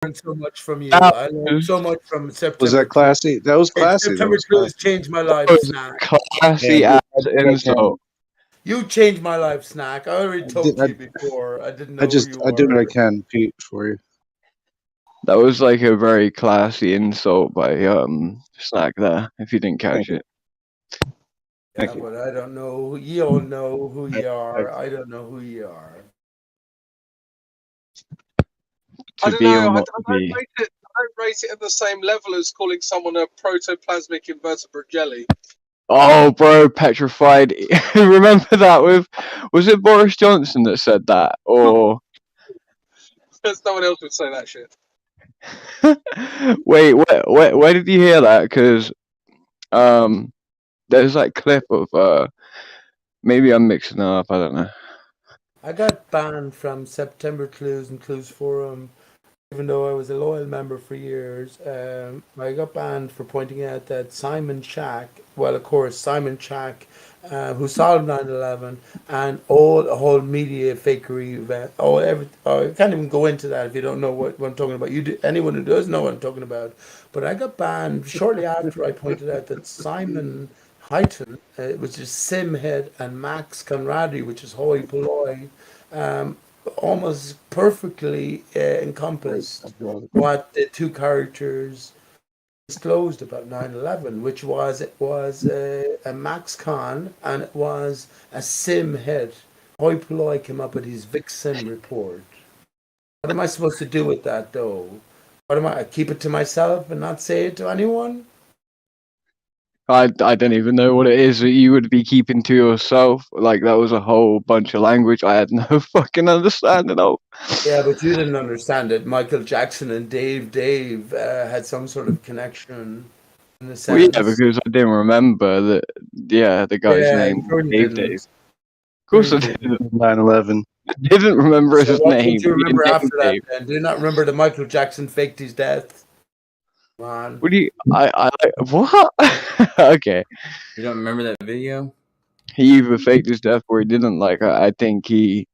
learned so much from you. That I learned was, so much from September. Was that classy? That was Hey, classy. That September was 2 has classy. changed my that life, was Snack. classy Yeah, as insult. You changed my life, Snack. I already I told you before. I didn't know who you I do what I were. can, Pete, for you. That was like a very classy insult by Snack there, if you didn't catch Thank you. it. Yeah, Thank you. but I don't know. You all know who you I, are. I don't know who you are. I To don't be or know. not to be. I don't rate it at the same level as calling someone a protoplasmic invertebrate jelly. Oh, bro, petrified. Remember that was it Boris Johnson that said that? Or Because no one else would say that shit. wait, where did you hear that? Because there's like clip of maybe I'm mixing it up. I don't know. I got banned from September Clues and Clues Forum, even though I was a loyal member for years. I got banned for pointing out that Simon Shack, well, of course, Simon Shack, who solved 9/11, and all the whole media fakery event. I can't even go into that if you don't know what I'm talking about. You do, anyone who does know what I'm talking about. But I got banned shortly after I pointed out that Simon Hyton, which is Simhead, and Max Conradi, which is hoi polloi, um, almost perfectly encompassed what the two characters disclosed about 9/11, which was it was a Max Con and it was a Sim head. Hoi polloi came up with his Vixen report. What am I supposed to do with that though? What am I keep it to myself and not say it to anyone? I don't even know what it is that you would be keeping to yourself. Like that was a whole bunch of language I had no fucking understanding of. Yeah, but you didn't understand it. Michael Jackson and Dave had some sort of connection in a Well, yeah, sense. because I didn't remember that. Yeah, the guy's Yeah, name you was really Dave. didn't. Of You course, really I didn't. didn't. 9/11. Didn't remember So his what did name. you Me and remember after that Dave. then? Do you not remember that Michael Jackson faked his death? Come on. What do you? What? Okay. You don't remember that video? He either faked his death or he didn't. Like I think he.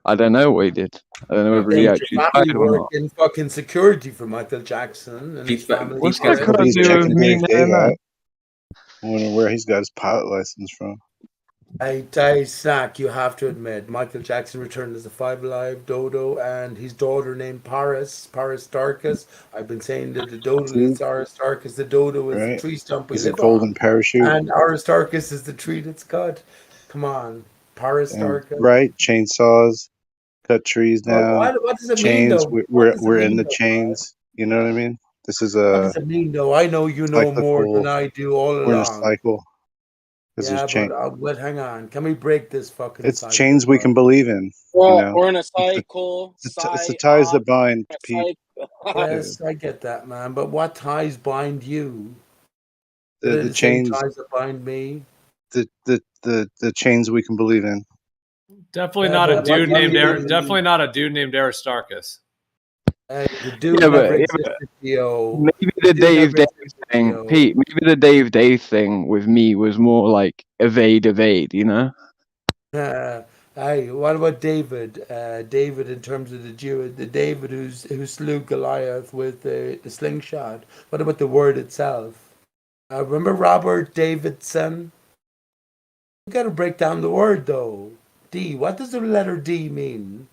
I don't know what he did. I don't know whether he Didn't your actually family died or work not. in fucking security for Michael Jackson and his family What's Pete's got that spread? got to He's do with checking me Dave knowing that? out. I wonder where he's got his pilot license from. I Snack, you have to admit, Michael Jackson returned as a Five Alive dodo and his daughter named Paris Darkus. I've been saying that the dodo See, is Aristarchus, the dodo is the right? tree stump we He's a live on, golden parachute. and Aristarchus is the tree that's cut. Come on, And Paristarchus. right, chainsaws, cut trees down, What does it mean chains. though? What does it We're in mean the though? chains. You know what I mean? This is What a does it mean though? I know you know more than cyclical. I do all We're in a along. cycle because there's Yeah, chain. but hang on. Can we break this fucking It's cycle? chains we can believe in. You Well, know, we're in a it's cycle. it's the ties that bind people. Yes, I get that, man. But what ties bind you? Are they The the same chains, ties that bind me? the chains we can believe in. Definitely Yeah, not a but what dude do you named mean? Definitely not a dude named Aristarchus. Hey, the Yeah, dude never existed, Theo. maybe The the dude Dave never Dave existed, thing, Theo. Pete. Maybe the Dave thing with me was more like evade. You know. Hey, what about David? David, in terms of the Jew, the David who slew Goliath with the slingshot. What about the word itself? Remember Robert Davidson? You got to break down the word though. D. What does the letter D mean?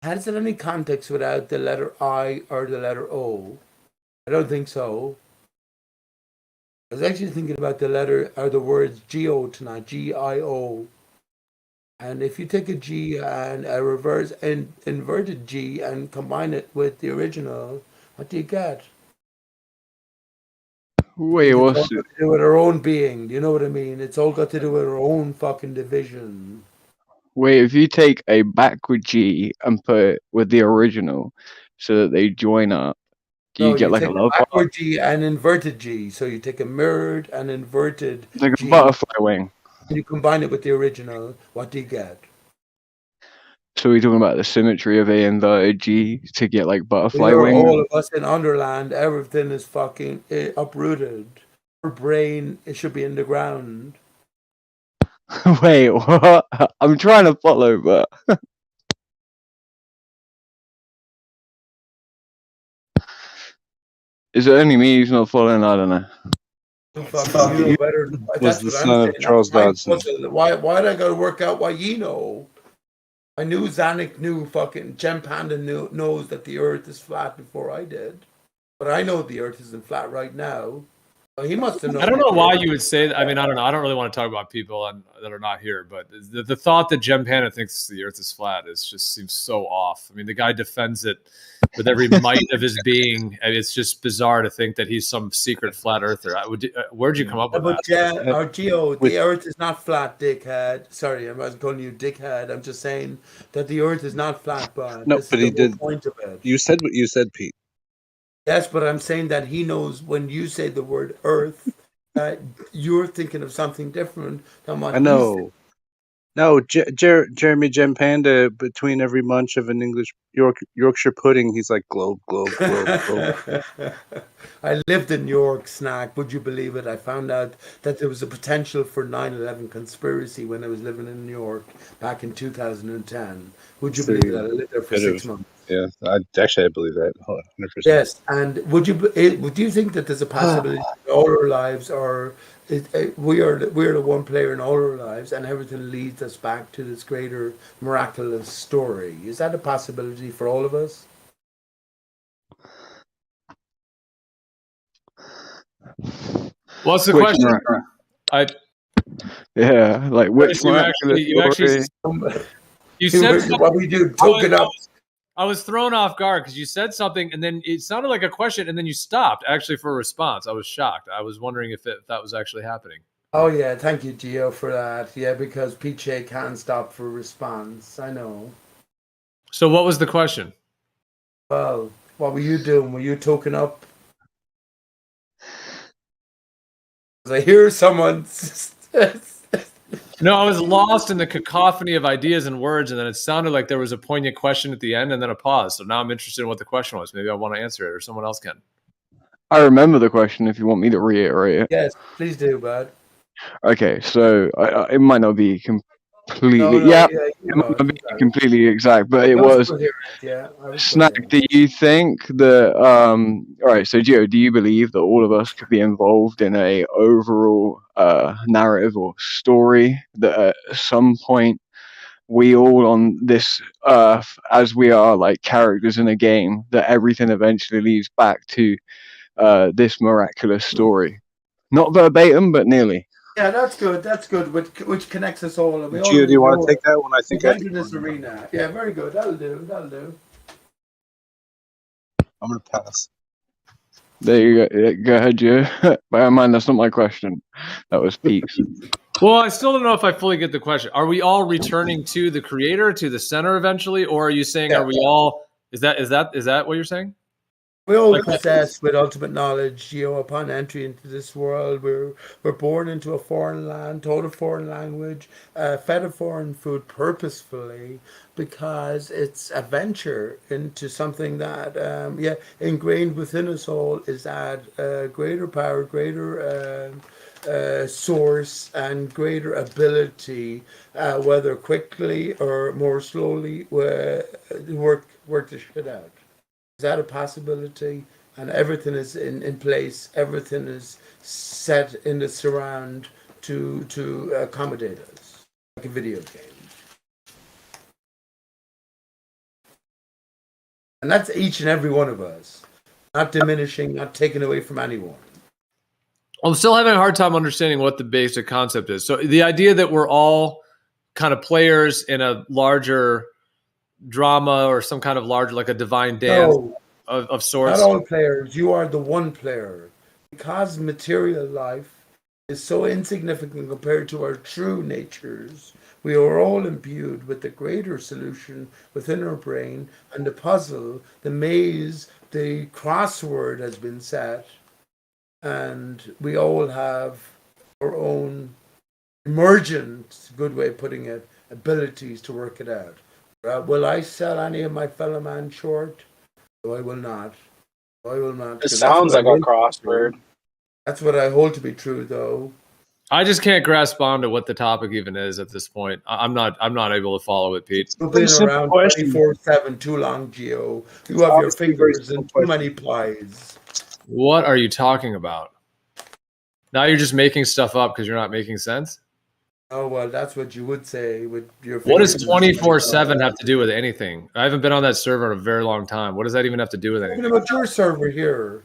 Has it any context without the letter I or the letter O? I don't think so. I was actually thinking about the letter or the words Geo tonight, Gio. And if you take a G and a reverse and inverted G and combine it with the original, what do you get? Wait, It's all what's got to do with our own being. Do you know what I mean? It's all got to do with our own fucking division. Wait, if you take a backward G and put it with the original so that they join up, do you No, get you like a take a love heart? backward G and inverted G. So you take a mirrored and inverted Like a G butterfly wing. and you combine it with the original. What do you get? So we're talking about the symmetry of a inverted G to get like butterfly You're wings. all of us in Underland. Everything is fucking uprooted. Our brain, it should be in the ground. Wait, what? I'm trying to follow, but Is it only me who's not following? I don't know. Fuck, you know better. Was That's the what son I'm of saying. Charles That's my Dodson. puzzle. Why'd I gotta work out why you know? I knew Zanuck knew fucking Gem Panda knows that the Earth is flat before I did, but I know the Earth isn't flat right now. Well, he must have known. I don't know that the why Earth- you would say that. I mean, I don't know. I don't really want to talk about people that are not here, but the thought that Gem Panda thinks the Earth is flat just seems so off. I mean, the guy defends it with every might of his being, and it's just bizarre to think that he's some secret flat earther. Where'd you come up with But that? our Geo, With- the Earth is not flat, dickhead. Sorry, I wasn't calling you dickhead. I'm just saying that the Earth is not flat, bud. No, This but is he the whole did. point of it. You said what you said, Pete. Yes, but I'm saying that he knows when you say the word Earth, you're thinking of something different than what I know. No, Jeremy Gem Panda, between every munch of an English Yorkshire pudding, he's like globe, globe, globe, globe. I lived in York, Snack. Would you believe it? I found out that there was a potential for 9/11 conspiracy when I was living in New York back in 2010. Would you believe that? I lived there for Could've. 6 months. Yeah, I believe that 100%. Yes, and would you think that there's a possibility that all our lives are we're the one player in all our lives, and everything leads us back to this greater miraculous story? Is that a possibility for all of us? What's the Which question? Yeah, like which You miraculous actually story? you said What we do, toke it up. I was thrown off guard because you said something and then it sounded like a question and then you stopped actually for a response. I was shocked. I was wondering if that was actually happening. Oh yeah, thank you, Gio, for that. Yeah, because PJ can't stop for response. I know. So what was the question? Well, what were you doing? Were you token up? 'Cause I hear someone. No, I was lost in the cacophony of ideas and words, and then it sounded like there was a poignant question at the end and then a pause. So now I'm interested in what the question was. Maybe I want to answer it or someone else can. I remember the question if you want me to reiterate it. Yes, please do, bud. Okay, so it might not be completely, No, yeah, yeah, it might not be completely exact, but it was. Yeah, I was Snack, do you think that all right, so Gio, do you believe that all of us could be involved in a overall narrative or story that at some point we all on this earth, as we are like characters in a game, that everything eventually leads back to this miraculous story? Not verbatim, but nearly. Yeah, that's good. That's good. Which connects us all. And we all Gio, do you want know to take that one? I think I into this arena. Yeah, very good. That'll do. That'll do. I'm going to pass. There you go. Yeah, go ahead, Gio. Bear in mind, that's not my question. That was Pete's. Well, I still don't know if I fully get the question. Are we all returning to the creator, to the center eventually, or are you saying are we all? Is that what you're saying? We all possess with ultimate knowledge, upon entry into this world. We're born into a foreign land, taught a foreign language, fed a foreign food purposefully because it's a venture into something that, ingrained within us all is that greater power, greater source, and greater ability, whether quickly or more slowly, work the shit out. Is that a possibility? And everything is in place. Everything is set in the surround to accommodate us, like a video game. And that's each and every one of us, not diminishing, not taken away from anyone. I'm still having a hard time understanding what the basic concept is. So the idea that we're all kind of players in a larger drama or some kind of larger, like a divine dance of sorts. Not all players. You are the one player. Because material life is so insignificant compared to our true natures, we are all imbued with the greater solution within our brain, and the puzzle, the maze, the crossword has been set, and we all have our own emergent, good way of putting it, abilities to work it out. Will I sell any of my fellow man short? No, I will not. I will not. It sounds like a crossword. That's what I hold to be true, though. I just can't grasp onto what the topic even is at this point. I'm not able to follow it, Pete. You've been around 24/7 too long, Gio. You have your fingers in too many pies. What are you talking about? Now you're just making stuff up because you're not making sense. Oh well, that's what you would say with your. What does 24/7 have to do with anything? I haven't been on that server in a very long time. What does that even have to do with I'm anything? talking about your server here.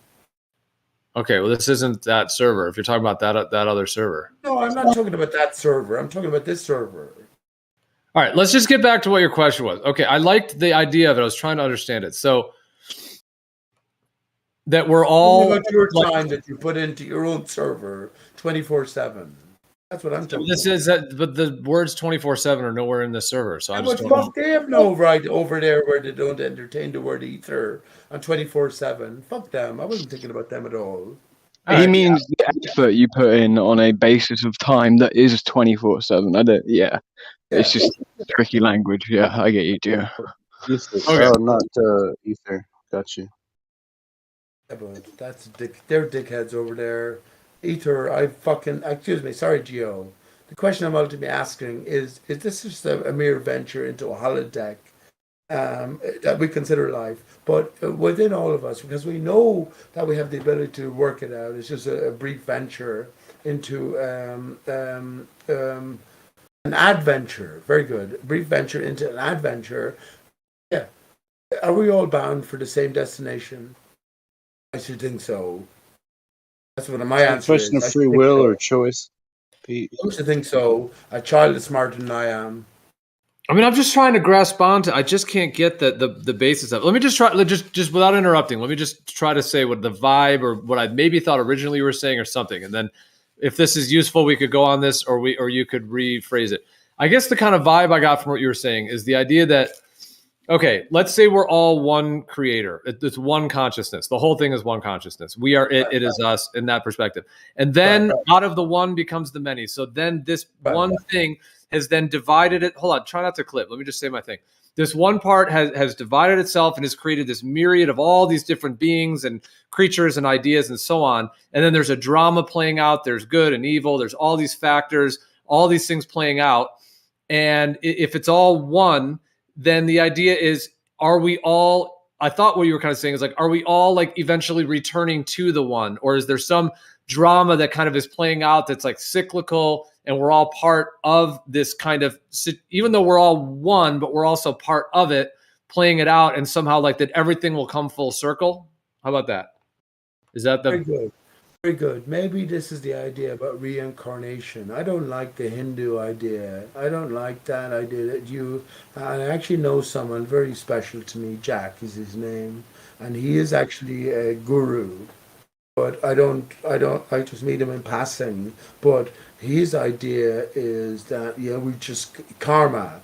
Okay, well, this isn't that server. If you're talking about that other server. No, I'm not talking about that server. I'm talking about this server. All right, let's just get back to what your question was. Okay, I liked the idea of it. I was trying to understand it. So that we're all About your like, time that you put into your own server 24/7. That's what I'm talking this about. is that, but the words 24/7 are nowhere in this server. So I just But don't. fuck, they have no right over there where they don't entertain the word ether on 24/7. Fuck them. I wasn't thinking about them at all. All He right. means the effort you put in on a basis of time that is 24/7. I don't. Yeah, it's Yeah. just tricky language. Yeah, I get you, Gio. Ether. Okay. Oh, not ether. Got you. Yeah, but that's they're dickheads over there. Ether, excuse me, sorry, Gio. The question I'm ultimately asking is this just a mere venture into a holodeck that we consider life? But within all of us, because we know that we have the ability to work it out, it's just a brief venture into an adventure. Very good. A brief venture into an adventure. Yeah. Are we all bound for the same destination? I should think so. That's what my answer is. Question I of should free think will so. or choice, Pete. I should think so. A child is smarter than I am. I mean, I'm just trying to grasp onto. I just can't get the basis of it. Let me just try. Just without interrupting. Let me just try to say what the vibe or what I maybe thought originally you were saying or something, and then if this is useful, we could go on this, or you could rephrase it. I guess the kind of vibe I got from what you were saying is the idea that, okay, let's say we're all one creator. It's one consciousness. The whole thing is one consciousness. We are it. It is us in that perspective. And then out of the one becomes the many. So then this one thing has then divided it. Hold on. Try not to clip. Let me just say my thing. This one part has divided itself and has created this myriad of all these different beings and creatures and ideas and so on. And then there's a drama playing out. There's good and evil. There's all these factors, all these things playing out. And if it's all one, then the idea is, are we all, I thought what you were kind of saying is like, are we all like eventually returning to the one? Or is there some drama that kind of is playing out that's like cyclical and we're all part of this kind of, even though we're all one, but we're also part of it, playing it out, and somehow like that everything will come full circle? How about that? Is that the... Very good. Very good. Maybe this is the idea about reincarnation. I don't like the Hindu idea. I don't like that idea that you. I actually know someone very special to me. Jack is his name, and he is actually a guru. But I don't. I just meet him in passing. But his idea is that we just karma.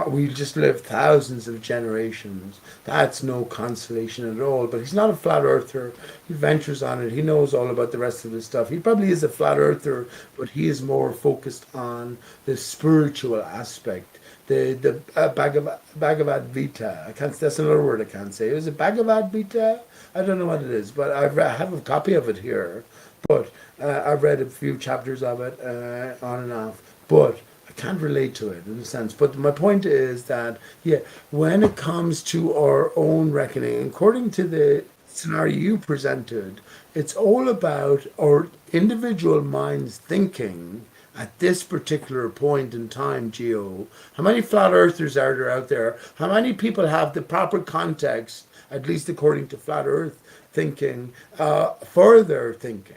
We just live thousands of generations. That's no consolation at all. But he's not a flat earther. He ventures on it. He knows all about the rest of the stuff. He probably is a flat earther, but he is more focused on the spiritual aspect. The Bhagavad Gita. I can't. That's another word I can't say. Is it Bhagavad Gita? I don't know what it is, but I have a copy of it here. But I've read a few chapters of it on and off. But can't relate to it in a sense. But my point is that, when it comes to our own reckoning, according to the scenario you presented, it's all about our individual minds thinking at this particular point in time, Gio. How many flat earthers are there out there? How many people have the proper context, at least according to flat earth thinking, for their thinking?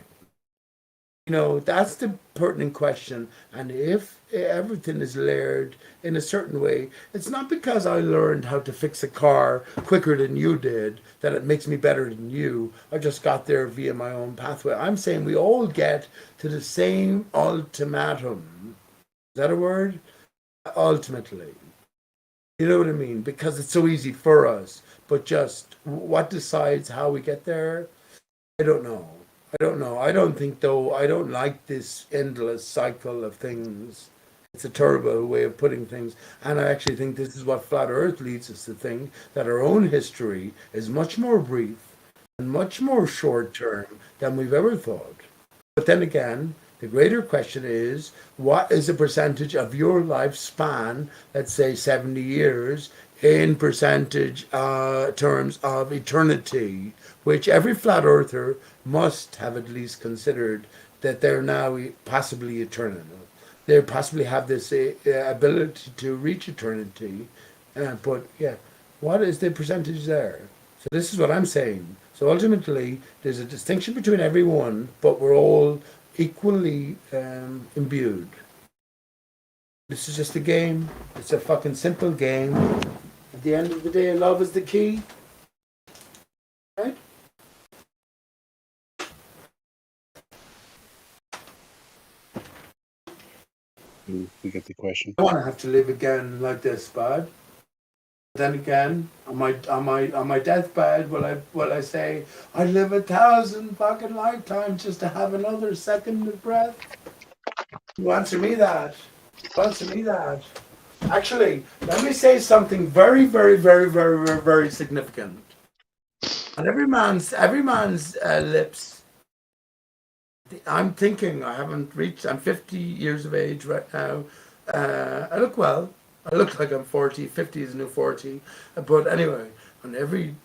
That's the pertinent question. And if everything is layered in a certain way, it's not because I learned how to fix a car quicker than you did that it makes me better than you. I just got there via my own pathway. I'm saying we all get to the same ultimatum. Is that a word? Ultimately. You know what I mean? Because it's so easy for us. But just what decides how we get there? I don't know. I don't think, though, I don't like this endless cycle of things. It's a terrible way of putting things. And I actually think this is what Flat Earth leads us to think, that our own history is much more brief and much more short term than we've ever thought. But then again, the greater question is, what is the percentage of your lifespan, let's say 70 years, in percentage terms of eternity, which every flat earther must have at least considered that they're now possibly eternal. They possibly have this ability to reach eternity. But yeah, what is the percentage there? So this is what I'm saying. So ultimately, there's a distinction between everyone, but we're all equally imbued. This is just a game. It's a fucking simple game. At the end of the day, love is the key. Right? We get the question. I want to have to live again like this, bud. Then again, on my deathbed, will I say I'd live 1,000 fucking lifetimes just to have another second of breath? You answer me that. Answer me that. Actually, let me say something very, very, very, very, very, very significant. On every man's lips. I'm thinking I haven't reached. I'm 50 years of age right now. I look well. I look like I'm 40. 50 is a new 40. But anyway, on every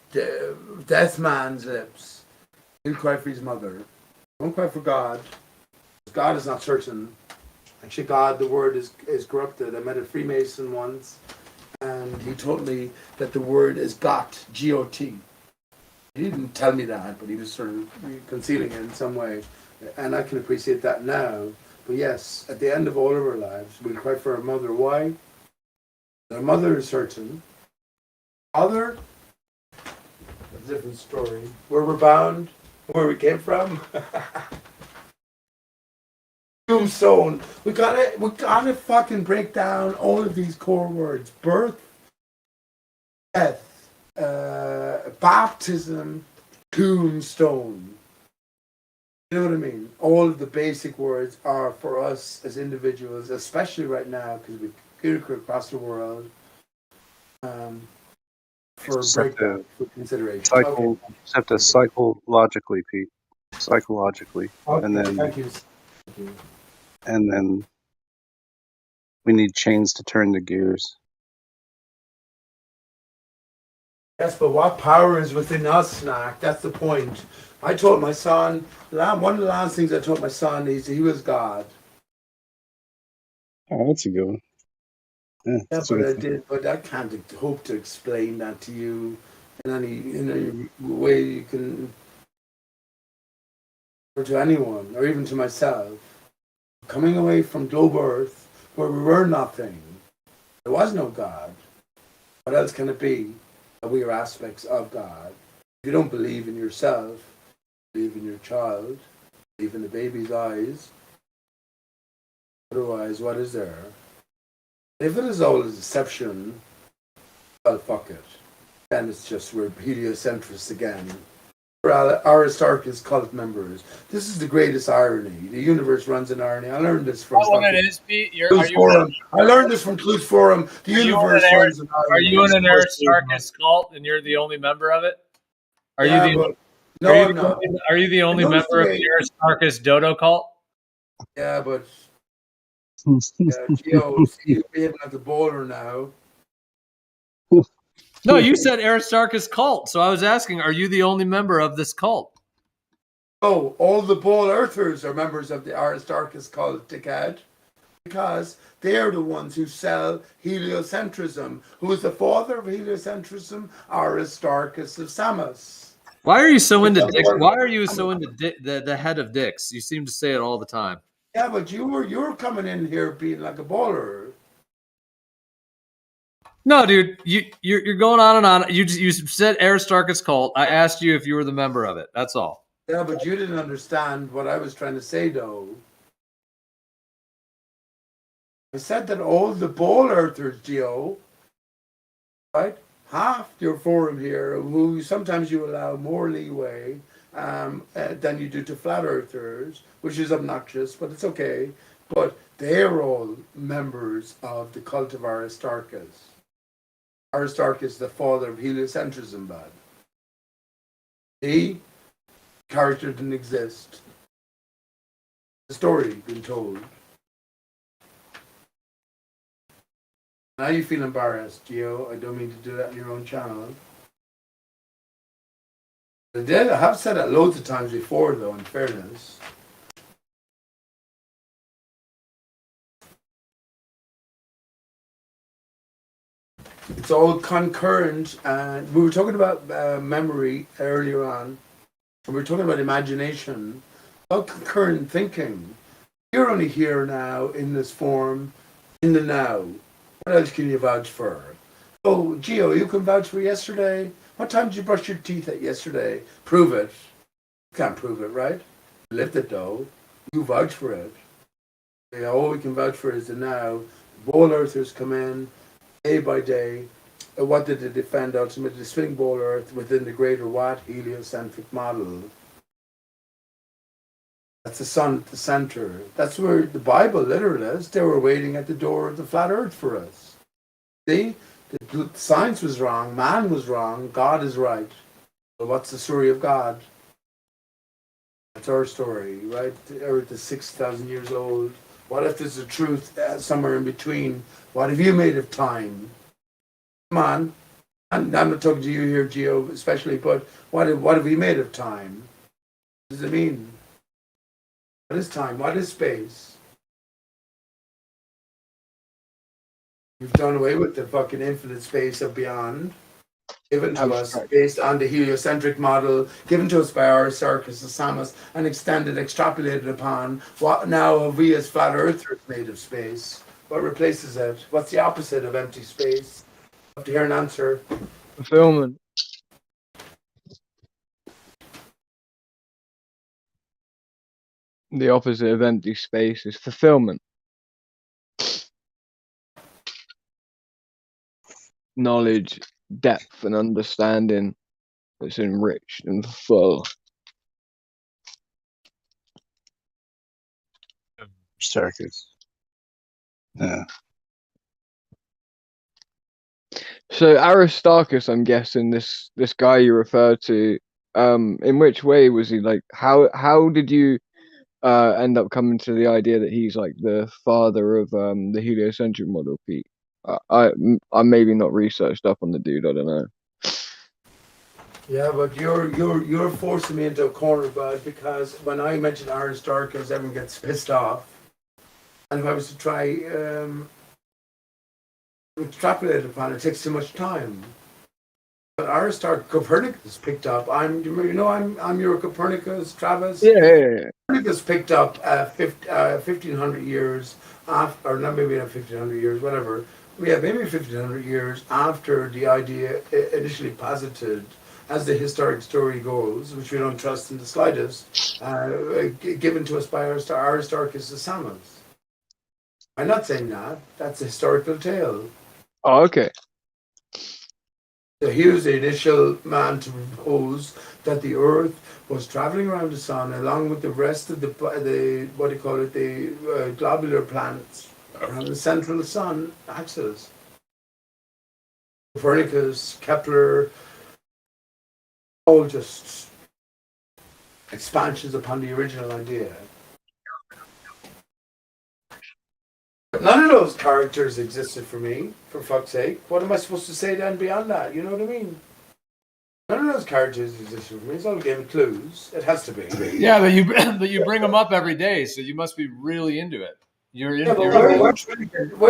death man's lips, he'll cry for his mother. Don't cry for God. God is not certain. Actually, God, the word is corrupted. I met a Freemason once, and he told me that the word is got, G-O-T. He didn't tell me that, but he was sort of concealing it in some way. And I can appreciate that now. But yes, at the end of all of our lives, we'll cry for our mother. Why? Our mother is certain. Father, a different story. Where we're bound, where we came from. Tombstone. We gotta fucking break down all of these core words: birth, death, baptism, tombstone. You know what I mean? All of the basic words are for us as individuals, especially right now because we computer across the world. For breakdown, for consideration. Just have to psychologically, Pete. Psychologically, Okay, and then thank you. and then we need chains to turn the gears. Yes, but what power is within us, Snack? That's the point. I told my son, one of the last things I told my son is he was God. Oh, that's a good one. Yeah, But I can't hope to explain that to you in any way you can, or to anyone, or even to myself. Coming away from globe Earth, where we were nothing, there was no God. What else can it be? We are aspects of God. If you don't believe in yourself, believe in your child, believe in the baby's eyes. Otherwise, what is there? If it is all a deception, well, fuck it. Then it's just we're heliocentrists again. We're Aristarchus cult members. This is the greatest irony. The universe runs in irony. I learned this from what it is, Pete? I learned this from Clues Forum. The universe runs in irony. Are you in an Aristarchus cult and you're the only member of it? Are you the only member of the Aristarchus Dodo cult? Yeah, but Gio, you're behaving like a bowler now. No, you said Aristarchus cult, so I was asking, are you the only member of this cult? Oh, all the ball earthers are members of the Aristarchus cult, dickhead. Because they are the ones who sell heliocentrism. Who is the father of heliocentrism? Aristarchus of Samos. Why are you so into dicks? Why are you so into the head of dicks? You seem to say it all the time. Yeah, but you're coming in here being like a baller. No, dude, you're going on and on. You said Aristarchus cult. I asked you if you were the member of it. That's all. Yeah, but you didn't understand what I was trying to say, though. I said that all the ball earthers, Gio, right? Half your forum here, who sometimes you allow more leeway than you do to flat earthers, which is obnoxious, but it's okay. But they're all members of the cult of Aristarchus. Aristarchus, the father of heliocentrism, bud. The character didn't exist. The story been told. Now you feel embarrassed, Gio. I don't mean to do that on your own channel. I have said that loads of times before, though, in fairness. It's all concurrent, and we were talking about memory earlier on, and we were talking about imagination, about concurrent thinking. You're only here now in this form, in the now. What else can you vouch for? Oh, Gio, you can vouch for yesterday. What time did you brush your teeth at yesterday? Prove it. You can't prove it, right? You lived it though. You vouch for it. Yeah, all we can vouch for is the now. Ball earthers come in day by day. What did they defend ultimately? The spinning ball earth within the greater what? Heliocentric model. That's the sun at the center. That's where the Bible literally is. They were waiting at the door of the flat earth for us. See? The science was wrong, man was wrong, God is right. So what's the story of God? That's our story, right? The earth is 6,000 years old. What if there's a truth somewhere in between? What have you made of time? Come on. I'm not talking to you here, Gio, especially, but what have we made of time? What does it mean? What is time? What is space? We've done away with the fucking infinite space of beyond, given to us based on the heliocentric model, given to us by Aristarchus and Samos, and extended, extrapolated upon. What now have we as flat earthers made of space? What replaces it? What's the opposite of empty space? I have to hear an answer. Fulfillment. The opposite of empty space is fulfillment. Knowledge, depth, and understanding that's enriched and full. Circus. Yeah. So Aristarchus, I'm guessing this guy you referred to. In which way was he like? How did you end up coming to the idea that he's like the father of the heliocentric model, Pete? I'm maybe not researched up on the dude. I don't know. Yeah, but you're forcing me into a corner, bud, because when I mention Aristarchus, everyone gets pissed off. And if I was to try extrapolate upon it, takes too much time. But Aristarchus, Copernicus picked up. I'm your Copernicus, Travis. Yeah. Copernicus picked up 1,500 years after, or not maybe not 1,500 years, whatever. Yeah, maybe 1,500 years after the idea initially posited, as the historic story goes, which we don't trust in the slightest, given to us by Aristarchus the Samos. I'm not saying that. That's a historical tale. Oh, okay. So he was the initial man to propose that the Earth was traveling around the Sun along with the rest of the what do you call it, the globular planets around the central Sun axis. Copernicus, Kepler, all just expansions upon the original idea. But none of those characters existed for me, for fuck's sake. What am I supposed to say then beyond that? You know what I mean? None of those characters existed for me. It's all a game of clues. It has to be. Yeah, but you bring them up every day, so you must be really into it. Where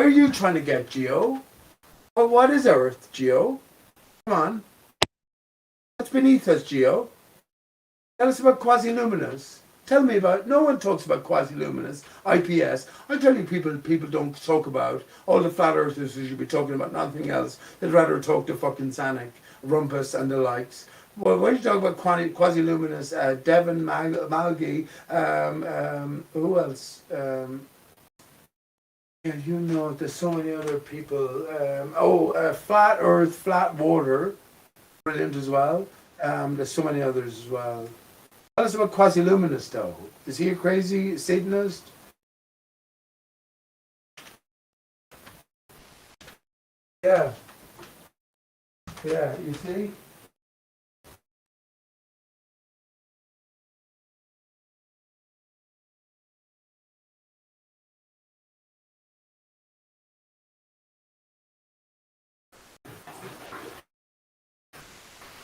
are you trying to get, Gio? Well, what is Earth, Gio? Come on. What's beneath us, Gio? Tell us about quasi-luminous. Tell me about. No one talks about quasi-luminous, IPS. I tell you, people don't talk about. All the flat earthers who should be talking about nothing else. They'd rather talk to fucking Sanic, Rumpus, and the likes. Well, when you talk about quasi-luminous, Devon, Malgi, who else? Yeah, you know, there's so many other people. Flat Earth, flat water, brilliant as well. There's so many others as well. Tell us about quasi-luminous, though. Is he a crazy Satanist? Yeah. Yeah, you see?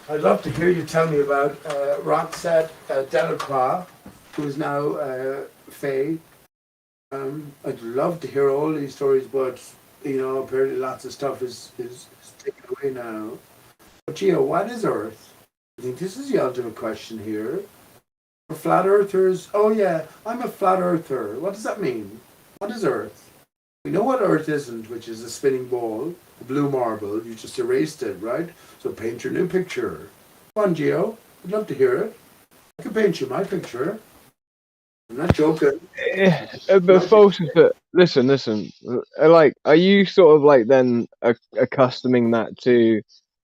I'd love to hear you tell me about Roxette Delacroix, who is now Faye. I'd love to hear all these stories, but apparently lots of stuff is taken away now. But Gio, what is Earth? I think this is the ultimate question here. For flat earthers, oh yeah, I'm a flat earther. What does that mean? What is Earth? We know what Earth isn't, which is a spinning ball, a blue marble. You just erased it, right? So paint your new picture. Come on, Gio. I'd love to hear it. I can paint you my picture. I'm not joking. But false is that. Listen. Like, are you sort of like then accustoming that to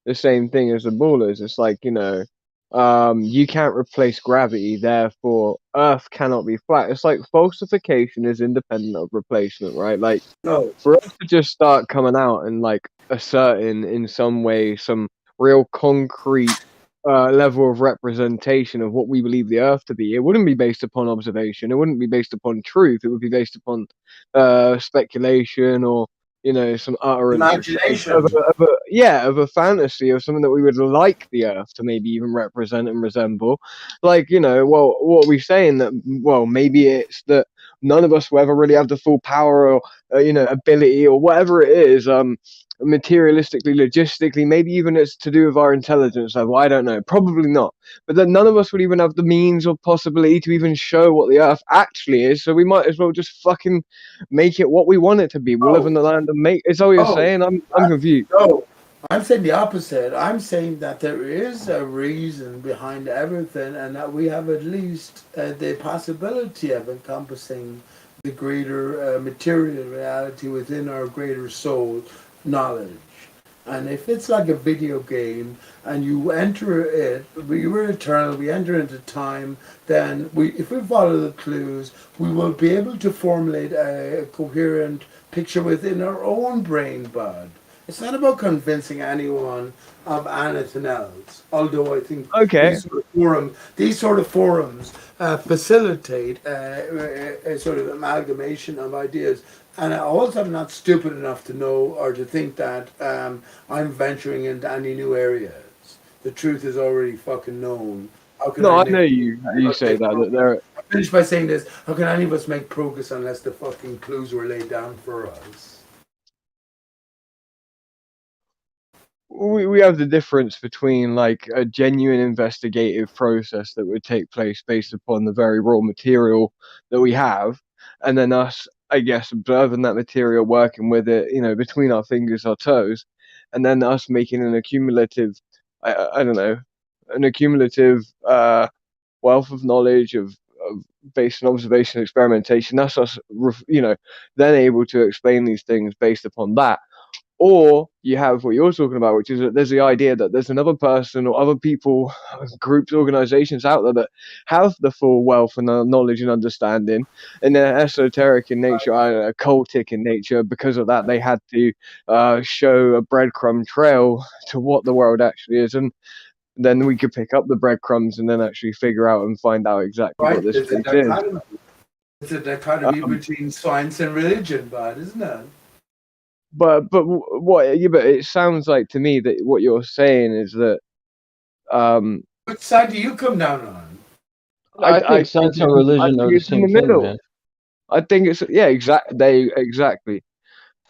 the same thing as the ballers? It's like, you can't replace gravity, therefore Earth cannot be flat. It's like falsification is independent of replacement, right? Like, No. for us to just start coming out and like asserting in some way some real concrete level of representation of what we believe the Earth to be, it wouldn't be based upon observation. It wouldn't be based upon truth. It would be based upon speculation or some utterance Imagination. of a fantasy of something that we would like the Earth to maybe even represent and resemble. Like, well, what are we saying? That, well, maybe it's that none of us will ever really have the full power or ability or whatever it is, materialistically, logistically, maybe even it's to do with our intelligence level. I don't know, probably not, but then none of us would even have the means or possibility to even show what the Earth actually is, so we might as well just fucking make it what we want it to be. We'll live in the land and make. Is that what you're saying? I'm confused. No, I'm saying the opposite. I'm saying that there is a reason behind everything, and that we have at least the possibility of encompassing the greater material reality within our greater soul knowledge. And if it's like a video game and you enter it, we're eternal, we enter into time, then if we follow the clues, we will be able to formulate a coherent picture within our own brain, bud. It's not about convincing anyone of anything else. Although I think these sort of forums facilitate a sort of amalgamation of ideas. And I also am not stupid enough to know or to think that I'm venturing into any new areas. The truth is already fucking known. I know you say that there. I'll finish by saying this. How can any of us make progress unless the fucking clues were laid down for us? We have the difference between like a genuine investigative process that would take place based upon the very raw material that we have, and then us, I guess, observing that material, working with it, between our fingers, our toes, and then us making an accumulative, I don't know, an accumulative wealth of knowledge of based on observation and experimentation. That's us, then able to explain these things based upon that. Or you have what you're talking about, which is that there's the idea that there's another person or other people, groups, organizations out there that have the full wealth and knowledge and understanding, and they're esoteric in nature, occultic in nature. Because of that, they had to show a breadcrumb trail to what the world actually is. And then we could pick up the breadcrumbs and then actually figure out and find out exactly what this place is. It's a dichotomy between science and religion, bud, isn't it? But what? Yeah, but it sounds like to me that what you're saying is that. Which side do you come down on? I think science and religion are the same thing, man. I think it's exactly.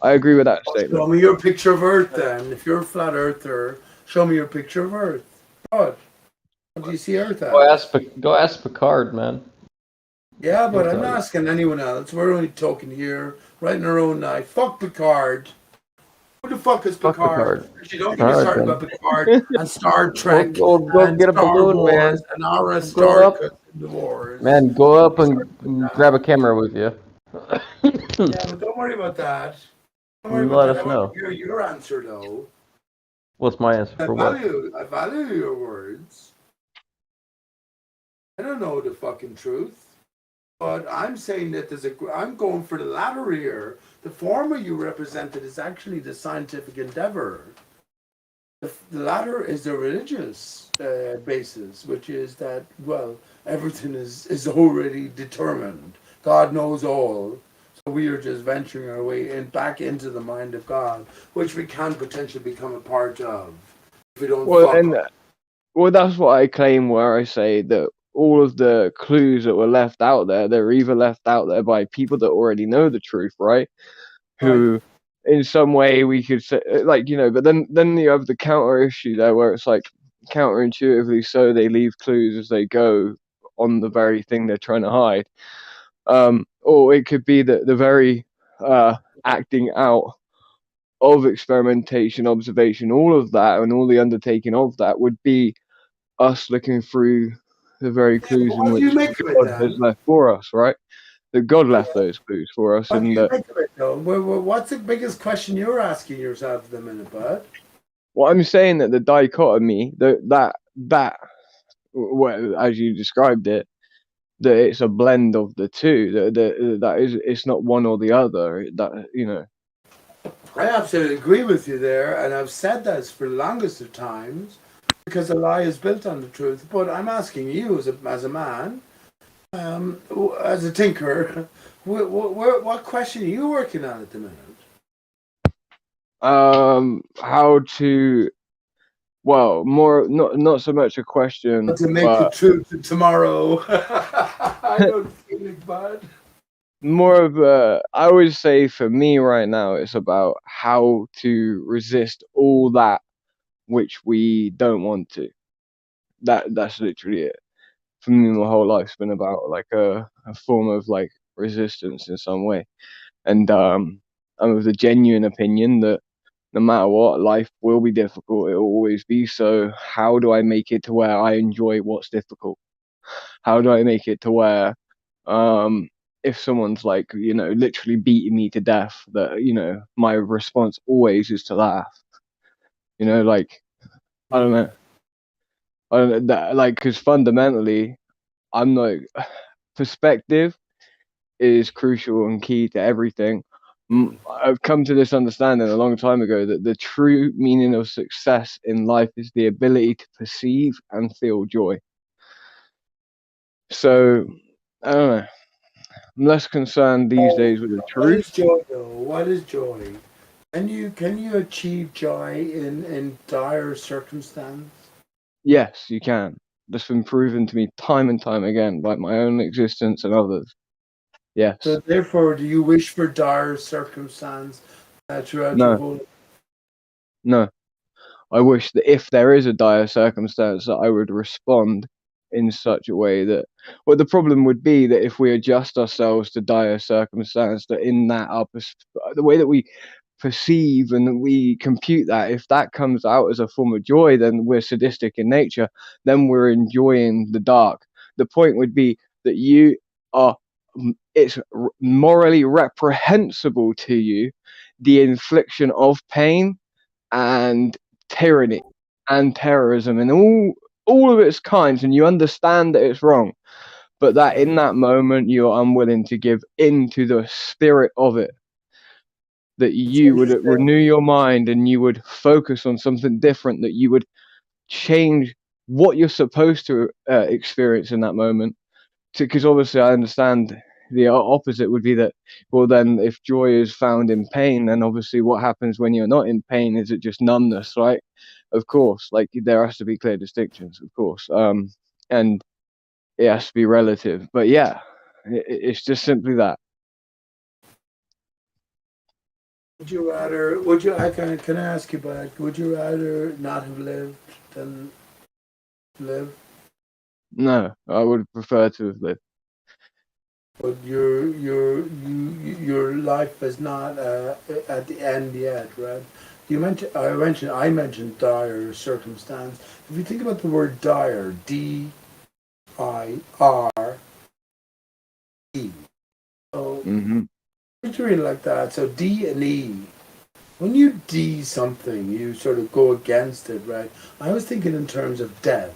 I agree with that statement. Show me your picture of Earth, then. If you're a flat earther, show me your picture of Earth. What do you see Earth as? Go ask Picard, man. Yeah, but I'm not asking anyone else. We're only talking here, right in our own night. Fuck Picard. Who the fuck is Picard? Actually, don't get me started about Picard and Star Trek go and get a Star balloon, Wars man. and our Star Wars. Man, go up and grab a camera with you. Yeah, but don't worry about that. Don't worry Let about us that. know. I want to hear your answer, though. What's my answer for what? I value your words. I don't know the fucking truth. But I'm saying that I'm going for the latter here. The former you represented is actually the scientific endeavor. The latter is the religious basis, which is that, well, everything is already determined. God knows all. So we are just venturing our way back into the mind of God, which we can potentially become a part of if we don't. Well, that's what I claim, where I say that all of the clues that were left out there, they're either left out there by people that already know the truth, right? Who, in some way, we could say, like, but then you have the counter issue there, where it's like counterintuitively, so they leave clues as they go on the very thing they're trying to hide. Or it could be that the very acting out of experimentation, observation, all of that, and all the undertaking of that would be us looking through the very clues in What do which you make of it God has then? left for us, right? That God left those clues for us, What do and you make of it though? What's the biggest question you're asking yourself at the minute, bud? what I'm saying, that the dichotomy, that well, as you described it, that it's a blend of the two. That is, it's not one or the other. That. I absolutely agree with you there, and I've said this for the longest of times because a lie is built on the truth. But I'm asking you, as a man, as a tinker, what question are you working on at the minute? How to, well, more, not so much a question, To make the but truth tomorrow. I don't feel it bad. more of a, I would say for me right now, it's about how to resist all that which we don't want to. That's literally it. For me, my whole life's been about like a form of like resistance in some way. And I'm of the genuine opinion that no matter what, life will be difficult. It will always be. So how do I make it to where I enjoy what's difficult? How do I make it to where, if someone's like, literally beating me to death, that, my response always is to laugh. Like, I don't know. I don't know that, like, because fundamentally, I'm not, perspective is crucial and key to everything. I've come to this understanding a long time ago that the true meaning of success in life is the ability to perceive and feel joy. So, I don't know. I'm less concerned these days with the What is truth. joy though? What is joy? Can you achieve joy in dire circumstance? Yes, you can. That's been proven to me time and time again by my own existence and others. Yes. So therefore, do you wish for dire circumstance throughout your No. whole? No. I wish that if there is a dire circumstance, that I would respond in such a way that, well, the problem would be that if we adjust ourselves to dire circumstance, that in that the way that we perceive and we compute that, if that comes out as a form of joy, then we're sadistic in nature. Then we're enjoying the dark. The point would be that you are. It's morally reprehensible to you, the infliction of pain and tyranny and terrorism and all of its kinds, and you understand that it's wrong, but that in that moment you're unwilling to give in to the spirit of it, that you would renew your mind and you would focus on something different, that you would change what you're supposed to experience in that moment. Because obviously I understand the opposite would be that, well, then if joy is found in pain, then obviously what happens when you're not in pain? Is it just numbness, right? Of course, like there has to be clear distinctions, of course, and it has to be relative. But yeah, it's just simply that. Would you rather? Would you? Can I ask you back? Would you rather not have lived than live? No, I would prefer to have lived. But your life is not at the end yet, right? I mentioned dire circumstance. If you think about the word dire, D-I-R-E. So it's really like that. So D and E. When you D something, you sort of go against it, right? I was thinking in terms of death.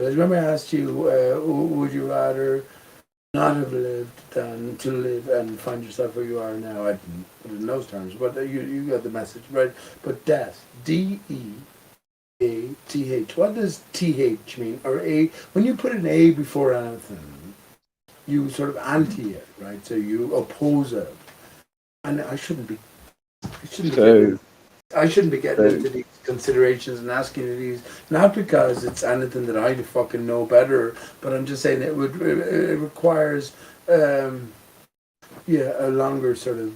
I remember I asked you, would you rather not have lived than to live and find yourself where you are now? I didn't put it in those terms, but you got the message, right? But death, D-E-A-T-H. What does T-H mean? Or A, when you put an A before anything, you sort of anti it, right? So you oppose it. And I shouldn't be I shouldn't be getting into these considerations and asking you these, not because it's anything that I fucking know better, but I'm just saying it requires, a longer sort of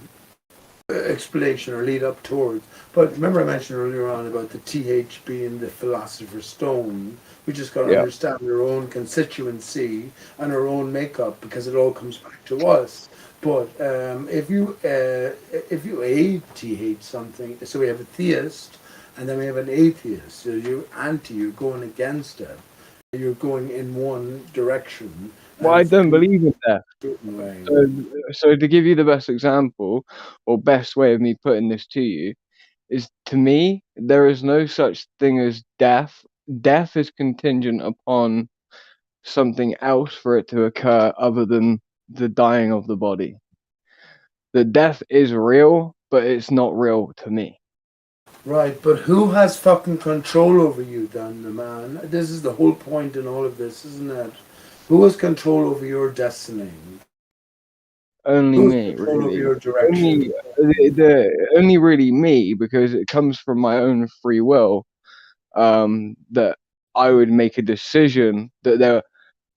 explanation or lead up towards. But remember I mentioned earlier on about the TH being the philosopher's stone. We just got to understand our own constituency and our own makeup, because it all comes back to us. But if you ATH something, so we have a theist and then we have an atheist. So you're going against it. You're going in one direction. Well, I don't believe in death. So to give you the best example, or best way of me putting this to you, is, to me, there is no such thing as death. Death is contingent upon something else for it to occur other than the dying of the body. The death is real, but it's not real to me. Right, but who has fucking control over you then, the man? This is the whole point in all of this, isn't it? Who has control over your destiny? Only me, control really. over your direction? Only really me, because it comes from my own free will. That I would make a decision that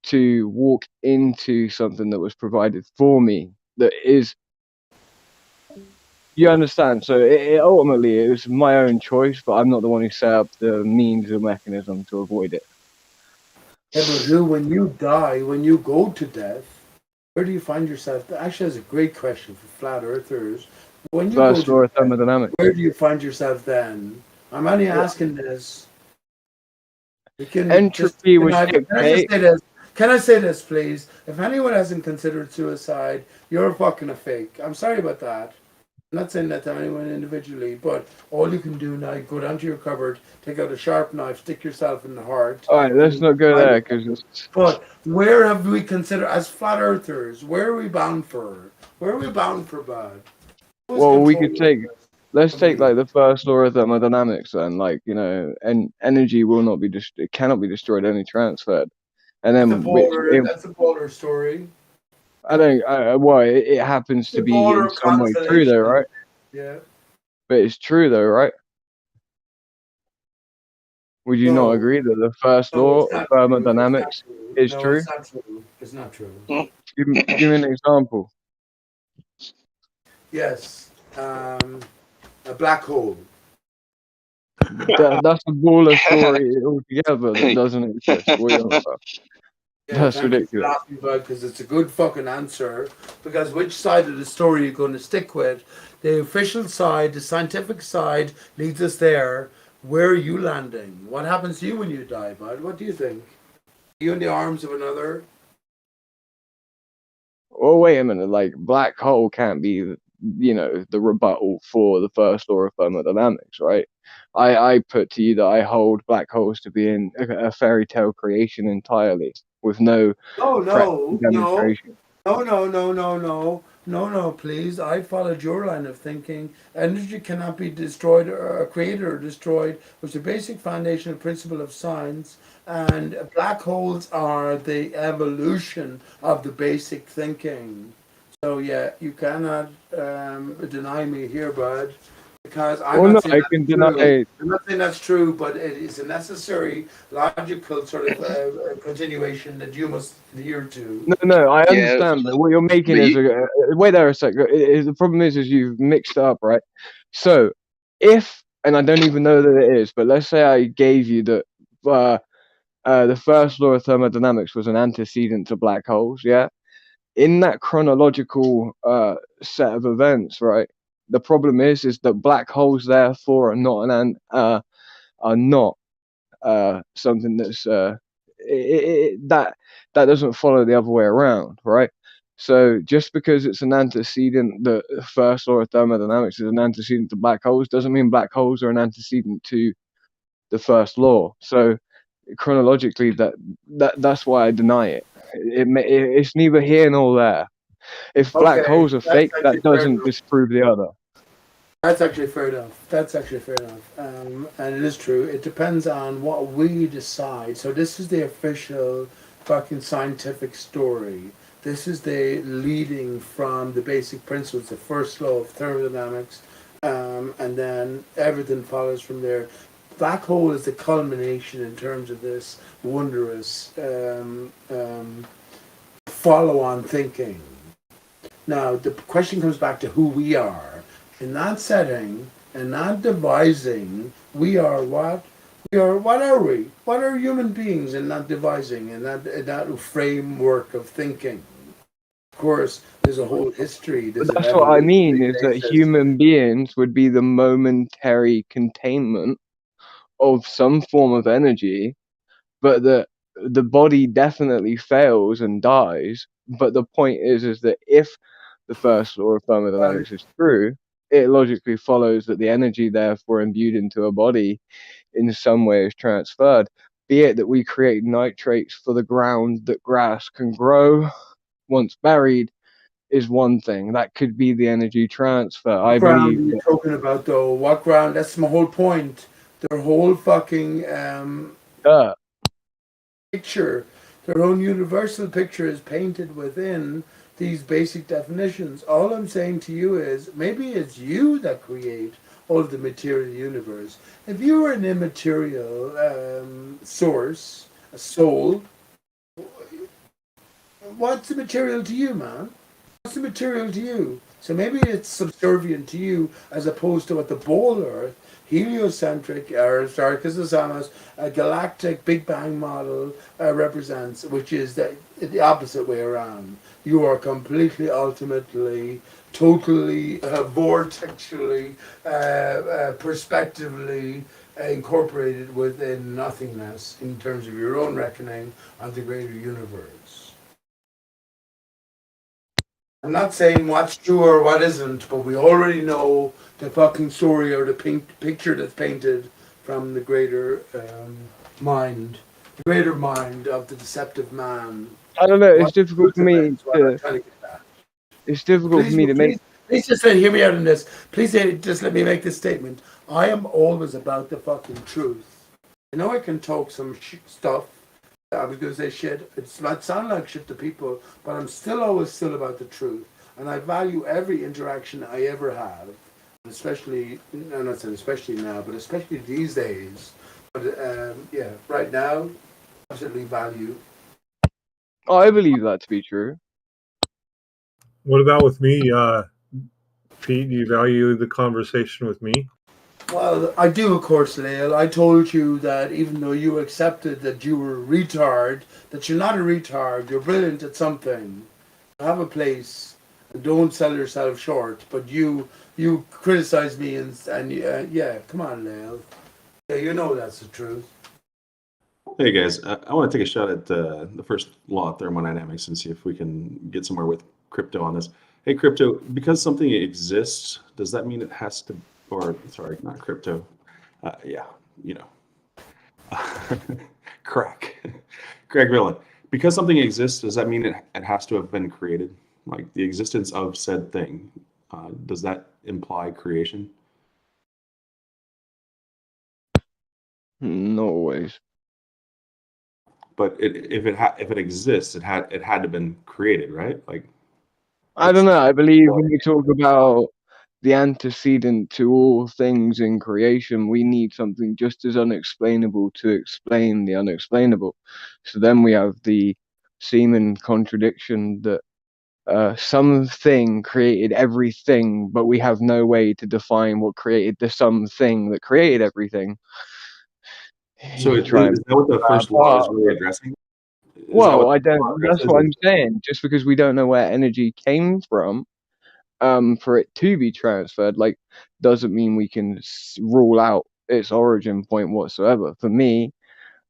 to walk into something that was provided for me. That is, you understand? So ultimately, it was my own choice, but I'm not the one who set up the means or mechanism to avoid it. Yeah, but when you die, when you go to death, where do you find yourself? Actually, that's a great question for flat earthers. When you First go law to of thermodynamics. where do you find yourself then? I'm only asking this. Entropy would dictate. Can I say this, please? If anyone hasn't considered suicide, you're fucking a fake. I'm sorry about that. I'm not saying that to anyone individually, but all you can do now, go down to your cupboard, take out a sharp knife, stick yourself in the heart. All right, let's not go there, because. But where have we considered, as flat earthers, where are we bound for? Where are we bound for, bud? Well, we could let's take like the first law of thermodynamics, and energy will not be it cannot be destroyed, only transferred. And then that's a polar story. It happens to be in some way true though, right? Yeah. But it's true though, right? Would you not agree that the first law of thermodynamics is true? It's not true. It's not true. Give me an example. Yes. A black hole. That's a baller story altogether that doesn't exist. What are you on about? That's ridiculous. Because it's a good fucking answer. Because which side of the story you're going to stick with? The official side, the scientific side, leads us there. Where are you landing? What happens to you when you die, bud? What do you think? Are you in the arms of another? Oh, wait a minute. Like, black hole can't be, the rebuttal for the first law of thermodynamics, right? I put to you that I hold black holes to be in a fairy tale creation entirely, with no demonstration. No, please. I followed your line of thinking. Energy cannot be destroyed or created or destroyed, which is the basic foundational principle of science. And black holes are the evolution of the basic thinking. So yeah, you cannot deny me here, bud. Because I'm not saying that's true, but it is a necessary, logical sort of continuation that you must adhere to. No, I understand, but what you're making is wait there a sec. The problem is you've mixed it up, right? So, and I don't even know that it is, but let's say I gave you that the first law of thermodynamics was an antecedent to black holes, yeah? In that chronological set of events, right? The problem is that black holes, therefore, are not something that's that doesn't follow the other way around, right? So just because it's an antecedent, the first law of thermodynamics is an antecedent to black holes, doesn't mean black holes are an antecedent to the first law. So chronologically, that's why I deny it. It's neither here nor there. If black holes are fake, that doesn't disprove the other. That's actually fair enough. And it is true. It depends on what we decide. So this is the official fucking scientific story. This is the leading from the basic principles, the first law of thermodynamics. and then everything follows from there. Black hole is the culmination in terms of this wondrous follow-on thinking. Now, the question comes back to who we are. In that setting, and that devising, we are what? What are we? What are human beings in that devising, in that framework of thinking? Of course, there's a whole history. But that's what I mean, is that human beings would be the momentary containment of some form of energy, but the body definitely fails and dies. But the point is that if the first law of thermodynamics is true, it logically follows that the energy therefore imbued into a body in some way is transferred, be it that we create nitrates for the ground that grass can grow once buried is one thing. That could be the energy transfer. What ground are you talking about, though? What ground? That's my whole point. Their whole fucking picture, their own universal picture is painted within these basic definitions. All I'm saying to you is maybe it's you that create all of the material universe. If you were an immaterial source, a soul, what's the material to you, man? What's the material to you? So maybe it's subservient to you as opposed to what the ball Earth, heliocentric, Aristarchus a galactic Big Bang model represents, which is the opposite way around. You are completely, ultimately, totally, vortexually, perspectively incorporated within nothingness in terms of your own reckoning of the greater universe. I'm not saying what's true or what isn't, but we already know the fucking story or the picture that's painted from the greater mind, the greater mind of the deceptive man. I don't know. It's difficult for me to. It's difficult for me to make. Please just hear me out on this. Please just let me make this statement. I am always about the fucking truth. I know I can talk some stuff. I was going to say shit. It might sound like shit to people, but I'm always about the truth. And I value every interaction I ever have, especially, I'm not saying especially now, but especially these days. But yeah, right now, absolutely value. Oh, I believe that to be true. What about with me, Pete? Do you value the conversation with me? Well, I do, of course, Lael. I told you that even though you accepted that you were a retard, that you're not a retard, you're brilliant at something. Have a place and don't sell yourself short. But you criticize me and yeah, come on, Lael. Yeah, you know that's the truth. Hey guys, I want to take a shot at the first law of thermodynamics and see if we can get somewhere with crypto on this. Hey, crypto, because something exists, does that mean it has to? Or sorry, not crypto. Yeah, you know, Craig Villain. Because something exists, does that mean it has to have been created? Like the existence of said thing, does that imply creation? Not always. But if it exists, it had to have been created, right? Like I don't know. I believe when we talk about the antecedent to all things in creation, we need something just as unexplainable to explain the unexplainable. So then we have the seeming contradiction that something created everything, but we have no way to define what created the something that created everything. So is that what the first law is really addressing? Well, I don't. That's what I'm saying. Just because we don't know where energy came from, for it to be transferred, like, doesn't mean we can rule out its origin point whatsoever. For me,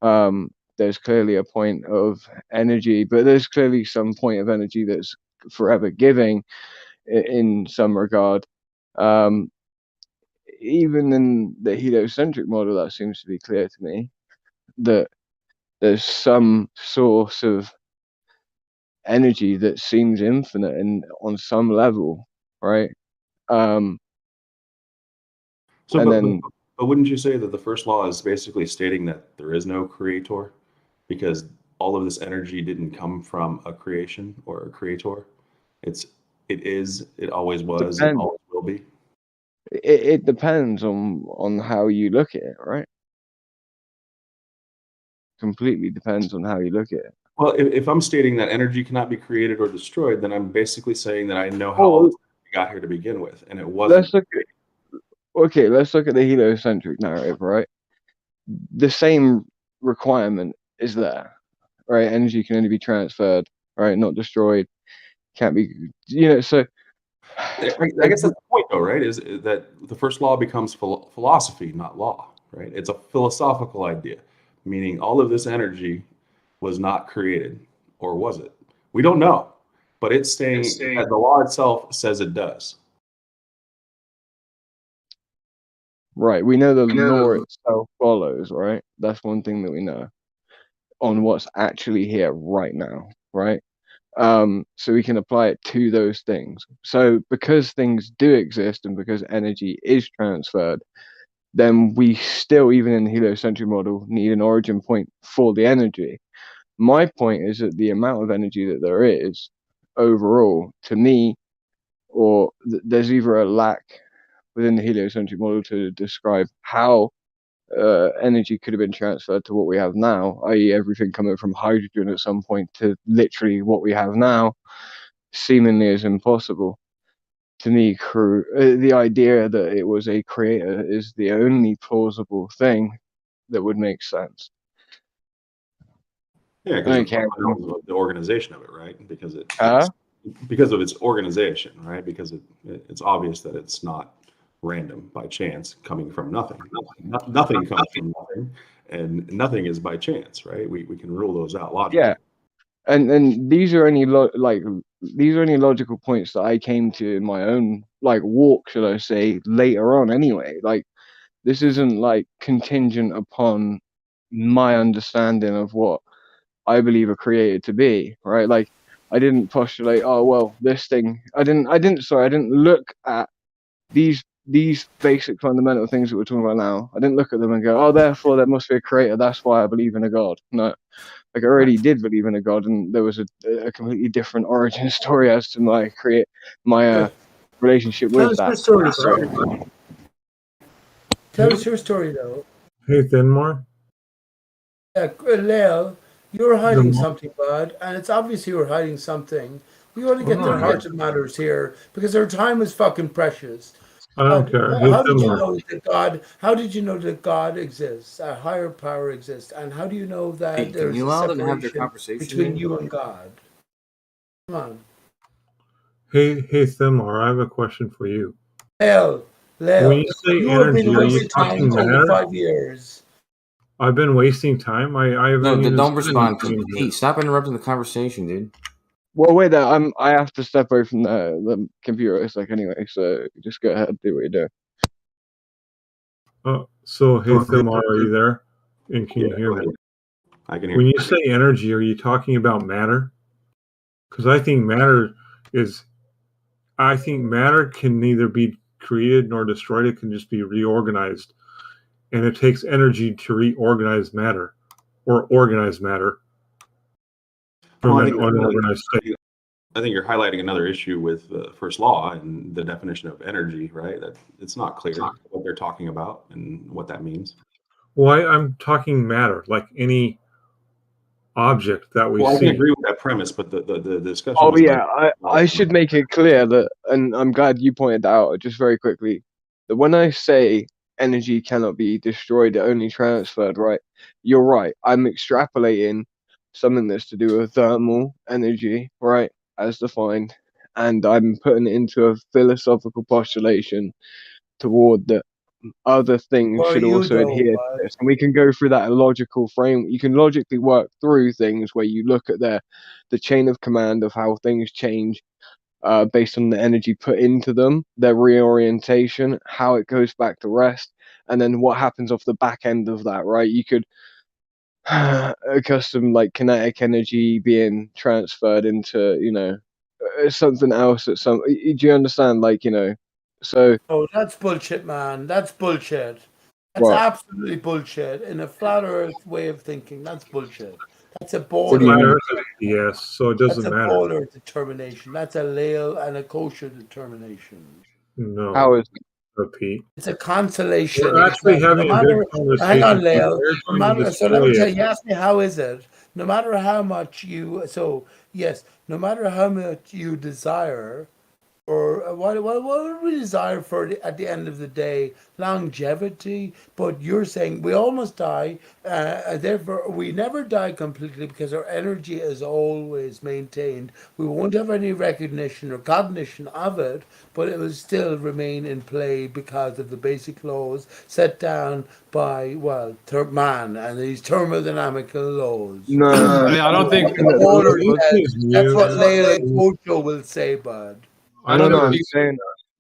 there's clearly a point of energy, but there's clearly some point of energy that's forever giving in some regard. Even in the heliocentric model, that seems to be clear to me, that there's some source of energy that seems infinite and on some level, right? But wouldn't you say that the first law is basically stating that there is no creator, because all of this energy didn't come from a creation or a creator? It always was, and always will be. It depends on how you look at it, right? Completely depends on how you look at it. Well, if I'm stating that energy cannot be created or destroyed, then I'm basically saying that I know how all this got here to begin with, and it wasn't. Let's look at the heliocentric narrative, right? The same requirement is there, right? Energy can only be transferred, right? Not destroyed. Can't be, so. I guess that's the point, though, right? Is that the first law becomes philosophy, not law, right? It's a philosophical idea, meaning all of this energy was not created, or was it? We don't know, but it's saying that the law itself says it does. Right. We know the law itself follows, right? That's one thing that we know on what's actually here right now, right? So we can apply it to those things. So because things do exist and because energy is transferred, then we still, even in the heliocentric model, need an origin point for the energy. My point is that the amount of energy that there is overall, to me, or there's either a lack within the heliocentric model to describe how energy could have been transferred to what we have now, i.e. everything coming from hydrogen at some point to literally what we have now, seemingly is impossible. To me, the idea that it was a creator is the only plausible thing that would make sense. Yeah, because of the organization of it, right? Because because of its organization, right? Because it's obvious that it's not random by chance coming from nothing. Nothing comes from nothing, and nothing is by chance, right? We can rule those out logically. Yeah, and these are only logical points that I came to in my own walk, should I say, later on. Anyway, this isn't contingent upon my understanding of what I believe a creator to be, right? I didn't postulate, oh well, this thing. I didn't look at these basic fundamental things that we're talking about now. I didn't look at them and go, oh, therefore there must be a creator. That's why I believe in a god. No, I already did believe in a god, and there was a completely different origin story as to my relationship with that. Tell us your story, though. Hey, Thinmore. Yeah, Lael, you're hiding something, bud, and it's obvious you were hiding something. We want to get to the heart of matters here because our time is fucking precious. I don't care. How did you know that God? How did you know that God exists? A higher power exists, and how do you know that there's a separation between you and God? Come on. Hey, Thinmore, I have a question for you. Lael, when you say energy, are you talking matter? 5 years. I've been wasting time. I haven't don't respond. Pete, stop interrupting the conversation, dude. Well, wait there. I have to step away from the computer a sec anyway, so just go ahead and do what you're doing. So, hey, Thinmore, are you there? And can you hear me? I can hear you. When you say energy, are you talking about matter? Because I think matter can neither be created nor destroyed. It can just be reorganized. And it takes energy to reorganize matter or organize matter from an unorganized state. I think you're highlighting another issue with the first law and the definition of energy, right? That it's not clear what they're talking about and what that means. Well, I'm talking matter, like any object that we see. I can agree with that premise, but the discussion. Oh yeah, I should make it clear that, and I'm glad you pointed out just very quickly, that when I say energy cannot be destroyed, only transferred, right? You're right. I'm extrapolating something that's to do with thermal energy, right, as defined, and I'm putting it into a philosophical postulation toward that other things should also adhere to this. And we can go through that logical frame. You can logically work through things where you look at the chain of command of how things change based on the energy put into them, their reorientation, how it goes back to rest, and then what happens off the back end of that, right? You could accustom kinetic energy being transferred into, something else at some. Do you understand? So. Oh, that's bullshit, man. That's bullshit. That's absolutely bullshit. In a flat Earth way of thinking, that's bullshit. That's a polar. Yes, so it doesn't matter. That's a polar determination. That's a Lael and a kosher determination. No. How is it? Pete. It's a consolation. We're actually It's having no a good matter, conversation. hang on, Lael. They're No trying to matter, so let me destroy tell it. you, you asked me how is it? No matter how much you, so yes, no matter how much you desire, or what would we desire for at the end of the day? Longevity. But you're saying we almost die, therefore we never die completely because our energy is always maintained. We won't have any recognition or cognition of it, but it will still remain in play because of the basic laws set down by, well, man and these thermodynamical laws. No, I don't think. That's what Leila Cocho will say, bud. I don't know. I'm saying.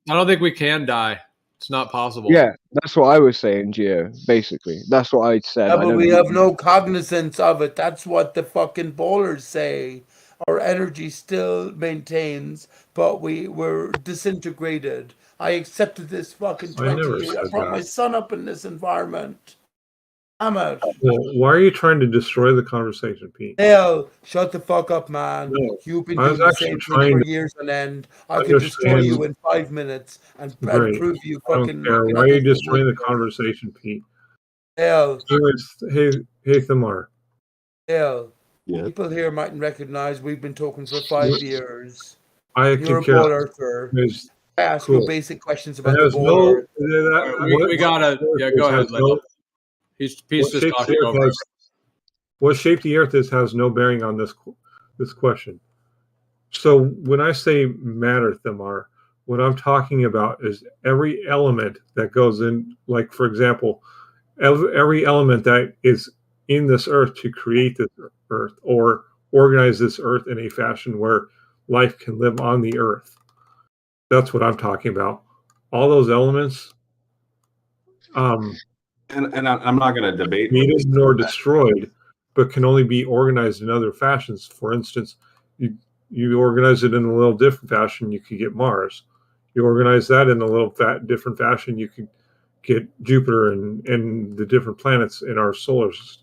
I don't think we can die. It's not possible. Yeah, that's what I was saying, Gio. Basically, that's what I said. Yeah, I but don't we think have no cognizance of it. That's what the fucking bowlers say. Our energy still maintains, but we're disintegrated. I accepted this fucking I 20 never years. I said brought my that. son up in this environment. I'm out. Well, why are you trying to destroy the conversation, Pete? Dale, shut the fuck up, man. No, You've been I was doing the actually same thing trying for to years on end. I could destroy understand. you in 5 minutes and Great. prove you I don't fucking. care. You're Why not are you listening to destroying the me. conversation, Pete? Dale, Hey, Thamar. Dale. Yeah. People here mightn't recognize we've been talking for 5 years. I You're can a care. ball earther. It's I ask cool. you basic questions It about the has ball no. earth. We gotta. Yeah, go ahead, Leo. Pete's just talking over. What shape the Earth is has no bearing on this question. So when I say matter, Thamar, what I'm talking about is every element that goes in. Like for example, every element that is in this Earth to create this Earth or organize this Earth in a fashion where life can live on the Earth. That's what I'm talking about. All those elements. And I'm not going to debate Created nor destroyed, but can only be organized in other fashions. For instance, you organize it in a little different fashion, you could get Mars. You organize that in a little different fashion, you could get Jupiter and the different planets in our solar system.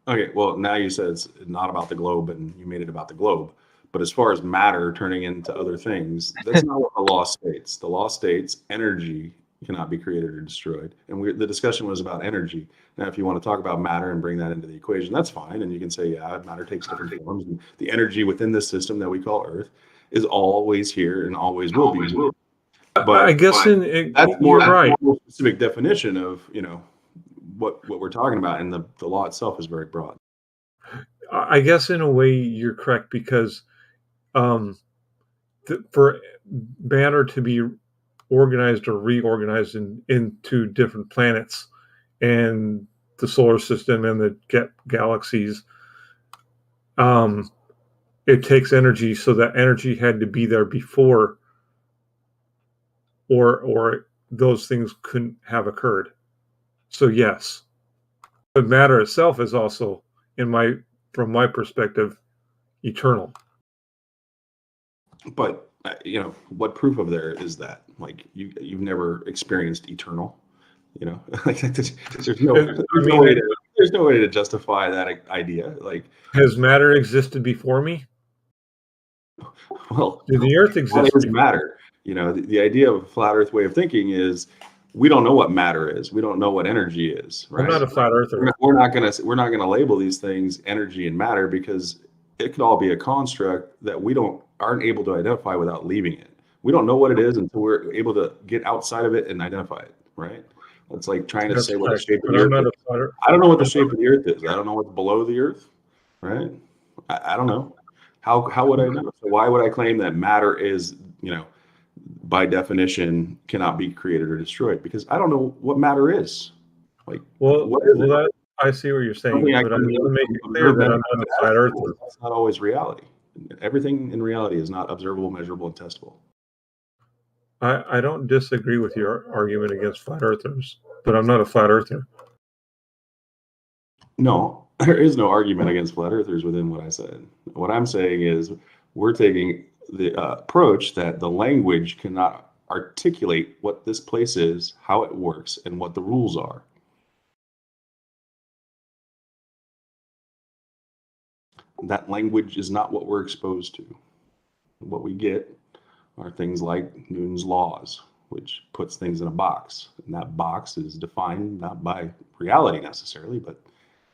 Okay, well, now you said it's not about the globe, and you made it about the globe. But as far as matter turning into other things, that's not what the law states. The law states energy cannot be created or destroyed. And the discussion was about energy. Now, if you want to talk about matter and bring that into the equation, that's fine. And you can say, yeah, matter takes different forms. And the energy within this system that we call Earth is always here and always will be. But I guess that's more right. More specific definition of what we're talking about, and the law itself is very broad. I guess in a way you're correct because for matter to be organized or reorganized into different planets and the solar system and the galaxies, it takes energy. So that energy had to be there before, or those things couldn't have occurred. So yes, but matter itself is also, from my perspective, eternal. But what proof of there is that? Like you've never experienced eternal. Like there's no way to justify that idea. Like, has matter existed before me? Well, did the Earth exist? What does matter? The idea of a flat Earth way of thinking is we don't know what matter is. We don't know what energy is. Right? I'm not a flat earther. We're not gonna label these things energy and matter because it could all be a construct that we aren't able to identify without leaving it. We don't know what it is until we're able to get outside of it and identify it. Right? It's like trying to say what the shape of the Earth is. I don't know what the shape of the Earth is. I don't know what's below the Earth. Right? I don't know. How would I know? So why would I claim that matter is, by definition, cannot be created or destroyed? Because I don't know what matter is. Like, I see what you're saying, but I'm going to make it clear that I'm not a flat earther. That's not always reality. Everything in reality is not observable, measurable, and testable. I don't disagree with your argument against flat earthers, but I'm not a flat earther. No, there is no argument against flat earthers within what I said. What I'm saying is we're taking the approach that the language cannot articulate what this place is, how it works, and what the rules are. That language is not what we're exposed to. What we get are things like Newton's laws, which puts things in a box. And that box is defined not by reality necessarily, but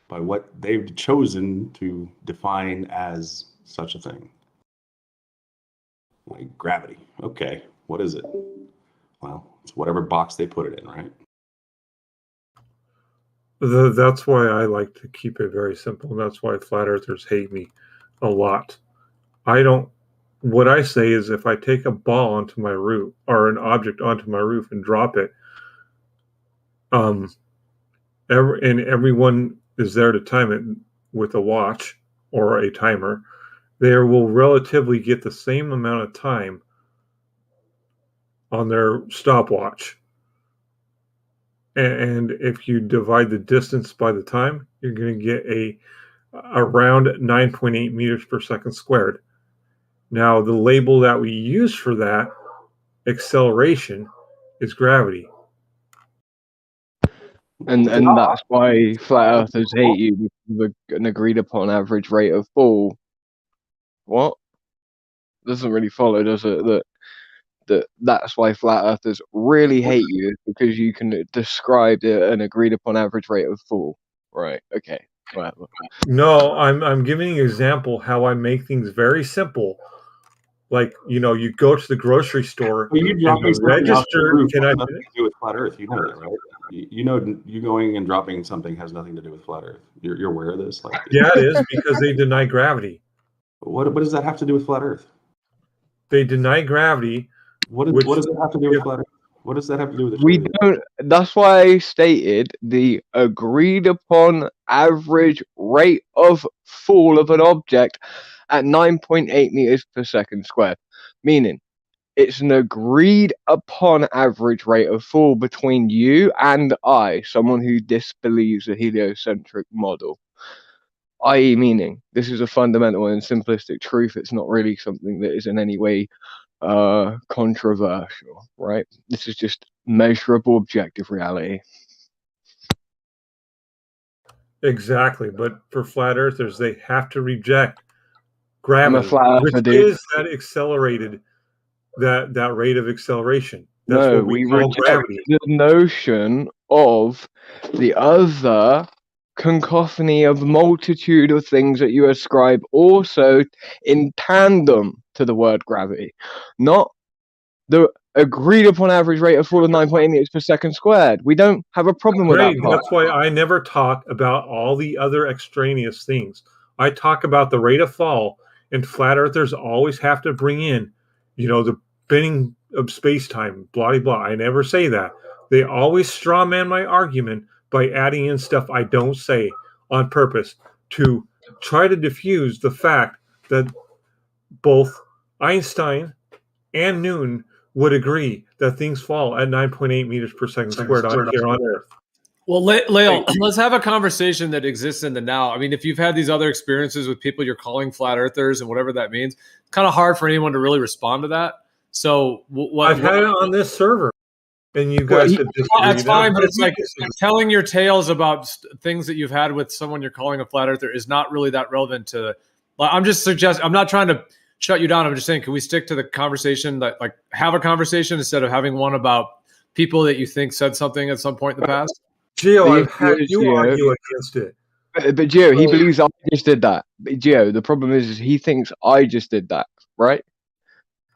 by what they've chosen to define as such a thing. Like gravity. Okay, what is it? Well, it's whatever box they put it in, right? That's why I like to keep it very simple. And that's why flat earthers hate me a lot. What I say is if I take a ball onto my roof or an object onto my roof and drop it, and everyone is there to time it with a watch or a timer, they will relatively get the same amount of time on their stopwatch. And if you divide the distance by the time, you're going to get around 9.8 meters per second squared. Now, the label that we use for that acceleration is gravity. And that's why flat earthers hate you with an agreed upon average rate of fall. What? Doesn't really follow, does it? That's why flat earthers really hate you, because you can describe an agreed upon average rate of fall. Right, okay. Whatever. No, I'm giving an example how I make things very simple. Like, you go to the grocery store Well, you dropping and the register can has nothing to do with flat Earth. You know that, right? You going and dropping something has nothing to do with flat Earth. You're aware of this? Like, yeah, it is, because they deny gravity. What does that have to do with flat Earth? They deny gravity. What does that have to do with flat Earth? What does that have to do with it? We don't. That's why I stated the agreed upon average rate of fall of an object at 9.8 meters per second squared, meaning it's an agreed upon average rate of fall between you and I, someone who disbelieves the heliocentric model. I.e., meaning this is a fundamental and simplistic truth. It's not really something that is in any way controversial, right? This is just measurable objective reality. Exactly, but for flat earthers, they have to reject gravity, I'm a flat earther, which dude. is that rate of acceleration. That's No, what we call reject gravity. the notion of the other cacophony of multitude of things that you ascribe also in tandem to the word gravity, not the agreed upon average rate of fall of 9.8 meters per second squared. We don't have a problem with that part. That's why I never talk about all the other extraneous things. I talk about the rate of fall, and flat earthers always have to bring in, the bending of space-time, blah, blah, blah. I never say that. They always straw man my argument by adding in stuff I don't say on purpose to try to diffuse the fact that both Einstein and Newton would agree that things fall at 9.8 meters per second squared here on Earth. Well, Lael, let's have a conversation that exists in the now. I mean, if you've had these other experiences with people you're calling flat earthers and whatever that means, it's kind of hard for anyone to really respond to that. So I've had it on this server, and you guys have disagreed. That's fine, but it's like telling your tales about things that you've had with someone you're calling a flat earther is not really that relevant to. I'm just suggesting. I'm not trying to shut you down. I'm just saying, can we stick to the conversation that, like, have a conversation instead of having one about people that you think said something at some point in the past? Gio, I've had you argue against it. But Gio, he believes I just did that. But Gio, the problem is he thinks I just did that, right?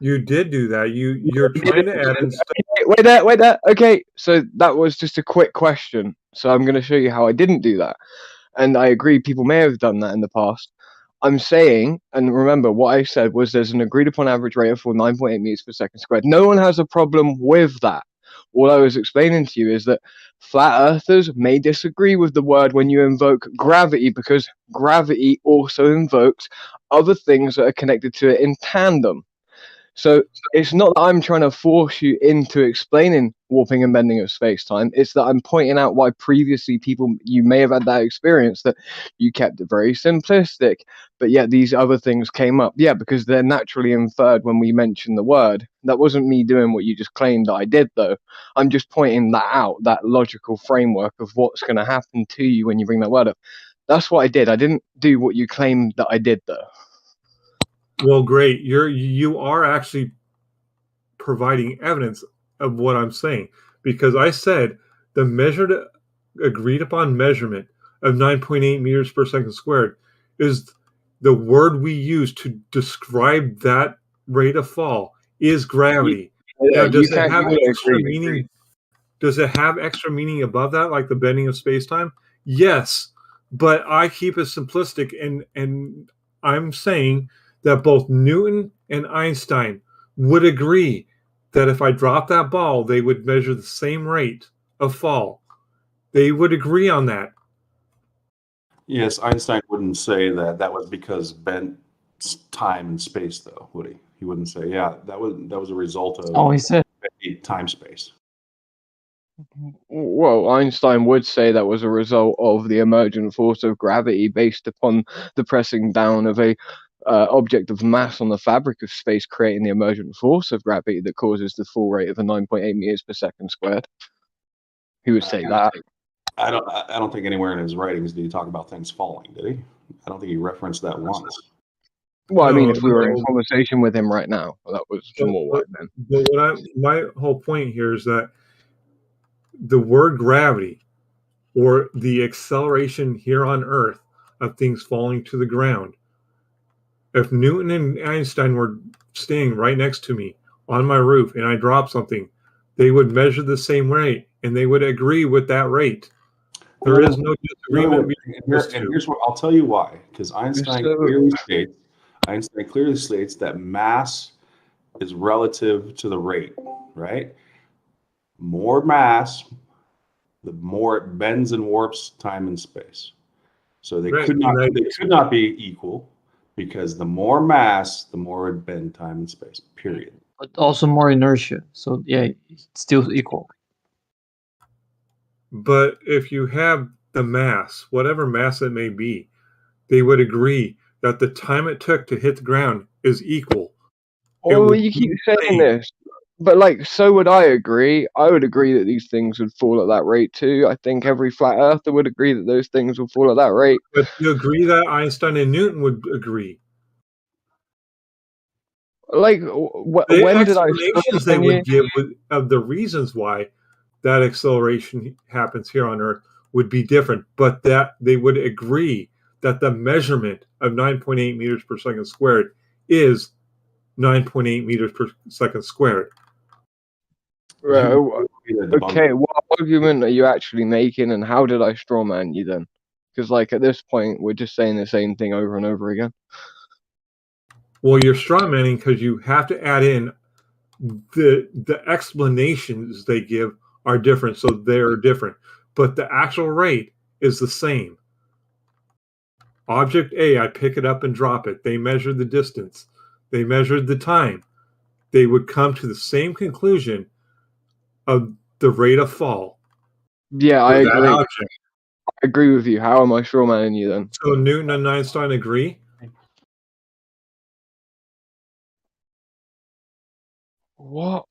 You did do that. You're trying to add in stuff. Wait there. Okay, so that was just a quick question. So I'm going to show you how I didn't do that. And I agree, people may have done that in the past. I'm saying, and remember, what I said was there's an agreed upon average rate of 9.8 meters per second squared. No one has a problem with that. All I was explaining to you is that flat earthers may disagree with the word when you invoke gravity, because gravity also invokes other things that are connected to it in tandem. So it's not that I'm trying to force you into explaining warping and bending of space-time. It's that I'm pointing out why previously you may have had that experience, that you kept it very simplistic, but yet these other things came up. Yeah, because they're naturally inferred when we mention the word. That wasn't me doing what you just claimed that I did, though. I'm just pointing that out, that logical framework of what's going to happen to you when you bring that word up. That's what I did. I didn't do what you claimed that I did, though. Well, great. You are actually providing evidence of what I'm saying, because I said the measured, agreed upon measurement of 9.8 meters per second squared is the word we use to describe that rate of fall is gravity. Yeah, Now, does it you have can't extra agree. meaning? Does it have extra meaning above that, like the bending of space-time? Yes, but I keep it simplistic, and I'm saying that both Newton and Einstein would agree that if I drop that ball, they would measure the same rate of fall. They would agree on that. Yes, Einstein wouldn't say that that was because bent time and space, though, would he? He wouldn't say, yeah, that was a result of Oh, he said. time space. Well, Einstein would say that was a result of the emergent force of gravity based upon the pressing down of a object of mass on the fabric of space, creating the emergent force of gravity that causes the fall rate of a 9.8 meters per second squared. He would say that. I don't think anywhere in his writings did he talk about things falling, did he? I don't think he referenced that once. Well, I mean, No, if we were in no. conversation with him right now, that was the more But, white then. but my whole point here is that the word gravity, or the acceleration here on Earth of things falling to the ground, if Newton and Einstein were staying right next to me on my roof and I dropped something, they would measure the same rate and they would agree with that rate. There is no disagreement between those two. And here's what I'll tell you why. Because Einstein clearly states that mass is relative to the rate, right? More mass, the more it bends and warps time and space. So they could not be equal, because the more mass, the more it bend time and space. Period. But also more inertia. So yeah, it's still equal. But if you have the mass, whatever mass it may be, they would agree that the time it took to hit the ground is equal. Oh, you keep saying this, but like, so would I agree. I would agree that these things would fall at that rate too. I think every flat earther would agree that those things will fall at that rate. But you agree that Einstein and Newton would agree. Like, The when did I explanations they would give of the reasons why that acceleration happens here on Earth would be different, but that they would agree that the measurement of 9.8 meters per second squared is 9.8 meters per second squared. Right, okay, what argument are you actually making, and how did I strawman you then? Because, like, at this point, we're just saying the same thing over and over again. Well, you're strawmanning because you have to add in the explanations they give are different, so they're different. But the actual rate is the same. Object A, I pick it up and drop it. They measured the distance. They measured the time. They would come to the same conclusion of the rate of fall. Yeah, I agree. I agree with you. How am I strawmanning you then? So Newton and Einstein agree? What?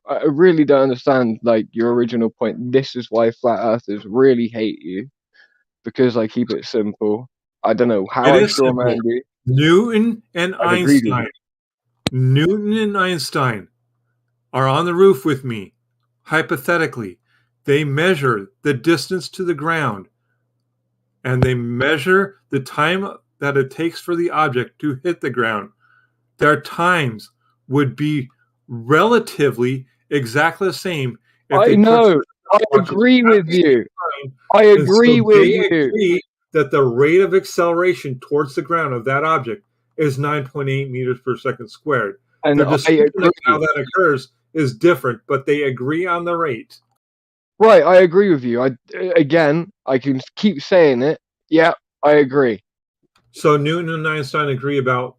I really don't understand, like, your original point. This is why flat earthers really hate you, because I keep it simple. I don't know how I strawman you. Newton and Einstein. Newton and Einstein are on the roof with me. Hypothetically, they measure the distance to the ground, and they measure the time that it takes for the object to hit the ground. Their times would be relatively exactly the same. I know. I agree with you. I agree with you. Agree that the rate of acceleration towards the ground of that object is 9.8 meters per second squared. And the description of how that occurs is different, but they agree on the rate. Right, I agree with you. I can keep saying it. Yeah, I agree. So Newton and Einstein agree about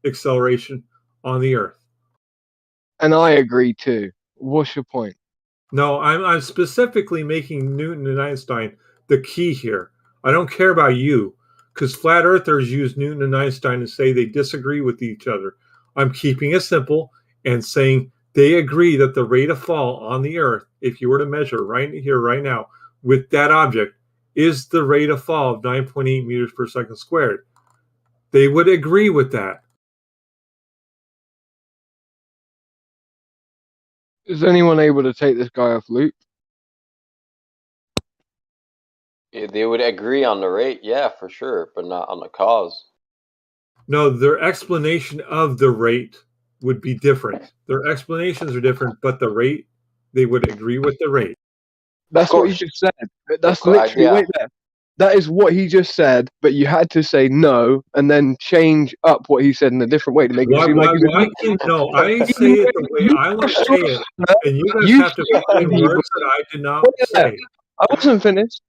acceleration on the Earth. And I agree too. What's your point? No, I'm specifically making Newton and Einstein the key here. I don't care about you, because flat earthers use Newton and Einstein to say they disagree with each other. I'm keeping it simple and saying they agree that the rate of fall on the Earth, if you were to measure right here, right now, with that object, is the rate of fall of 9.8 meters per second squared. They would agree with that. Is anyone able to take this guy off loop? Yeah, they would agree on the rate, yeah, for sure, but not on the cause. No, their explanation of the rate would be different. Their explanations are different, but the rate, they would agree with the rate. That's what he just said. That's literally, wait there. That is what he just said, but you had to say no and then change up what he said in a different way to make it seem like why can't, no, I say it the way I want to say it, and you guys have to put in words that I did not say. I wasn't finished.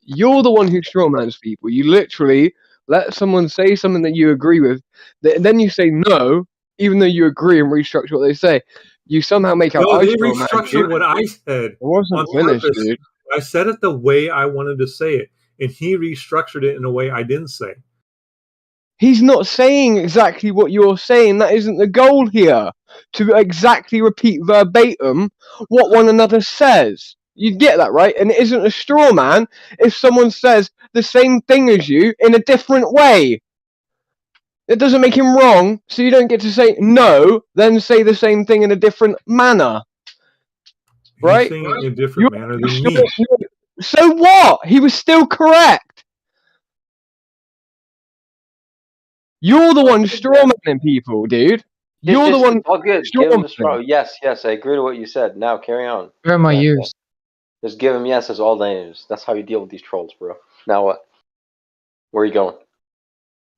You're the one who strawmans people. You literally let someone say something that you agree with, then you say no, even though you agree and restructure what they say. You somehow make out No, I they strawman restructured you. what I said. I wasn't on finished, purpose. dude. I said it the way I wanted to say it, and he restructured it in a way I didn't say. He's not saying exactly what you're saying. That isn't the goal here. To exactly repeat verbatim what one another says. You get that, right? And it isn't a straw man if someone says the same thing as you in a different way. It doesn't make him wrong, so you don't get to say no, then say the same thing in a different manner. Right? He's saying it in a different manner than me. So what? He was still correct. You're the one strawmanning people, dude. You're the one. All good. Give him the straw. Yes, I agree to what you said. Now carry on. Where are my ears? Just give him yeses all days. That's how you deal with these trolls, bro. Now what? Where are you going?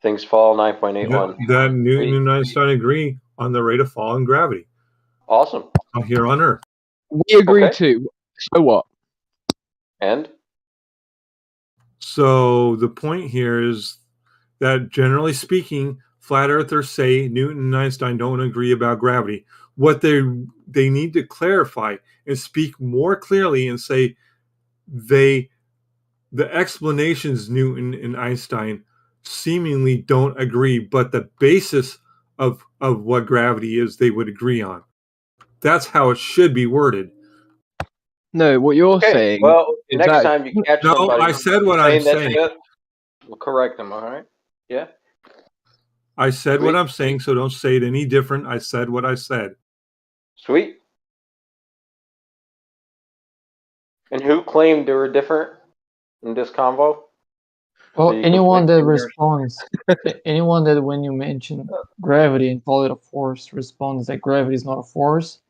Things fall 9.81. That Newton and Einstein agree on the rate of fall in gravity. Awesome. Here on Earth. We agree too. So what? And? So the point here is that generally speaking, flat earthers say Newton and Einstein don't agree about gravity. What they need to clarify and speak more clearly and say the explanations Newton and Einstein seemingly don't agree, but the basis of what gravity is they would agree on. That's how it should be worded. No, what you're saying. Well, next time you catch somebody. No, I said what I'm saying. We'll correct them, all right? Yeah. I said what I'm saying, so don't say it any different. I said what I said. Sweet. And who claimed they were different in this convo? Well, anyone that responds, anyone that when you mention gravity and call it a force responds that gravity is not a force,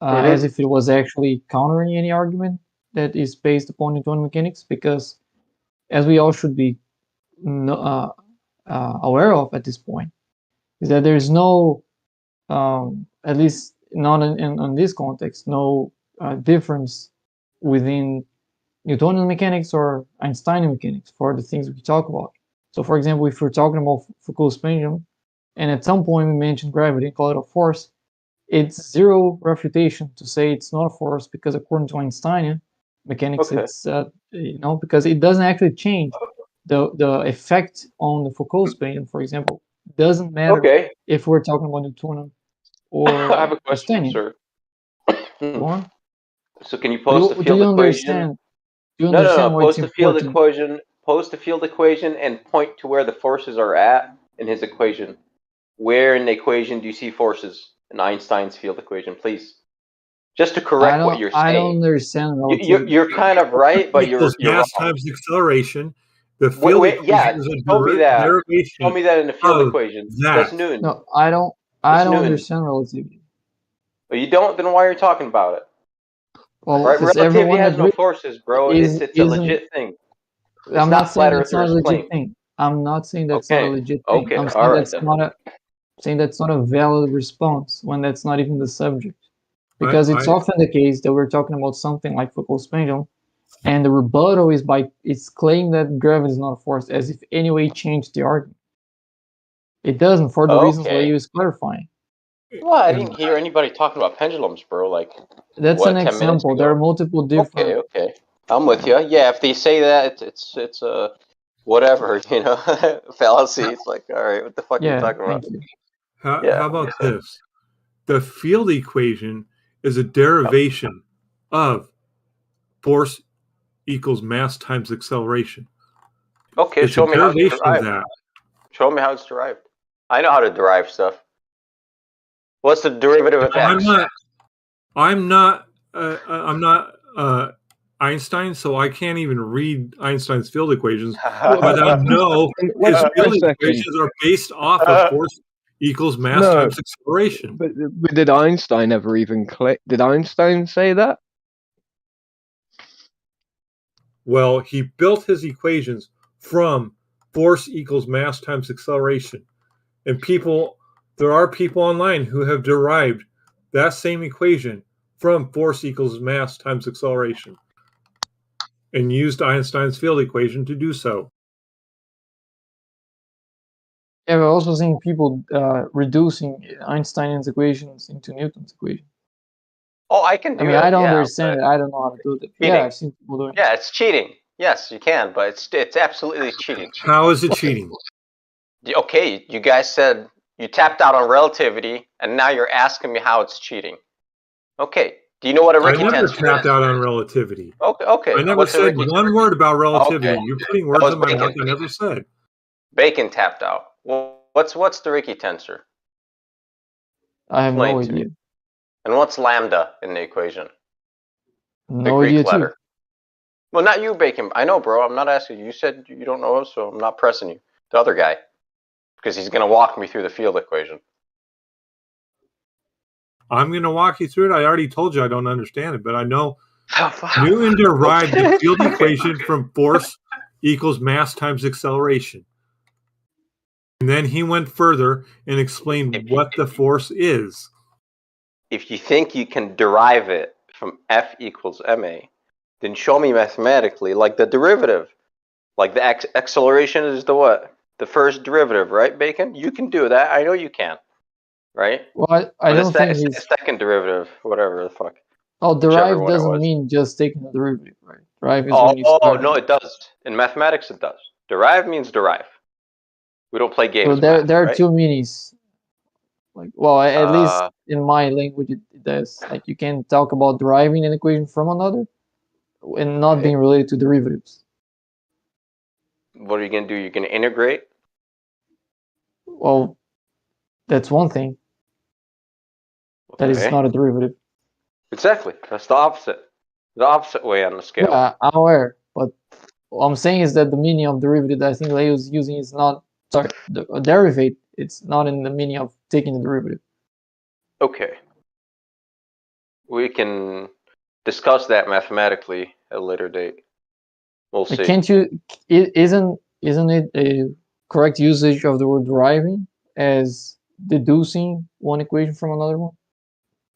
as if it was actually countering any argument that is based upon Newtonian mechanics, because as we all should be aware of at this point, is that there is no, at least not in this context, no difference within Newtonian mechanics or Einsteinian mechanics for the things we talk about. So, for example, if we're talking about Foucault's pendulum, and at some point we mention gravity and call it a force, it's zero refutation to say it's not a force, because according to Einsteinian mechanics, it's because it doesn't actually change the effect on the Foucault's pendulum. For example, doesn't matter if we're talking about Newtonian or I have a question, sir. Go on. So, can you post the field equation? No. Post the field equation. Post the field equation and point to where the forces are at in his equation. Where in the equation do you see forces in Einstein's field equation, please? Just to correct what you're saying. I don't understand. You're kind of right, but you're mass wrong. times acceleration. The field equation is a derivation. Show me that in the field equation. That's Newton. No, I don't understand relativity. Well, you don't. Then why are you talking about it? Well, relativity has no forces, bro. It's a legit thing. I'm not saying that's not a legit thing. I'm not saying that's not a legit thing. Okay. I'm saying that's not a valid response when that's not even the subject. Because it's often the case that we're talking about something like Foucault's pendulum, and the rebuttal is it's claiming that gravity is not a force, as if anyway changed the argument. It doesn't, for the reasons why he was clarifying. Well, I didn't hear anybody talking about pendulums, bro. Like, that's an example. There are multiple different. Okay. I'm with you. Yeah, if they say that, it's a whatever, fallacy. It's like, all right, what the fuck are you talking about? How about this? The field equation is a derivation of force equals mass times acceleration. Okay, it's show me how it's derived. That. Show me how it's derived. I know how to derive stuff. What's the derivative of x? I'm not Einstein, so I can't even read Einstein's field equations. But I know his field equations are based off of force equals mass times acceleration. But did Einstein ever even click? Did Einstein say that? Well, he built his equations from force equals mass times acceleration. And there are people online who have derived that same equation from force equals mass times acceleration and used Einstein's field equation to do so. Yeah, we're also seeing people reducing Einstein's equations into Newton's equation. Oh, I can do it. I mean, I don't yeah, understand it. I don't know how to do it. Cheating. Yeah, I've seen people doing it. Yeah, it's cheating. Yes, you can, but it's absolutely cheating. How is it cheating? Okay, you guys said you tapped out on relativity, and now you're asking me how it's cheating. Okay, do you know what a Rickie I never tensor tapped is? out on relativity. Okay. I never What's a said Rickie one word about relativity. Okay. You're putting That words was in my Bacon. mouth I never said. Bacon tapped out. Well, what's the Rickie tensor? I have Explain no it to idea. me. And what's lambda in the equation? No Greek idea letter. too. Well, not you, Bacon. I know, bro. I'm not asking you. You said you don't know, so I'm not pressing you. The other guy, because he's going to walk me through the field equation. I'm going to walk you through it. I already told you I don't understand it, but I know Newton derived the field equation from force equals mass times acceleration. And then he went further and explained what the force is. If you think you can derive it from F equals ma, then show me mathematically, like the derivative. Like the acceleration is the what? The first derivative, right, Bacon? You can do that. I know you can. Right? Well, I don't think he's... second derivative, whatever the fuck. Oh, derive doesn't mean just taking the derivative, right? Derive is when you start... no, it does. In mathematics, it does. Derive means derive. We don't play games. So there are right? two meanings. Like, well, at least in my language, it does. Like, you can talk about deriving an equation from another and not being related to derivatives. What are you going to do? You're going to integrate? Well, that's one thing. That is not a derivative. Exactly. That's the opposite. The opposite way on the scale. Yeah, I'm aware. But what I'm saying is that the meaning of derivative that I think Leo is using is not... Sorry, a derivate, it's not in the meaning of taking the derivative. Okay. We can discuss that mathematically at a later date. We'll see. Can't you... Isn't it a correct usage of the word deriving as deducing one equation from another one?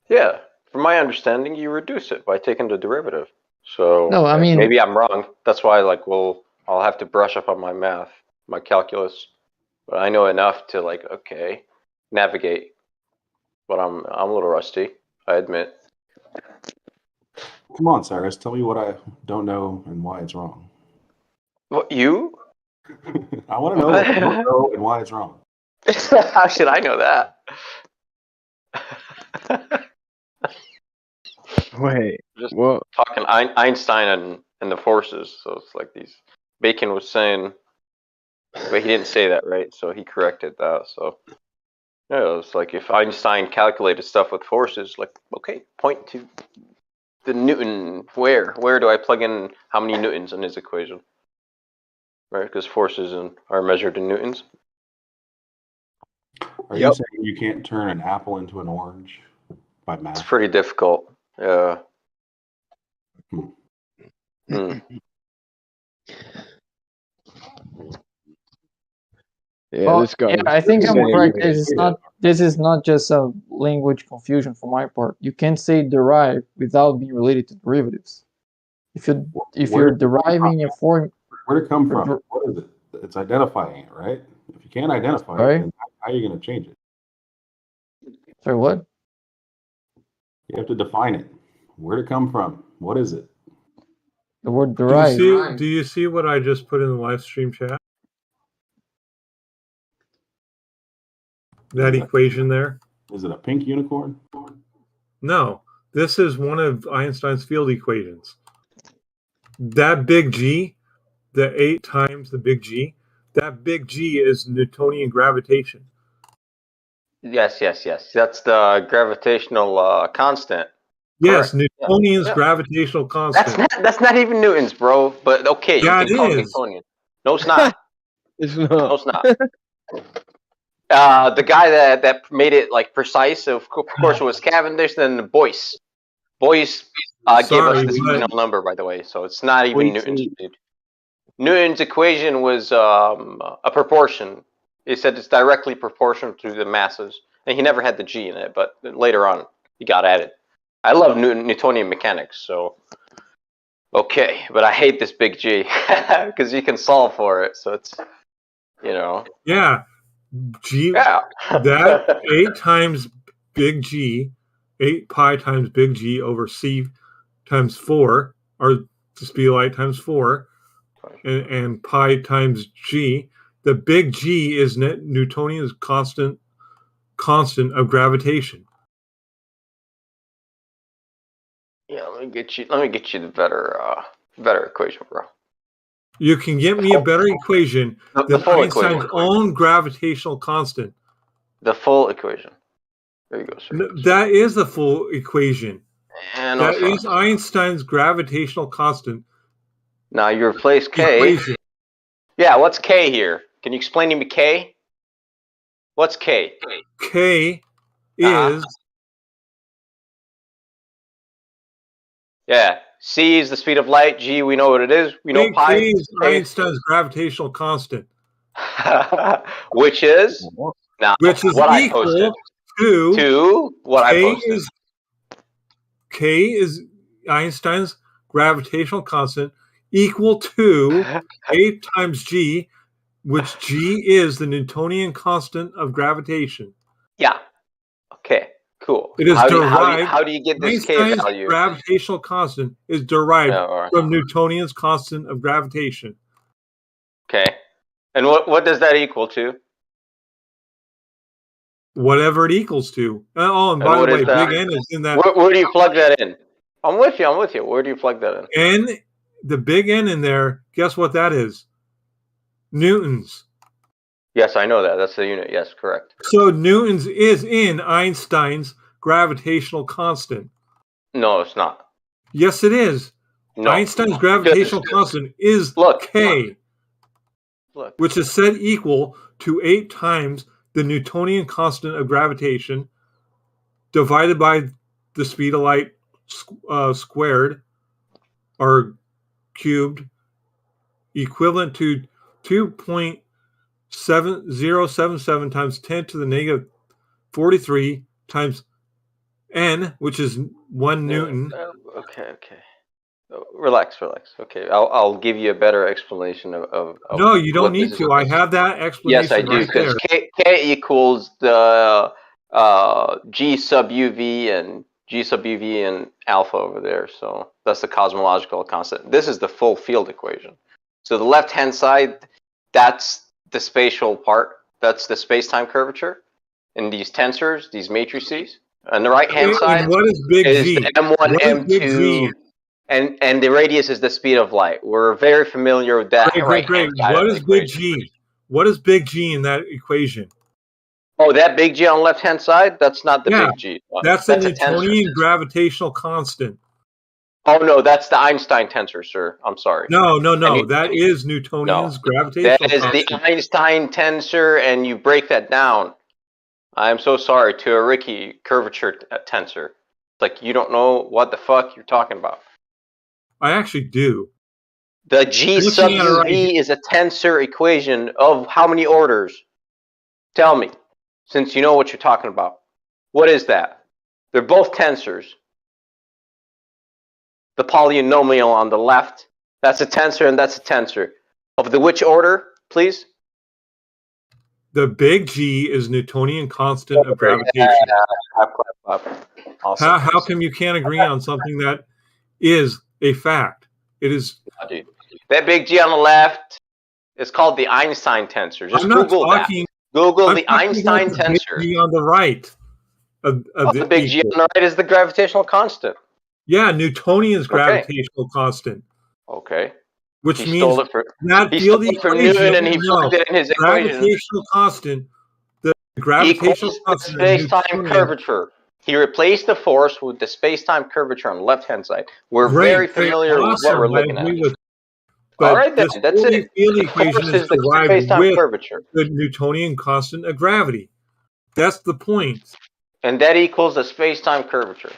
Yeah. From my understanding, you reduce it by taking the derivative. So no, I mean, maybe I'm wrong. That's why, like, I'll have to brush up on my math, my calculus. But I know enough to, like, okay, navigate. But I'm a little rusty, I admit. Come on, Cyrus. Tell me what I don't know and why it's wrong. What, you? I want to know what I don't know and why it's wrong. How should I know that? Wait, just what? Talking Einstein and the forces. So it's like these. Bacon was saying, but he didn't say that, right? So he corrected that. So yeah, it's like if Einstein calculated stuff with forces, like, okay, point to the Newton. Where do I plug in how many newtons in his equation? Right, because forces are measured in newtons. Are you saying you can't turn an apple into an orange by math? It's pretty difficult. Yeah. Yeah, this guy. Yeah, I think I'm correct. This is not just a language confusion for my part. You can't say derive without being related to derivatives. If you're deriving a form, where'd it come from? What is it? It's identifying it, right? If you can't identify it, then how are you going to change it? Sorry, what? You have to define it. Where'd it come from? What is it? The word derive. Do you see what I just put in the live stream chat? That equation there? Is it a pink unicorn? No. This is one of Einstein's field equations. That big G, the 8 times the big G, that big G is Newtonian gravitation. Yes. That's the gravitational constant. Yes, Correct. Newtonian's Yeah. gravitational constant. That's not even Newton's, bro. But okay, Yeah, you can call it Newtonian. No, it's not. It's not. No, it's not. The guy that made it like precise, of course, was Cavendish. Then Boyce. Boyce gave us the Speednall number, by the way. So it's not even Newton's speed. Newton's equation was a proportion. He said it's directly proportional to the masses, and he never had the G in it. But later on, he got added. I love Newtonian mechanics, so okay, but I hate this big G because you can solve for it. So it's, Yeah, G. Yeah. That 8 times big G, 8 pi times big G over C times 4, or the speed of light times 4, and pi times G. The big G is Newtonian's constant of gravitation. Yeah, let me get you the better equation, bro. You can get me a better equation than Einstein's own gravitational constant. The full equation. There you go, sir. No, that is the full equation. No, that is Einstein's gravitational constant. Now you replace K. Equation. Yeah, what's K here? Can you explain to me K? What's K? K is... Yeah, C is the speed of light. G, we know what it is. We know pi. K is Einstein's gravitational constant. Which is? Now, which is what equal I posted. to what I posted. K is Einstein's gravitational constant equal to 8 times G, which G is the Newtonian constant of gravitation. Yeah. Okay. Cool. It is derived. How do you get this Einstein's K value? Gravitational constant is derived from Newtonian's constant of gravitation. Okay. And what does that equal to? Whatever it equals to. And by the way, big N is in that. Where do you plug that in? I'm with you. Where do you plug that in? N, the big N in there, guess what that is? Newtons. Yes, I know that. That's the unit. Yes, correct. So Newtons is in Einstein's gravitational constant. No, it's not. Yes, it is. No. Einstein's gravitational constant is K, which is said equal to 8 times the Newtonian constant of gravitation divided by the speed of light squared or cubed, equivalent to 2.7077 times 10 to the negative 43 times N, which is 1 Newton. Okay. Relax. Okay, I'll give you a better explanation of no, you don't need to. I have that explanation. Yes, I do, because K equals the G sub UV and G sub UV and alpha over there. So that's the cosmological constant. This is the full field equation. So the left-hand side, that's the spatial part. That's the space-time curvature in these tensors, these matrices. And the right-hand side what is big G? The M1, M2, and the radius is the speed of light. We're very familiar with that. Great. What is big G? What is big G in that equation? Oh, that big G on the left-hand side? That's not the big G. That's the Newtonian gravitational constant. Oh, no, that's the Einstein tensor, sir. I'm sorry. No. That is Newtonian's gravitational constant. That is the Einstein tensor, and you break that down. I'm so sorry, to a Ricci curvature tensor. It's like you don't know what the fuck you're talking about. I actually do. The G sub UV is a tensor equation of how many orders? Tell me, since you know what you're talking about. What is that? They're both tensors. The polynomial on the left, that's a tensor and that's a tensor. Of the which order, please? The big G is Newtonian constant of gravitation. Awesome. How come you can't agree on something that is a fact? It is. That big G on the left is called the Einstein tensor. Just Google that. Google the Einstein tensor. Big G on the right. The big G on the right is the gravitational constant. Yeah, Newtonian's gravitational constant. Okay. Which he means stole it for, not he stole it from Newton and he plugged it in his equation. Gravitational constant. The gravitational constant. Space-time curvature. He replaced the force with the space-time curvature on the left-hand side. We're Great, very familiar with what we're looking at. But All right, then. this That's fully it. field The equation force is is the derived space-time with curvature. the Newtonian constant of gravity. That's the point. And that equals the space-time curvature.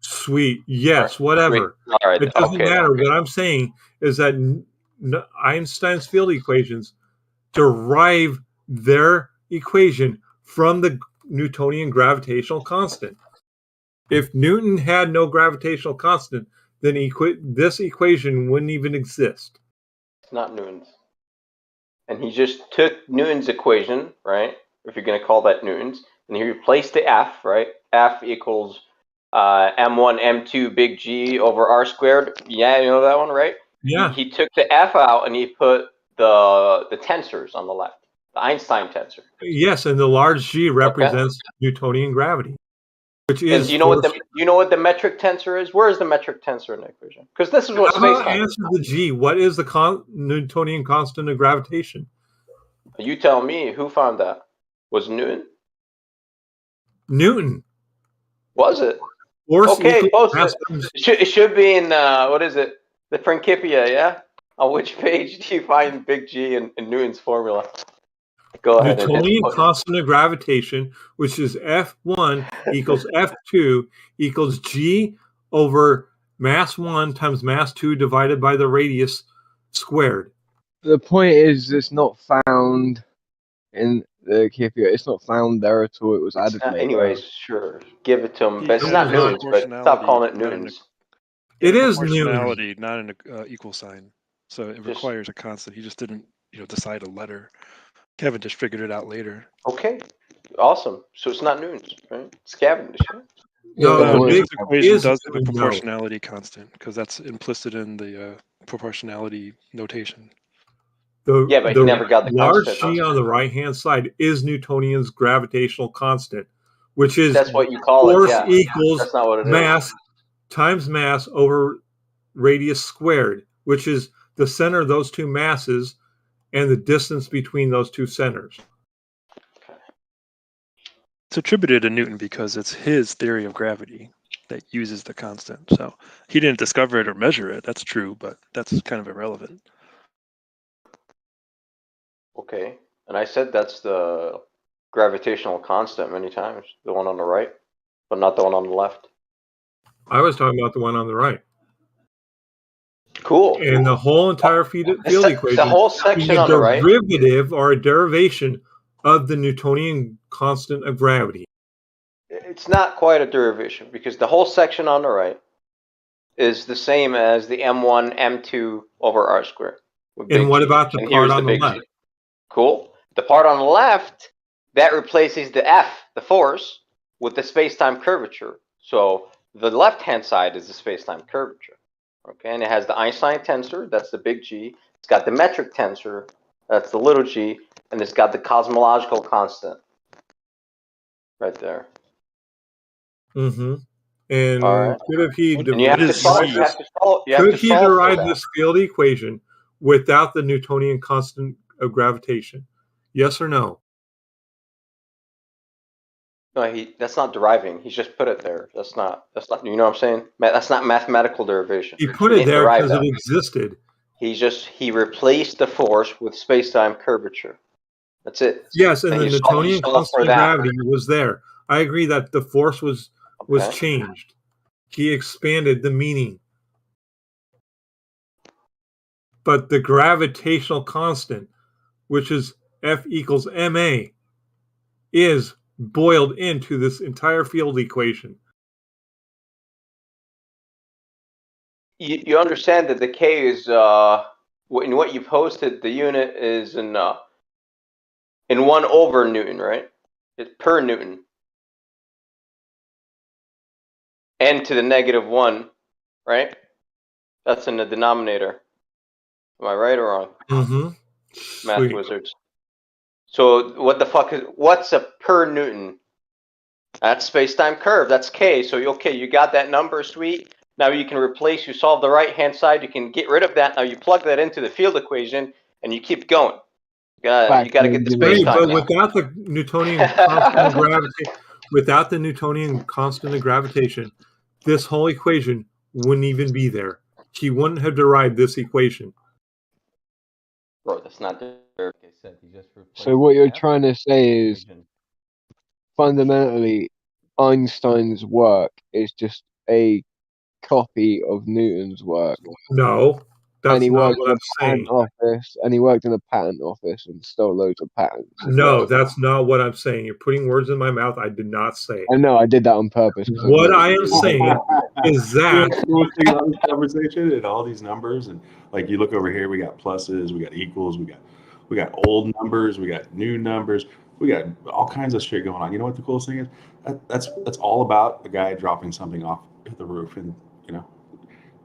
Sweet. Yes, whatever. All right. It doesn't Okay. matter. What I'm saying is that Einstein's field equations derive their equation from the Newtonian gravitational constant. If Newton had no gravitational constant, then this equation wouldn't even exist. It's not Newton's. And he just took Newton's equation, right? If you're going to call that Newton's, and he replaced the F, right? F equals M1, M2, big G over R squared. Yeah, you know that one, right? Yeah. He took the F out and he put the tensors on the left, the Einstein tensor. Yes, and the large G represents Newtonian gravity, which is. And you know what the metric tensor is? Where is the metric tensor in the equation? Because this is what space time. Answer the G. What is the Newtonian constant of gravitation? You tell me. Who found that? Was Newton? Newton. Was it? Force okay, post it. It should be in what is it? The Principia, yeah. On which page do you find big G in Newton's formula? Go ahead. Newtonian constant of gravitation, which is F1 equals F2 equals G over mass 1 times mass 2 divided by the radius squared. The point is, it's not found in the Kipia. It's not found there at all. It was added later. Anyways, sure. Give it to him. But it's not Newton's, but stop calling it Newton's. It is proportionality, not an equal sign. So it requires a constant. He just didn't, decide a letter. Cavendish figured it out later. Okay, awesome. So it's not Newton's, right? It's Cavendish. Right? No, his equation does have a proportionality constant because that's implicit in the proportionality notation. But he never got the large constant. G on the right-hand side is Newtonian's gravitational constant, which is that's what you call force it. Yeah. equals that's not what it mass is. Times mass over radius squared, which is the center of those two masses and the distance between those two centers. It's attributed to Newton because it's his theory of gravity that uses the constant. So he didn't discover it or measure it. That's true, but that's kind of irrelevant. Okay. And I said that's the gravitational constant many times, the one on the right, but not the one on the left. I was talking about the one on the right. Cool. And the whole entire field equation, the whole section is on the right, derivative or a derivation of the Newtonian constant of gravity. It's not quite a derivation because the whole section on the right is the same as the M1, M2 over R squared. And what about the part on the left? Cool. The part on the left, that replaces the F, the force, with the space-time curvature. So the left-hand side is the space-time curvature. Okay, and it has the Einstein tensor, that's the big G. It's got the metric tensor, that's the little g, and it's got the cosmological constant right there. Mm-hmm. And right. could he derive this field equation without the Newtonian constant of gravitation? Yes or no? No, that's not deriving. He's just put it there. That's not. You know what I'm saying? That's not mathematical derivation. He put it there because it existed. He replaced the force with space-time curvature. That's it. Yes, and the Newtonian constant of gravity was there. I agree that the force was changed. He expanded the meaning. But the gravitational constant, which is F equals ma, is boiled into this entire field equation. You understand that the K is in what you posted. The unit is in 1 over Newton, right? It's per Newton. N to the -1, right? That's in the denominator. Am I right or wrong? Mm-hmm. Math wizards. So what's a per Newton? That's space-time curve. That's K. So you got that number, sweet. Now you can you solve the right-hand side. You can get rid of that. Now you plug that into the field equation, and you keep going. You got to get the space-time. But without the Newtonian constant of gravity, without the Newtonian constant of gravitation, this whole equation wouldn't even be there. She wouldn't have derived this equation. Bro, that's not the like I said. He just replaced So what you're the trying to say is equation. fundamentally Einstein's work is just a copy of Newton's work. No, that's and he not worked what in I'm a patent saying. office, and he worked in a patent office and stole loads of patents. No, that's not what I'm saying. You're putting words in my mouth. I did not say it. I know I did that on purpose. What I am saying is that one thing about this conversation and all these numbers, and like you look over here, we got pluses, we got equals, we got old numbers, we got new numbers, we got all kinds of shit going on. You know what the coolest thing is? That's all about a guy dropping something off the roof, and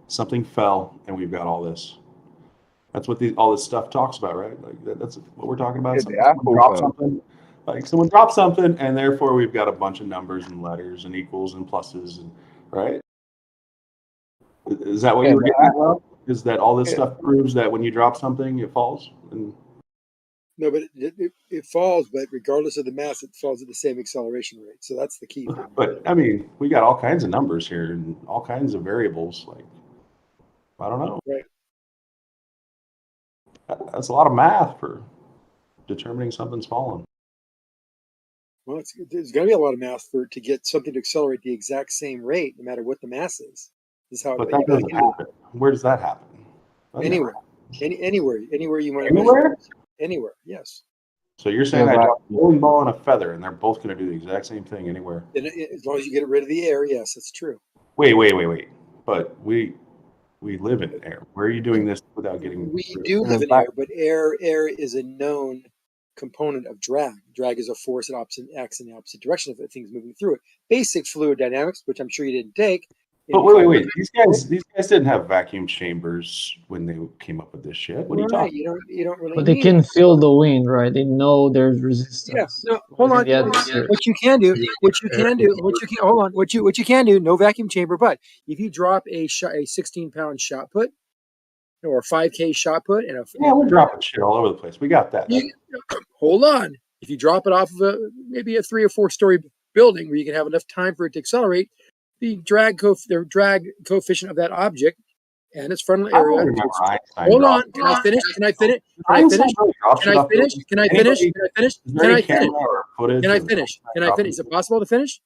something fell, and we've got all this. That's what all this stuff talks about, right? Like that's what we're talking about. Someone dropped something. Like someone dropped something, and therefore we've got a bunch of numbers and letters and equals and pluses, and right? Is that what you were getting at, Rob? Is that all this stuff proves that when you drop something, it falls? No, but it falls, but regardless of the mass, it falls at the same acceleration rate. So that's the key thing. But I mean, we got all kinds of numbers here and all kinds of variables. Like, I don't know. Right. That's a lot of math for determining something's fallen. Well, there's going to be a lot of math to get something to accelerate the exact same rate, no matter what the mass is. This is how. But that doesn't happen. Where does that happen? Anywhere, anywhere you want to. Anywhere. Anywhere, yes. So you're saying I drop a bowling ball and a feather, and they're both going to do the exact same thing anywhere? And as long as you get rid of the air, yes, that's true. Wait. But we live in air. Where are you doing this without getting? We do live in air, but air is a known component of drag. Drag is a force that acts in the opposite direction of things moving through it. Basic fluid dynamics, which I'm sure you didn't take. But wait. These guys didn't have vacuum chambers when they came up with this shit. What are you talking? You don't really. But they can feel the wind, right? They know there's resistance. Yeah. No, hold on. What you can do. Hold on. What you can do. No vacuum chamber, but if you drop a 16-pound shot put, or a 5K shot put, and we're dropping shit all over the place. We got that. Hold on. If you drop it off of maybe a 3 or 4 story building where you can have enough time for it to accelerate, the drag coefficient of that object and its frontal area. Hold on. Can I finish? Is it possible to finish?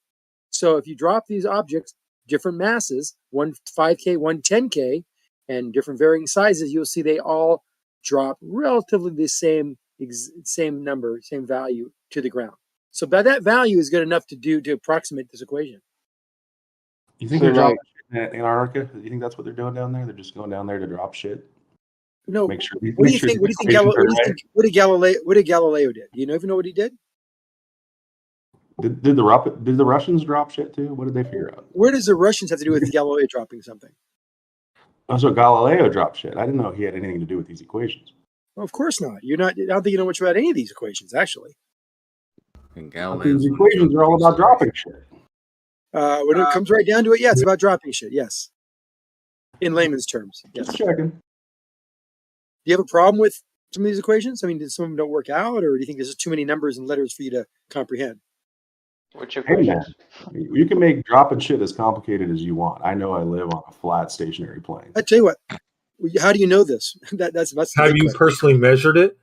So if you drop these objects, different masses, one 5K, one 10K, and different varying sizes, you'll see they all drop relatively the same number, same value to the ground. So that value is good enough to approximate this equation. You think they're dropping shit in Antarctica? You think that's what they're doing down there? They're just going down there to drop shit? No. Make sure. What do you think? What did Galileo did? Do you even know what he did? Did the Russians drop shit too? What did they figure out? Where does the Russians have to do with Galileo dropping something? Oh, so Galileo dropped shit. I didn't know he had anything to do with these equations. Well, of course not. I don't think you know much about any of these equations, actually. And Galileo's these equations are all about dropping shit. When it comes right down to it, it's about dropping shit. Yes, in layman's terms. Yes. Just checking. Do you have a problem with some of these equations? I mean, did some of them don't work out, or do you think there's just too many numbers and letters for you to comprehend? Which equations? Hey, you can make dropping shit as complicated as you want. I know I live on a flat stationary plane. I tell you what. How do you know this? That's have you personally measured it?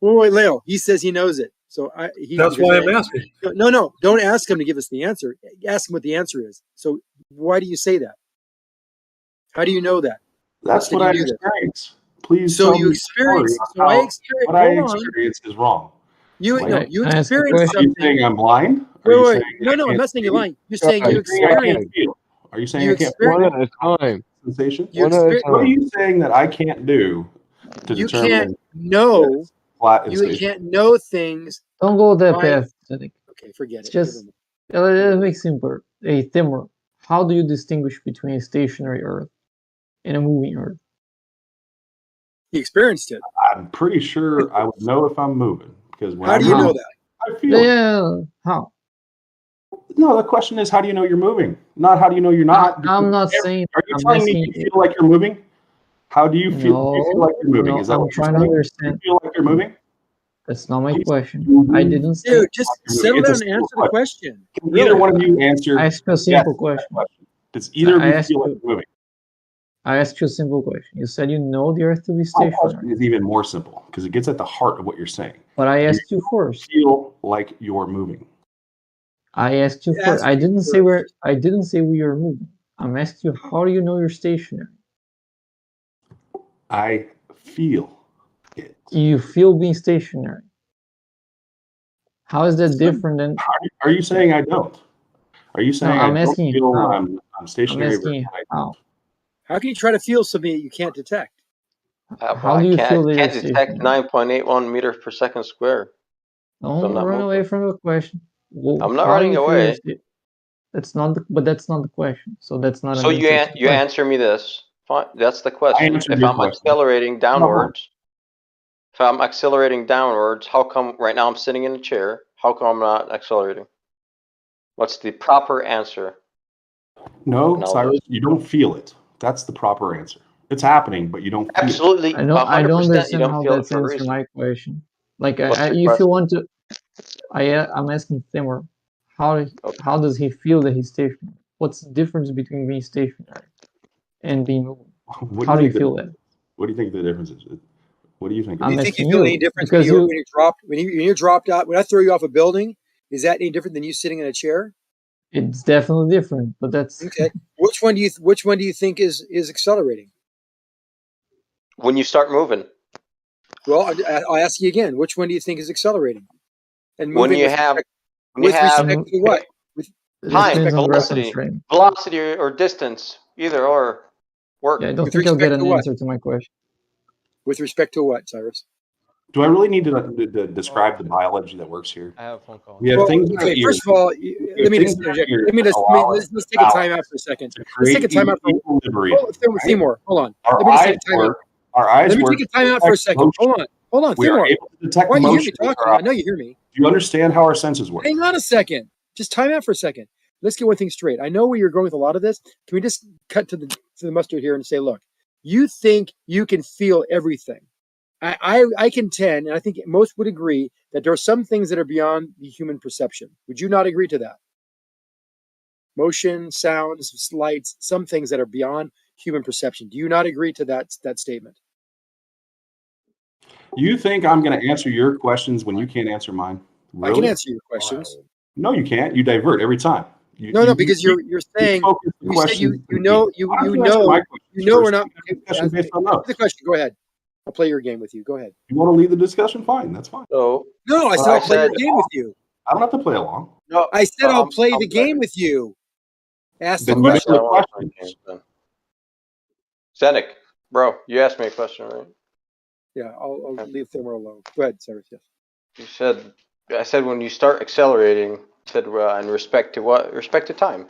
Wait, Leo. He says he knows it. So that's why I'm asking. No, don't ask him to give us the answer. Ask him what the answer is. So why do you say that? How do you know that? That's what I experience. Please. So you experience. What I experience is wrong. You experience something. Are you saying I'm blind? Wait. No, I'm not saying you're lying. You're saying you experience. Are you saying I can't feel? One at a time. Sensation. What are you saying that I can't do to determine? You can't know. You can't know things. Don't go that path. Okay, forget it. Just let's make simpler. Hey, Timur, how do you distinguish between a stationary Earth and a moving Earth? He experienced it. I'm pretty sure I would know if I'm moving because when how do you know that? I feel. Yeah. How? No, the question is, how do you know you're moving? Not how do you know you're not. I'm not saying. Are you telling me you feel like you're moving? How do you feel? No, do you feel like you're moving? No, is that I'm what you're trying saying? to understand. Do you feel like you're moving? That's not my question. I didn't say. Dude, just settle down and answer the question. Can either one of you answer? I asked you a yes simple to that question. Does either of I you asked feel like you. moving? I asked you a simple question. You said you know the Earth to be My stationary. question is even more simple because it gets at the heart of what you're saying. But I Do asked you first. feel like you're moving? I asked you first. I didn't say where. I didn't say we are moving. I'm asking you, how do you know you're stationary? I feel it. You feel being stationary. How is that different than? Are you saying I don't? Are you saying I'm I asking don't you feel how. I'm stationary? I'm asking you how. How can you try to feel something that you can't detect? How do you feel that you're can't detect stationary? 9.81 meters per second square. Don't So I'm not run away moving. from the question. Well, I'm not how do running you feel away. That's not the, but that's not the question. So that's not So an answer to the you question. answer me this. Fine, that's the question. answered If your I'm question. accelerating downwards, how come right now I'm sitting in a chair? How come I'm not accelerating? What's the proper answer? No, And I'll Cyrus, just you don't feel it. That's the proper answer. It's happening, but you don't feel absolutely I don't 100% you understand don't how feel it that's for a answering reason. my question. Like, What's your if you question? want to, I'm asking Timur, how does he feel that he's stationary? What's the difference between being stationary and being moving? What How do you think feel the- that? What do you think the difference is? What do you think? Do you think asking you feel any you, difference because when you're dropped when you're dropped out? When I throw you off a building, is that any different than you sitting in a chair? It's definitely different, but that's Okay. Which one do you think is accelerating? When you start moving. Well, I'll ask you again. Which one do you think is accelerating? And When moving you with have respect to what? With time, depends on the reference velocity, frame. velocity or distance, either or work. Yeah, I don't With think I'll get respect an to what? answer to my question. With respect to what, Cyrus? Do I really need to describe the biology that works here? I have a phone call. We have Well, things in our okay. ears. First of all, We let have me things just in our interject. ears Let me that just allow us let's to take a time balance, out for a second. to Let's take a create time out for equilibrium. Timur. Hold on. Our Let me just take eyes a time out. work. Our eyes Let me work take a to time out for a detect second. motion. Hold on, We are Timur. able to detect Why do you hear me motion with talking? our I know eyes. you hear me. Do you understand how our senses work? Hang on a second. Just time out for a second. Let's get one thing straight. I know where you're going with a lot of this. Can we just cut to the mustard here and say, look, you think you can feel everything. I contend, and I think most would agree, that there are some things that are beyond the human perception. Would you not agree to that? Motion, sounds, lights, some things that are beyond human perception. Do you not agree to that statement? You think I'm going to answer your questions when you can't answer mine? Really? I can answer your questions. No, you can't. You divert every time. No, because you're saying focus the you said question you know we're not. discussion based on those. The question. Go ahead. I'll play your game with you. Go ahead. You want to lead the discussion? Fine, that's fine. So No, I said I'll play the game with you. I don't have to play along. No, I said I'll play the game with you. Ask the Then you answer question. the questions. Zenik, bro, you asked me a question, right? Yeah, I'll leave Timur alone. Go ahead, Cyrus. Yes. You said, I said when you start accelerating, I said in respect to what? Respect to time.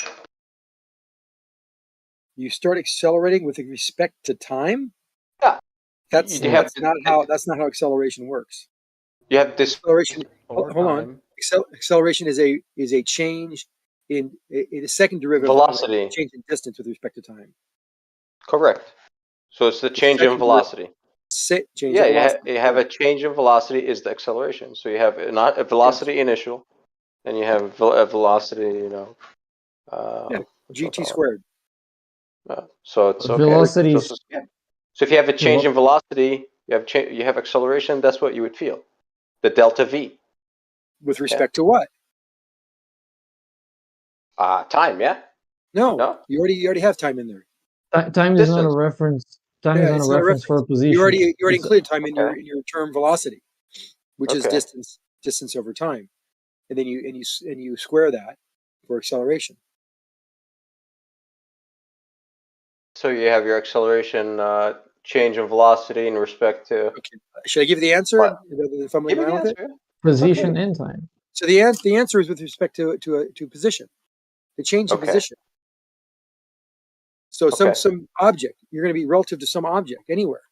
You start accelerating with respect to time. Yeah. That's not how acceleration works. You have this acceleration. Hold on. Acceleration is a change in a second derivative velocity. Change in distance with respect to time. Correct. So it's the change in velocity. You have a change in velocity is the acceleration. So you have not a velocity initial, and you have a velocity, GT squared. So it's okay. Velocity. So if you have a change in velocity, you have acceleration. That's what you would feel. The delta v. With respect to what? Time. Yeah. No. You already have time in there. Time is not a reference. Time is not a reference for a position. You already included time in your term velocity, which is distance over time, and then you square that for acceleration. So you have your acceleration change in velocity in respect to. Okay. Should I give you the answer? If I'm with it? Position and time. So the answer is with respect to position, the change in position. So some object, you're going to be relative to some object anywhere.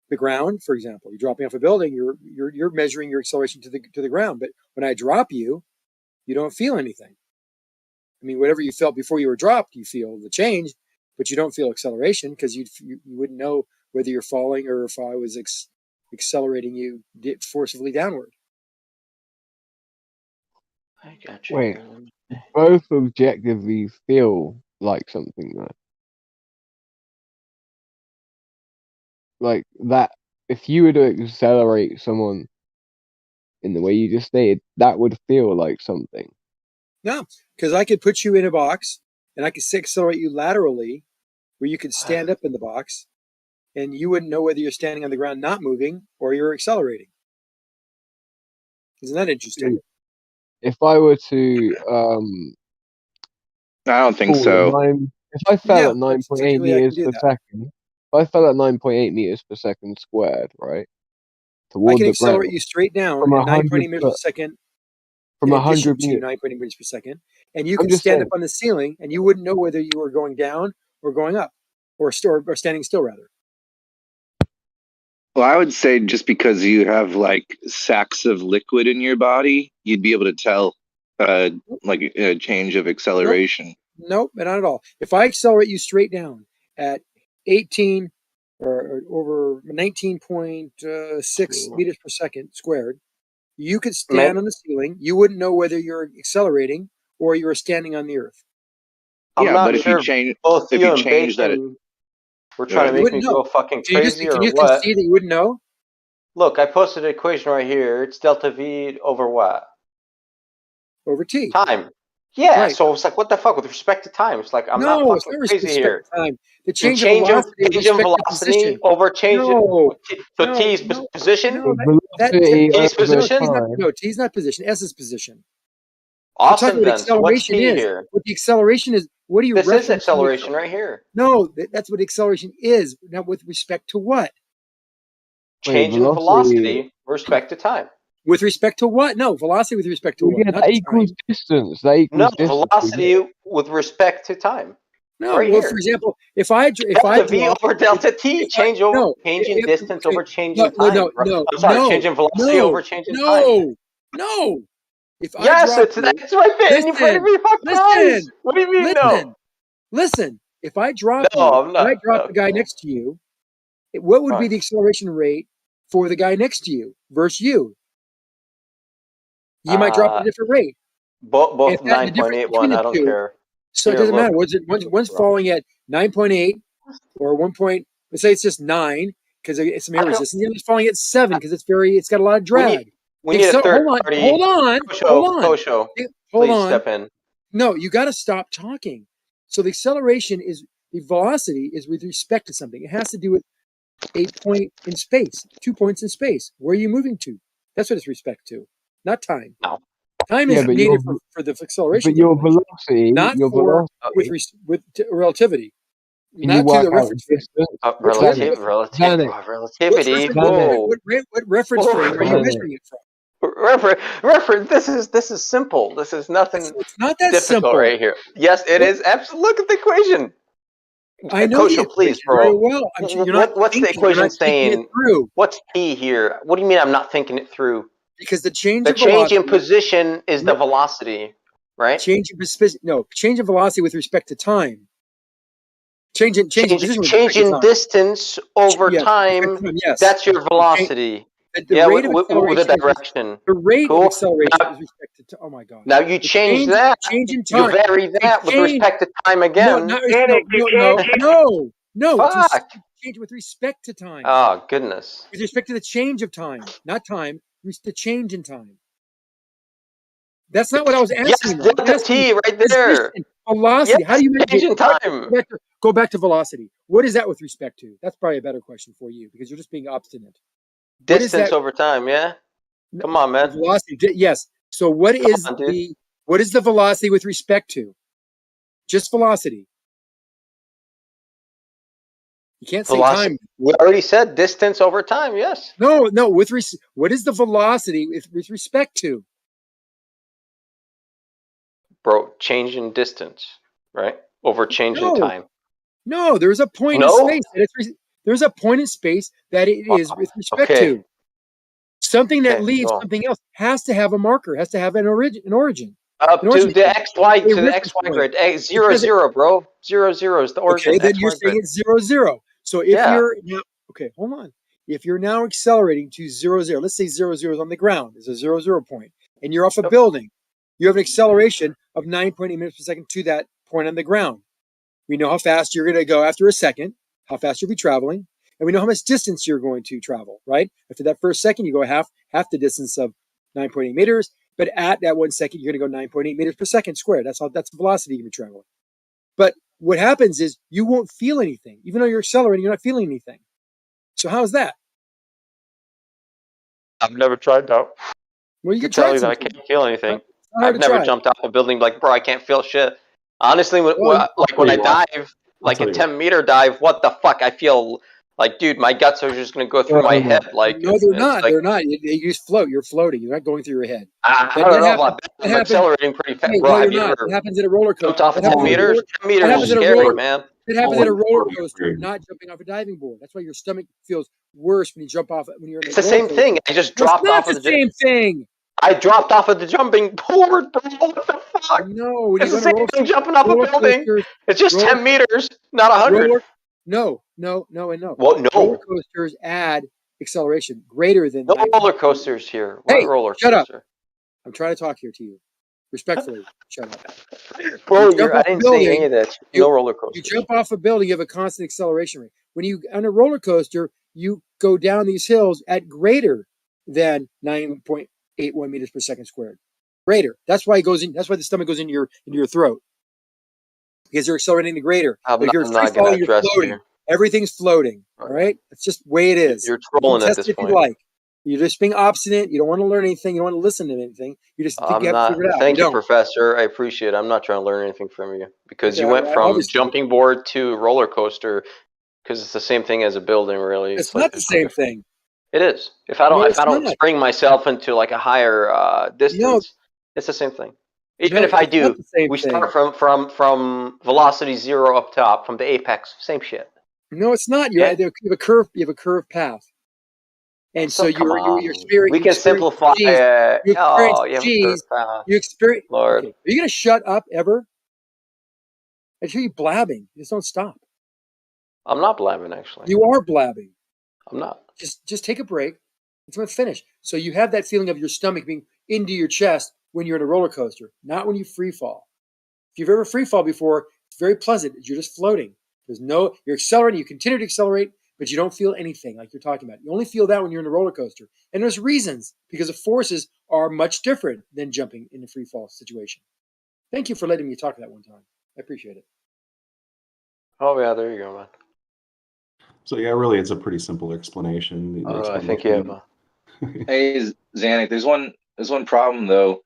The ground, for example, you're dropping off a building, you're measuring your acceleration to the ground. But when I drop you, you don't feel anything. I mean, whatever you felt before you were dropped, you feel the change, but you don't feel acceleration because you wouldn't know whether you're falling or if I was accelerating you forcibly downward. I got you. Wait, both objectively feel like something though. Like that, if you were to accelerate someone in the way you just stated, that would feel like something. No, because I could put you in a box and I could accelerate you laterally where you could stand up in the box and you wouldn't know whether you're standing on the ground not moving or you're accelerating. Isn't that interesting? If I were to I don't think so. If I fell at that's 9.8 technically I can meters do per that. second, if I fell at 9.8 meters per second squared, right, I toward can the accelerate ground you straight down from at 9.8 100 meters per second from in addition 100 to meters. 9.8 meters per second. And you I'm could just stand saying. up on the ceiling and you wouldn't know whether you were going down or going up or standing still, rather. Well, I would say just because you have like sacks of liquid in your body, you'd be able to tell like a change of acceleration. Nope, not at all. If I accelerate you straight down at 18 or over 19.6 meters per second squared, you could stand on the ceiling. You wouldn't know whether you're accelerating or you were standing on the earth. I'm not but if sure you change, both if you you and change that, Bacon were trying to You make wouldn't me know. go fucking Can crazy you or just what? concede that you wouldn't know? Look, I posted an equation right here. It's delta V over what? Over T. Time. Yeah, Right. so it's like, what the fuck with respect to time? It's like, I'm not No, it's fucking not crazy respect here. to time. The And change of velocity with change in respect to velocity position. over change. No, So no, T's no, position. no. Velocity T's over position. time. No, T is not position. S is position. Awesome We're talking then. what So what's acceleration T is. here? What the acceleration is. What are you This is referencing? acceleration right here. No, that's what acceleration is. Now, with respect to what? Change in velocity with respect to time. With respect to what? No, velocity with respect to what? Yeah, Not that equals time. distance. That No, equals distance. velocity with respect to time. No, right well, here. for example, if I Delta V drop over delta T, change in distance over change in time. I'm sorry, change in velocity over change in time. No. If Yes, I drop it's right there in front of your fucking eyes. What do you mean no? Listen. If I drop No, you, I'm not. and I drop the guy next to you, what would be the acceleration rate for the guy next to you versus you? You might drop at a different rate. Both 9.81. I don't care. So it doesn't matter. One's falling at 9.8 or 1 point. Let's say it's just 9 because it's some air resistance. The other's falling at 7 because it's got a lot of drag. We need a third party. Hold on. Kosho, please step in. No, you got to stop talking. So the acceleration is the velocity is with respect to something. It has to do with a point in space, 2 points in space. Where are you moving to? That's what it's respect to, not time. No. Time is needed for the acceleration. But your velocity, not with relativity. Can not you work to the out reference frame. Relativity. What reference frame are you measuring it from? Reference. This is simple. This is nothing. It's not that difficult simple right here. Yes, it is. Absolutely. Look at the equation. I know Kosho, please, bro. very well. I'm sure you're not what's the equation saying? Through. What's T here? What do you mean I'm not thinking it through? Because the change in position is the velocity, right? Change in velocity with respect to time. Change in distance over time. Yes. That's your velocity. The rate of with the direction. The rate of acceleration with respect to time. Oh my God. Now you change that. Change in time. You vary that with respect to time again. No. Change with respect to time. Oh goodness. With respect to the change of time, not time. The change in time. That's not what I was asking. Yes, delta T right there. Velocity. Yes, How do you change in time? Go back to velocity. What is that with respect to? That's probably a better question for you because you're just being obstinate. Distance over time, yeah. Come on, man. Velocity. Yes. So what is the velocity with respect to? Just velocity. You can't say time. We already said distance over time. Yes. No. What is the velocity with respect to? Bro, change in distance, right? Over change in time. No, there's a point in space. There's a point in space that it is with respect to. Something that leaves something else has to have a marker, has to have an origin. Up to the XY grid. 0, bro. 0 is the origin. Okay, then you're saying it's 0. So if you're now, okay, hold on. if you're now accelerating to 0, 0, let's say 0, 0 is on the ground, is a 0, 0 point, and you're off a building, you have an acceleration of 9.8 meters per second to that point on the ground. We know how fast you're going to go after a second, how fast you'll be traveling, and we know how much distance you're going to travel, right? After that first second, you go half the distance of 9.8 meters, but at that 1 second, you're going to go 9.8 meters per second squared. That's the velocity you're going to be traveling. But what happens is you won't feel anything. Even though you're accelerating, you're not feeling anything. So how's that? I've never tried that. Well, you I can tell try you that I something. can't feel anything. It's not hard I've to never try. jumped off a building like, bro, I can't feel shit. Honestly, when Well, when I dive, I'll like tell a you what. 10-meter dive, what the fuck? I feel like, dude, my guts are just gonna go through my head. Like no, it's they're not. like They're not. You just float. You're floating. You're not going through your head. I That don't know happens. about that. That I'm happens. accelerating pretty fast, Hey, bro. no, you're Have you not. It ever happens at a roller jumped coaster. off That a 10 happens at a meters? roller. 10 meters That is happens at a scary, roller. man. It happens Oh, at a it's roller totally coaster, crazy. not jumping off a diving board. That's why your stomach feels worse when you jump off when you're in a It's the roller same coaster. thing. I just No, it's dropped not off the of the. same thing. I dropped off of the jumping board, bro. What the fuck? No, when It's you the go on same a thing jumping off a roller building. coasters, It's just roller 10 meters, not 100. roller. No, and no. Well, Roller no. coasters add acceleration greater than No 9. roller coasters here. What Hey, roller shut up! coaster? I'm trying to talk here to you, respectfully. Shut up. Bro, You jump I off a didn't say any building. of that. You No roller you coasters. jump off a building. You have a constant acceleration rate. When you on a roller coaster, you go down these hills at greater than 9.81 meters per second squared. Greater. That's why it goes in. That's why the stomach goes into your throat, because you're accelerating the greater. I'm But if you're not free going to falling, you're address floating. here. Everything's floating. All right. That's just the way it is. You're You can trolling at test this it if you point. like. You're just being obstinate. You don't want to learn anything. You don't want to listen to anything. You just think you I'm have to figure it not. out. You Thank you, don't. Professor. I appreciate it. I'm not trying to learn anything from you because Okay. you went from Obviously, jumping board to roller coaster because it's the same thing as a building, really. it's It's like not the same thing. it is. If No, I it's don't not. spring myself into like a higher No, distance, it's the same thing. Even no, if I it's not do, the same we thing. start from velocity 0 up top from the apex. Same shit. No, it's not. You Yeah. have a curve. You have a curved path, and so So come on. We you can experience simplify. G's. You experience Oh, you have a G's. curve path. You experience. Lord, Okay, are you gonna shut up ever? I hear you blabbing. Just don't stop. I'm not blabbing actually. You are blabbing. I'm not. Just take a break. It's going to finish. So you have that feeling of your stomach being into your chest when you're in a roller coaster, not when you free fall. If you've ever free fall before, it's very pleasant. You're just floating. You're accelerating. You continue to accelerate, but you don't feel anything like you're talking about. You only feel that when you're in a roller coaster. And there's reasons, because the forces are much different than jumping in a free fall situation. Thank you for letting me talk that one time. I appreciate it. Oh yeah, there you go, man. So yeah, really, it's a pretty simple explanation. The I think you have a. Hey, Zanuck, there's one problem though.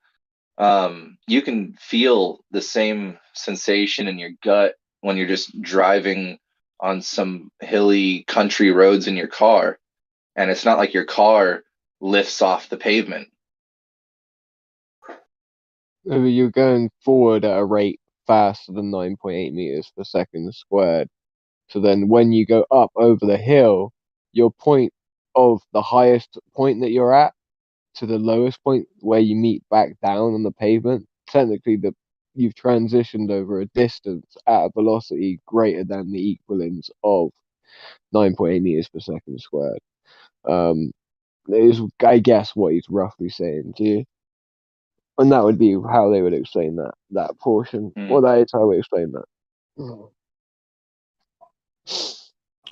You can feel the same sensation in your gut when you're just driving on some hilly country roads in your car, and it's not like your car lifts off the pavement. You're going forward at a rate faster than 9.8 meters per second squared. So then when you go up over the hill, your point of the highest point that you're at to the lowest point where you meet back down on the pavement, technically you've transitioned over a distance at a velocity greater than the equivalence of 9.8 meters per second squared. Is, I guess, what he's roughly saying to you. And that would be how they would explain that portion. Well, that is how we explain that.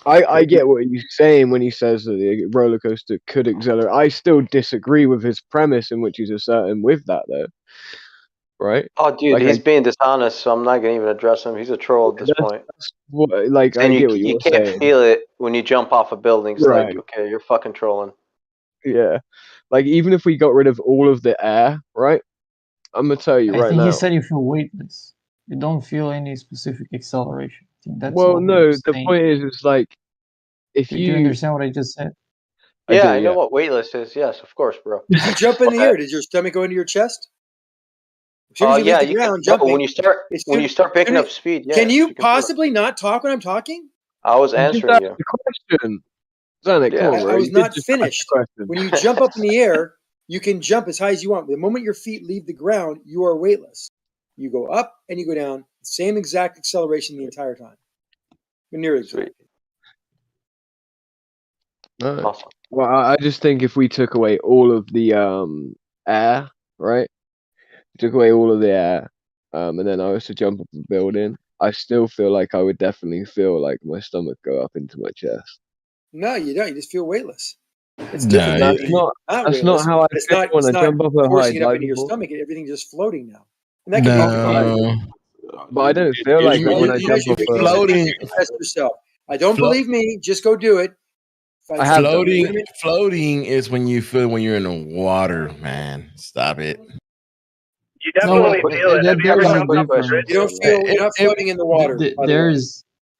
I get what he's saying when he says that the roller coaster could accelerate. I still disagree with his premise in which he's asserting with that, though. Right? Oh, dude, he's being dishonest, so I'm not gonna even address him. He's a troll at this point. Like, I get what you you're can't saying. feel it when you jump off of buildings. Right. Like, okay, you're fucking trolling. Yeah. Like, even if we got rid of all of the air, right? I'm gonna tell you I right think now. he said you feel weightless. You don't feel any specific acceleration. I think that's Well, what no, he's the saying. point is like, if Do you understand what I just said? Yeah, I know what weightless is. Yes, of course, bro. If you jump in the air, does your stomach go into your chest? As soon as you Yeah, leave the you can. ground, No, jumping. when you start picking up speed, yeah. Can you can possibly not talk when I'm talking? I was answering you. The question. Zanuck, come on, bro. I was You did not just ask the finished. question. When you jump up in the air, you can jump as high as you want. The moment your feet leave the ground, you are weightless. You go up and you go down, same exact acceleration the entire time. You're near exactly. Awesome. Well, I just think if we took away all of the air, right? Took away all of the air, and then I was to jump off a building, I still feel like I would definitely feel like my stomach go up into my chest. No, you don't. You just feel weightless. It's No, different. That's not. That's not weightless. how I It's feel not. when It's I not jump off a high forcing it up into your diving board. stomach. Everything's just floating now, and that can be no. But I don't feel like it when I jump off a. Floating. You can test yourself. I don't believe me. Just go do it. I have done Floating. Floating is when you feel when you're in the water, man. Stop it. You definitely feel it. Have you ever There's a jumped off a bridge? difference. You don't feel. You're not floating in the water. by the way.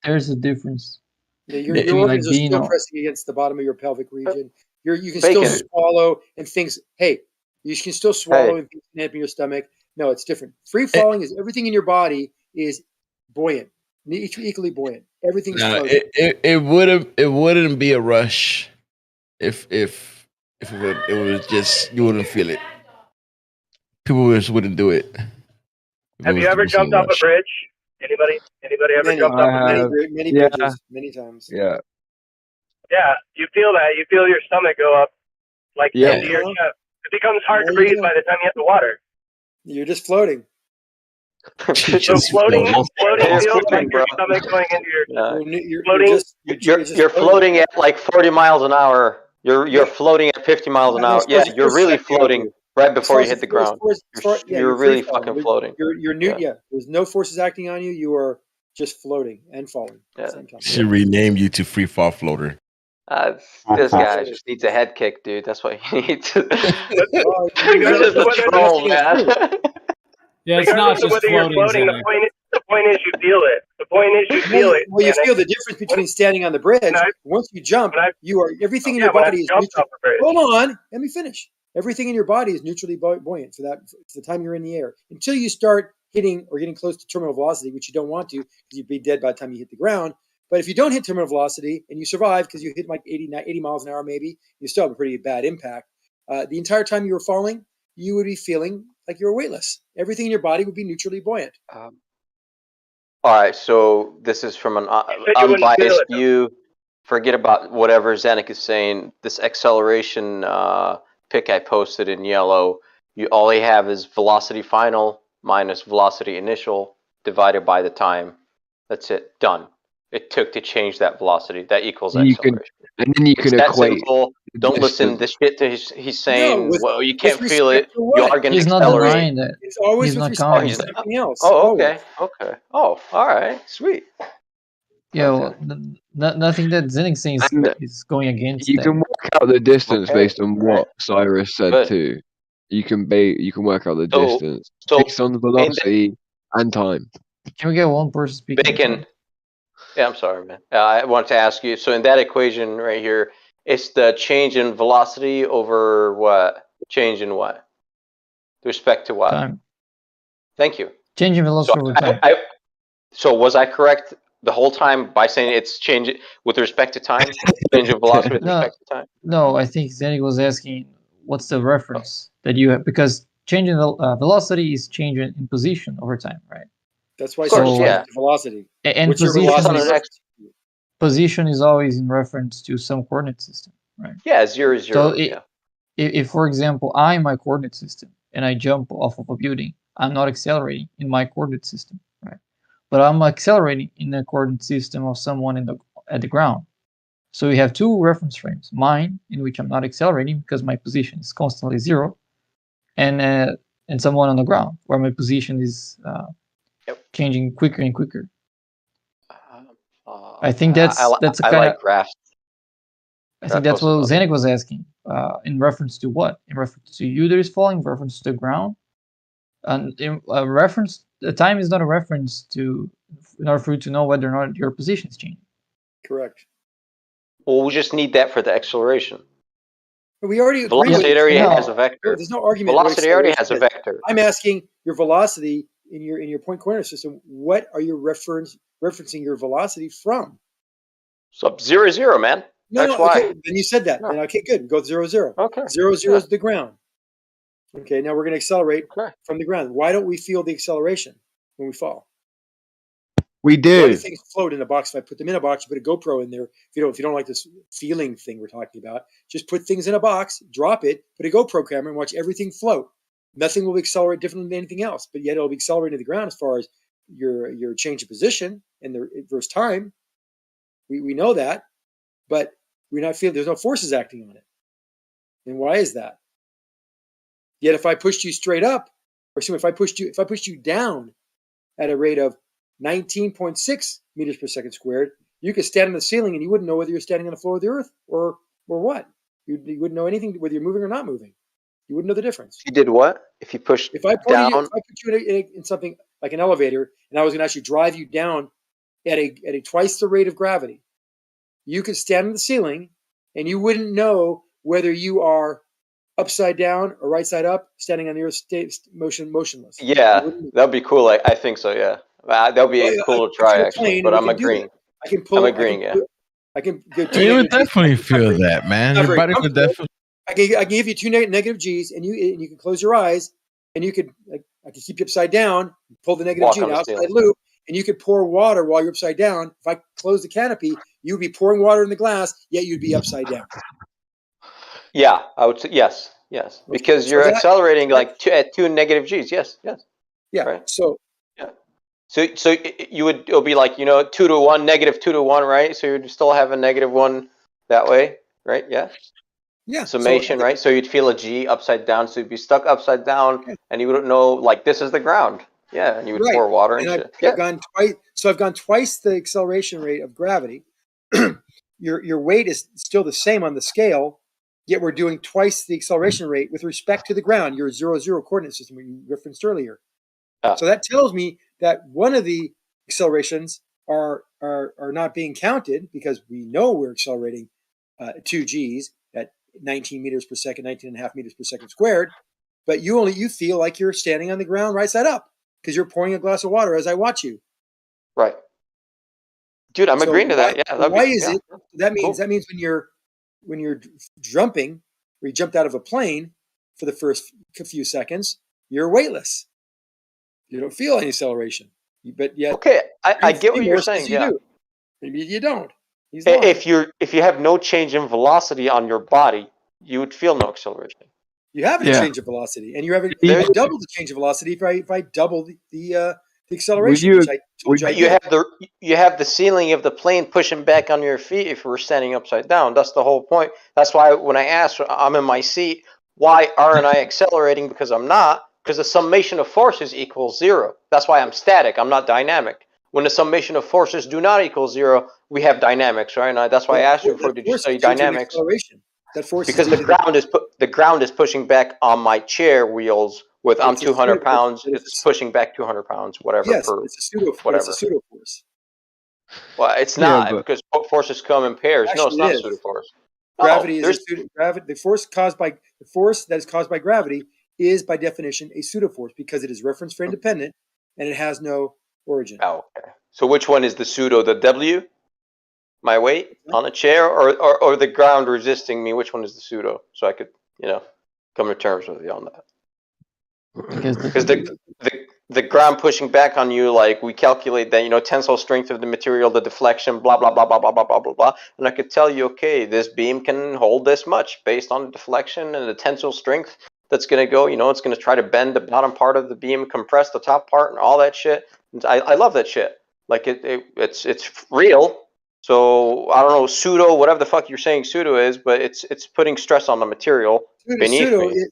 There's a difference. Your between, organs like, are being still on- pressing against the bottom of your pelvic region. You can Bacon. still swallow and things. Hey, you can still swallow and things can happen in your stomach. No, it's different. Free falling is everything in your body is buoyant, equally buoyant. Everything's No, floating. it wouldn't be a rush if it was just you wouldn't feel it. People just wouldn't do it. Have you ever jumped off a bridge? Anybody ever jumped off a bridge? Many bridges, many times. Yeah. Yeah, you feel that. You feel your stomach go up, like Yeah. into your chest. It becomes hard to Yeah, breathe yeah. by the time you hit the water. You're just floating. So floating feels like your stomach going into your. You're floating at like 40 miles an hour. You're floating at 50 miles an hour. Yeah, you're really floating right before you hit the ground. You're really fucking floating. Yeah. There's no forces acting on you. You are just floating and falling at the same time. Should rename you to Free Fall Floater. This guy just needs a head kick, dude. That's what he needs. You're Regardless just of a whether troll, man. Yeah, it's not regardless of just whether you're floating. floating. The point is you feel it. The point is you feel it. Well, you and feel the difference between standing on the bridge. Once you jump, you are everything in your when body I is jumped neutral. off a bridge. Hold on, let me finish. Everything in your body is neutrally buoyant for the time you're in the air until you start hitting or getting close to terminal velocity, which you don't want to because you'd be dead by the time you hit the ground. But if you don't hit terminal velocity and you survive because you hit like 80 miles an hour, maybe you still have a pretty bad impact. The entire time you were falling, you would be feeling like you were weightless. Everything in your body would be neutrally buoyant. All right, so this is from an you wouldn't feel unbiased it, though. view. Forget about whatever Zanuck is saying. This acceleration pick I posted in yellow, all you have is velocity final minus velocity initial divided by the time. That's it. Done. It took to change that velocity. That equals acceleration. And then you It's can that equate. simple. Don't listen to distance. the shit that he's saying. Well, you can't with feel it. respect to You what? are going to He's not accelerate. denying that. It's always He's with not respect counting to that. something else. Oh, Always. okay. Okay. Oh, all right. Sweet. Yeah, well, nothing that Zenix saying is going against You that. can work out the distance Okay, based on what Cyrus said Good. too. You can work out the distance so based on the velocity and time. Can we get one person speaking? Bacon. Yeah, I'm sorry, man. I wanted to ask you. So in that equation right here, it's the change in velocity over what? Change in what? With respect to what? Time. Thank you. Change in velocity So over time. So was I correct the whole time by saying it's change with respect to time? Change in velocity with respect to time? No, I think Zenix was asking what's the reference that you have, because changing velocity is changing in position over time, right? That's why Of course, yeah. velocity. And What's your position velocity? position is always in reference to some coordinate system, right? Yeah, 0, 0. So if, for example, I'm my coordinate system and I jump off of a building, I'm not accelerating in my coordinate system, right? But I'm accelerating in the coordinate system of someone at the ground. So we have two reference frames: mine, in which I'm not accelerating because my position is constantly 0, and someone on the ground where my position is changing quicker and quicker. I think that's a kind like of graphs. I think that's what Zanuck was asking. In reference to what? In reference to you that is falling, in reference to the ground, and in reference. The time is not a reference to in order for you to know whether or not your position is changing. Correct. Well, we just need that for the acceleration. But we already agree. Velocity already has a vector. There's no argument. Velocity already has a vector. I'm asking your velocity in your point coordinate system. What are you referencing your velocity from? So 0, 0, man. No, okay. Then you said that. Then okay, good. Go 0, 0. Okay. 0, 0 is the ground. Okay, now we're going to accelerate from the ground. Why don't we feel the acceleration when we fall? We A lot do. of things float in a box. If I put them in a box, you put a GoPro in there. If you don't like this feeling thing we're talking about, just put things in a box, drop it, put a GoPro camera, and watch everything float. Nothing will accelerate differently than anything else, but yet it'll be accelerating to the ground as far as your change of position and the versus time. We know that, but we're not feeling there's no forces acting on it. And why is that? Yet if I pushed you straight up, or if I pushed you down at a rate of 19.6 meters per second squared, you could stand on the ceiling and you wouldn't know whether you're standing on the floor of the earth or what. You wouldn't know anything whether you're moving or not moving. You wouldn't know the difference. You did what? If you pushed If I down? put you in something like an elevator, and I was going to actually drive you down at a twice the rate of gravity, you could stand on the ceiling and you wouldn't know whether you are upside down or right side up, standing on the earth, motionless. Yeah, that'd be cool. I think so. Yeah, that'd be cool to try actually. But I'm agreeing. I can pull. I'm agreeing. I can go. You would definitely feel that, man. Your body would definitely. I can give you 2 negative G's, and you can close your eyes, and you could. I can keep you upside down, pull the negative G outside loop, and you could pour water while you're upside down. If I close the canopy, you'd be pouring water in the glass, yet you'd be upside down. Yeah, I would say yes, because you're accelerating at 2 negative G's. Yes. Yeah. Right. So. Yeah. So it'll be like 2 to 1, negative 2 to 1, right? So you'd still have a negative 1 that way, right? Yeah. Yeah. Summation, right? So you'd feel a G upside down, so you'd be stuck upside down, and you wouldn't know this is the ground. Yeah, and you would pour water and shit. I've gone twice. So I've gone twice the acceleration rate of gravity. Your weight is still the same on the scale. Yet we're doing twice the acceleration rate with respect to the ground, your 0-0 coordinate system we referenced earlier. So that tells me that one of the accelerations are not being counted because we know we're accelerating 2 G's at 19 meters per second, 19.5 meters per second squared. But you feel like you're standing on the ground right side up because you're pouring a glass of water as I watch you. Right. Dude, I'm agreeing to that. Yeah. Why is it? That means when you're jumping, or you jumped out of a plane for the first few seconds, you're weightless. You don't feel any acceleration. But yet, okay, I get what you're saying. Yeah. Maybe you don't. If you have no change in velocity on your body, you would feel no acceleration. You have a change of velocity, and you have double the change of velocity if I double the acceleration. Which I told you have the ceiling of the plane pushing back on your feet if we're standing upside down. That's the whole point. That's why when I asked, I'm in my seat, why aren't I accelerating? Because I'm not. Because the summation of forces equals 0. That's why I'm static. I'm not dynamic. When the summation of forces do not equal 0, we have dynamics, right? And that's why I asked you before. Did you study dynamics? That force because the ground is pushing back on my chair wheels. I'm 200 pounds. It's pushing back 200 pounds. Whatever. Yes, it's a pseudo. It's a pseudo force. Well, it's not because forces come in pairs. Actually, no, it's not a pseudo force. Gravity is a pseudo. Gravity. The force that is caused by gravity is by definition a pseudo force because it is reference frame dependent and it has no origin. Oh, okay. So which one is the pseudo? The W, my weight on a chair, or the ground resisting me? Which one is the pseudo? So I could come to terms with you on that. Because the ground pushing back on you, like we calculate that tensile strength of the material, the deflection, blah blah blah blah blah blah blah blah blah, and I could tell you, okay, this beam can hold this much based on the deflection and the tensile strength that's going to go. It's going to try to bend the bottom part of the beam, compress the top part, and all that shit. I love that shit. Like it's real. So I don't know, pseudo, whatever the fuck you're saying pseudo is, but it's putting stress on the material beneath me.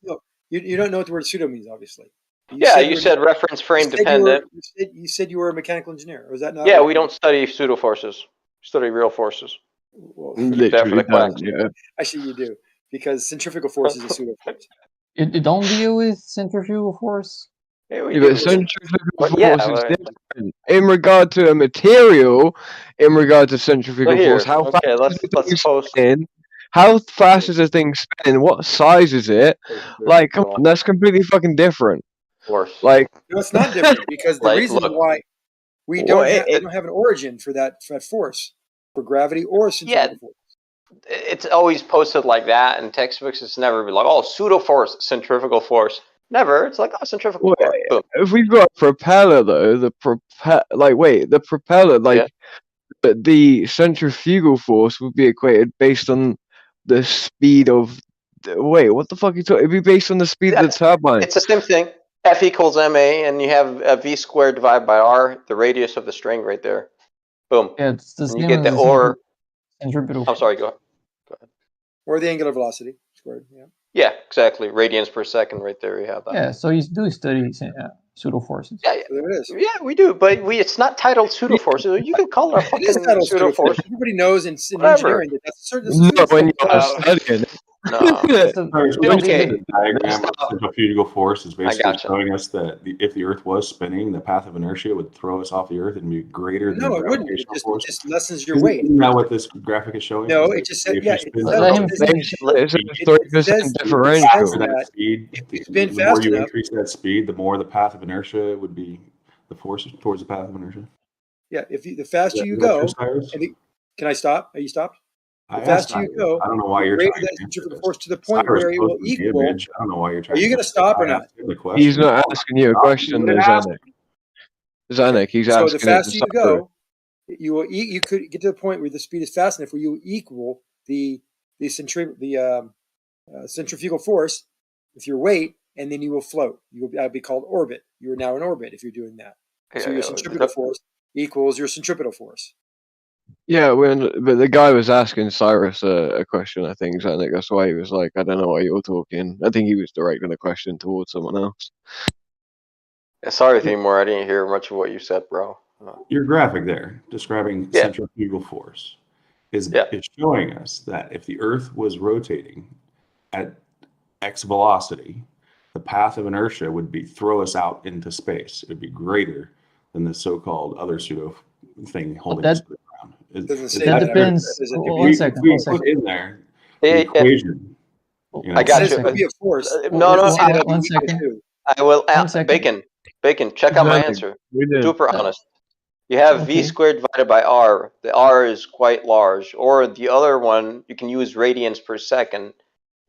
You don't know what the word pseudo means, obviously. You said reference frame dependent. You said you were a mechanical engineer. Or was that not? Yeah, we don't study pseudo forces. We study real forces. Well, literally don't, Actually, you do, because centrifugal force is a pseudo force. You don't deal with centrifugal force? But centrifugal force is different. In regard to a material, in regard to centrifugal force, how fast is the thing spinning? What size is it? Like, come on, that's completely fucking different. Like, no, it's not different because the reason why we don't have an origin for that force, for gravity or centrifugal force. It's always posted like that in textbooks. It's never been like, pseudo force, centrifugal force. Never. It's like centrifugal Well, force. Boom. if we've got a propeller though, the propeller, like the centrifugal force would be equated based on the speed of. Wait, what the fuck are you talking? It'd be based on the speed of the turbine. It's the same thing. F equals ma, and you have v squared divided by r, the radius of the string right there. Boom. Yeah, it's the and same you get as the the or. centripetal. I'm sorry. Go ahead. Or the angular velocity squared. Yeah. Yeah, exactly. Radians per second, right there. You have that. Yeah, so you do study pseudo forces. Yeah, there it is. Yeah, we do, but it's not titled pseudo forces. You can call it a fucking It is titled pseudo force. Everybody knows in Whatever. engineering that that's a certain. No, when you're studying. No. The diagram of centrifugal force is basically gotcha. showing us that if the Earth was spinning, the path of inertia would throw us off the Earth and be greater than No, the it wouldn't. It gravitational force. just lessens your weight. Isn't that what this graphic is showing? No, Is it just that said if yeah. you spin Let him finish. It's a 30% differential. That speed, if you spin the more fast you enough, increase that speed, the more the path of inertia would be the force towards the path of inertia. yeah. The faster you Is that go, true, Cyrus? can I stop? Are you stopped? The I asked faster you Cyrus. go, I don't know why you're greater trying that to answer centrifugal this. force to the point Cyrus where it will posted the equal. image. I don't know why you're Are trying you to going to stop or I not? asked him the question. He's not asking you a question, there, Zanuck. Zanuck, he's So the asking it to faster you Cyrus. go, you will you could get to the point where the speed is fast enough where you will equal the centrifugal force with your weight, and then you will float. You will be called orbit. You are now in orbit if you're doing that. So your centripetal force equals your centripetal force. Yeah, but the guy was asking Cyrus a question, I think, Zanuck. That's why he was like, I don't know why you're talking. I think he was directing the question towards someone else. Yeah, sorry, Timur. I didn't hear much of what you said, bro. Your graphic there describing centrifugal force is showing us that if the Earth was rotating at x velocity, the path of inertia would throw us out into space. It would be greater than the so-called other pseudo thing holding us to the ground. That depends. One second. We put in there the equation. You know, I got you. Be a force. No. One second. I will. Second. Bacon. Check out my answer. Super honest. You have v squared divided by r. The r is quite large. Or the other one, you can use radians per second,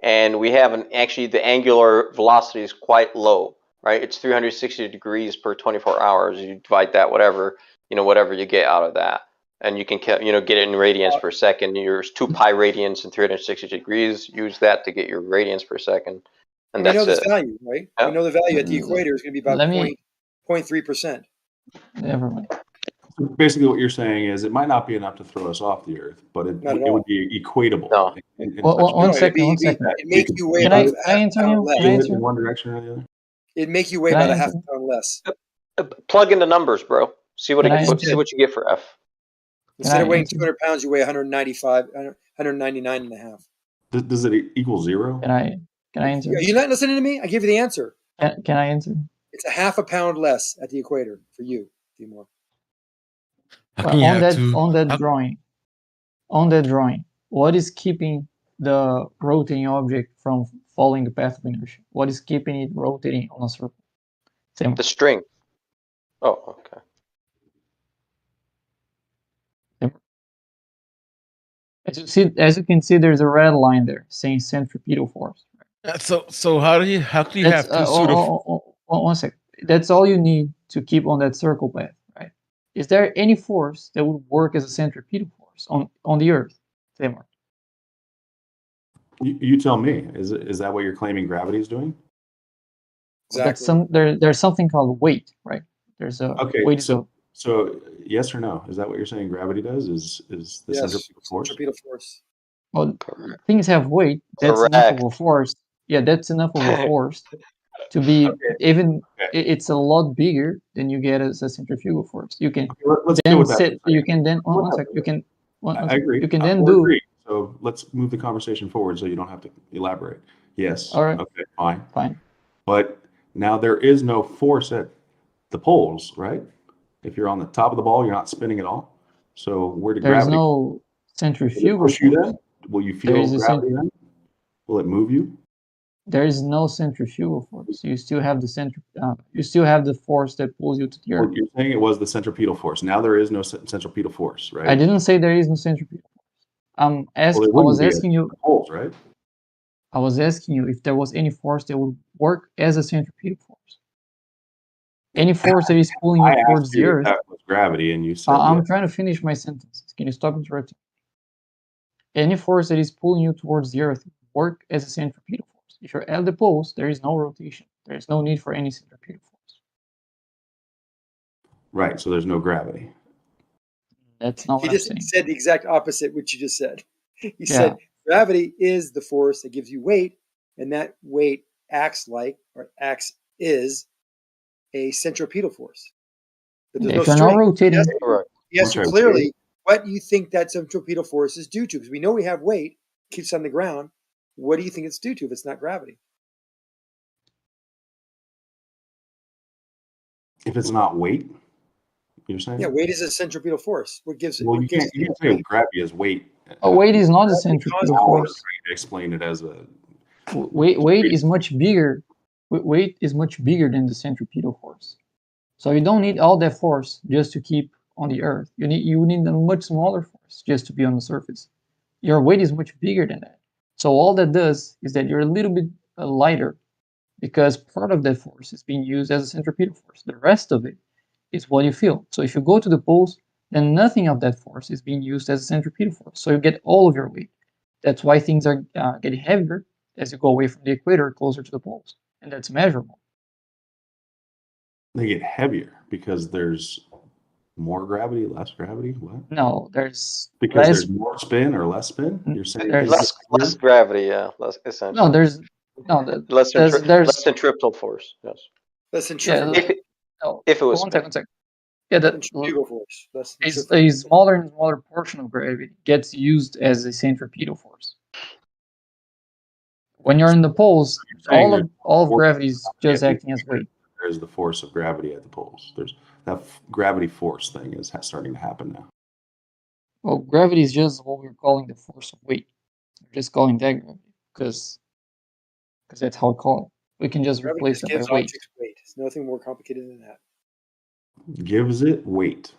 and we have actually the angular velocity is quite low, right? It's 360 degrees per 24 hours. You divide that, whatever you get out of that, and you can get it in radians per second. There's 2 pi radians and 360 degrees. Use that to get your radians per second, and we that's know this it. value, right? Yeah. We know the value at the equator is going to be about 0.3%. Never mind. Basically, what you're saying is it might not be enough to throw us off the Earth, but it would be equatable. No. One second. It makes you weigh Can about I answer you? less. Can I answer in one direction or the other. It make you weigh about a half a pound less. Plug in the numbers, bro. See what see what you get for F. Instead of weighing 200 pounds, you weigh 199 and a half. Does it equal 0? Can I answer? Are you not listening to me? I give you the answer. Can I answer? It's a half a pound less at the equator for you, Timur. On that drawing, what is keeping the rotating object from following the path of inertia? What is keeping it rotating on a circle? The string. Oh, okay. As you can see, there's a red line there saying centripetal force. So how can you have two pseudo? One second. That's all you need to keep on that circle path, right? Is there any force that would work as a centripetal force on the Earth, Timur? You tell me. Is that what you're claiming gravity is doing? Exactly. There's something called weight, right? There's a weight. So yes or no? Is that what you're saying gravity does? Is the centripetal force? Centripetal force. Well, things have weight. That's enough of a force. Yeah, that's enough of a force to be even. It's a lot bigger than you get as a centrifugal force. You can then set. You can then one second. You can. I agree. You can then do. Agree. So let's move the conversation forward so you don't have to elaborate. Yes. All right. Okay. Fine. Fine. But now there is no force at the poles, right? If you're on the top of the ball, you're not spinning at all. So where did gravity? There's no centrifugal push you then? Will you feel gravity then? Will it move you? There is no centrifugal force. You still have the you still have the force that pulls you to the Earth. Well, you're saying it was the centripetal force. Now there is no centripetal force, right? I didn't say there is no centripetal force. I was asking you. Poles, right? I was asking you if there was any force that would work as a centripetal force. Any force that is pulling you towards the Earth. That was gravity, and you said I'm trying to finish my sentences. Can you stop interrupting? Any force that is pulling you towards the Earth work as a centripetal force. If you're at the poles, there is no rotation. There is no need for any centripetal force. Right. So there's no gravity. That's not what I'm saying. He said the exact opposite what you just said. He said gravity is the force that gives you weight, and that weight acts is a centripetal force. But there's if you're not rotating, yes, clearly what you think that centripetal force is due to, because we know we have weight keeps on the ground. What do you think it's due to if it's not gravity? If it's not weight, you're saying? Yeah, weight is a centripetal force. What gives it? Well, you can't say gravity is weight. Weight is not a centripetal force. Explain it as a weight is much bigger. Weight is much bigger than the centripetal force. So you don't need all that force just to keep on the Earth. You need a much smaller force just to be on the surface. Your weight is much bigger than that. So all that does is that you're a little bit lighter because part of that force is being used as a centripetal force. The rest of it is what you feel. So if you go to the poles, then nothing of that force is being used as a centripetal force. So you get all of your weight. That's why things are getting heavier as you go away from the equator closer to the poles. And that's measurable. They get heavier because there's more gravity, less gravity. What? No, there's because there's more spin or less spin. You're saying there's less gravity, less essentially. No, there's less centripetal force. Yes, less centrifugal. If it was one second. Yeah, that centrifugal force. A smaller and smaller portion of gravity gets used as a centripetal force. When you're in the poles, all of gravity is just acting as weight. There's the force of gravity at the poles. There's that gravity force thing is starting to happen now. Well, gravity is just what we're calling the force of weight. We're just calling that gravity because that's how we call it. We can just replace it by weight. It's nothing more complicated than that. Gives it weight.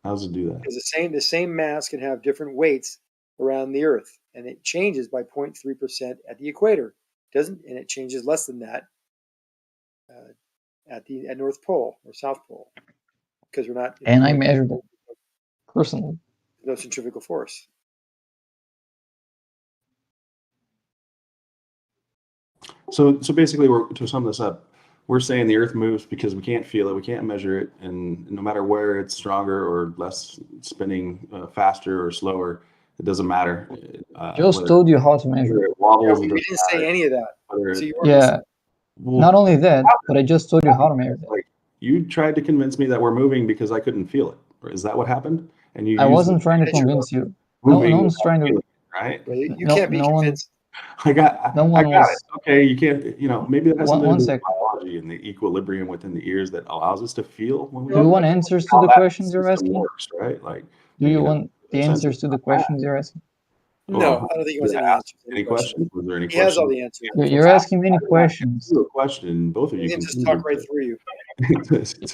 How does it do that? Because the same mass can have different weights around the Earth, and it changes by 0.3% at the equator. And it changes less than that at North Pole or South Pole, because we're not. And I measured it personally. No centrifugal force. So basically, to sum this up, we're saying the Earth moves because we can't feel it, we can't measure it, and no matter where it's stronger or less spinning, faster or slower, it doesn't matter. Just told you how to measure it. We didn't say any of that. Yeah. Not only that, but I just told you how to measure it. Like, you tried to convince me that we're moving because I couldn't feel it. Is that what happened? And I wasn't trying to convince you. No one's trying to. Right? You can't be convinced. I got it. Okay, you can't. Maybe that has something to do with biology and the equilibrium within the ears that allows us to feel. When we do you want answers to the questions you're asking? Works, right? Like, do you want the answers to the questions you're asking? No, I don't think he wants any answers. Any questions? Was there any questions? He has all the answers. You're asking many questions. A question. Both of you can just talk right through you.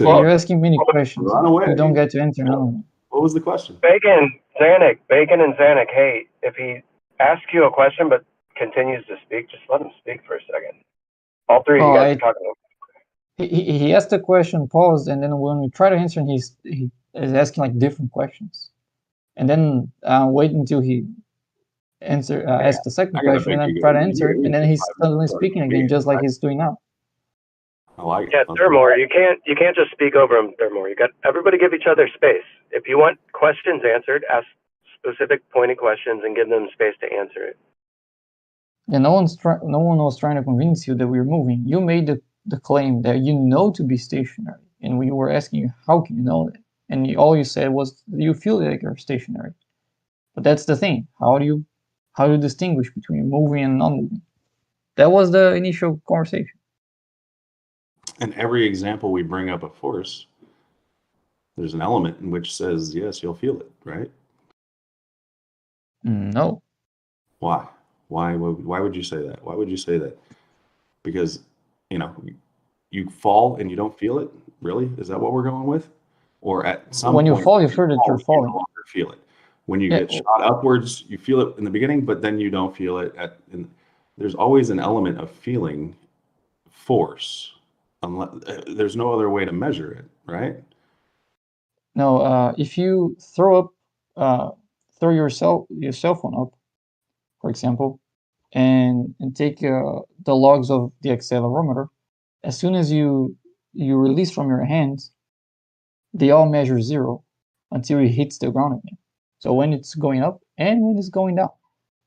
You're asking many questions. You don't get to answer none of them. What was the question? Bacon and Zanuck. Hey, if he asks you a question but continues to speak, just let him speak for a second. All three of you guys are talking over. He asked a question, paused, and then when we try to answer, he is asking like different questions, and then wait until he ask the second question and then try to answer it, and then he's suddenly speaking again, just like he's doing now. I like it. Yeah, Thermore, you can't just speak over him, Thermore. You got everybody give each other space. If you want questions answered, ask specific pointed questions and give them space to answer it. Yeah, no one was trying to convince you that we're moving. You made the claim that you know to be stationary, and we were asking you how can you know that, and all you said was you feel like you're stationary. But that's the thing. How do you distinguish between moving and non-moving? That was the initial conversation. And every example we bring up a force, there's an element in which says, yes, you'll feel it, right? No. Why? Why would you say that? Why would you say that? Because, you fall and you don't feel it? Really? Is that what we're going with? Or at some point, when you fall, you feel that you're falling. You no longer feel it. When you get shot upwards, you feel it in the beginning, but then you don't feel it. There's always an element of feeling force. Unless there's no other way to measure it, right? No, if you throw your cell phone up, for example, and take the logs of the accelerometer, as soon as you release from your hands, they all measure 0 until it hits the ground again. So when it's going up and when it's going down,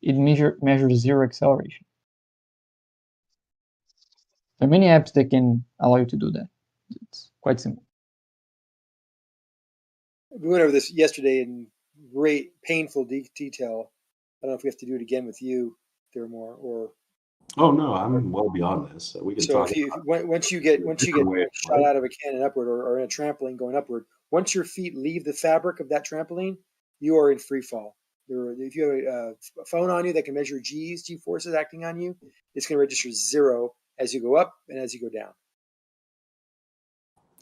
it measures 0 acceleration. There are many apps that can allow you to do that. It's quite simple. We went over this yesterday in great, painful detail. I don't know if we have to do it again with you, Thermore, or. Oh no, I'm well beyond this. We can So talk. once you get shot out of a cannon upward or in a trampoline going upward, once your feet leave the fabric of that trampoline, you are in free fall. If you have a phone on you that can measure G forces acting on you, it's going to register 0 as you go up and as you go down.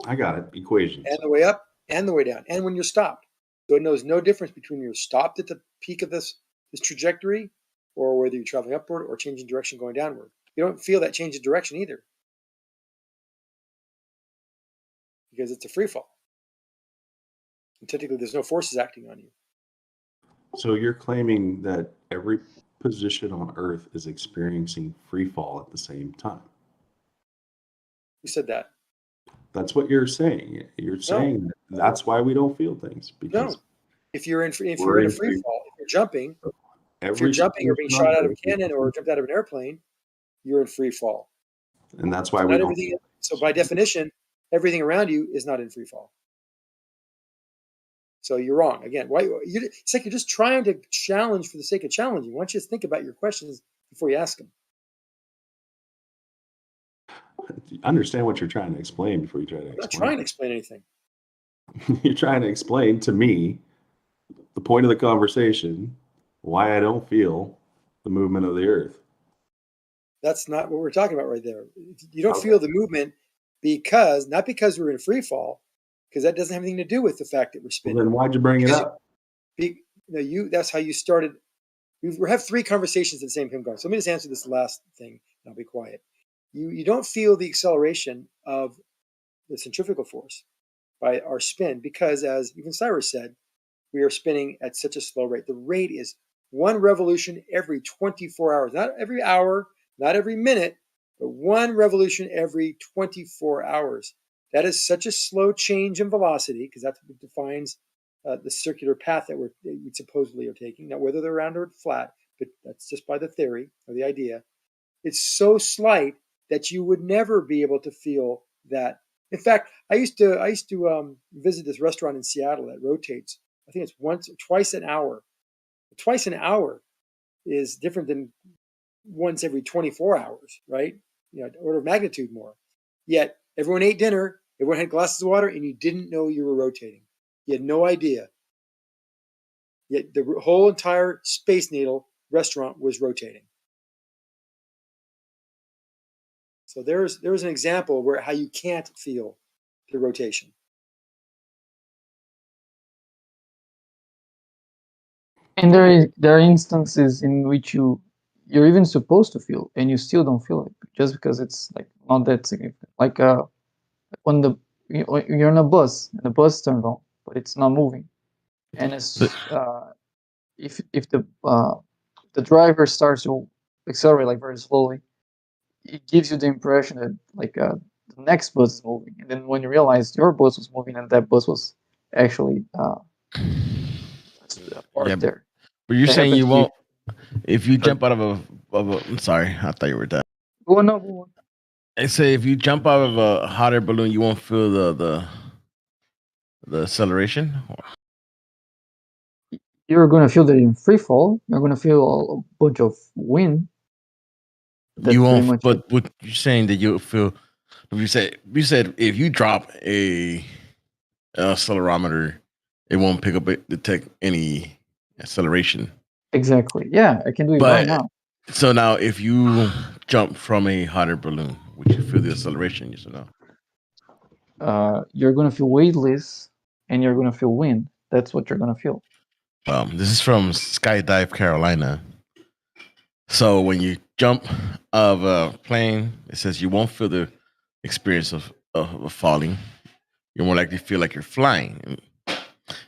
I got it. Equations. And the way up and the way down, and when you're stopped. So it knows no difference between you're stopped at the peak of this trajectory, or whether you're traveling upward or changing direction going downward. You don't feel that change of direction either, because it's a free fall. And technically, there's no forces acting on you. So you're claiming that every position on Earth is experiencing free fall at the same time. Who said that? That's what you're saying. You're saying that's why we don't feel things. Because no, if you're in a free fall, if you're jumping, or being shot out of a cannon or jumped out of an airplane, you're in free fall. And that's why we don't. So by definition, everything around you is not in free fall. So you're wrong again. It's like you're just trying to challenge for the sake of challenging. Why don't you just think about your questions before you ask them? Understand what you're trying to explain before you try to explain. I'm not trying to explain anything. You're trying to explain to me the point of the conversation, why I don't feel the movement of the Earth. That's not what we're talking about right there. You don't feel the movement not because we're in free fall, because that doesn't have anything to do with the fact that we're spinning. Well, then why'd you bring it up? That's how you started. We have 3 conversations at the same time going. So let me just answer this last thing, and I'll be quiet. You don't feel the acceleration of the centrifugal force by our spin because, as even Cyrus said, we are spinning at such a slow rate. The rate is 1 revolution every 24 hours. Not every hour, not every minute, but 1 revolution every 24 hours. That is such a slow change in velocity, because that's what defines the circular path that we supposedly are taking. Now, whether they're round or flat, but that's just by the theory or the idea. It's so slight that you would never be able to feel that. In fact, I used to visit this restaurant in Seattle that rotates. I think it's twice an hour. Twice an hour is different than once every 24 hours, right? Order of magnitude more. Yet everyone ate dinner, everyone had glasses of water, and you didn't know you were rotating. You had no idea. Yet the whole entire Space Needle restaurant was rotating. So there's an example where how you can't feel the rotation. And there are instances in which you're even supposed to feel and you still don't feel it just because it's like not that significant. Like when you're on a bus and the bus turns on, but it's not moving, and if the driver starts to accelerate like very slowly, it gives you the impression that like the next bus is moving, and then when you realize your bus was moving and that bus was actually parked there. But you're saying you won't if you jump out of a I'm sorry, I thought you were done. Go on. I say if you jump out of a hot air balloon, you won't feel the acceleration. You're gonna feel that in free fall. You're gonna feel a bunch of wind. You won't. But what you're saying that you'll feel. You said if you drop a accelerometer, it won't pick up detect any acceleration. Exactly. Yeah, I can do it right now. So now, if you jump from a hot air balloon, would you feel the acceleration? Yes or no? You're gonna feel weightless, and you're gonna feel wind. That's what you're gonna feel. This is from Skydive Carolina. So when you jump of a plane, it says you won't feel the experience of falling. You're more likely to feel like you're flying.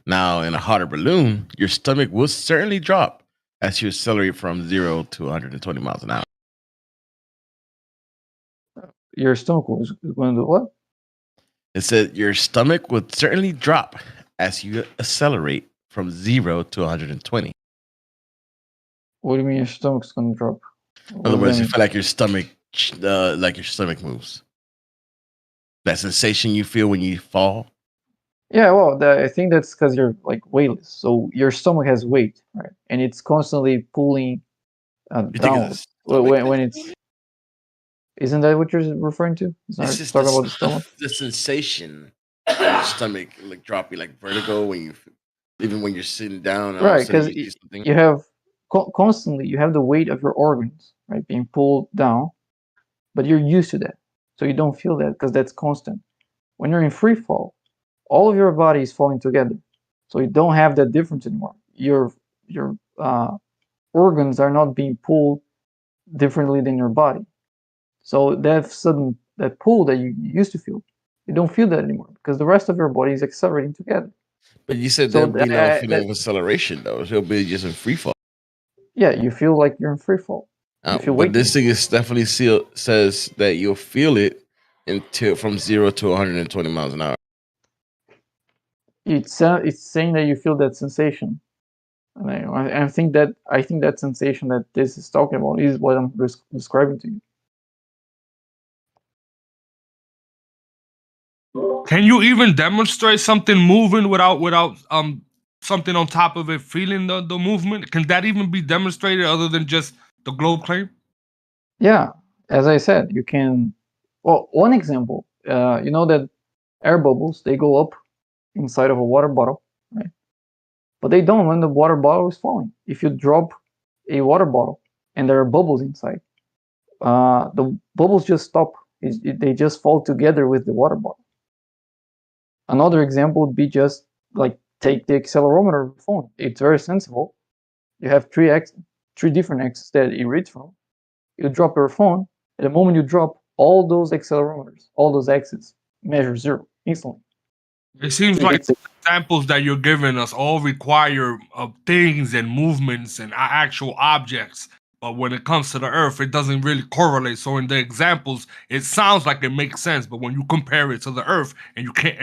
Now, in a hot air balloon, your stomach will certainly drop as you accelerate from 0 to 120 miles an hour. Your stomach is going to do what? It said your stomach would certainly drop as you accelerate from 0 to 120. What do you mean your stomach's going to drop? In other words, you feel like your stomach moves. That sensation you feel when you fall. Yeah, well, I think that's because you're like weightless. So your stomach has weight, right? And it's constantly pulling down. When it's, isn't that what you're referring to? It's not talking about the stomach. The sensation of your stomach like dropping, like vertigo when you, even when you're sitting down. Right, because you have constantly you have the weight of your organs, right, being pulled down, but you're used to that, so you don't feel that because that's constant. When you're in free fall, all of your body is falling together, so you don't have that difference anymore. Your organs are not being pulled differently than your body, so that pull that you used to feel, you don't feel that anymore because the rest of your body is accelerating together. But you said there'll be no feeling of acceleration, though. It'll be just in free fall. Yeah, you feel like you're in free fall. But this thing is definitely says that you'll feel it until from 0 to 120 miles an hour. It's saying that you feel that sensation. And I think that sensation that this is talking about is what I'm describing to you. Can you even demonstrate something moving without something on top of it feeling the movement? Can that even be demonstrated other than just the globe claim? Yeah, as I said, you can. Well, one example, you know that air bubbles, they go up inside of a water bottle, right? But they don't when the water bottle is falling. If you drop a water bottle and there are bubbles inside, the bubbles just stop. They just fall together with the water bottle. Another example would be just like take the accelerometer of the phone. It's very sensible. You have three different axes that it reads from. You drop your phone. At the moment you drop, all those accelerometers, all those axes measure 0 instantly. It seems like the examples that you're giving us all require things and movements and actual objects. But when it comes to the Earth, it doesn't really correlate. So in the examples, it sounds like it makes sense. But when you compare it to the Earth and you can't,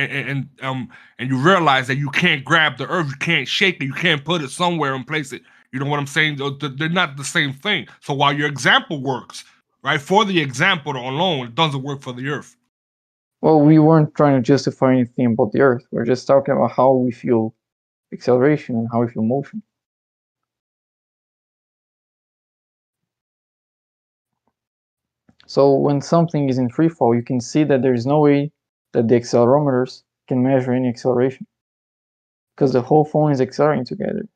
and you realize that you can't grab the Earth, you can't shake it, you can't put it somewhere and place it. You know what I'm saying? They're not the same thing. So while your example works, right, for the example alone, it doesn't work for the Earth. Well, we weren't trying to justify anything about the Earth. We're just talking about how we feel acceleration and how we feel motion. So when something is in free fall, you can see that there is no way that the accelerometers can measure any acceleration because the whole phone is accelerating together.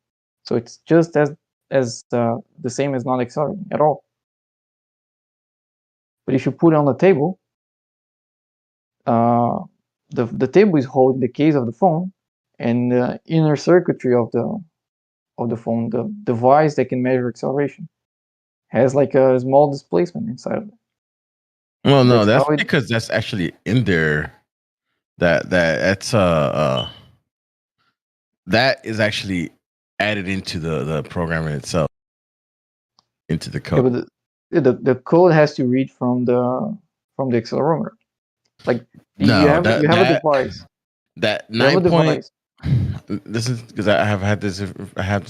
So it's just as the same as not accelerating at all. But if you put it on the table, the table is holding the case of the phone, and the inner circuitry of the phone, the device that can measure acceleration, has like a small displacement inside of it. Well, no, that's because that's actually in there. That's that is actually added into the programming itself, into the code. Yeah, but the code has to read from the accelerometer. Like no, you have a device. That 9 point. This is because I had this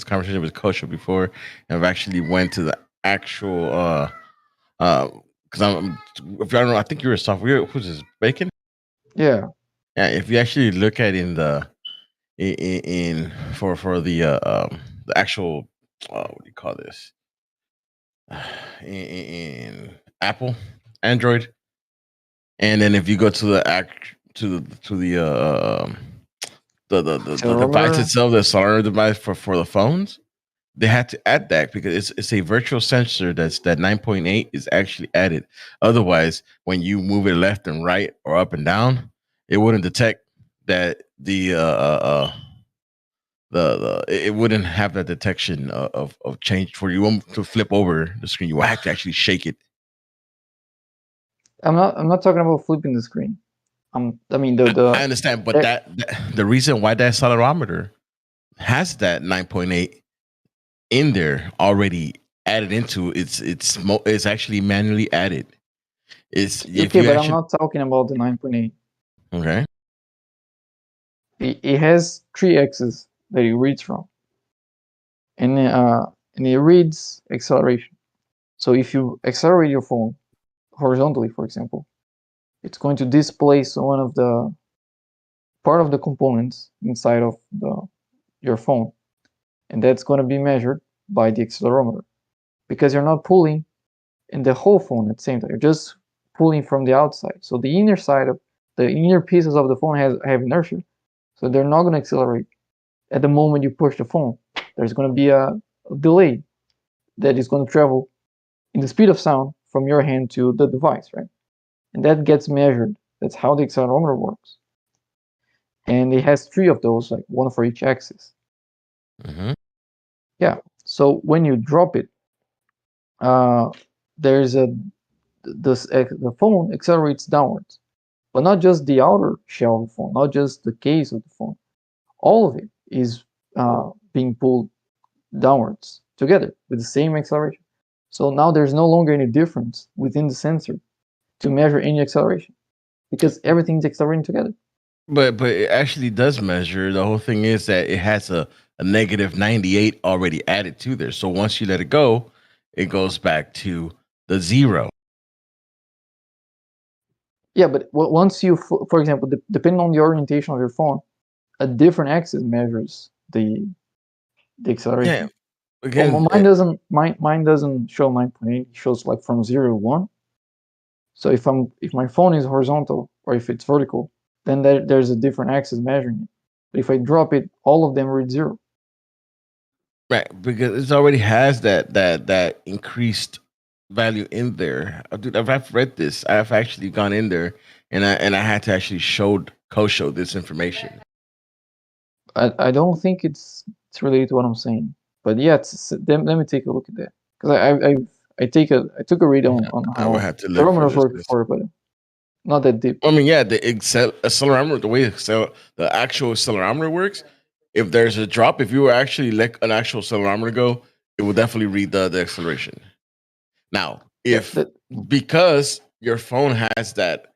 conversation with Kosho before, and I've actually went to the actual because if I don't know, I think you're a software. Who's this? Bacon? Yeah. Yeah. If you actually look at for the actual what do you call this? In Apple, Android, and then if you go to the device itself, the cellular device for the phones, they had to add that because it's a virtual sensor that 9.8 is actually added. Otherwise, when you move it left and right or up and down, it wouldn't detect that the it wouldn't have that detection of change for you want to flip over the screen. You will have to actually shake it. I'm not talking about flipping the screen. I mean I understand, but that the reason why that accelerometer has that 9.8 in there already added into it's actually manually added. It's okay, but I'm not talking about the 9.8. Okay. It has 3 axes that it reads from, and it reads acceleration. So if you accelerate your phone horizontally, for example, it's going to displace one of the part of the components inside of your phone, and that's going to be measured by the accelerometer, because you're not pulling in the whole phone at the same time. You're just pulling from the outside. So the inner side of the inner pieces of the phone have inertia, so they're not going to accelerate at the moment you push the phone. There's going to be a delay that is going to travel in the speed of sound from your hand to the device, right? And that gets measured. That's how the accelerometer works. And it has 3 of those, like one for each axis. Mm-hmm. Yeah. So when you drop it, there's the phone accelerates downwards, but not just the outer shell of the phone, not just the case of the phone. All of it is being pulled downwards together with the same acceleration. So now there's no longer any difference within the sensor to measure any acceleration, because everything's accelerating together. But it actually does measure. The whole thing is that it has a negative 98 already added to there. So once you let it go, it goes back to the 0. Yeah, but once you, for example, depending on the orientation of your phone, a different axis measures the acceleration. Yeah. Again, well, mine doesn't show 9.8. It shows like from 0 to 1. So if my phone is horizontal or if it's vertical, then there's a different axis measuring it. But if I drop it, all of them read 0. Right, because it already has that increased value in there. Dude, I've read this. I've actually gone in there and I had to actually co-show this information. I don't think it's related to what I'm saying, but yeah, let me take a look at that, because I took a read on how accelerometers work before, but not that deep. I mean, yeah, the accelerometer, the way the actual accelerometer works. If there's a drop, if you were actually let an actual accelerometer go, it will definitely read the acceleration. Now, because your phone has that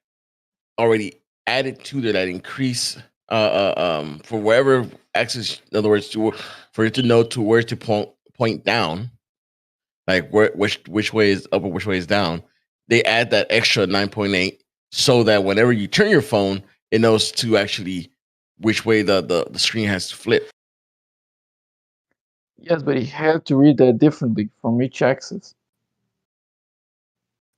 already added to that increase for wherever axis, in other words, for it to know to where to point down, like which way is up or which way is down, they add that extra 9.8 so that whenever you turn your phone, it knows to actually which way the screen has to flip. Yes, but you have to read that differently from each axis.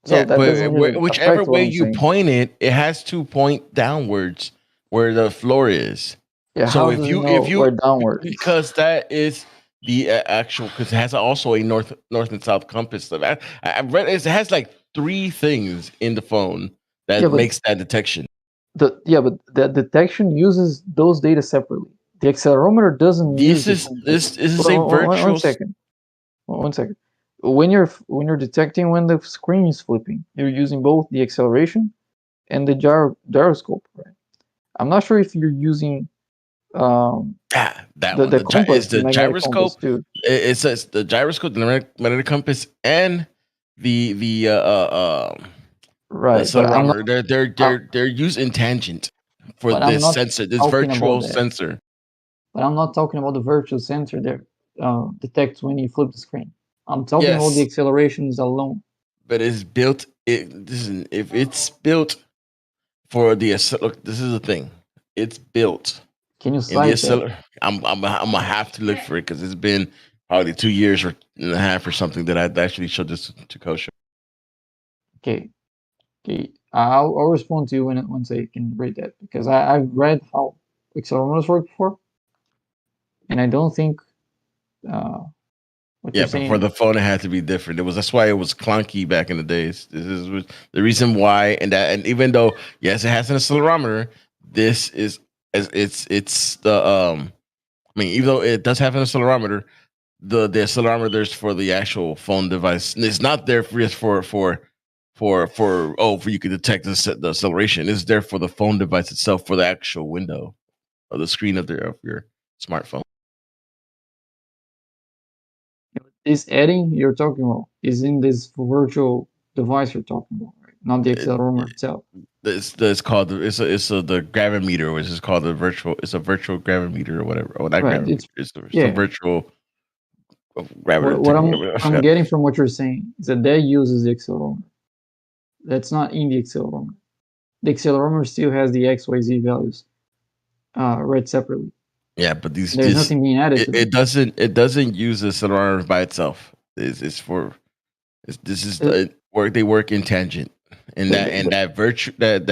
So yeah, that doesn't really whichever affect what way I'm you saying. point it, it has to point downwards where the floor is. Yeah, so how if does you it know where downwards? because that is the actual, because it has also a north and south compass. I've read it has like 3 things in the phone that makes that detection. But the detection uses those data separately. The accelerometer doesn't use this is a virtual. One second. When you're detecting when the screen is flipping, you're using both the acceleration and the gyroscope, right? I'm not sure if you're using the compass, the magnetic gyroscope. compass too. It says the gyroscope, the magnetic compass, and the right. accelerometer. They're used in tangent for this sensor, this virtual sensor. But I'm not talking about the virtual sensor that detects when you flip the screen. I'm talking about the accelerations alone. But it's built. If it's built for the look, this is the thing. It's built. Can you cite that? I'm gonna have to look for it because it's been probably 2 years and a half or something that I actually showed this to Coach. Okay. I'll respond to you once I can read that, because I've read how accelerometers work before, and I don't think. But for the phone, it had to be different. That's why it was clunky back in the days. This is the reason why, and even though yes, it has an accelerometer, this is it's the I mean, even though it does have an accelerometer, the accelerometer is for the actual phone device. And it's not there for you can detect the acceleration. It's there for the phone device itself, for the actual window of the screen of your smartphone. This adding you're talking about is in this virtual device you're talking about, right? Not the accelerometer itself. It's called the gravimeter, which is called it's a virtual gravimeter or whatever. Oh, not Right, gravimeter. It's a virtual gravity. What I'm getting from what you're saying is that uses the accelerometer. That's not in the accelerometer. The accelerometer still has the X, Y, Z values read separately. Yeah, but there's nothing being added to it doesn't use the accelerometer by itself. They work in tangent, and that virtue that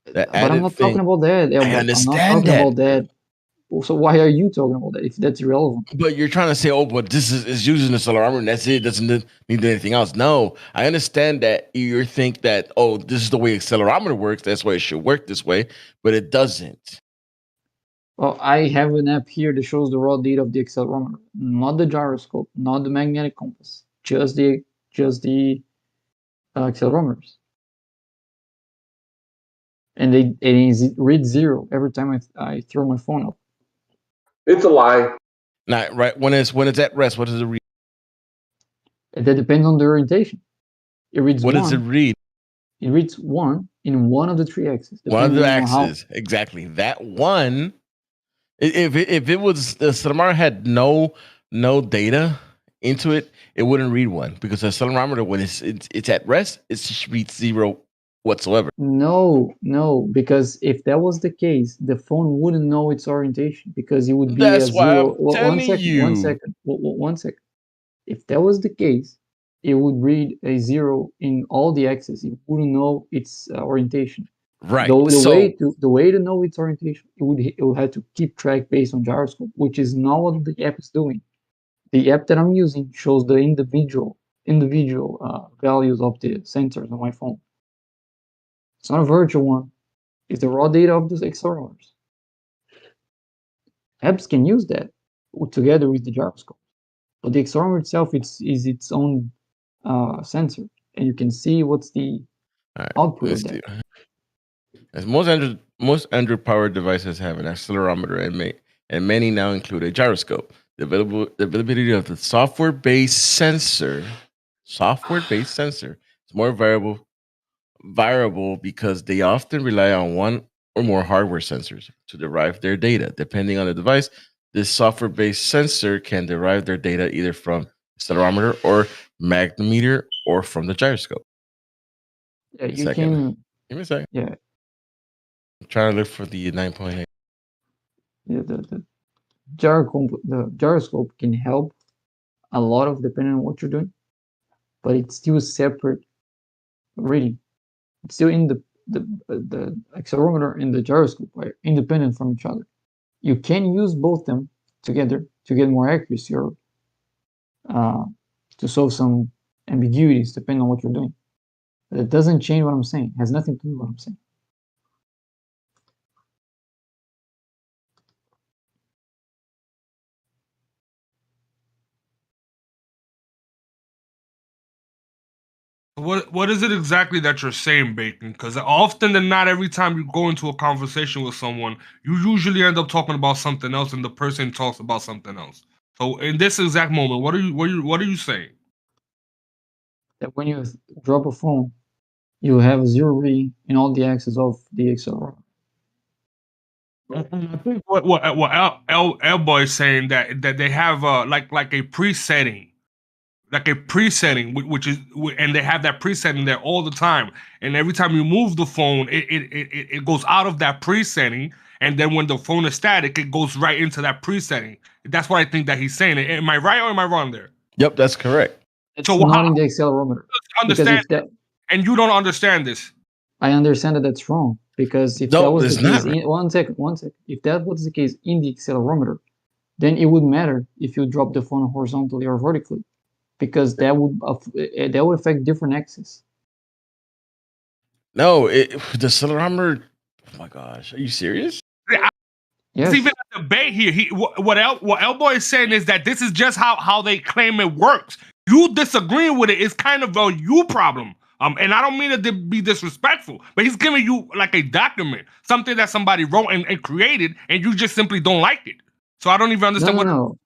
but I'm not talking about that. I understand I'm not talking about that. So why are you talking about that if that's irrelevant? But you're trying to say, oh, but this is using the accelerometer and that's it. Doesn't need anything else. No, I understand that you think that, oh, this is the way accelerometer works. That's why it should work this way, but it doesn't. Well, I have an app here that shows the raw data of the accelerometer, not the gyroscope, not the magnetic compass, just the accelerometers. And it reads 0 every time I throw my phone up. It's a lie. Not right when it's at rest. What does it read? That depends on the orientation. It reads. What does it read? It reads 1 in one of the 3 axes. One of the axes, exactly. That one. If it was the accelerometer had no data into it, it wouldn't read 1 because the accelerometer when it's at rest, it reads 0 whatsoever. No, because if that was the case, the phone wouldn't know its orientation because it would be That's a why 0. I'm telling you. 1 second. If that was the case, it would read a 0 in all the axes. It wouldn't know its orientation. Right. The way to know its orientation, it would have to keep track based on gyroscope, which is not what the app is doing. The app that I'm using shows the individual values of the sensors on my phone. It's not a virtual one. It's the raw data of the accelerometers. Apps can use that together with the gyroscope. But the accelerometer itself is its own sensor, and you can see what's the output of that. As most Android powered devices have an accelerometer, and many now include a gyroscope. The availability of the software-based sensor is more variable because they often rely on one or more hardware sensors to derive their data. Depending on the device, this software-based sensor can derive their data either from accelerometer or magnetometer or from the gyroscope. Yeah, you can. Give me a second. Yeah. I'm trying to look for the 9.8. Yeah, the gyroscope can help a lot of depending on what you're doing, but it's still separate reading. It's still in the accelerometer and the gyroscope are independent from each other. You can use both them together to get more accuracy or to solve some ambiguities depending on what you're doing. But it doesn't change what I'm saying. It has nothing to do with what I'm saying. What is it exactly that you're saying, Bacon? Because often than not, every time you go into a conversation with someone, you usually end up talking about something else, and the person talks about something else. So in this exact moment, what are you saying? That when you drop a phone, you have a 0 reading in all the axes of the accelerometer. I think what Elboy is saying that they have like a presetting. Like a presetting, which is, and they have that presetting there all the time. And every time you move the phone, it goes out of that presetting, and then when the phone is static, it goes right into that presetting. That's what I think that he's saying. Am I right or am I wrong there? Yep, that's correct. It's not in the accelerometer. Understand that, and you don't understand this. I understand that that's wrong because if that was the case, one second. If that was the case in the accelerometer, then it would matter if you drop the phone horizontally or vertically, because that would affect different axes. No, the accelerometer. Oh my gosh, are you serious? It's even a debate here. What Elbow is saying is that this is just how they claim it works. You disagreeing with it is kind of a you problem. And I don't mean it to be disrespectful, but he's giving you like a document, something that somebody wrote and created, and you just simply don't like it. So I don't even understand No.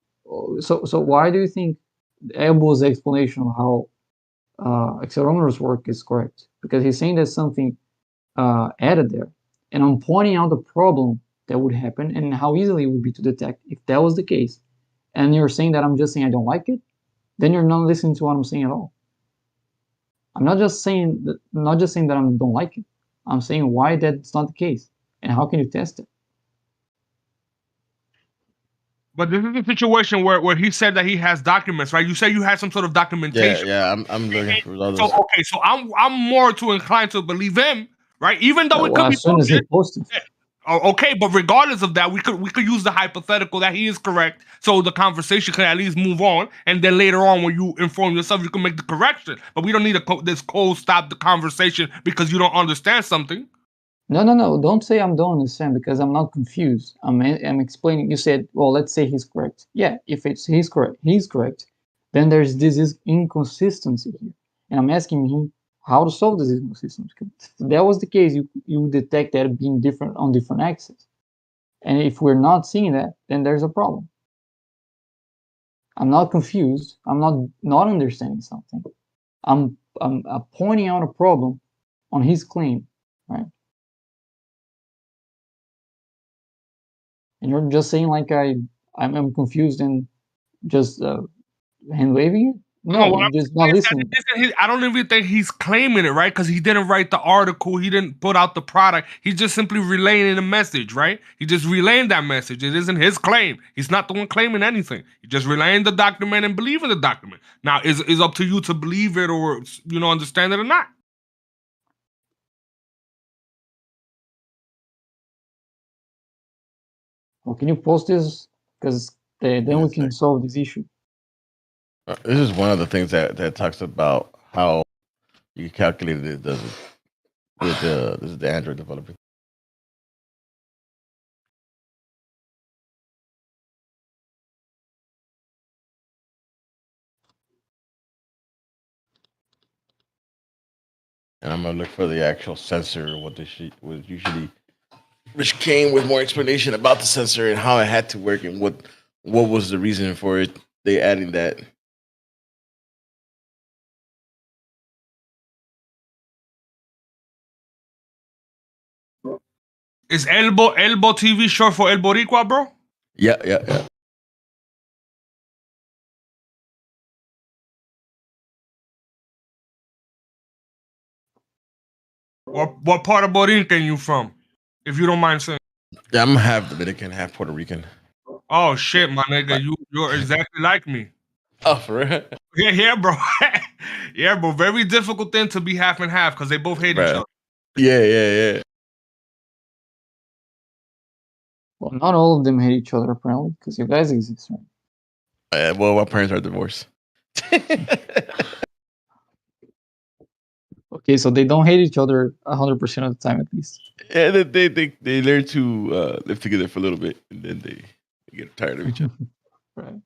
So why do you think Elbow's explanation of how accelerometers work is correct? Because he's saying there's something added there, and I'm pointing out the problem that would happen and how easily it would be to detect if that was the case. And you're saying that I'm just saying I don't like it, then you're not listening to what I'm saying at all. I'm not just saying that I don't like it. I'm saying why that's not the case and how can you test it. But this is a situation where he said that he has documents, right? You say you had some sort of documentation. Yeah. I'm looking for others. So okay, so I'm more too inclined to believe him, right? Even though it could be as soon as he posted. Oh, okay, but regardless of that, we could use the hypothetical that he is correct, so the conversation can at least move on, and then later on, when you inform yourself, you can make the correction. But we don't need this cold stop the conversation because you don't understand something. No. Don't say I don't understand because I'm not confused. I'm explaining. You said, well, let's say he's correct. Yeah, if he's correct, then there's this inconsistency here, and I'm asking him how to solve this inconsistency. If that was the case, you detect that being different on different axes, and if we're not seeing that, then there's a problem. I'm not confused. I'm not understanding something. I'm pointing out a problem on his claim, right? And you're just saying like I'm confused and just hand waving it? No, you're just not listening. I don't even think he's claiming it, right? Because he didn't write the article, he didn't put out the product. He's just simply relaying a message, right? He just relaying that message. It isn't his claim. He's not the one claiming anything. He's just relaying the document and believing the document. Now, it's up to you to believe it or understand it or not. Well, can you post this? Because then we can solve this issue. This is one of the things that talks about how you calculate it. Does it with this is the Android developer. And I'm gonna look for the actual sensor, what the sheet was usually, which came with more explanation about the sensor and how it had to work and what was the reason for it. They adding that. Is Elbow TV short for El Boricua, bro? Yeah. What part of Borinquen you from? If you don't mind saying. Yeah, I'm half Dominican, half Puerto Rican. Oh shit, my nigga, you're exactly like me. Oh, for real? Yeah, bro. Yeah, bro. Very difficult thing to be half and half because they both hate each other. Yeah. Well, not all of them hate each other apparently, because you guys exist, right? Well, my parents are divorced. Okay, so they don't hate each other 100% of the time, at least. Yeah, they learn to live together for a little bit, and then they get tired of each other. Right.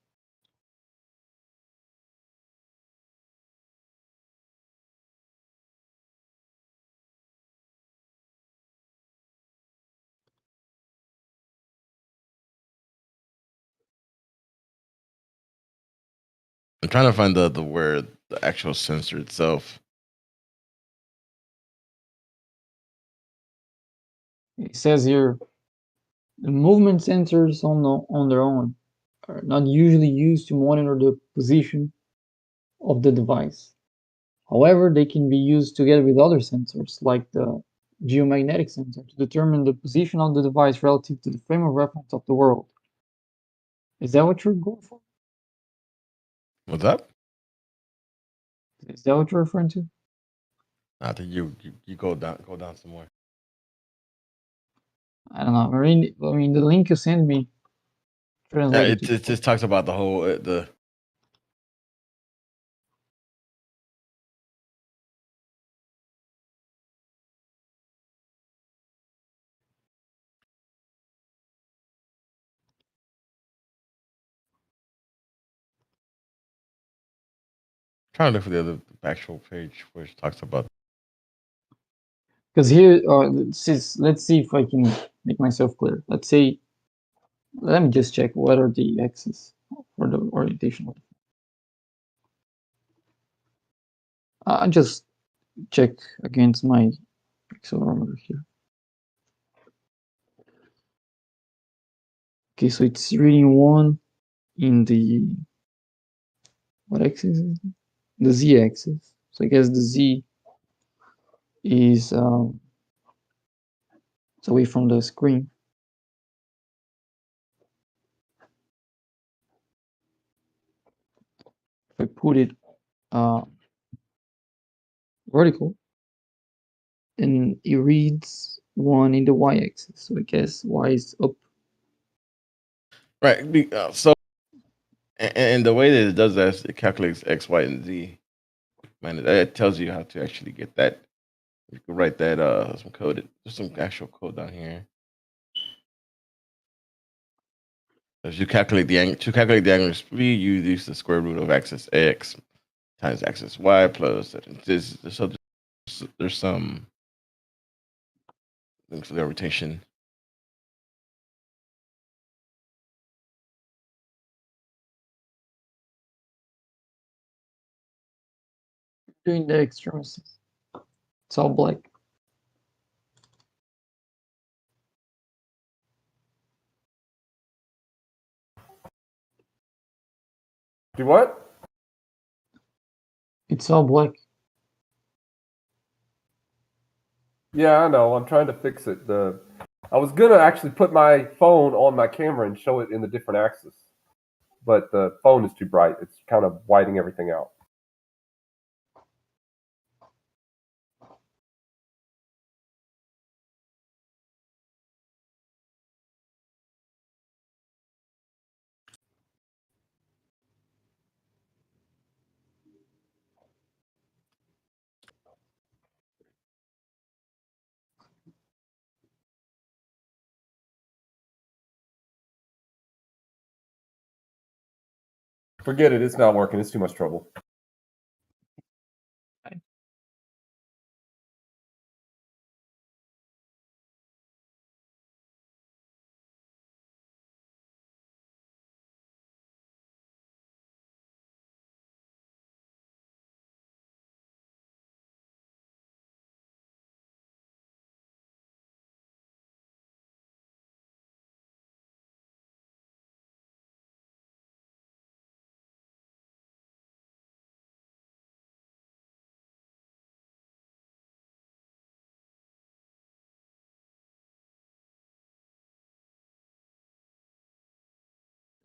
I'm trying to find the where the actual sensor itself. It says here, the movement sensors on their own are not usually used to monitor the position of the device. However, they can be used together with other sensors, like the geomagnetic sensor, to determine the position of the device relative to the frame of reference of the world. Is that what you're going for? What's up? Is that what you're referring to? I think you go down some more. I don't know. I mean, the link you sent me. Yeah, it just talks about the whole the. trying to look for the other actual page where it talks about. Because here, let's see if I can make myself clear. Let's say, let me just check what are the axes for the orientation. I just check against my accelerometer here. Okay, so it's reading 1 in the what axis is it? The z-axis. So I guess the z is it's away from the screen. If I put it vertical, and it reads 1 in the y-axis. So I guess y is up. Right. So, and the way that it does that is it calculates x, y, and z. Man, that tells you how to actually get that. You can write that some code. There's some actual code down here. As you calculate the angle, to calculate the angular speed, you use the square root of axis x times axis y plus this. So there's some things for the rotation. Doing the extremes. It's all black. Do what? It's all black. Yeah, I know. I'm trying to fix it. I was gonna actually put my phone on my camera and show it in the different axis, but the phone is too bright. It's kind of whiting everything out. Forget it. It's not working. It's too much trouble.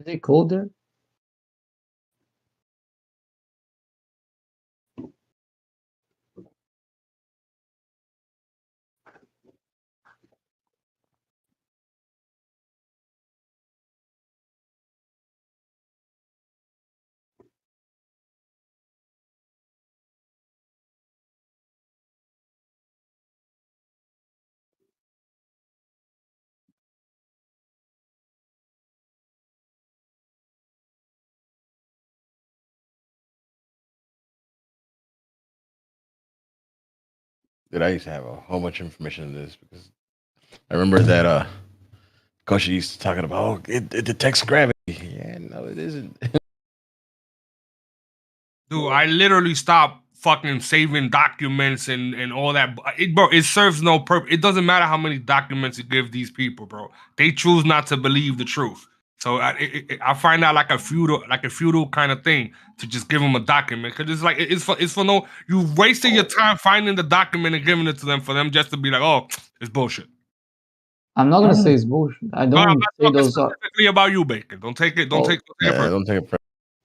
Is it cold there? That I used to have a whole bunch of information in this because I remember that Coach used to talking about, oh, it detects gravity. Yeah, no, it isn't. Dude, I literally stopped fucking saving documents and all that. Bro, it serves no purpose. It doesn't matter how many documents you give these people, bro. They choose not to believe the truth. So I find that like a feudal kind of thing to just give them a document, because it's like it's for no. You wasted your time finding the document and giving it to them for them just to be like, oh, it's bullshit. I'm not gonna say it's bullshit. I No, I'm don't not say talking those are. specifically about you, Bacon. Don't take it. Don't take it. Don't take it.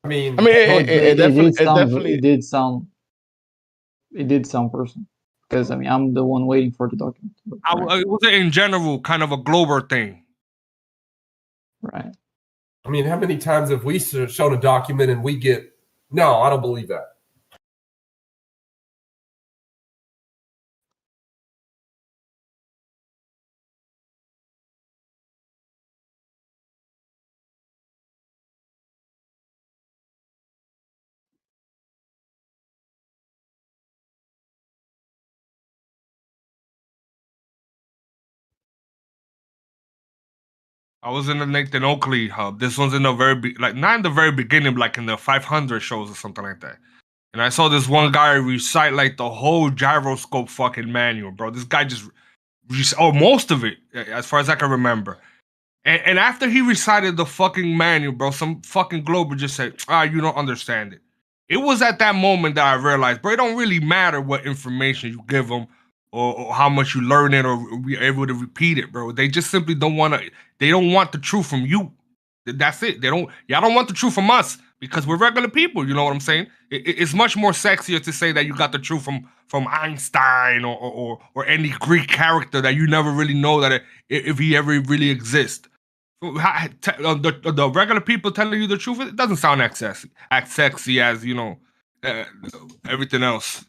I mean, it definitely. It did sound personal, because I mean I'm the one waiting for the document. It was in general kind of a global thing. Right. I mean, how many times have we shown a document and we get, no, I don't believe that. I was in the Nathan Oakley hub. This one's in the not in the very beginning, like in the 500 shows or something like that. And I saw this one guy recite like the whole gyroscope fucking manual, bro. This guy just most of it, as far as I can remember. And after he recited the fucking manual, bro, some fucking Glober just said, you don't understand it. It was at that moment that I realized, bro, it don't really matter what information you give them or how much you learn it or be able to repeat it, bro. They just simply don't want to, they don't want the truth from you. That's it. Y'all don't want the truth from us because we're regular people. You know what I'm saying? It's much more sexier to say that you got the truth from Einstein or any Greek character that you never really know that if he ever really exists. The regular people telling you the truth, it doesn't sound as sexy as, you know, everything else.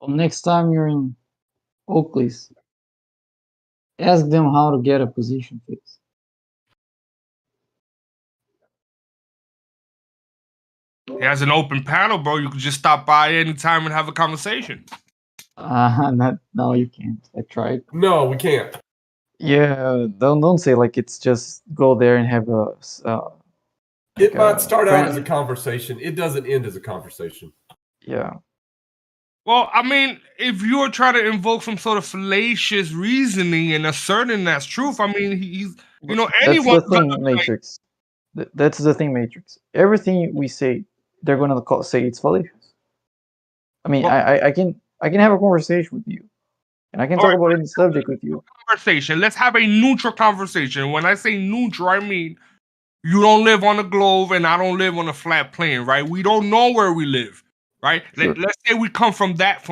Well, next time you're in Oakley's, ask them how to get a position fix. He has an open panel, bro. You can just stop by anytime and have a conversation. No, you can't. I tried. No, we can't. Yeah, don't say like it's just go there and have a. It might start out as a conversation. It doesn't end as a conversation. Yeah. Well, I mean, if you're trying to invoke some sort of fallacious reasoning and asserting that's truth, I mean, he's, you know, anyone. That's the thing, Matrix. That's the thing, Matrix. Everything we say, they're gonna say it's fallacious. I mean, well, I can have a conversation with you, and I can talk about any subject with you. Conversation. Let's have a neutral conversation. When I say neutral, I mean you don't live on a globe and I don't live on a flat plane, right? We don't know where we live, right? Sure. Let's say we come from that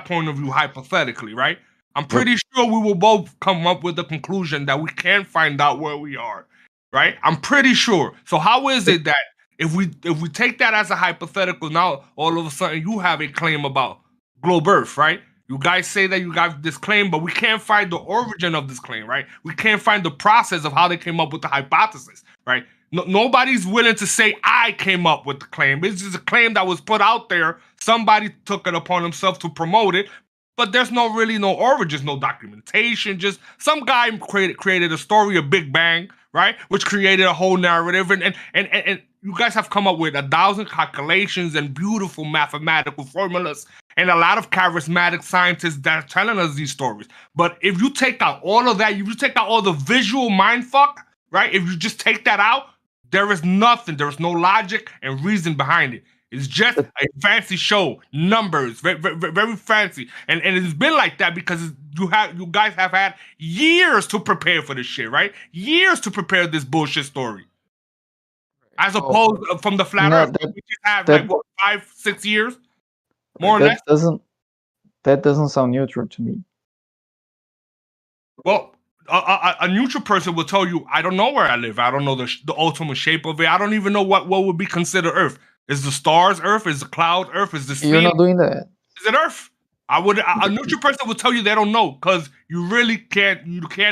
point of view, hypothetically, right? I'm pretty sure we will both come up with the conclusion that we can't find out where we are, right? I'm pretty sure. So how is it that if we take that as a hypothetical, now all of a sudden you have a claim about globe Earth, right? You guys say that you got this claim, but we can't find the origin of this claim, right? We can't find the process of how they came up with the hypothesis, right? Nobody's willing to say I came up with the claim. It's just a claim that was put out there. Somebody took it upon himself to promote it, but there's no origins, no documentation. Just some guy created a story of Big Bang, right? Which created a whole narrative, and you guys have come up with 1,000 calculations and beautiful mathematical formulas and a lot of charismatic scientists that are telling us these stories. But if you take out all of that, if you take out all the visual mindfuck, right? If you just take that out, there is nothing. There is no logic and reason behind it. It's just a fancy show, numbers, very, very, very fancy. And it's been like that because you guys have had years to prepare for this shit, right? Years to prepare this bullshit story. As opposed from the flat earth, we just have like what, 5-6 years? More or less? That doesn't sound neutral to me. Well, a neutral person will tell you, I don't know where I live. I don't know the ultimate shape of it. I don't even know what would be considered Earth. Is the stars Earth? Is the cloud Earth? Is the sea? You're not doing that. Is it Earth? A neutral person will tell you they don't know because you really can't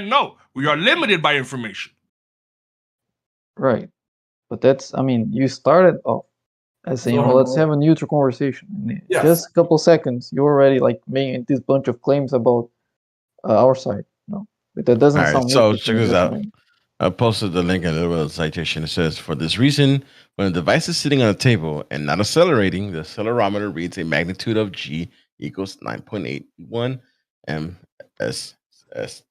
know. We are limited by information. Right. But that's, I mean, you started off as saying, well, let's have a neutral conversation. Yes. Just a couple seconds, you're already like making this bunch of claims about our side. No, but that doesn't sound. So check this out. I posted the link in a little citation. It says, for this reason, when a device is sitting on a table and not accelerating, the accelerometer reads a magnitude of G equals 9.81 ms.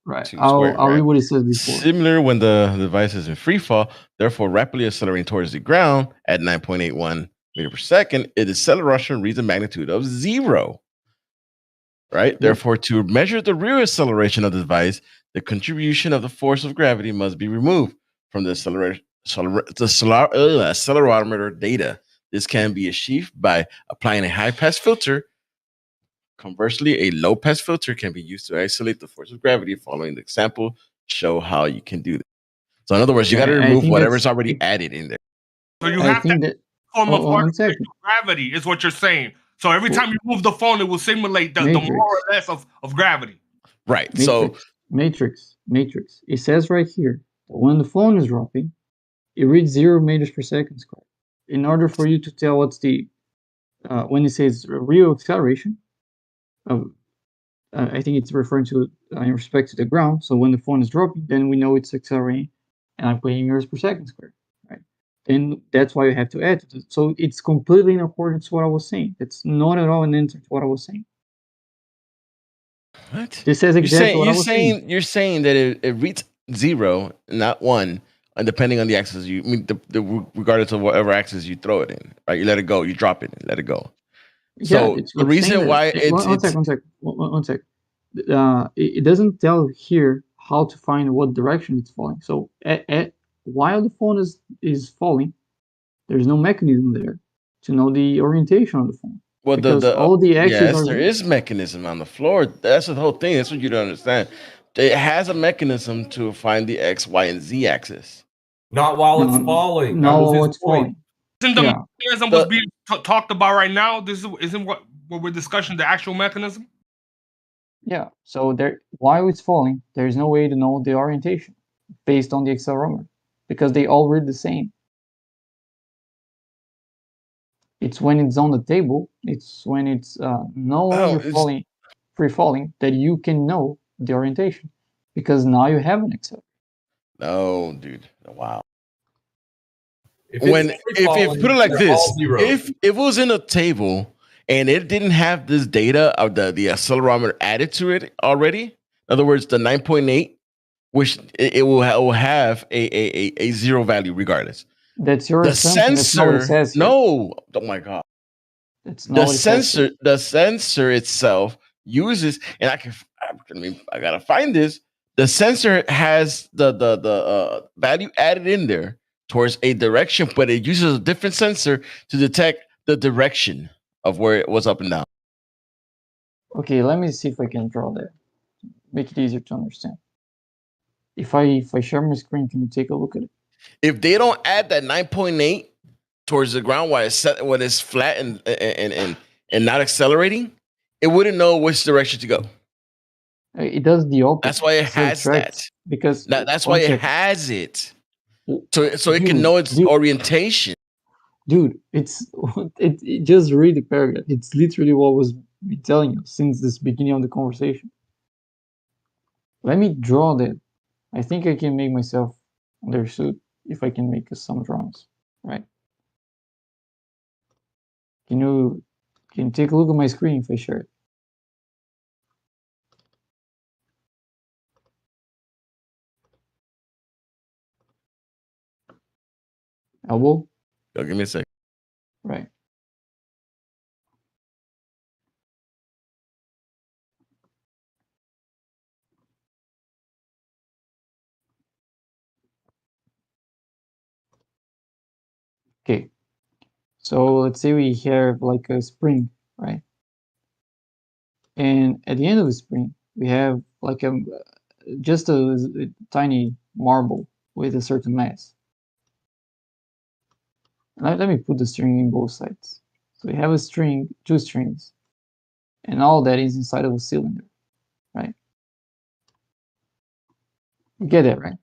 Right. I'll read what it says before. Similar when the device is in free fall, therefore rapidly accelerating towards the ground at 9.81 meter per second, its acceleration reads a magnitude of 0. Right? Mm-hmm. Therefore, to measure the real acceleration of the device, the contribution of the force of gravity must be removed from the accelerometer data. This can be achieved by applying a high-pass filter. Conversely, a low-pass filter can be used to isolate the force of gravity following the example show how you can do that. So in other words, you got to I remove think whatever's already added in there. So you I have to think that. form of One second. artificial gravity is what you're saying. So every time you move the phone, it will simulate the Matrix. more or less of gravity. Right. Matrix. It says right here that when the phone is dropping, it reads 0 meters per second squared. In order for you to tell what's the when it says real acceleration, I think it's referring to in respect to the ground. So when the phone is dropping, then we know it's accelerating at 20 meters per second squared, right? And that's why you have to add it. So it's completely in accordance to what I was saying. It's not at all an answer to what I was saying. What? This says exactly what I was saying. You're saying that it reads 0, not 1, and depending on the axis you regardless of whatever axis you throw it in, right? You let it go, you drop it, and let it go. So the reason why one sec. It doesn't tell here how to find what direction it's falling. So while the phone is falling, there's no mechanism there to know the orientation of the phone. Well, because all the axes there is mechanism on the floor. That's the whole thing. That's what you don't understand. It has a mechanism to find the X, Y, and Z axis. Not while it's falling. No, it's falling. Isn't the mechanism what's being talked about right now? Isn't what we're discussing the actual mechanism? Yeah. So while it's falling, there's no way to know the orientation based on the accelerometer because they all read the same. It's when it's on the table, it's when it's no longer free falling that you can know the orientation because now you have an accelerator. No, dude. Wow. If put it like this, if it was in a table and it didn't have this data of the accelerometer added to it already, in other words, the 9.8, which it will have a 0 value regardless. That's your assumption. That's not what it says here. No, oh my god. That's not the sensor itself uses, and I gotta find this. The sensor has the value added in there towards a direction, but it uses a different sensor to detect the direction of where it was up and down. Okay, let me see if I can draw that. Make it easier to understand. If I share my screen, can you take a look at it? If they don't add that 9.8 towards the ground while it's flat and not accelerating, it wouldn't know which direction to go. It does the opposite. That's why it has that. Because that's why it has it. So it can know its orientation. Dude, it just read the paragraph. It's literally what was telling you since this beginning of the conversation. Let me draw that. I think I can make myself understood if I can make some drawings, right? Can you take a look at my screen if I share it? Elbow? Oh, give me a sec. Right. Okay. So let's say we have like a spring, right? And at the end of the spring, we have like just a tiny marble with a certain mass. Let me put the string in both sides. So we have a string, 2 strings, and all that is inside of a cylinder, right? You get that, right?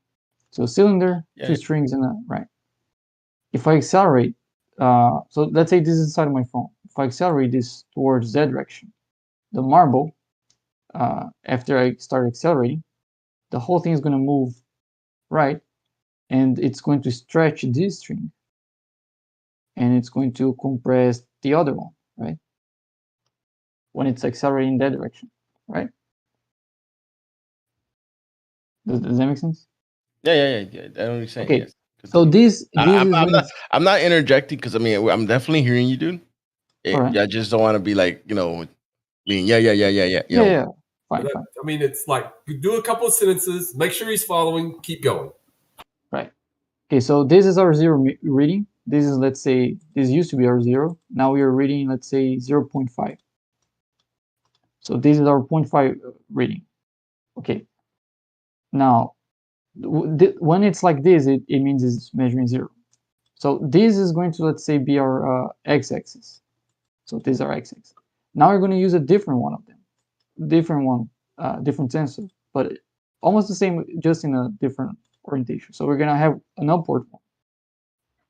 So a cylinder, 2 strings, and right. If I accelerate, so let's say this is inside of my phone. If I accelerate this towards that direction, the marble, after I start accelerating, the whole thing is going to move right, and it's going to stretch this string, and it's going to compress the other one, right? When it's accelerating in that direction, right? Does that make sense? Yeah. I don't understand. Okay. Yes. So I'm not interjecting because I'm definitely hearing you, dude. Right. I just don't want to be like, yeah. Yeah. Fine. I mean, it's like you do a couple of sentences, make sure he's following, keep going. Right. Okay, so this is our 0 reading. This is, let's say, this used to be our 0. Now we are reading, let's say, 0.5. So this is our 0.5 reading. Okay. Now, when it's like this, it means it's measuring 0. So this is going to, let's say, be our x-axis. So these are x-axis. Now we're going to use a different one of them, different sensor, but almost the same, just in a different orientation. So we're going to have an upward one.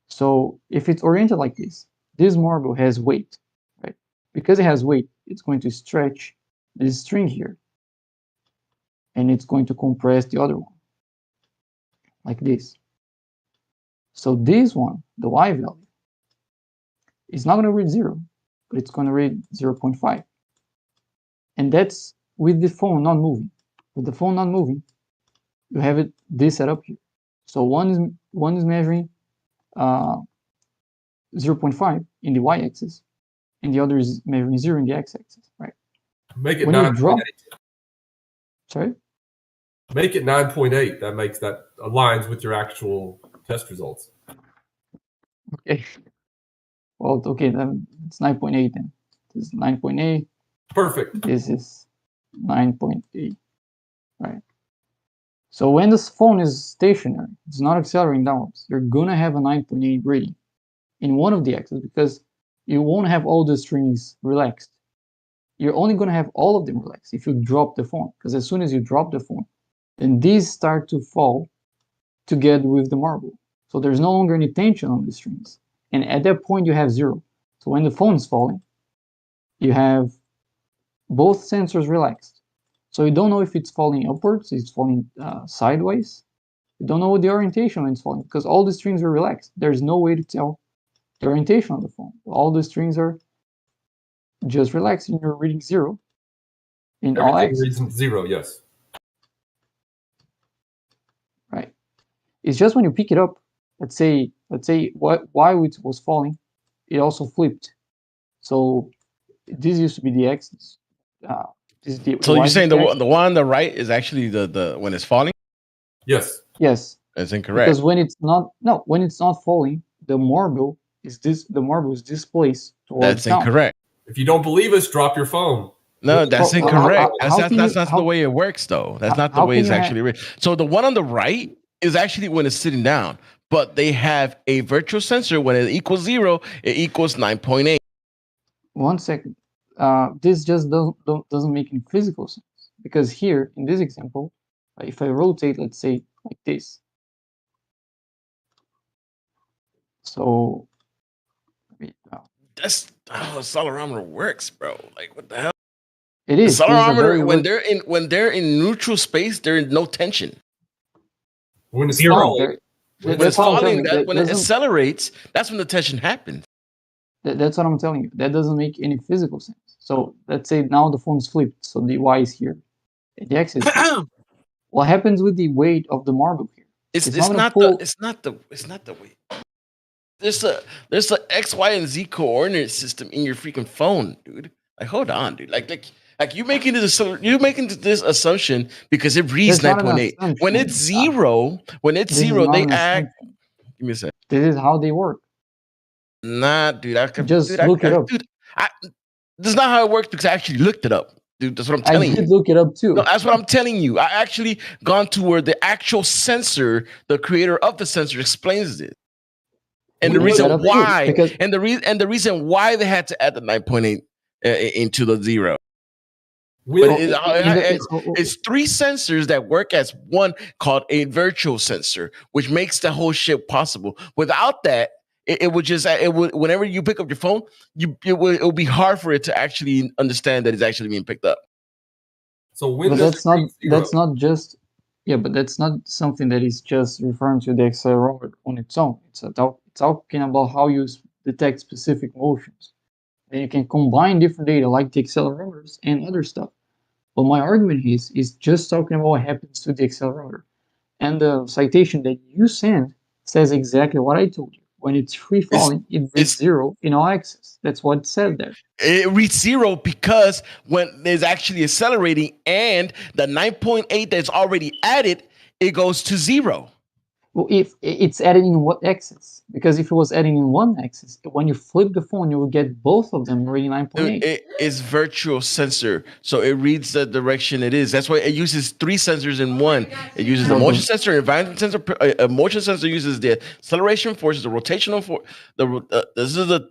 So if it's oriented like this marble has weight, right? Because it has weight, it's going to stretch this string here, and it's going to compress the other one, like this. So this one, the y value, is not going to read 0, but it's going to read 0.5. And that's with the phone not moving. With the phone not moving, you have this set up here. So one is measuring 0.5 in the y-axis, and the other is measuring 0 in the x-axis, right? Make it 9.8. Sorry? Make it 9.8. That aligns with your actual test results. Okay. Well, okay, then it's 9.8 then. This is 9.8. Perfect. This is 9.8, right? So when this phone is stationary, it's not accelerating downwards, you're going to have a 9.8 reading in one of the axes, because you won't have all the strings relaxed. You're only going to have all of them relaxed if you drop the phone, because as soon as you drop the phone, then these start to fall together with the marble. So there's no longer any tension on the strings. And at that point, you have 0. So when the phone is falling, you have both sensors relaxed. So you don't know if it's falling upwards, it's falling sideways. You don't know the orientation when it's falling, because all the strings are relaxed. There's no way to tell the orientation of the phone. All the strings are just relaxed, and you're reading 0 in all axes. Reads 0, yes. Right. It's just when you pick it up, let's say y was falling, it also flipped. So this used to be the axis. So you're saying the one on the right is actually the when it's falling? Yes. Yes. That's incorrect. Because when it's not falling, the marble is displaced towards That's incorrect. If you don't believe us, drop your phone. No, that's incorrect. That's not the way it works, though. That's not the way it's actually written. So the one on the right is actually when it's sitting down, but they have a virtual sensor. When it equals 0, it equals 9.8. 1 second. This just doesn't make any physical sense, because here in this example, if I rotate, let's say like this, so that's how a accelerometer works, bro. Like, what the hell? It is. The accelerometer, when they're in neutral space, they're in no tension. When it's falling, when it accelerates, that's when the tension happens. That's what I'm telling you. That doesn't make any physical sense. So let's say now the phone's flipped, so the y is here, the x is here. What happens with the weight of the marble here? It's not the weight. There's a X, Y, and Z coordinate system in your freaking phone, dude. Like, hold on, dude. Like you making this assumption because it reads 9.8. When it's 0, they act. Give me a sec. This is how they work. Nah, dude. Look it up. Dude, this is not how it works, because I actually looked it up. Dude, that's what I'm telling you. I did look it up too. No, that's what I'm telling you. I actually gone to where the actual sensor, the creator of the sensor, explains it. And the reason why, and the reason why they had to add the 9.8 into the 0. But it's 3 sensors that work as one, called a virtual sensor, which makes the whole shit possible. Without that, it would whenever you pick up your phone, it will be hard for it to actually understand that it's actually being picked up. So but that's not just but that's not something that is just referring to the accelerometer on its own. It's talking about how you detect specific motions. And you can combine different data like the accelerometers and other stuff. But my argument is just talking about what happens to the accelerometer. And the citation that you send says exactly what I told you. When it's free falling, it reads 0 in all axes. That's what it said there. It reads 0 because when it's actually accelerating and the 9.8 that's already added, it goes to 0. Well, if it's added in what axis? Because if it was adding in one axis, when you flip the phone, you will get both of them reading 9.8. It is virtual sensor, so it reads the direction it is. That's why it uses 3 sensors in one. It uses the motion sensor, environment sensor. A motion sensor uses the acceleration forces, the rotational force. This is the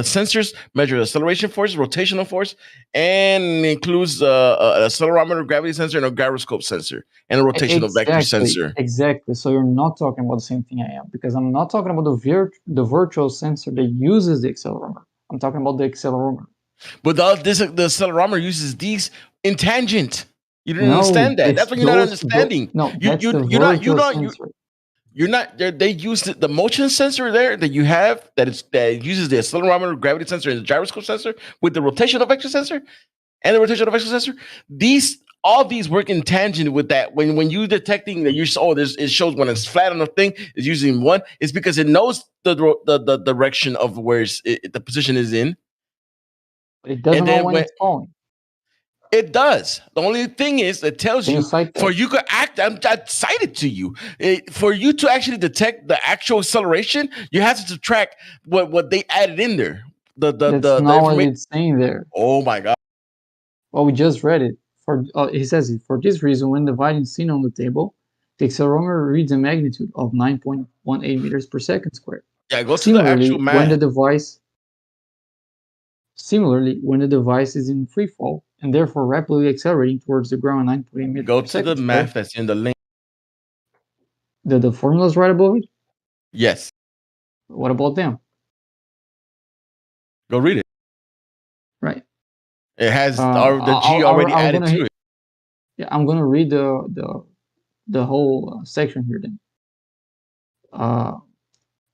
sensors measure the acceleration force, rotational force, and includes an accelerometer, gravity sensor, and a gyroscope sensor, and a rotational vector sensor. Exactly. So you're not talking about the same thing I am, because I'm not talking about the virtual sensor that uses the accelerometer. I'm talking about the accelerometer. But the accelerometer uses these in tangent. You don't understand that. That's what you're not understanding. You're not. They use the motion sensor there that you have that uses the accelerometer, gravity sensor, and the gyroscope sensor with the rotational vector sensor and the rotational vector sensor. All these work in tangent with that. When you detecting that it shows when it's flat on the thing, it's using one. It's because it knows the direction of where the position is in. It doesn't know when it's falling. It does. The only thing is, it tells you for you to act. I cited to you for you to actually detect the actual acceleration. You have to subtract what they added in there. That's not what it's saying there. Oh my god! Well, we just read it. He says it for this reason. When dividing sin on the table, the accelerometer reads a magnitude of 9.18 meters per second squared. Yeah, go to the actual math. Similarly, when the device is in free fall and therefore rapidly accelerating towards the ground 9.8 meters go per second. Go to the math that's in the link. The formula's right above it? Yes. What about them? Go read it. Right. It has the G already added to it. Yeah, I'm going to read the whole section here then.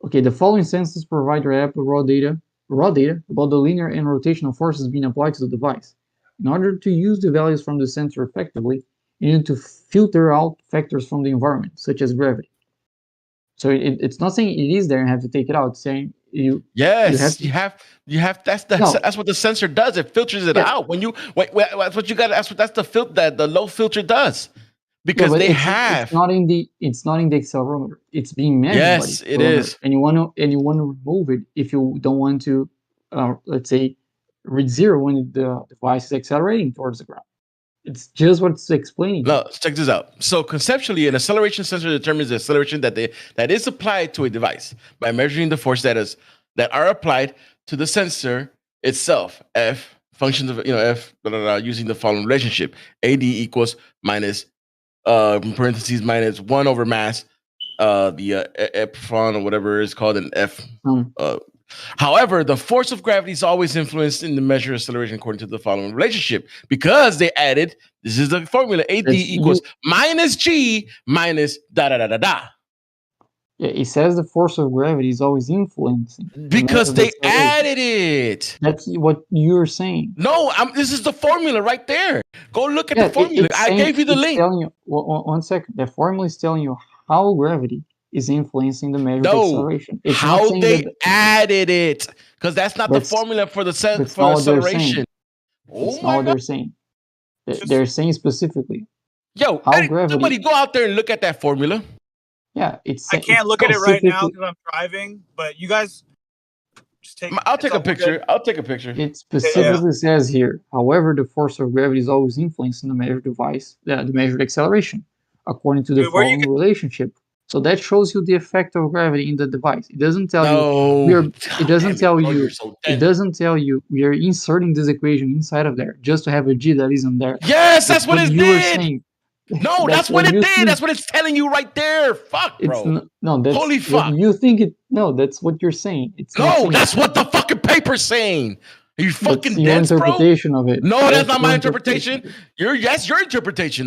Okay, the following sentences provide reliable raw data about the linear and rotational forces being applied to the device. In order to use the values from the sensor effectively, you need to filter out factors from the environment, such as gravity. So it's not saying it is there and have to take it out. It's saying you have. That's what the sensor does. It filters it out. That's what you got. That's the filter that the low filter does. Because it's not in the accelerometer. It's being measured. Yes, it is. And you want to remove it if you don't want to, let's say, read 0 when the device is accelerating towards the ground. It's just what it's explaining. No, check this out. So conceptually, an acceleration sensor determines the acceleration that is applied to a device by measuring the force that are applied to the sensor itself. F functions of F using the following relationship: AD equals minus in parentheses minus 1 over mass, the epsilon or whatever it's called, an F. However, the force of gravity is always influenced in the measure of acceleration according to the following relationship, because they added, this is the formula, AD equals minus G minus da da da da da. Yeah, it says the force of gravity is always influencing. Because they added it. That's what you're saying. No, this is the formula right there. Go look at the formula. I gave you the link. Telling you, one second. The formula is telling you how gravity is influencing the measured acceleration. It's how they added it. Because that's not the formula for the acceleration. That's not what they're saying. They're saying specifically. Yo, somebody go out there and look at that formula. Yeah, I can't look at it right now because I'm driving, but you guys just take. I'll take a picture. I'll take a picture. It specifically says here, however, the force of gravity is always influencing the measured device, the measured acceleration, according to the following relationship. So that shows you the effect of gravity in the device. It doesn't tell you. It doesn't tell you. It doesn't tell you we are inserting this equation inside of there just to have a G that isn't there. Yes, that's what it did. Saying. No, that's what it did. That's what it's telling you right there. Fuck, bro. That's holy fuck. You think it? No, that's what you're saying. It's that's what the fucking paper's saying. Are you fucking dense, bro? Your interpretation of it. No, that's not my interpretation. That's your interpretation.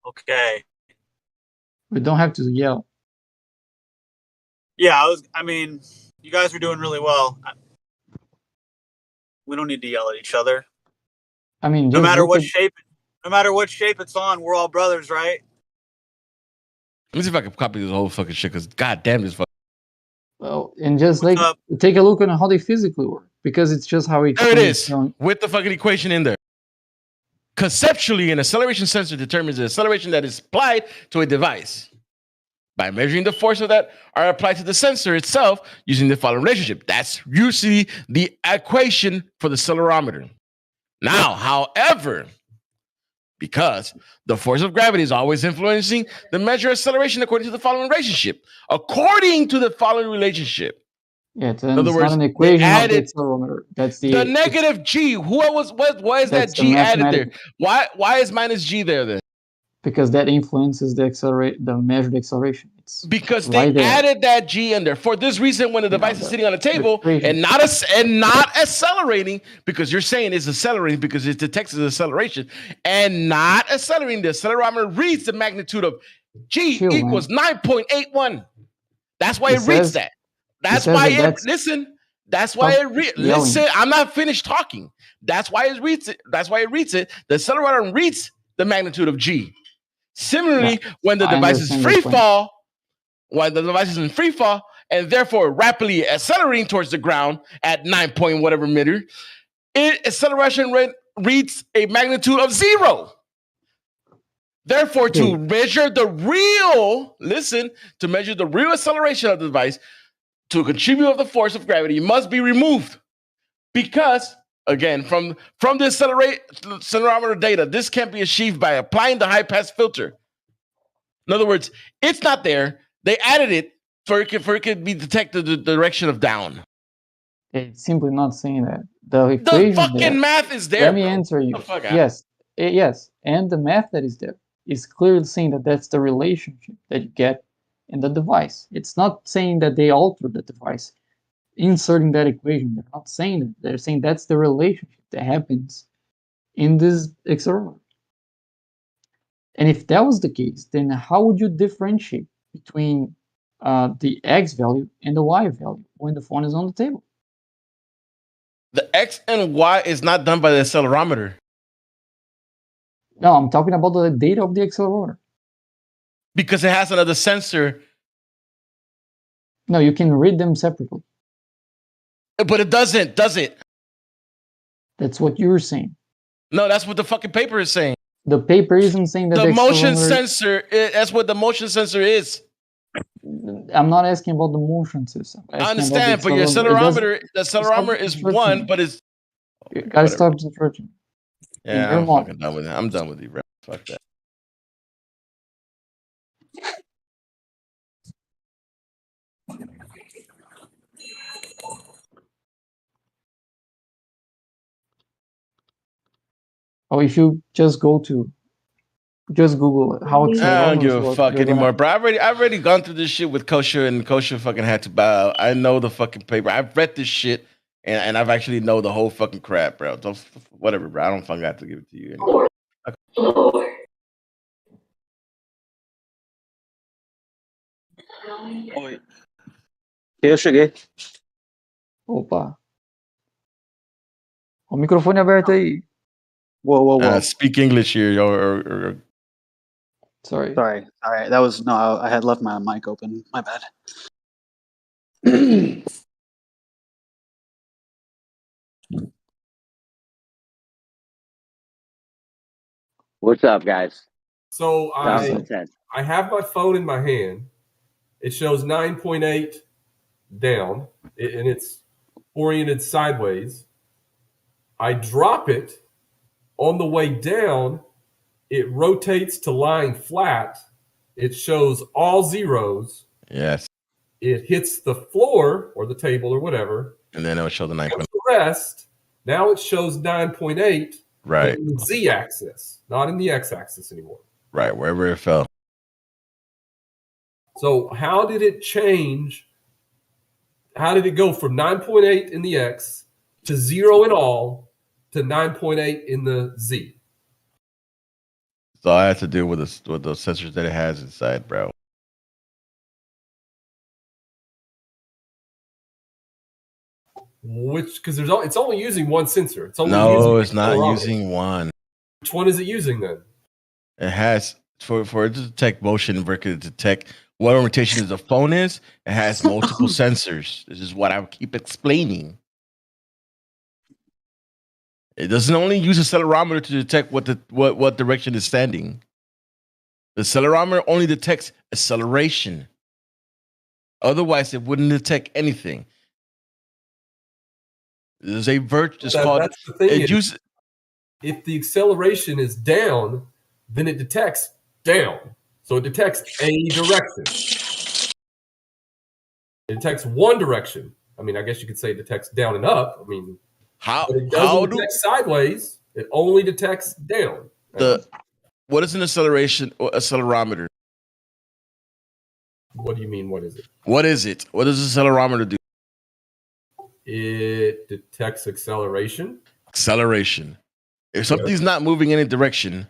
Okay. We don't have to yell. Yeah, I mean, you guys were doing really well. We don't need to yell at each other. I mean, no matter what shape it's on, we're all brothers, right? Let me see if I can copy this whole fucking shit, because goddamn this fucking. Well, and just take a look at how they physically work, because it's just how it. There it is, with the fucking equation in there. Conceptually, an acceleration sensor determines the acceleration that is applied to a device. by measuring the force of that are applied to the sensor itself using the following relationship. That's usually the equation for the accelerometer. Now, however, because the force of gravity is always influencing the measure of acceleration according to the following relationship. According to the following relationship. Yeah, in other words, not an equation of the accelerometer. That's the negative g. Why is that g added there? Why is minus g there then? Because that influences the measured acceleration. It's because they added that g in there. For this reason, when the device is sitting on a table and not accelerating, because you're saying it's accelerating because it detects the acceleration and not accelerating, the accelerometer reads the magnitude of g equals 9.81. That's why it reads that. That's why it listen. That's why it listen. I'm not finished talking. That's why it reads it. That's why it reads it. The accelerometer reads the magnitude of g. Similarly, when the device is free fall, and therefore rapidly accelerating towards the ground at 9 point whatever meter, acceleration rate reads a magnitude of 0. Therefore, to measure the real acceleration of the device, to contribute of the force of gravity must be removed. Because, again, from the accelerometer data, this can't be achieved by applying the high-pass filter. In other words, it's not there. They added it for it could be detected the direction of down. It's simply not saying that. The equation fucking math is there. Let me answer you. Yes, yes, and the math that is there is clearly saying that that's the relationship that you get in the device. It's not saying that they altered the device, inserting that equation. They're not saying that. They're saying that's the relationship that happens in this accelerometer. And if that was the case, then how would you differentiate between the X value and the Y value when the phone is on the table? The X and Y is not done by the accelerometer. No, I'm talking about the data of the accelerometer. Because it has another sensor. No, you can read them separately. But it doesn't, does it? That's what you're saying. No, that's what the fucking paper is saying. The paper isn't saying that the motion sensor. That's what the motion sensor is. I'm not asking about the motion system. I understand, but your accelerometer, the accelerometer is one, but it's. You gotta stop the searching. Yeah, I'm fucking done with it. I'm done with you, bro. Fuck that. Or if you just Google how accelerometers I don't give a fuck anymore, bro. I've already gone through this shit with Kosher, and Kosher fucking had to bow. I know the fucking paper. I've read this shit, and I've actually know the whole fucking crap, bro. Whatever, bro. I don't fucking have to give it to you anymore. Oi. Eu cheguei. Opa. O microfone aberto aí. Whoa. Speak English here, or Sorry. That was I had left my mic open. My bad. What's up, guys? So I have my phone in my hand. It shows 9.8 down, and it's oriented sideways. I drop it. On the way down, it rotates to lying flat. It shows all zeros. Yes. It hits the floor or the table or whatever. And then it will show the 9.8. The rest, now it shows 9.8. Right. In the Z-axis, not in the X-axis anymore. Right, wherever it fell. So how did it change? How did it go from 9.8 in the X to 0 in all to 9.8 in the Z? So I have to deal with the sensors that it has inside, bro. Because it's only using one sensor. It's not using one. Which one is it using then? It has for it to detect motion, for it to detect what orientation the phone is. It has multiple sensors. This is what I keep explaining. It doesn't only use accelerometer to detect what direction is standing. The accelerometer only detects acceleration. Otherwise, it wouldn't detect anything. There's a virtue. It's called. That's the thing. If the acceleration is down, then it detects down. So it detects a direction. It detects one direction. I mean, I guess you could say it detects down and up. I mean, but it doesn't detect sideways. It only detects down. What is an acceleration or accelerometer? What do you mean? What is it? What is it? What does an accelerometer do? It detects acceleration. Acceleration. If something's not moving in any direction,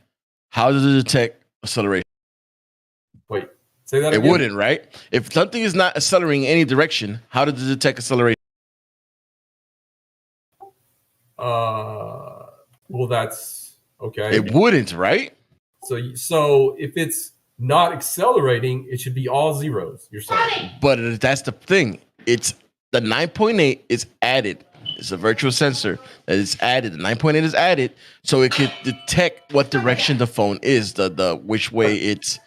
how does it detect acceleration? Wait, say that again. It wouldn't, right? If something is not accelerating in any direction, how does it detect acceleration? Well, that's okay. It wouldn't, right? So if it's not accelerating, it should be all zeros. You're saying, but that's the thing. It's the 9.8 is added. It's a virtual sensor that is added. The 9.8 is added so it could detect what direction the phone is, the which way it's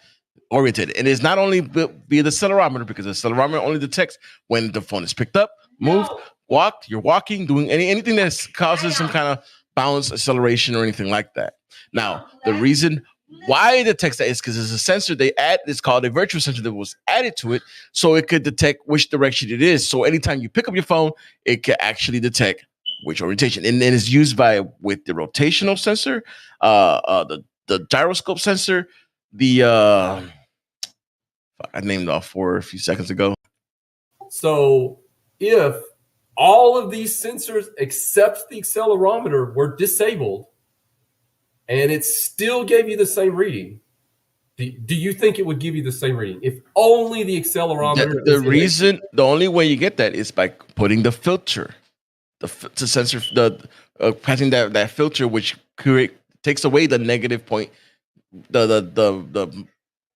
oriented. And it's not only via the accelerometer, because the accelerometer only detects when the phone is picked up, moved, walked, you're walking, doing anything that causes some kind of bounce, acceleration, or anything like that. Now, the reason why it detects that is because there's a sensor they add. It's called a virtual sensor that was added to it, so it could detect which direction it is. So anytime you pick up your phone, it can actually detect which orientation. And then it's used with the rotational sensor, the gyroscope sensor, I named off 4 a few seconds ago. So if all of these sensors except the accelerometer were disabled, and it still gave you the same reading, do you think it would give you the same reading if only the accelerometer? The only way you get that is by putting the filter, the sensor, passing that filter, which takes away the negative point, the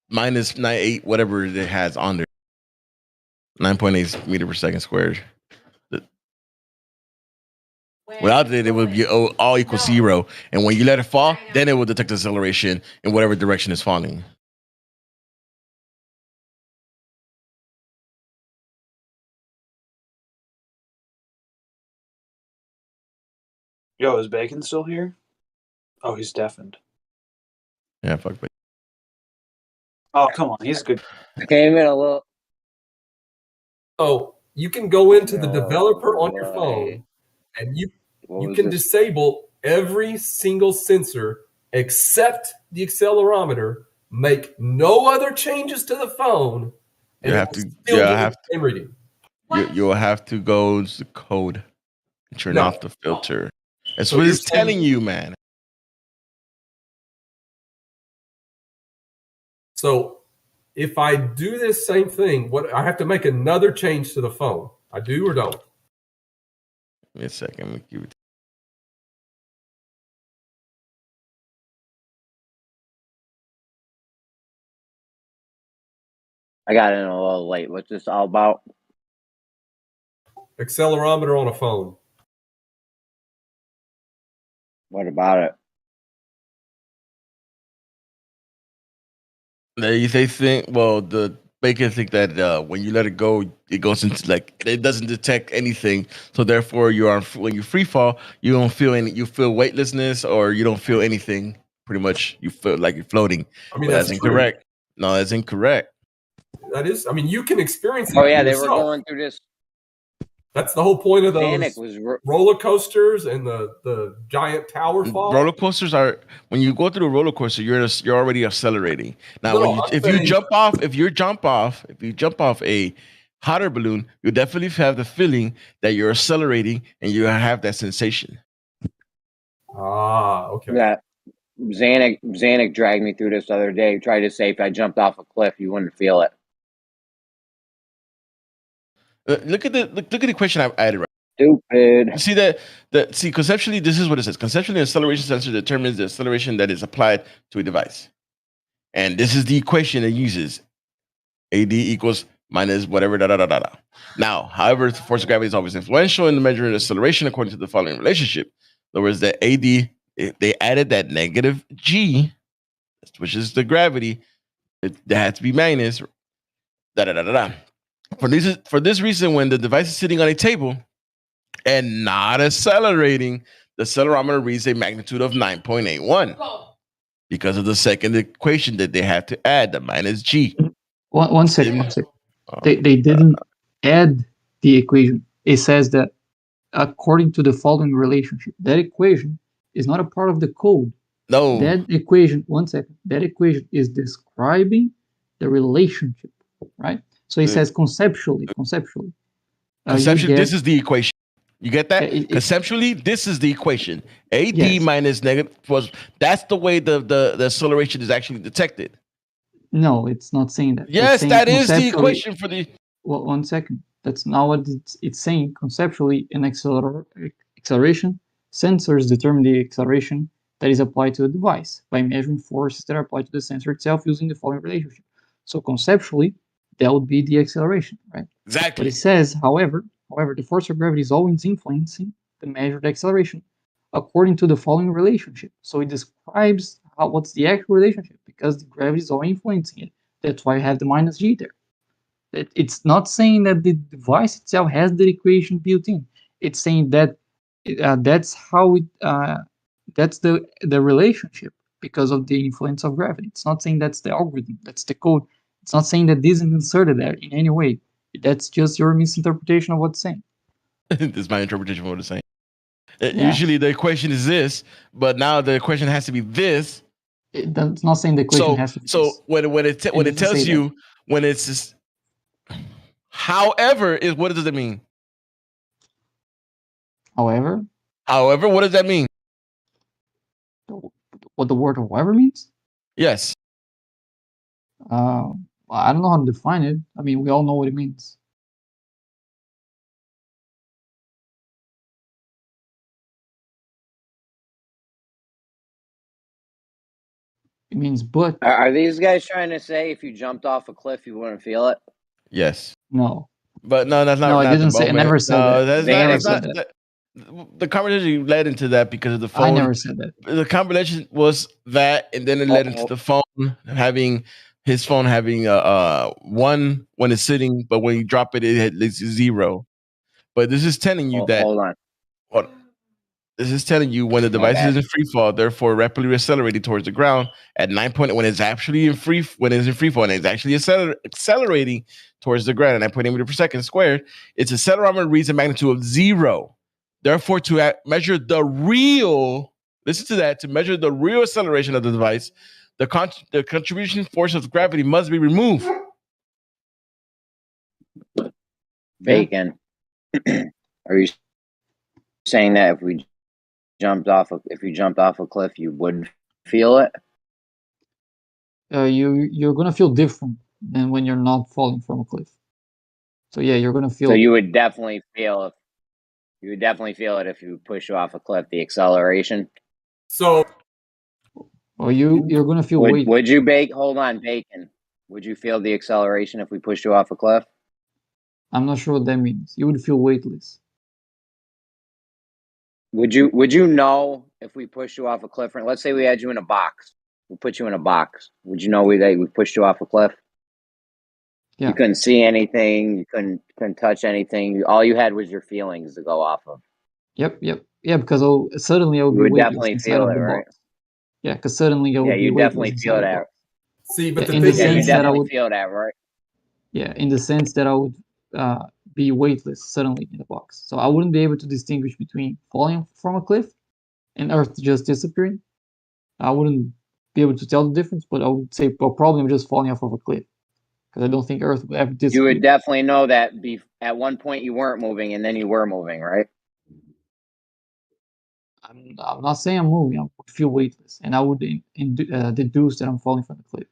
minus 9.8, whatever it has on there, 9.8 meter per second squared. Without it, it would be all equal 0. And when you let it fall, then it will detect acceleration in whatever direction it's falling. Yo, is Bacon still here? Oh, he's deafened. Yeah, fuck Bacon. Oh, come on. He's good. I came in a little. So you can go into the developer on your phone, and you can disable every single sensor except the accelerometer, make no other changes to the phone, and you'll have to go to the code and turn off the filter. That's what it's telling you, man. So if I do this same thing, I have to make another change to the phone. I do or don't? Give me a second. I got in a little late. What's this all about? Accelerometer on a phone. What about it? They think, the Bacon think that when you let it go, it goes into it doesn't detect anything. So therefore, when you free fall, you don't feel you feel weightlessness, or you don't feel anything. Pretty much, you feel like you're floating. I mean, that's incorrect. True. No, that's incorrect. That is. I mean, you can experience it. Oh yeah, they were going through this. That's the whole point of those roller coasters and the giant tower fall. Roller coasters are, when you go through a roller coaster, you're already accelerating. Now, if you jump off a hot air balloon, you definitely have the feeling that you're accelerating and you have that sensation. Ah, okay. Yeah, Zanuck dragged me through this the other day. Tried to say if I jumped off a cliff, you wouldn't feel it. Look at the question I've added. Right. Stupid. You see see, conceptually, this is what it says. Conceptually, an acceleration sensor determines the acceleration that is applied to a device, and this is the equation it uses: AD equals minus whatever . Now, however, the force of gravity is always influential in the measure of acceleration according to the following relationship. In other words, the AD, they added that negative G, which is the gravity, There has to be minus. For this reason, when the device is sitting on a table and not accelerating, the accelerometer reads a magnitude of 9.81 because of the second equation that they have to add, the minus g. One second. They didn't add the equation. It says that according to the following relationship, that equation is not a part of the code. No. That equation, one second, that equation is describing the relationship, right? So it says conceptually. Conceptually, this is the equation. You get that? Conceptually, this is the equation. AD minus negative was, that's the way the acceleration is actually detected. No, it's not saying that. Yes, that is the equation for the... Well, one second. That's not what it's saying. Conceptually, in acceleration, sensors determine the acceleration that is applied to a device by measuring forces that are applied to the sensor itself using the following relationship. So conceptually, that would be the acceleration, right? Exactly. But it says, however, the force of gravity is always influencing the measured acceleration according to the following relationship. So it describes what's the actual relationship because the gravity is always influencing it. That's why I have the minus g there. It's not saying that the device itself has the equation built in. It's saying that that's how it that's the relationship because of the influence of gravity. It's not saying that's the algorithm, that's the code. It's not saying that this is inserted there in any way. That's just your misinterpretation of what's saying. This is my interpretation of what it's saying. Usually the equation is this, but now the equation has to be this. It's not saying the equation has to be so this. when it tells you that. When it's just, however, is what does it mean? However, what does that mean? What the word however means? Yes. I don't know how to define it. I mean, we all know what it means. It means but. Are these guys trying to say if you jumped off a cliff, you wouldn't feel it? Yes. No. But no, that's not. No, I not didn't the say. I moment. never said no, that. That's not. The conversation led into that because of the phone. I never said that. The combination was that, and then it led into the phone having his phone having one when it's sitting, but when you drop it, it's 0. But this is telling you that. Hold on. This is telling you when the device is in free fall, therefore rapidly accelerating towards the ground at 9 point when it's actually in free fall and it's actually accelerating towards the ground at 9.8 meters per second squared. Its accelerometer reads a magnitude of 0. Therefore, to measure the real, listen to that, to measure the real acceleration of the device, the contribution force of gravity must be removed. Bacon. Are you saying that if you jumped off a cliff, you would feel it? You're gonna feel different than when you're not falling from a cliff. So yeah, you're gonna feel. So you would definitely feel it if you push you off a cliff, the acceleration. So, or you're gonna feel weight. Would you hold on, Bacon? Would you feel the acceleration if we pushed you off a cliff? I'm not sure what that means. You would feel weightless. Would you know if we pushed you off a cliff? Let's say we had you in a box. We put you in a box. Would you know we pushed you off a cliff? Yeah. You couldn't see anything. You couldn't touch anything. All you had was your feelings to go off of. Yep. Yeah, because suddenly I would be weightless inside of the box. Yeah, because suddenly I would be weightless. Yeah, you definitely feel that. See, but you definitely feel that, right? Yeah, in the sense that I would be weightless suddenly in the box. So I wouldn't be able to distinguish between falling from a cliff and Earth just disappearing. I wouldn't be able to tell the difference, but I would say, well, probably I'm just falling off of a cliff because I don't think Earth would ever disappear. You would definitely know that at one point you weren't moving and then you were moving, right? I'm not saying I'm moving. I would feel weightless, and I would deduce that I'm falling from the cliff.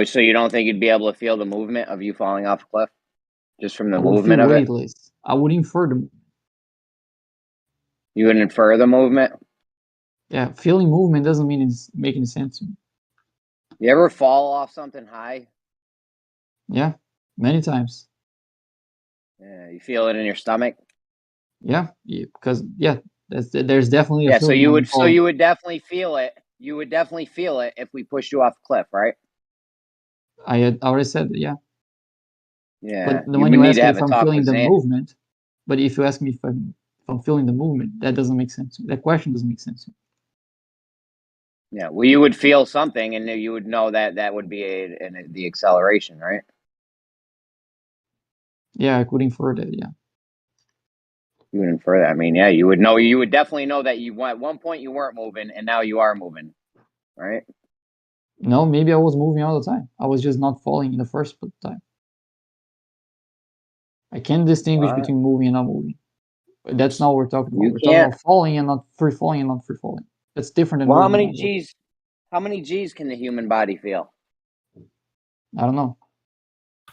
So you don't think you'd be able to feel the movement of you falling off a cliff? Just from the I would movement feel of weightless. it? I would infer the movement. You would infer the movement? Yeah, feeling movement doesn't mean it's making sense to me. You ever fall off something high? Yeah, many times. Yeah, you feel it in your stomach? Yeah, because there's definitely a yeah. feeling. So you would definitely feel it. You would definitely feel it if we pushed you off a cliff, right? I already said that, yeah. Yeah. But when you ask me if I'm feeling the movement, but if you ask me if I'm feeling the movement, that doesn't make sense. That question doesn't make sense. Yeah. Well, you would feel something, and you would know that that would be the acceleration, right? Yeah, I could infer that. Yeah. You would infer that. I mean, yeah, you would know. You would definitely know that at one point you weren't moving, and now you are moving, right? No, maybe I was moving all the time. I was just not falling in the first time. I can't distinguish between moving and not moving. But that's not what we're talking about. We're talking about falling and not free falling and not free falling. That's different than. Well, how many G's? How many G's can the human body feel? I don't know.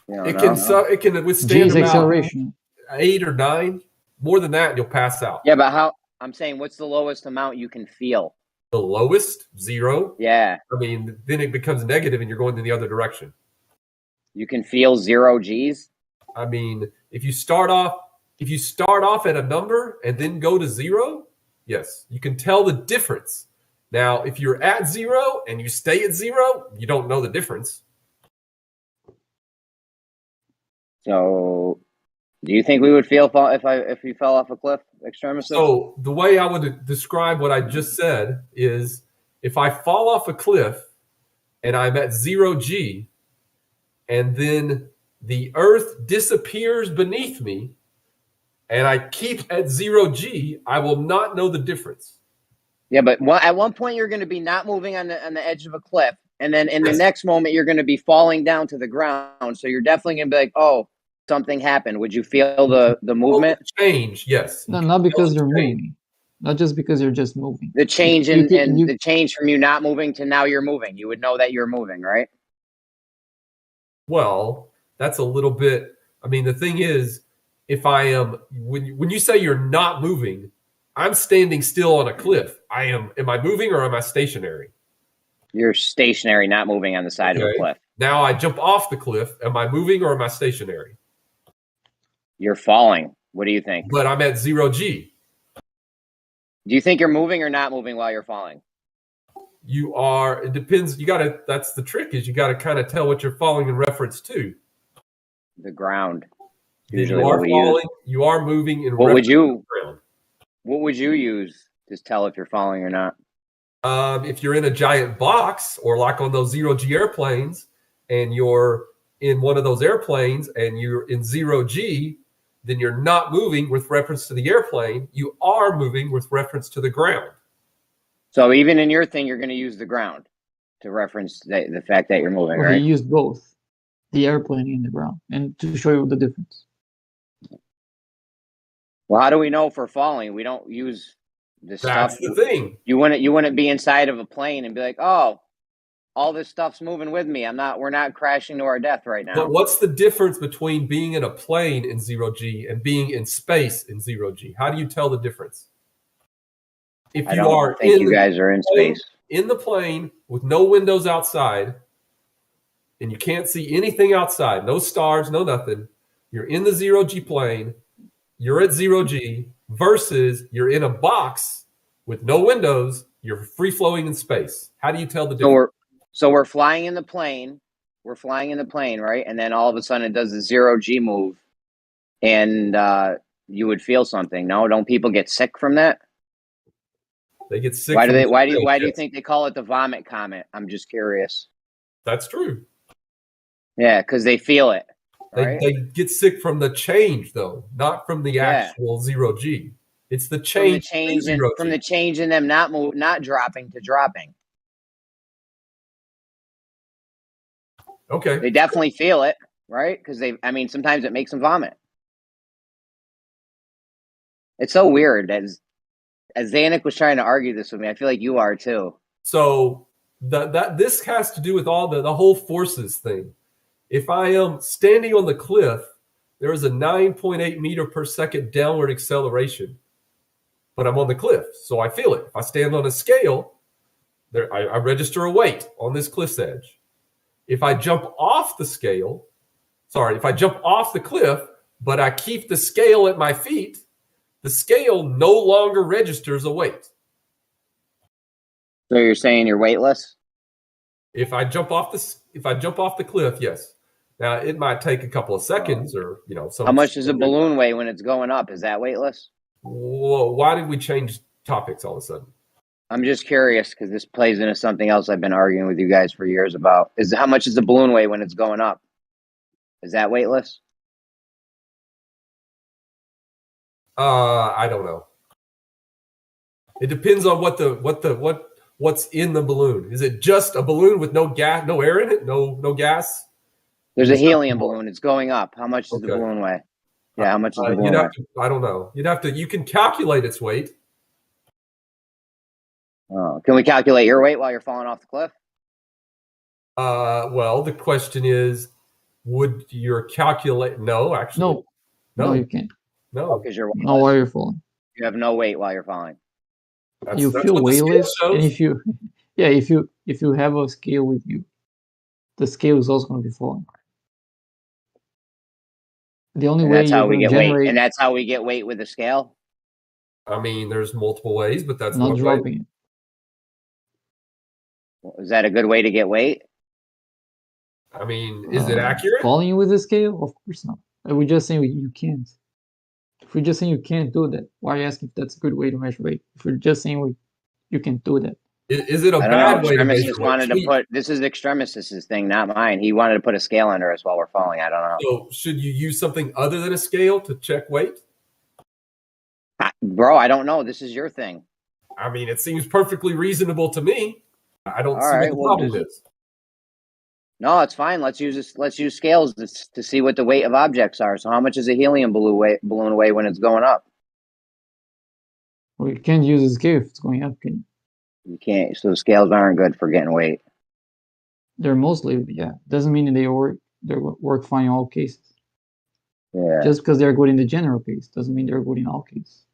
It can withstand about acceleration. 8 or 9. More than that, you'll pass out. Yeah, but how? I'm saying, what's the lowest amount you can feel? The lowest? 0. Yeah. I mean, then it becomes negative, and you're going in the other direction. You can feel 0 G's. I mean, if you start off at a number and then go to 0, yes, you can tell the difference. Now, if you're at 0 and you stay at 0, you don't know the difference. So, do you think we would feel if we fell off a cliff extremistically? So, the way I would describe what I just said is, if I fall off a cliff and I'm at 0 G, and then the earth disappears beneath me, and I keep at 0 G, I will not know the difference. Yeah, but at one point you're going to be not moving on the edge of a cliff, and then in the next moment you're going to be falling down to the ground. So you're definitely going to be like, "Oh, something happened." Would you feel the movement? Change, yes. No, not because you're moving. Not just because you're just moving. The change the change from you not moving to now you're moving. You would know that you're moving, right? Well, that's a little bit. I mean, the thing is, if I am when you say you're not moving, I'm standing still on a cliff. Am I moving or am I stationary? You're stationary, not moving on the side of a cliff. Now I jump off the cliff. Am I moving or am I stationary? You're falling. What do you think? But I'm at 0 G. Do you think you're moving or not moving while you're falling? You are. It depends. That's the trick, is you got to kind of tell what you're falling in reference to. The ground. Usually you are falling. You are moving in reference to the ground. What would you use to tell if you're falling or not? If you're in a giant box, or like on those 0 G airplanes, and you're in one of those airplanes and you're in 0 G, then you're not moving with reference to the airplane. You are moving with reference to the ground. So even in your thing, you're going to use the ground to reference the fact that you're moving, well, right? He used both, the airplane and the ground, and to show you the difference. Well, how do we know if we're falling? We don't use this stuff. That's the thing. You wouldn't be inside of a plane and be like, "Oh, all this stuff's moving with me. We're not crashing to our death right now." But what's the difference between being in a plane in 0 G and being in space in 0 G? How do you tell the difference? If I don't think you guys are in space. In the plane with no windows outside, and you can't see anything outside, no stars, no nothing. You're in the 0 G plane. You're at 0 G versus you're in a box with no windows. You're free floating in space. How do you tell the difference? So we're flying in the plane. We're flying in the plane, right? And then all of a sudden it does the 0 G move, and you would feel something. No, don't people get sick from that? They get sick. Why do you think they call it the vomit comet? I'm just curious. That's true. Yeah, because they feel it. Right? They get sick from the change, though, not from the actual 0 G. It's the change. From the change in them not dropping to dropping. Okay. They definitely feel it, right? Because sometimes it makes them vomit. It's so weird. As Zanuck was trying to argue this with me, I feel like you are too. So this has to do with all the whole forces thing. If I am standing on the cliff, there is a 9.8 meter per second downward acceleration, but I'm on the cliff, so I feel it. If I stand on a scale, I register a weight on this cliff's edge. If I jump off the cliff, but I keep the scale at my feet, the scale no longer registers a weight. So you're saying you're weightless? If I jump off if I jump off the cliff, yes. Now it might take a couple of seconds, or How much does a balloon weigh when it's going up? Is that weightless? Well, why did we change topics all of a sudden? I'm just curious because this plays into something else I've been arguing with you guys for years about. Is how much does the balloon weigh when it's going up? Is that weightless? I don't know. It depends on what's in the balloon. Is it just a balloon with no gas, no air in it, no gas? There's a helium balloon. It's going up. How much does the balloon weigh? Yeah, how much does the balloon weigh? I don't know. You can calculate its weight. Can we calculate your weight while you're falling off the cliff? Well, the question is, would your calculate? No, actually, no, you can't. No, because you're no while you're falling. You have no weight while you're falling. You feel weightless, and if you, if you have a scale with you, the scale is also going to be falling. The only way that's how we get generate, weight, and that's how we get weight with the scale. I mean, there's multiple ways, but that's not one dropping way. it. Is that a good way to get weight? I mean, is it accurate? Falling with the scale? Of course not. We're just saying you can't. If we're just saying you can't do that, why are you asking if that's a good way to measure weight? If we're just saying you can't do that. Is it a bad way to measure weight? This is Extremis's thing, not mine. He wanted to put a scale under us while we're falling. I don't know. So should you use something other than a scale to check weight? Bro, I don't know. This is your thing. I mean, it seems perfectly reasonable to me. I don't see what the problem is. No, it's fine. Let's use scales to see what the weight of objects are. So how much does a helium balloon weigh when it's going up? Well, you can't use a scale if it's going up, can you? You can't. So scales aren't good for getting weight. They're mostly, doesn't mean they work fine in all cases. Yeah. Just because they're good in the general case doesn't mean they're good in all cases.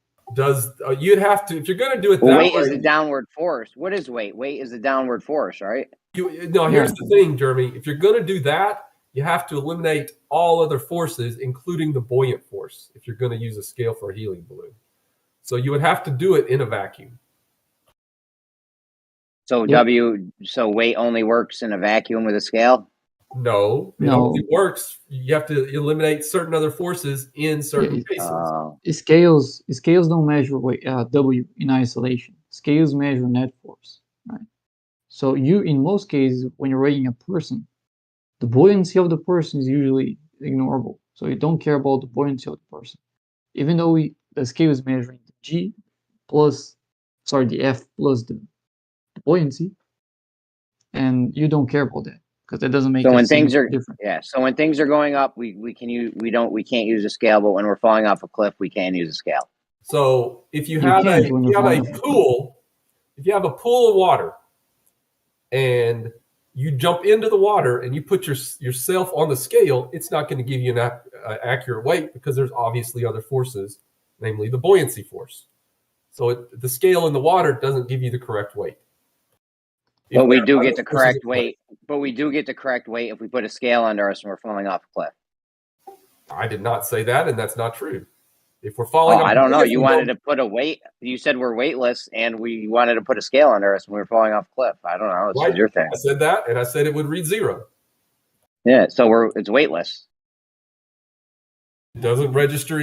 You'd have to, if you're going to do it well, that weight way, is the downward force. What is weight? Weight is the downward force, right? Here's the thing, Jeremy. If you're going to do that, you have to eliminate all other forces, including the buoyant force, if you're going to use a scale for a helium balloon. So you would have to do it in a vacuum. So so weight only works in a vacuum with a scale? No, it only works. You have to eliminate certain other forces in certain cases. Scales don't measure weight, W in isolation. Scales measure net force, right? So in most cases, when you're weighing a person, the buoyancy of the person is usually ignorable. So you don't care about the buoyancy of the person, even though the scale is measuring the F plus the buoyancy, and you don't care about that because that doesn't make so when things are different. So when things are going up, we can't use a scale, but when we're falling off a cliff, we can use a scale. So if you have a pool of water and you jump into the water and you put yourself on the scale, it's not going to give you an accurate weight because there's obviously other forces, namely the buoyancy force. So the scale in the water doesn't give you the correct weight. But we do get the correct weight. But we do get the correct weight if we put a scale under us and we're falling off a cliff. I did not say that, and that's not true. If we're falling, I don't know. You wanted to put a weight. You said we're weightless, and we wanted to put a scale under us when we were falling off a cliff. I don't know. It's your thing. I said that, and I said it would read 0. Yeah, so it's weightless. It doesn't register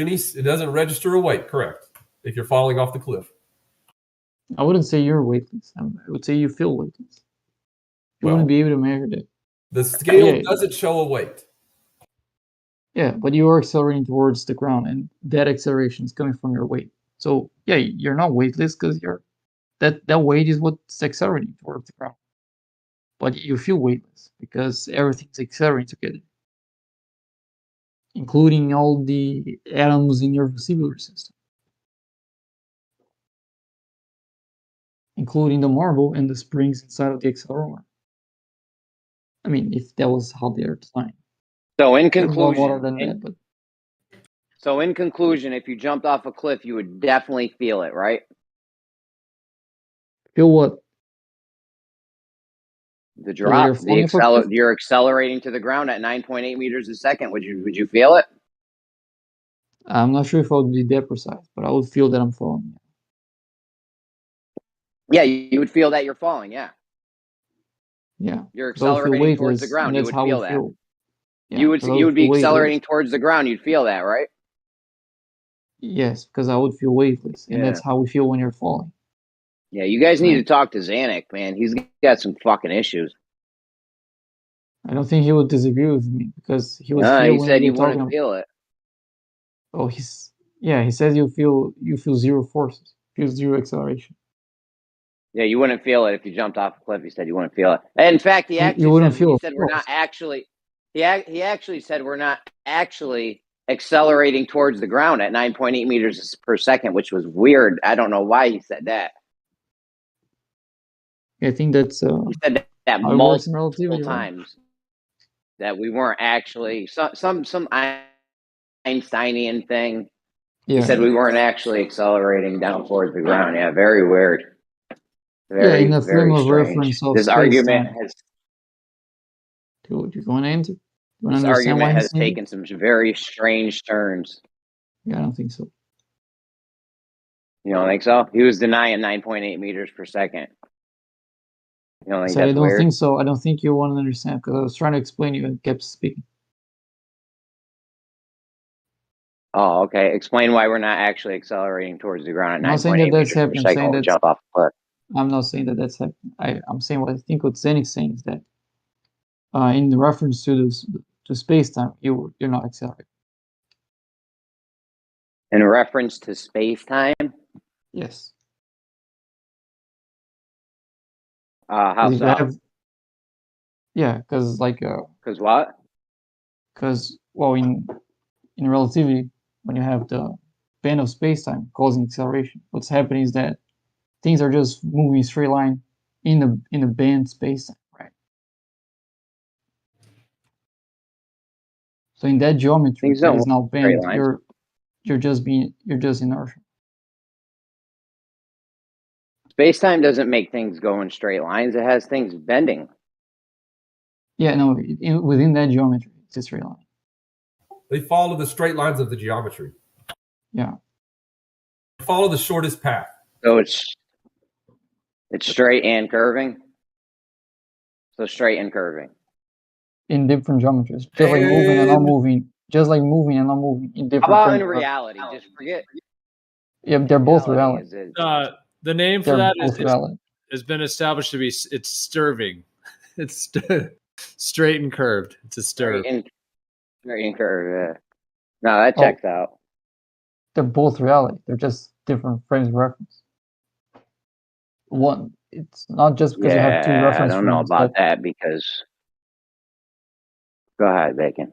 a weight. Correct. If you're falling off the cliff. I wouldn't say you're weightless. I would say you feel weightless. You wouldn't be able to measure that. The scale doesn't show a weight. Yeah, but you are accelerating towards the ground, and that acceleration is coming from your weight. So you're not weightless because that weight is what's accelerating towards the ground. But you feel weightless because everything's accelerating together, including all the atoms in your vestibular system, including the marble and the springs inside of the accelerometer. I mean, if that was how they are designed. So in conclusion, if you jumped off a cliff, you would definitely feel it, right? Feel what? The drop. You're accelerating to the ground at 9.8 meters a second. Would you feel it? I'm not sure if I would be that precise, but I would feel that I'm falling. Yeah, you would feel that you're falling. Yeah. Yeah. You're 'cause I would feel accelerating towards the weightless, and ground. You that's would how we feel that. feel. Yeah, You 'cause I would be feel weightless. accelerating towards the ground. You'd feel that, right? Yes, because I would feel weightless, and Yeah. that's how we feel when you're falling. Yeah, you guys need to Right. talk to Zanuck, man. He's got some fucking issues. I don't think he would disagree with me because he was No, here he when said we you were talking wouldn't about. feel it. Oh, he says you feel zero forces, feel zero acceleration. Yeah, you wouldn't feel it if you jumped off a cliff. He said you wouldn't feel it. And in fact, he You actually wouldn't said feel he a said we're not force. actually. He actually said we're not actually accelerating towards the ground at 9.8 meters per second, which was weird. I don't know why he said that. I think that's He said that how it works in multiple relativity, right? times. That we weren't actually some Einsteinian thing. He Yeah, said we weren't actually accelerating down towards the ground. Yeah, very weird. yeah, in Very, the frame very of strange. reference of This argument space-time. has Do you want to answer? You want to this understand why argument he's has saying it? taken some very strange turns. Yeah, I don't think so. You don't think so? He was denying 9.8 meters per second. You don't I think said I that's don't weird? think so. I don't think you want to understand because I was trying to explain you and kept speaking. Oh, okay. Explain why we're not actually accelerating towards the ground I'm at not saying 9.8 that that's meters per happening. I'm second saying when we that's. jump off a cliff. I'm not saying that that's happening. I'm saying what I think what Zennik's saying is that in the reference to this to space-time, you're not accelerating. In reference to space-time? Yes. How If you so? have, yeah, because like Because what? because well in relativity, when you have the band of space-time causing acceleration, what's happening is that things are just moving straight line in the band space-time, right? So in that geometry Things that don't is move now in straight bent, lines. you're just inertial. Space-time doesn't make things go in straight lines. It has things bending. Yeah, no, within that geometry, it's a straight line. They follow the straight lines of the geometry. Yeah. Follow the shortest path. So it's straight and curving. So straight and curving. In different geometries, just like moving and not moving, just like moving and not moving in How different about frames in of reference. reality? Just forget. Yeah, they're both reality. The name for They're that both valid. has been established to be it's stirving. It's straight and curved. It's a stirve. Straight and curved. Yeah. No, that checks out. They're both reality. They're just different frames of reference. One, it's not just because you have two Yeah, I reference don't know frames about that because. Go ahead, Bacon.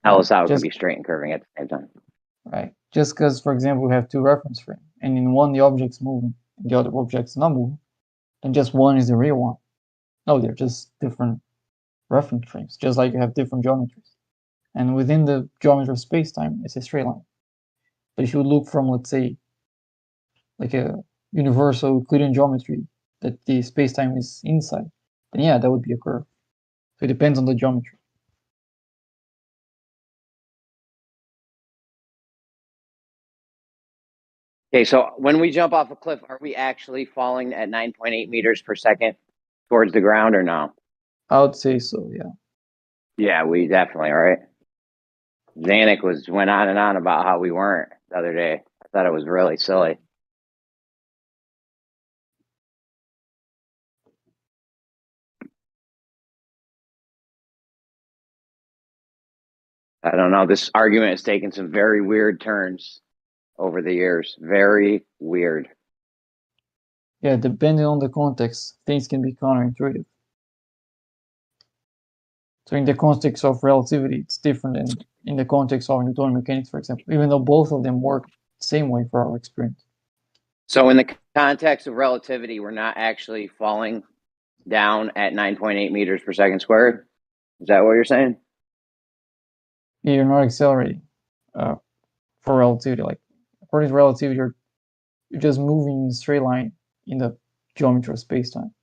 Tell us how it can be straight and curving at the same time. Right. Just because, for example, we have two reference frames, and in one the object's moving, and the other object's not moving, and just one is the real one. No, they're just different reference frames, just like you have different geometries. And within the geometry of space-time, it's a straight line. But if you look from, let's say, like a universal Euclidean geometry that the space-time is inside, then yeah, that would be a curve. So it depends on the geometry. Okay, so when we jump off a cliff, are we actually falling at 9.8 meters per second towards the ground or no? I would say so, yeah. Yeah, we definitely are, right? Zanuck went on and on about how we weren't the other day. I thought it was really silly. I don't know. This argument has taken some very weird turns over the years. Very weird. Yeah, depending on the context, things can be counterintuitive. So in the context of relativity, it's different than in the context of Newtonian mechanics, for example, even though both of them work the same way for our experience. So in the context of relativity, we're not actually falling down at 9.8 meters per second squared? Is that what you're saying? Yeah, you're not accelerating for relativity. Like, according to relativity, you're just moving in a straight line in the geometry of space-time.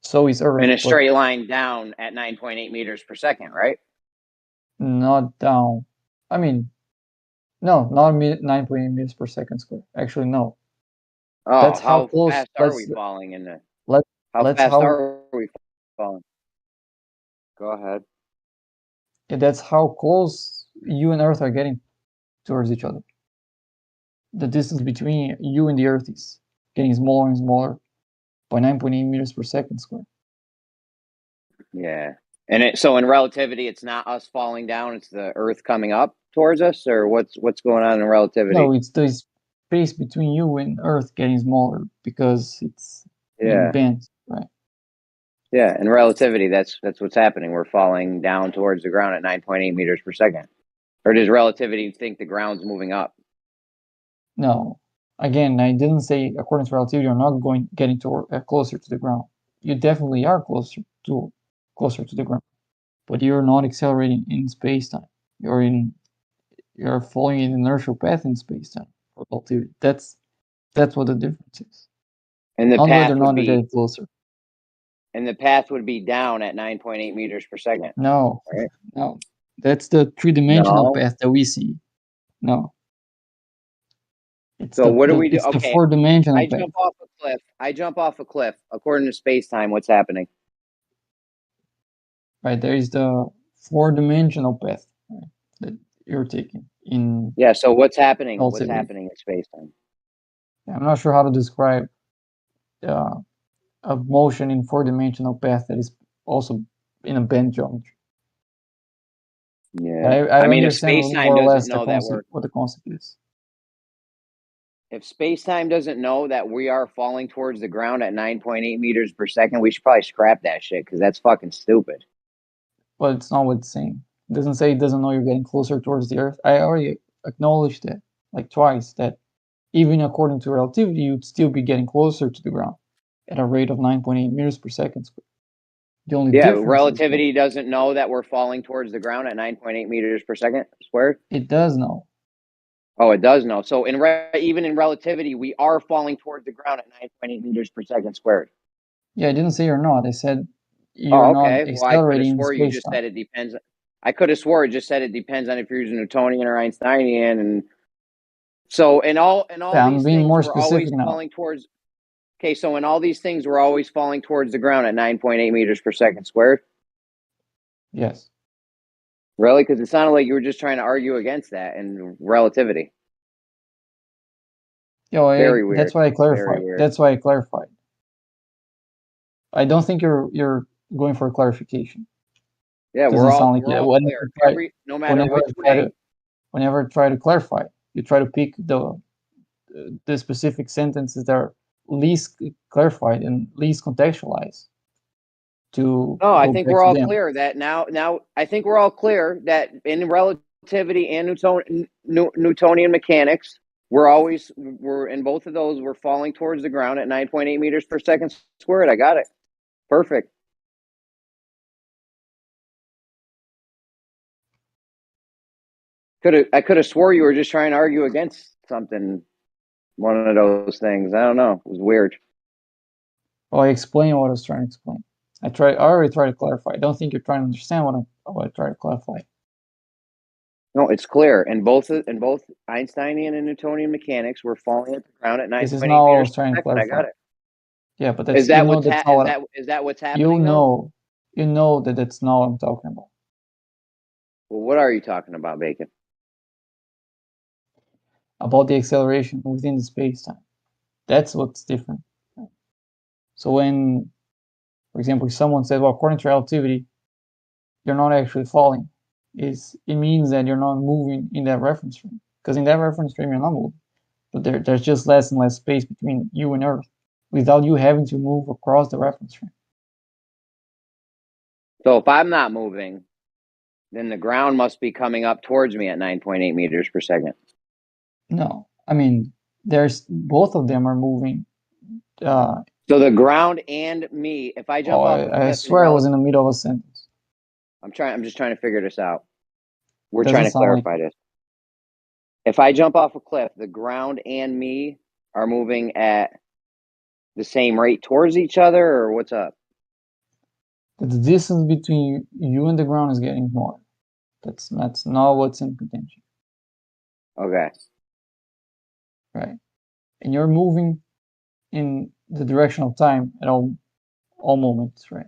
So is Earth. In a straight line down at 9.8 meters per second, right? Not down. I mean, no, not 9.8 meters per second square. Actually, no. Oh, That's how how close. fast are we falling in the? How fast are we falling? Go ahead. Yeah, that's how close you and Earth are getting towards each other. The distance between you and the Earth is getting smaller and smaller by 9.8 meters per second square. Yeah. And so in relativity, it's not us falling down, it's the Earth coming up towards us, or what's going on in relativity? No, it's the space between you and Earth getting smaller because it's being bent, right? Yeah, in relativity, that's what's happening. We're falling down towards the ground at 9.8 meters per second. Or does relativity think the ground's moving up? No. Again, I didn't say according to relativity you're not getting closer to the ground. You definitely are closer to the ground, but you're not accelerating in space-time. You're following an inertial path in space-time for relativity. That's what the difference is. And the not path whether or would not be they're getting closer. And the path would be down at 9.8 meters per second. No, right? no, that's the three-dimensional No. path that we see. No. It's So what do we do? It's the Okay, four-dimensional I path. jump off a cliff. According to space-time, what's happening? Right, there is the four-dimensional path, right, that you're taking in. Yeah. So what's happening? What's relativity. happening in space-time? I'm not sure how to describe a motion in four-dimensional path that is also in a bent geometry. Yeah. I mean, if understand space-time more or doesn't less know that we're what the concept is. if space-time doesn't know that we are falling towards the ground at 9.8 meters per second, we should probably scrap that shit because that's fucking stupid. But it's not what it's saying. It doesn't say it doesn't know you're getting closer towards the Earth. I already acknowledged that, like twice, that even according to relativity, you'd still be getting closer to the ground at a rate of 9.8 meters per second. The only difference relativity doesn't know that we're falling towards the ground at 9.8 meters per second squared. It does know. Oh, it does know. So even in relativity, we are falling towards the ground at 9.8 meters per second squared. Yeah, I didn't say you're not. I said you're not accelerating in Well, I could have swore you just space-time. said it depends. I could have swore it just said it depends on if you're using Newtonian or Einsteinian, and so in all Yeah, these I'm being things, more we're always specific now. falling towards. Okay, so in all these things, we're always falling towards the ground at 9.8 meters per second squared. Yes. Really? Because it sounded like you were just trying to argue against that in relativity. Very weird. That's why I clarified. Very weird. That's why I clarified. I don't think you're going for a clarification. Yeah, Doesn't we're all, sound like we're it. all clear. No matter which way. Whenever I try to clarify, you try to pick the specific sentences that are least clarified and least contextualized. No, I think we're all clear that now I think we're all clear that in relativity and Newtonian mechanics, we're in both of those, we're falling towards the ground at 9.8 meters per second squared. I got it. Perfect. I could have swore you were just trying to argue against something, one of those things. I don't know. It was weird. Well, I explained what I was trying to explain. I already tried to clarify. I don't think you're trying to understand what I tried to clarify. No, it's clear. In both Einsteinian and Newtonian mechanics, we're falling at the ground at 9.8 This is not what I was meters per trying to second. I clarify. got it. Yeah, but that's Is that what's happening? You know that that's not what I'm talking about. Well, what are you talking about, Bacon? About the acceleration within the space-time. That's what's different. So when, for example, someone says, well, according to relativity, you're not actually falling, it means that you're not moving in that reference frame. Because in that reference frame, you're not moving. But there's just less and less space between you and Earth without you having to move across the reference frame. So if I'm not moving, then the ground must be coming up towards me at 9.8 meters per second. No, I mean, both of them are moving. So the ground and me, if I jump off a cliff, I swear I was in the middle of a sentence. I'm just trying to figure this out. We're trying to clarify this. If I jump off a cliff, the ground and me are moving at the same rate towards each other, or what's up? The distance between you and the ground is getting smaller. That's not what's in contention. Okay. Right. And you're moving in the direction of time at all moments, right?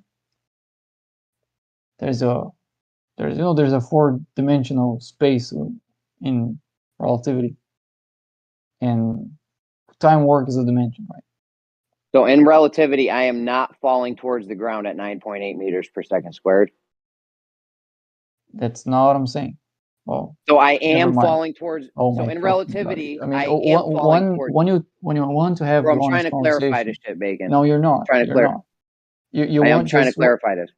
there's a there's a 4-dimensional space in relativity, and time work is a dimension, right? So in relativity, I am not falling towards the ground at 9.8 meters per second squared. That's not what I'm saying. Well, so I am falling towards. Oh so my in fucking relativity, God. I mean, I am falling towards. when you want to have Bro, I'm honest trying to clarify conversation. this shit, Bacon. No, you're not. Trying to You're not. You I am want trying to just clarify this.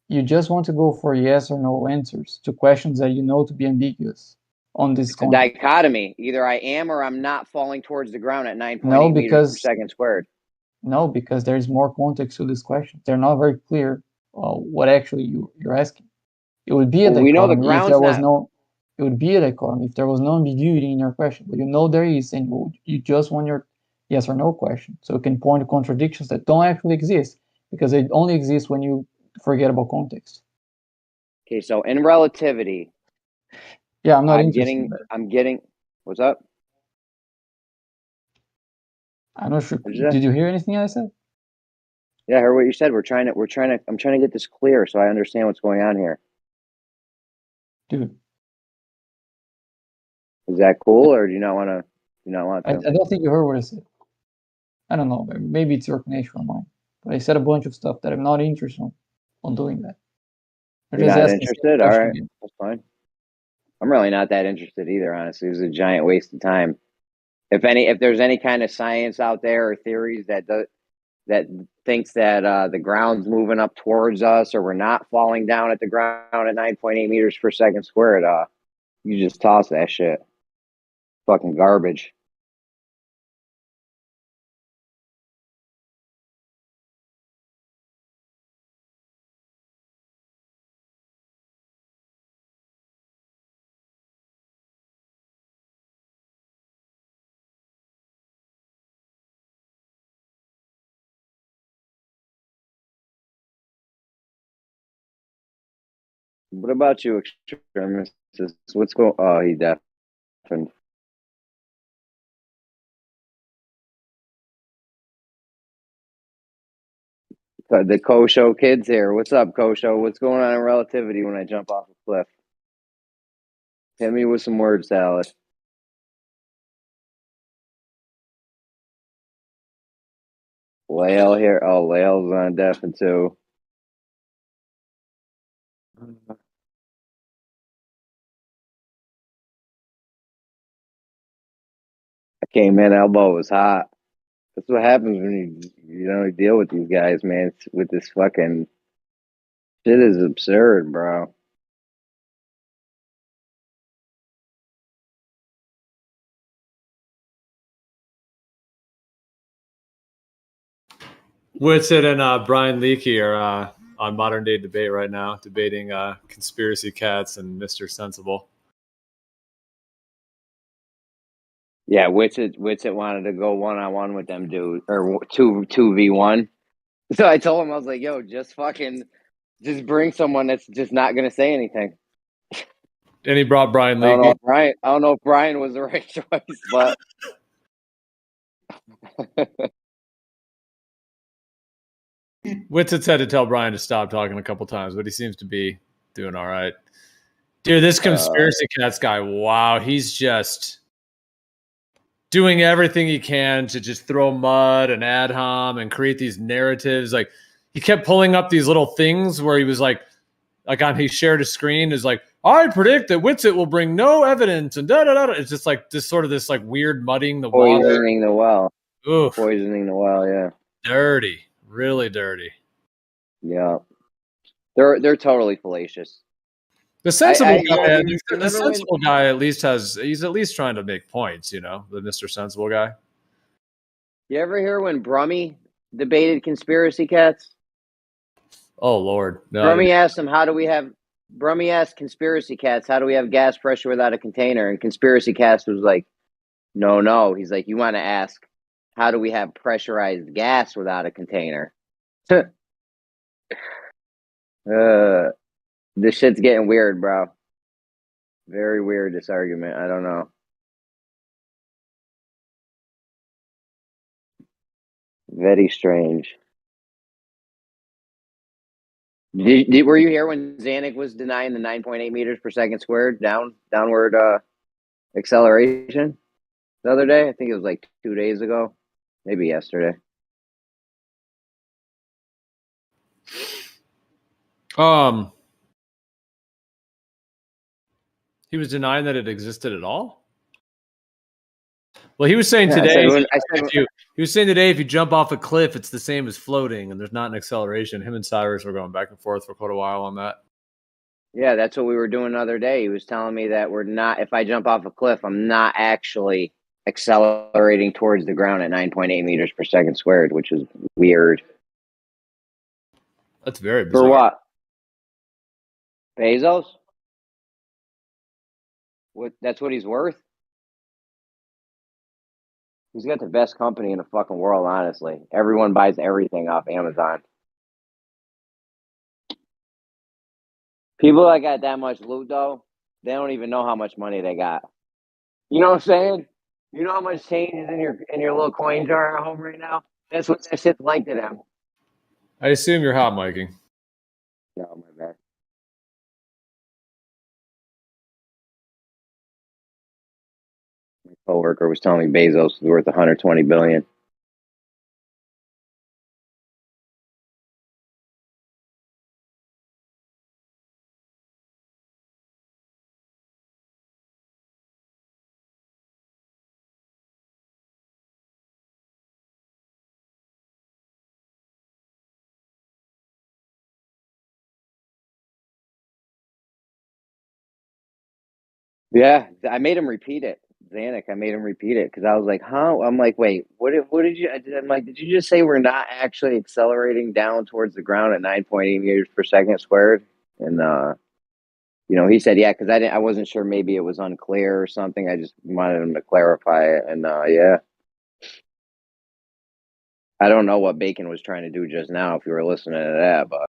you just want to go for yes or no answers to questions that you know to be ambiguous on this It's a dichotomy. Either I am or I'm not falling towards the ground at 9.8 meters per second squared. No, because there's more context to this question. They're not very clear what actually you're asking. It would be a Well, we know the dichotomy if there was ground's no. It would be a dichotomy if there was no ambiguity in your question. But you know there is, and you just want your yes or no question, so it can point to contradictions that don't actually exist because they only exist when you forget about context. Okay, so in relativity, yeah, I'm not interested in that. I'm getting. What's up? I'm not sure. Did you hear anything I said? Yeah, I heard what you said. I'm trying to get this clear so I understand what's going on here. Dude. Is that cool, or do you not want to? I don't think you heard what I said. I don't know. Maybe it's your connection or mine. But I said a bunch of stuff that I'm not interested on doing that. You're not interested? All right, that's fine. I'm really not that interested either, honestly. It's a giant waste of time. If there's any kind of science out there or theories that thinks that the ground's moving up towards us or we're not falling down at the ground at 9.8 meters per second squared, you just toss that shit. Fucking garbage. What about you, extremists? What's going? Oh, he deafened. The Kosho kids here. What's up, Kosho? What's going on in relativity when I jump off a cliff? Hit me with some word salad. Lael here. Oh, Lael's on deafened too. I came in, elbow was hot. That's what happens when you deal with these guys, man. It's with this fucking shit is absurd, bro. Whitsett and Brian Leakey are on Modern Day Debate right now, debating conspiracy cats and Mr. Sensible. Yeah, Whitsett wanted to go 1-on-1 with them dude, or 2v1. So I told him, I was like, yo, just bring someone that's just not gonna say anything. And he brought Brian Leakey. I don't know if Brian was the right choice, but Whitsett's had to tell Brian to stop talking a couple times, but he seems to be doing all right. Dude, this conspiracy cats guy, wow, he's just doing everything he can to just throw mud and ad hom and create these narratives. Like, he kept pulling up these little things where he was like he shared a screen is like, I predict that Whitsett will bring no evidence and da da da. It's just like this like weird muddying the water. Poisoning the well. Oof. Poisoning the well, yeah. Dirty. Really dirty. Yeah. They're totally fallacious. The sensible guy, the sensible guy he's at least trying to make points, the Mr. Sensible guy. You ever hear when Brummy debated conspiracy cats? Oh Lord. No, Brummy asked conspiracy cats, how do we have gas pressure without a container? And conspiracy cats was like, no. He's like, you want to ask, how do we have pressurized gas without a container? This shit's getting weird, bro. Very weird, this argument. I don't know. Very strange. Were you here when Zanuck was denying the 9.8 meters per second squared downward acceleration the other day? I think it was like 2 days ago, maybe yesterday. He was denying that it existed at all. Well, he was saying Yeah, today. he was saying today, if you jump off a cliff, it's the same as floating, and there's not an acceleration. Him and Cyrus were going back and forth for quite a while on that. Yeah, that's what we were doing the other day. He was telling me that we're not. If I jump off a cliff, I'm not actually accelerating towards the ground at 9.8 meters per second squared, which is weird. That's very bizarre. For what? Bezos? That's what he's worth? He's got the best company in the fucking world, honestly. Everyone buys everything off Amazon. People that got that much loot, though, they don't even know how much money they got. You know what I'm saying? You know how much change is in your little coin jar at home right now? That's what that shit's like to them. I assume you're hot miking. No, my bad. My coworker was telling me Bezos is worth 120 billion. Yeah, I made him repeat it. Zanuck, I made him repeat it because I was like, "Huh?" I'm like, "Wait, what did you?" I'm like, "Did you just say we're not actually accelerating down towards the ground at 9.8 meters per second squared?" And he said, "Yeah," because I wasn't sure. Maybe it was unclear or something. I just wanted him to clarify it. And yeah, I don't know what Bacon was trying to do just now. If you were listening to that, but.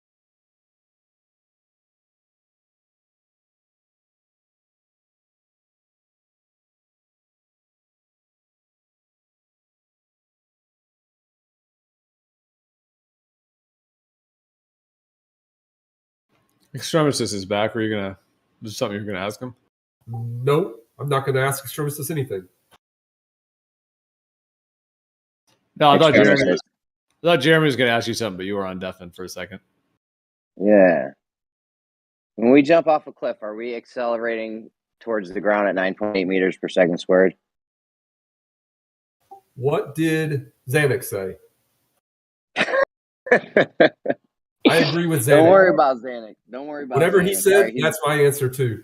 Extremistus is back. Are you gonna? Is there something you're gonna ask him? No, I'm not going to ask Extremistus anything. No, I thought Jeremy was gonna ask you something, but you were on deafened for a second. Yeah. When we jump off a cliff, are we accelerating towards the ground at 9.8 meters per second squared? What did Zanuck say? I agree with Zanuck. Don't worry about Zanuck. Don't worry about whatever Zanuck. he said. That's my answer too.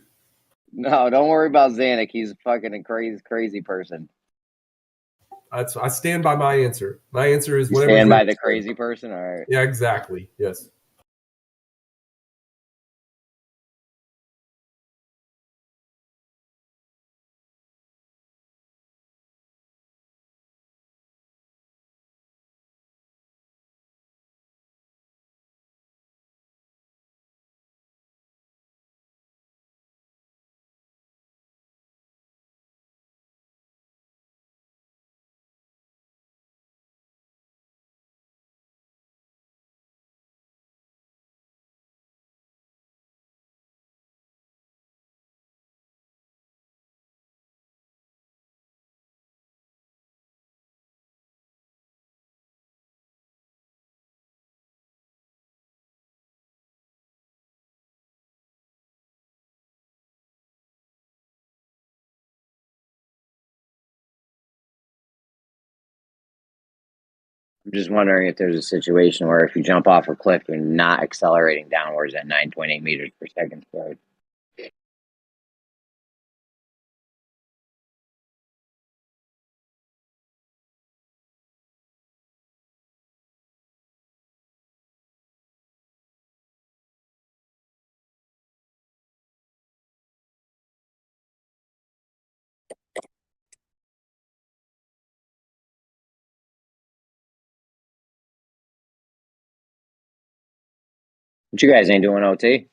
No, don't worry about Zanuck. He's fucking a crazy person. I stand by my answer. My answer is You whatever. stand by Zanuck the said. crazy person? All right. Yeah, exactly. Yes. I'm just wondering if there's a situation where if you jump off a cliff, you're not accelerating downwards at 9.8 meters per second squared. But you guys ain't doing OT?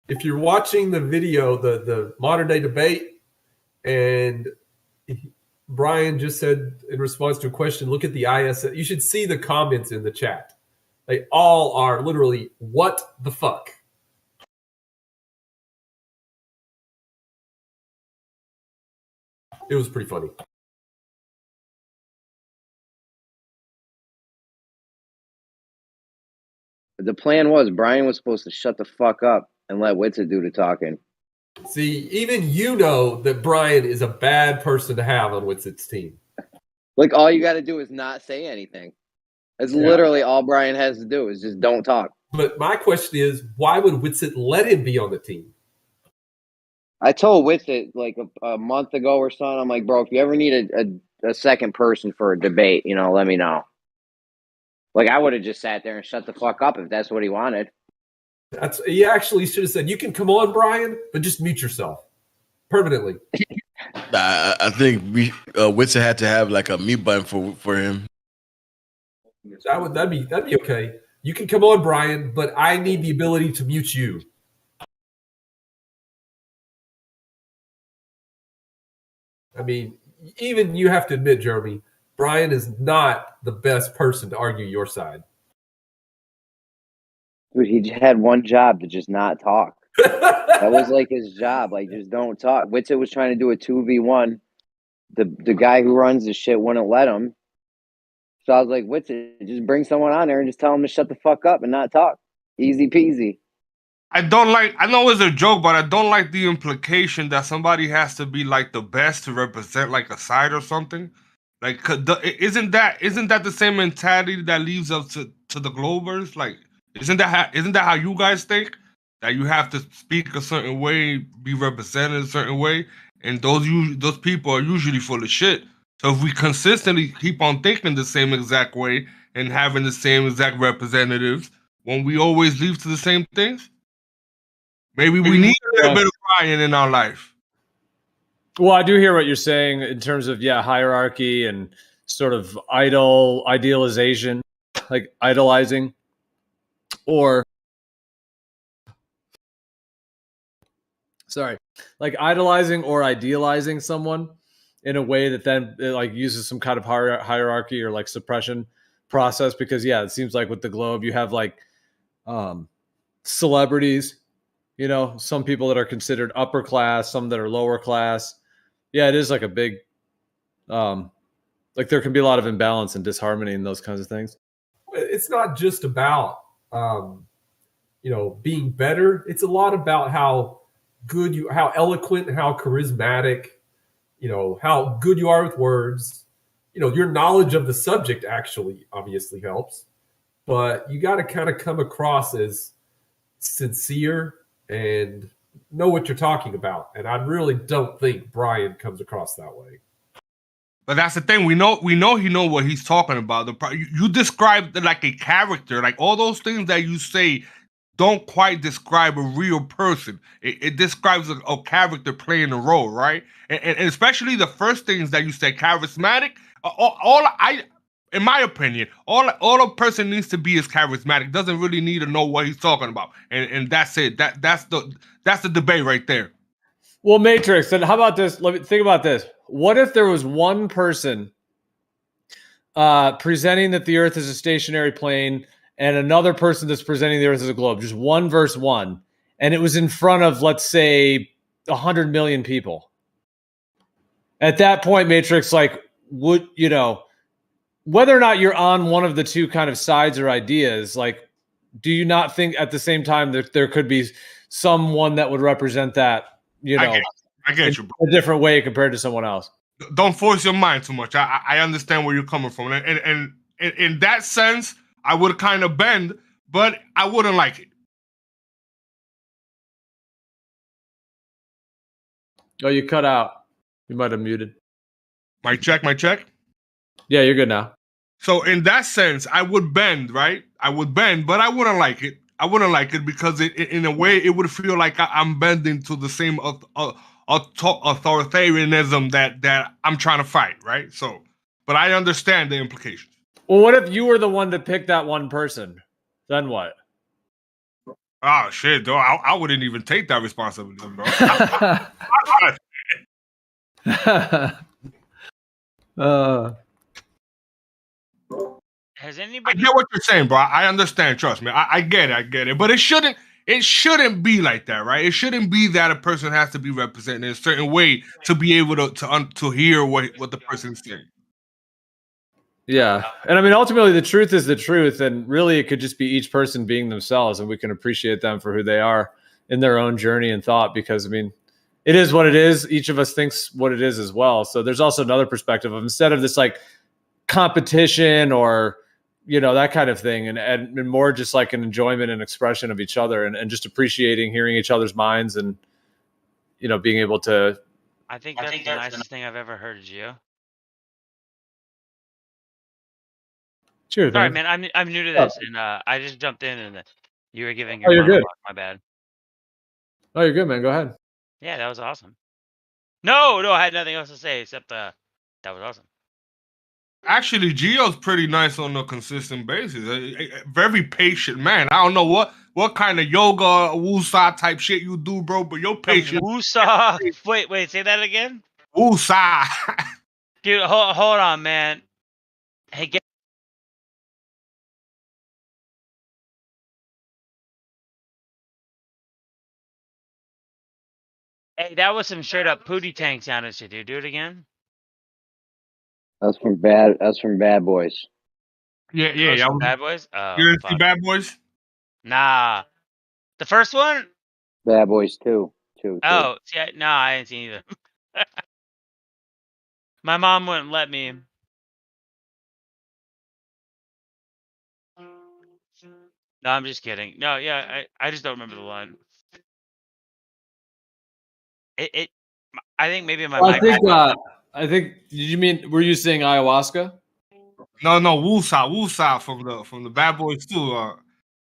if you're watching the video, the modern day debate, and Brian just said in response to a question, look at the IS. You should see the comments in the chat. They all are literally, what the fuck? It was pretty funny. The plan was Brian was supposed to shut the fuck up and let Witsa do the talking. See, even you know that Brian is a bad person to have on Witsit's team. Like, all you got to do is not say anything. That's literally all Brian has to do is just don't talk. But my question is, why would Witsit let him be on the team? I told Witsit like a month ago or something, I'm like, bro, if you ever need a second person for a debate, let me know. Like, I would have just sat there and shut the fuck up if that's what he wanted. He actually should have said, you can come on, Brian, but just mute yourself permanently. I think Witsit had to have like a mute button for him. That'd be okay. You can come on, Brian, but I need the ability to mute you. I mean, even you have to admit, Jeremy, Brian is not the best person to argue your side. Dude, he had one job to just not talk. That was like his job. Like, just don't talk. Witsit was trying to do a 2v1. The guy who runs the shit wouldn't let him. So I was like, Witsit, just bring someone on there and just tell him to shut the fuck up and not talk. Easy peasy. I know it's a joke, but I don't like the implication that somebody has to be like the best to represent like a side or something. Like, isn't that the same mentality that leaves up to the Globers? Like, isn't that how you guys think? That you have to speak a certain way, be represented a certain way, and those people are usually full of shit. So if we consistently keep on thinking the same exact way and having the same exact representatives, won't we always lead to the same things? Maybe we need a little bit of Brian in our life. Well, I do hear what you're saying in terms of hierarchy and sort of idealization, like idolizing, or like idolizing or idealizing someone in a way that then it like uses some kind of hierarchy or like suppression process. Because it seems like with the Globe, you have like celebrities, some people that are considered upper class, some that are lower class. Yeah, it is like a big, like there can be a lot of imbalance and disharmony in those kinds of things. It's not just about, being better. It's a lot about how good how eloquent, how charismatic, how good you are with words. Your knowledge of the subject actually obviously helps, but you got to kind of come across as sincere and know what you're talking about. And I really don't think Brian comes across that way. But that's the thing. We know he know what he's talking about. You described like a character, like all those things that you say don't quite describe a real person. It describes a character playing a role, right? And especially the first things that you say, charismatic. In my opinion, all a person needs to be is charismatic. Doesn't really need to know what he's talking about, and that's it. That's the debate right there. Well, Matrix, then how about this? Let me think about this. What if there was one person presenting that the Earth is a stationary plane and another person that's presenting the Earth as a globe, just 1 versus 1, and it was in front of, let's say, 100 million people? At that point, Matrix, like, would, whether or not you're on one of the two kind of sides or ideas, like, do you not think at the same time that there could be someone that would represent that, I get you, bro. a different way compared to someone else? Don't force your mind too much. I understand where you're coming from, and in that sense, I would kind of bend, but I wouldn't like it. Oh, you cut out. You might have muted. My check. Yeah, you're good now. So in that sense, I would bend, right? I would bend, but I wouldn't like it. I wouldn't like it because in a way, it would feel like I'm bending to the same authoritarianism that I'm trying to fight, right? So, but I understand the implications. Well, what if you were the one to pick that one person? Then what? Oh shit, though. I wouldn't even take that responsibility, bro. Has I anybody? get what you're saying, bro. I understand. Trust me. I get it. I get it. But it shouldn't be like that, right? It shouldn't be that a person has to be represented in a certain way to be able to hear what the person is saying. Yeah. And I mean, ultimately, the truth is the truth. And really, it could just be each person being themselves, and we can appreciate them for who they are in their own journey and thought. Because, I mean, it is what it is. Each of us thinks what it is as well. So there's also another perspective of, instead of this like competition or, you know, that kind of thing, and more just like an enjoyment and expression of each other, and just appreciating hearing each other's minds, and, you know, being able to. I think that's the nicest thing I've ever heard, Gio. Cheers, Sorry, man. man. I'm new to this, and I just jumped in, and you were giving Oh, your you're good. monologue. My bad. Oh, you're good, man. Go ahead. Yeah, that was awesome. No, I had nothing else to say except that was awesome. Actually, Gio's pretty nice on a consistent basis. A very patient man. I don't know what kind of yoga, woosah type shit you do, bro, but you're patient. Woosah. Wait, say that again. Woosah. Dude, hold on, man. Hey, get. Hey, that was some straight up Pootie Tang sounding shit, dude. Do it again. That's from Bad Boys. Yeah. Bad Boys. Oh, You didn't see fuck. Bad Boys? Nah. The first one? Bad Boys 2. Oh, see, I didn't see either. My mom wouldn't let me. No, I'm just kidding. No, yeah, I just don't remember the line. I think maybe my Well, mic. I think. Did you mean? Were you saying ayahuasca? No, Woosah from the Bad Boys too.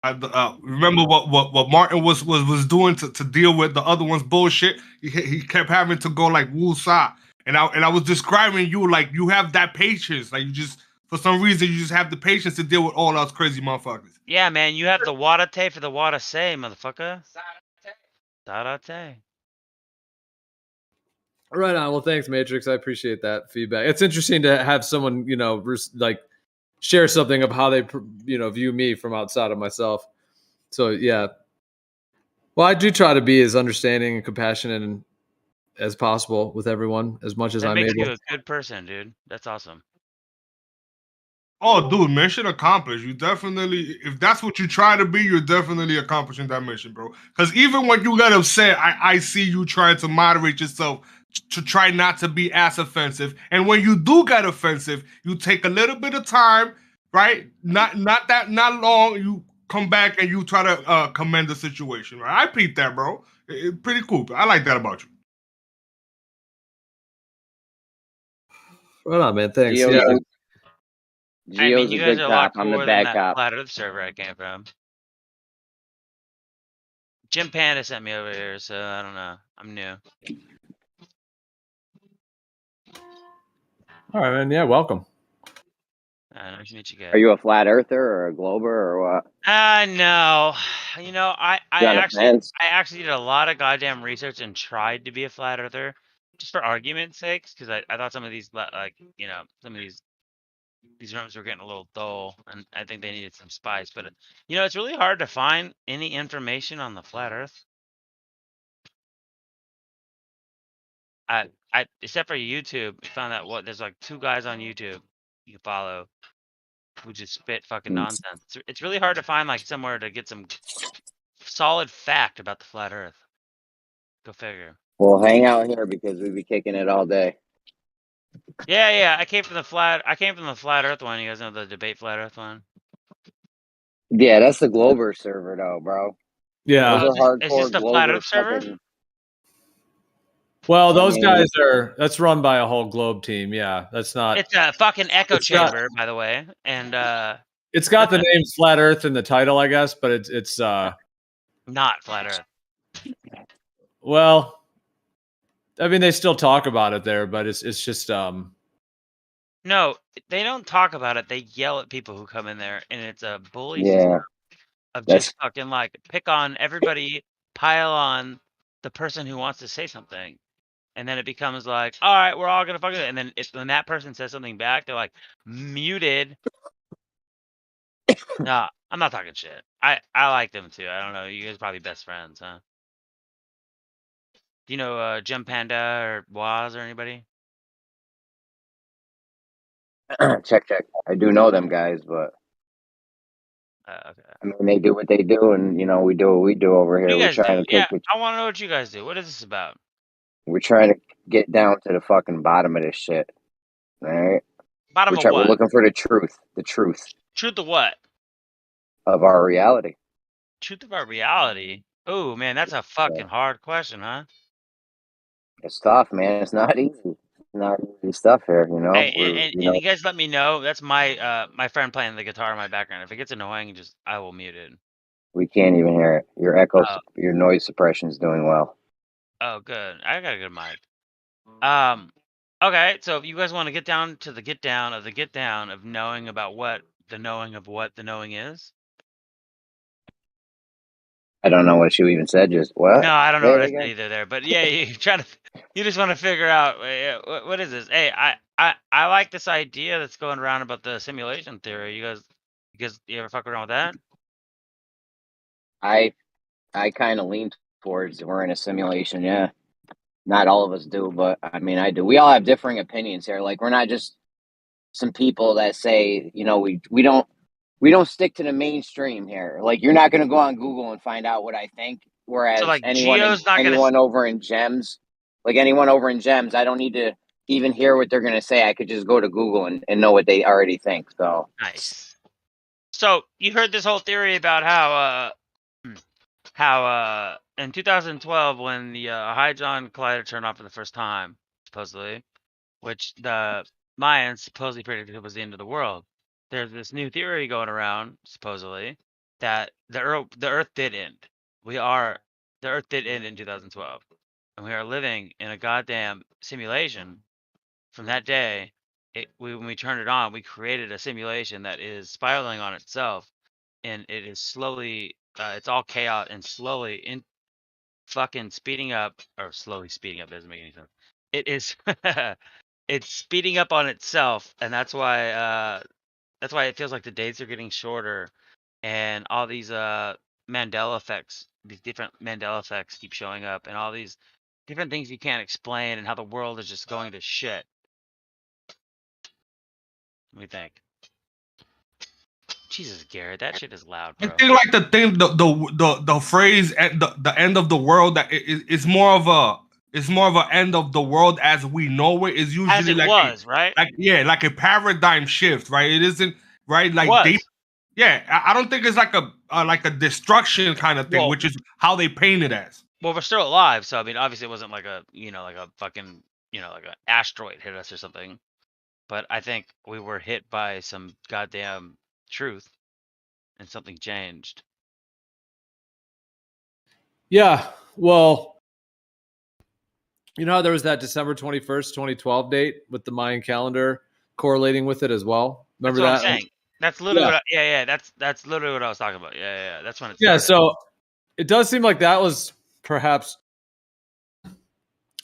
Remember what Martin was doing to deal with the other one's bullshit. He kept having to go like Woosah, and I was describing you like you have that patience, like you just for some reason you just have the patience to deal with all those crazy motherfuckers. Yeah, man, you have the Wadate for the Wadase, motherfucker. Sarate. Right on. Well, thanks, Matrix. I appreciate that feedback. It's interesting to have someone, you know, like share something of how they, you know, view me from outside of myself. So yeah. Well, I do try to be as understanding and compassionate as possible with everyone, as much as That I'm makes able. you a good person, dude. That's awesome. Oh, dude, mission accomplished. You definitely, if that's what you try to be, you're definitely accomplishing that mission, bro. Because even when you get upset, I see you trying to moderate yourself to try not to be as offensive. And when you do get offensive, you take a little bit of time, right? Not long. You come back and you try to commend the situation, right? I peeped that, bro. Pretty cool. I like that about you. Right on, man. Thanks. Gio's, Yeah. I mean, Gio's you a guys good are a lot cop. I'm the cooler than bad that cop. Flat Earth server I came from. Jim Panda sent me over here, so I don't know. I'm new. All right, man. Yeah, welcome. Nice to meet you guys. Are you a flat earther or a glober or what? No. You know, I Got a fence? actually did a lot of goddamn research and tried to be a flat earther, just for argument's sakes, because I thought some of these, like, you know, some of these rooms were getting a little dull, and I think they needed some spice. But you know, it's really hard to find any information on the flat Earth. I except for YouTube, I found out there's like 2 guys on YouTube you can follow who just spit fucking nonsense. It's really hard to find like somewhere to get some solid fact about the flat Earth. Go figure. Well, hang out here because we be kicking it all day. Yeah. I came from the flat Earth one. You guys know the debate flat Earth one? Yeah, that's the Glober server though, bro. Yeah. Those are Is hardcore this the flat Glober Earth server? fucking. Well, those guys that's run by a whole globe team. Yeah, that's not. It's a fucking echo chamber, by the way, and it's got the name Flat Earth in the title, I guess, but it's not Flat Earth. Well, I mean, they still talk about it there, but it's just No, they don't talk about it. They yell at people who come in there, and it's a bully Yeah. system of just fucking like pick on everybody, pile on the person who wants to say something. And then it becomes like, all right, we're all gonna fucking. And then when that person says something back, they're like muted. No, I'm not talking shit. I like them too. I don't know. You guys are probably best friends, huh? Do you know Gem Panda or Waz or anybody? Check. I do know them guys, but Okay. I mean, they do what they do, and we do what we do over What do here. you We're guys trying do? to Yeah, take. I want to know what you guys do. What is this about? We're trying to get down to the fucking bottom of this shit. All right. Bottom of We're what? looking for the truth. The truth Truth of what? of our reality. Truth of our reality. Oh man, that's a fucking hard question, huh? It's tough, man. It's not easy. It's not easy stuff here. Hey, and you guys let me know. That's my my friend playing the guitar in my background. If it gets annoying, I will mute it. We can't even hear it. Your echo, your noise suppression is doing well. Oh, good. I got a good mic. Okay, so if you guys want to get down to the get down of knowing about what the knowing is. I don't know what you even said. Just what? No, I don't know Say what it I again? said either there. But yeah, you just want to figure out what is this? Hey, I like this idea that's going around about the simulation theory. You ever fuck around with that? I kind of lean towards we're in a simulation. Yeah, not all of us do, but I mean, I do. We all have differing opinions here. Like, we're not just some people that say, we don't stick to the mainstream here. Like, you're not going to go on Google and find out what I think. So Whereas like Geo's not gonna. anyone over in Gems, I don't need to even hear what they're going to say. I could just go to Google and know what they already think. So Nice. So you heard this whole theory about how in 2012 when the Hadron Collider turned on for the first time, supposedly, which the Mayans supposedly predicted was the end of the world. There's this new theory going around, supposedly, that the Earth did end. The Earth did end in 2012, and we are living in a goddamn simulation. From that day, when we turned it on, we created a simulation that is spiraling on itself, and it is slowly, it's all chaos and slowly fucking speeding up, or slowly speeding up doesn't make any sense. It is, it's speeding up on itself, and that's why it feels like the days are getting shorter, and all these Mandela effects, these different Mandela effects keep showing up, and all these different things you can't explain, and how the world is just going to shit. What do you think? Jesus, Garrett, that shit is loud, bro. I think like the phrase at the end of the world that it's more of an end of the world as we know it is usually as it like was, right? Like a paradigm shift, right? It isn't right like I don't think it's like a destruction kind of thing, which is how they paint it as. Well, we're still alive, so I mean, obviously, it wasn't like a like a fucking like an asteroid hit us or something. But I think we were hit by some goddamn truth, and something changed. Yeah, well, you know how there was that December 21st, 2012 date with the Mayan calendar correlating with it as well? Remember That's what that? I'm saying. That's literally that's literally what I was talking about. Yeah. That's when it started. Yeah, so it does seem like that was perhaps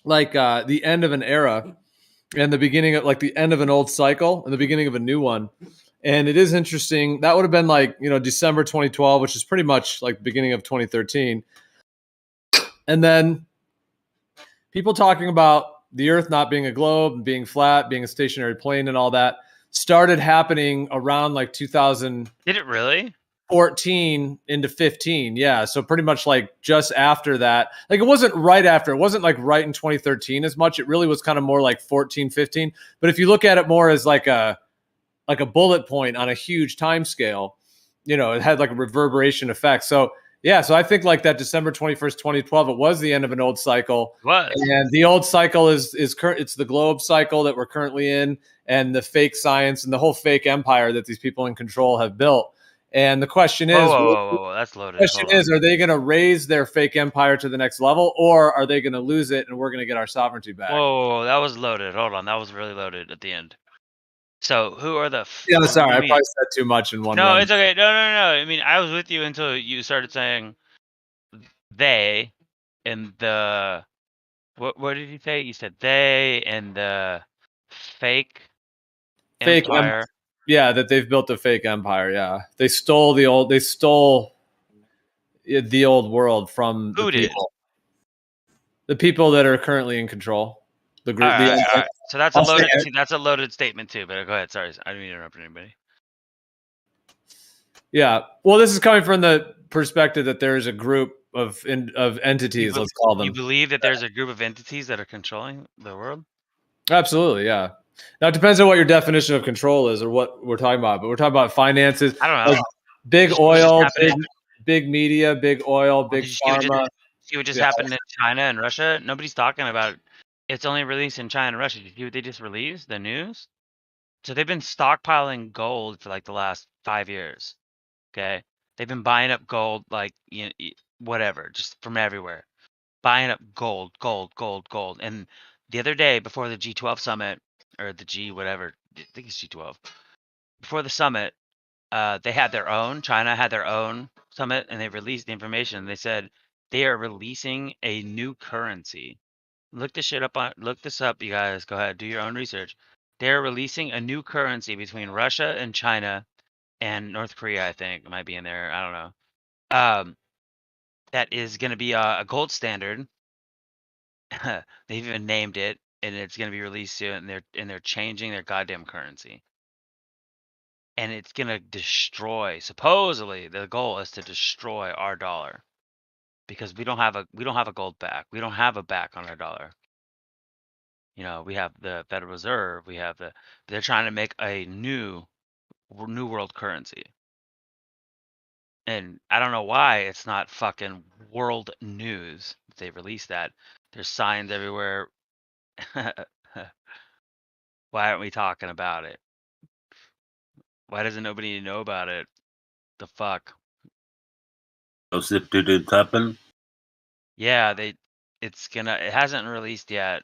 like the end of an era and the beginning of like the end of an old cycle and the beginning of a new one. And it is interesting. That would have been like, December 2012, which is pretty much like the beginning of 2013. And then people talking about the Earth not being a globe, being flat, being a stationary plane and all that started happening around like 2000. Did it really? 14 into 15. Yeah. So pretty much like just after that, like it wasn't right after, it wasn't like right in 2013 as much. It really was kind of more like 14, 15. But if you look at it more as like a bullet point on a huge time scale, it had like a reverberation effect. So yeah, so I think like that December 21st, 2012, it was the end of an old cycle. It was. And the old cycle is current. It's the globe cycle that we're currently in, and the fake science and the whole fake empire that these people in control have built. And the question is, whoa, that's loaded. The question is, are they going to raise their fake empire to the next level, or are they going to lose it and we're going to get our sovereignty back? Whoa, that was loaded. Hold on, that was really loaded at the end. So who are the? Yeah, sorry, I mean, probably said too much in one no, run. it's okay. No. I mean, I was with you until you started saying they and the. What did you say? You said they and the fake empire. Yeah, that they've built a fake empire. Yeah, they stole the old. They stole the old world from the Who did? people. The people that are currently in control. The group. All right. So that's a I'll say loaded. it. That's a loaded statement too. But go ahead. Sorry, I didn't mean to interrupt anybody. Yeah. Well, this is coming from the perspective that there is a group of entities. Let's call them. You believe that there's a group of entities that are controlling the world? Absolutely, yeah. Now it depends on what your definition of control is or what we're talking about. But we're talking about finances. I don't know. Like big oil, big media, big oil, big pharma. See what just happened in China and Russia? Nobody's talking about it. It's only released in China and Russia. Did you see what they just released? The news? So they've been stockpiling gold for like the last 5 years. Okay? They've been buying up gold like whatever, just from everywhere. Buying up gold. And the other day before the G12 summit, or the G whatever, I think it's G12. Before the summit, they had their own. China had their own summit, and they released the information. They said they are releasing a new currency. Look this up, you guys. Go ahead, do your own research. They're releasing a new currency between Russia and China and North Korea. I think it might be in there. I don't know. That is going to be a gold standard. They've even named it, and it's going to be released soon. And they're changing their goddamn currency. And it's gonna destroy. Supposedly, the goal is to destroy our dollar, because we don't have a gold back. We don't have a back on our dollar. You know, we have the Federal Reserve. They're trying to make a new world currency, and I don't know why it's not fucking world news. They released that. There's signs everywhere. Why aren't we talking about it? Why doesn't nobody know about it? The fuck. Did it happen? Yeah, it hasn't released yet.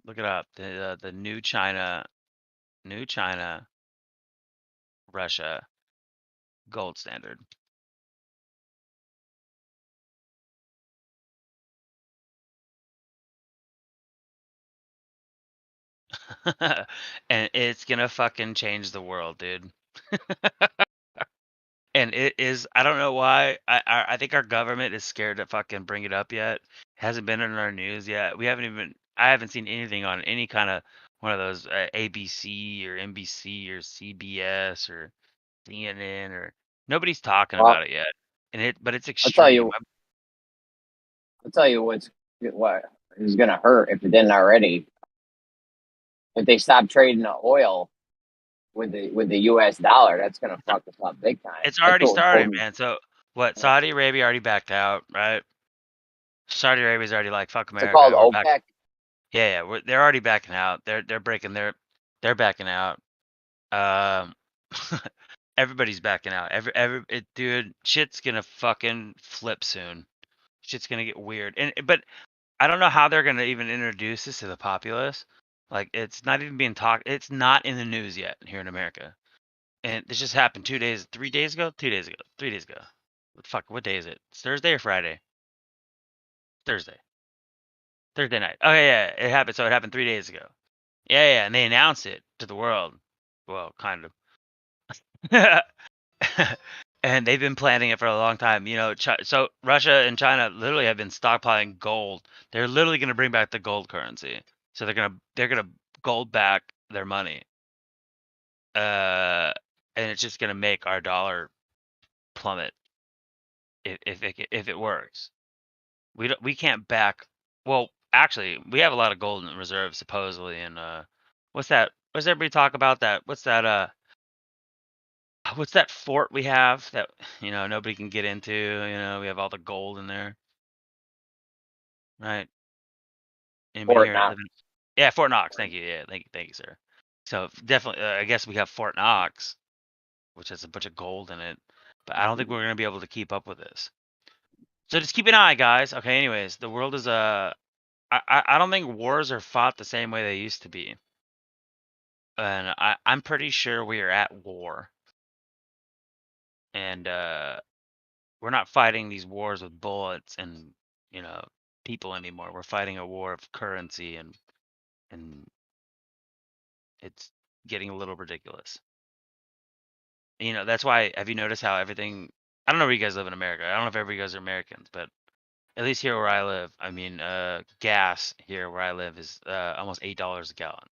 Look it up. The new China, Russia gold standard. And it's gonna fucking change the world, dude. And it is. I don't know why. I think our government is scared to fucking bring it up yet. It hasn't been in our news yet. I haven't seen anything on any kind of one of those ABC or NBC or CBS or CNN, or nobody's talking about it yet. But it's extreme. I'll tell you what is going to hurt if it didn't already. If they stop trading the oil with the U.S. dollar, that's going to fuck us up big time. It's already started, man. So what? Saudi Arabia already backed out, right? Saudi Arabia's already like, fuck America. It's called OPEC. Yeah, they're already backing out. They're backing out. Everybody's backing out. Dude, shit's gonna fucking flip soon. Shit's gonna get weird. But I don't know how they're gonna even introduce this to the populace. Like, it's not even being talked. It's not in the news yet here in America. And this just happened 3 days ago. What day is it? It's Thursday or Friday? Thursday night. Oh yeah, it happened. So it happened 3 days ago. Yeah, and they announced it to the world. Well, kind of. And they've been planning it for a long time. You know, so Russia and China literally have been stockpiling gold. They're literally going to bring back the gold currency. So they're gonna gold back their money. And it's just going to make our dollar plummet if it works. We can't back. Well, actually, we have a lot of gold in reserve supposedly. And what's that? What's everybody talk about that? What's that fort we have that nobody can get into? We have all the gold in there, right? Anybody here? Yeah, Fort Knox. Thank you. Yeah, thank you, sir. So definitely, I guess we have Fort Knox, which has a bunch of gold in it. But I don't think we're gonna be able to keep up with this. So just keep an eye, guys. Okay. Anyways, the world is I don't think wars are fought the same way they used to be. and I'm pretty sure we are at war, and we're not fighting these wars with bullets and people anymore. We're fighting a war of currency, and it's getting a little ridiculous. That's why. Have you noticed how everything? I don't know where you guys live in America. I don't know if everybody guys are Americans, but at least here where I live, I mean, gas here where I live is almost $8 a gallon,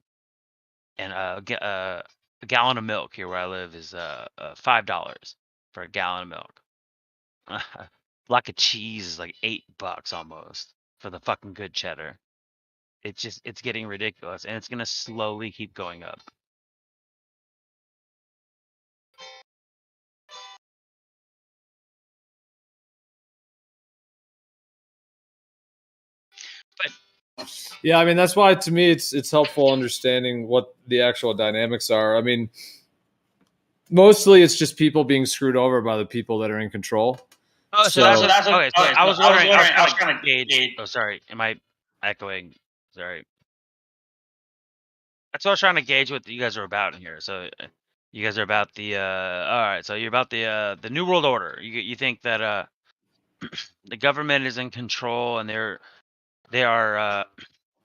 and a gallon of milk here where I live is $5 for a gallon of milk. Block of cheese is like $8 almost for the fucking good cheddar. It's getting ridiculous, and it's gonna slowly keep going up. Yeah, I mean that's why to me it's helpful understanding what the actual dynamics are. I mean, mostly it's just people being screwed over by the people that are in control. Oh, so that's okay. So I was wondering. I was trying to gauge. Oh, sorry. Am I echoing? Sorry. That's what I was trying to gauge what you guys are about in here. So you guys are about the. All right. So you're about the New World Order. You think that the government is in control and they are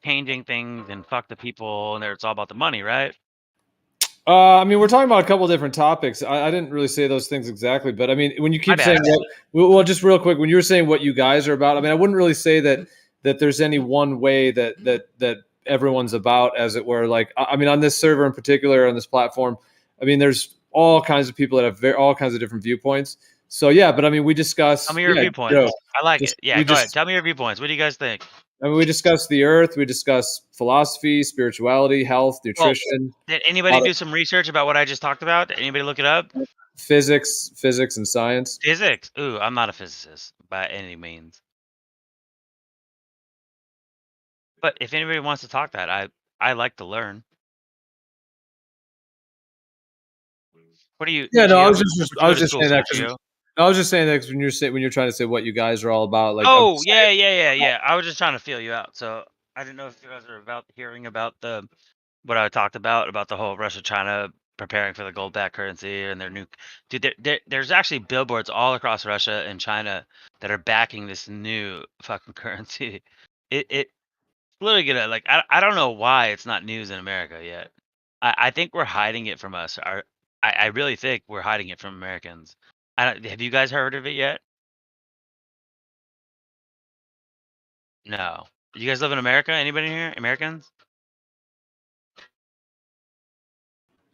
changing things and fuck the people and it's all about the money, right? I mean, we're talking about a couple different topics. I didn't really say those things exactly, but I mean, when you keep saying, well, just real quick, when you were saying what you guys are about, I mean, I wouldn't really say that there's any one way that everyone's about, as it were. Like, I mean, on this server in particular, on this platform, I mean, there's all kinds of people that have all kinds of different viewpoints. So yeah, but I mean, we discuss. Tell me your viewpoints. I like it. Yeah, go ahead. Tell me your viewpoints. What do you guys think? I mean, we discuss the earth, we discuss philosophy, spirituality, health, nutrition. Did anybody do some research about what I just talked about? Did anybody look it up? Physics and science. Physics? Ooh, I'm not a physicist by any means. But if anybody wants to talk that, I like to learn. What do you? Yeah, no, I was just saying that. I was just saying that when you're trying to say what you guys are all about. Like, oh yeah. I was just trying to feel you out. So I didn't know if you guys are about hearing about what I talked about the whole Russia-China preparing for the gold-backed currency and their new. Dude, there's actually billboards all across Russia and China that are backing this new fucking currency. It's literally gonna like I don't know why it's not news in America yet. I think we're hiding it from us. I really think we're hiding it from Americans. Have you guys heard of it yet? No. You guys live in America? Anybody here? Americans?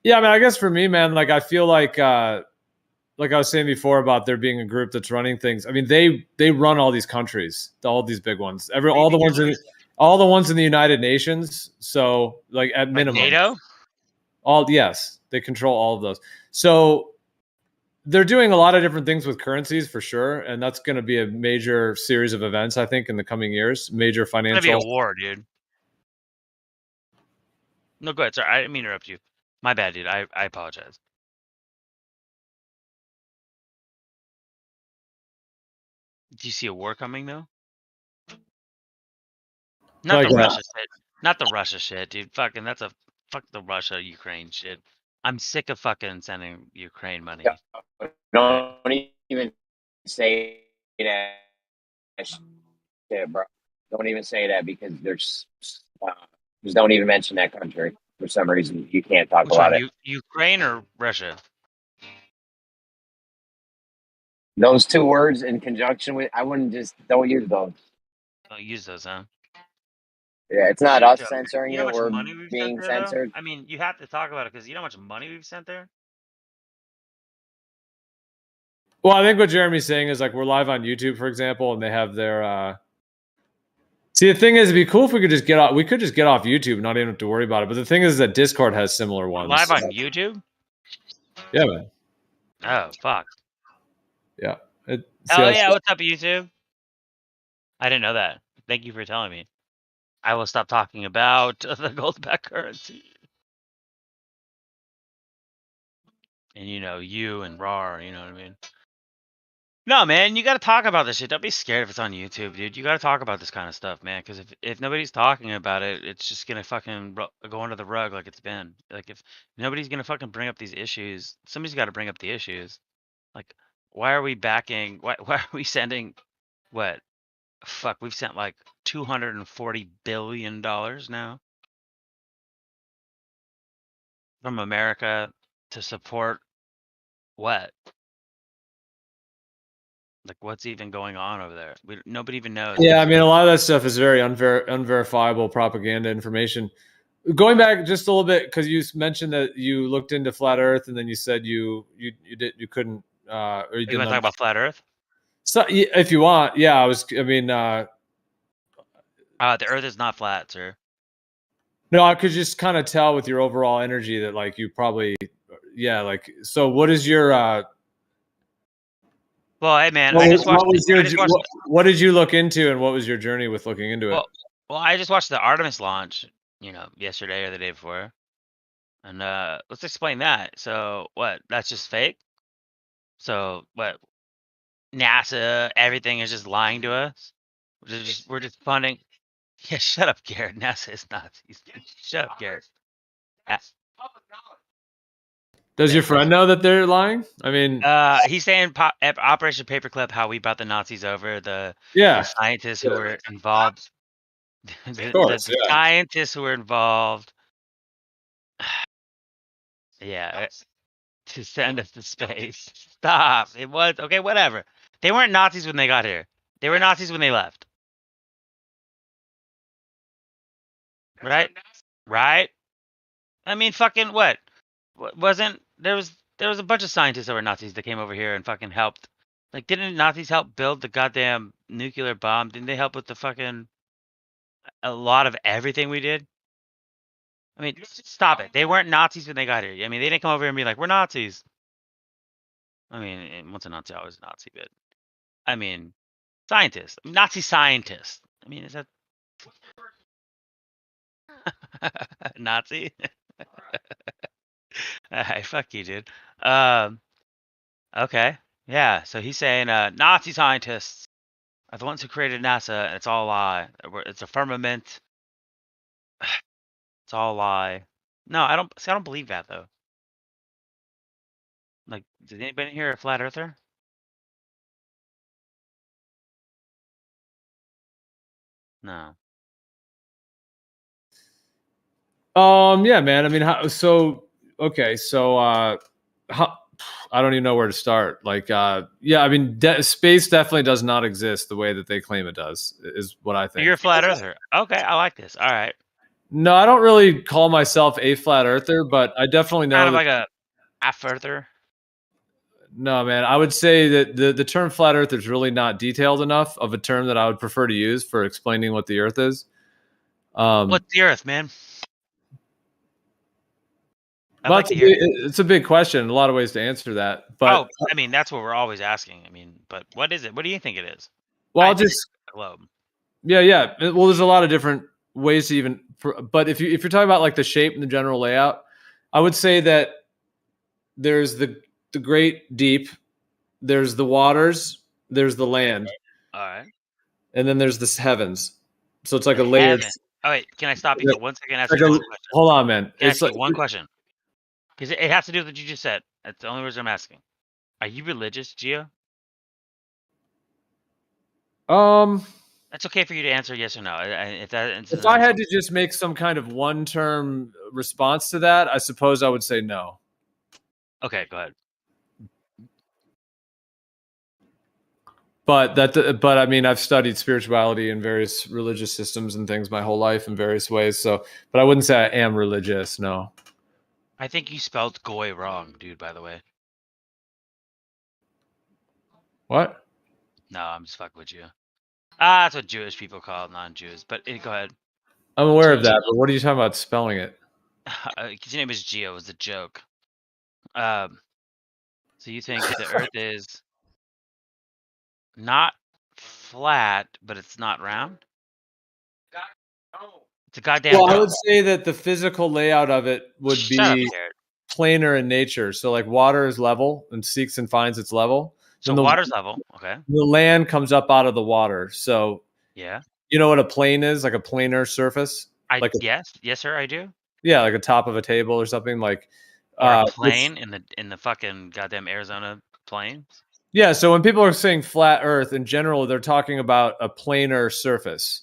Yeah, I mean, I guess for me, man, like I feel like I was saying before about there being a group that's running things. I mean, they run all these countries, all these big ones, all the ones in the United Nations. So, like at minimum, NATO. Yes, they control all of those. So they're doing a lot of different things with currencies for sure, and that's going to be a major series of events, I think, in the coming years. Major financial. It's going to be a war, dude. No, go ahead. Sorry, I didn't mean to interrupt you. My bad, dude. I apologize. Do you see a war coming though? Not the Russia shit. Not the Russia shit, dude. Fuck the Russia Ukraine shit. I'm sick of fucking sending Ukraine money. Don't even say that shit, bro. Don't even say that because there's just don't even mention that country for some reason. You can't talk about it. Ukraine or Russia? Those two words in conjunction with, I wouldn't don't use those. Don't use those, huh? Yeah, it's not us censoring you know it. How much We're money we've being sent there, censored. Though? I mean, you have to talk about it because you know how much money we've sent there? Well, I think what Jeremy's saying is like we're live on YouTube, for example, and they have their. See, the thing is, it'd be cool if we could just get off. We could just get off YouTube and not even have to worry about it. But the thing is that Discord has similar ones. Live on YouTube? Yeah, man. Oh, fuck. Yeah. Oh, yeah. What's up, YouTube? I didn't know that. Thank you for telling me. I will stop talking about the gold-backed currency. And, you and RAR, you know what I mean? No, man, you got to talk about this shit. Don't be scared if it's on YouTube, dude. You got to talk about this kind of stuff, man. Because if nobody's talking about it, it's just gonna fucking go under the rug like it's been. Like if nobody's gonna fucking bring up these issues, somebody's got to bring up the issues. Like, why are we backing? Why are we sending? What? Fuck, we've sent like $240 billion now from America to support what? Like, what's even going on over there? Nobody even knows. Yeah, I mean, a lot of that stuff is very unverifiable propaganda information. Going back just a little bit, because you mentioned that you looked into flat Earth, and then you said you couldn't. Or you want to talk about flat Earth? So, if you want, yeah, I mean, the Earth is not flat, sir. No, I could just kind of tell with your overall energy that, like, you probably, yeah, like. So, what is your? Well, hey man, what did you look into, and what was your journey with looking into it? Well, I just watched the Artemis launch, yesterday or the day before, and let's explain that. So, what? That's just fake. So, what? NASA, everything is just lying to us. We're just funding. Yeah, shut up, Garrett. NASA is Nazis. Shut up, Garrett. Does your friend know that they're lying? I mean, he's saying Operation Paperclip, how we brought the Nazis over, the scientists who were involved, the scientists who were involved, to send us to space. Stop. It was okay. Whatever. They weren't Nazis when they got here. They were Nazis when they left. Right? Right? I mean, fucking what? Wasn't there was a bunch of scientists that were Nazis that came over here and fucking helped. Like, didn't Nazis help build the goddamn nuclear bomb? Didn't they help with the fucking a lot of everything we did? I mean, stop it. They weren't Nazis when they got here. I mean, they didn't come over here and be like, we're Nazis. I mean, once a Nazi, always a Nazi, but I mean, scientists, Nazi scientists. I mean, is that Nazi? Alright, fuck you, dude. Okay. Yeah, so he's saying Nazi scientists are the ones who created NASA, and it's all a lie. It's a firmament. It's all a lie. No, I don't believe that though. Like, did anybody here a flat earther? No. Yeah, man. I mean, okay, so I don't even know where to start. Like, yeah, I mean, space definitely does not exist the way that they claim it does, is what I think. You're a flat earther. Okay, I like this. All right. No, I don't really call myself a flat earther, but I definitely know kind of like a half earther. No, man. I would say that the term flat earth is really not detailed enough of a term that I would prefer to use for explaining what the earth is. What's the earth, man? Well, it's a big question. A lot of ways to answer that. But I mean, that's what we're always asking. I mean, but what is it? What do you think it is? Well, I'll just globe. Yeah. Well, there's a lot of different ways to even. But if you're talking about like the shape and the general layout, I would say that there's the great deep, there's the waters, there's the land. All right. And then there's the heavens. So it's like a layered. Oh wait, can I stop you for 1 second? Ask you one question. Hold on, man. It's like one question. Because it has to do with what you just said. That's the only reason I'm asking. Are you religious, Gio? That's okay for you to answer yes or no. If I had to just make some kind of one-term response to that, I suppose I would say no. Okay, go ahead. But I mean, I've studied spirituality in various religious systems and things my whole life in various ways. So, but I wouldn't say I am religious. No. I think you spelled goy wrong, dude, by the way. What? No, I'm just fucking with you. That's what Jewish people call non-Jews. But go ahead. I'm aware of that, but what are you talking about spelling it? His name is Gio. It was a joke. So you think the Earth is not flat, but it's not round? It's a goddamn. Well, I would say that the physical layout of it would be planar in nature. So, like, water is level and seeks and finds its level. So water's level. Okay. The land comes up out of the water. So yeah, you know what a plane is? Like a planar surface. Yes, sir, I do. Yeah, like a top of a table or something like. Or a plane in the fucking goddamn Arizona plains. Yeah, so when people are saying flat Earth in general, they're talking about a planar surface.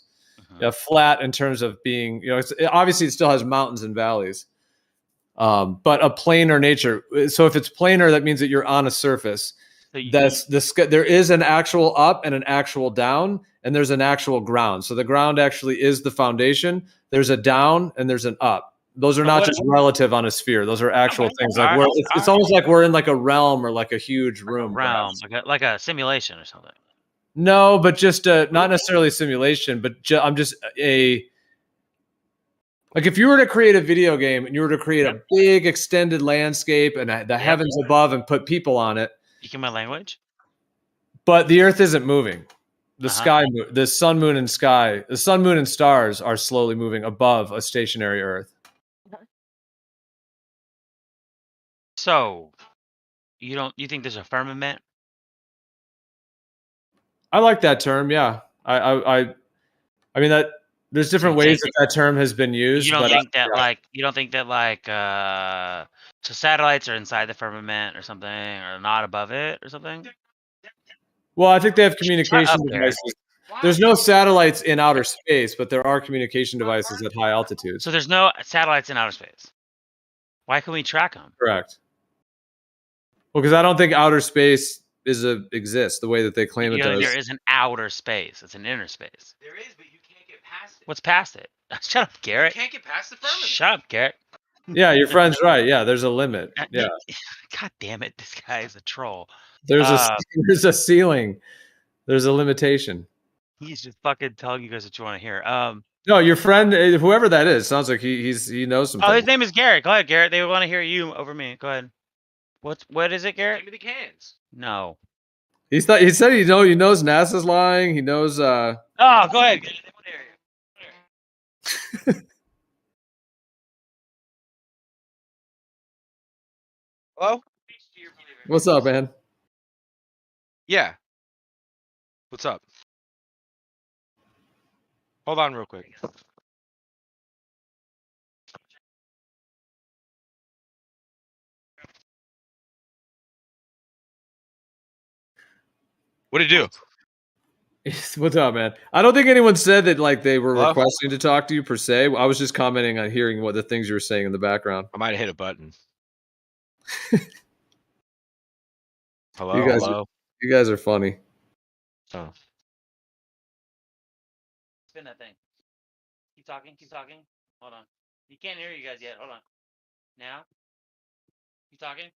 Flat in terms of being, obviously it still has mountains and valleys, but a planar nature. So if it's planar, that means that you're on a surface. There is an actual up and an actual down, and there's an actual ground. So the ground actually is the foundation. There's a down and there's an up. Those are not just relative on a sphere. Those are actual things. Like it's almost like we're in like a realm or like a huge room. Like a simulation or something. No, but just not necessarily a simulation, but I'm just like if you were to create a video game and you were to create a big extended landscape and the heavens above and put people on it. Speaking my language. But the Earth isn't moving. The sky, the sun, moon, and sky, the sun, moon, and stars are slowly moving above a stationary Earth. So, you think there's a firmament? I like that term. Yeah, I mean that there's different ways that term has been used. You don't think that so satellites are inside the firmament or something, or not above it or something? Well, I think they have communication devices. There's no satellites in outer space, but there are communication devices at high altitudes. So there's no satellites in outer space. Why can we track them? Correct. Well, because I don't think outer space exists the way that they claim it does. There is an outer space. It's an inner space. There is, but you can't get past it. What's past it? Shut up, Garrett. You can't get past the firmament. Shut up, Garrett. Yeah, your friend's right. Yeah, there's a limit. Yeah. God damn it, this guy is a troll. There's a ceiling. There's a limitation. He's just fucking telling you guys what you want to hear. No, your friend, whoever that is, sounds like he knows something. Oh, his name is Garrett. Go ahead, Garrett. They want to hear you over me. Go ahead. What is it, Garrett? Give me the cans. No. He said he knows NASA's lying. He knows. Oh, go ahead. They want to hear you. Hello? What's up, man? Yeah. What's up? Hold on real quick. What'd he do? What's up, man? I don't think anyone said that like they were requesting to talk to you per se. I was just commenting on hearing what the things you were saying in the background. I might have hit a button. Hello? You guys are funny. Oh. Spin that thing. Keep talking. Hold on. You can't hear you guys yet. Hold on. Now? You talking?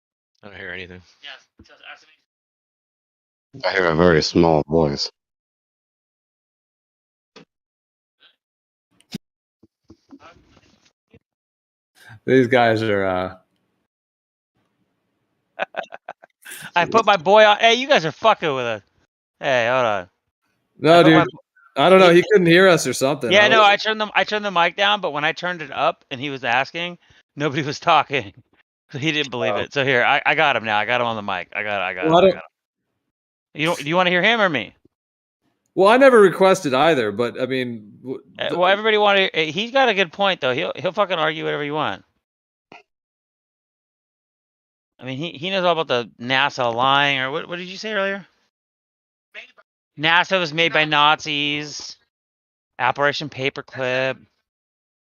I don't hear anything. Yes. Ask me. I hear a very small voice. These guys are. I put my boy on. Hey, you guys are fucking with us. Hey, hold on. No, dude. I don't know. He couldn't hear us or something. Yeah, no. I turned the mic down, but when I turned it up and he was asking, nobody was talking. So he didn't believe it. So here, I got him now. I got him on the mic. I got him. Do you want to hear him or me? Well, I never requested either, but I mean, well, everybody wanted. He's got a good point though. He'll fucking argue whatever you want. I mean, he knows all about the NASA lying, or what did you say earlier? NASA was made by Nazis. Operation Paperclip.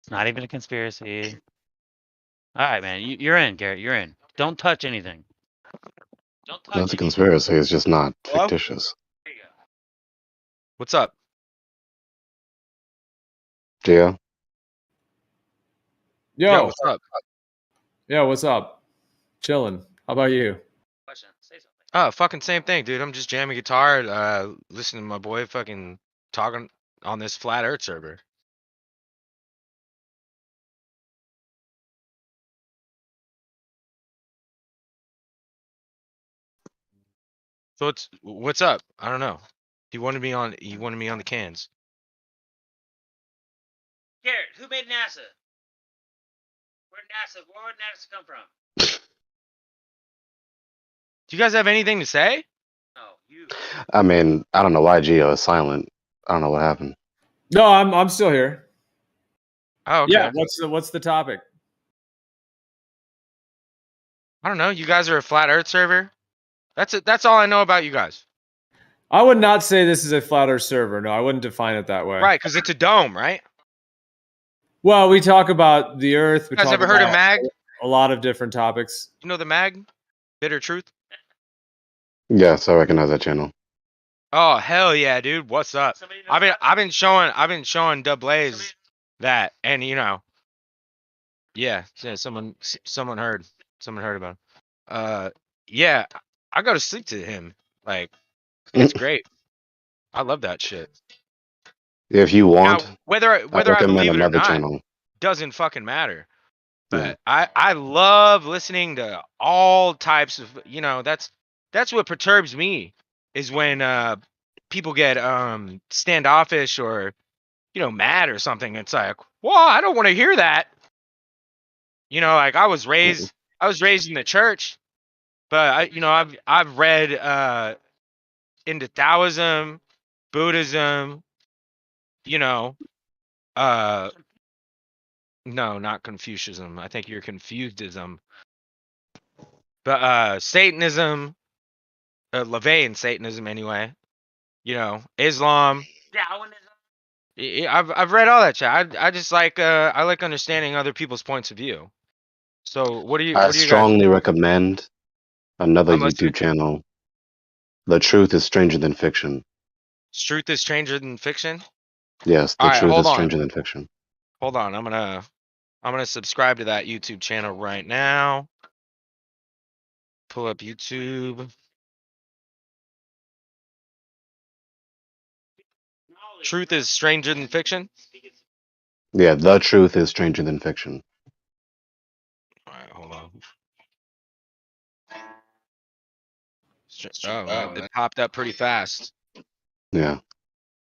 It's not even a conspiracy. All right, man. You're in, Garrett. You're in. Don't touch anything. That's a conspiracy. It's just not fictitious. What's up? Gio? Yo, what's up? Yeah, what's up? Chilling. How about you? Oh, fucking same thing, dude. I'm just jamming guitar, listening to my boy fucking talking on this flat Earth server. So what's up? I don't know. He wanted me on the cans. Garrett, who made NASA? Where would NASA come from? Do you guys have anything to say? No. I mean, I don't know why Geo is silent. I don't know what happened. No, I'm still here. Oh, okay. Yeah. What's the topic? I don't know. You guys are a flat Earth server. That's it. That's all I know about you guys. I would not say this is a flat Earth server. No, I wouldn't define it that way. Right, because it's a dome, right? Well, we talk about the Earth. We You guys talk ever heard of about MAG? a lot of different topics. You know the MAG? Bitter Truth? Yes, I recognize that channel. Oh hell yeah, dude! What's up? I've been showing Dub Blaze that, and you know, yeah, someone heard about him. Yeah, I go to sleep to him. Like, it's great. I love that shit. If you want, now, whether I recommend believe it or another not channel. doesn't fucking matter. Yeah. But I love listening to all types of, you know, that's what perturbs me is when people get standoffish or, you know, mad or something. It's like, well, I don't want to hear that. You know, like I was raised in the church, but I've read into Taoism, Buddhism, you know, no, not Confucianism. I think you're Confucianism. But Satanism, LaVeyan Satanism anyway. You know, Islam. I've read all that shit. I just like I like understanding other people's points of view. So what do you I guys strongly recommend another I'm listening. YouTube channel. The Truth is Stranger Than Fiction. Truth is stranger than fiction? Yes, The All right, Truth hold is on. Stranger Than Fiction. Hold on. I'm gonna subscribe to that YouTube channel right now. Pull up YouTube. Truth is stranger than fiction? Yeah, The Truth is Stranger Than Fiction. Alright, hold on. Oh, wow, it popped up pretty fast. Yeah.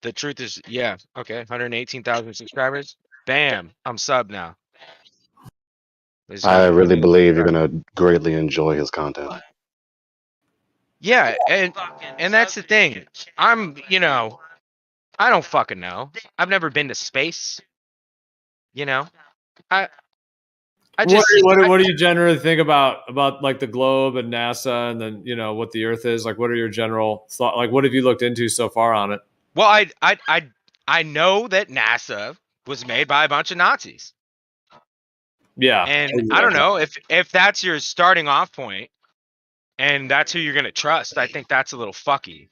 The truth is, yeah, okay, 118,000 subscribers. Bam, I'm sub now. I really believe you're gonna greatly enjoy his content. Yeah, and that's the thing. You know, I don't fucking know. I've never been to space. You know, I just What do you generally think about like the globe and NASA, and then you know what the Earth is? Like, what are your general thought? Like, what have you looked into so far on it? Well, I know that NASA was made by a bunch of Nazis. Yeah, and I don't know if that's your starting off point, and that's who you're gonna trust. I think that's a little fucky.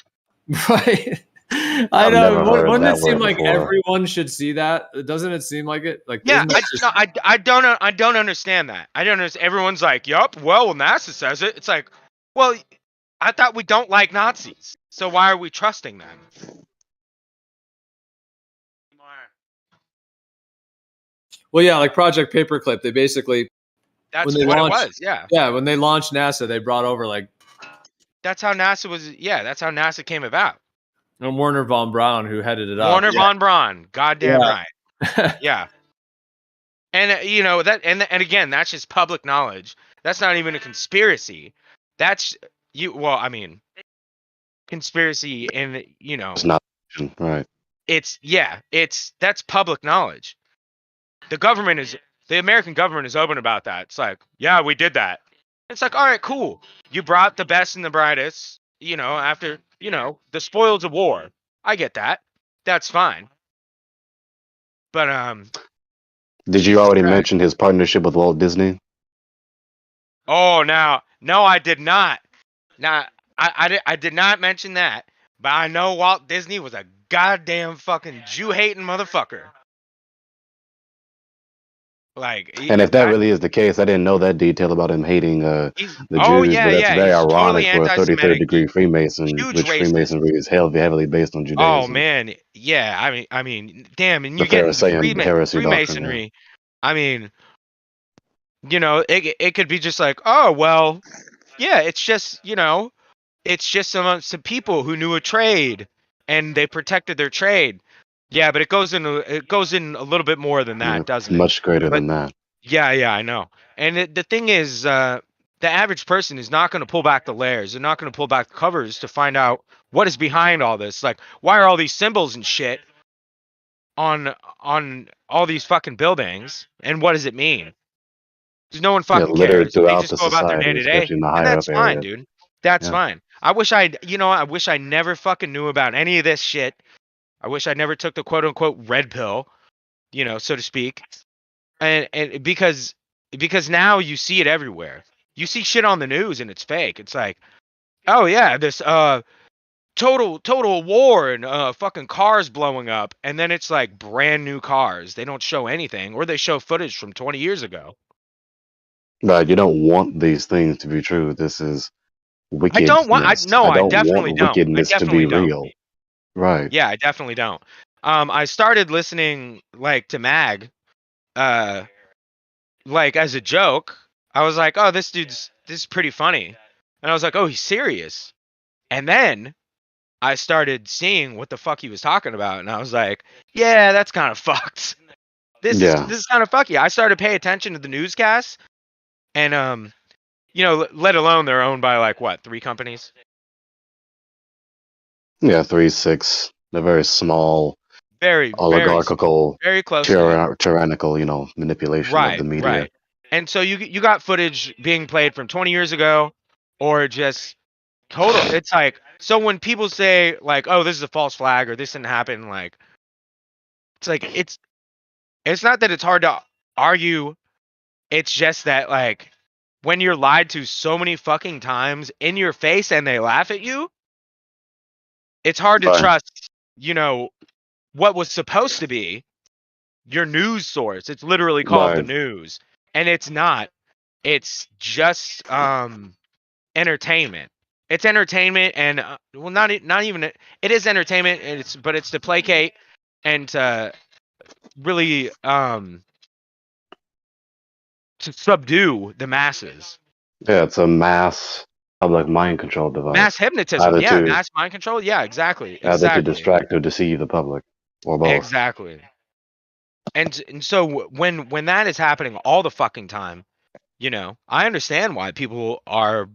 Right. I know. Wouldn't it seem like everyone should see that? Doesn't it seem like it? Like, yeah, I don't understand that. I don't understand. Everyone's like, "Yup, well, NASA says it." It's like, well, I thought we don't like Nazis, so why are we trusting them? Well, yeah, like Project Paperclip. They basically that's what it was. Yeah. Yeah, when they launched NASA, they brought over like. That's how NASA was. Yeah, that's how NASA came about. And Werner von Braun, who headed it up. Werner von Braun, goddamn right. Yeah. And you know that, and again, that's just public knowledge. That's not even a conspiracy. That's you. Well, I mean, conspiracy, and you know, It's not right. That's public knowledge. The American government is open about that. It's like, yeah, we did that. It's like, all right, cool. You brought the best and the brightest. You know, after the spoils of war. I get that. That's fine. But Did you already mention his partnership with Walt Disney? Oh, no, I did not. Now, I did not mention that, but I know Walt Disney was a goddamn fucking Jew-hating motherfucker. Like, And if that really is the case, I didn't know that detail about him hating the Jews, but that's very ironic for a 33rd degree Freemason, which Freemasonry is heavily based on Judaism. Oh man, yeah. I mean, damn, and you The get Pharisaian heresy Freemasonry. I mean, you know, it could be just like, oh well, yeah, it's just it's just some people who knew a trade and they protected their trade. Yeah, but it goes in a little bit more than that, doesn't it? Much greater than that. Yeah, I know. And the thing is, the average person is not going to pull back the layers. They're not going to pull back the covers to find out what is behind all this. Like, why are all these symbols and shit on all these fucking buildings, and what does it mean? Because no one Yeah, fucking littered cares. They throughout just the go about their day society, to day, especially in the and higher that's up fine, areas. dude. That's Yeah. fine. I wish I never fucking knew about any of this shit. I wish I never took the quote unquote red pill, so to speak. And because now you see it everywhere. You see shit on the news and it's fake. It's like, oh yeah, this total war and fucking cars blowing up, and then it's like brand new cars. They don't show anything, or they show footage from 20 years ago. But you don't want these things to be true. This is I wickedness. definitely want don't. I wickedness to definitely be don't. real. Right. Yeah, I definitely don't. I started listening like to Mag, like as a joke. I was like, oh, this is pretty funny, and I was like, oh, he's serious. And then I started seeing what the fuck he was talking about, and I was like, yeah, that's kind of fucked. This is kind of fucky. I started paying attention to the newscasts, and let alone they're owned by like what, 3 companies? Yeah, 3, 6. They're very small, Very oligarchical, very close. tyrannical, manipulation of the media. Right. And so you got footage being played from 20 years ago, or just total. It's like, so when people say like, oh, this is a false flag, or this didn't happen, like, it's like it's not that it's hard to argue. It's just that, like, when you're lied to so many fucking times in your face and they laugh at you, it's hard to trust, what was supposed to be your news source. It's literally called the news, and it's not. It's just entertainment. It's entertainment, and not even it is entertainment, and but it's to placate and to really to subdue the masses. Yeah, it's a mass public mind control device. Mass hypnotism, mass mind control, exactly. Either to distract or deceive the public, or both. Exactly. And so when that is happening all the fucking time, I understand why people are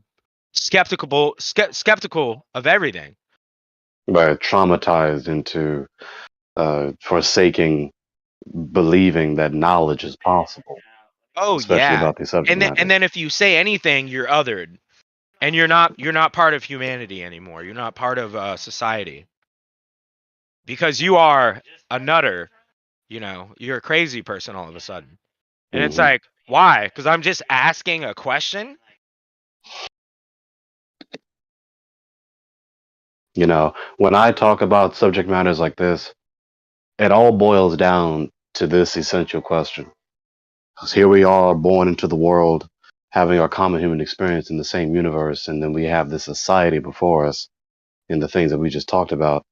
skeptical of everything. Right, traumatized into forsaking believing that knowledge is possible. Oh, especially about these subject matters. And then if you say anything, you're othered, and you're not part of humanity anymore. You're not part of society, because you are a nutter. You're a crazy person all of a sudden, and it's like, why? Because I'm just asking a question. When I talk about subject matters like this, it all boils down to this essential question. Because here we are, born into the world, having our common human experience in the same universe, and then we have this society before us in the things that we just talked about.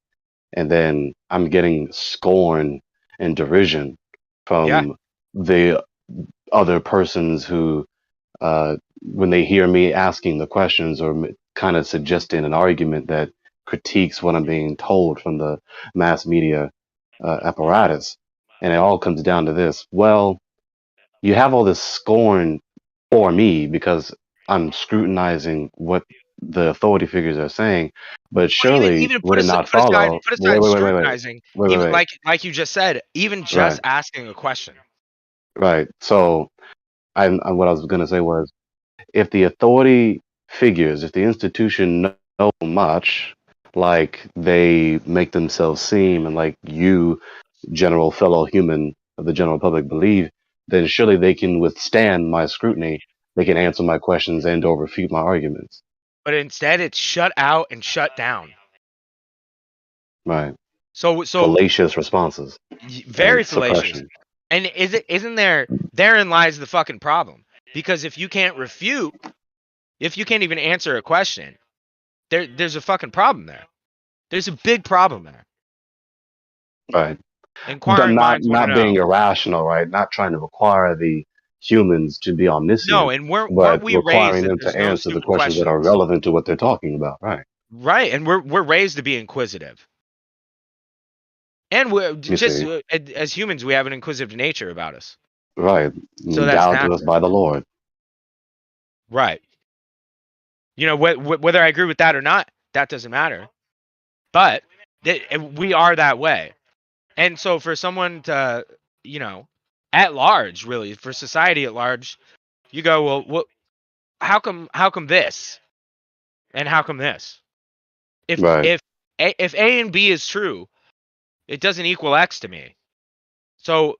And then I'm getting scorn and derision from the other persons who, when they hear me asking the questions or kind of suggesting an argument that critiques what I'm being told from the mass media apparatus. And it all comes down to this. Well, you have all this scorn for me because I'm scrutinizing what the authority figures are saying, but surely would it not follow? Put aside scrutinizing, even like you just said, even just asking a question. Right. So, what I was going to say was, if the authority figures, if the institution know much, like they make themselves seem, and like you, general fellow human of the general public, believe, then surely they can withstand my scrutiny. They can answer my questions and or refute my arguments. But instead, it's shut out and shut down. Right. So fallacious responses. Very fallacious. And isn't there? Therein lies the fucking problem. Because if you can't refute, if you can't even answer a question, there's a fucking problem there. There's a big problem there. Right. Inquiring minds not being irrational, right? Not trying to require the humans to be omniscient. No, and but requiring them to answer the questions that are relevant to what they're talking about. Right. Right, and we're raised to be inquisitive. And we're just as humans, we have an inquisitive nature about us. Right. So that's endowed to us by the Lord. Right. You know, whether I agree with that or not, that doesn't matter. But we are that way. And so for someone to, you know, at large, really, for society at large, you go, well, what? How come this? And how come this? If A and B is true, it doesn't equal X to me. So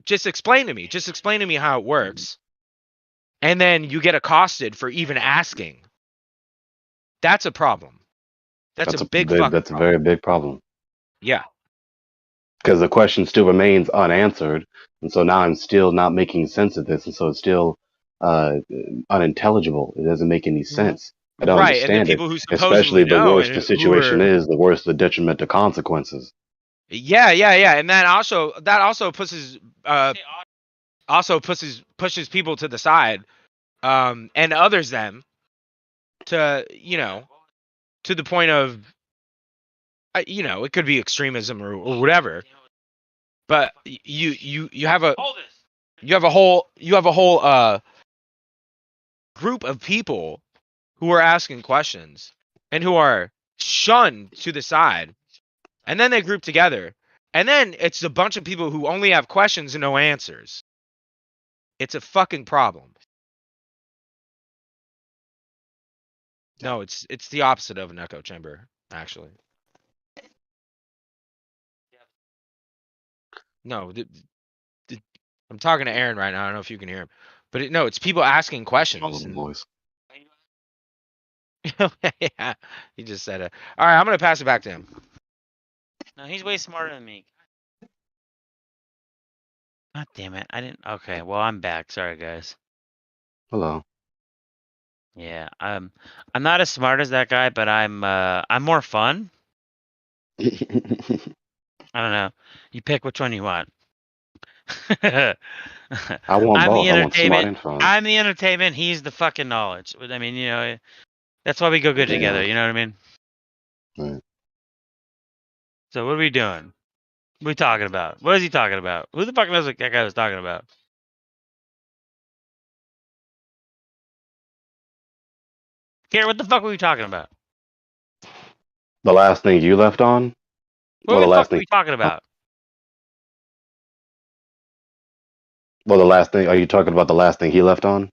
just explain to me. Just explain to me how it works. And then you get accosted for even asking. That's a problem. That's a big fucking That's a very big problem. Yeah. Because the question still remains unanswered, and so now I'm still not making sense of this, and so it's still unintelligible. It doesn't make any sense. I don't Right, and the understand it. people who supposedly Especially the know worse and the who situation are is, the worse the detriment to consequences. Yeah, and that also pushes pushes people to the side, and others them to, you know, to the point of, you know, it could be extremism or whatever, but you have a whole group of people who are asking questions and who are shunned to the side, and then they group together, and then it's a bunch of people who only have questions and no answers. It's a fucking problem. No, it's the opposite of an echo chamber, actually. No, I'm talking to Aaron right now. I don't know if you can hear him, but no, it's people asking questions. And... voice. Yeah, he just said it. All right, I'm gonna pass it back to him. No, he's way smarter than me. God damn it! I didn't. Okay, well I'm back. Sorry, guys. Hello. Yeah, I'm not as smart as that guy, but I'm more fun. I don't know. You pick which one you want. I want I'm both. the I want smart entertainment. and fun. I'm the entertainment. He's the fucking knowledge. I mean, you know, that's why we go good together. You know what I mean? Right. So what are we doing? What are we talking about? What is he talking about? Who the fuck knows what that guy was talking about? Garrett, what the fuck were we talking about? The last thing you left on? What the fuck were we talking about? Well, the last thing. Are you talking about the last thing he left on?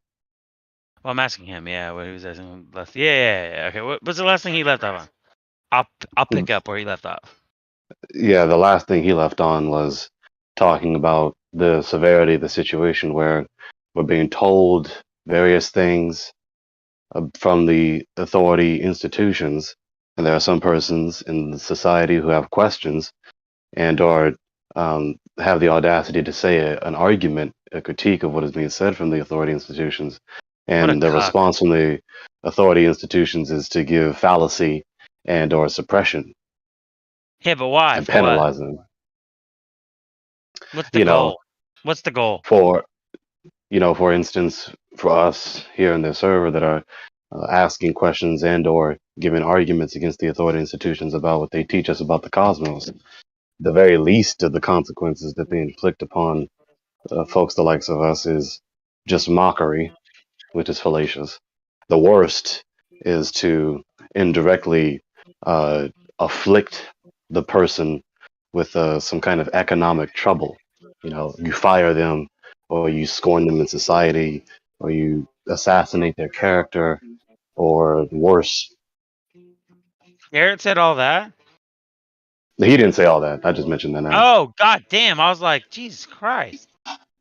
Well, I'm asking him. Yeah, what he was asking. Left. Yeah. Okay, what's the last thing he left off on? I'll pick up where he left off. Yeah, the last thing he left on was talking about the severity of the situation where we're being told various things from the authority institutions, and there are some persons in the society who have questions and or have the audacity to say an argument, a critique of what is being said from the authority institutions, and the response from the authority institutions is to give fallacy and or suppression. Yeah, but why? And For penalize what? them. What's the goal? What's the goal? For instance, for us here in the server that are asking questions and or giving arguments against the authority institutions about what they teach us about the cosmos, the very least of the consequences that they inflict upon folks the likes of us is just mockery, which is fallacious. The worst is to indirectly afflict the person with some kind of economic trouble. You know, you fire them, or you scorn them in society, or you assassinate their character, or worse. Garrett said all that? He didn't say all that. I just mentioned that now. Oh, god damn. I was like, Jesus Christ.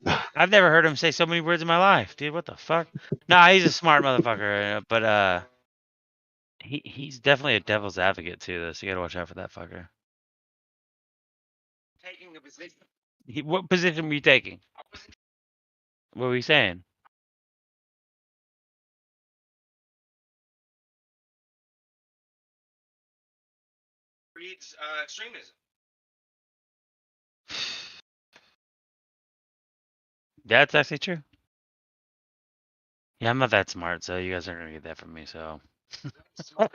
I've never heard him say so many words in my life, dude. What the fuck? Nah, he's a smart motherfucker, but he's definitely a devil's advocate too, though, so you gotta watch out for that fucker. Taking a position. What position were you taking? What were you saying? Breeds extremism. That's actually true. Yeah, I'm not that smart, so you guys aren't gonna get that from me, so. God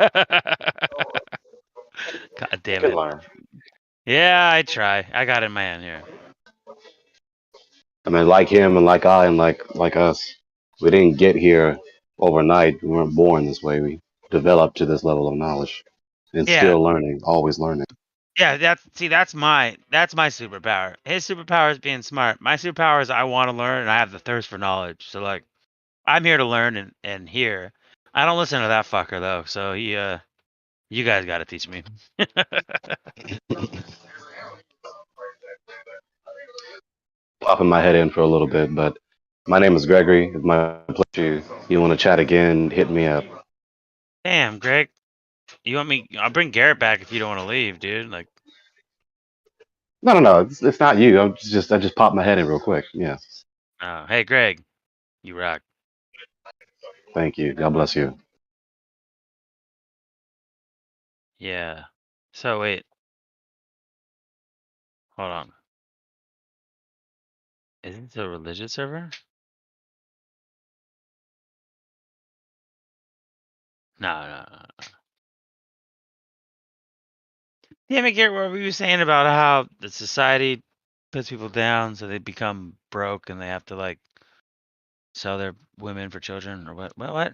damn it. Learn. Yeah, I try. I got it in my hand here. I mean, like him and like I and like us, we didn't get here overnight. We weren't born this way. We developed to this level of knowledge, and Yeah. still learning, always learning. Yeah, that's my superpower. His superpower is being smart. My superpower is I want to learn and I have the thirst for knowledge. So like, I'm here to learn and hear. I don't listen to that fucker though. So you guys got to teach me. Popping my head in for a little bit, but my name is Gregory. It's my pleasure. You want to chat again? Hit me up. Damn, Greg, you want me? I'll bring Garrett back if you don't want to leave, dude. Like, No. It's not you. I just popped my head in real quick. Yeah. hey, Greg, you rock. Thank you. God bless you. Yeah. So wait, hold on. Is this a religious server? No. Damn it, Garrett, what were you saying about how the society puts people down so they become broke and they have to like sell their women for children or what? What?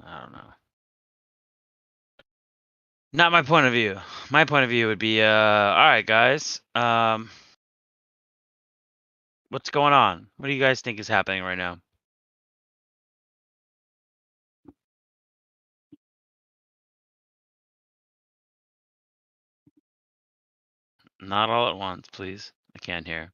I don't know. Not my point of view. My point of view would be, all right, guys. What's going on? What do you guys think is happening right now? Not all at once, please. I can't hear.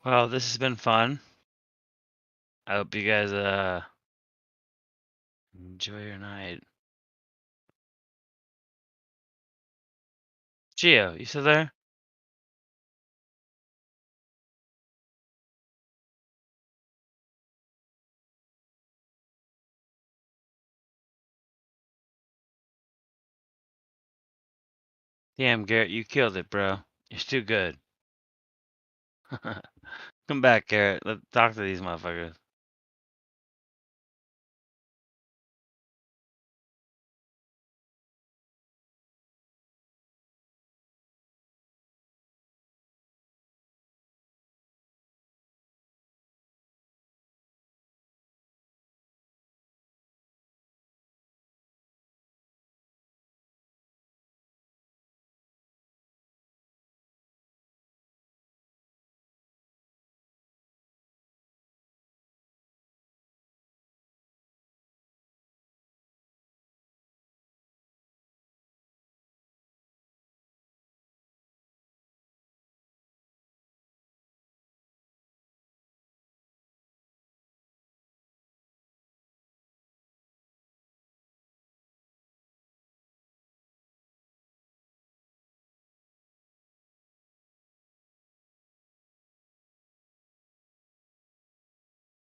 Well, this has been fun. I hope you guys enjoy your night. Gio, you still there? Damn, Garrett, you killed it, bro. You're too good. Come back, Garrett. Let's talk to these motherfuckers.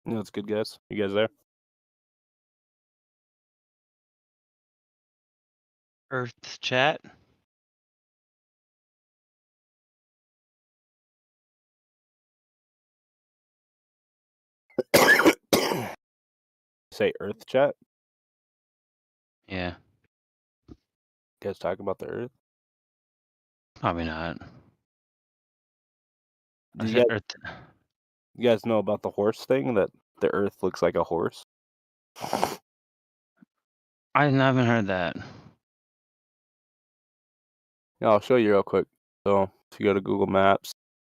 No, it's good, guys. You guys there? Earth chat. Say Earth chat? Yeah. You guys talk about the Earth? Probably not. Do you guys know about the horse thing, that the Earth looks like a horse? I haven't heard that. Yeah, I'll show you real quick. So if you go to Google Maps,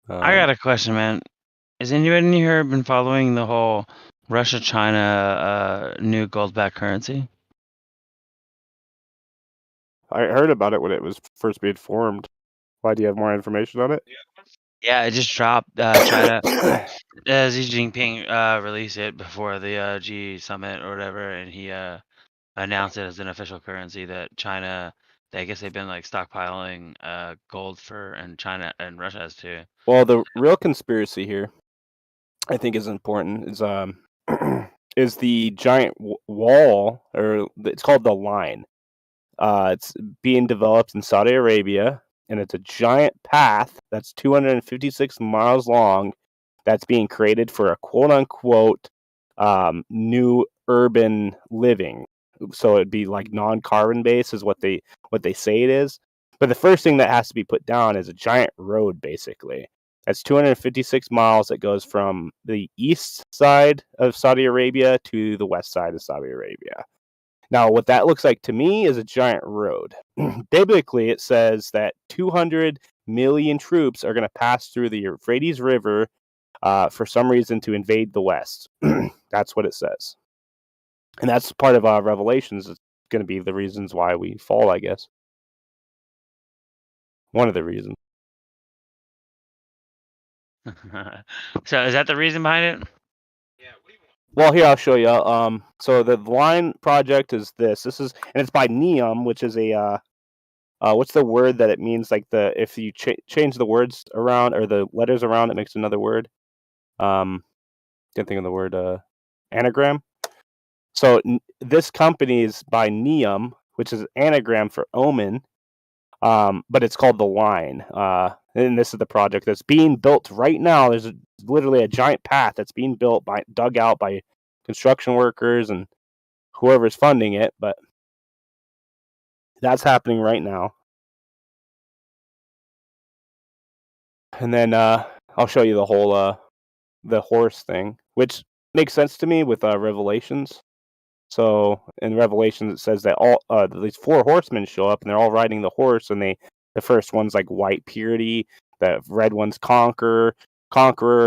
I got a question, man. Has anybody in here been following the whole Russia, China, new gold-backed currency. I heard about it when it was first being formed. Why do you have more information on it? Yeah, it just dropped. China, Xi Jinping released it before the G summit or whatever, and he announced it as an official currency that China. I guess they've been like stockpiling gold for, and China and Russia has too. Well, the real conspiracy here, I think, is important. Is the giant wall, or it's called the line. It's being developed in Saudi Arabia, and it's a giant path that's 256 miles long that's being created for a quote-unquote new urban living. So it'd be like non-carbon based is what they say it is. But the first thing that has to be put down is a giant road, basically. That's 256 miles that goes from the east side of Saudi Arabia to the west side of Saudi Arabia. Now, what that looks like to me is a giant road. Biblically, it says that 200 million troops are going to pass through the Euphrates River for some reason to invade the West. That's what it says. And that's part of Revelations. It's going to be the reasons why we fall, I guess. One of the reasons. So is that the reason behind it? Well, here I'll show you. So the line project is this. This is, and it's by Neum, which is a what's the word that it means? Like if you change the words around or the letters around, it makes another word. Can't think of the word. Anagram. So this company is by Neum, which is an anagram for Omen. But it's called the Line. And this is the project that's being built right now. There's literally a giant path that's being built dug out by construction workers and whoever's funding it. But that's happening right now. And then I'll show you the whole the horse thing, which makes sense to me with Revelations. So in Revelations, it says that all these 4 horsemen show up, and they're all riding the horse. And the first one's like white purity, the red one's conqueror,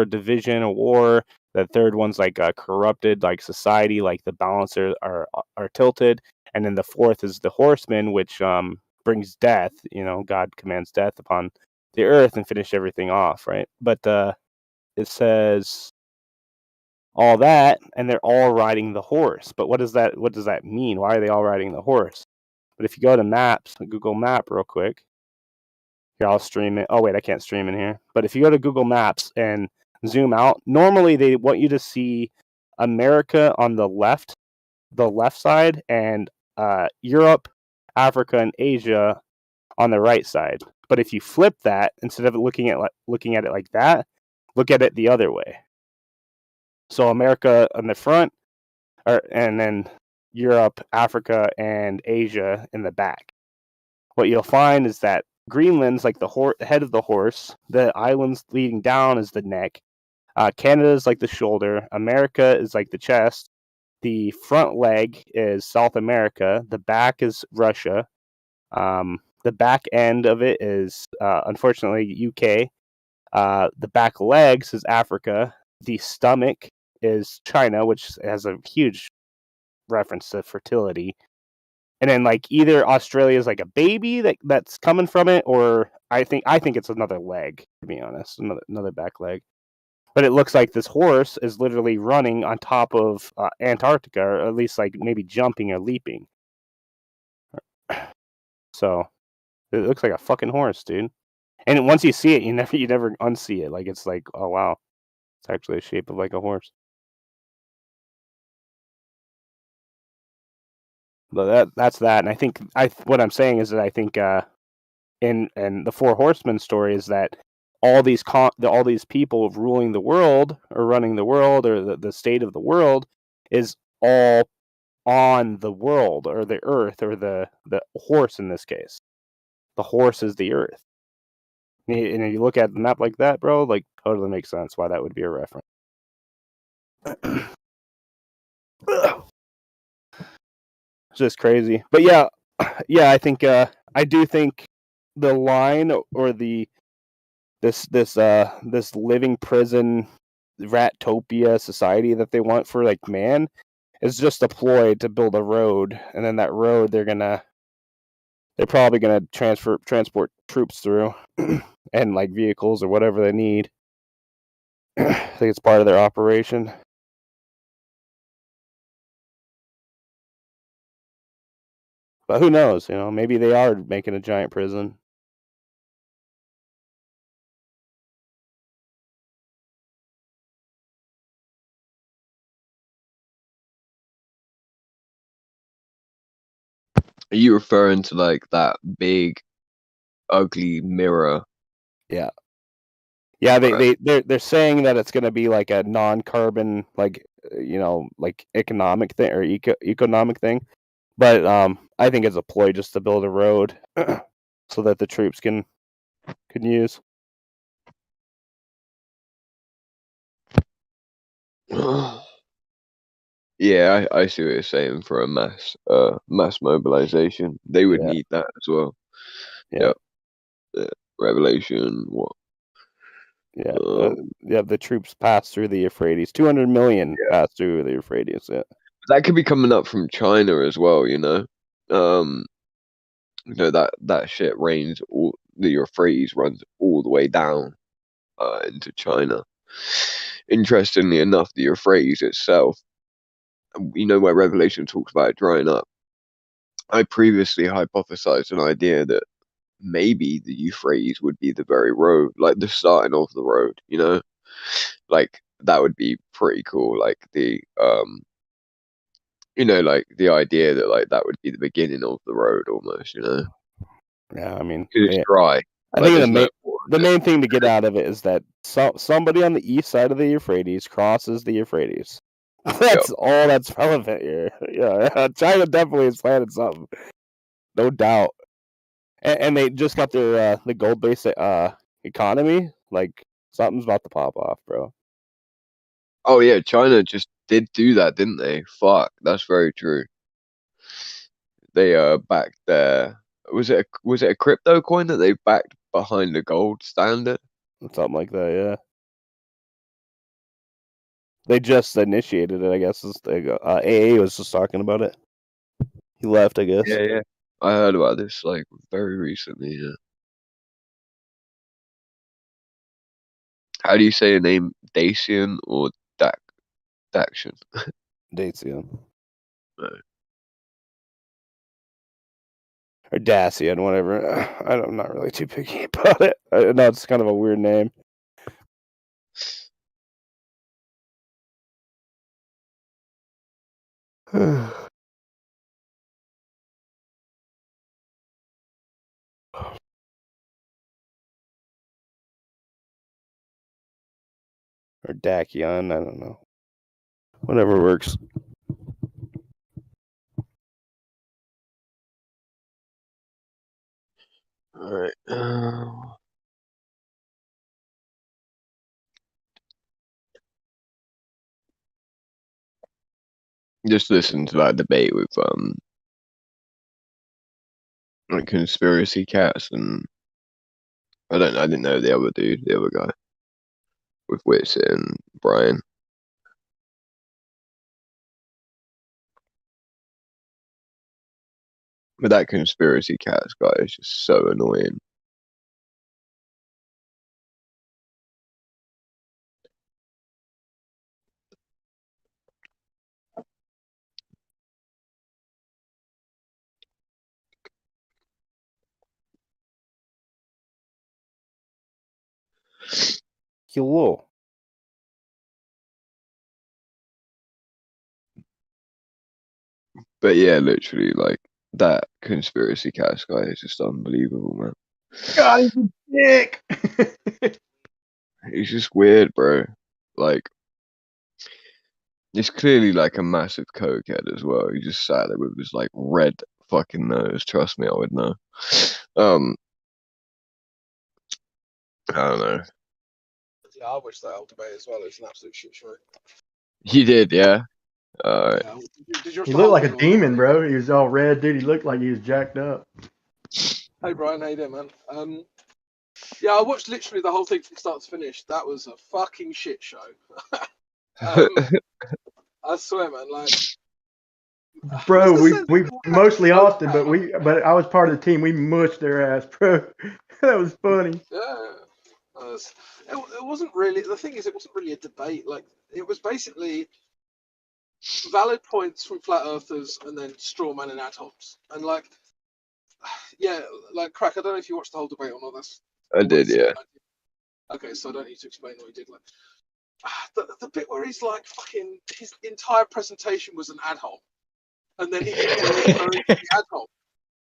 division, a war. The third one's like corrupted, like society, like the balances are tilted. And then the fourth is the horseman, which brings death. God commands death upon the earth and finish everything off, right? But it says all that, and they're all riding the horse. But what does that mean? Why are they all riding the horse? But if you go to maps, Google Map real quick. Here, I'll stream it. Oh wait, I can't stream in here. But if you go to Google Maps and zoom out, normally they want you to see America on the left side, and Europe, Africa, and Asia on the right side. But if you flip that, instead of looking at it like that, look at it the other way. So America on the front, and then Europe, Africa, and Asia in the back. What you'll find is that Greenland's like the head of the horse. The islands leading down is the neck. Canada is like the shoulder. America is like the chest. The front leg is South America. The back is Russia. The back end of it is, unfortunately, UK. The back legs is Africa. The stomach is China, which has a huge reference to fertility. And then like either Australia is like a baby that's coming from it, or I think it's another leg, to be honest, another back leg. But it looks like this horse is literally running on top of Antarctica, or at least like maybe jumping or leaping. So it looks like a fucking horse, dude. And once you see it, you never unsee it. Like it's like, oh wow, it's actually the shape of like a horse. But that's that. And I think what I'm saying is that I think in the 4 Horsemen story is that all these people ruling the world or running the world or the state of the world is all on the world or the earth or the horse in this case. The horse is the earth. And if you look at the map like that, bro, like totally makes sense why that would be a reference. It's just crazy. But yeah, I think I do think the line or this living prison Ratopia society that they want for like man is just a ploy to build a road, and then that road they're probably gonna transport troops through and like vehicles or whatever they need. I think it's part of their operation. But who knows? You know, maybe they are making a giant prison. Are you referring to like that big, ugly mirror? Yeah. Yeah, they're saying that it's going to be like a non-carbon, like like economic thing or economic thing, but I think it's a ploy just to build a road so that the troops can use. Yeah, I see what you're saying for a mass mobilization. They would need that as well. Yeah. Revelation. What? Yeah. The troops pass through the Euphrates. 200 million pass through the Euphrates. Yeah. That could be coming up from China as well. That shit rains all the Euphrates runs all the way down into China. Interestingly enough, the Euphrates itself, where Revelation talks about it drying up. I previously hypothesized an idea that maybe the Euphrates would be the very road, like the starting of the road, like that would be pretty cool. Like the like the idea that like that would be the beginning of the road almost, Yeah, I mean, it's dry. I think the main thing to get out of it is that somebody on the east side of the Euphrates crosses the Euphrates. That's all that's relevant here. Yeah, China definitely has planted something, no doubt. And they just got their the gold-based economy. Like something's about to pop off, bro. Oh yeah, China just did do that, didn't they? Fuck, that's very true. They backed their was it a crypto coin that they backed behind the gold standard? Something like that, yeah. They just initiated it, I guess. AA was just talking about it. He left, I guess. Yeah. I heard about this like very recently. Yeah. How do you say your name? Dacian or Daction? Dacian. No. Or Dacian, whatever. I'm not really too picky about it. I know it's kind of a weird name. Or Dacian, I don't know. Whatever works. All right. Just listen to that debate with like conspiracy cats, and I didn't know the other dude, the other guy with Wits and Brian. But that conspiracy cats guy is just so annoying. Hello. But yeah, literally, like that conspiracy cats guy is just unbelievable, man. God, he's a dick. He's just weird, bro. Like, he's clearly like a massive cokehead as well. He just sat there with his like red fucking nose. Trust me, I would know. I don't know. Yeah, I watched that whole debate as well. It's an absolute shit show. You did, yeah. Did He looked like a demon, bro. He was all red, dude. He looked like he was jacked up. Hey Brian, how you doing, man? Yeah, I watched literally the whole thing from start to finish. That was a fucking shit show. I swear, man. Like, bro, we mostly Austin, but I was part of the team. We mushed their ass, bro. That was funny. Yeah, it wasn't really. The thing is, it wasn't really a debate. Like, it was basically valid points from flat earthers and then straw man and ad hocs. And like, yeah, like Crack. I don't know if you watched the whole debate or not. I did, yeah. Okay, so I don't need to explain what he did. Like, the bit where he's like, fucking, his entire presentation was an ad hoc, and then he kept referring to the ad hoc.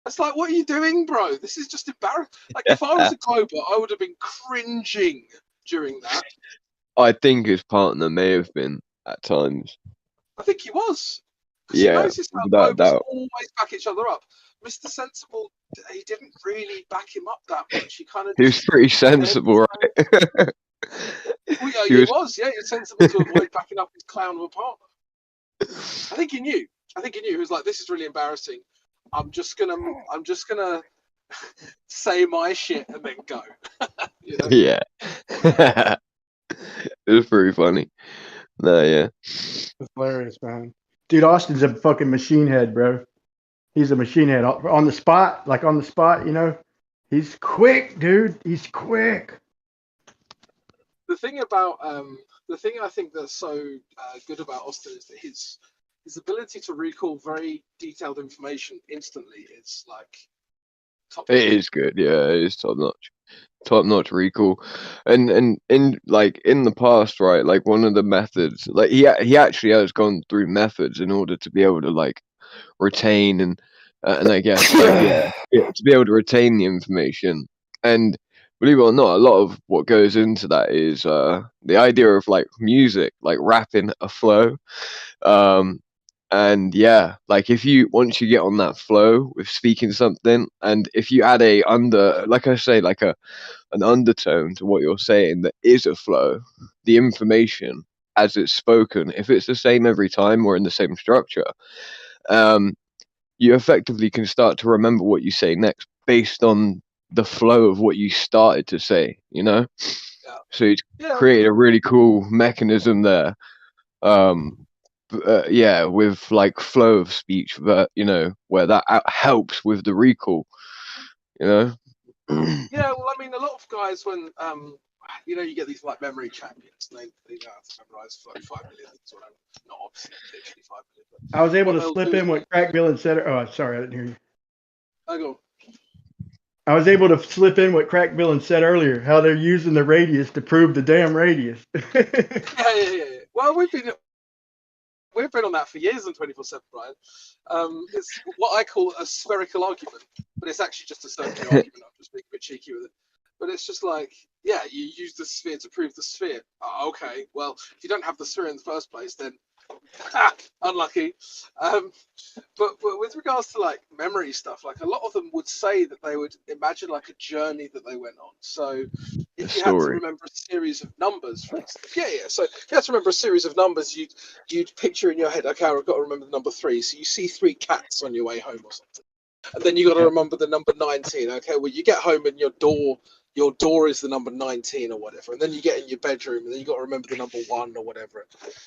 It's like, what are you doing, bro? This is just embarrassing. Like, if I was a Glober, I would have been cringing during that. I think his partner may have been at times. I think he was. Yeah, you notice how without Globers doubt. always back each other up. Mr. Sensible, he didn't really back him up that much. He kind of. He was pretty sensible, right? Well, yeah, he was. Yeah, he was sensible to avoid backing up his clown of a partner. I think he knew. He was like, "This is really embarrassing. I'm just gonna say my shit and then go." You know? Yeah. It was pretty funny. No, yeah. It's hilarious, man. Dude, Austin's a fucking machine head, bro. He's a machine head on the spot, you know. He's quick, dude. He's quick. The thing about the thing I think that's so good about Austin is that his ability to recall very detailed information instantly is like top notch. It is good, yeah, it is top notch recall. And in like in the past, right, like one of the methods, like he actually has gone through methods in order to be able to like retain and I guess like, yeah, to be able to retain the information. And believe it or not, a lot of what goes into that is the idea of like music, like rapping a flow. And yeah, like once you get on that flow with speaking something, and if you add like I say, like an undertone to what you're saying that is a flow, the information as it's spoken, if it's the same every time or in the same structure, you effectively can start to remember what you say next based on the flow of what you started to say, you know? Yeah. So it's created a really cool mechanism there. Yeah, with like flow of speech, that you know, where that helps with the recall, you know. Yeah, well, I mean, a lot of guys when you know, you get these like memory champions, and they know how to memorize like 5 million things or whatever. Not obviously literally 5 million. But I was able to slip in what Crack Bill had said. Oh, sorry, I didn't hear you. I go. I was able to slip in what Crack Bill had said earlier, how they're using the radius to prove the damn radius. Yeah. Well, we've been on that for years on 24/7, Brian. It's what I call a spherical argument, but it's actually just a circular argument. I'm just being a bit cheeky with it. But it's just like, yeah, you use the sphere to prove the sphere. Oh, okay, well, if you don't have the sphere in the first place, then unlucky. But with regards to like memory stuff, like a lot of them would say that they would imagine like a journey that they went on. So if you had to remember a series of numbers, for instance, so if you had to remember a series of numbers, you'd picture in your head, okay, I've got to remember the number 3. So you see 3 cats on your way home or something, and then you got to remember the number 19. Okay, well, you get home and your door is the number 19 or whatever, and then you get in your bedroom and then you got to remember the number 1 or whatever.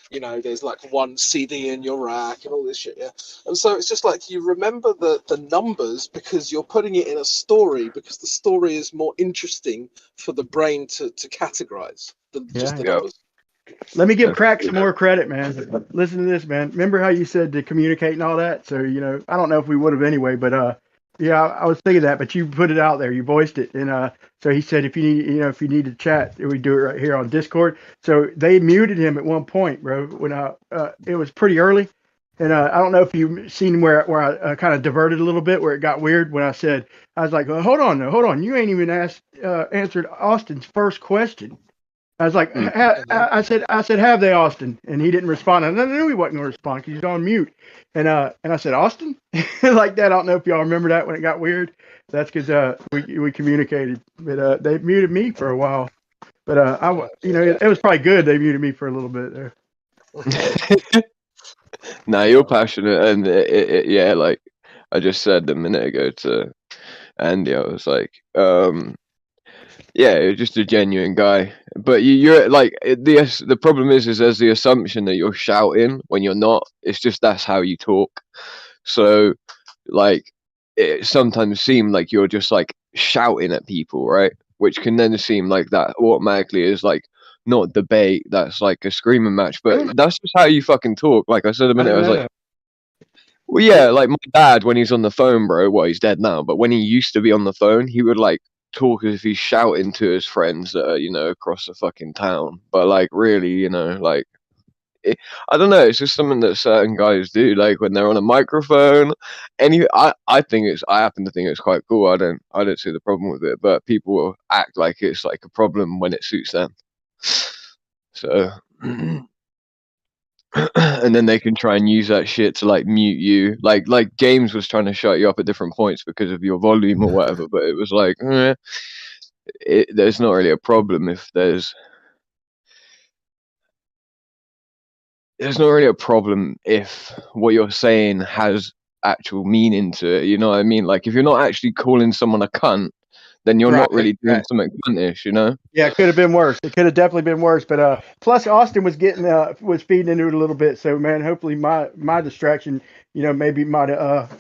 You know, there's like 1 CD in your rack and all this shit, yeah. And so it's just like you remember the numbers because you're putting it in a story, because the story is more interesting for the brain to categorize than just the numbers. Let me give Crack some more credit, man. Listen to this, man. Remember how you said to communicate and all that? So, you know, I don't know if we would have anyway, but yeah, I was thinking that, but you put it out there, you voiced it, and so he said if you need to chat, we do it right here on Discord. So they muted him at one point, bro. When it was pretty early, and I don't know if you've seen where I kind of diverted a little bit, where it got weird when I was like, hold on, you ain't even answered Austin's first question. I was like, I said, have they, Austin? And he didn't respond. And I knew he wasn't going to respond because he's on mute. And I said, Austin, like that. I don't know if y'all remember that when it got weird. That's because we communicated, but they muted me for a while. But it was probably good they muted me for a little bit there. Nah, you're passionate, and yeah, like I just said a minute ago to Andy, I was like, Yeah, you're just a genuine guy. But you're like the problem is there's the assumption that you're shouting when you're not. It's just that's how you talk. So like it sometimes seem like you're just like shouting at people, right? Which can then seem like that automatically is like not debate. That's like a screaming match. But that's just how you fucking talk. Like I said a minute, I was like, well, yeah, like my dad when he's on the phone, bro. Well, he's dead now, but when he used to be on the phone, he would like talk as if he's shouting to his friends that are, across the fucking town. But like, really, like I don't know. It's just something that certain guys do. Like when they're on a microphone, I happen to think it's quite cool. I don't see the problem with it. But people will act like it's like a problem when it suits them. So. And then they can try and use that shit to like mute you, like James was trying to shut you up at different points because of your volume or whatever. But it was like, there's not really a problem if there's not really a problem if what you're saying has actual meaning to it. You know what I mean? Like if you're not actually calling someone a cunt, then you're not really doing something cuntish, Yeah, it could have been worse. It could have definitely been worse. But plus Austin was was feeding into it a little bit. So man, hopefully my distraction, maybe might have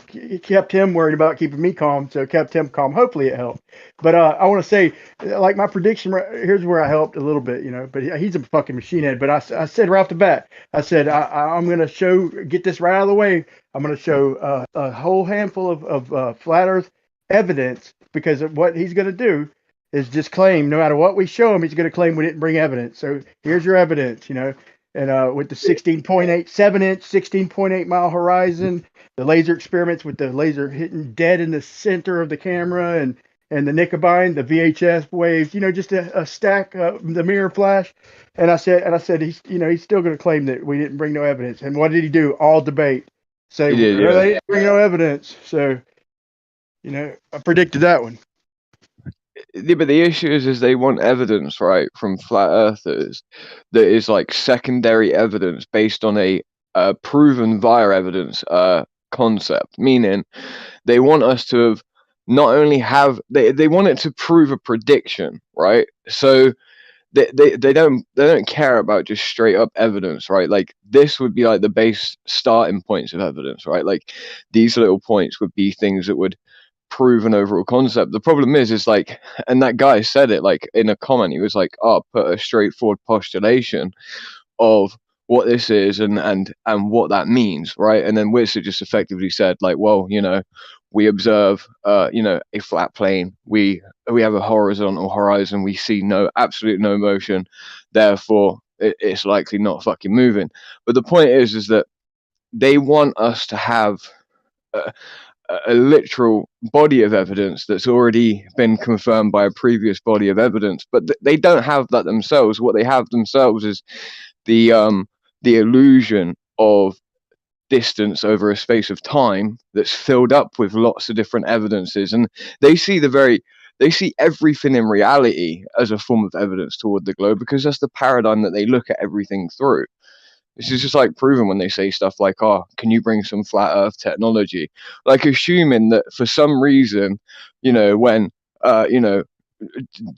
kept him worried about keeping me calm. So kept him calm. Hopefully it helped. But I want to say, like my prediction, here's where I helped a little bit, But he's a fucking machine head. But I said right off the bat, I said I'm gonna get this right out of the way. I'm gonna show a whole handful of flat Earth evidence, because of what he's going to do is just claim, no matter what we show him, he's going to claim we didn't bring evidence. So here's your evidence, and with the 16.8 7-inch, 16.8 mile horizon, the laser experiments with the laser hitting dead in the center of the camera, and the Nicobine, the VHS waves, just a stack, the mirror flash. And I said he's still going to claim that we didn't bring no evidence. And what did he do? All debate. Say, He did, well, yeah. they didn't bring no evidence. So, I predicted that one. Yeah, but the issue is they want evidence, right, from flat earthers that is like secondary evidence based on a proven via evidence concept. Meaning, they want us to have not only they want it to prove a prediction, right? So they don't care about just straight up evidence, right? Like this would be like the base starting points of evidence, right? Like these little points would be things that would prove an overall concept. The problem is like, and that guy said it like in a comment, he was like, "Oh, put a straightforward postulation of what this is and what that means, right?" And then Witzer just effectively said like, "Well, we observe, a flat plane. We have a horizontal horizon. We see absolute no motion. Therefore, it's likely not fucking moving." But the point is that they want us to have a literal body of evidence that's already been confirmed by a previous body of evidence, but they don't have that themselves. What they have themselves is the illusion of distance over a space of time that's filled up with lots of different evidences, and they see everything in reality as a form of evidence toward the globe, because that's the paradigm that they look at everything through. This is just like proving when they say stuff like, "Oh, can you bring some flat Earth technology?" Like assuming that for some reason, when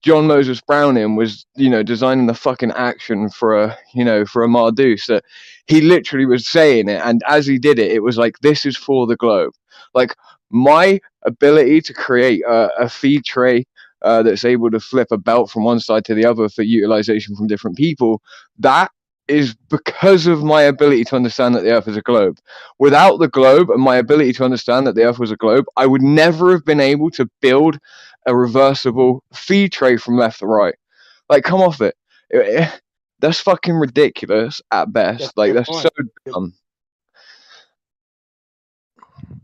John Moses Browning was, designing the fucking action for a Marduce, that he literally was saying it, and as he did it, it was like, this is for the globe. Like my ability to create a feed tray that's able to flip a belt from one side to the other for utilization from different people, that is because of my ability to understand that the Earth is a globe. Without the globe and my ability to understand that the Earth was a globe, I would never have been able to build a reversible feed tray from left to right. Like, come off it. That's fucking ridiculous at best. That's so dumb.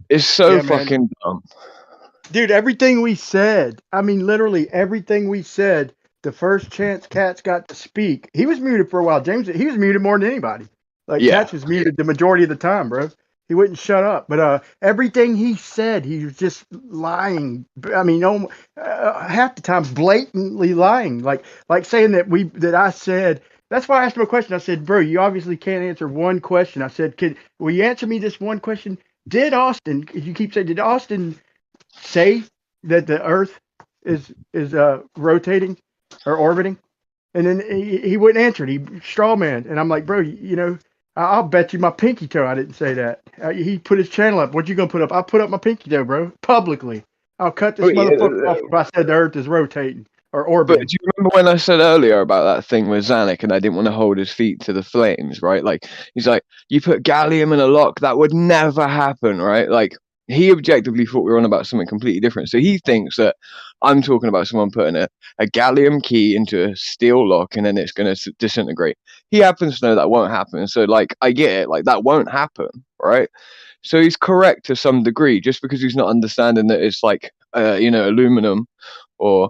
It's so fucking dumb. Dude, everything we said, I mean, literally everything we said, the first chance Katz got to speak, he was muted for a while. James, he was muted more than anybody. Like, Yeah. Katz was muted the majority of the time, bro. He wouldn't shut up. But everything he said, he was just lying. I mean, half the time, blatantly lying. Like saying that I said, that's why I asked him a question. I said, bro, you obviously can't answer one question. I said, will you answer me this one question? Did Austin say that the Earth is rotating or orbiting? And then he wouldn't answer it. He straw man, and I'm like, bro, you know, I'll bet you my pinky toe I didn't say that. He put his channel up. What you gonna put up? I'll put up my pinky toe, bro, publicly. I'll cut this motherfucker off if I said the Earth is rotating or But orbiting. do you remember when I said earlier about that thing with Zanuck and I didn't want to hold his feet to the flames, right? Like, he's like, you put gallium in a lock, that would never happen, right? Like, he objectively thought we were on about something completely different. So he thinks that I'm talking about someone putting a gallium key into a steel lock and then it's going to disintegrate. He happens to know that won't happen. So, like, I get it. Like, that won't happen, right? So he's correct to some degree, just because he's not understanding that it's like, you know, aluminum or...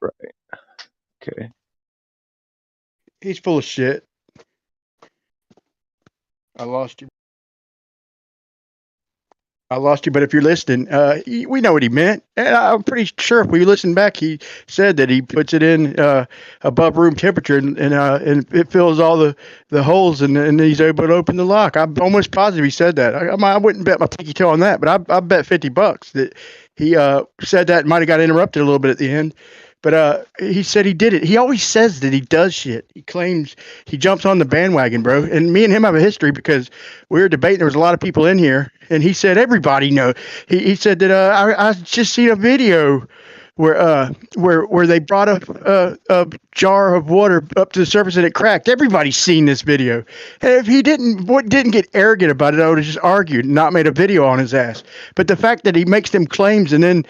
Right. Okay. He's full of shit. I lost you. But if you're listening, we know what he meant. And I'm pretty sure if we listen back, he said that he puts it in above room temperature and it fills all the holes and he's able to open the lock. I'm almost positive he said that. I wouldn't bet my pinky toe on that, but I bet $50 that he said that. Might have got interrupted a little bit at the end. But he said he did it. He always says that he does shit. He claims he jumps on the bandwagon, bro. And me and him have a history because we were debating. There was a lot of people in here, and he said everybody know. He said that I just seen a video where they brought a jar of water up to the surface and it cracked. Everybody's seen this video. And if he didn't get arrogant about it, I would have just argued and not made a video on his ass. But the fact that he makes them claims and then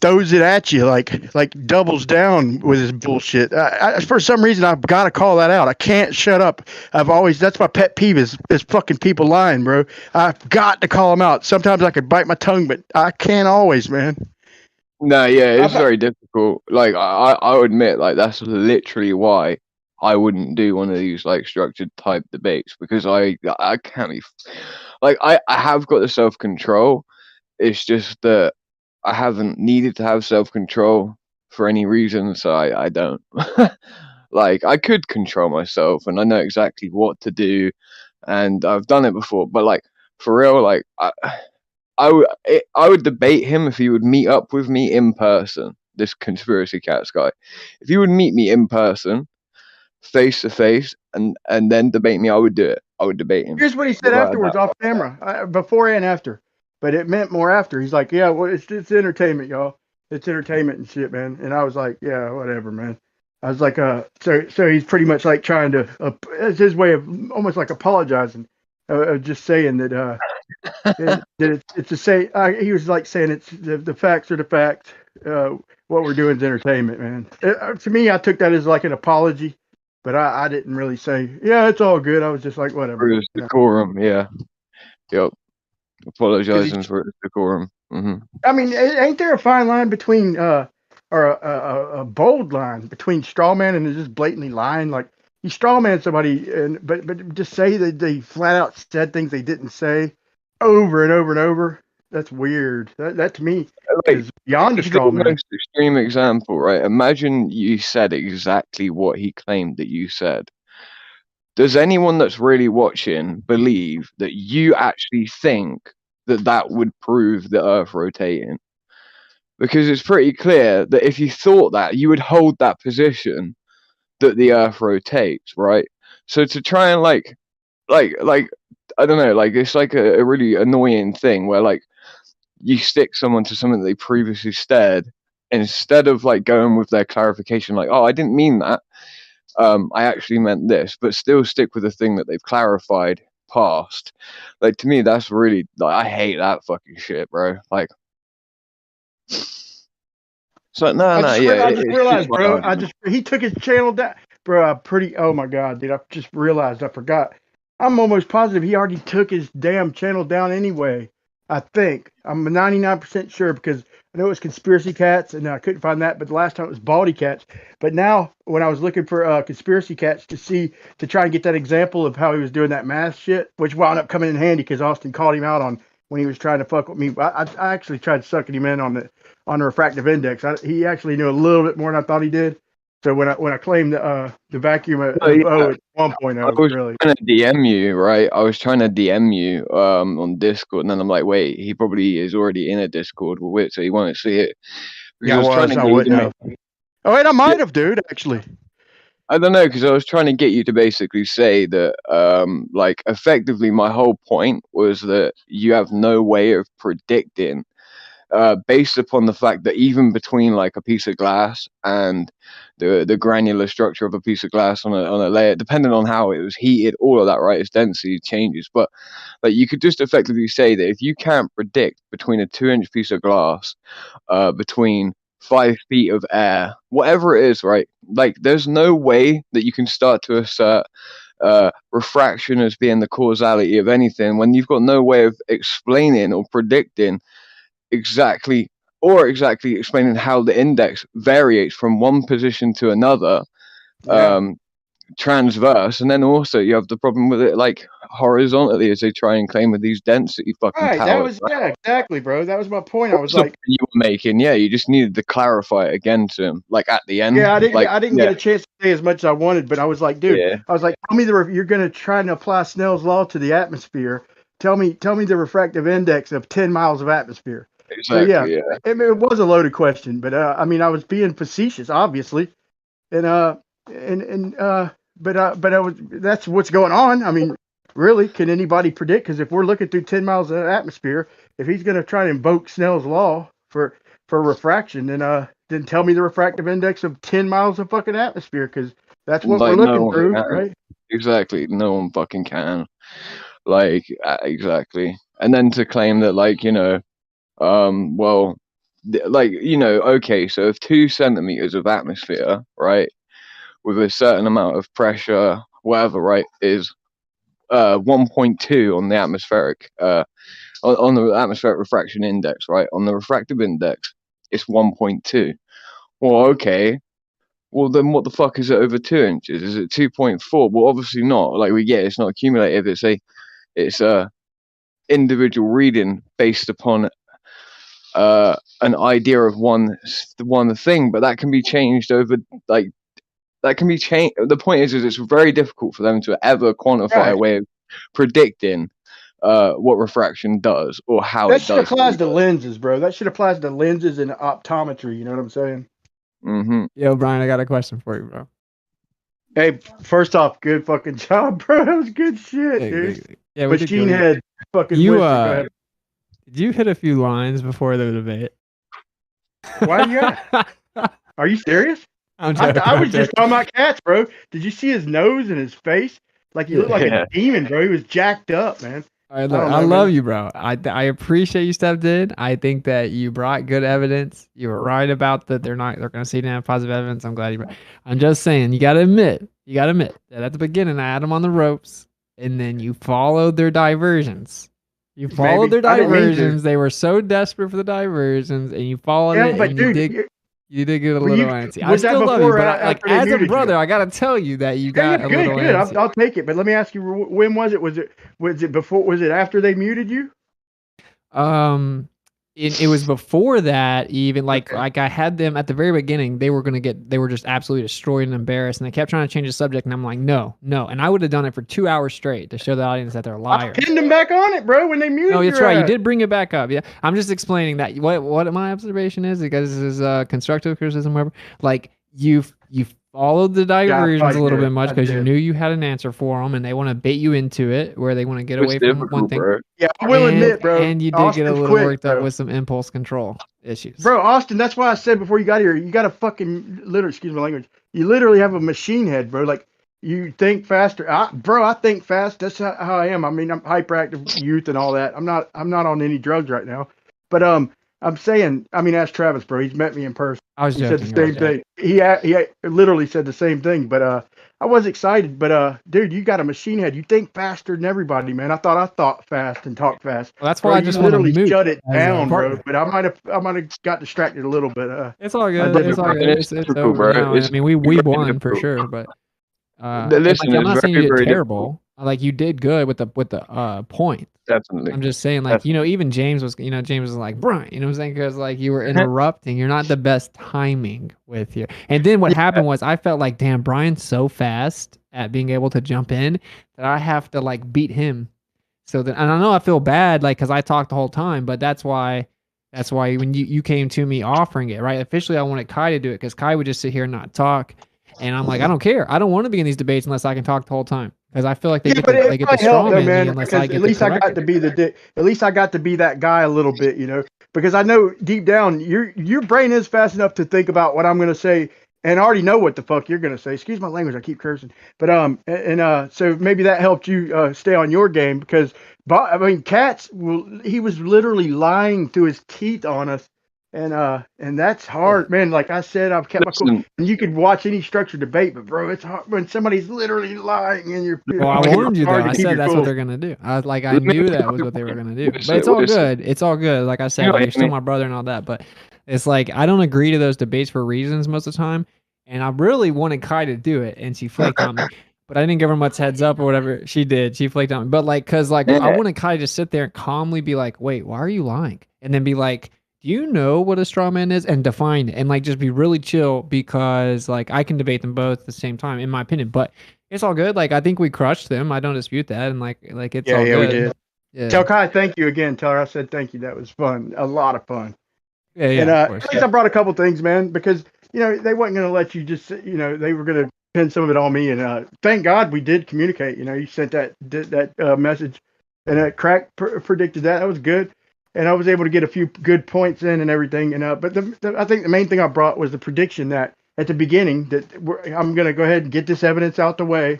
throws it at you like doubles down with his bullshit. For some reason, I've got to call that out. I can't shut up. That's my pet peeve is fucking people lying, bro. I've got to call them out. Sometimes I could bite my tongue, but I can't always, man. No, yeah, it's very difficult. Like, I'll admit, like, that's literally why I wouldn't do one of these, like, structured type debates, because I can't be, like, I have got the self-control. It's just that I haven't needed to have self-control for any reason, so I don't. Like, I could control myself, and I know exactly what to do, and I've done it before, but, like, for real, like, I would debate him if he would meet up with me in person, this conspiracy cats guy. If he would meet me in person, face to face, and then debate me, I would do it. I would debate him. Here's what he said afterwards off camera, before and after. But it meant more after. He's like, yeah, well, it's entertainment, y'all. It's entertainment and shit, man. And I was like, yeah, whatever, man. I was like, so he's pretty much like trying to, it's his way of almost like apologizing, just saying that, that it's to say, he was like saying it's the facts are the facts. What we're doing is entertainment, man. To me, I took that as like an apology, but I didn't really say, yeah, it's all good. I was just like, whatever. For his decorum, yeah. Yep. Apologizing for his decorum. Mm-hmm. I mean, ain't there a fine line between, or a bold line between straw man and just blatantly lying? Like, you straw man somebody, but just say that they flat out said things they didn't say over and over and over. That's weird. That to me is beyond a straw man. The most extreme example, right? Imagine you said exactly what he claimed that you said. Does anyone that's really watching believe that you actually think that that would prove the Earth rotating? Because it's pretty clear that if you thought that, you would hold that position that the Earth rotates, right? So to try and like I don't know, like it's like a really annoying thing where like you stick someone to something that they previously said instead of like going with their clarification, like, oh, I didn't mean that. I actually meant this, but still stick with the thing that they've clarified past. Like, to me, that's really, like, I hate that fucking shit, bro. Like, so yeah. I just realized, bro. He took his channel down, bro. Oh my god, dude! I just realized I forgot. I'm almost positive he already took his damn channel down anyway. I think I'm 99% sure because I know it was Conspiracy Cats and I couldn't find that, but the last time it was Baldy Cats. But now when I was looking for Conspiracy Cats to try and get that example of how he was doing that math shit, which wound up coming in handy because Austin called him out on when he was trying to fuck with me. I actually tried sucking him in on the refractive index. He actually knew a little bit more than I thought he did. So when I claim the vacuum of Oh, yeah. O at 1.0, I was really. trying to DM you, right? I was trying to DM you on Discord, and then I'm like, wait, he probably is already in a Discord with it, so he won't see it. Because Yeah, I was trying to I get you wouldn't to have. Oh, wait, I might have, dude. Actually, I don't know, because I was trying to get you to basically say that, like, effectively, my whole point was that you have no way of predicting, based upon the fact that even between like a piece of glass and the granular structure of a piece of glass on a layer, depending on how it was heated, all of that, right, its density changes. But like, you could just effectively say that if you can't predict between a 2-inch piece of glass, between 5 feet of air, whatever it is, right? Like, there's no way that you can start to assert refraction as being the causality of anything when you've got no way of explaining or predicting exactly explaining how the index varies from one position to another, transverse, and then also you have the problem with it like horizontally as they try and claim with these density fucking right. That towers. was exactly, bro. That was my point. I was What's the like, point you were making? Yeah, you just needed to clarify it again to him, like at the end. yeah, I didn't Yeah, get a chance to say as much as I wanted, but I was like, dude, yeah, I was like, tell me you're going to try and apply Snell's law to the atmosphere. Tell me the refractive index of 10 miles of atmosphere. So yeah, exactly. Yeah, it was a loaded question, but I mean, I was being facetious, obviously, and but I was, that's what's going on. I mean, really, can anybody predict? Because if we're looking through 10 miles of atmosphere, if he's going to try to invoke Snell's law for refraction, then tell me the refractive index of 10 miles of fucking atmosphere, because that's what we're like no looking one through, can. right? Exactly, no one fucking can. Like, exactly. And then to claim that, like, well, like, okay, so if 2 centimeters of atmosphere, right, with a certain amount of pressure, whatever, right, is 1.2 on the atmospheric, on the atmospheric refraction index, right, on the refractive index, it's 1.2. Well, okay. Well, then what the fuck is it over 2 inches? Is it 2.4? Well, obviously not. Like, we get it's not accumulative. It's a individual reading based upon an idea of one thing, but that can be changed over, like, that can be changed. The point is it's very difficult for them to ever quantify a way of predicting what refraction does or how That it shit does. applies to lenses, bro. That shit applies to lenses and optometry. You know what I'm saying? Mm-hmm. Yo, Brian, I got a question for you, bro. Hey, first off, good fucking job, bro. That was good shit, dude. Yeah, we did Machine good. head, fucking You Winston. Go ahead. did you hit a few lines before the debate? Why are you at? Are you serious? I'm joking, I was I'm just joking. talking about cats, bro. Did you see his nose and his face? Like he looked like Yeah. a demon, bro. He was jacked up, man. All right, I look, don't I know, love man. you, bro. I appreciate you stepped in. I think that you brought good evidence. You were right about that they're going to see have positive evidence. I'm glad you brought. I'm just saying, you got to admit that at the beginning I had them on the ropes, and then you followed their diversions. You followed their I didn't mean to. diversions. They were so desperate for the diversions, and you followed Yeah, it, but and dude, you did get a were little you- antsy. I was that still love you, before or but like after they as a muted you? brother, I gotta tell you that you got Yeah, a little good. antsy. I'll take it. But let me ask you, when was it? Was it before? Was it after they muted you? It was before that even like I had them at the very beginning. They were just absolutely destroyed and embarrassed, and they kept trying to change the subject, and I'm like, no, and I would have done it for 2 hours straight to show the audience that they're liars. I pinned them back on it, bro. When they muted No, that's your right. You ass. did bring it back up. Yeah, I'm just explaining that what my observation is, because this is constructive criticism, whatever. Like you followed the diversions a little bit much because you knew you had an answer for them, and they want to bait you into it where they want to get It's away from one difficult, thing. bro. Yeah, I will admit, bro. And you did get a Austin's little quick, worked up bro. with some impulse control issues. Bro, Austin, that's why I said before you got here, you got a fucking excuse my language. You literally have a machine head, bro. Like you think faster. I think fast. That's how I am. I mean, I'm hyperactive youth and all that. I'm not on any drugs right now. But I'm saying, I mean, ask Travis, bro. He's met me in person. I was He said the joking, same thing. He literally said the same thing. But I was excited. But dude, you got a machine head. You think faster than everybody, man. I thought fast and talked fast. Well, that's Bro, why I you just want to literally moot shut it as a down, bro. partner. But I might have got distracted a little bit. It's all good. did- It's all good. It's difficult, over bro. now. It's I mean, we very won for difficult. sure, but Listen, like, I'm it's not saying very, you did very terrible. Like you did good with the point. Definitely. I'm just saying, like, even James was, James was like, Brian, you know what I'm saying? Because like you were interrupting. You're not the best timing with you. And then what happened was I felt like, damn, Brian's so fast at being able to jump in that I have to like beat him. So that, and I know I feel bad, like, because I talked the whole time, but that's why when you came to me offering it, right? Officially, I wanted Kai to do it because Kai would just sit here and not talk. And I'm like, I don't care. I don't want to be in these debates unless I can talk the whole time. Because I feel like they get the straw man me unless I get at least I got to be at least I got to be that guy a little bit, because I know deep down your brain is fast enough to think about what I'm going to say and I already know what the fuck you're going to say. Excuse my language, I keep cursing. But so maybe that helped you stay on your game because I mean Katz he was literally lying through his teeth on us. And that's hard, man. Like I said, I've kept my cool. And you could watch any structured debate, but bro, it's hard when somebody's literally lying in your. Well, I warned you though. I said that's what they're gonna do. I knew that was what they were gonna do. But it's all good. It's all good. Like I said, you're still my brother and all that. But it's like I don't agree to those debates for reasons most of the time. And I really wanted Kai to do it, and she flaked on me. But I didn't give her much heads up or whatever. She did. She flaked on me. But like, cause like I wanted Kai to just sit there and calmly be like, "Wait, why are you lying?" And then be like, do you know what a straw man is? And define it and like just be really chill because like I can debate them both at the same time, in my opinion. But it's all good. Like I think we crushed them. I don't dispute that. And like it's all good. We did. Yeah. Tell Kai thank you again. Tell her I said thank you. That was fun. A lot of fun. Yeah. And at least I brought a couple things, man, because they weren't gonna let you just they were gonna pin some of it on me. And thank God we did communicate. You sent that message and Crack predicted that. That was good. And I was able to get a few good points in and everything. And but I think the main thing I brought was the prediction that at the beginning that I'm going to go ahead and get this evidence out the way,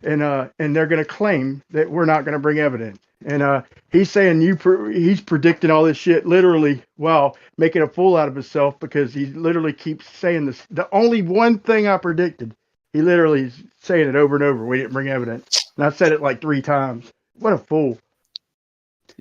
and they're going to claim that we're not going to bring evidence. And he's saying he's predicting all this shit literally while making a fool out of himself because he literally keeps saying this. The only one thing I predicted, he literally is saying it over and over. We didn't bring evidence, and I've said it like 3 times. What a fool.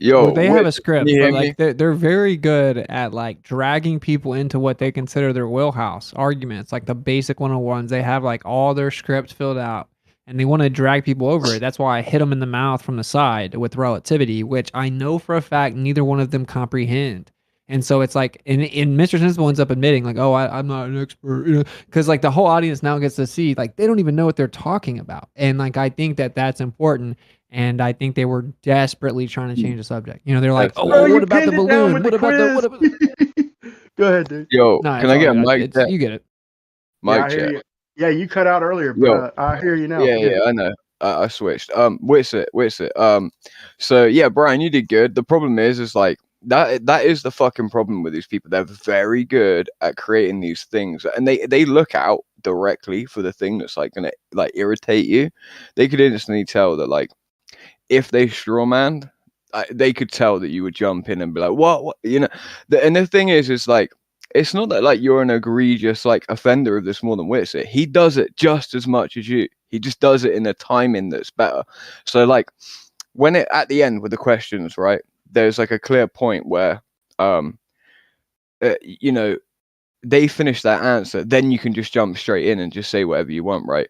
Yo, well, they have a script, but like they're very good at like dragging people into what they consider their wheelhouse arguments, like the basic 101s. They have like all their scripts filled out, and they want to drag people over it. That's why I hit them in the mouth from the side with relativity, which I know for a fact neither one of them comprehend. And so it's like, and Mr. Sensible ends up admitting like, oh, I'm not an expert, because like the whole audience now gets to see like they don't even know what they're talking about, and like I think that that's important. And I think they were desperately trying to change the subject. They're like, "Oh, well, what about the balloon? What about the?" Go ahead, dude. Yo, can I get a mic check? You get it. Mic check. Yeah, you cut out earlier, but I hear you now. Yeah, I know. I switched. What's it? So yeah, Brian, you did good. The problem is like that is the fucking problem with these people. They're very good at creating these things, and they look out directly for the thing that's like gonna like irritate you. They could instantly tell that like. If they strawmanned, they could tell that you would jump in and be like, what? And the thing is like, it's not that like you're an egregious like offender of this more than Witsit. He does it just as much as you. He just does it in a timing that's better. So like when it at the end with the questions, right? There's like a clear point where, they finish that answer, then you can just jump straight in and just say whatever you want, right?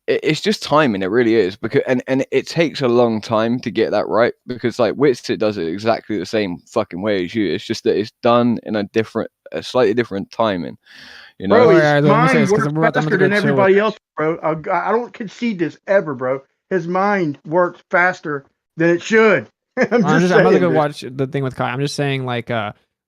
It's just timing, it really is, because and it takes a long time to get that right, because like Witsit does it exactly the same fucking way as you. It's just that it's done in a slightly different timing. Bro, his mind works faster than everybody else, bro. I don't concede this ever, bro. His mind works faster than it should. I'm about to go watch the thing with Kai. I'm just saying like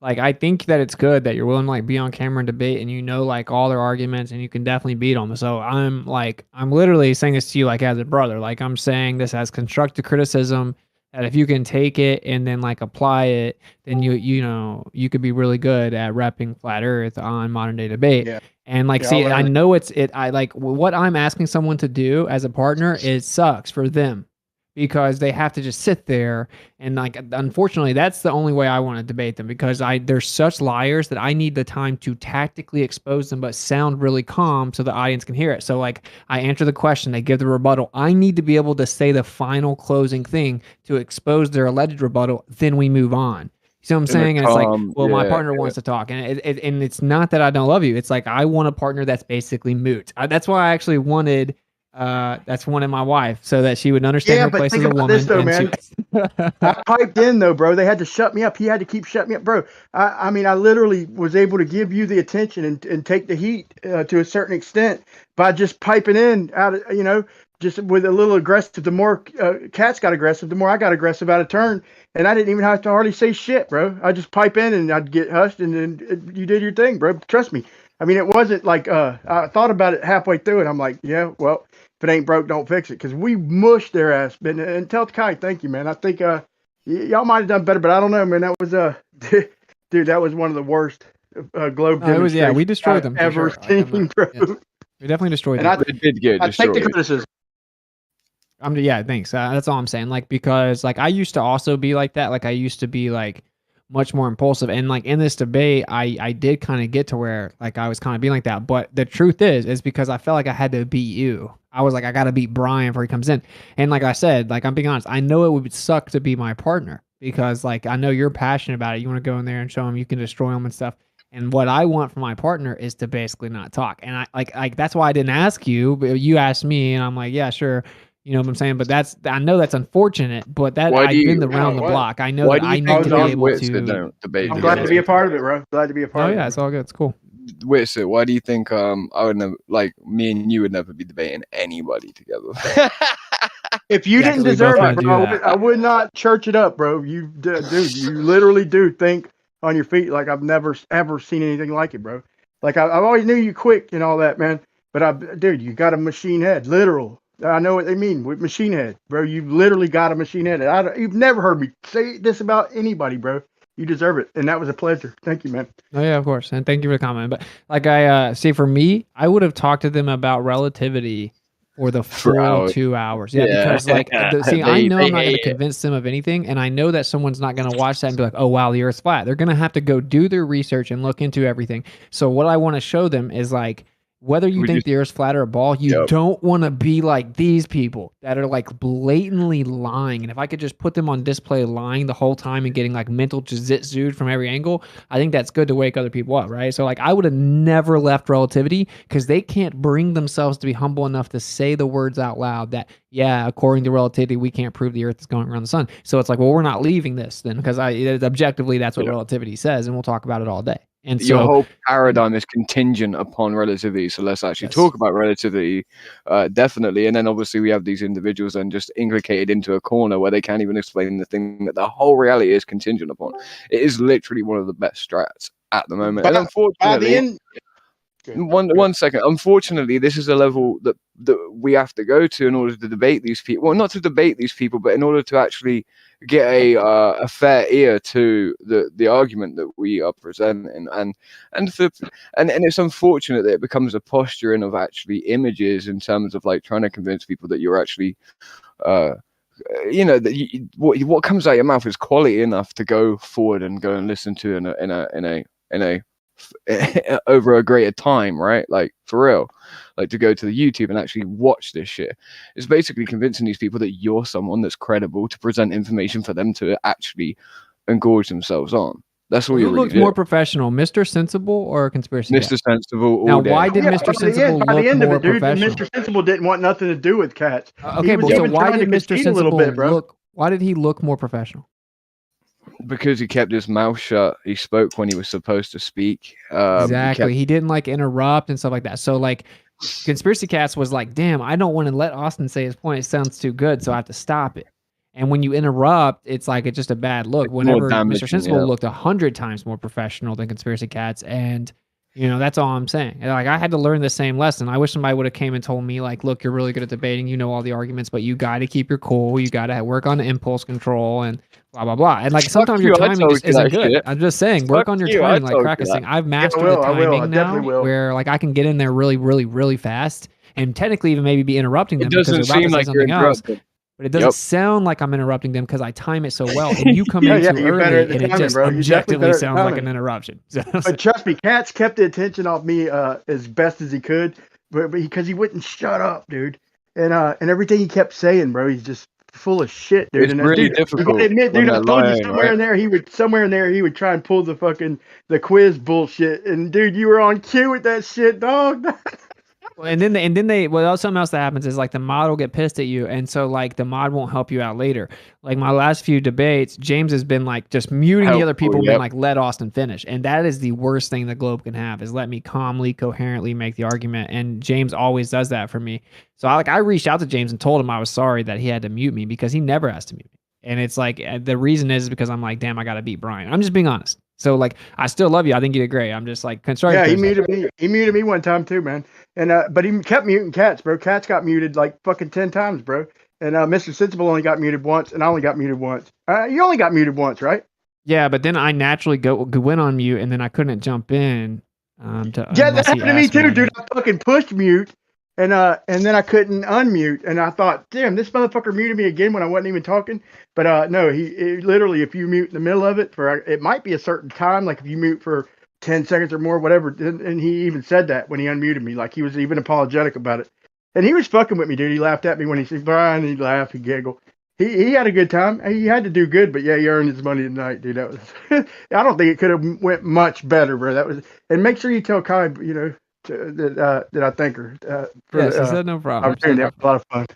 I think that it's good that you're willing to like be on camera and debate, and like all their arguments, and you can definitely beat them. So I'm literally saying this to you like as a brother. Like I'm saying this as constructive criticism, that if you can take it and then like apply it, then you could be really good at repping flat Earth on modern day debate. Yeah. And like, see, I know I like what I'm asking someone to do as a partner. It sucks for them. Because they have to just sit there and like, unfortunately, that's the only way I want to debate them, because they're such liars that I need the time to tactically expose them, but sound really calm so the audience can hear it. So like I answer the question, they give the rebuttal. I need to be able to say the final closing thing to expose their alleged rebuttal. Then we move on. You see what I'm saying? And it's like, well, my partner wants to talk, and it's not that I don't love you. It's like I want a partner that's basically moot. That's why I actually wanted That's wanted my wife so that she would understand her but place think as a about woman. this though, and man. she, I piped in though, bro. They had to shut me up. He had to keep shutting me up, bro. I mean, I literally was able to give you the attention and take the heat to a certain extent by just piping in out of, just with a little aggressive. The more Cats got aggressive, the more I got aggressive out of turn, and I didn't even have to hardly say shit, bro. I just pipe in and I'd get hushed, and then you did your thing, bro. Trust me. I mean, it wasn't like I thought about it halfway through, and I'm like, yeah, well, if it ain't broke, don't fix it, because we mushed their ass. And tell Kai, thank you, man. I think y'all might have done better, but I don't know, man. That was dude, that was one of the worst globe no, it was demonstrations we destroyed them I've ever for sure. seen, bro. Yeah. We definitely destroyed And them. It did get I take the destroyed. criticism. Yeah, thanks. That's all I'm saying. Like, because like I used to also be like that. Like I used to be like much more impulsive, and like in this debate, I did kind of get to where like I was kind of being like that. But the truth is because I felt like I had to beat you. I was like, I got to beat Brian before he comes in. And like I said, like I'm being honest, I know it would suck to be my partner because like I know you're passionate about it. You want to go in there and show him you can destroy him and stuff. And what I want from my partner is to basically not talk. And I like that's why I didn't ask you, but you asked me, and I'm like, yeah, sure. You know what I'm saying? But I know that's unfortunate, but that Why I've do you- been around the block. I know Why that do you I think need to be John able Witzer to. don't debate I'm glad to be a part of it, bro. Glad to be a part Oh of yeah, it. it's all good. It's cool. Witzer, why do you think I would never, like me and you would never be debating anybody together? If you Yeah, didn't 'cause we deserve both it, wanna do bro, that. I would not church it up, bro. You, dude, you literally do think on your feet like I've never ever seen anything like it, bro. Like I always knew you quick and all that, man. But dude, you got a machine head, literal. I know what they mean with machine head, bro. You literally got a machine head. You've never heard me say this about anybody, bro. You deserve it, and that was a pleasure. Thank you, man. Oh yeah, of course, and thank you for the comment. But like I see, for me, I would have talked to them about relativity for the full hours. 2 hours. Yeah, Yeah. because like see, I They- know they I'm not going hate to it. convince them of anything, and I know that someone's not going to watch that and be like, "Oh wow, the Earth's flat." They're going to have to go do their research and look into everything. So what I want to show them is like, whether you think the Earth's flat or a ball, you don't want to be like these people that are like blatantly lying. And if I could just put them on display lying the whole time and getting like mental jiu-jitsu'd from every angle, I think that's good to wake other people up, right? So like I would have never left relativity because they can't bring themselves to be humble enough to say the words out loud that, yeah, according to relativity, we can't prove the Earth is going around the sun. So it's like, well, we're not leaving this then because objectively that's what relativity says, and we'll talk about it all day. And your so whole paradigm is contingent upon relativity. So let's actually talk about relativity, definitely. And then obviously we have these individuals then just inculcated into a corner where they can't even explain the thing that the whole reality is contingent upon. It is literally one of the best strats at the moment. And unfortunately, one second. Unfortunately, this is a level that we have to go to in order to debate these people. Well, not to debate these people, but in order to actually get a fair ear to the argument that we are presenting. And it's unfortunate that it becomes a posturing of actually images in terms of like trying to convince people that you're actually that what comes out of your mouth is quality enough to go forward and go and listen to in a over a greater time, right? Like for real, like to go to the YouTube and actually watch this shit. It's basically convincing these people that you're someone that's credible to present information for them to actually engorge themselves on. That's what who you really looks do. more professional, Mr. Sensible or Conspiracy Mr. Cat? Sensible. Now, All day. why did Yeah, Mr. Sensible by the look end of more it, dude, professional? Mr. Sensible didn't want nothing to do with Cats. Okay, but so why did Mr. concede a Sensible little bit, bro? why did he look more professional? Because he kept his mouth shut. He spoke when he was supposed to speak. Exactly. He didn't like interrupt and stuff like that. So like Conspiracy Cats was like, damn, I don't want to let Austin say his point. It sounds too good, so I have to stop it. And when you interrupt, it's like it's just a bad look. Whenever Mr. Sensible looked 100 times more professional than Conspiracy Cats, and that's all I'm saying. And, like I had to learn the same lesson. I wish somebody would have came and told me, like, look, you're really good at debating. You know all the arguments, but you got to keep your cool. You got to work on the impulse control and blah blah blah. And like sometimes your timing just isn't good. Shit. I'm just saying, work on your timing, like practicing. I've mastered the timing now, where like I can get in there really, really, really fast, and technically even maybe be interrupting them because they're about to say something else. But it doesn't sound like I'm interrupting them because I time it so well. And you come in too early, and it just objectively sounds like an interruption. But trust me, Cats kept the attention off me as best as he could, but because he wouldn't shut up, dude. And everything he kept saying, bro, he's just full of shit, dude. It's and really dude, difficult. You gotta admit, dude, I when told they're you lying, somewhere in there he would try and pull the quiz bullshit. And dude, you were on cue with that shit, dog. And then something else that happens is like the mod will get pissed at you, and so like the mod won't help you out later. Like my last few debates, James has been like just muting the other people and like let Austin finish, and that is the worst thing the globe can have is let me calmly, coherently make the argument, and James always does that for me. So I reached out to James and told him I was sorry that he had to mute me because he never has to mute me, and it's like the reason is because I'm like, damn, I got to beat Brian. I'm just being honest. So like, I still love you. I think you did great. I'm just like constructive. Yeah, he muted me. He muted me one time too, man. And but he kept muting Cats, bro. Cats got muted like fucking 10 times, bro. And Mr. Sensible only got muted once, and I only got muted once. You only got muted once, right? Yeah, but then I naturally went on mute, and then I couldn't jump in. Yeah, that happened to me too, dude. I fucking pushed mute, and then I couldn't unmute, and I thought, damn, this motherfucker muted me again when I wasn't even talking. But no, he literally, if you mute in the middle of it it might be a certain time, like if you mute for 10 seconds or more, whatever. And he even said that when he unmuted me, like he was even apologetic about it. And he was fucking with me, dude. He laughed at me when he said Brian. He laughed, he giggled. He had a good time. He had to do good, but yeah, he earned his money tonight, dude. That was. I don't think it could have went much better, bro. That was. And make sure you tell Kai, that I thank her. Yes, he said no problem. That was a lot of fun.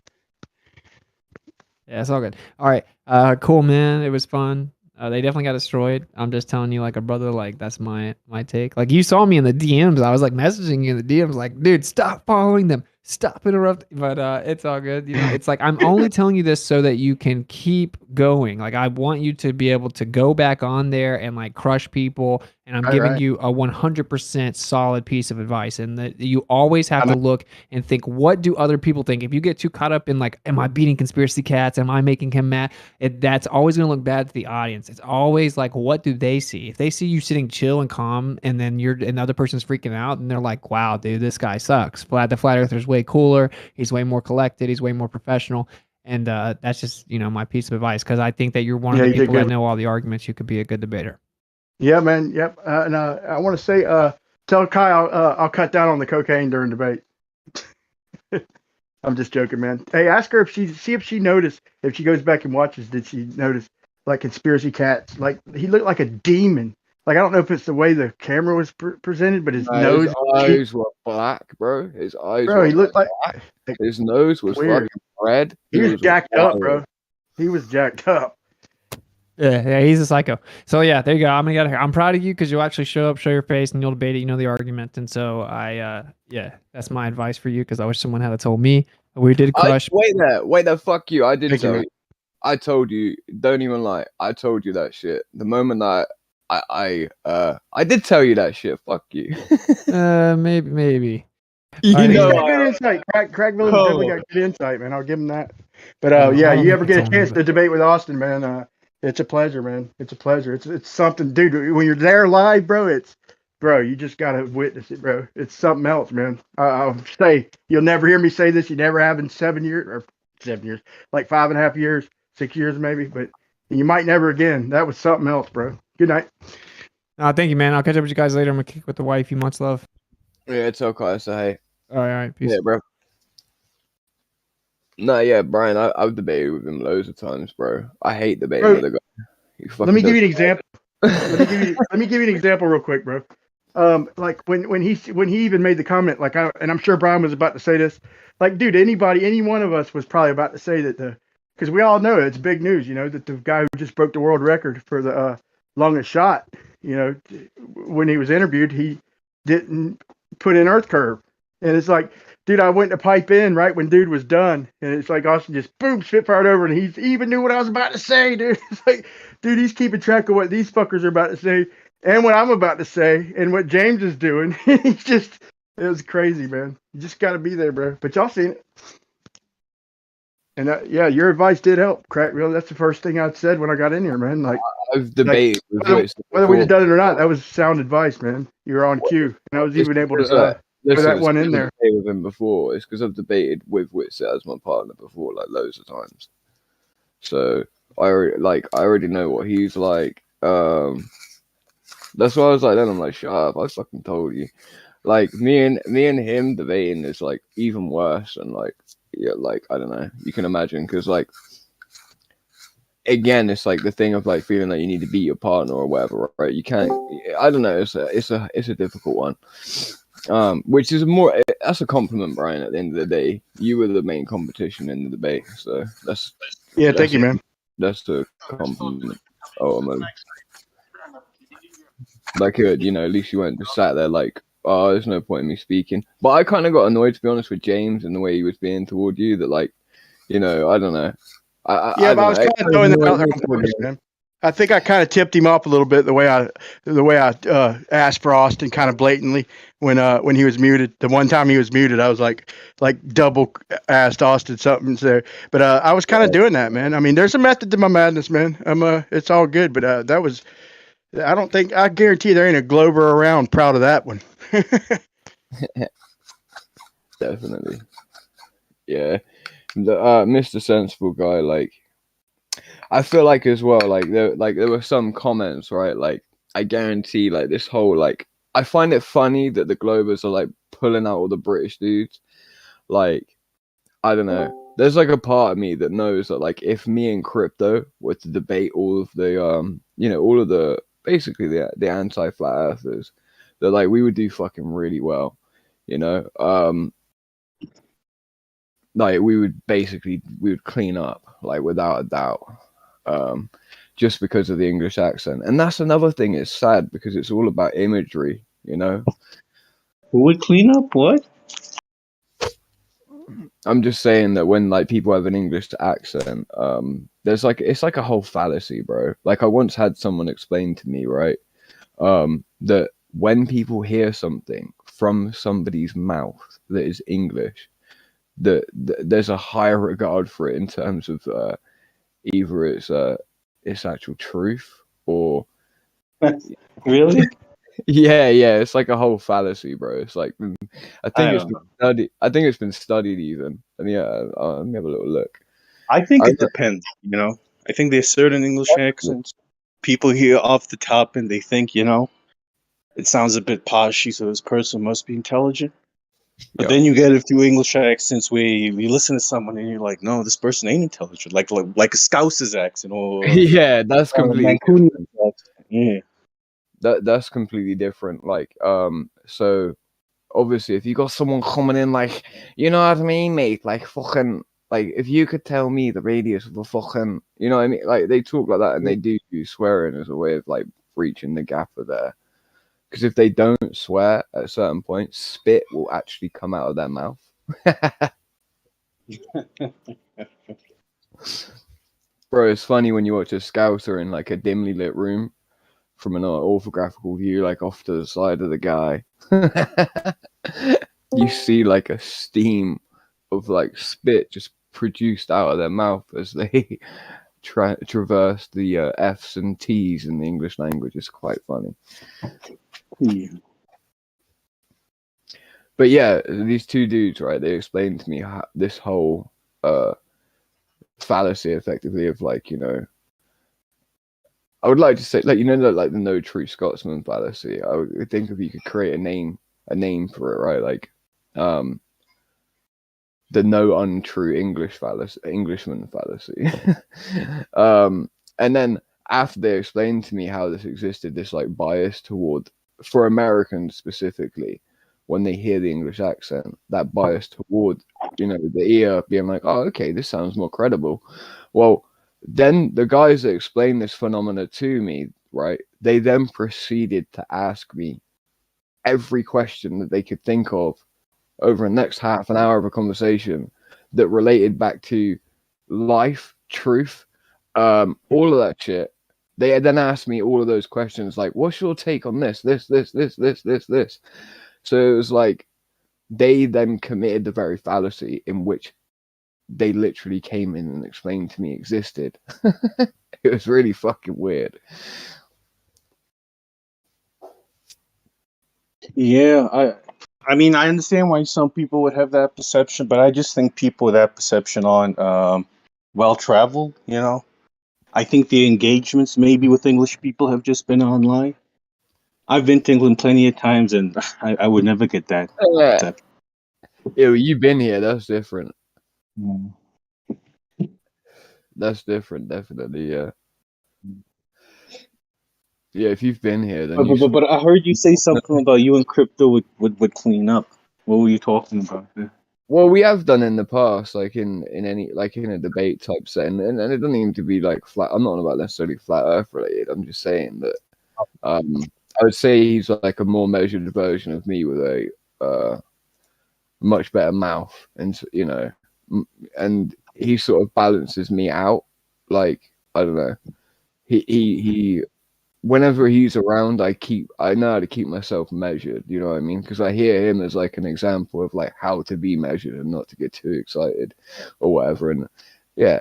Yeah, it's all good. All right, cool, man. It was fun. They definitely got destroyed. I'm just telling you, like a brother. Like that's my take. Like you saw me in the DMs. I was like messaging you in the DMs, like, dude, stop following them. Stop interrupting. But it's all good. You know, it's like I'm only telling you this so that you can keep going. Like I want you to be able to go back on there and like crush people. And I'm giving you a 100% solid piece of advice. And that you always have to look and think, what do other people think? If you get too caught up in like, am I beating conspiracy cats? Am I making him mad? That's always going to look bad to the audience. It's always like, what do they see? If they see you sitting chill and calm, and then the other person's freaking out, and they're like, wow, dude, this guy sucks. The flat earther's way cooler. He's way more collected. He's way more professional. And that's just, my piece of advice. Cause I think that you're one of the people that know all the arguments. You could be a good debater. Yeah, man. Yep. And I want to say, tell Kai I'll cut down on the cocaine during debate. I'm just joking, man. Hey, ask her if she noticed, if she goes back and watches, did she notice like conspiracy cats? Like he looked like a demon. Like I don't know if it's the way the camera was presented, but his nose, his eyes were black, bro. His eyes. Bro, he looked like his nose was weird. fucking red. He was jacked up, bro. He was jacked up. Yeah, he's a psycho. So yeah, there you go. I'm proud of you because you'll actually show up, show your face, and you'll debate it. You know the argument, and so that's my advice for you because I wish someone had told me. We did crush. Wait there, fuck you. I did tell you. I told you. Don't even lie. I told you that shit. The moment that I did tell you that shit. Fuck you. Maybe. You know, good insight. Craig Williams definitely got good insight, man. I'll give him that. But yeah, you ever get a chance to debate with Austin, man? It's a pleasure, man. It's a pleasure. It's something, dude. When you're there live, bro, you just gotta witness it, bro. It's something else, man. I'll say you'll never hear me say this. You never have in 7 years, like 5.5 years, 6 years maybe. But you might never again. That was something else, bro. Good night. Thank you, man. I'll catch up with you guys later. I'm gonna kick with the wife. You much love. Yeah, it's okay. So hey. All right. Peace. Yeah, bro. No, yeah, Brian, I've debated with him loads of times, bro. I hate debating with a guy. Let me give you an example. let me give you an example real quick, bro. Like when he even made the comment, like and I'm sure Brian was about to say this, like, dude, any one of us was probably about to say that because we all know it's big news, that the guy who just broke the world record for the longest shot, when he was interviewed, he didn't put in Earth curve, and it's like, dude, I went to pipe in right when dude was done, and it's like Austin just boom spitfired over, and he even knew what I was about to say, dude. It's like, dude, he's keeping track of what these fuckers are about to say, and what I'm about to say, and what James is doing. It was crazy, man. You just got to be there, bro. But y'all seen it, and yeah, your advice did help, Crack. Really, that's the first thing I said when I got in here, man. Like, I've debated whether we'd have done it or not. That was sound advice, man. You were on cue, and I was even able to. Put that one in there. With him before. It's because I've debated with Whitset as my partner before, like loads of times. So I already know what he's like. That's why I was like, then I'm like, shut up! I fucking told you. Like me and him debating is like even worse, and like I don't know. You can imagine because like again, it's like the thing of like feeling that you need to beat your partner or whatever, right? You can't. I don't know. It's a difficult one. Which is more, that's a compliment, Brian. At the end of the day, you were the main competition in the debate, so that's thank you, man. That's a compliment. Like, at least you weren't just sat there like, oh, there's no point in me speaking. But I kind of got annoyed, to be honest, with James and the way he was being toward you. That, like, I don't know. I was kind of throwing that out there on purpose, man. I think I kind of tipped him off a little bit the way I asked Frost and kind of blatantly when he was muted. The one time he was muted, I was like double asked Austin something there. But I was kind of doing that, man. I mean, there's a method to my madness, man. It's all good. But that was, I guarantee there ain't a Glover around proud of that one. Definitely. Yeah. The Mr. Sensible guy, like, I feel like as well, like there were some comments, right? Like, I guarantee, like, this whole, like, I find it funny that the Globers are like pulling out all the British dudes. Like, I don't know. There's like a part of me that knows that, like, if me and Crypto were to debate all of the all of the basically the anti-flat earthers, that, like, we would do fucking really well, like, we would clean up, like, without a doubt, just because of the English accent. And that's another thing. It's sad because it's all about imagery, Who would clean up what? I'm just saying that when, like, people have an English accent, there's like, it's like a whole fallacy, bro. Like, I once had someone explain to me, right, that when people hear something from somebody's mouth that is English, that there's a higher regard for it in terms of either its actual truth or really. Yeah, it's like a whole fallacy, bro. It's like, I think it's been studied even. And let me have a little look. I think it depends. I think there's certain English accents people hear off the top and they think, it sounds a bit poshy, so this person must be intelligent. But then you get a few English accents where you listen to someone and you're like, no, this person ain't intelligent. Like a Scouse's accent or Yeah, that's completely different. Yeah. That's completely different. Like, so obviously, if you got someone coming in like, you know what I mean, mate, like, fucking, like, if you could tell me the radius of a fucking, you know what I mean, like, they talk like that, and they do use swearing as a way of, like, breaching the gaffer there. Because if they don't swear at a certain point, spit will actually come out of their mouth. Bro, it's funny when you watch a Scouser in, like, a dimly lit room from an orthographical view, like, off to the side of the guy. You see, like, a steam of, like, spit just produced out of their mouth as they traverse the F's and T's in the English language. It's quite funny. Yeah. But yeah, these two dudes, right, they explained to me how this whole fallacy, effectively, of, like, I would like to say, like, like the no true Scotsman fallacy. I would think if you could create a name for it, right? Like, the no untrue Englishman fallacy. And then after they explained to me how this existed, this, like, bias toward, for Americans specifically, when they hear the English accent, that bias toward, the ear being like, oh, okay, this sounds more credible. Well, then the guys that explained this phenomena to me, right, they then proceeded to ask me every question that they could think of over the next half an hour of a conversation that related back to life, truth, all of that shit. They then asked me all of those questions, like, what's your take on this? So it was like, they then committed the very fallacy in which they literally came in and explained to me existed. It was really fucking weird. Yeah, I mean, I understand why some people would have that perception, but I just think people with that perception aren't well traveled. I think the engagements maybe with English people have just been online. I've been to England plenty of times, and I would never get that. Yeah, well, you've been here. That's different. That's different, definitely. Yeah. Yeah, if you've been here, then you. But I heard you say something about you and crypto would clean up. What were you talking about? Well, we have done in the past, like in any like in a debate type setting, and it doesn't even to be like flat. I'm not on about necessarily flat Earth related. I'm just saying that I would say he's like a more measured version of me with a much better mouth, and you know, and he sort of balances me out. Like I don't know, he whenever he's around, I know how to keep myself measured. You know what I mean? Because I hear him as like an example of like how to be measured and not to get too excited or whatever. And yeah,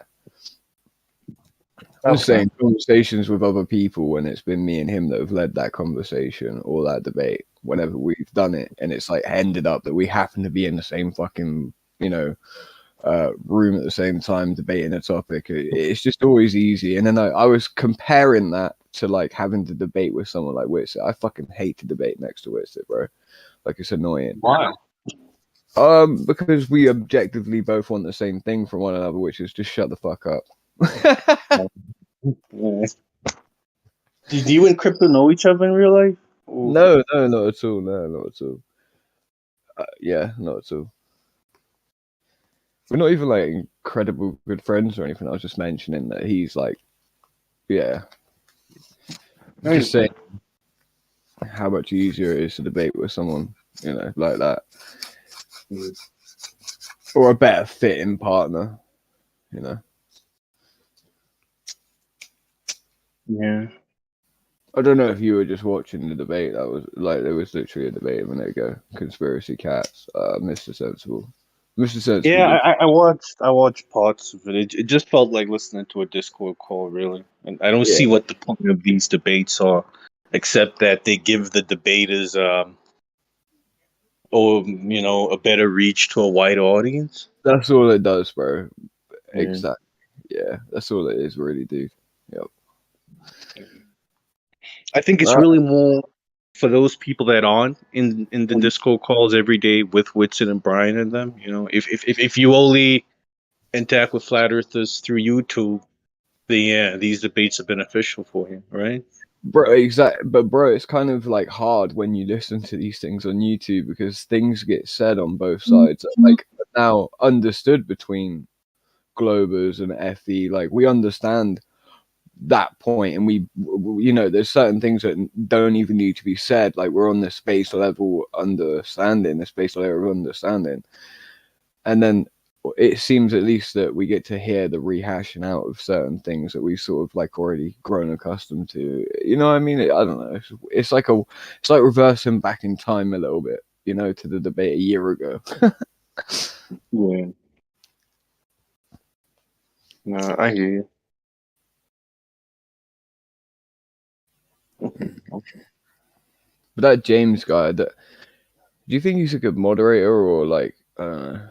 I'm just saying conversations with other people when it's been me and him that have led that conversation or that debate. Whenever we've done it, and it's like ended up that we happen to be in the same fucking room at the same time debating a topic. It's just always easy. And then I was comparing that to like having to debate with someone like Witsit. I fucking hate to debate next to Witsit, bro. Like it's annoying. Why? Because we objectively both want the same thing from one another, which is just shut the fuck up. Do you and crypto know each other in real life? No, not at all. No, not at all. Yeah, not at all. We're not even like incredible good friends or anything. I was just mentioning that he's like, yeah. I'm just saying how much easier it is to debate with someone, you know, like that. Or a better fitting partner, you know. Yeah. I don't know if you were just watching the debate. That was like there was literally a debate a minute ago. Conspiracy cats, Mr. Sensible. Mr. Sensible. Yeah, I watched parts of it. It just felt like listening to a Discord call, really. And I don't see what the point of these debates are, except that they give the debaters, a better reach to a wide audience. That's all it does, bro. Yeah. Exactly. Yeah, that's all it is, really, dude. Yep. I think it's really more for those people that aren't in the Discord calls every day with Whitson and Brian and them. You know, if you only interact with flat earthers through YouTube, then these debates are beneficial for you, right? Bro, exactly. But bro, it's kind of like hard when you listen to these things on YouTube because things get said on both sides. Like now understood between Globers and FE. Like we understand that point, and we there's certain things that don't even need to be said. Like we're on the space level understanding, the space layer of understanding, and then it seems at least that we get to hear the rehashing out of certain things that we sort of like already grown accustomed to. You know what I mean? I don't know. It's like reversing back in time a little bit, you know, to the debate a year ago. Yeah. No, I hear you. But that James guy, do you think he's a good moderator or like, I don't know?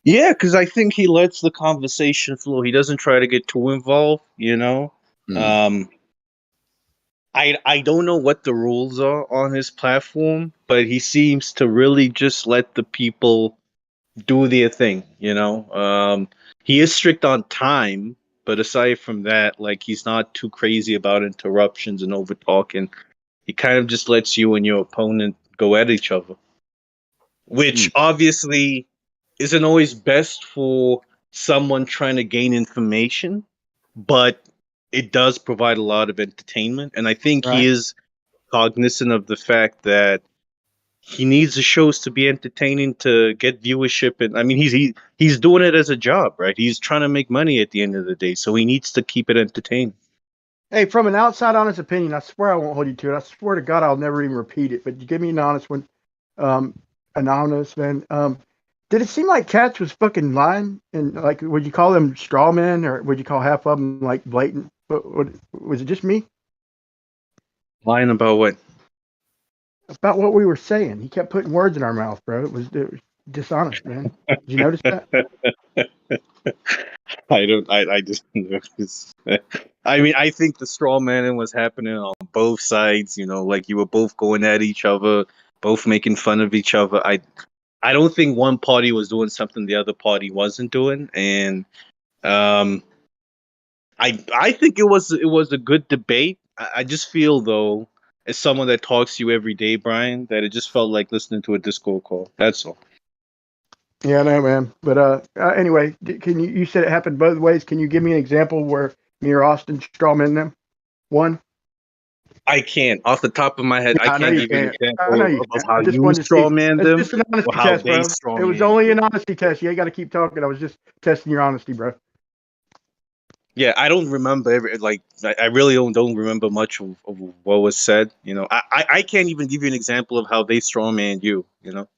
Yeah, because I think he lets the conversation flow. He doesn't try to get too involved, you know. I don't know what the rules are on his platform, but he seems to really just let the people do their thing, you know. He is strict on time, but aside from that, like he's not too crazy about interruptions and over talking. He kind of just lets you and your opponent go at each other, which obviously isn't always best for someone trying to gain information, but it does provide a lot of entertainment. And I think he is cognizant of the fact that he needs the shows to be entertaining to get viewership. And I mean, he's doing it as a job, right? He's trying to make money at the end of the day, so he needs to keep it entertaining. Hey, from an outside honest opinion, I swear I won't hold you to it. I swear to God, I'll never even repeat it. But you give me an honest one, anonymous man. Did it seem like Katz was fucking lying? And like, would you call them straw men, or would you call half of them like blatant? What was it? Just me? Lying about what? About what we were saying. He kept putting words in our mouth, bro. It was dishonest, man. Did you notice that? I just noticed. I mean, I think the straw manning was happening on both sides, you know, like you were both going at each other, both making fun of each other. I don't think one party was doing something the other party wasn't doing, and I I think it was a good debate. I just feel though, as someone that talks to you every day, Brian, that it just felt like listening to a Discord call. That's all. Yeah, I know, man. But anyway, can you said it happened both ways? Can you give me an example where me or Austin strawman them? One. I can't, off the top of my head, Yeah, I I know can't you give you an can't. I know example you of can't. how I just you wanted to see. strawman It's them just an or honesty how test, they bro. It was strawman only you. an honesty test. You ain't got to keep talking. I was just testing your honesty, bro. Yeah, I don't remember I really don't remember much of what was said. You know, I can't even give you an example of how they strawman you. You know.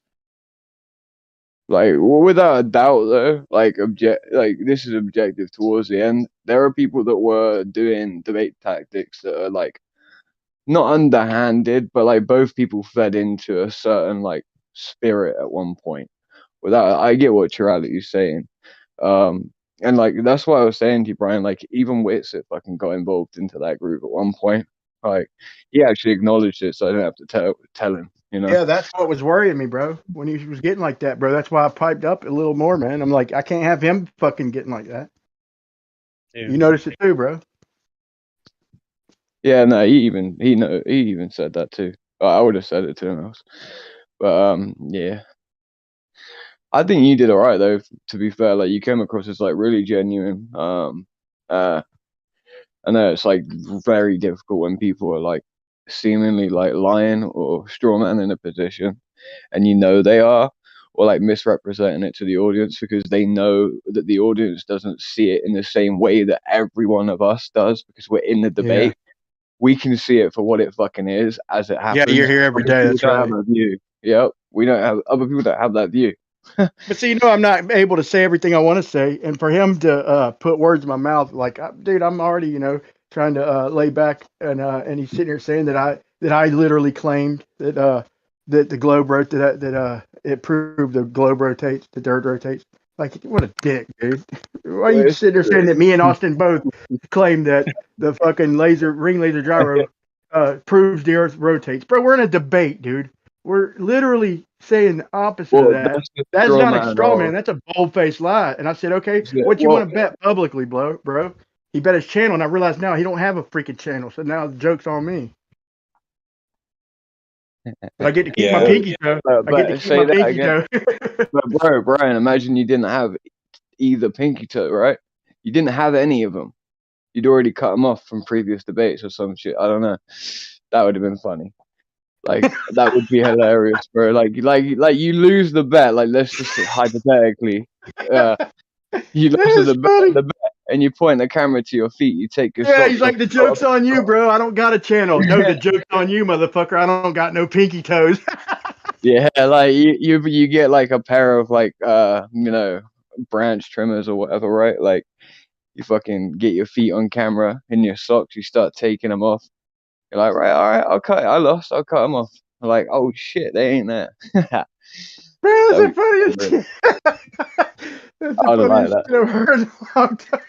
Like without a doubt, though, like this is objective towards the end. There are people that were doing debate tactics that are like not underhanded, but like both people fed into a certain like spirit at one point. Without, I get what Chirality is saying. And like that's what I was saying to you, Brian. Like even Witsit fucking got involved into that group at one point. Like he actually acknowledged it, so I didn't have to tell him. You know. Yeah, that's what was worrying me, bro. When he was getting like that, bro. That's why I piped up a little more, man. I'm like, I can't have him fucking getting like that. Yeah. You noticed it too, bro. Yeah, no, he even said that too. I would have said it to him else. But yeah. I think you did all right though, to be fair. Like you came across as like really genuine. I know it's like very difficult when people are like seemingly like lying or strawman in a position and you know they are, or like misrepresenting it to the audience because they know that the audience doesn't see it in the same way that every one of us does because we're in the debate. We can see it for what it fucking is as it happens. Yeah, you're here every Other day. people That's don't right. have a view. Yep. We don't have other people don't have that view. But see, I'm not able to say everything I want to say, and for him to put words in my mouth, like, dude, I'm already, trying to lay back, and he's sitting here saying that I literally claimed that the globe that it proved the globe rotates, the dirt rotates. Like, what a dick, dude! Why are you sitting there saying that me and Austin both claimed that the fucking ring laser gyro proves the Earth rotates, bro? We're in a debate, dude. We're literally saying the opposite of that. That's not a straw man. That's a bold-faced lie. And I said, okay, what you want to bet publicly, bro? He bet his channel, and I realized now he don't have a freaking channel. So now the joke's on me. But I get to keep my pinky toe. I get to keep my pinky toe. But bro, Brian, imagine you didn't have either pinky toe, right? You didn't have any of them. You'd already cut them off from previous debates or some shit. I don't know. That would have been funny. Like that would be hilarious, bro. Like you lose the bet. Like let's just say hypothetically, you lose the bet, and you point the camera to your feet. You take your Yeah, he's like, the joke's on you, bro. I don't got a channel. No, the joke's on you, motherfucker. I don't got no pinky toes. Yeah, like you get like a pair of like branch trimmers or whatever, right? Like you fucking get your feet on camera in your socks. You start taking them off. You're like, right, all right, I'll cut it. I lost. I'll cut them off. I'm like, oh shit, they ain't there. Bro, that's the funniest shit. That's the I don't like funniest that. shit I've heard in a long time.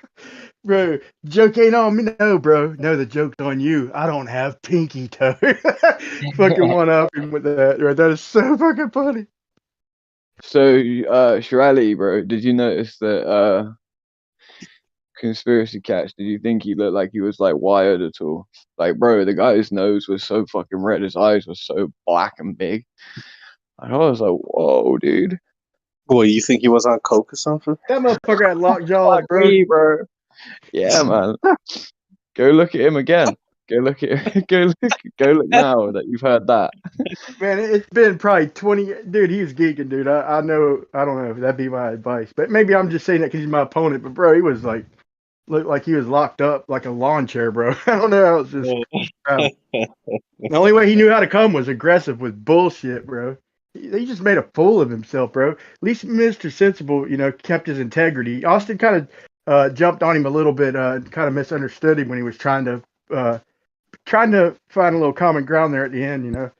Bro, joke ain't on me. No, bro. No, the joke's on you. I don't have pinky toe. Fucking one up him with that. Right? That is so fucking funny. So, Shirley, bro, did you notice that Conspiracy Catch, did you think he looked like he was like wired at all? Like, bro, the guy's nose was so fucking red, his eyes were so black and big. And I was like, whoa, dude. Boy, you think he was on coke or something? That motherfucker had locked jaws, Fuck bro. me, bro. Yeah, man. Go look at him again. Go look now that you've heard that. Man, it's been probably 20. Dude, he was geeking, dude. I know. I don't know if that'd be my advice, but maybe I'm just saying that because he's my opponent. But bro, he was like, looked like he was locked up like a lawn chair, bro. I don't know how it's just. The only way he knew how to come was aggressive with bullshit, bro. He just made a fool of himself, bro. At least Mr. Sensible, kept his integrity. Austin kind of jumped on him a little bit, kind of misunderstood him when he was trying to find a little common ground there at the end,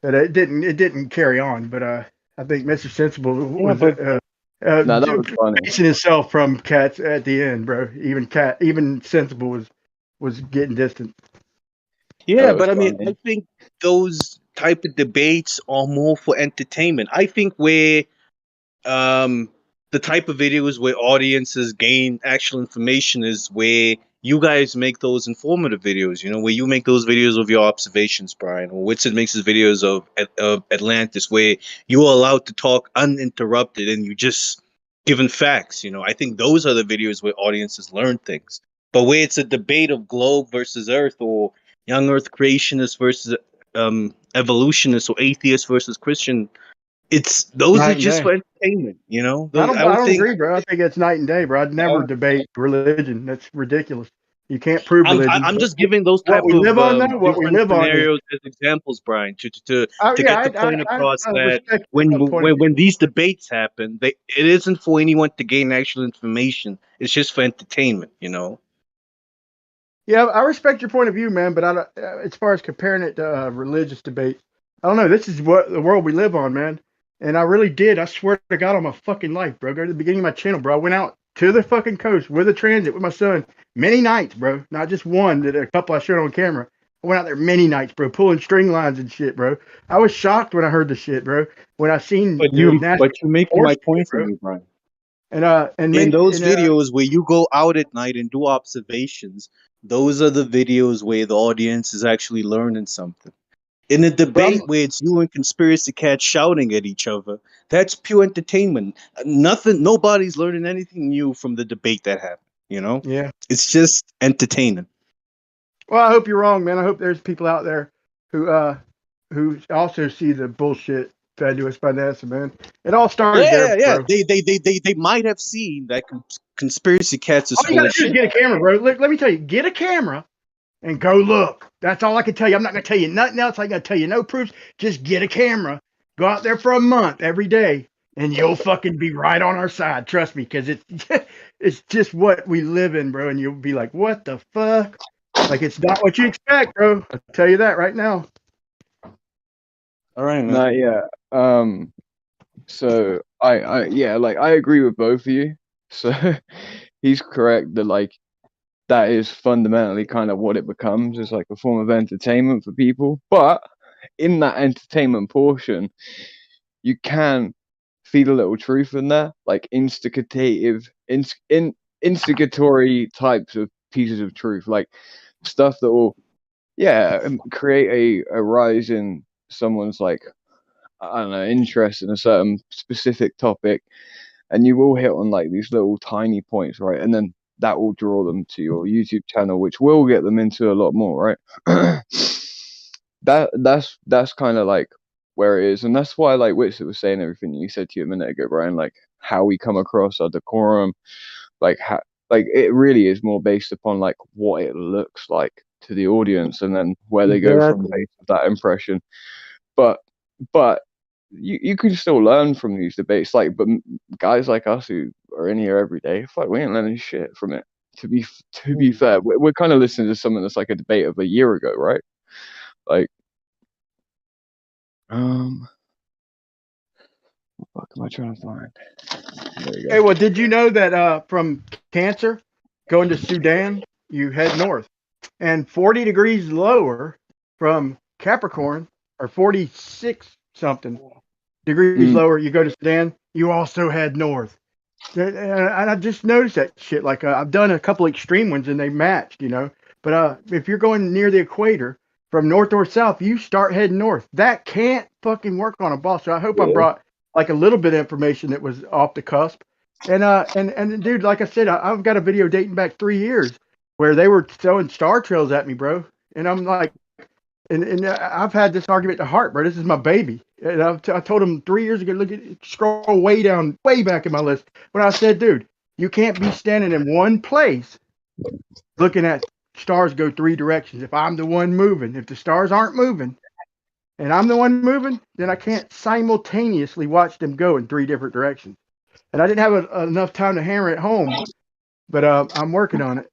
But it didn't carry on. But I think Mr. Sensible was no, that was funny. facing himself from Cats at the end, bro. Even Sensible was getting distant. Yeah, but I mean, I think those type of debates are more for entertainment. I think where the type of videos where audiences gain actual information is where you guys make those informative videos, where you make those videos of your observations, Brian, or Whitson makes his videos of Atlantis, where you're allowed to talk uninterrupted and you just given facts. I think those are the videos where audiences learn things. But where it's a debate of globe versus Earth, or young Earth creationists versus evolutionists, or atheists versus Christian, those Night are and just day. for entertainment. I Those, I would don't think. agree, bro. I think it's night and day, bro. I'd never debate religion. That's ridiculous. You can't prove religion. I'm just giving those What type we of live on, though, what we different live on is. scenarios as examples, Brian, to Oh to yeah, get the point across I that respect when your point of view. when these debates happen, it isn't for anyone to gain actual information. It's just for entertainment. Yeah, I respect your point of view, man. But I don't, as far as comparing it to religious debate, I don't know. This is what the world we live on, man. And I really did. I swear to God on my fucking life, bro. Go to the beginning of my channel, bro. I went out to the fucking coast with a transit with my son many nights, bro. Not just one. That a couple I showed on camera. I went out there many nights, bro, pulling string lines and shit, bro. I was shocked when I heard the shit, bro. When I seen But the you're national making my forest, point for bro. me, Brian. And In many, those videos where you go out at night and do observations, those are the videos where the audience is actually learning something. In a debate where it's you and conspiracy cats shouting at each other, that's pure entertainment. Nobody's learning anything new from the debate that happened. Yeah. It's just entertaining. Well, I hope you're wrong, man. I hope there's people out there who also see the bullshit fed to us by NASA, man. It all started there, Yeah. bro. They might have seen that conspiracy cats is All you full gotta of do is shit. get a camera, bro. Let me tell you, get a camera and go look. That's all I can tell you. I'm not gonna tell you nothing else. I ain't gonna tell you no proofs. Just get a camera. Go out there for a month every day, and you'll fucking be right on our side. Trust me, because it's it's just what we live in, bro. And you'll be like, what the fuck? Like it's not what you expect, bro. I'll tell you that right now. All right, man. No, yeah. So I agree with both of you. So he's correct that that is fundamentally kind of what it becomes, is like a form of entertainment for people. But in that entertainment portion, you can feed a little truth in there, like instigatory types of pieces of truth, like stuff that will create a rise in someone's I don't know, interest in a certain specific topic, and you will hit on these little tiny points, right? And then that will draw them to your YouTube channel, which will get them into a lot more, right? That's kind of where it is, and that's why Witsit was saying everything you said to you a minute ago, Brian, how we come across our decorum, how it really is more based upon what it looks like to the audience, and then where they go from based on that impression. But you can still learn from these debates, but guys like us who are in here every day, we ain't learning shit from it. To be fair, we're kind of listening to something that's like a debate of a year ago, right? What am I trying to find? There you go. Hey, well, did you know that from Cancer going to Sudan, you head north, and 40 degrees lower from Capricorn, or 46 something degrees lower, you go to Sudan, you also head north. And I just noticed that shit. I've done a couple extreme ones and they matched, But if you're going near the equator from north or south, you start heading north. That can't fucking work on a ball. So I hope I brought a little bit of information that was off the cusp. And dude, like I said, I've got a video dating back 3 years where they were throwing star trails at me, bro. And I'm like, and I've had this argument to heart, bro. This is my baby. And I told him 3 years ago, scroll way down, way back in my list, when I said, dude, you can't be standing in one place looking at stars go 3 directions. If I'm the one moving, if the stars aren't moving and I'm the one moving, then I can't simultaneously watch them go in 3 different directions. And I didn't have enough time to hammer it home, but I'm working on it.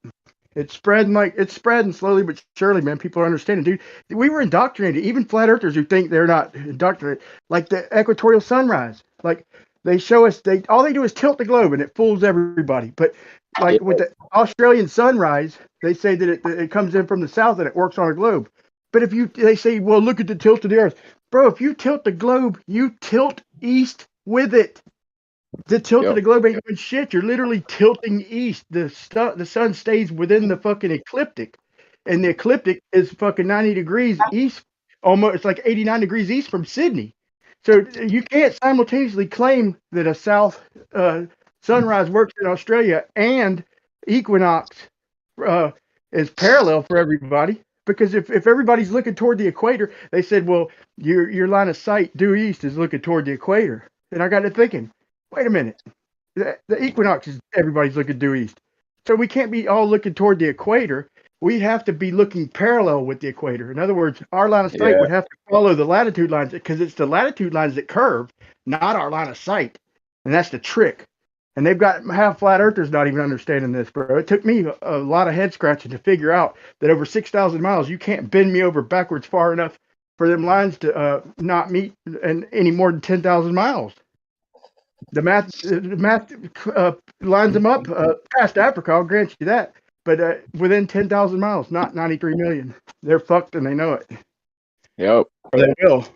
It's spreading slowly but surely, man. People are understanding, dude. We were indoctrinated. Even flat earthers who think they're not indoctrinated, like the equatorial sunrise. They show us, all they do is tilt the globe and it fools everybody. But with the Australian sunrise, they say that it comes in from the south and it works on a globe. But they say, well, look at the tilt of the earth, bro. If you tilt the globe, you tilt east with it. The tilt of the globe ain't doing shit. You're literally tilting east. The sun stays within the fucking ecliptic, and the ecliptic is fucking 90 degrees east. Almost, it's like 89 degrees east from Sydney. So you can't simultaneously claim that a south sunrise works in Australia and equinox is parallel for everybody. Because if everybody's looking toward the equator, they said, well, your line of sight due east is looking toward the equator. And I got to thinking, wait a minute. The equinox is everybody's looking due east. So we can't be all looking toward the equator. We have to be looking parallel with the equator. In other words, our line of sight would have to follow the latitude lines because it's the latitude lines that curve, not our line of sight. And that's the trick. And they've got half flat earthers not even understanding this, bro. It took me a lot of head scratching to figure out that over 6,000 miles, you can't bend me over backwards far enough for them lines to not meet in any more than 10,000 miles. The math lines them up past Africa. I'll grant you that, but within 10,000 miles, not 93 million. They're fucked and they know it. Yep. Or they will.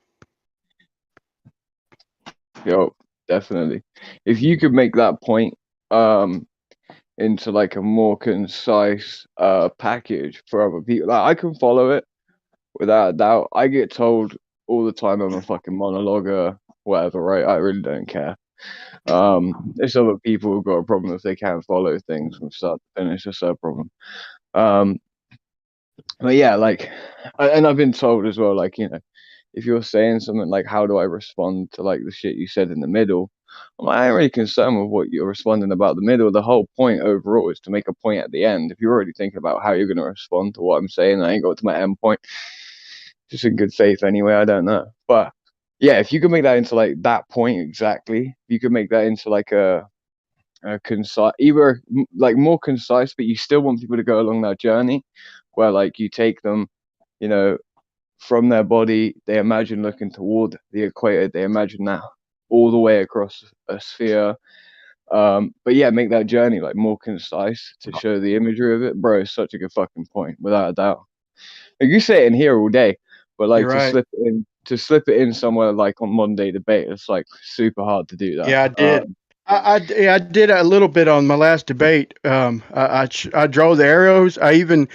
Yep. Definitely. If you could make that point into like a more concise package for other people, like, I can follow it without a doubt. I get told all the time I'm a fucking monologuer, whatever, right? I really don't care. There's other people who've got a problem if they can't follow things from start to finish. It's their problem. But yeah, like, and I've been told as well, like, you know, if you're saying something like, how do I respond to like the shit you said in the middle? I'm like, I ain't really concerned with what you're responding about the middle. The whole point overall is to make a point at the end. If you're already thinking about how you're going to respond to what I'm saying, I ain't got to my end point. Just in good faith anyway, I don't know. But yeah, if you could make that into like that point exactly, if you could make that into like a concise, either like more concise, but you still want people to go along that journey where like you take them, you know, from their body, they imagine looking toward the equator, they imagine that all the way across a sphere. But yeah, make that journey like more concise to show the imagery of it, bro. It's such a good fucking point, without a doubt. Like, you say it in here all day, but like to slip it in somewhere like on modern day debate, it's like super hard to do that. Yeah, I did. I did a little bit on my last debate. I draw the arrows. I even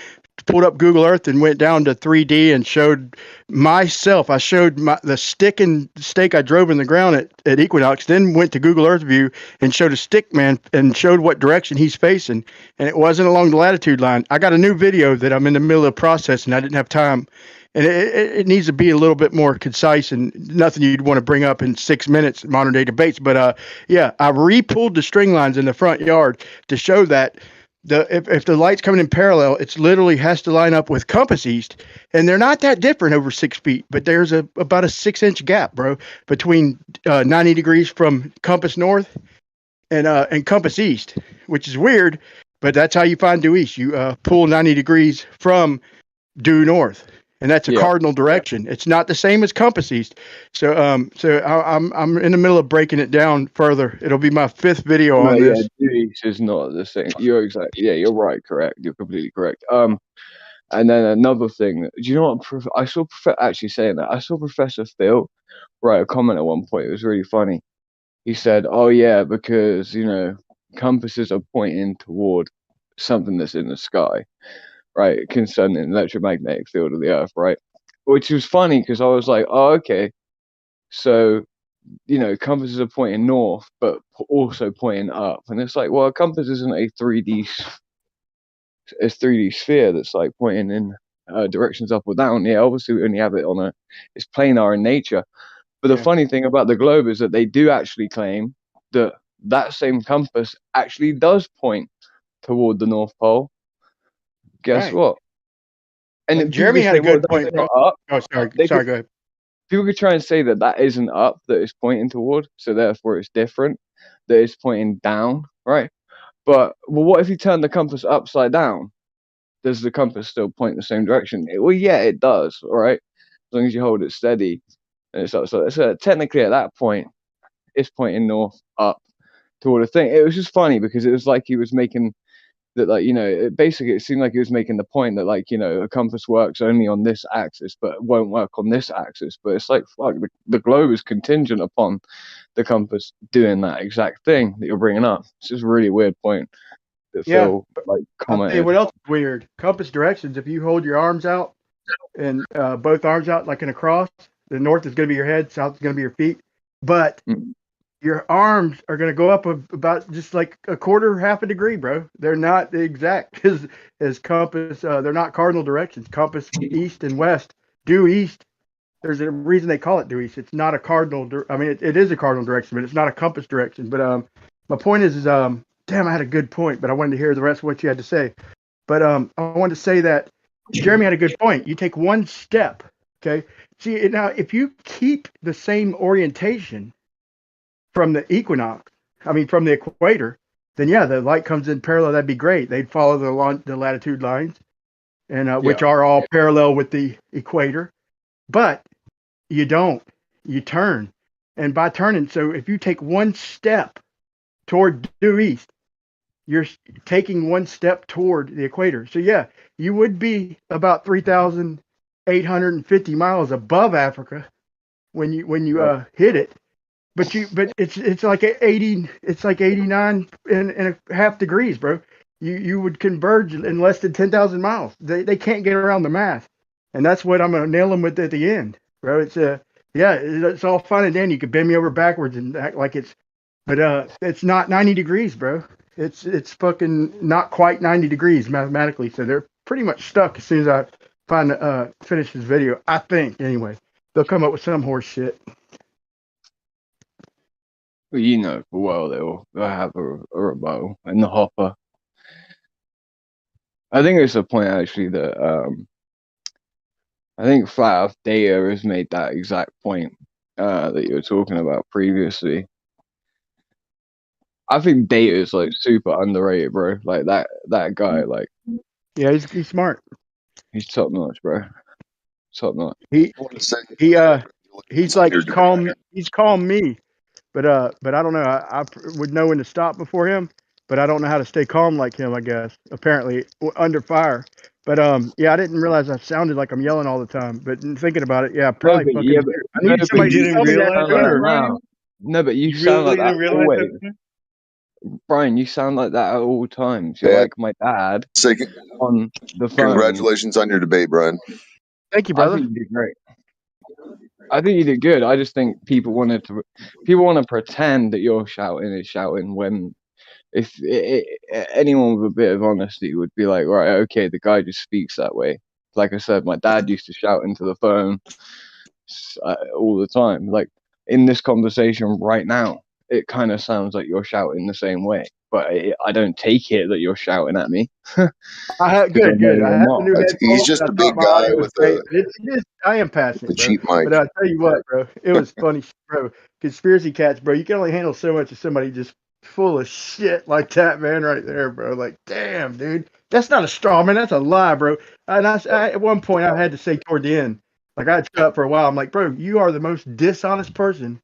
pulled up Google Earth and went down to 3D and showed myself. I showed the stick and stake I drove in the ground at Equinox, then went to Google Earth View and showed a stick man and showed what direction he's facing. And it wasn't along the latitude line. I got a new video that I'm in the middle of processing. I didn't have time. And it needs to be a little bit more concise and nothing you'd want to bring up in 6 minutes in modern day debates. But yeah, I re-pulled the string lines in the front yard to show that if the light's coming in parallel, it's literally has to line up with compass east, and they're not that different over 6 feet, but there's about a 6-inch gap, bro, between 90 degrees from compass north and compass east, which is weird, but that's how you find due east. You pull 90 degrees from due north. And that's a cardinal direction. It's not the same as compass east. So I'm in the middle of breaking it down further. It'll be my 5th video on this. Yeah, due east is not the same. You're exactly. Yeah, you're right. Correct. You're completely correct. And then another thing. Do you know what? I saw actually saying that. I saw Professor Phil write a comment at one point. It was really funny. He said, "Oh yeah, because you know compasses are pointing toward something that's in the sky." Right, concerning the electromagnetic field of the Earth, right? Which was funny because I was like, oh, okay. So, you know, compasses are pointing north, but also pointing up. And it's like, well, a compass isn't a 3D sphere that's like pointing in directions up or down. Yeah, obviously we only have it on it's planar in nature. But the funny thing about the globe is that they do actually claim that that same compass actually does point toward the North Pole. Guess what? And Jeremy had a good point. Up. Oh, sorry. Go ahead. People could try and say that that isn't up, that it's pointing toward, so therefore it's different, that it's pointing down, right? But well, what if you turn the compass upside down? Does the compass still point the same direction? Well, yeah, it does, all right? As long as you hold it steady and it's upside. So technically, at that point, it's pointing north up toward a thing. It was just funny because it was like he was making that, like, you know, it seemed like he was making the point that, like, you know, a compass works only on this axis, but it won't work on this axis. But it's like, fuck, the globe is contingent upon the compass doing that exact thing that you're bringing up. It's just a really weird point that Phil like I'll tell you commented. what else is weird. Compass directions. If you hold your arms out and both arms out like in a cross, the north is going to be your head, south is going to be your feet. But your arms are going to go up about just like a quarter, half a degree, bro. They're not the exact as compass. They're not cardinal directions. Compass east and west, due east. There's a reason they call it due east. It's not a cardinal. I mean, it is a cardinal direction, but it's not a compass direction. But my point is damn, I had a good point, but I wanted to hear the rest of what you had to say. But I wanted to say that Jeremy had a good point. You take one step, okay? See, now if you keep the same orientation from the equinox, from the equator, then yeah, the light comes in parallel. That'd be great. They'd follow the latitude lines, and which are all parallel with the equator. But you don't. You turn, and by turning, so if you take one step toward due east, you're taking one step toward the equator. So yeah, you would be about 3,850 miles above Africa when you hit it. But it's like 80, it's like 89 and a half degrees, bro. You would converge in less than 10,000 miles. They can't get around the math, and that's what I'm gonna nail them with at the end, bro. It's all fun and dandy. You could bend me over backwards and act like but it's not 90 degrees, bro. It's fucking not quite 90 degrees mathematically. So they're pretty much stuck as soon as I finish this video. I think anyway. They'll come up with some horse shit. Well, you know, for well, they'll have a rebuttal in the hopper. I think it's a point actually that I think Flat Earth Data has made that exact point that you were talking about previously. I think Data is like super underrated, bro. Like that guy, like, yeah, he's smart. He's top notch, bro. Top notch. He's like calm. He's calm me, but I don't know. I would know when to stop before him, but I don't know how to stay calm like him. I guess apparently under fire. But yeah, I didn't realize I sounded like I'm yelling all the time. But thinking about it, yeah, probably fucking. I need somebody to tell me that sooner. No, but you sound like that always. Brian, you sound like that at all times. You're like my dad on the phone. Congratulations on your debate, Brian. Thank you, brother. I think you did great. I think you did good. I just think people want to pretend that you're shouting when if anyone with a bit of honesty would be like, right, okay, the guy just speaks that way. Like I said, my dad used to shout into the phone all the time. Like in this conversation right now, it kind of sounds like you're shouting the same way, but I don't take it that you're shouting at me. Good. I have the new headphones. He's just a big guy with I am passionate, bro. cheap mic. But I'll tell you what, bro, it was funny, bro. Conspiracy cats, bro. You can only handle so much of somebody just full of shit like that, man, right there, bro. Like, damn, dude, that's not a straw man. That's a lie, bro. And I at one point I had to say toward the end, like I had shut up for a while. I'm like, bro, you are the most dishonest person.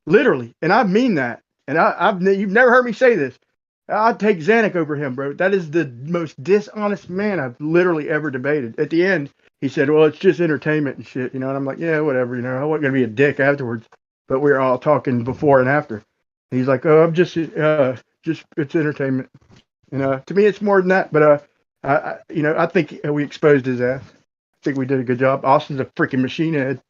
Literally, and I mean that. And you've never heard me say this. I'd take Zanuck over him, bro. That is the most dishonest man I've literally ever debated. At the end, he said, "Well, it's just entertainment and shit," And I'm like, "Yeah, whatever." I wasn't gonna be a dick afterwards, but we were all talking before and after. And he's like, "Oh, I'm just it's entertainment." To me, it's more than that. But I think we exposed his ass. I think we did a good job. Austin's a freaking machine head.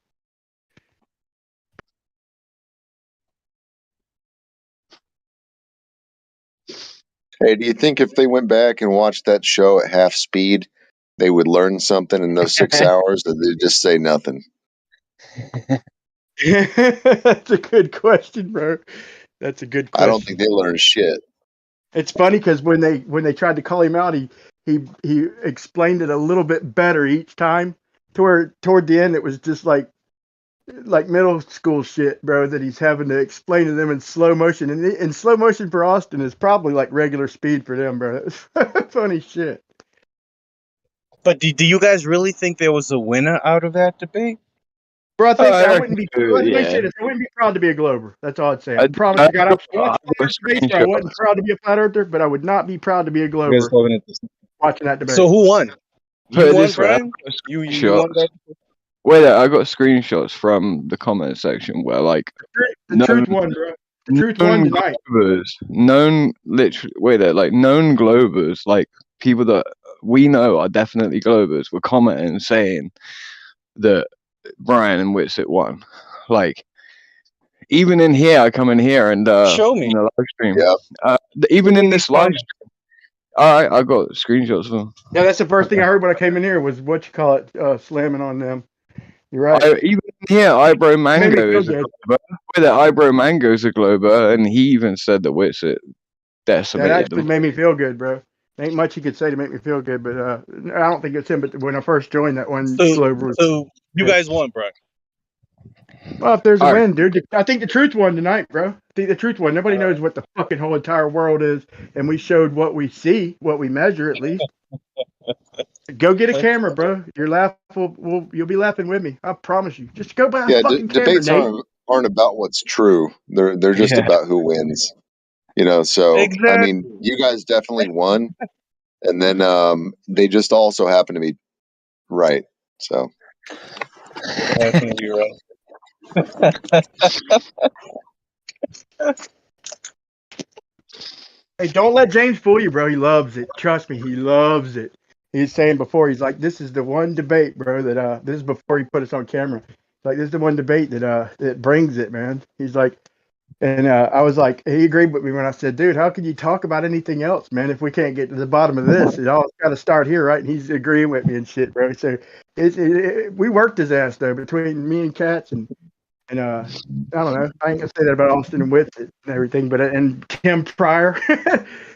Hey, do you think if they went back and watched that show at half speed, they would learn something in those 6 hours, or they'd just say nothing? That's a good question, bro. That's a good question. I don't think they learned shit. It's funny because when they tried to call him out, he explained it a little bit better each time. Toward the end, it was just like middle school shit, bro, that he's having to explain to them in slow motion. And in slow motion for Austin is probably like regular speed for them, bro. That's funny shit. But do you guys really think there was a winner out of that debate? Bro, I think I reckon wouldn't be. so, Let me yeah. say this: I wouldn't be proud to be a Glober. That's all I'd say. I, I promise I, you, God, I've I watched got debates, but I wasn't screenshots. proud to be a flat earther. But I would not be proud to be a You guys Glober loving it. watching that debate. So who won? Put You it won, this way, I Brian. got You won screenshots. that. Wait, I got screenshots from the comment section where like The truth won, bro. The truth won known tonight. Globers, known literally, wait there, like known Globers, like people that we know are definitely Globers, were commenting saying that Brian and Whitsitt won. Like even in here, I come in here and Show me. in the live stream, Yeah. even Show me in these this live comments. stream, I got screenshots of them. Yeah, that's the first thing I heard when I came in here was what you call it, slamming on them. You're right. Even here, Eyebrow It made me Mango feel is a good. Glober. Wait there, Eyebrow Mango is a Glober, and he even said that Whitsitt That decimated actually them. made me feel good, bro. Ain't much he could say to make me feel good, but I don't think it's him. But when I first joined, that one Glober was. So you guys won, Brian. Well, if there's a All right. win, dude, I think the truth won tonight, bro. I think the truth won. Nobody knows what the fucking whole entire world is, and we showed what we see, what we measure at least. Go get a camera, bro. Your laugh you'll be laughing with me. I promise you. Just go buy a Yeah. fucking camera, Debates Nate. aren't about what's true. They're just Yeah. about who wins. You know. So I mean, Exactly. you guys definitely won, and then they just also happen to be right. So. Definitely right. Hey, don't let James fool you, bro. He loves it. Trust me, he loves it. He's saying before, he's like, this is the one debate, bro, that this is before he put us on camera. Like, this is the one debate that brings it, man. He's like, and I was like, he agreed with me when I said, dude, how can you talk about anything else, man, if we can't get to the bottom of this? It all got to start here, right? And he's agreeing with me and shit, bro. So we worked his ass, though, between me and Katz and I don't know. I ain't gonna say that about Austin and Witt and everything, but and Tim Pryor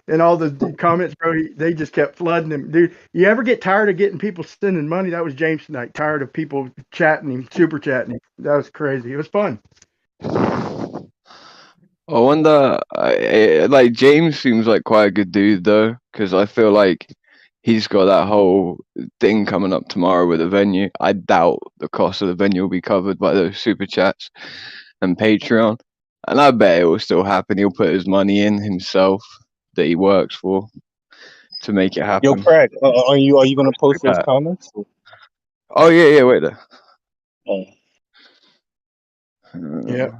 and all the comments, bro. They just kept flooding him, dude. You ever get tired of getting people sending money? That was James tonight. Tired of people chatting him, super chatting him. That was crazy. It was fun. I wonder, like James seems like quite a good dude though, because I feel like he's got that whole thing coming up tomorrow with the venue. I doubt the cost of the venue will be covered by those super chats and Patreon, and I bet it will still happen. He'll put his money in himself that he works for to make it happen. Yo, Craig, are you gonna post those comments? Oh yeah, wait there. Oh. Yeah.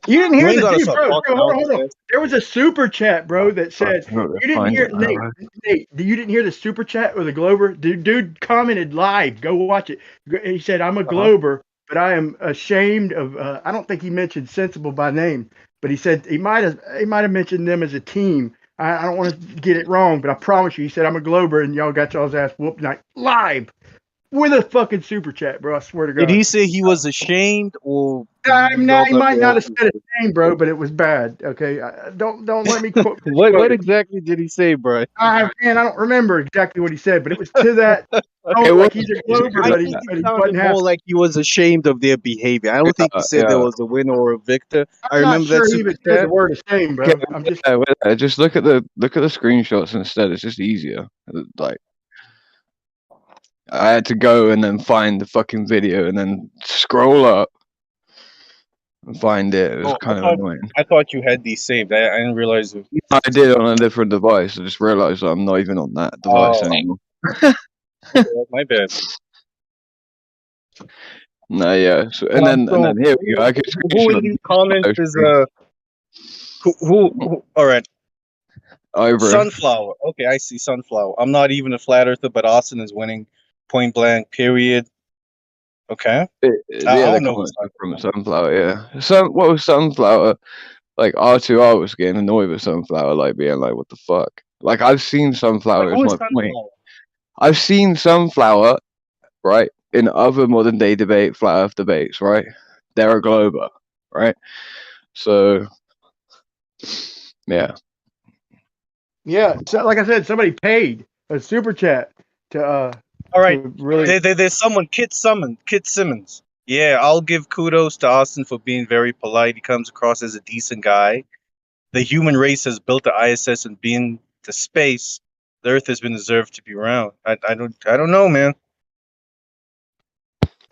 You didn't hear ain't the gotta dude, start bro. talking Hold out, on. man. There was a super chat, bro, that says I'll you didn't find hear it now. Nate. You didn't hear the super chat with the Glober. Dude commented live. Go watch it. He said, "I'm a Glober, but I am ashamed of." I don't think he mentioned Sensible by name, but he said he might have mentioned them as a team. I don't want to get it wrong, but I promise you, he said, "I'm a Glober," and y'all got y'all's ass whooped tonight live with a fucking super chat, bro. I swear to God. Did he say he was ashamed, or He might not have said his name, bro, but it was bad. Okay, don't let me quote. What exactly did he say, bro? Man, I don't remember exactly what he said, but it was to that. It Like he's a Glober, I but think he it sounded wasn't happy. more like he was ashamed of their behavior. I don't think he said there Yeah. was a winner or a victor. I I'm not remember sure that he super even said the chat. word ashamed, bro. Okay, I'm just. just look at the screenshots instead. It's just easier. Like I had to go and then find the fucking video and then scroll up and find it. It was Oh, kind of annoying. I thought you had these saved. I didn't realize it. I did it on a different device. I just realized I'm not even on that device anymore. Okay, that's my bad. No, yeah. So, and then here we go. I can Who in these comments is who? All right. Over. Sunflower. Okay, I see Sunflower. I'm not even a flat earther, but Austin is winning. Point blank. Period. Okay. I The don't other know. comments are from Sunflower, yeah. What was Sunflower? Like R2R was getting annoyed with Sunflower, like being like, "What the fuck?" Like I've seen Sunflower. Is Who is my point. Sunflower? I've seen Sunflower, right, in other modern day flat Earth debates, right? They're a Glober, right? So, yeah. Yeah, so, like I said, somebody paid a super chat to All right. to really. There's someone, Kit Simmons. Yeah, I'll give kudos to Austin for being very polite. He comes across as a decent guy. The human race has built the ISS and been to space. The Earth has been deserved to be around. I don't know, man.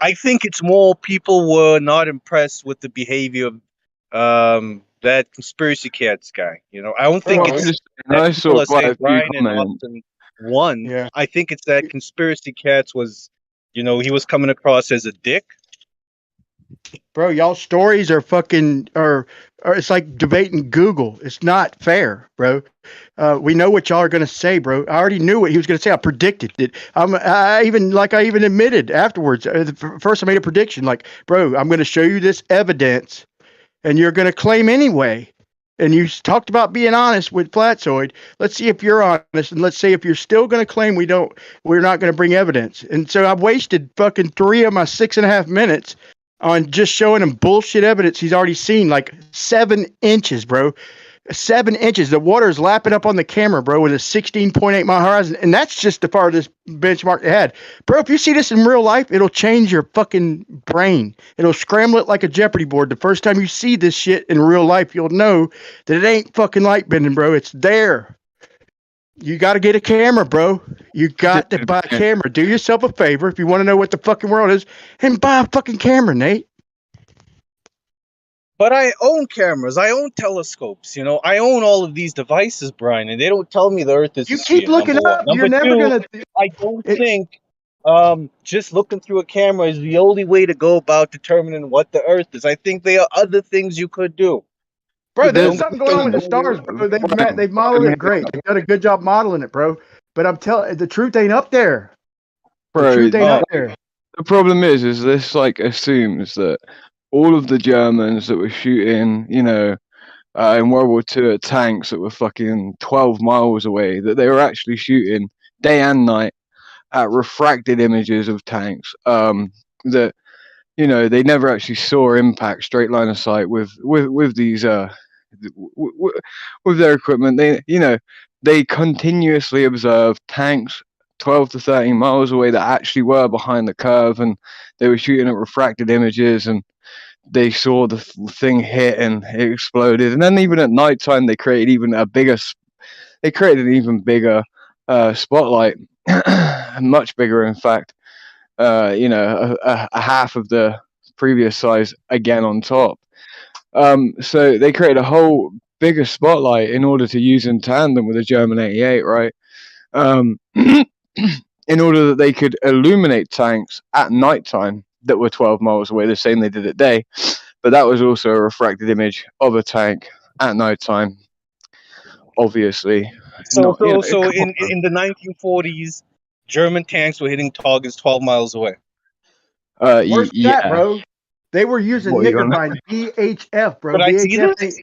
I think it's more people were not impressed with the behavior of that conspiracy cats guy. You know, I don't think Well, it's I that people saw are quite saying a few Brian and comments. Austin won. Yeah. I think it's that conspiracy cats was, you know, he was coming across as a dick. Bro, y'all stories are fucking or it's like debating Google. It's not fair, bro. We know what y'all are gonna say, bro. I already knew what he was gonna say. I predicted it. I even admitted afterwards. First, I made a prediction, like, bro, I'm gonna show you this evidence, and you're gonna claim anyway. And you talked about being honest with Flatzoid. Let's see if you're honest, and let's see if you're still gonna claim we're not gonna bring evidence. And so I've wasted fucking 3 of my 6.5 minutes on just showing him bullshit evidence he's already seen, like 7 inches, bro. 7 inches. The water is lapping up on the camera, bro, with a 16.8 mile horizon. And that's just the farthest benchmark they had. Bro, if you see this in real life, it'll change your fucking brain. It'll scramble it like a Jeopardy board. The first time you see this shit in real life, you'll know that it ain't fucking light bending, bro. It's there. You got to get a camera, bro. You got to buy a camera. Do yourself a favor if you want to know what the fucking world is, and buy a fucking camera, Nate. But I own cameras. I own telescopes. You know, I own all of these devices, Brian, and they don't tell me the Earth is a You sphere. keep looking Number one. up. You're Number never two, gonna. I don't think just looking through a camera is the only way to go about determining what the Earth is. I think there are other things you could do. Bro, there's Don't something put going on with the those- stars, bro. They've modeled it great. They've done a good job modeling it, bro. But I'm telling the truth ain't up there. The Bro, truth ain't up there. the problem is this like assumes that all of the Germans that were shooting, you know, in World War II at tanks that were fucking 12 miles away, that they were actually shooting day and night at refracted images of tanks. That, you know, they never actually saw impact straight line of sight with these with their equipment. They, you know, they continuously observed tanks 12 to 13 miles away that actually were behind the curve, and they were shooting at refracted images, and they saw the thing hit and it exploded. And then even at nighttime, they created even a bigger. They created an even bigger spotlight, much bigger, in fact. You know, a half of the previous size again on top. So they created a whole bigger spotlight in order to use in tandem with the German 88, right? In order that they could illuminate tanks at nighttime that were 12 miles away, the same they did at day. But that was also a refracted image of a tank at nighttime, obviously. So in the 1940s, German tanks were hitting targets 12 miles away. Where's yeah. that, bro? They were using What are you on? Knickerbein VHF, bro. Could I see VHF. this?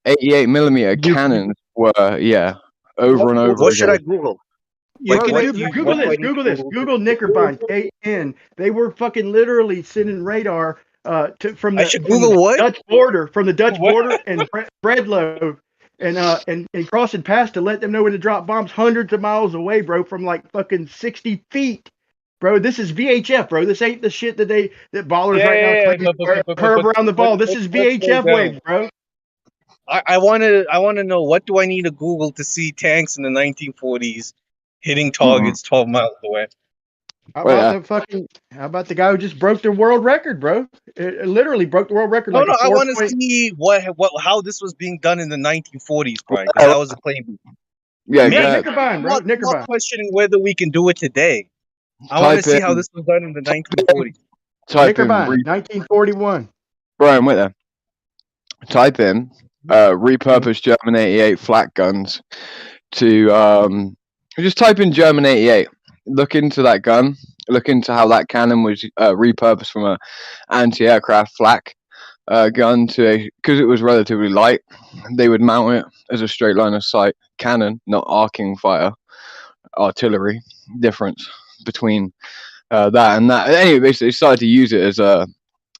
88 millimeter cannons were over and over What should I again. Google? Google this. Google Knickerbein. KN. They were fucking literally sending radar from the Dutch border, and bread loaf, and crossing past to let them know when to drop bombs hundreds of miles away, bro, from like fucking 60 feet. Bro, this is VHF, bro. This ain't the shit that ballers right now curve around the ball. This is VHF waves, bro. I want to know, what do I need to Google to see tanks in the 1940s hitting targets 12 miles away? How about the guy who just broke the world record, bro? It literally broke the world record. No, I want to 4 see how this was being done in the 1940s, Brian, because that was a claim. Yeah, Knickerbein, bro. I'm not questioning whether we can do it today. I want to see how this was done in the 1940s. Knickerbein, 1941. Brian, wait there. Type in repurposed German 88 flak guns to just type in German 88. Look into that gun. Look into how that cannon was repurposed from a anti-aircraft flak gun to because it was relatively light. They would mount it as a straight line of sight cannon, not arcing fire artillery. Difference between that and that. Anyway, basically, they started to use it as a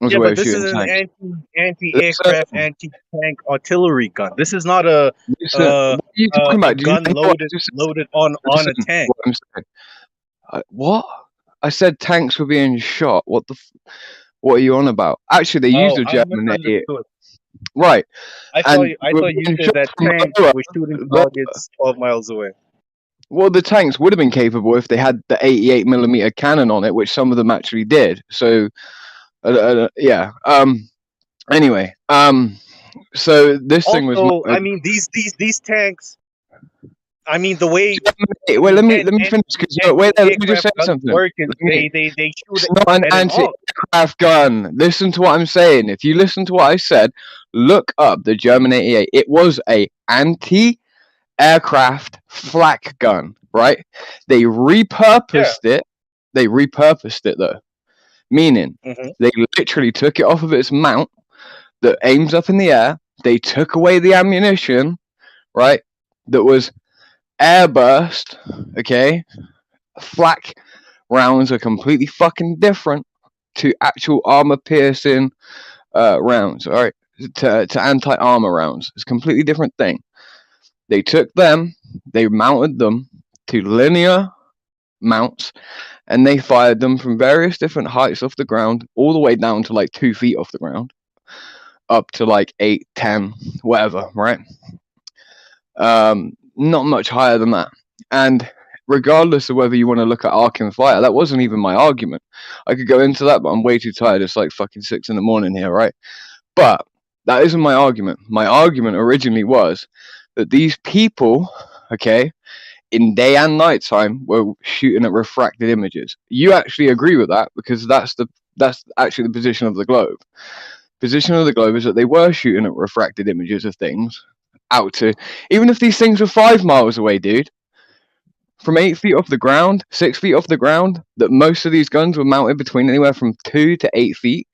way of this shooting is tanks. an anti-aircraft, anti-tank artillery gun. This is not a what are you talking about? gun loaded on a tank. What I'm saying. What? I said tanks were being shot. What are you on about? Actually, they used a German 88. Right. I thought you said that tanks were shooting targets 12 miles away. Well, the tanks would have been capable if they had the 88mm cannon on it, which some of them actually did. So, yeah. Anyway, so this thing was. Also, I mean, these tanks. I mean, the way. Wait, let me finish. Because wait, let me just say aircraft something. work is they shoot It's it not an at an arc. anti-aircraft gun. Listen to what I'm saying. If you listen to what I said, look up the German 88. It was a anti-aircraft flak gun, right? They repurposed it. They repurposed it though, meaning they literally took it off of its mount that aims up in the air. They took away the ammunition, right? That was airburst. Okay, flak rounds are completely fucking different to actual armor piercing rounds. All right, to anti-armor rounds, it's a completely different thing. They took them, they mounted them to linear mounts, and they fired them from various different heights off the ground, all the way down to like 2 feet off the ground, up to like 8, 10, whatever. Right? Not much higher than that. And regardless of whether you want to look at arc and fire, that wasn't even my argument. I could go into that, but I'm way too tired. It's like fucking 6 in the morning here, right? But that isn't my argument. My argument originally was that these people, okay, in day and night time, were shooting at refracted images. You actually agree with that because that's actually the position of the globe. Position of the globe is that they were shooting at refracted images of things out to, even if these things were 5 miles away, dude, from 8 feet off the ground, 6 feet off the ground, that most of these guns were mounted between anywhere from 2 to 8 feet.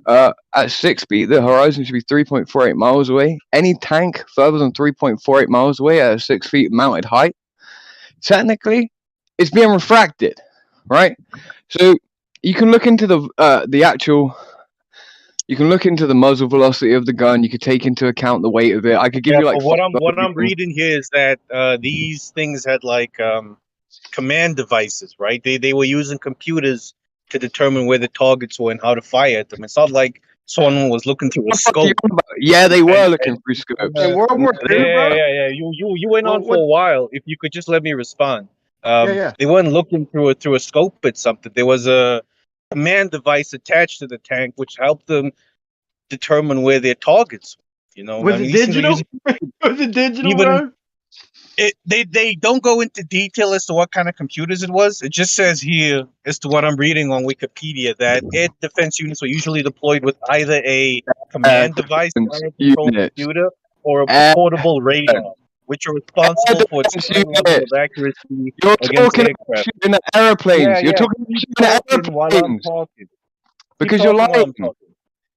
At 6 feet, the horizon should be 3.48 miles away. Any tank further than 3.48 miles away at a 6 feet mounted height, technically, it's being refracted, right? So you can look into the actual. You can look into the muzzle velocity of the gun. You could take into account the weight of it. I could give you like. But what I'm reading here is that these things had like command devices, right? They were using computers to determine where the targets were and how to fire at them. It's not like someone was looking through a scope. Yeah, they were looking through scopes. In World War II, yeah. You went on for a while. If you could just let me respond. They weren't looking through a scope at something. There was a command device attached to the tank which helped them determine where their targets were. You know, was it digital? Was it digital, bro? They don't go into detail as to what kind of computers it was. It just says here, as to what I'm reading on Wikipedia, that air defense units were usually deployed with either a command device, control computer, or a portable radar, which are responsible for its high level of accuracy against aircraft. Shooting at airplanes. You're talking at airplanes. Because you're lying.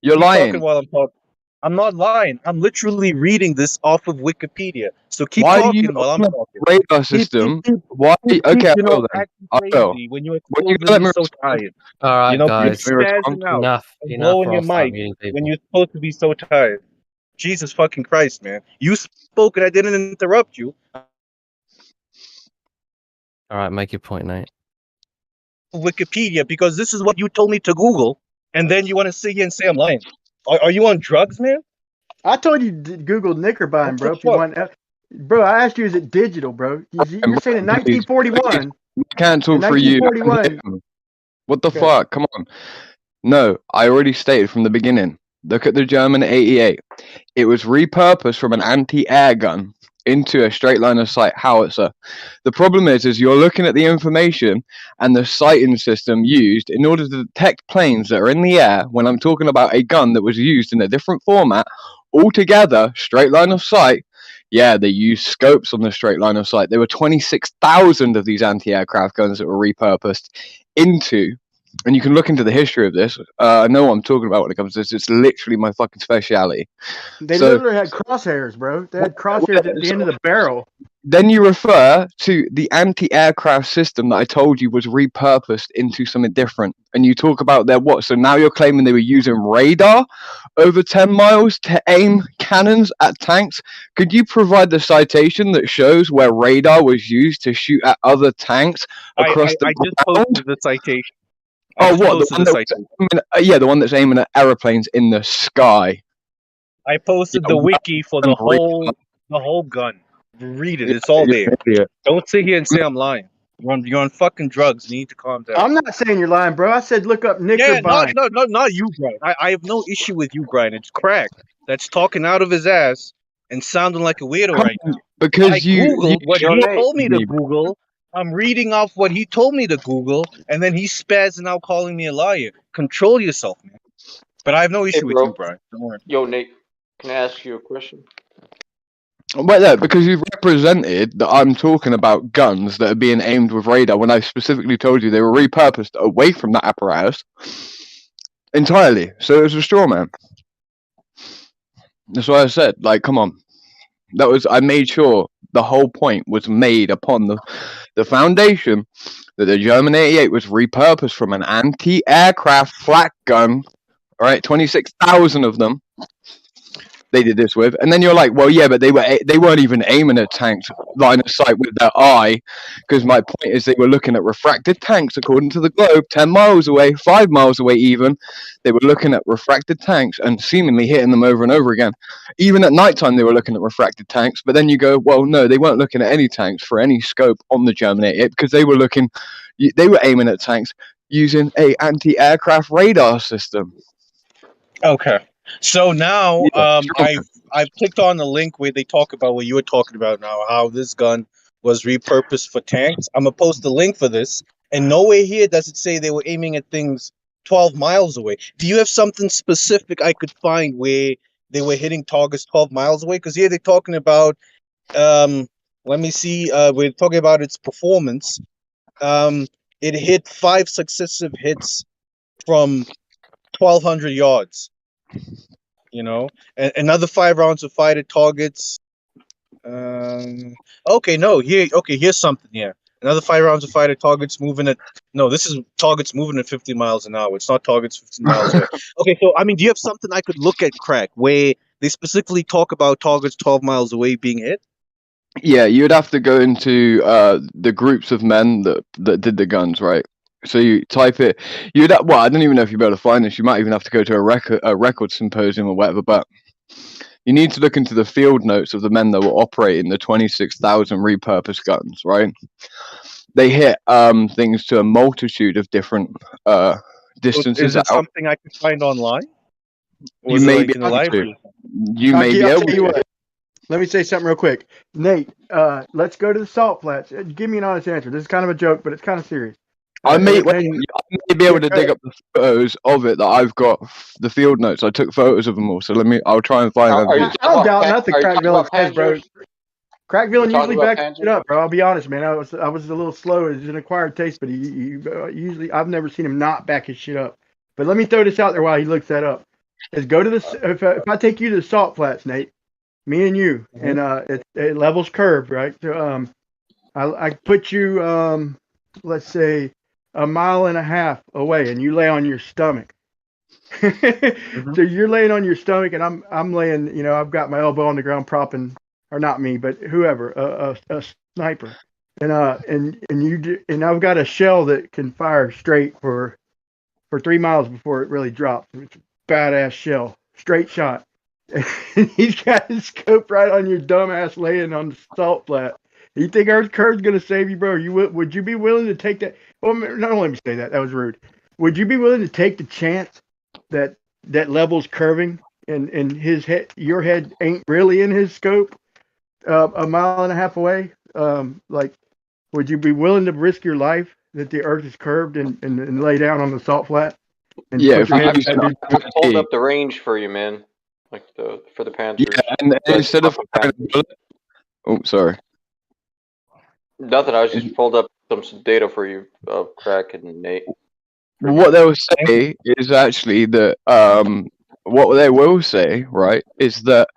You're lying. While I'm talking. I'm not lying. I'm literally reading this off of Wikipedia. So keep talking while I'm talking. Radar system. Why? Okay, I will then. I will. When you're let me so tired. All right, guys. Enough blowing your mic when you're supposed to be so tired. Jesus fucking Christ, man. You spoke and I didn't interrupt you. All right, make your point, Nate. Wikipedia, because this is what you told me to Google, and then you want to sit here and say I'm lying. Are you on drugs, man? I told you to Google Knickerbein, bro. If you want, bro, I asked you, is it digital, bro? You're saying in 1941. Can't talk for you. What the fuck? Come on. No, I already stated from the beginning. Look at the German 88. It was repurposed from an anti-air gun into a straight line of sight howitzer. The problem is you're looking at the information and the sighting system used in order to detect planes that are in the air when I'm talking about a gun that was used in a different format altogether, straight line of sight. Yeah, they used scopes on the straight line of sight. There were 26,000 of these anti-aircraft guns that were repurposed into, and you can look into the history of this. I know what I'm talking about when it comes to this. It's literally my fucking speciality. They literally had crosshairs, bro. They had crosshairs at the end of the barrel. Then you refer to the anti-aircraft system that I told you was repurposed into something different. And you talk about their what? So now you're claiming they were using radar over 10 miles to aim cannons at tanks? Could you provide the citation that shows where radar was used to shoot at other tanks across the ground? I just posted the citation. Oh, what? The one that's aiming at aeroplanes in the sky. I posted the wiki for the whole gun. Read it. It's all there. Don't sit here and say I'm lying. You're on fucking drugs. You need to calm down. I'm not saying you're lying, bro. I said look up Nick Yeah, or Vine. no, not you, Brian. I have no issue with you, Brian. It's Crack that's talking out of his ass and sounding like a weirdo right now. Because I you Googled what Yo, he Nate. told me to Google. I'm reading off what he told me to Google, and then he's spazzing out calling me a liar. Control yourself, man. But I have no issue with bro. you, Brian. Don't worry. Yo, Nate, can I ask you a question? Well, yeah, because you've represented that I'm talking about guns that are being aimed with radar when I specifically told you they were repurposed away from that apparatus entirely. So it was a straw man. That's why I said, like, come on. I made sure the whole point was made upon the foundation that the German 88 was repurposed from an anti-aircraft flak gun, all right, 26,000 of them. They did this with, and then you're like, well, yeah, but they weren't even aiming at tanks line of sight with their eye, because my point is they were looking at refracted tanks according to the globe, 10 miles away, 5 miles away even. They were looking at refracted tanks and seemingly hitting them over and over again. Even at nighttime, they were looking at refracted tanks, but then you go, well, no, they weren't looking at any tanks for any scope on the German 88 because they were aiming at tanks using a anti-aircraft radar system. Okay. So now I've clicked on the link where they talk about what you were talking about now, how this gun was repurposed for tanks. I'm gonna post the link for this, and nowhere here does it say they were aiming at things 12 miles away. Do you have something specific I could find where they were hitting targets 12 miles away? Because here they're talking about let me see, we're talking about its performance. It hit 5 successive hits from 1,200 yards. You know, and another 5 rounds of fighter targets. Here's something here. Another 5 rounds of fighter targets moving at this is targets moving at 50 miles an hour. It's not targets 15 miles away. Okay, so I mean, do you have something I could look at, Crack, where they specifically talk about targets 12 miles away being hit? Yeah, you would have to go into the groups of men that did the guns, right? So you type it. I don't even know if you'd be able to find this. You might even have to go to a record symposium or whatever. But you need to look into the field notes of the men that were operating the 26,000 repurposed guns, right? They hit things to a multitude of different distances. Is it something I could find online? Or You is it may like be in the able library? to. You may be I'll able tell you to. what. Let me say something real quick. Nate, let's go to the salt flats. Give me an honest answer. This is kind of a joke, but it's kind of serious. I may be able to dig up the photos of it that I've got, the field notes. I took photos of them all, so I'll try and find them. I don't doubt nothing Crackville says, bro. Crackville You talking usually about backs it up, bro. I'll be honest, man. I was a little slow. It's an acquired taste, but he usually I've never seen him not back his shit up. But let me throw this out there while he looks that up. Is go to this. If I take you to the salt flats, Nate, me and you, and it levels curved, right? So I put you let's say 1.5 miles away, and you lay on your stomach. So you're laying on your stomach, and I'm laying. You know, I've got my elbow on the ground, propping, or not me, but whoever, a sniper, and I've got a shell that can fire straight for 3 miles before it really drops. It's a badass shell, straight shot. And he's got his scope right on your dumb ass laying on the salt flat. You think Earth Curve's gonna save you, bro? Would you be willing to take that? Well, no, let me say that. That was rude. Would you be willing to take the chance that level's curving and your head ain't really in his scope 1.5 miles away? Like, would you be willing to risk your life that the Earth is curved and lay down on the salt flat? And Yeah, I pulled up the range for you, man. Like for the Panthers. Yeah, and instead of oh, sorry. Nothing. I was just pulled up some data for you, Crack and Nate. What they'll say is actually that what they will say, right, is that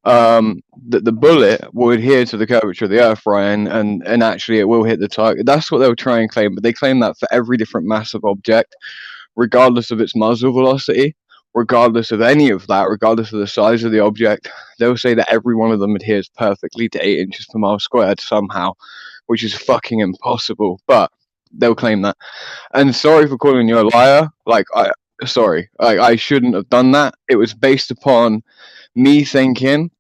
that the bullet will adhere to the curvature of the Earth, Ryan, and actually it will hit the target. That's what they'll try and claim, but they claim that for every different massive object, regardless of its muzzle velocity, regardless of any of that, regardless of the size of the object, they'll say that every one of them adheres perfectly to 8 inches per mile squared somehow, which is fucking impossible, but they'll claim that. And sorry for calling you a liar. I shouldn't have done that. It was based upon me thinking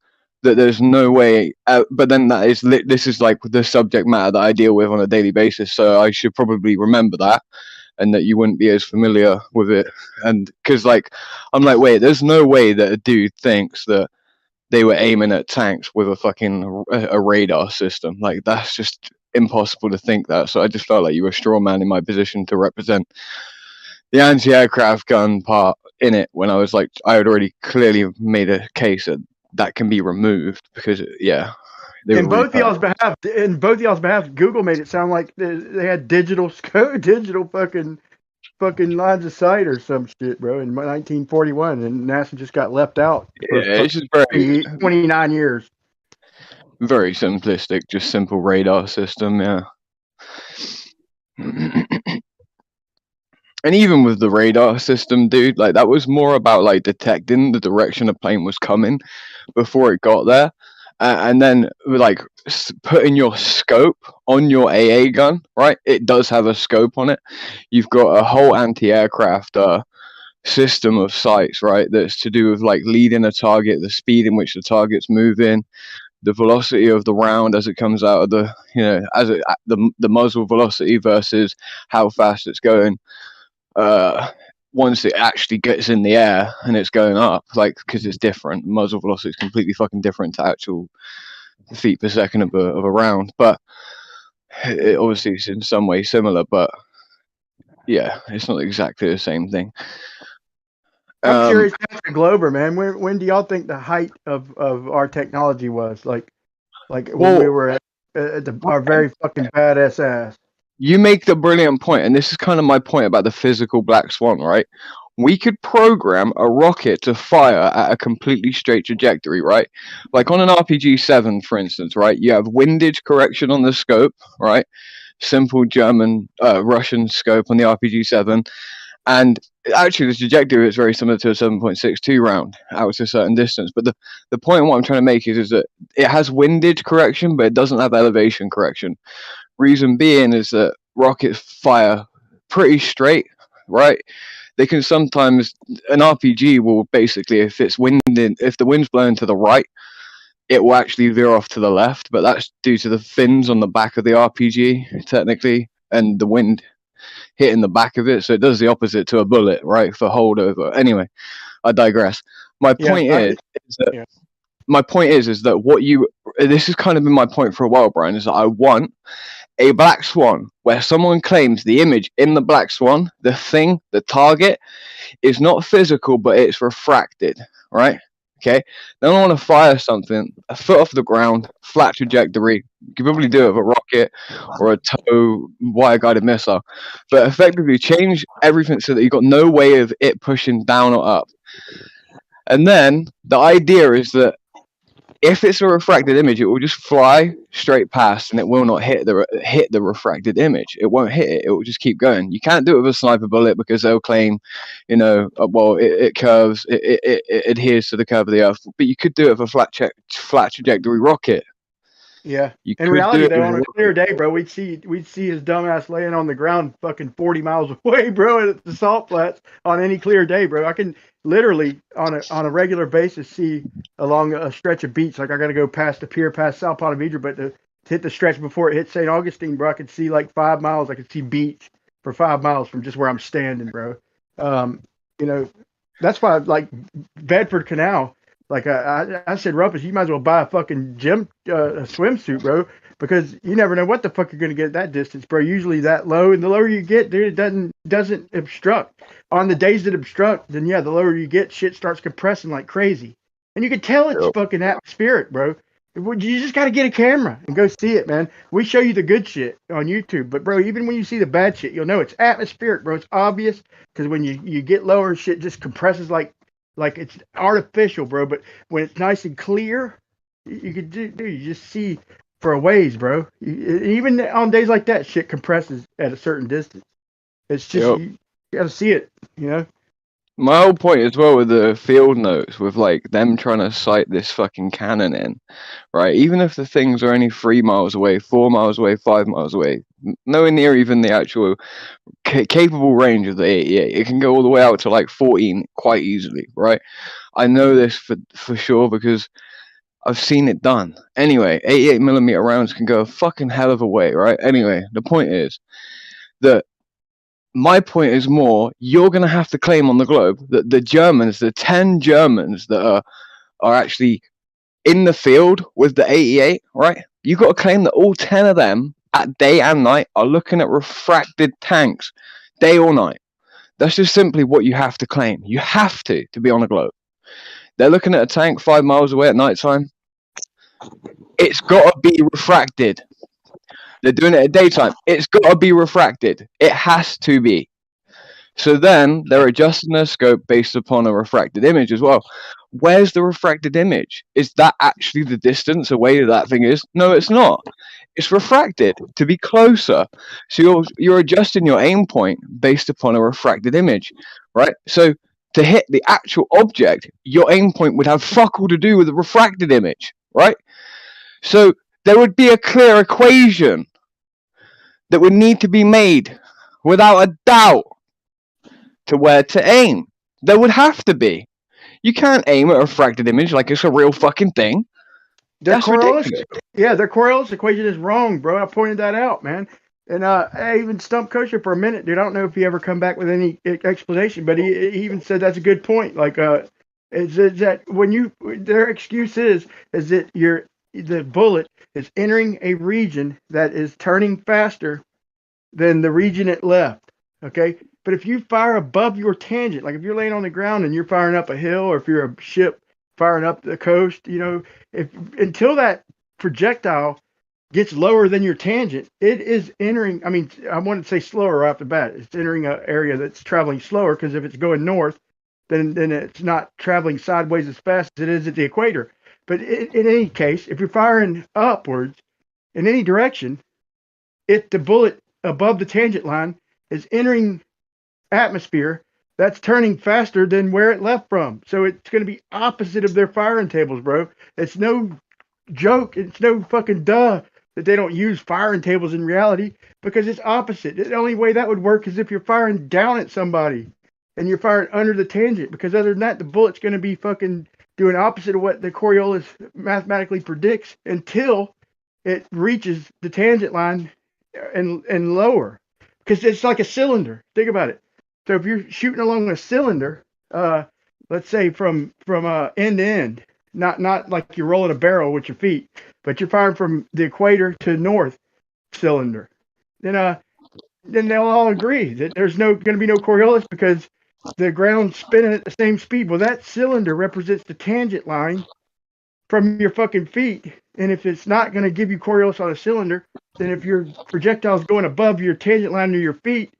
that there's no way. But then this is like the subject matter that I deal with on a daily basis, so I should probably remember that, and that you wouldn't be as familiar with it. And because like I'm like, wait, there's no way that a dude thinks that they were aiming at tanks with a fucking a radar system. Like that's just impossible to think that. So I just felt like you were a straw man in my position to represent the anti-aircraft gun part in it, when I was like, I had already clearly made a case that can be removed because In both y'all's behalf, Google made it sound like they had digital fucking lines of sight or some shit, bro, in 1941, and NASA just got left out for it's just very 29 years. Very simplistic, just simple radar system, yeah. And even with the radar system, dude, like that was more about like detecting the direction a plane was coming before it got there, and then like putting your scope on your AA gun, right? It does have a scope on it. You've got a whole anti-aircraft system of sights, right? That's to do with like leading a target, the speed in which the target's moving, the velocity of the round as it comes out of the, the muzzle velocity versus how fast it's going. Once it actually gets in the air and it's going up, like, because it's different. Muzzle velocity is completely fucking different to actual feet per second of a round, but it obviously is in some way similar, but yeah, it's not exactly the same thing. I'm curious, Mr. Glober, man, when do y'all think the height of our technology was? Like when we were at our very fucking badass ass. You make the brilliant point, and this is kind of my point about the physical black swan, right? We could program a rocket to fire at a completely straight trajectory, right? Like on an RPG-7, for instance, right? You have windage correction on the scope, right? Simple German, Russian scope on the RPG-7. And actually, the trajectory is very similar to a 7.62 round out to a certain distance. But the point what I'm trying to make is that it has windage correction, but it doesn't have elevation correction. Reason being is that rockets fire pretty straight, right? They can sometimes, an RPG will basically, if the wind's blowing to the right, it will actually veer off to the left, but that's due to the fins on the back of the RPG, technically, and the wind hitting the back of it, so it does the opposite to a bullet, right, for holdover. Anyway, I digress. My point is that this has kind of been my point for a while, Brian, is that I want a black swan where someone claims the image in the black swan, the target, is not physical, but it's refracted, right? Okay, then I want to fire something a foot off the ground, flat trajectory. You can probably do it with a rocket or a tow wire-guided missile, but effectively change everything so that you've got no way of it pushing down or up. And then the idea is that if it's a refracted image, it will just fly straight past, and it will not hit the refracted image. It won't hit it. It will just keep going. You can't do it with a sniper bullet because they'll claim, it curves, it adheres to the curve of the Earth. But you could do it with a flat trajectory rocket. Yeah. In reality, though, on a clear day, bro, we'd see his dumbass laying on the ground fucking 40 miles away, bro, at the salt flats on any clear day, bro. I can literally on a regular basis see along a stretch of beach. Like I got to go past the pier, past South Ponte Vedra, but to hit the stretch before it hits St. Augustine, bro, I could see like 5 miles. I could see beach for 5 miles from just where I'm standing, bro. That's why like Bedford Canal. Like I said, Rumpus, you might as well buy a fucking gym swimsuit, bro, because you never know what the fuck you're gonna get at that distance, bro. Usually that low, and the lower you get, dude, it doesn't obstruct. On the days that obstruct, then yeah, the lower you get, shit starts compressing like crazy, and you can tell it's fucking atmospheric, bro. You just gotta get a camera and go see it, man. We show you the good shit on YouTube, but bro, even when you see the bad shit, you'll know it's atmospheric, bro. It's obvious because when you get lower, shit just compresses like it's artificial, bro. But when it's nice and clear, you could you just see for a ways, bro. Even on days like that, shit compresses at a certain distance. It's just you gotta see it, My whole point as well with the field notes, with like them trying to sight this fucking cannon in, right? Even if the things are only 3 miles away, 4 miles away, 5 miles away, nowhere near even the actual capable range of the 88, it can go all the way out to like 14 quite easily, right? I know this for sure because I've seen it done. Anyway, 88mm rounds can go a fucking hell of a way, right? Anyway, the point is that my point is more, you're going to have to claim on the globe that the Germans, the 10 Germans that are actually in the field with the 88, right? You got to claim that all 10 of them at day and night are looking at refracted tanks, day or night. That's just simply what you have to claim. You have to be on a globe. They're looking at a tank 5 miles away at night time. It's got to be refracted. They're doing it at daytime. It's got to be refracted. It has to be. So then they're adjusting their scope based upon a refracted image as well. Where's the refracted image? Is that actually the distance away that thing is? No, it's not. It's refracted to be closer. So you're adjusting your aim point based upon a refracted image, right? So to hit the actual object, your aim point would have fuck all to do with the refracted image, right? So there would be a clear equation that would need to be made without a doubt to where to aim. There would have to be. You can't aim at a refracted image like it's a real fucking thing. That's ridiculous. Yeah, their Coriolis equation is wrong, bro. I pointed that out, man. And I even stumped Kosher for a minute, dude. I don't know if he ever come back with any explanation, but he even said that's a good point. Like, is that when their excuse is that the bullet is entering a region that is turning faster than the region it left. Okay, but if you fire above your tangent, like if you're laying on the ground and you're firing up a hill, or if you're a ship firing up the coast, if until that projectile gets lower than your tangent, it is entering. I mean, I wouldn't say slower right off the bat. It's entering an area that's traveling slower, because if it's going north, then it's not traveling sideways as fast as it is at the equator. But in any case, if you're firing upwards in any direction, if the bullet above the tangent line is entering atmosphere, that's turning faster than where it left from. So it's going to be opposite of their firing tables, bro. It's no joke. It's no fucking duh that they don't use firing tables in reality, because it's opposite. The only way that would work is if you're firing down at somebody and you're firing under the tangent, because other than that, the bullet's going to be fucking doing opposite of what the Coriolis mathematically predicts until it reaches the tangent line and lower, because it's like a cylinder. Think about it. So if you're shooting along a cylinder, let's say from end to end, not like you're rolling a barrel with your feet, but you're firing from the equator to north cylinder, then they'll all agree that there's going to be no Coriolis, because the ground's spinning at the same speed. Well, that cylinder represents the tangent line from your fucking feet. And if it's not going to give you Coriolis on a cylinder, then if your projectile is going above your tangent line to your feet,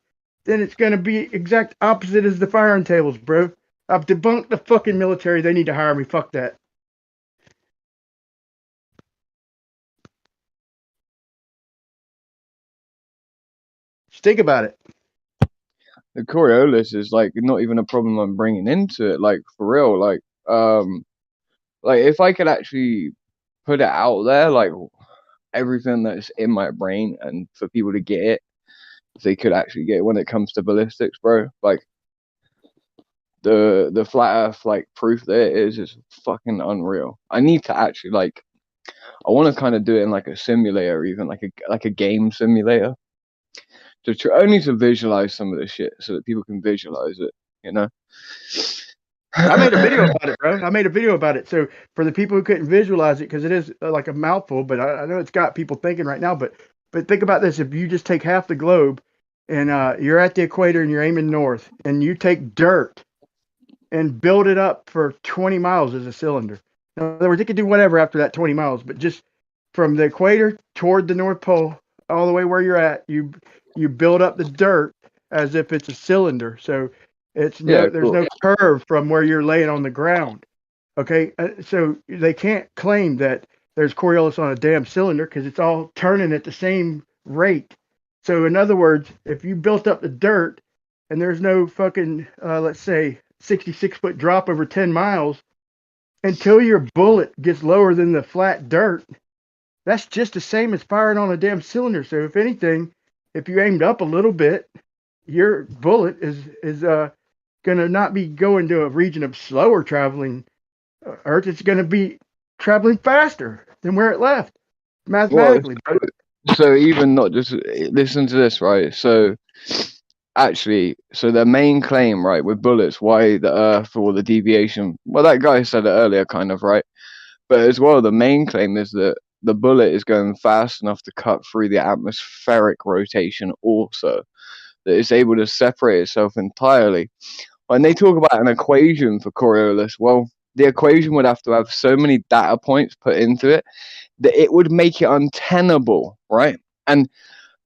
then it's going to be exact opposite as the firing tables, bro. I've debunked the fucking military. They need to hire me. Fuck that. Just think about it. The Coriolis is like not even a problem I'm bringing into it. Like for real, like if I could actually put it out there, like everything that's in my brain, and for people to get it, if they could actually get it when it comes to ballistics, bro. Like the flat Earth like proof that it is fucking unreal. I need to actually I want to kind of do it in like a simulator, even like a game simulator, only to visualize some of the shit so that people can visualize it, I made a video about it, bro. I made a video about it. So for the people who couldn't visualize it, because it is like a mouthful, but I know it's got people thinking right now. But think about this: if you just take half the globe, and you're at the equator and you're aiming north, and you take dirt and build it up for 20 miles as a cylinder. In other words, it could do whatever after that 20 miles, but just from the equator toward the North Pole, all the way where you're at, you build up the dirt as if it's a cylinder. So there's no curve from where you're laying on the ground. Okay, so they can't claim that there's Coriolis on a damn cylinder, because it's all turning at the same rate. So in other words, if you built up the dirt and there's no fucking, let's say, 66-foot drop over 10 miles, until your bullet gets lower than the flat dirt, that's just the same as firing on a damn cylinder. So if anything, if you aimed up a little bit, your bullet is going to not be going to a region of slower traveling Earth. It's going to be traveling faster than where it left, Well, mathematically. Bro. so even not just listen to this, right? So actually, so their main claim, right, with bullets, why the Earth or the deviation? Well, that guy said it earlier, kind of, right? But as well, the main claim is that the bullet is going fast enough to cut through the atmospheric rotation, also that it's able to separate itself entirely. When they talk about an equation for Coriolis, well, the equation would have to have so many data points put into it that it would make it untenable, right? And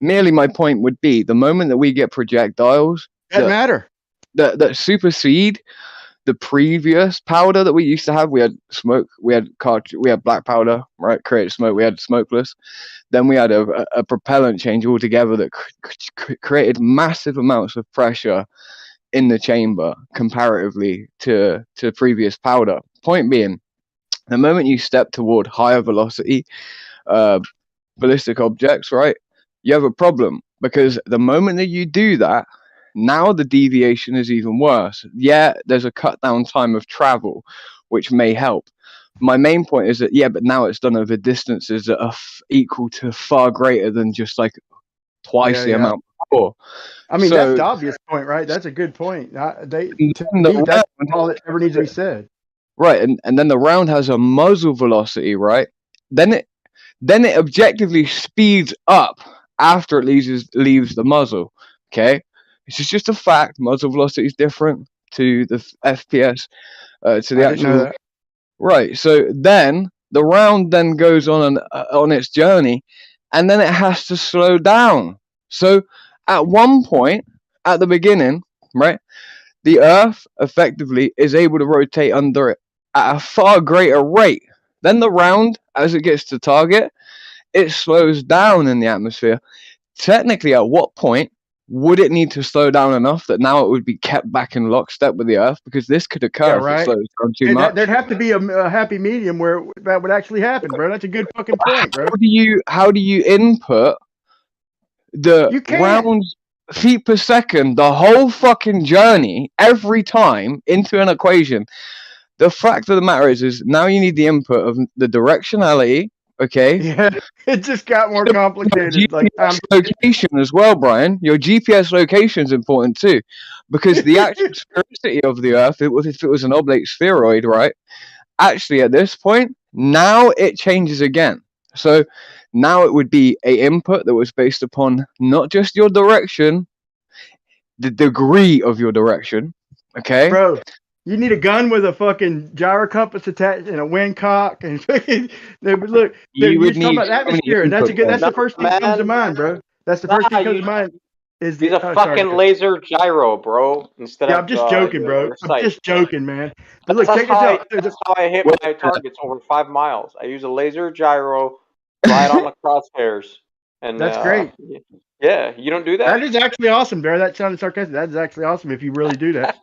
merely my point would be the moment that we get projectiles that supersede the previous powder that we used to have, we had smoke, we had black powder, right? Created smoke, we had smokeless. Then we had a propellant change altogether that created massive amounts of pressure in the chamber comparatively to previous powder. Point being, the moment you step toward higher velocity ballistic objects, right, you have a problem, because the moment that you do that, now the deviation is even worse. Yeah, there's a cut down time of travel, which may help. My main point is that, yeah, but now it's done over distances that are equal to far greater than just like twice the amount before. I mean, So, that's the obvious point, right? That's a good point. To me, that's all that ever needs to be said. Right, and then the round has a muzzle velocity, right? Then it objectively speeds up after it leaves the muzzle. Okay, this is just a fact. Muzzle velocity is different to the FPS, to the I didn't know actual. that. Right, so then the round then goes on its journey, and then it has to slow down. So at one point, at the beginning, right, the Earth effectively is able to rotate under it at a far greater rate. Then the round, as it gets to target, it slows down in the atmosphere. Technically, at what point would it need to slow down enough that now it would be kept back in lockstep with the Earth? Because this could occur if it slows down too much. There'd have to be a happy medium where that would actually happen, bro. That's a good fucking point, bro. How do you input the rounds feet per second, the whole fucking journey, every time into an equation? The fact of the matter is now you need the input of the directionality. Okay. Yeah, it just got more complicated. Like location as well, Brian. Your GPS location is important too, because the actual sphericity of the Earth, if it was an oblate spheroid, right? Actually, at this point, now it changes again. So now it would be a input that was based upon not just your direction, the degree of your direction. Okay, bro. You need a gun with a fucking gyro compass attached and a wind cock and look. You're talking about atmosphere, and that's the first thing that comes to mind, bro. That's the first thing that comes to mind. He's a fucking laser gyro, bro. Instead of I'm just joking, bro. I'm just joking, man. But look, that's check this out. That's how I hit my targets over 5 miles. I use a laser gyro right on the crosshairs, and that's great. Yeah, you don't do that? That is actually awesome, Bear. That sounded sarcastic. That is actually awesome if you really do that.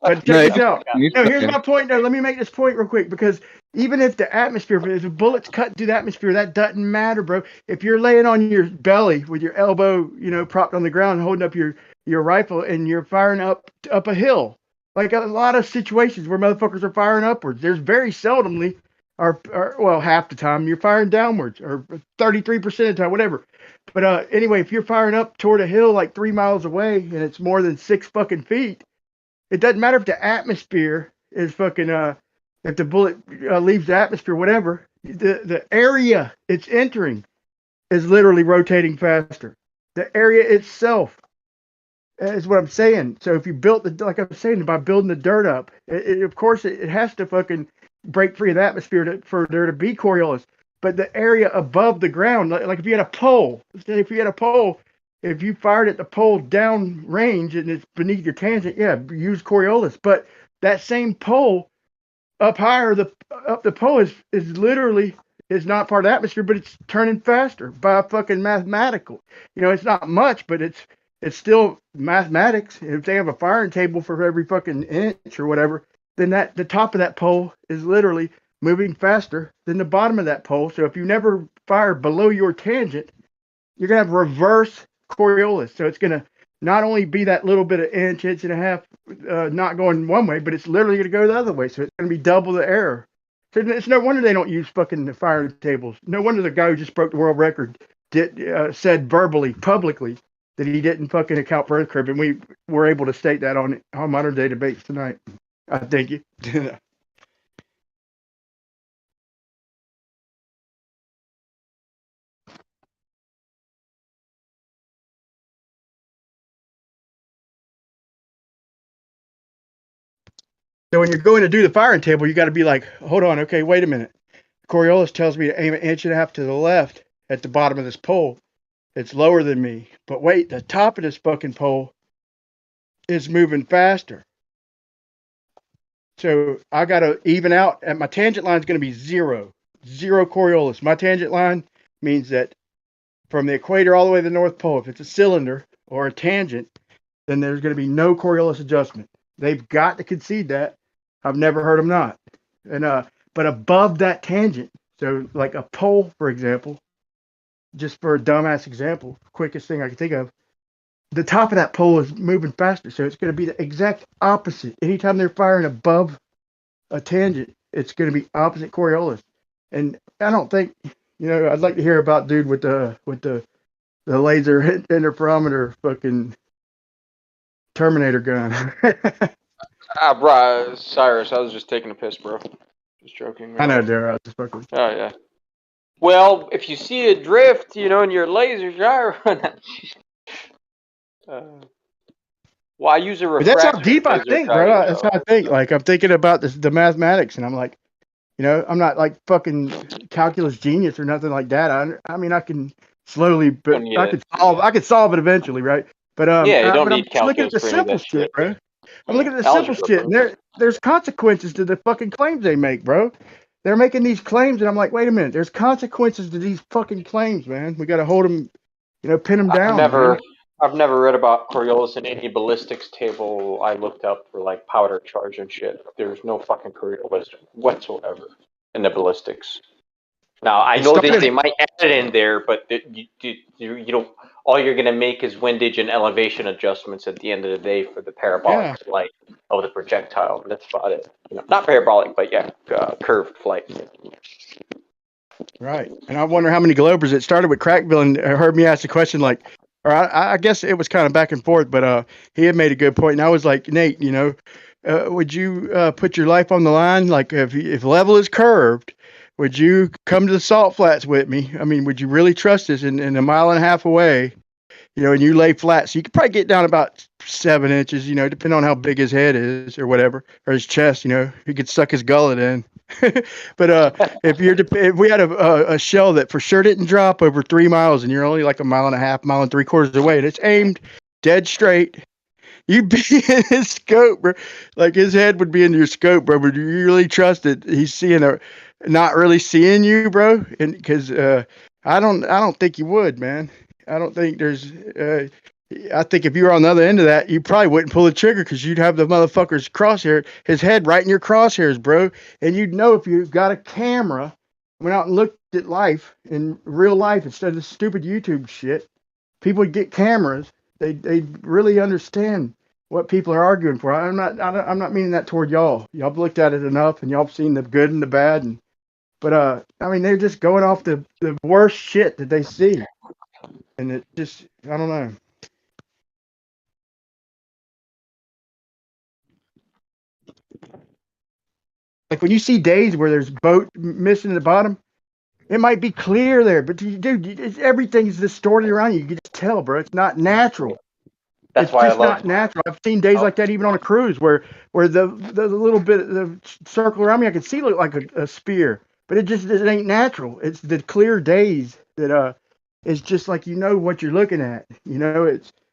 But check this out. No, here's my point. No, let me make this point real quick, because even if the atmosphere, if the bullets cut through the atmosphere, that doesn't matter, bro. If you're laying on your belly with your elbow, propped on the ground, holding up your rifle, and you're firing up a hill, like a lot of situations where motherfuckers are firing upwards, there's very seldomly, or well, half the time you're firing downwards, or 33% of the time, whatever. But anyway, if you're firing up toward a hill like 3 miles away and it's more than 6 fucking feet, it doesn't matter if the atmosphere is fucking if the bullet leaves the atmosphere, whatever. The area it's entering is literally rotating faster. The area itself is what I'm saying. So if you built like I'm saying, by building the dirt up, of course it has to fucking break free of the atmosphere for there to be Coriolis. But the area above the ground, like if you had a pole, if you fired at the pole down range and it's beneath your tangent, yeah, use Coriolis. But that same pole up higher, up the pole is literally is not part of the atmosphere, but it's turning faster by fucking mathematical. It's not much, but it's still mathematics. If they have a firing table for every fucking inch or whatever, then the top of that pole is literally moving faster than the bottom of that pole. So if you never fire below your tangent, you're going to have reverse Coriolis. So it's going to not only be that little bit of inch and a half not going one way, but it's literally going to go the other way. So it's going to be double the error. So it's no wonder they don't use fucking firing tables. No wonder the guy who just broke the world record said verbally, publicly, that he didn't fucking account for earth curve, and we were able to state that on modern day debates tonight. I thank you. So when you're going to do the firing table, you got to be like, hold on, okay, wait a minute. Coriolis tells me to aim 1.5 inches to the left at the bottom of this pole. It's lower than me. But wait, the top of this fucking pole is moving faster. So I got to even out, and my tangent line is going to be 0 Coriolis. My tangent line means that from the equator all the way to the North Pole, if it's a cylinder or a tangent, then there's going to be no Coriolis adjustment. They've got to concede that. I've never heard them not. And but above that tangent, so like a pole, for example, just for a dumbass example, quickest thing I can think of, the top of that pole is moving faster, so it's going to be the exact opposite. Anytime they're firing above a tangent, it's going to be opposite Coriolis. And I don't think, I'd like to hear about dude with the laser interferometer fucking Terminator gun. Bro, Cyrus, I was just taking a piss, bro. Just joking. Man. I know, Dara. I was just fucking with you. Oh, yeah. Well, if you see a drift, and your laser gyro, well, I use a But refractor. that's how deep I think, bro. That's how I think. Like, I'm thinking about the mathematics, and I'm like, I'm not like fucking calculus genius or nothing like that. I mean, I can slowly, but I could solve it eventually, right? But yeah, you don't but need I'm looking at the calculus for any of simple that shit, bro. I'm looking at the Algebra, simple shit, bro. and there's consequences to the fucking claims they make, bro. They're making these claims, and I'm like, wait a minute. There's consequences to these fucking claims, man. We got to hold them, pin them down. I've never read about Coriolis in any ballistics table I looked up for like powder charge and shit. There's no fucking Coriolis whatsoever in the ballistics. Now I know that they might add it in there, but you don't. All you're gonna make is windage and elevation adjustments at the end of the day for the parabolic flight of the projectile. That's about it. Not parabolic, but curved flight. Right. And I wonder how many Globers it started with Crackville and heard me ask the question or I guess it was kind of back and forth, but he had made a good point. And I was like, Nate, would you put your life on the line? Like if level is curved, would you come to the salt flats with me? I mean, would you really trust us in 1.5 miles away? And you lay flat, so you could probably get down about 7 inches, depending on how big his head is or whatever, or his chest, he could suck his gullet in. But if we had a shell that for sure didn't drop over 3 miles and you're only like 1.5 miles, 1.75 miles away, and it's aimed dead straight, you'd be in his scope, bro. Like his head would be in your scope, bro. Would you really trust that he's not really seeing you, bro? And because I don't think you would, man. I don't think there's. I think if you were on the other end of that, you probably wouldn't pull the trigger because you'd have the motherfucker's crosshair, his head right in your crosshairs, bro. And you'd know if you've got a camera, went out and looked at life in real life instead of this stupid YouTube shit. People would get cameras. They really understand what people are arguing for. I'm not meaning that toward y'all. Y'all have looked at it enough, and y'all have seen the good and the bad. But I mean, they're just going off the worst shit that they see. And it just, I don't know. Like when you see days where there's boat missing at the bottom, it might be clear there, but dude, everything's distorted around you. You can just tell, bro. It's not natural. That's why just not natural. I've seen days like that even on a cruise where the little bit, the circle around me, I can see look like a spear, but it ain't natural. It's the clear days that it's just like what you're looking at.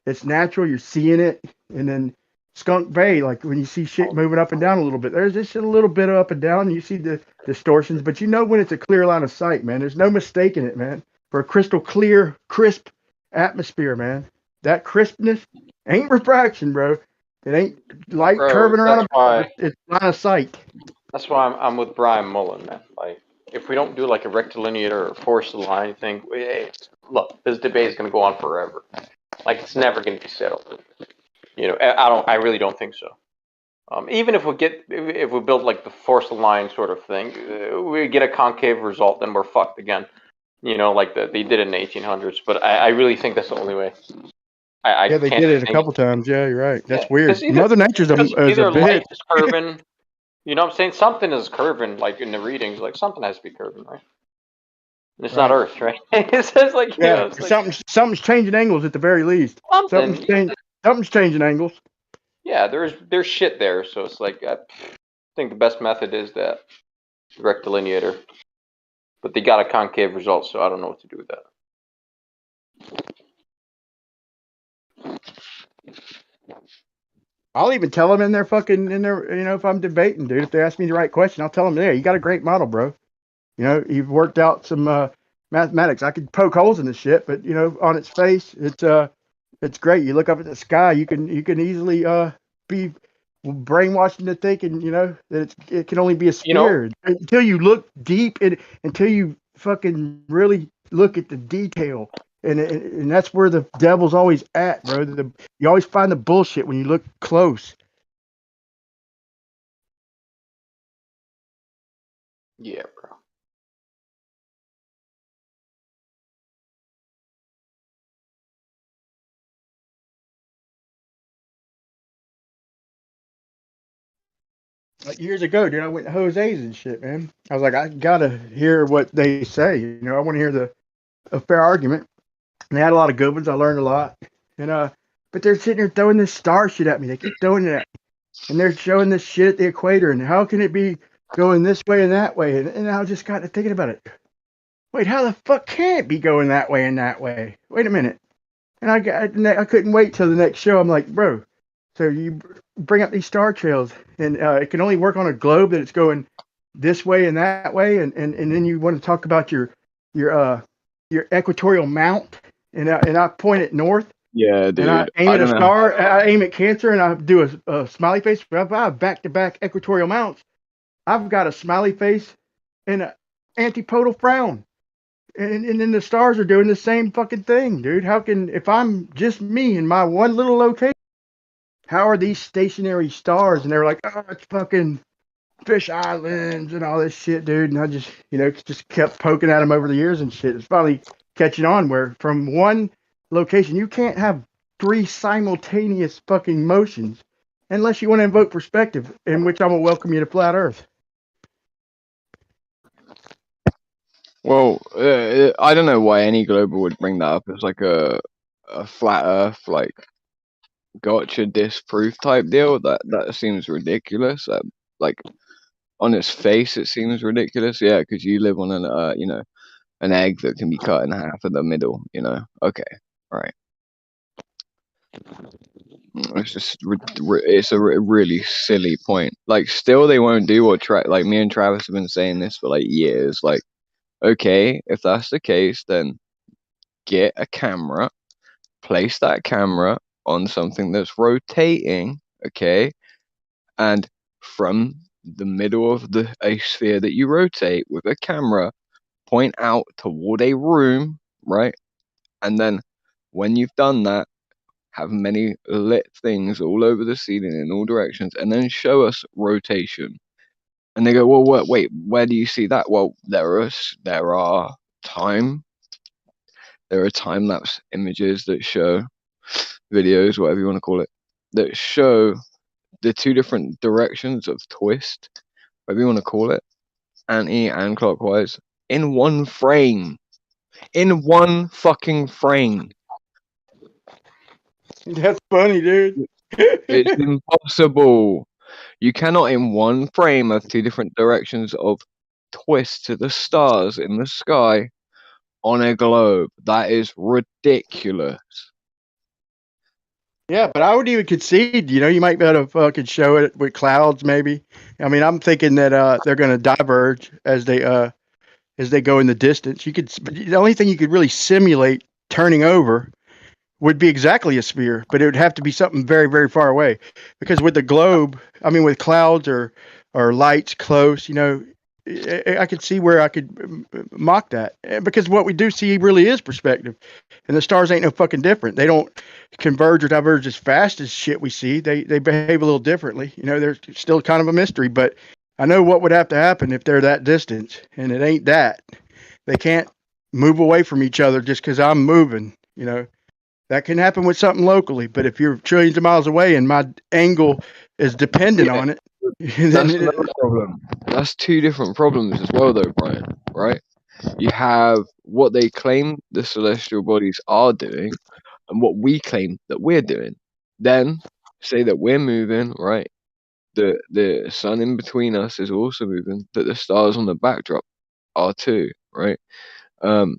It's natural. You're seeing it, and then Skunk Bay, like when you see shit moving up and down a little bit, there's just a little bit of up and down. And you see the distortions, but when it's a clear line of sight, man. There's no mistaking it, man. For a crystal clear, crisp atmosphere, man. That crispness ain't refraction, bro. It ain't light curving around. It's line of sight. That's why I'm with Brian Mullen, man. Like, if we don't do like a rectilinear or force the line thing, look, this debate is going to go on forever. Like, it's never going to be settled. I really don't think so. Even if we build like the force line sort of thing, we get a concave result, then we're fucked again. You know, like they did in the 1800s. But I really think that's the only way. Yeah, they can't did it a think. couple times. Yeah, you're right. That's weird. Because Mother Nature's a light bitch. is curving. You know what I'm saying? Something is curving, like in the readings. Like something has to be curving, right? And it's not Right. Earth, right? It's just like, you know, Yeah, it's like something's changing angles at the very least. something. Something's changing angles. Yeah, there's shit there. So it's like I think the best method is that rectilineator. But they got a concave result, so I don't know what to do with that. I'll even tell them in their, you know, if I'm debating, dude, if they ask me the right question, I'll tell them, yeah, you got a great model, bro. You know, you've worked out some mathematics. I could poke holes in this shit, but you know, on its face, it's great. You look up at the sky, you can easily be brainwashed into thinking, you know, that it can only be a sphere. Until you look deep until you fucking really look at the detail. And that's where the devil's always at, bro. You always find the bullshit when you look close. Yeah, bro. Like years ago, dude, I went to Jose's and shit, man. I was like, I gotta hear what they say. You know, I want to hear a fair argument. And they had a lot of good ones. I learned a lot. And but they're sitting there throwing this star shit at me. They keep throwing it at me. And they're showing this shit at the equator. And how can it be going this way and that way? And I just got to thinking about it. Wait, how the fuck can it be going that way and that way? Wait a minute. And I couldn't wait till the next show. I'm like, bro, so you bring up these star trails, and it can only work on a globe that it's going this way and that way, and then you want to talk about your equatorial mount, and I point it north. Yeah, dude. And I aim at a star. I aim at Cancer, and I do a smiley face. If I have back-to-back equatorial mounts, I've got a smiley face and an antipodal frown. And then the stars are doing the same fucking thing, dude. How can, if I'm just me in my one little location, how are these stationary stars? And they're like, oh, it's fucking Fish Islands and all this shit, dude. And I just, you know, just kept poking at them over the years and shit. It's finally catching on where from one location, you can't have 3 simultaneous fucking motions unless you want to invoke perspective, in which I will welcome you to Flat Earth. Well, I don't know why any global would bring that up as like a flat Earth, like gotcha disproof type deal. That seems ridiculous. Like on its face, it seems ridiculous. Yeah, because you live on an you know, an egg that can be cut in half at the middle. You know. Okay. All right. It's just it's a really silly point. Like, still they won't do what like me and Travis have been saying this for like years. Like, okay, if that's the case, then get a camera, place that camera on something that's rotating, okay, and from the middle of a sphere that you rotate with a camera, point out toward a room, right? And then when you've done that, have many lit things all over the ceiling in all directions, and then show us rotation. And they go, well, wait, where do you see that? Well, there are time lapse images that show videos, whatever you want to call it, that show the 2 different directions of twist, whatever you want to call it, anti and clockwise, in one frame. In one fucking frame. That's funny, dude. It's impossible. You cannot in one frame have 2 different directions of twist to the stars in the sky on a globe. That is ridiculous. Yeah, but I would even concede, you know, you might be able to fucking show it with clouds, maybe. I mean, I'm thinking that they're going to diverge as they go in the distance. The only thing you could really simulate turning over would be exactly a sphere, but it would have to be something very, very far away. Because with the globe, I mean, with clouds or lights close, you know, I could see where I could mock that, because what we do see really is perspective, and the stars ain't no fucking different. They don't converge or diverge as fast as shit we see. They behave a little differently. You know, they're still kind of a mystery, but I know what would have to happen if they're that distance, and it ain't that. They can't move away from each other just because I'm moving. You know, that can happen with something locally, but if you're trillions of miles away and my angle is dependent on it, then That's another problem. That's two different problems as well, though, Brian. Right? You have what they claim the celestial bodies are doing, and what we claim that we're doing. Then say that we're moving, right? The sun in between us is also moving, but the stars on the backdrop are too, right? Um,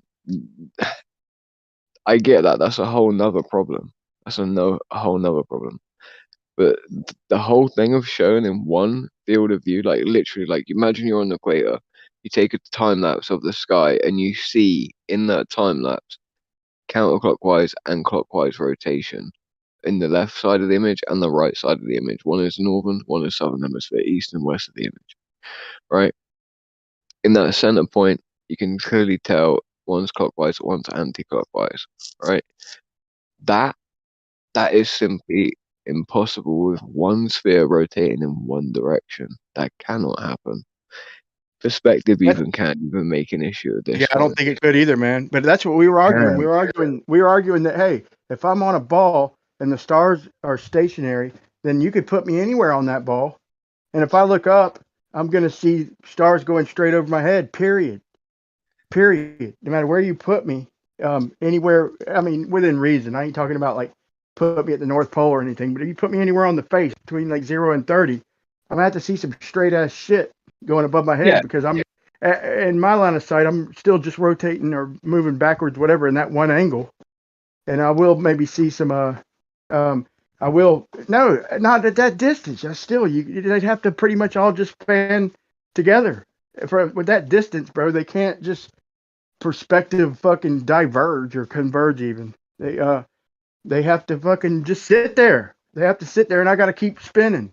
I get that. That's a whole nother problem. That's a whole nother problem. But the whole thing of showing in one field of view, like literally, like imagine you're on the equator, you take a time lapse of the sky, and you see in that time lapse counterclockwise and clockwise rotation in the left side of the image and the right side of the image. One is northern, one is southern hemisphere, east and west of the image, right? In that center point, you can clearly tell one's clockwise, one's anti-clockwise, right? That is simply impossible with one sphere rotating in one direction. That cannot happen. Perspective even can't even make an issue of this. Yeah, I don't think it could either, man. But that's what we were arguing. Yeah. We were arguing that, hey, if I'm on a ball and the stars are stationary, then you could put me anywhere on that ball, and if I look up, I'm gonna see stars going straight over my head. Period. Period. No matter where you put me, anywhere. I mean, within reason. I ain't talking about like put me at the North Pole or anything. But if you put me anywhere on the face between like 0 and 30, I'm gonna have to see some straight ass shit going above my head, because I'm in my line of sight. I'm still just rotating or moving backwards, whatever, in that one angle, and I will maybe see some. I will not at that distance. I still they'd have to pretty much all just span together. With that distance, bro, they can't just perspective fucking diverge or converge even. They have to fucking just sit there. They have to sit there, and I got to keep spinning.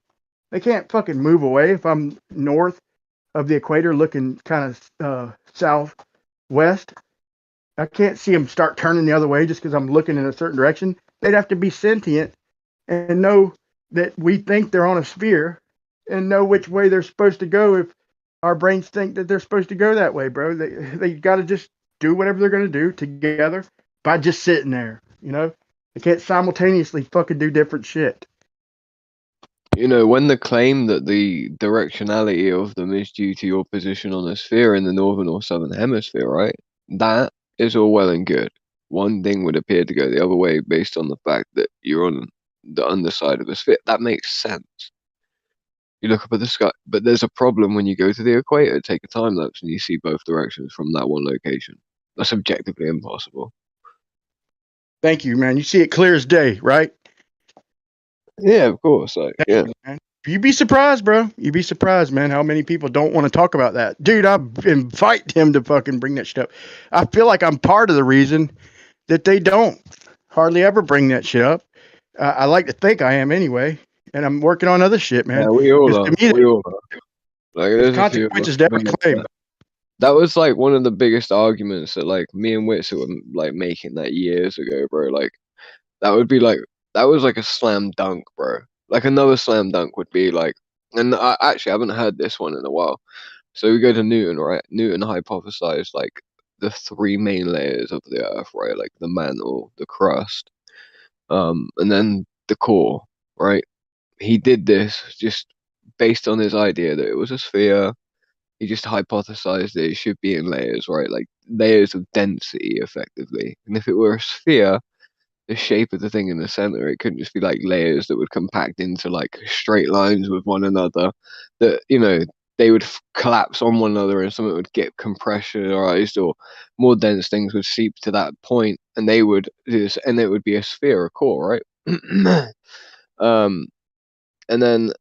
They can't fucking move away if I'm north of the equator looking kind of southwest. I can't see them start turning the other way just because I'm looking in a certain direction. They'd have to be sentient and know that we think they're on a sphere and know which way they're supposed to go if our brains think that they're supposed to go that way, bro. They got to just do whatever they're going to do together by just sitting there, you know? They can't simultaneously fucking do different shit. You know, when the claim that the directionality of them is due to your position on a sphere in the northern or southern hemisphere, right? That is all well and good. One thing would appear to go the other way based on the fact that you're on the underside of a sphere. That makes sense. You look up at the sky, but there's a problem when you go to the equator, take a time lapse, and you see both directions from that one location. That's objectively impossible. Thank you, man. You see it clear as day, right? Yeah, of course. Like, yeah. You'd be surprised, bro. You'd be surprised, man, how many people don't want to talk about that. Dude, I invite him to fucking bring that shit up. I feel like I'm part of the reason that they don't hardly ever bring that shit up. I like to think I am anyway, and I'm working on other shit, man. Yeah, we all are. We all are. Like, there's consequences to every claim. That was like one of the biggest arguments that like me and Witzer were like making that years ago, bro. Like that was like a slam dunk, bro. Like another slam dunk would be like, and I actually haven't heard this one in a while. So we go to Newton, right? Newton hypothesized like the three main layers of the Earth, right? Like the mantle, the crust, and then the core, right? He did this just based on his idea that it was a sphere. He just hypothesized that it should be in layers, right? Like layers of density, effectively. And if it were a sphere, the shape of the thing in the center, it couldn't just be like layers that would compact into like straight lines with one another. That, you know, they would collapse on one another and something would get compressionized, or more dense things would seep to that point, and they would and it would be a sphere, a core, right? And then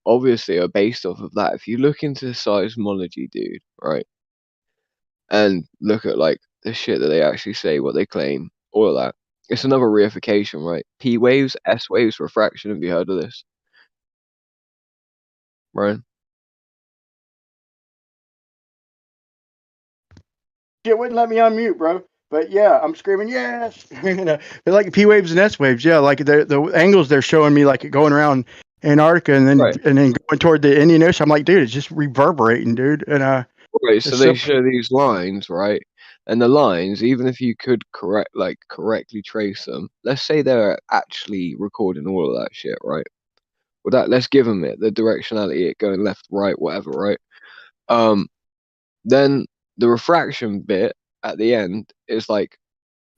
obviously, based off of that, if you look into seismology, dude, right, and look at like the shit that they actually say, what they claim, all of that, it's another reification, right? P waves, S waves, refraction. Have you heard of this, Brian? Shit wouldn't let me unmute, bro. But yeah, I'm screaming yes. They're like P waves and S waves. Yeah, like the angles they're showing me, like going around Antarctica and then going toward the Indian Ocean. I'm like, dude, it's just reverberating, dude. And right, so they show these lines, right? And the lines, even if you could correctly trace them, let's say they're actually recording all of that shit, right? Well, let's give them the directionality, it going left, right, whatever, right? Then the refraction bit at the end is like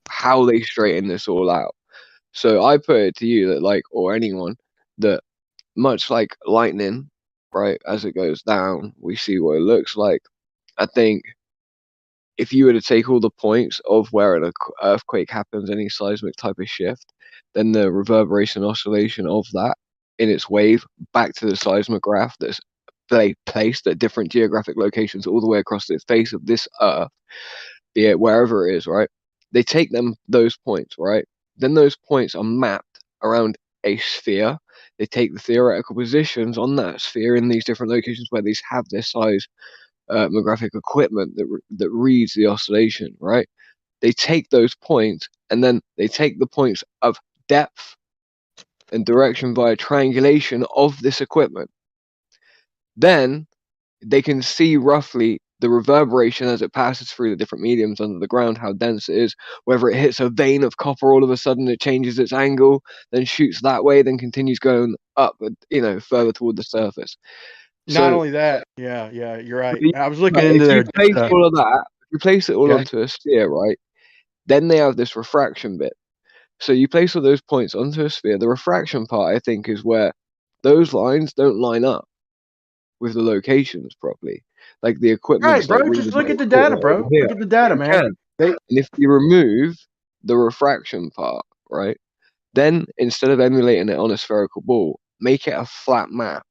how they straighten this all out. So I put it to you that or anyone, that much like lightning, right, as it goes down, we see what it looks like. I think if you were to take all the points of where an earthquake happens, any seismic type of shift, then the reverberation oscillation of that in its wave back to the seismograph that's placed at different geographic locations all the way across the face of this earth, be it wherever it is, right? They take those points, right? Then those points are mapped around a sphere. They take the theoretical positions on that sphere in these different locations where these have their seismographic equipment that reads the oscillation, right? They take those points and then they take the points of depth and direction via triangulation of this equipment. Then they can see roughly the reverberation as it passes through the different mediums under the ground, how dense it is, whether it hits a vein of copper, all of a sudden it changes its angle, then shoots that way, then continues going up, further toward the surface. Not only that, yeah, you're right. I was looking if into you their place all of that, if you place it all onto a sphere, right, then they have this refraction bit. So you place all those points onto a sphere. The refraction part, I think, is where those lines don't line up with the locations properly. Like the equipment's right, bro. Just look at the data, bro. Look at the data, man. And if you remove the refraction part, right, then instead of emulating it on a spherical ball, make it a flat map.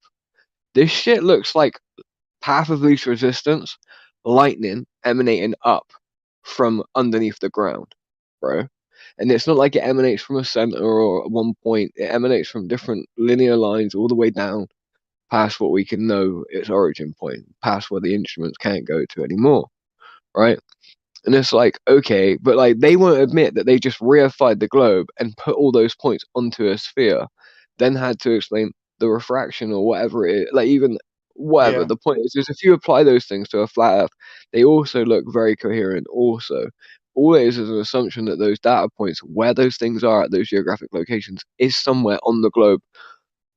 This shit looks like path of least resistance, lightning emanating up from underneath the ground, bro. And it's not like it emanates from a center or one point. It emanates from different linear lines all the way down past what we can know its origin point, past where the instruments can't go to anymore, right? And it's like, okay, but they won't admit that they just reified the globe and put all those points onto a sphere, then had to explain the refraction or whatever it is, even whatever. Yeah. The point is if you apply those things to a flat earth, they also look very coherent also. All it is an assumption that those data points, where those things are at those geographic locations, is somewhere on the globe,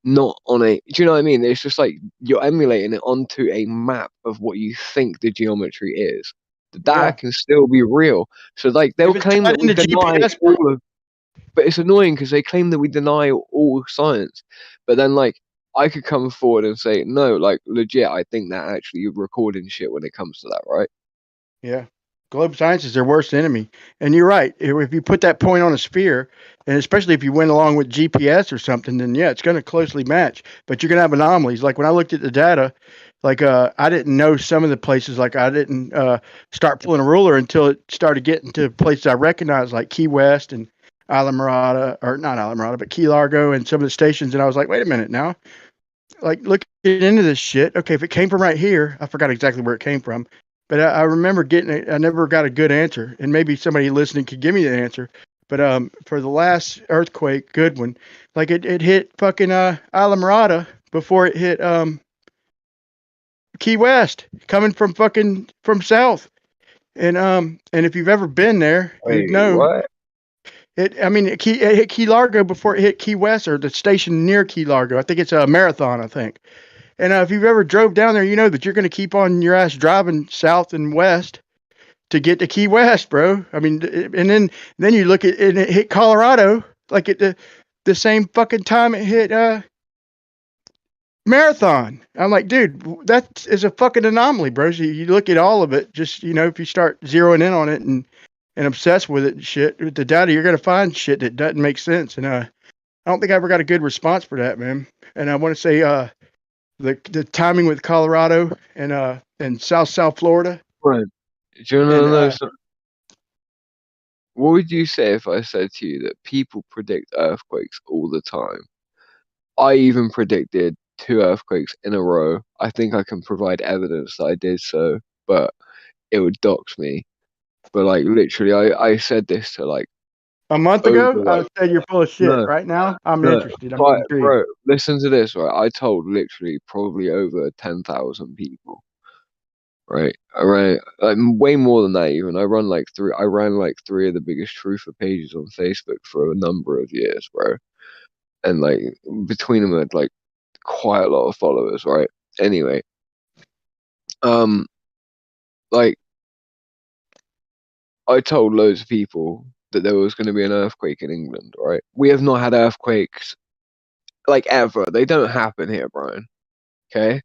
not on do you know what I mean? It's just like you're emulating it onto a map of what you think the geometry is. The data can still be real. So they'll claim that we deny all of, but it's annoying because they claim that we deny all science. But then I could come forward and say, no, legit, I think that actually you're recording shit when it comes to that, right? Yeah. Globe science is their worst enemy. And you're right. If you put that point on a sphere, and especially if you went along with GPS or something, then yeah, it's going to closely match. But you're going to have anomalies. Like when I looked at the data, I didn't know some of the places. Like I didn't start pulling a ruler until it started getting to places I recognized, like Key West and Islamorada, or not Islamorada, but Key Largo and some of the stations. And I was like, wait a minute now. Looking into this shit. Okay, if it came from right here, I forgot exactly where it came from. But I remember getting it. I never got a good answer, and maybe somebody listening could give me the answer. But for the last earthquake, good one, it hit fucking Islamorada before it hit Key West, coming from south. And if you've ever been there, you'd know. What? It hit Key Largo before it hit Key West, or the station near Key Largo. I think it's a Marathon, I think. And if you've ever drove down there, you know that you're going to keep on your ass driving south and west to get to Key West, bro. I mean, and then you look at it, and it hit Colorado like at the same fucking time it hit Marathon. I'm like, dude, that is a fucking anomaly, bro. So you look at all of it, just if you start zeroing in on it and obsess with it and shit, with the data, you're going to find shit that doesn't make sense. And I don't think I ever got a good response for that, man. And I want to say the timing with Colorado and South Florida. Right. Do you know what would you say if I said to you that people predict earthquakes all the time? I even predicted 2 earthquakes in a row. I think I can provide evidence that I did so, but it would dox me. but like literally, I said this to like A month over ago, I like said you're full of shit. no, Right now, I'm no, interested. I'm right, intrigued. bro. Listen to this, right? I told literally probably over 10,000 people. Right, I ran way more than that even. I ran like three of the biggest truther pages on Facebook for a number of years, bro. And like between them, I had like quite a lot of followers, right? Anyway, like I told loads of people that there was going to be an earthquake in England, right? We have not had earthquakes like ever. They don't happen here, Brian. Okay?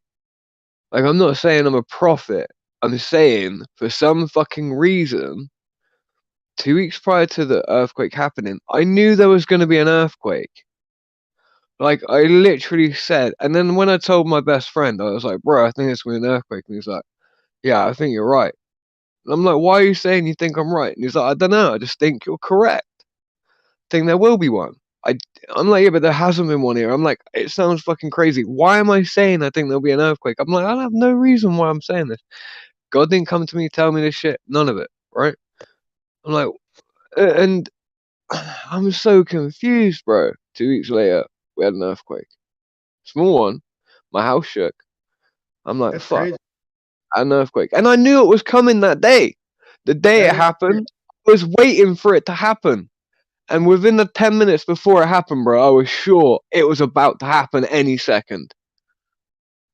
Like I'm not saying I'm a prophet. I'm saying for some fucking reason 2 weeks prior to the earthquake happening, I knew there was going to be an earthquake. Like, I literally said, and then when I told my best friend, I was like, bro, I think there's going to be an earthquake. And he's like, yeah, I think you're right. And I'm like, why are you saying you think I'm right? And he's like, I don't know. I just think you're correct. I think there will be one. I'm like, yeah, but there hasn't been one here. I'm like, it sounds fucking crazy. Why am I saying I think there'll be an earthquake? I'm like, I have no reason why I'm saying this. God didn't come to me, tell me this shit. None of it, right? I'm like, and I'm so confused, bro. 2 weeks later, we had an earthquake. Small one. My house shook. I'm like, That's fuck. crazy. An earthquake. And I knew it was coming that day. The day it happened, I was waiting for it to happen. And within the 10 minutes before it happened, bro, I was sure it was about to happen any second.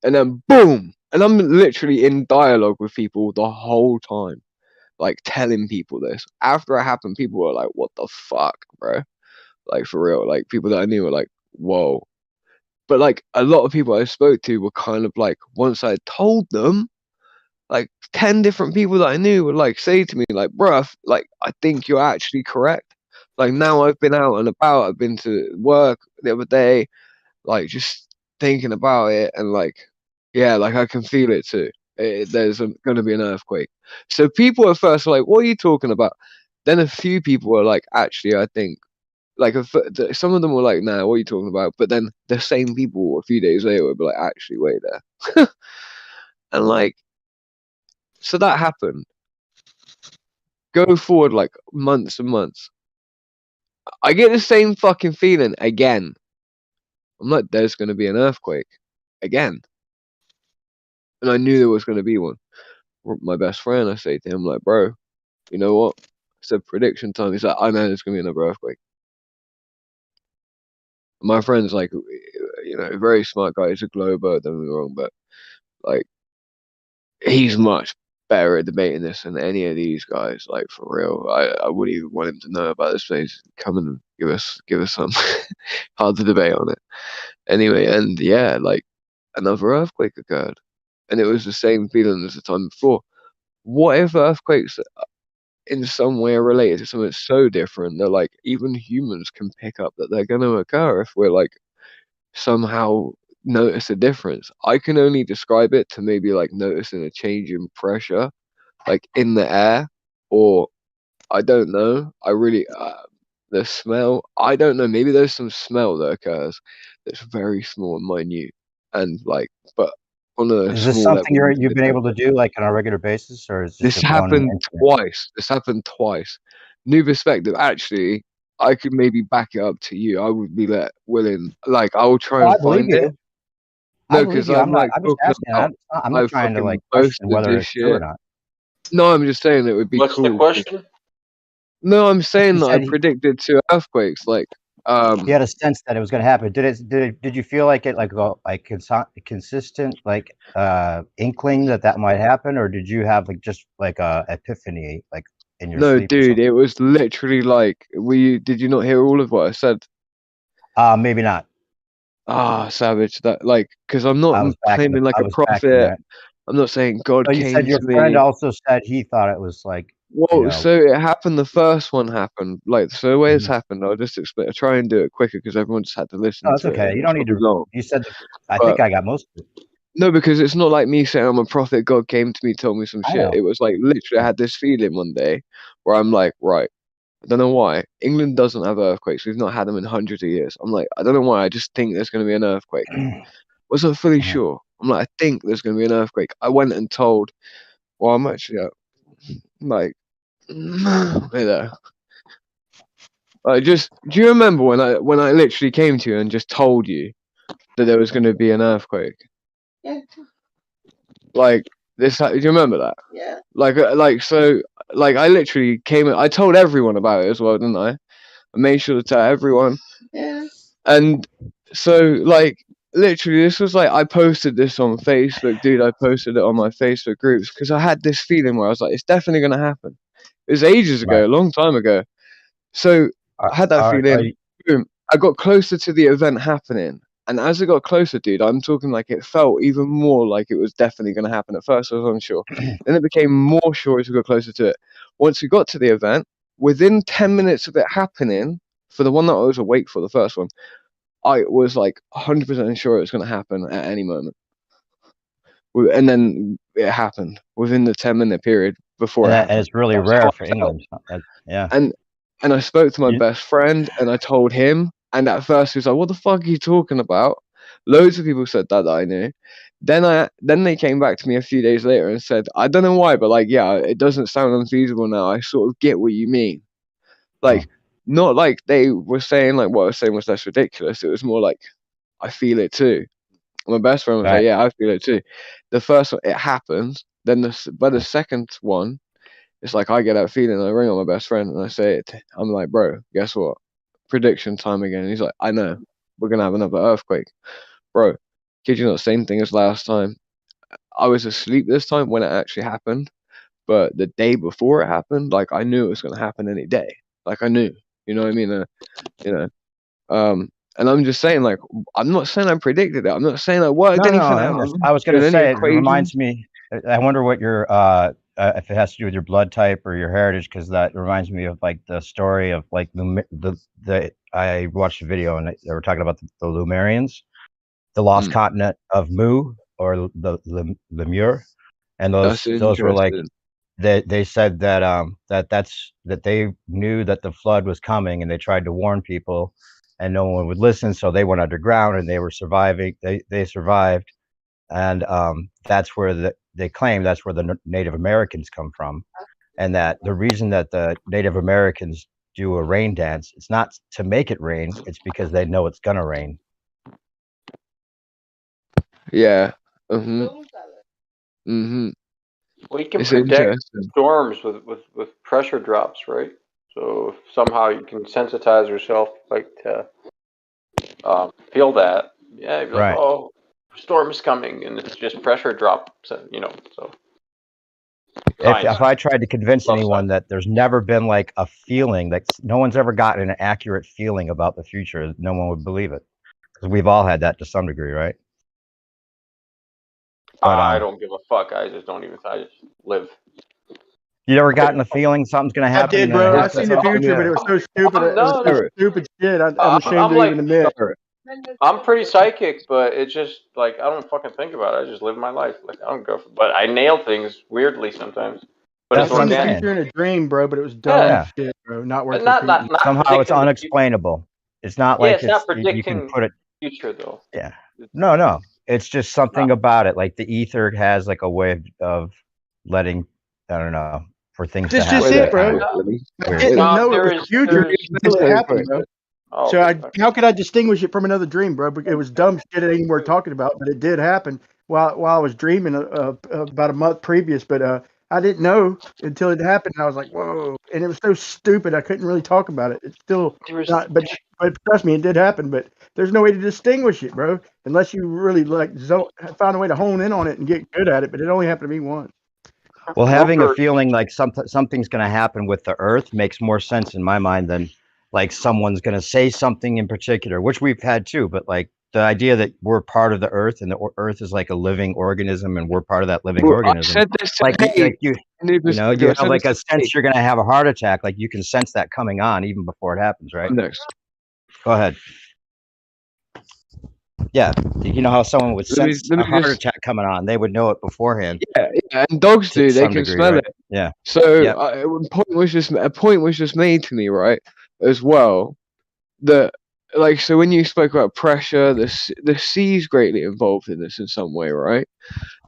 And then boom. And I'm literally in dialogue with people the whole time. Like telling people this. After it happened, people were like, what the fuck, bro? Like for real. Like people that I knew were like, whoa. But like a lot of people I spoke to were kind of like, once I told them, like 10 different people that I knew would like say to me, like, bruh, like I think you're actually correct. Like now I've been out and about, I've been to work the other day, like just thinking about it and like, yeah, like I can feel it too. There's going to be an earthquake. So people at first were like, what are you talking about? Then a few people were like, actually, I think, like some of them were like, nah, what are you talking about? But then the same people a few days later would be like, actually, wait there. And like, so that happened. Go forward like months and months. I get the same fucking feeling again. I'm like, there's going to be an earthquake again. And I knew there was going to be one. My best friend, I say to him, like, bro, you know what? It's a prediction time. He's like, I know there's going to be another earthquake. My friend's like, you know, very smart guy. He's a glober, don't get me wrong, but like, he's much better at debating this than any of these guys. Like for real, I wouldn't even want him to know about this place. Come and give us some hard to debate on it. Anyway, and yeah, like another earthquake occurred, and it was the same feeling as the time before. What if earthquakes in some way are related to something so different that like even humans can pick up that they're going to occur if we're like somehow notice a difference? I can only describe it to maybe like noticing a change in pressure like in the air, or I don't know. I really the smell. I don't know. Maybe there's some smell that occurs that's very small and minute, and like, but on a Is this small level. something you've been able to do like on a regular basis, or is This just one happened incident? twice. This happened twice. New perspective. Actually, I could maybe back it up to you. I would be willing. Like, I will try Oh, and I believe find it. you. I No, believe because you. I'm like I'm just talking asking. about. I'm not I trying to fucking like question posted whether this it's true or shit. not. No, I'm just saying it would be What's the cool. question? No, I'm saying He that I said he predicted 2 earthquakes. Like, had a sense that it was going to happen. Did you feel like it like consistent like inkling that might happen, or did you have like just like a epiphany like in your no, sleep or dude, something? it was literally like, did you not hear all of what I said? Maybe not. Ah, savage. That like, because I'm I not was claiming like I a was backing prophet. that. I'm not saying God But you said came your to friend me. also said he thought it was like, you Well, know. so it happened. The first one happened. Like, so the way it's Mhm. happened, I'll just explain. I'll try and do it quicker because everyone just had to listen No, it's to it. okay. And You it's don't need probably to. long. You said I But think I got most of it. no, because it's not like me saying I'm a prophet. God came to me, told me some I shit. know. It was like literally, I had this feeling one day where I'm like, right, I don't know why. England doesn't have earthquakes. We've not had them in hundreds of years. I'm like, I don't know why. I just think there's going to be an earthquake. Wasn't fully sure. I'm like, I think there's going to be an earthquake. I went and told. Well, I'm actually like Hey there. Just do you remember when I literally came to you and just told you that there was going to be an earthquake? Yeah. Like this. Do you remember that? Yeah. Like I literally came. I told everyone about it as well, didn't I? I made sure to tell everyone. Yeah. And so like literally, this was like I posted this on Facebook, dude. I posted it on my Facebook groups because I had this feeling where I was like, it's definitely going to happen. It was ages ago, Right. a long time ago. So I had that Are feeling. you, Boom. I got closer to the event happening. And as it got closer, dude, I'm talking like it felt even more like it was definitely going to happen. At first, I was unsure. Then it became more sure as we got closer to it. Once we got to the event, within 10 minutes of it happening, for the one that I was awake for, the first one, I was like 100% sure it was going to happen at any moment. And then it happened within the 10-minute period before it and happened. it's really That's how rare I for felt. England. Yeah. And I spoke to my You- best friend and I told him, and at first he was like, "What the fuck are you talking about?" Loads of people said that I knew. Then they came back to me a few days later and said, "I don't know why, but like, yeah, it doesn't sound unfeasible now. I sort of get what you mean." Like, not like they were saying like what I was saying was less ridiculous. It was more like I feel it too. My best friend was like, Right. "Yeah, I feel it too." The first one, it happened. Then by the second one, it's like I get that feeling. I ring on my best friend and I say it. I'm like, "Bro, guess what? Prediction time again." He's like, "I know. We're gonna have another earthquake." Bro, kid you not, same thing as last time. I was asleep this time when it actually happened, but the day before it happened, like I knew it was gonna happen any day. Like I knew. You know what I mean? You know. And I'm just saying, like, I'm not saying I predicted it. I'm not saying I worked No, anything no. out. I was going Doing to any say it equations. reminds me. I wonder what your if it has to do with your blood type or your heritage, because that reminds me of like the story of like the I watched a video and they were talking about the Lemurians, the lost continent of Mu or the Lemur, and That's those were like interesting. they said that that they knew that the flood was coming and they tried to warn people and no one would listen, so they went underground and they were surviving. They survived, and that's where they claim that's where the Native Americans come from, and that the reason that the Native Americans do a rain dance, it's not to make it rain, it's because they know it's gonna rain. Yeah. Mhm. Well, you can It's predict interesting. storms with pressure drops, right? So if somehow you can sensitize yourself, like to feel that, yeah, you'd be like, Right. oh, storm is coming, and it's just pressure drop. So, you know, so. If I tried to convince anyone that there's never been like a feeling, like no one's ever gotten an accurate feeling about the future, no one would believe it, because we've all had that to some degree, right? But I don't give a fuck. I just don't even. I just live. you ever gotten the feeling something's gonna I happen? did, And then it bro. I happens? seen the future, but it was so stupid. It was so stupid shit. I'm ashamed to even admit. I'm pretty psychic, but it's just like I don't fucking think about it. I just live my life. Like I don't go. But I nail things weirdly sometimes. But I it's seen the organic. future in a dream, bro, but it was dumb Yeah. shit, bro. Not worth Not repeating. Somehow it's predicting the unexplainable. It's not Yeah, like it's not you can predicting put it. future though. Yeah. No. It's just something about it. Like the ether has like a way of letting, I don't know, for things to That's happen. just it, bro. I didn't know it was the future until it happened, bro. Oh, So how could I distinguish it from another dream, bro? Because it was dumb shit. It ain't worth talking about, but it did happen while I was dreaming about a month previous. But I didn't know until it happened, and I was like, "Whoa!" And it was so stupid. I couldn't really talk about it. It's still not, but trust me, it did happen. But there's no way to distinguish it, bro, unless you really find a way to hone in on it and get good at it. But it only happened to me once. Well, having a feeling like something's going to happen with the Earth makes more sense in my mind than like someone's going to say something in particular, which we've had too. But like the idea that we're part of the Earth and the Earth is like a living organism and we're part of that living Well, I organism. said this Like today. you have like a sense you're going to have a heart attack. Like you can sense that coming on even before it happens, right? Next. Go ahead. Yeah, you know how someone would sense a heart attack coming on, they would know it beforehand. Yeah, and dogs do. They can smell right? it. Yeah. So a point was just made to me, right? As well, that like, so when you spoke about pressure, the sea's greatly involved in this in some way, right?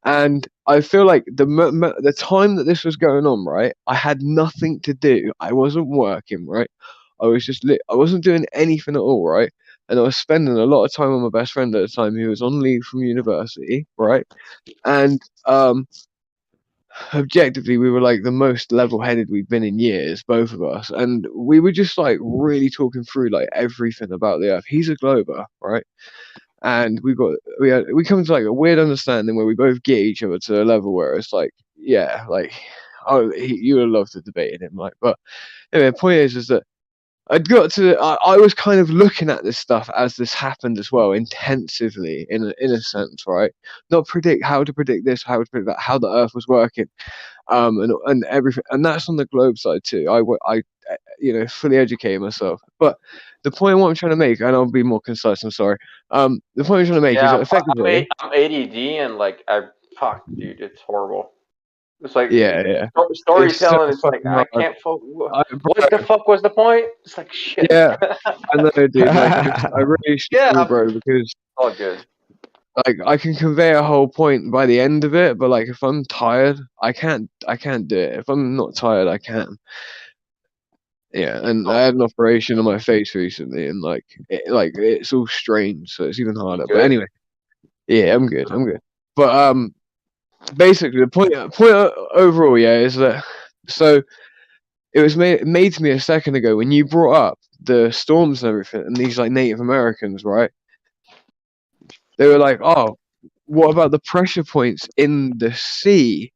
And I feel like the time that this was going on, right, I had nothing to do. I wasn't working, right? I was just I wasn't doing anything at all, right? And I was spending a lot of time with my best friend at the time, who was on leave from university, right? And objectively, we were like the most level-headed we've been in years, both of us, and we were just like really talking through like everything about the Earth. He's a glober, right? And we come to like a weird understanding where we both get each other to a level where it's like, yeah, like, oh, you would love to debate him, like, but anyway, the point is that I was kind of looking at this stuff as this happened as well, intensively in a sense, right? Not how to predict this, how to predict that, how the Earth was working, and everything, and that's on the globe side too. I fully educated myself, but the point what I'm trying to make, and I'll be more concise. I'm sorry. The point I'm trying to make is that effectively, I'm ADD and like fuck, dude, it's horrible. It's like yeah. Storytelling. It's, so like I hard. can't focus. What the fuck was the point? It's like shit. Yeah, I know, dude. Like, I really struggle, bro, because all good. Like, I can convey a whole point by the end of it, but like if I'm tired, I can't do it. If I'm not tired, I can. Yeah, and I had an operation on my face recently, and like it's all strange, so it's even harder. But anyway, yeah, I'm good. But basically the point overall, yeah, is that so it was made to me a second ago when you brought up the storms and everything, and these like Native Americans, right? They were like, oh, what about the pressure points in the sea?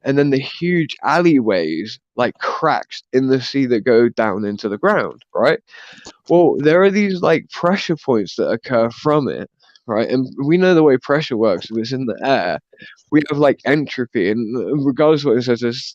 And then the huge alleyways, like cracks in the sea that go down into the ground, right? Well, there are these like pressure points that occur from it, right? And we know the way pressure works. If it's in the air, we have like entropy, and regardless of what it says,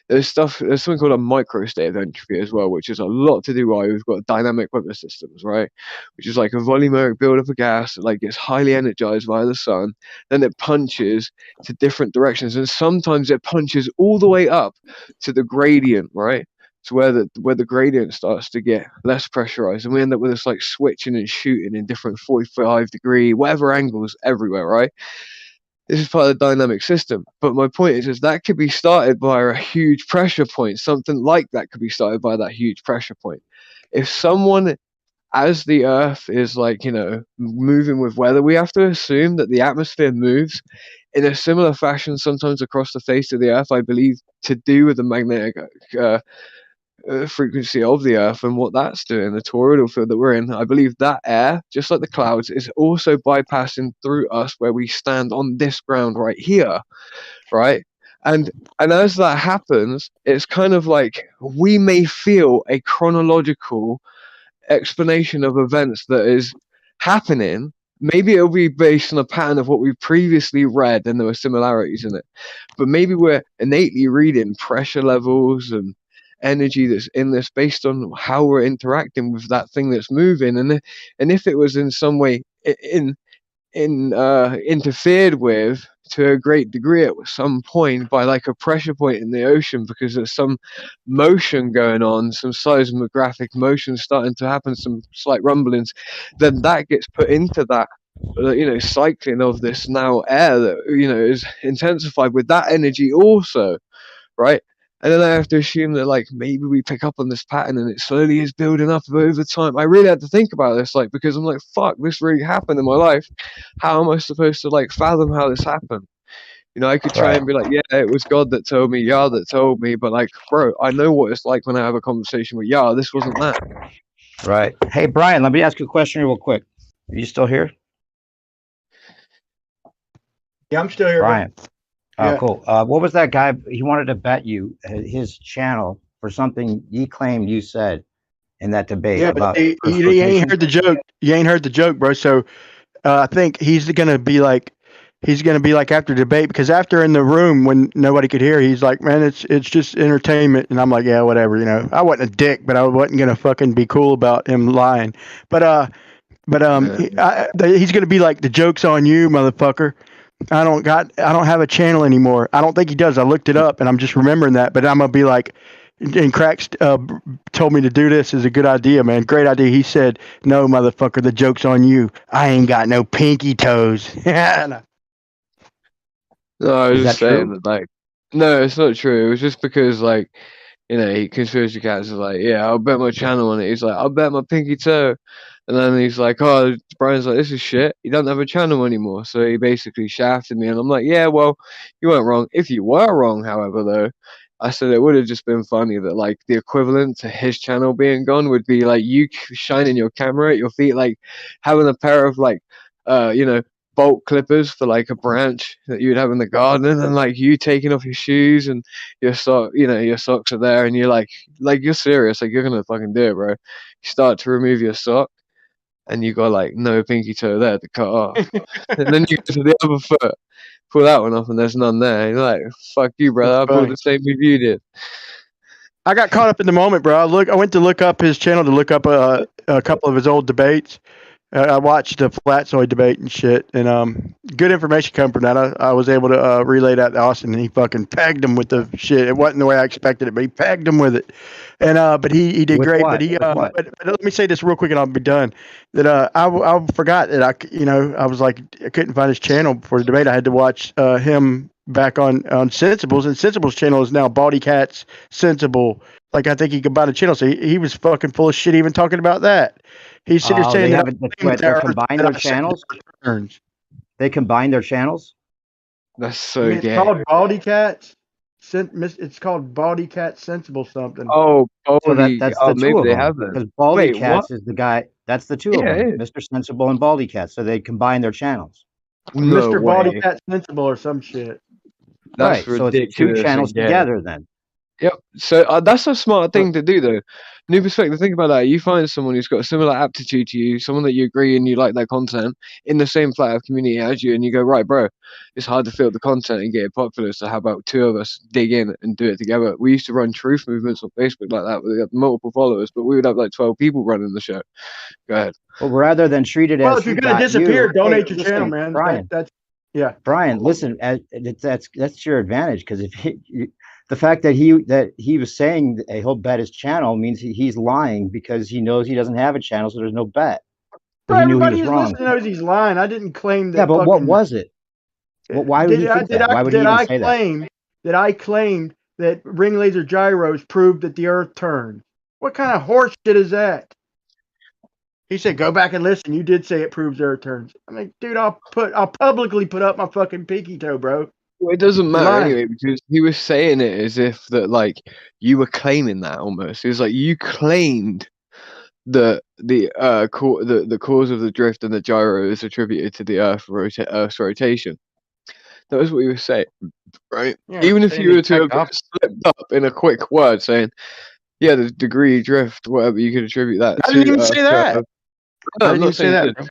there's something called a micro state of entropy as well, which is a lot to do why we've got dynamic weather systems, right? Which is like a volumeric buildup of gas that like gets highly energized via the sun, then it punches to different directions, and sometimes it punches all the way up to the gradient, right? To where the gradient starts to get less pressurized, and we end up with this like switching and shooting in different 45-degree, whatever angles everywhere, right? This is part of the dynamic system. But my point is that could be started by a huge pressure point. Something like that could be started by that huge pressure point. If someone, as the Earth is like, moving with weather, we have to assume that the atmosphere moves in a similar fashion sometimes across the face of the Earth, I believe, to do with the magnetic frequency of the Earth and what that's doing, the toroidal field that we're in. I believe that air, just like the clouds, is also bypassing through us where we stand on this ground right here, right? And as that happens, it's kind of like we may feel a chronological explanation of events that is happening. Maybe it'll be based on a pattern of what we previously read and there were similarities in it. But maybe we're innately reading pressure levels and energy that's in this based on how we're interacting with that thing that's moving, and if it was in some way interfered with to a great degree at some point by like a pressure point in the ocean because there's some motion going on, some seismographic motion starting to happen, some slight rumblings, then that gets put into that cycling of this now air that is intensified with that energy also, right? And then I have to assume that like maybe we pick up on this pattern and it slowly is building up over time. I really had to think about this, like, because I'm like, fuck, this really happened in my life. How am I supposed to like fathom how this happened? I could try and be like, yeah, it was God that told me, Yah that told me, but like, bro, I know what it's like when I have a conversation with Yah. This wasn't that. Right. Hey, Brian, let me ask you a question real quick. Are you still here? Yeah, I'm still here, Brian. Oh, yeah. Cool. What was that guy? He wanted to bet you his channel for something he claimed you said in that debate. Yeah, about but he ain't heard the joke. You ain't heard the joke, bro. So I think he's gonna be like after debate, because after in the room when nobody could hear, he's like, man, it's just entertainment, and I'm like, yeah, whatever. I wasn't a dick, but I wasn't gonna fucking be cool about him lying. But he's gonna be like, the joke's on you, motherfucker. I don't have a channel anymore. I don't think he does. I looked it up and I'm just remembering that, but I'm gonna be like, and Cracks told me to do this is a good idea, man. Great idea. He said, "No, motherfucker, the joke's on you. I ain't got no pinky toes." No, I was Is just that saying true? that, like, no, it's not true. It was just because, like, conspiracy cats is like, yeah, I'll bet my channel on it. He's like, I'll bet my pinky toe. And then he's like, oh, Brian's like, this is shit. You don't have a channel anymore. So he basically shafted me. And I'm like, yeah, well, you weren't wrong. If you were wrong, however, though, I said it would have just been funny that, like, the equivalent to his channel being gone would be, like, you shining your camera at your feet, like, having a pair of, like, bolt clippers for like a branch that you'd have in the garden, and like you taking off your shoes and your your socks are there, and you're like you're serious, like you're gonna fucking do it, bro. You start to remove your sock, and you got like no pinky toe there to cut off, and then you go to the other foot, pull that one off, and there's none there. And you're like, fuck you, brother. I pulled the same move you did. I got caught up in the moment, bro. I went to look up his channel to look up a couple of his old debates. I watched the Flatsoid debate and shit, and good information come from that. I was able to relay that to Austin, and he fucking pegged him with the shit. It wasn't the way I expected it, but he pegged him with it. And but he did With great. what? But he With what? but let me say this real quick, and I'll be done. That I forgot that I was like I couldn't find his channel for the debate. I had to watch him back on Sensibles, and Sensibles channel is now Baldy Cats Sensible. Like I think he combined the channel, so he was fucking full of shit even talking about that. He's sitting saying They that haven't. They're combined their channels. They combine their channels. That's so It's gay. called Baldy Cats. It's called Baldy Cat Sensible something. Oh, So that's the two maybe of they them. have that. Because Baldy Wait, Cats what? is the guy. That's the two of Yeah, them, it is. Mr. Sensible and Baldy Cats. So they combine their channels. No Mr. Baldy way. Cat Sensible or some shit. That's Right. So it's ridiculous. two channels and gay. together then. Yep. So that's a smart thing to do, though. New perspective. Think about that. You find someone who's got a similar aptitude to you, someone that you agree and you like their content in the same flat earth community as you, and you go, right, bro, it's hard to filter the content and get it popular. So how about two of us dig in and do it together? We used to run truth movements on Facebook like that. We had multiple followers, but we would have like 12 people running the show. Go ahead. Well, rather than treat it Well, as if you're who gonna got disappear, you, donate hey, your channel, listen, man. Brian. That's yeah. Brian, listen, that's your advantage because if the fact that he was saying that he'll bet his channel means he's lying because he knows he doesn't have a channel, so there's no bet. So Bro, he knew he everybody was who's wrong. listening knows he's lying. I didn't claim that. Yeah, but fucking, what was it? Well, why would he think that? Why would he even say that? That I claimed that ring laser gyros proved that the Earth turned. What kind of horse shit is that? He said, "Go back and listen. You did say it proves the Earth turns." I'm like, dude, I'll publicly put up my fucking pinky toe, bro. Well, it doesn't You're matter lying. anyway because he was saying it as if that like you were claiming that almost. It was like you claimed the cause of the drift and the gyro is attributed to the Earth's rotation. That was what he was saying, right? Yeah, Even if saying you the were to have exact slipped up in a quick word saying, "Yeah, the degree drift, whatever," you could attribute that I to. didn't even say that. No, I I'm didn't not even say saying that, you did. bro.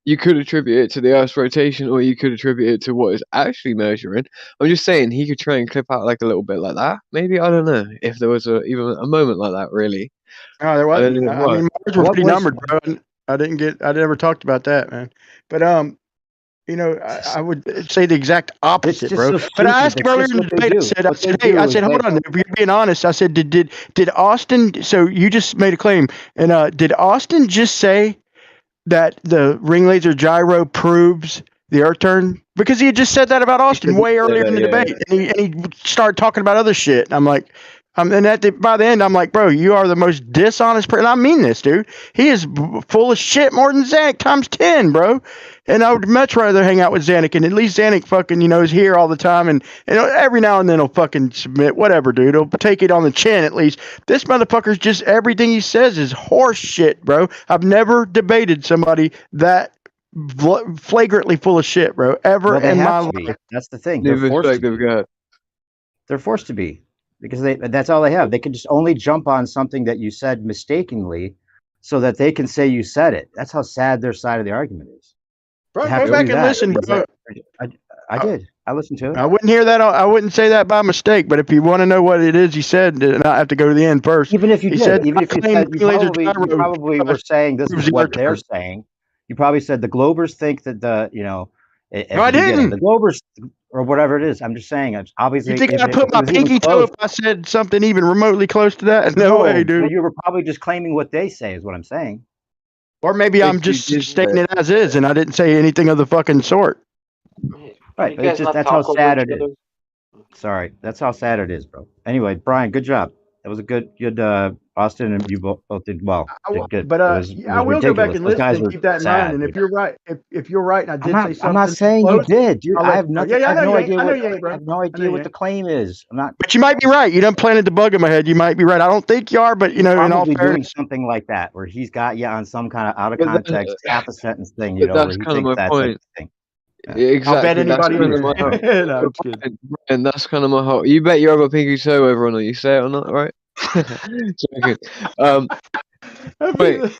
You could attribute it to the Earth's rotation, or you could attribute it to what it's actually measuring. I'm just saying he could try and clip out like a little bit like that. Maybe, I don't know if there was even a moment like that. Really, No, there I don't wasn't. know I mean, what. mine were pretty numbered, bro. And I never talked about that, man. But I would say the exact opposite, just bro. so But I asked stupid. him earlier That's in just the what they debate. do. What they Hey, do I is said, hold like, on. If you're being honest, I said, did Austin? So you just made a claim, and did Austin just say that the ring laser gyro proves the Earth turn? Because he had just said that about Austin way earlier in the debate, and he started talking about other shit. And I'm like, and by the end, I'm like, bro, you are the most dishonest person. I mean this, dude. He is full of shit more than Zanuck times 10, bro. And I would much rather hang out with Zanuck, and at least Zanuck fucking, is here all the time, and every now and then he'll fucking submit, whatever, dude. He'll take it on the chin at least. This motherfucker's just, everything he says is horse shit, bro. I've never debated somebody that flagrantly full of shit, bro, ever well, they in my have to be. life. That's the thing. New They're forced to perspective, be. go ahead. They're forced to be because that's all they have. They can just only jump on something that you said mistakenly so that they can say you said it. That's how sad their side of the argument is. Bro, To have go to back do and that listen, means bro. that- I did. I listened to it. I wouldn't hear that. I wouldn't say that by mistake. But if you want to know what it is he said, then I have to go to the end first. Even if you he did, said, even if you said, you probably were saying this is what they're saying. You probably said the Globers think that At No, I the beginning. didn't. The Globers or whatever it is. I'm just saying. Obviously, You think if I put it my was even pinky toe close, if I said something even remotely close to that? No way, dude. But you were probably just claiming what they say is what I'm saying. Or maybe I'm Think you just did stating say it as is, and I didn't say anything of the fucking sort. Right, You but it's guys just not that's how talk over sad each it is. other? Sorry, that's how sad it is, bro. Anyway, Brian, good job. That was a good. Austin and you both did well. Did good. But It I was will go back ridiculous. and Those listen guys and were keep that in sad. mind. And if Dude. you're right, if you're right, and I did say something, I'm not saying you close, did, dude. I'll I let have you know. nothing. Yeah, I I have know no you ain't. idea I know what. you ain't, I bro. have no I know idea you what ain't. the claim is. I'm not. But you might be right. You done planted the bug in my head. You might be right. I don't think you are, but He's in all probably doing fairness, something like that, where he's got you on some kind of out of But context, half a sentence thing, but where that's he kind of thinks my that's like point. the thing. Yeah. I'll bet Exactly. That's anybody. kind of my whole. No, I'm just kidding. And that's kind of my whole. You bet your other pinky toe over or not. You say it or not, right? Joking. Wait.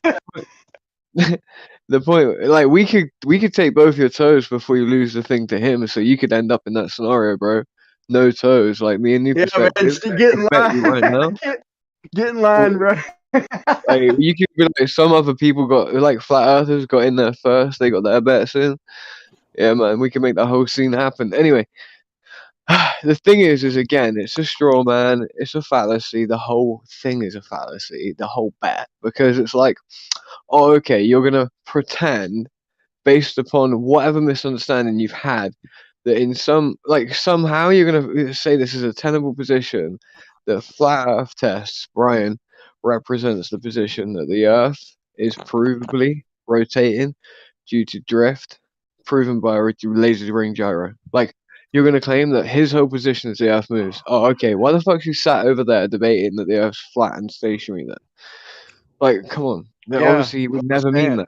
The point, like we could take both your toes before you lose the thing to him, so you could end up in that scenario, bro. No toes, like me and New Yeah, man. Perspective. Get in I bet you right line. now. Get in line, bro. Like you could be like some other people got like flat earthers got in there first. They got their bets in. Yeah, man. We can make that whole scene happen. Anyway, the thing is again, it's a straw man. It's a fallacy. The whole thing is a fallacy. The whole bet, because it's like, oh, okay, you're gonna pretend based upon whatever misunderstanding you've had that in somehow you're gonna say this is a tenable position, that flat earth tests, Brian, represents the position that the earth is provably rotating due to drift proven by a laser ring gyro. Like, you're gonna claim that his whole position is the earth moves. Oh, okay, why the fuck's you sat over there debating that the earth's flat and stationary then? Like, come on. Yeah, Obviously he would never mean that.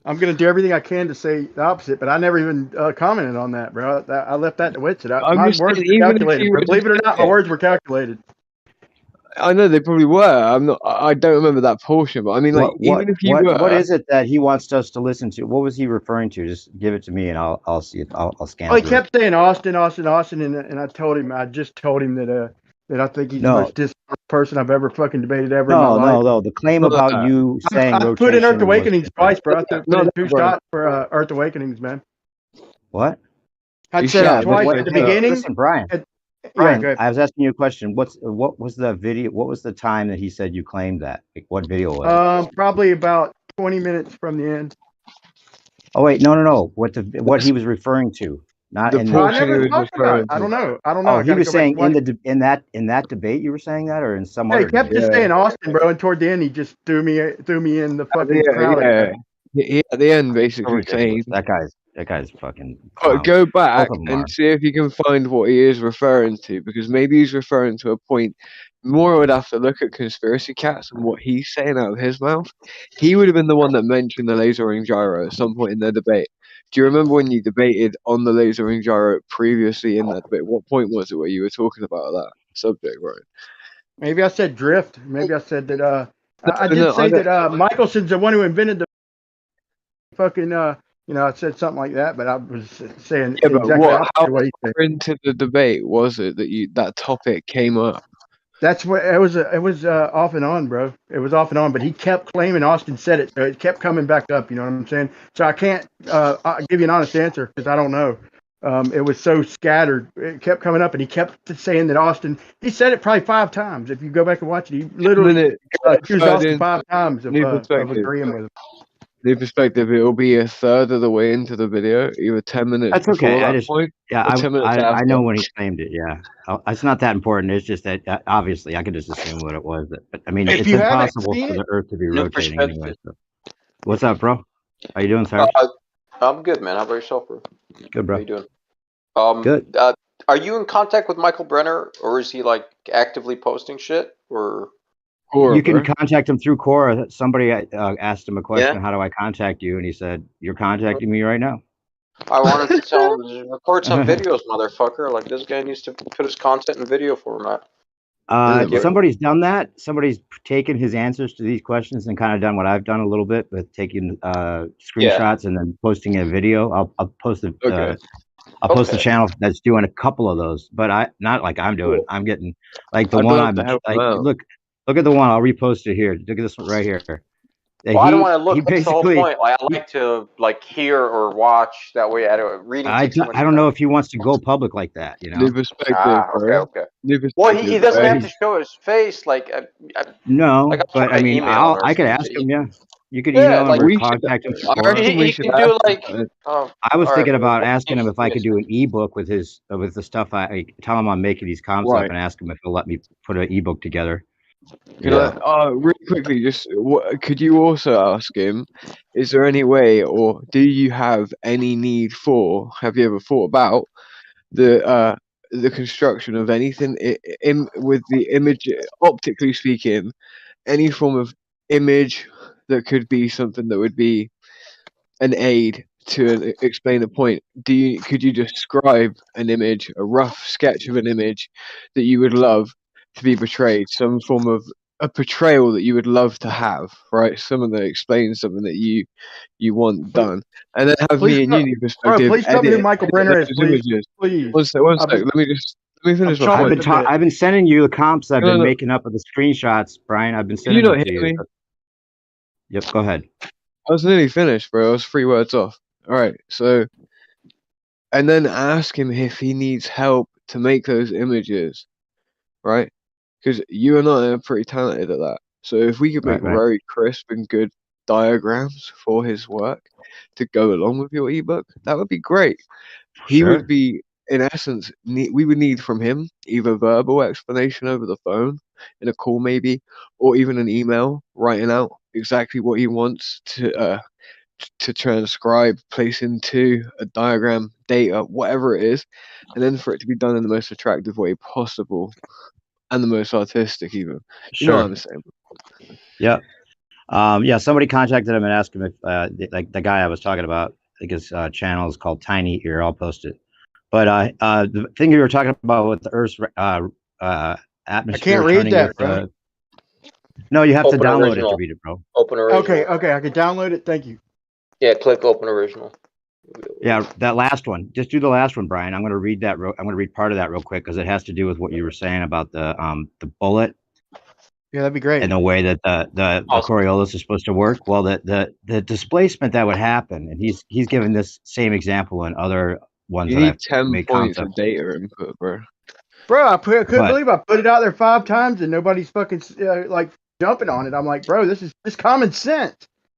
I'm gonna do everything I can to say the opposite, but I never even commented on that, bro. I left that to Witsit. I'm My just words saying, were even if calculated, you bro. were Believe it or to not, say my it, words were calculated. I know they probably were. I don't remember that portion, but I mean, like, even if you What were, is it that he wants us to listen to? What was he referring to? Just give it to me, and I'll see it. I'll scan Well, he through it. kept saying Austin, and I told him, I just told him that I think he's the No, most dishonest person I've ever fucking debated ever in my no, life. no. The claim not about that, you saying I put in Earth rotation was Awakenings different. twice, bro. I put not in that, 2 bro. shots for Earth Awakenings, man. What? I You said shot it this twice What? at the thing Hey, up. beginning. listen, Brian. Yeah, Brian, go ahead. I was asking you a question. What was the video? What was the time that he said you claimed that? Like, what video was it? Probably about 20 minutes from the end. Oh wait, no. What he was referring to, not The in I the. portion he never was talked about it. referring I to. don't know. Oh, I he gotta was go back saying and watch. in that debate you were saying that, or in some Yeah, he other kept debate. just Yeah, saying Austin, bro, and toward the end he just threw me in the fucking crowd yeah. again. He at the end So basically ridiculous. saying, That guy's fucking but clowns. go Both back of them and are. see if you can find what he is referring to, because maybe he's referring to a point. More would have to look at Conspiracy Cats and what he's saying out of his mouth. He would have been the one that mentioned the laser ring gyro at some point in their debate. Do you remember when you debated on the laser ring gyro previously in that debate? What point was it where you were talking about that subject, right? Maybe I said drift. Maybe I said that. I did No, I say don't. that Michelson's the one who invented the fucking. I said something like that, but I was saying Yeah, but exactly what? How opposite what he said. far into the debate was it that that topic came up? That's what it was. It was off and on, bro. It was off and on, but he kept claiming Austin said it, so it kept coming back up. You know what I'm saying? So I can't give you an honest answer because I don't know. It was so scattered. It kept coming up, and he kept saying that Austin. He said it probably 5 times. If you go back and watch it, he literally accused Austin 5 times of agreeing with him. New perspective. It'll be a third of the way into the video, either 10 minutes That's before okay. that point, or 10 minutes I after. know when he claimed it. Yeah, it's not that important. It's just that obviously I could just assume what it was. But I mean, If it's you haven't impossible seen for it, the Earth to be New rotating anyway. perspective. So. What's up, bro? How you doing, Sarge? I'm good, man. How about yourself, bro? Good, bro. How you doing? Good. Are you in contact with Michael Brenner, or is he like actively posting shit? Or You can contact him through Quora. Somebody asked him a question, Yeah. how do I contact you? And he said, you're contacting me right now. I wanted to tell him to record some videos, motherfucker. Like, this guy needs to put his content in video format. Somebody's done that. Somebody's taken his answers to these questions and kind of done what I've done a little bit, with taking screenshots and then posting a video. I'll post the post the channel that's doing a couple of those, but not like I'm doing. I'm getting like the I'd one love I'm to help like him out. look at the one. I'll repost it here. Look at this one right here. Well, I don't want to He look. That's the whole basically. point. Like, I like to like hear or watch. That way, reading takes too much I don't time. know if he wants to go public like that. You know. New perspective, Ah, okay, bro. okay. New Well, perspective. he doesn't have He's- to show his face. Like, No, like I'll but try I to mean, email him or I could something. ask him. Yeah, you could Yeah, email him like or we should. contact him. I Or reckon we he should can ask do him. like. Oh, I was all thinking right. about Well, asking him if I give me a could do an ebook with with the stuff I tell him I'm making these comps up Right. and ask him if he'll let me put an ebook together. Can I, really quickly, just could you also ask him, is there any way, or do you have any need for? Have you ever thought about the construction of anything with the image, optically speaking, any form of image that could be something that would be an aid to explain a point? Could you describe an image, a rough sketch of an image that you would love to be portrayed, some form of a portrayal that you would love to have, right? Someone that explains something that you want done, and then have me and you new perspective please tell me who Michael Brenner those is, please. images. Please. One sec. Let me finish my point. I've been sending you the comps I've No, been no. making up of the screenshots, Brian. I've been Can you sending them not to hear you. me? Yep, go ahead. I was nearly finished, bro. I was 3 words off. All right, so, and then ask him if he needs help to make those images, right? Because you and I are pretty talented at that. So if we could make Right. very crisp and good diagrams for his work to go along with your ebook, that would be great. He Sure. would be, in essence, we would need from him either verbal explanation over the phone, in a call maybe, or even an email writing out exactly what he wants to transcribe, place into a diagram, data, whatever it is, and then for it to be done in the most attractive way possible and the most artistic, even. You know what I'm saying? Yep. Yeah, somebody contacted him and asked him if, like the guy I was talking about, I think his channel is called Tiny Ear. I'll post it. But the thing you were talking about with the Earth's atmosphere. I can't read turning that, it, bro. No, you have Open to download it original. to read it, bro. Open original. Okay, I can download it. Thank you. Yeah, click open original. Yeah, that last one. Just do the last one, Brian. I'm going to read that. I'm going to read part of that real quick because it has to do with what you were saying about the bullet. Yeah, that'd be great. And the way that the Coriolis is supposed to work. Well, the displacement that would happen, and he's given this same example in other ones You that need I've 10 made points concepts. of data input, bro. Bro, I couldn't But- believe I put it out there 5 times and nobody's fucking like jumping on it. I'm like, bro, this is just common sense.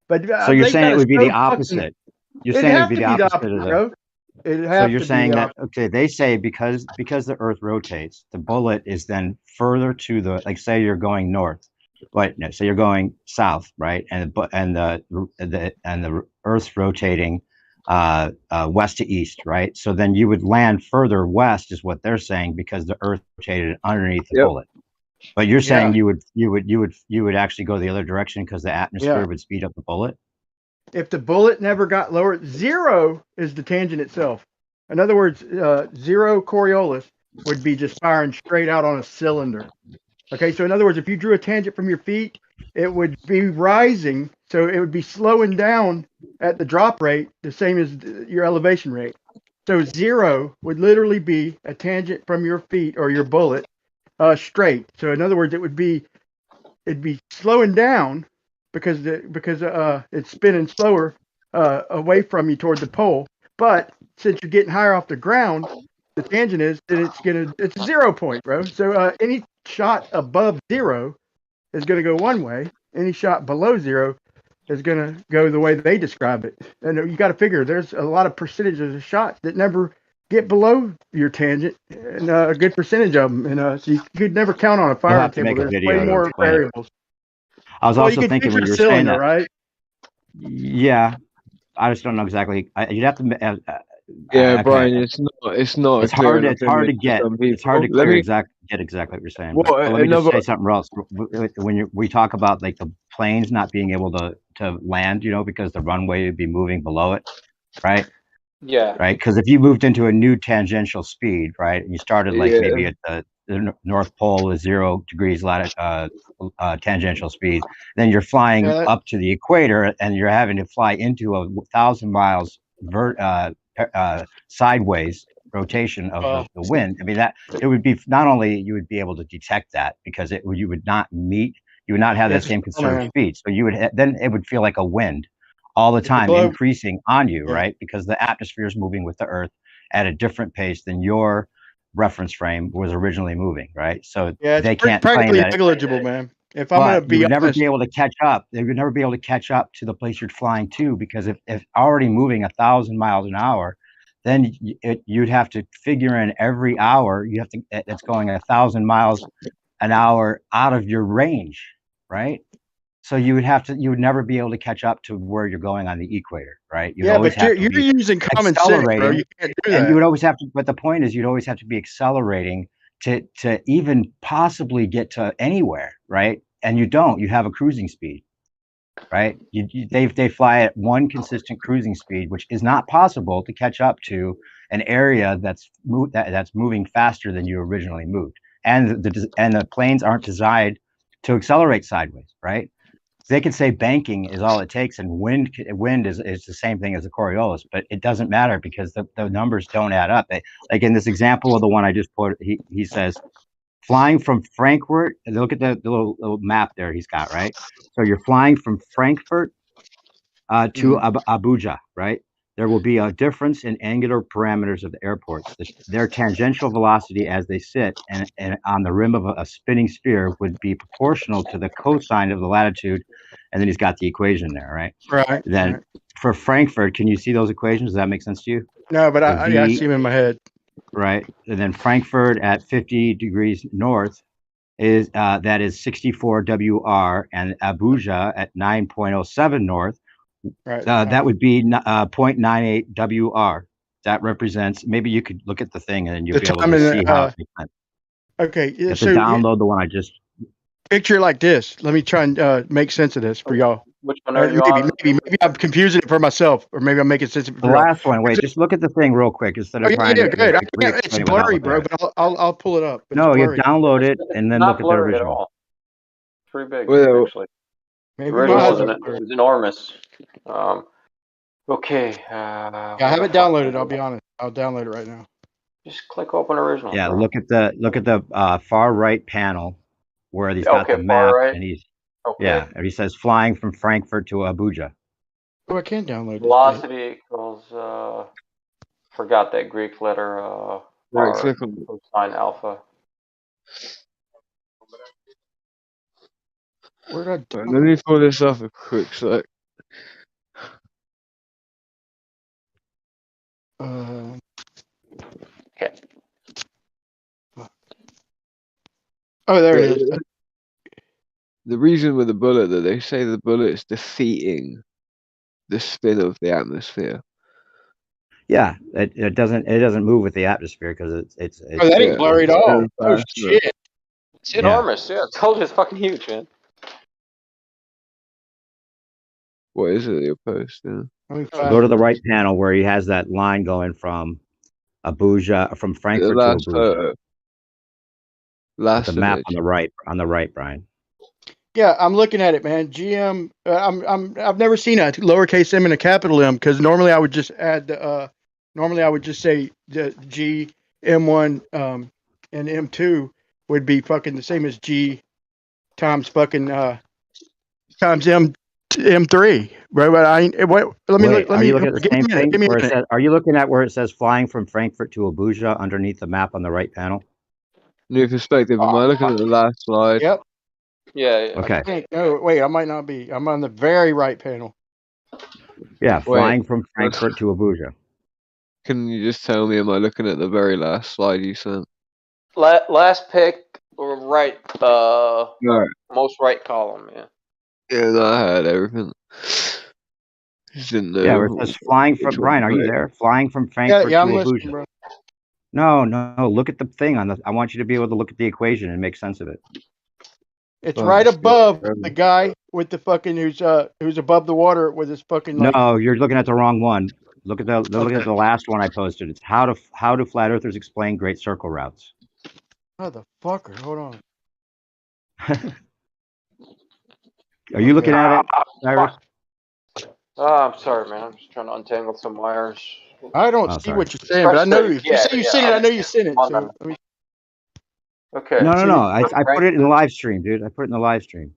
But So you're they saying got it would be so the fucking- opposite. You're It'd saying it have would be to the opposite of the. bro. It'd So have you're to be saying the that okay? They say because the Earth rotates, the bullet is then further to the like. Say you're going north, right? No, so you're going south, right? And the Earth's rotating west to east, right? So then you would land further west, is what they're saying, because the Earth rotated underneath the bullet. But you're saying you would actually go the other direction because the atmosphere would speed up the bullet. If the bullet never got lower, 0 is the tangent itself. In other words, 0 Coriolis would be just firing straight out on a cylinder. Okay, so in other words, if you drew a tangent from your feet, it would be rising, so it would be slowing down at the drop rate, the same as your elevation rate. So 0 would literally be a tangent from your feet or your bullet straight. So in other words, it'd be slowing down because it's spinning slower away from you toward the pole. But since you're getting higher off the ground, the tangent is that it's a 0 point, bro. So any shot above 0 is gonna go one way. Any shot below 0 is gonna go the way they describe it. And you got to figure there's a lot of percentages of shots that never get below your tangent, and a good percentage of them. And so you could never count on a firing have to table. make a There's video way to more explain it. variables. I was Well, also you could thinking when picture you a were saying cylinder, that. right? Yeah, I just don't know exactly. You'd have to. Yeah, okay. Brian, it's not. It's a clear hard. enough It's hard to image get. some It's hard to people. Let me. get exactly what you're saying. Well, But let me just another. say something else. When we talk about like the planes not being able to land, because the runway would be moving below it, right? Yeah. Right. Because if you moved into a new tangential speed, right, and you started like maybe at the North Pole is 0 degrees tangential speed, then you're flying up to the equator and you're having to fly into 1,000 miles sideways rotation of the wind. I mean, that it would be not only you would be able to detect that because you would not meet You would not have Yeah, that it's a same storm, conserved man. speed. So you would then it would feel like a wind all the It's a time, blow. increasing on you, Yeah. right? Because the atmosphere is moving with the Earth at a different pace than your reference frame was originally moving, right? So Yeah, it's they can't claim practically that. negligible, man. If I'm gonna But you be would never honest, be able to catch up. They would never be able to catch up to the place you're flying to, because if already moving 1,000 miles an hour, then you'd have to figure in every hour you have to it's going 1,000 miles an hour out of your range, right? So you would never be able to catch up to where you're going on the equator, right? You'd yeah, always but have to you're be using common sense, bro. accelerating, You can't do and you that. would always have to. But the point is, you'd always have to be accelerating to even possibly get to anywhere, right? And you don't. You have a cruising speed, right? They fly at one consistent cruising speed, which is not possible to catch up to an area that's moving faster than you originally moved, and the planes aren't designed to accelerate sideways, right? They could say banking is all it takes, and wind is the same thing as the Coriolis, but it doesn't matter because the numbers don't add up. Like in this example of the one I just put, he says flying from Frankfurt. And look at the little map there he's got, right? So you're flying from Frankfurt to Abuja, right? There will be a difference in angular parameters of the airports. Their tangential velocity as they sit and on the rim of a spinning sphere would be proportional to the cosine of the latitude. And then he's got the equation there, right? Right. Then right. for Frankfurt, can you see those equations? Does that make sense to you? No, but I V, see him in my head. right? And then Frankfurt at 50 degrees north is that is 64 WR, and Abuja at 9.07 north. Right. That would be 0.98 WR. That represents, maybe you could look at the thing and then you'll The be able time to in see how it makes sense. Okay, You have to so download the one I just. picture it like this. Let me try and make sense of this for y'all. Which one are you on? Maybe I'm confusing it for myself, or maybe I'm making sense of it The for y'all. last one. Wait, just look at the thing real quick instead Oh, of yeah, trying yeah, to good. It's re-explain it without blurry, looking bro, at it. but I'll pull it up. But No, it's you blurry. download it and then Not look at the blurry at original. all. Pretty big, Well, actually. Maybe The original my was, eyes are it blurry. was enormous. Okay. Yeah, I haven't downloaded. I'll be honest. I'll download it right now. Just click open original. Yeah, bro. look at the far right panel where he's got Okay, the far map right. and he's Okay. and he says flying from Frankfurt to Abuja. Oh, I can download this. Velocity equals forgot that Greek letter right, R click on cosine alpha. Where did I? Right, let me pull this off a quick sec. Okay. Oh, there it is. The reason with the bullet that they say the bullet is defeating the spin of the atmosphere. Yeah, it doesn't move with the atmosphere because it's Oh, that ain't blurry at all. Oh shit! It's enormous. Yeah, I told you it's fucking huge, man. What is it your post? Yeah. Go to the right panel where he has that line going from Abuja, from Frankfurt to last Abuja. photo. Last the map image. on the right, Brian. Yeah, I'm looking at it, man. GM. I've never seen a lowercase m and a capital M because normally I would just add the. Normally I would just say the G M1 and M2 would be fucking the same as G times fucking times M3. Right? But I what? Let me Wait, let are me you looking at the give me same a minute. thing? Give me a Where it minute. says, are you looking at where it says flying from Frankfurt to Abuja underneath the map on the right panel? New perspective. Am I looking at the last slide? Yep. Yeah. Okay. I think, no, wait, I might not be. I'm on the very right panel. Yeah, Wait. flying from Frankfurt to Abuja. Can you just tell me, am I looking at the very last slide you sent? Last pick, right, Right. most right column, yeah. Yeah, no, I had everything. Just didn't know. Yeah, where it says flying from Brian. Are you there? Flying from Frankfurt Yeah, to I'm listening, Abuja. bro. No. Look at the thing on the. I want you to be able to look at the equation and make sense of it. It's right above the guy with the fucking who's above the water with his fucking like. No, you're looking at the wrong one. Look at look at the last one I posted. It's how do flat earthers explain great circle routes. Motherfucker, hold on. Are you looking at it, Cyrus? I'm sorry, man. I'm just trying to untangle some wires. I don't see sorry. what you're saying, but I know if you say you seen it, I know you seen it. On So, I mean, Okay. No. I put it in the live stream, dude. I put it in the live stream.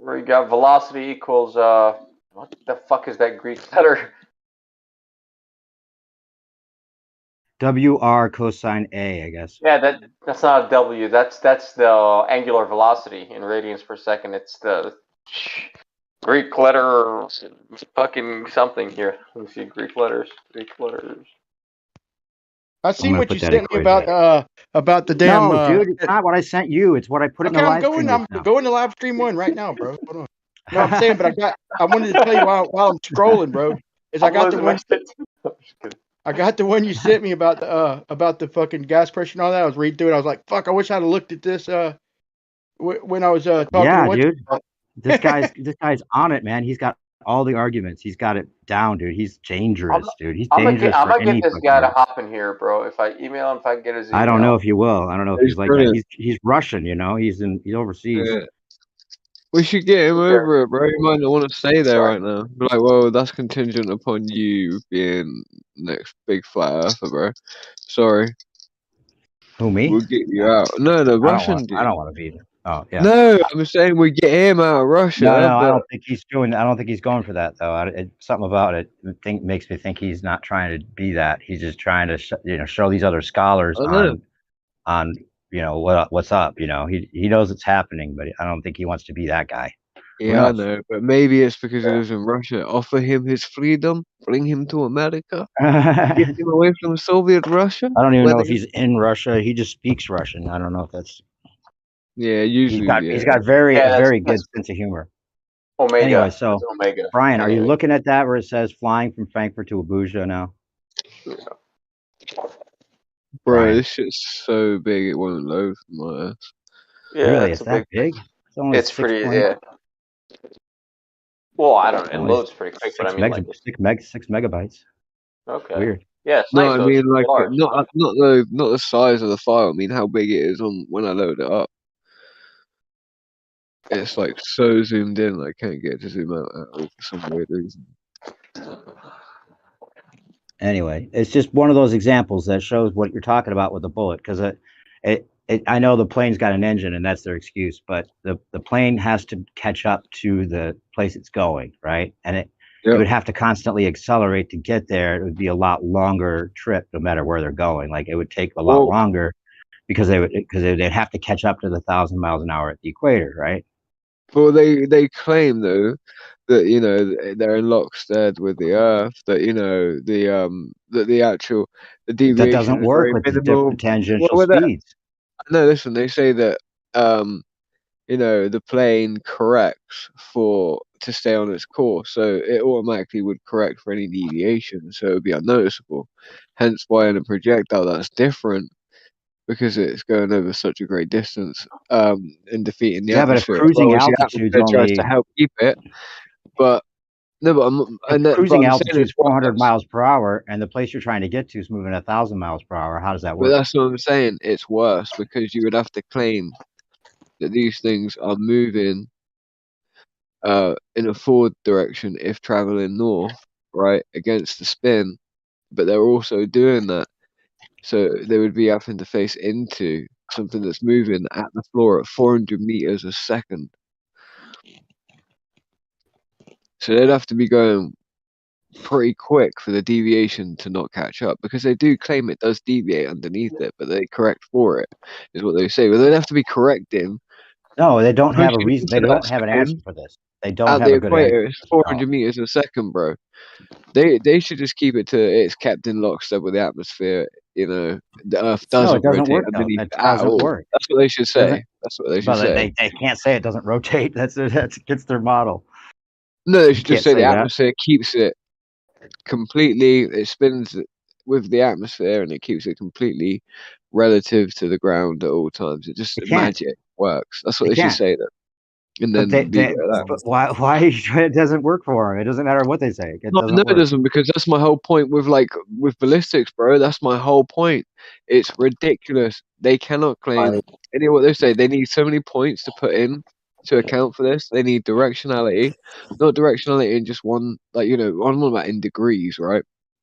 Where you got velocity equals what the fuck is that Greek letter? WR cosine A, I guess. Yeah, that's not a W. That's the angular velocity in radians per second. It's the Greek letter fucking something here. Let me see Greek letters. Greek letters. I I'm seen gonna what put you that sent me equation. about the damn. No, dude, it's not what I sent you. It's what I put in Okay, the I'm live going. stream I'm just now. going to live stream 1 right now, bro. Hold on. No, I'm saying, but I wanted to tell you while I'm scrolling, bro. Is I got the one. I got the one you sent me about the fucking gas pressure and all that. I was reading through it. I was like, fuck. I wish I'd have looked at this when I was talking Yeah, to what. dude. This guy's on it, man. He's got all the arguments. He's got it down, dude. He's dangerous, dude. He's dangerous I'm for gonna get any this fucking guy to reason. hop in here, bro. If I email him, if I can get his email. I don't know if you will. I don't know if He's he's like that. brilliant. He's Russian, you know. He's overseas. Yeah. We should get him over it, bro. He might not want to stay there right now. Be like, well, that's contingent upon you being next big flat earther, bro. Sorry. Who, me? We'll get you out. No, the Russian dude. I don't want to be there. Oh yeah. No, I'm saying we get him out of Russia. No, I but don't think he's doing. I don't think he's going for that though. Something about it makes me think he's not trying to be that. He's just trying to show these other scholars I know. on what's up. You know, he knows it's happening, but I don't think he wants to be that guy. Who Yeah, I knows? know, but maybe it's because he lives in Russia. Offer him his freedom, bring him to America, get him away from Soviet Russia. I don't even where know if they- he's in Russia. He just speaks Russian. I don't know if that's. Yeah, usually. He's got very that's good sense of humor. Omega. Anyway, so That's Omega. Brian, are you Anyway. looking at that where it says flying from Frankfurt to Abuja now? Bro, Brian. this shit's so big it won't load for my ass. Yeah, Really, it's it's that big? It's only It's 6 pretty. point- Yeah. Well, I don't know. It only loads pretty quick, but I 6 mean, like, 6 megabytes. okay. Weird. Yeah, it's No, nice. I though. mean It's like large. not the size of the file. I mean how big it is on when I load it up. It's like so zoomed in, I can't get to zoom out at all for some weird reason. Anyway, it's just one of those examples that shows what you're talking about with the bullet. Because I know the plane's got an engine and that's their excuse, but the plane has to catch up to the place it's going, right? And it would have to constantly accelerate to get there. It would be a lot longer trip, no matter where they're going. Like it would take a lot longer because they'd have to catch up to the 1,000 miles an hour at the equator, right? Well, they claim though that they're in lockstep with the Earth. That that the actual deviation That doesn't is work very with the minimal. different tangential Well, speeds. no, listen. They say that the plane corrects to stay on its course, so it automatically would correct for any deviation, so it would be unnoticeable. Hence, why in a projectile that's different. Because it's going over such a great distance and defeating the Yeah, but if atmosphere. cruising The altitude's atmosphere tries to only help keep it, but no, but cruising I'm saying altitude is it's 400 worse. miles per hour, and the place you're trying to get to is moving 1,000 miles per hour. How does that But work? that's what I'm saying. It's worse because you would have to claim that these things are moving in a forward direction if traveling north, right, against the spin, but they're also doing that. So they would be having to face into something that's moving at the floor at 400 meters a second. So they'd have to be going pretty quick for the deviation to not catch up, because they do claim it does deviate underneath it, but they correct for it, is what they say. But they'd have to be correcting. No, they don't have a pushing reason. They into that don't have an answer spin for this. They don't at have the a good answer. equator. It's 400 meters a second, bro. They should just keep it to it's kept in lockstep with the atmosphere. The Earth No, doesn't it doesn't rotate work though. underneath It at doesn't all. work. That's what they should say. That's what they should But say. they can't say it doesn't rotate. That's against their model. No, they should just say Can't the say that. atmosphere keeps it completely. It spins with the atmosphere and it keeps it completely relative to the ground at all times. It just They can't. magic works. That's what They they should can't. say then. And But then leave it at that. but why it doesn't work for them? It doesn't matter what they say. It doesn't No, work. it doesn't, because that's my whole point with ballistics, bro. That's my whole point. It's ridiculous. They cannot claim any of what they say. They need so many points to put in to account for this. They need directionality, not directionality in just one, I'm about in degrees, right?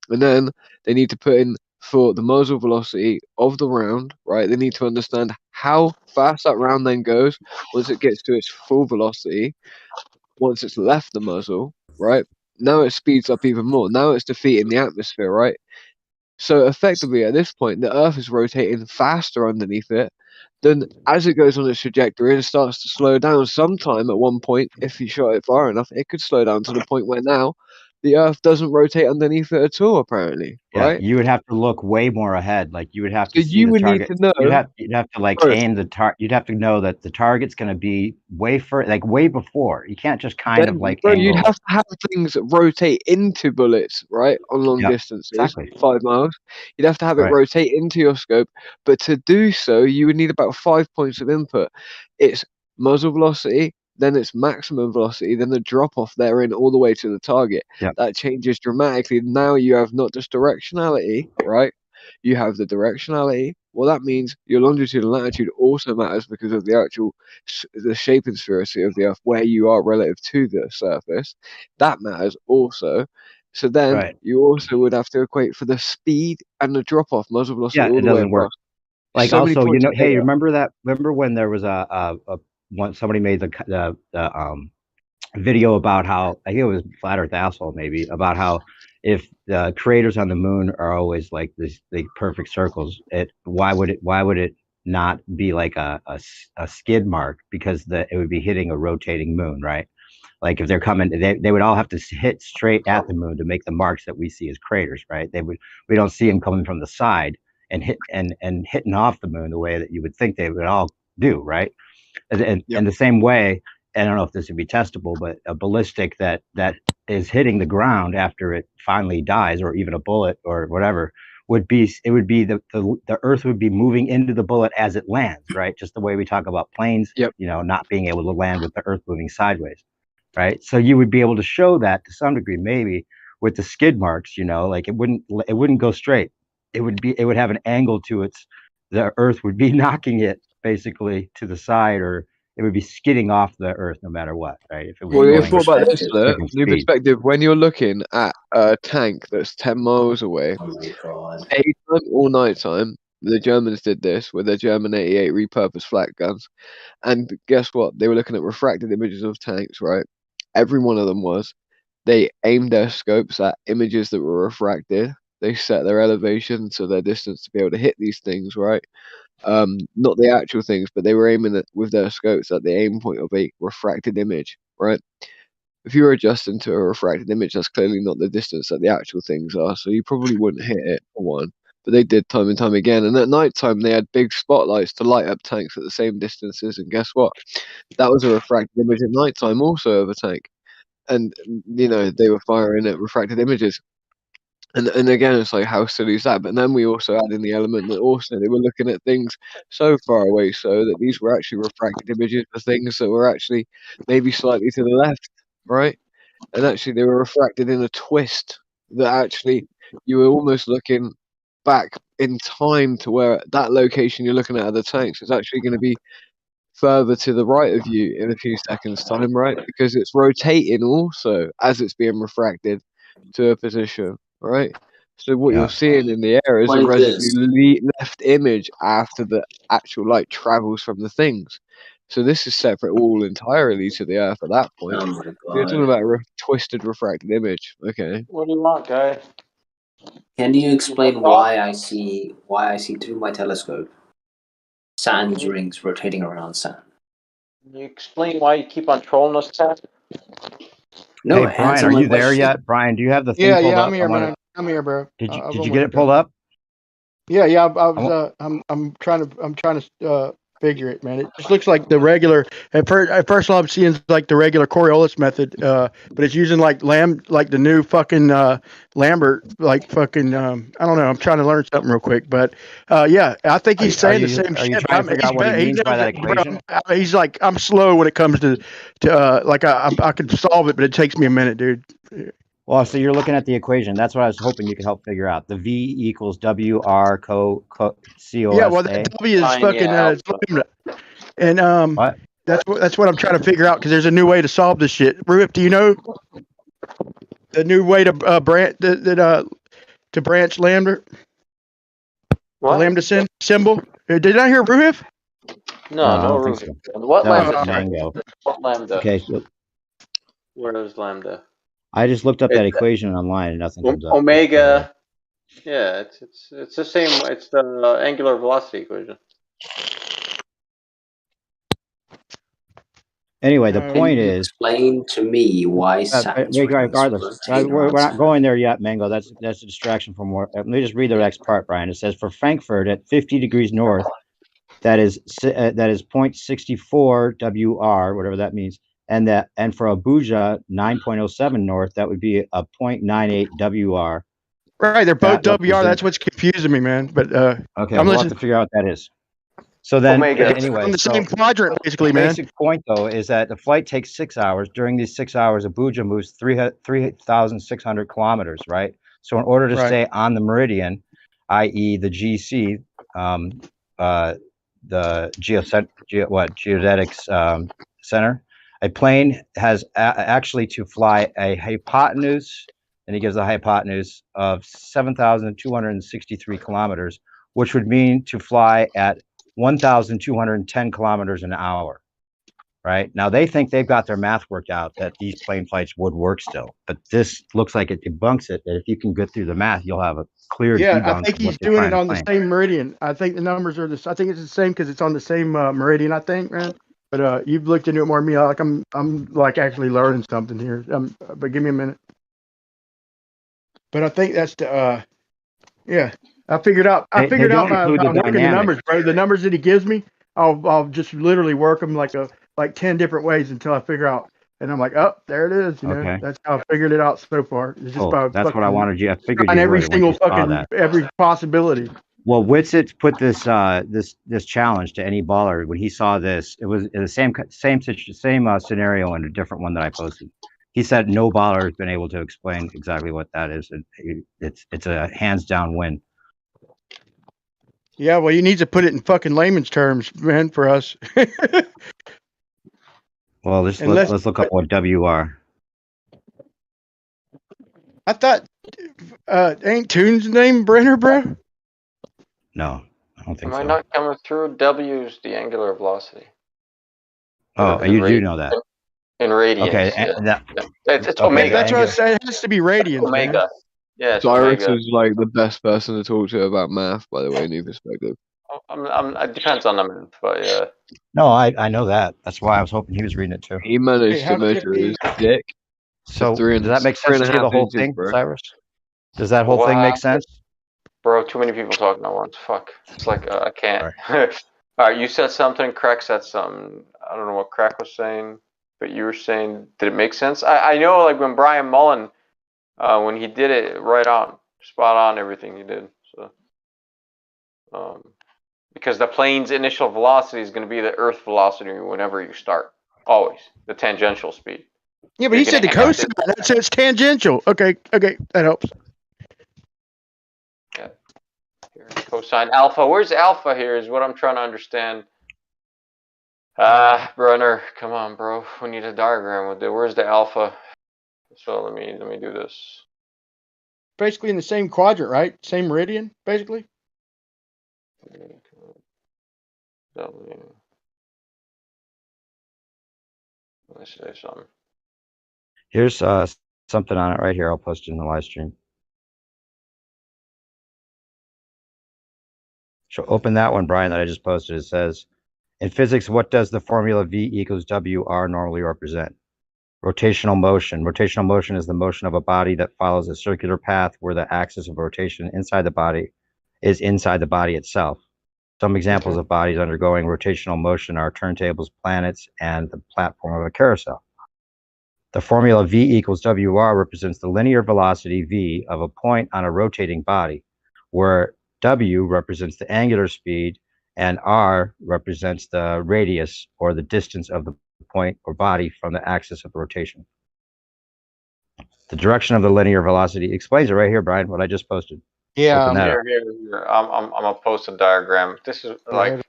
And then they need to put in for the muzzle velocity of the round, right? They need to understand how fast that round then goes once it gets to its full velocity, once it's left the muzzle, right? Now it speeds up even more. Now it's defeating the atmosphere, right? So effectively, at this point, the Earth is rotating faster underneath it. Then, as it goes on its trajectory and starts to slow down, sometime at one point, if you shot it far enough, it could slow down to the point where now the Earth doesn't rotate underneath it at all, apparently, Yeah, right? you would have to look way more ahead. Like you would have to So see you the would need target. to know, You'd have to like bro, aim the target. You'd have to know that the target's going to be way like way before. You can't just kind of then, like bro, you'd angle. have to have things rotate into bullets, right? On long Yeah, distances, exactly. 5 miles. You'd have to have it Right. rotate into your scope. But to do so, you would need about 5 points of input. It's muzzle velocity, then it's maximum velocity, then the drop off therein all the way to the target. Yeah. That changes dramatically. Now you have not just directionality, right? You have the directionality. Well, that means your longitude and latitude also matters because of the actual the shape and sphericity of the Earth, where you are relative to the surface. That matters also. So then Right. you also would have to equate for the speed and the drop off muzzle velocity Yeah, all it the way doesn't work. across. Like So many also, you points know, of hey, data. remember that? Remember when there was a one somebody made the video about how I think it was Flat Earth Asshole maybe about how if the craters on the moon are always like this perfect circles, why would it not be like a skid mark because it would be hitting a rotating moon, right? Like if they're coming, they would all have to hit straight at the moon to make the marks that we see as craters, right? We don't see them coming from the side and hitting off the moon the way that you would think they would all do, right? And the same way, I don't know if this would be testable, but a ballistic that is hitting the ground after it finally dies, or even a bullet or whatever, would be the Earth would be moving into the bullet as it lands, right? Just the way we talk about planes, you know, not being able to land with the Earth moving sideways, right? So you would be able to show that to some degree, maybe with the skid marks, you know, like it wouldn't go straight. It would have an angle to the Earth would be knocking it basically to the side, or it would be skidding off the Earth no matter what, right? If it was Well, going what about this, different new speed. perspective? When you're looking at a tank that's 10 miles away, daytime or nighttime, the Germans did this with their German 88 repurposed flak guns. And guess what? They were looking at refracted images of tanks, right? Every one of them was. They aimed their scopes at images that were refracted. They set their elevation, so their distance to be able to hit these things, right? Not the actual things, but they were aiming with their scopes at the aim point of a refracted image, right? If you were adjusting to a refracted image, that's clearly not the distance that the actual things are, so you probably wouldn't hit it for one. But they did time and time again, and at night time they had big spotlights to light up tanks at the same distances, and guess what? That was a refracted image at night time also of a tank. And you know, they were firing at refracted images. And again, it's like, how silly is that? But then we also add in the element that also they were looking at things so far away, so that these were actually refracted images of things that were actually maybe slightly to the left, right? And actually, they were refracted in a twist that actually you were almost looking back in time to where that location you're looking at the tanks is actually going to be further to the right of you in a few seconds' time, right? Because it's rotating also as it's being refracted to a position, right? So what you're seeing in the air is a residue left image after the actual light travels from the things. So this is separate all entirely to the Earth at that point. Oh my So you're talking god. about a twisted refracted image. Okay. What do you want, guy? Can you explain why I see through my telescope Saturn's rings rotating around Saturn? Can you explain why you keep on trolling us, Ted? No, Hey, Brian, are you there yet? Brian, do you have the thing pulled Yeah, up? I'm here, man. I'm here, bro. Did you I was did you almost get it done. pulled up? Yeah, I was. I'm trying to figure it, man. It just looks like the regular. At first, all I'm seeing is like the regular Coriolis method, but it's using like the new fucking Lambert, like fucking. I don't know. I'm trying to learn something real quick, but yeah, I think he's saying the same Are you shit. trying to figure out what he means by that equation? He's like, I'm slow when it comes to like I can solve it, but it takes me a minute, dude. Well, so you're looking at the equation. That's what I was hoping you could help figure out. The V equals WR COSA. Yeah, well, that W is fucking it's lambda, and that's what I'm trying to figure out because there's a new way to solve this shit. Rip, do you know the new way to branch to branch lambda? What? lambda symbol. Did I hear Ruhif? No, I no don't think Ruby. so. What That was lambda? Sorry. mango. What lambda? Okay, so Where is lambda? I just looked up that It's equation online and nothing comes up. omega. Yeah, it's the same. It's the angular velocity equation. Anyway, the point is, explain to me why Saturn's rings regardless, rotate we're around not Saturn. going there yet, Mango. That's a distraction from what. Let me just read the next part, Brian. It says for Frankfurt at 50 degrees north, that is 0.64 WR, whatever that means, and for Abuja 9.07 north, that would be a 0.98 WR. Right, they're both That WR. That's what's confusing me, man. But okay, I'm we'll have listening. to figure out what that is. So then, anyway, on the same quadrant, basically, the man. basic point though is that the flight takes 6 hours. During these 6 hours, Abuja moves 3,600 kilometers, right? So in order to Right. stay on the meridian, i.e., the GC, the geodetics center, a plane has actually to fly a hypotenuse, and he gives the hypotenuse of 7,263 kilometers, which would mean to fly at 1,210 kilometers an hour. Right now, they think they've got their math worked out that these plane flights would work still, but this looks like it debunks it. That if you can get through the math, you'll have a clear Yeah, debunk I think of what he's they're doing trying it to on the claim. same meridian. I think the numbers are I think it's the same because it's on the same meridian. I think, man. But you've looked into it more than me. Like I'm like actually learning something here. But give me a minute. But I think that's the yeah. I figured out They don't by include the working the dynamic. numbers, bro. The numbers that he gives me, I'll just literally work them like 10 different ways until I figure out. And I'm like, oh, there it is. You know, Okay. that's how I figured it out so far. It's just Cool. by That's what I wanted you. I figured trying you every would once single you saw fucking that. every possibility. Well, Witsit put this this challenge to any baller when he saw this. It was the same scenario and a different one that I posted. He said no baller has been able to explain exactly what that is. It's a hands down win. Yeah, well, you need to put it in fucking layman's terms, man, for us. Well, let's look up what WR. I thought, ain't Toon's name Brenner, bro? No, I don't think Am I so. not coming through? W's the angular velocity. Oh, In you do know that. In radians. Okay, yeah. It's okay, omega. That's what I said. It has to be radians, Omega. man. Yeah, it's Cyrus omega. is like the best person to talk to about math, by the way, new perspective. It depends on the math, but yeah. No, I know that. That's why I was hoping he was reading it too. He managed to measure his dick. So to does that make sense to you, the 3.5 whole inches, thing, bro. Cyrus? Does that whole thing make sense? Bro, too many people talking at once. Fuck. It's like I can't. All right, you said something. Crack said something. I don't know what Crack was saying, but you were saying, did it make sense? I know, like when Brian Mullen, when he did it, right on, spot on, everything he did. So, because the plane's initial velocity is going to be the Earth velocity whenever you start, always the tangential speed. Yeah, but he said the cosine. That says tangential. Okay, that helps. Yeah. Here, cosine alpha. Where's alpha here is what I'm trying to understand. Brenner, come on, bro. We need a diagram with it. Where's the alpha? So let me do this. Basically in the same quadrant, right? Same meridian, basically. Let's say something. Here's something on it right here. I'll post it in the live stream. So open that one, Brian, that I just posted. It says, in physics, what does the formula V equals WR normally represent? Rotational motion. Rotational motion is the motion of a body that follows a circular path where the axis of rotation inside the body is inside the body itself. Some examples of bodies undergoing rotational motion are turntables, planets, and the platform of a carousel. The formula V equals WR represents the linear velocity V of a point on a rotating body, where W represents the angular speed and R represents the radius or the distance of the point or body from the axis of rotation. The direction of the linear velocity explains it right here, Brian, what I just posted. Yeah, Here. I'm gonna post a diagram. This is like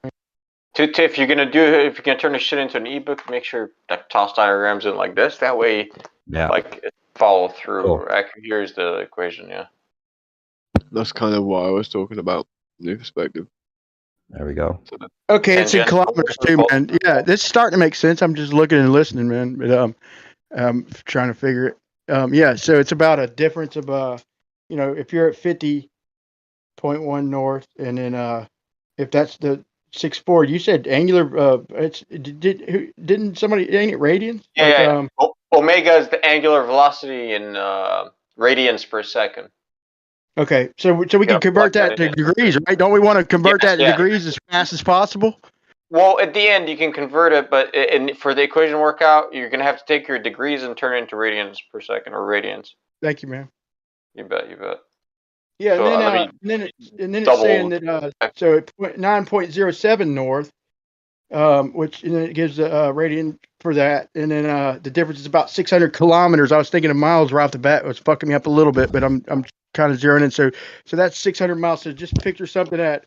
if you're gonna turn this shit into an ebook, make sure that toss diagrams in like this. That way, like it follow through. Cool. Here's the equation. Yeah. That's kind of what I was talking about. new perspective. There we go. Okay, it's in Tangential kilometers or too, both? man. Yeah, this is starting to make sense. I'm just looking and listening, man. But trying to figure it. Yeah, so it's about a difference of if you're at 50.1 north, and then if that's the 6.4, you said angular. Didn't somebody ain't it radians? Yeah, omega is the angular velocity in radians per second. Okay, so we can convert that to degrees, right? Don't we want to convert that to degrees as fast as possible? Well, at the end you can convert it, but for the equation workout, you're gonna have to take your degrees and turn it into radians per second or radians. Thank you, man. You bet. Yeah, So, and then it's saying that so at 9.07 north, which and then it gives a radian for that, and then the difference is about 600 kilometers. I was thinking of miles right off the bat. It was fucking me up a little bit, but I'm kind of zeroing in. So that's 600 miles. So just picture something at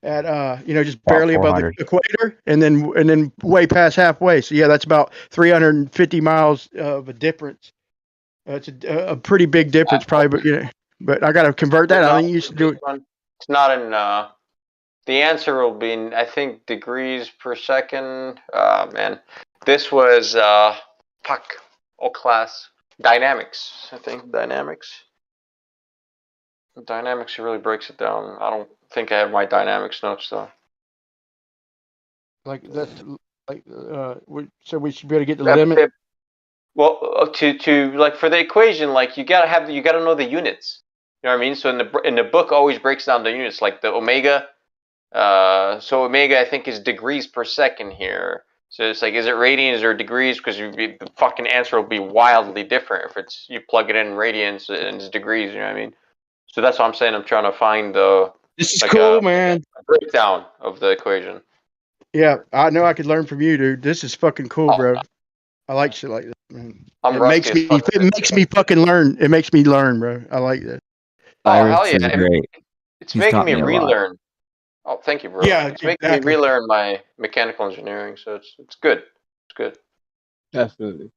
just barely above the equator, and then way past halfway. So yeah, that's about 350 miles of a difference. It's a pretty big difference, probably, but I got to convert that. I think you should do it. It's not in. The answer will be in, I think, degrees per second. Man, this was class dynamics. I think dynamics. Dynamics really breaks it down. I don't think I have my dynamics notes though. Like that's so we should be able to get the limit. Well, to like for the equation, like you gotta know the units. You know what I mean? So in the book always breaks down the units, like the omega. So omega I think is degrees per second here. So it's like, is it radians or degrees? Because the fucking answer will be wildly different if you plug it in radians and it's degrees. You know what I mean? So that's what I'm saying. I'm trying to find the. This is cool, man. Breakdown of the equation. Yeah, I know I could learn from you, dude. This is fucking cool, bro. I like shit like this, man. I'm rusty as fuck. It makes me fucking learn. It makes me learn, bro. I like that. Oh hell yeah! It's making me relearn. Oh, thank you, bro. Yeah, it's making me relearn my mechanical engineering, so it's good. It's good. Definitely.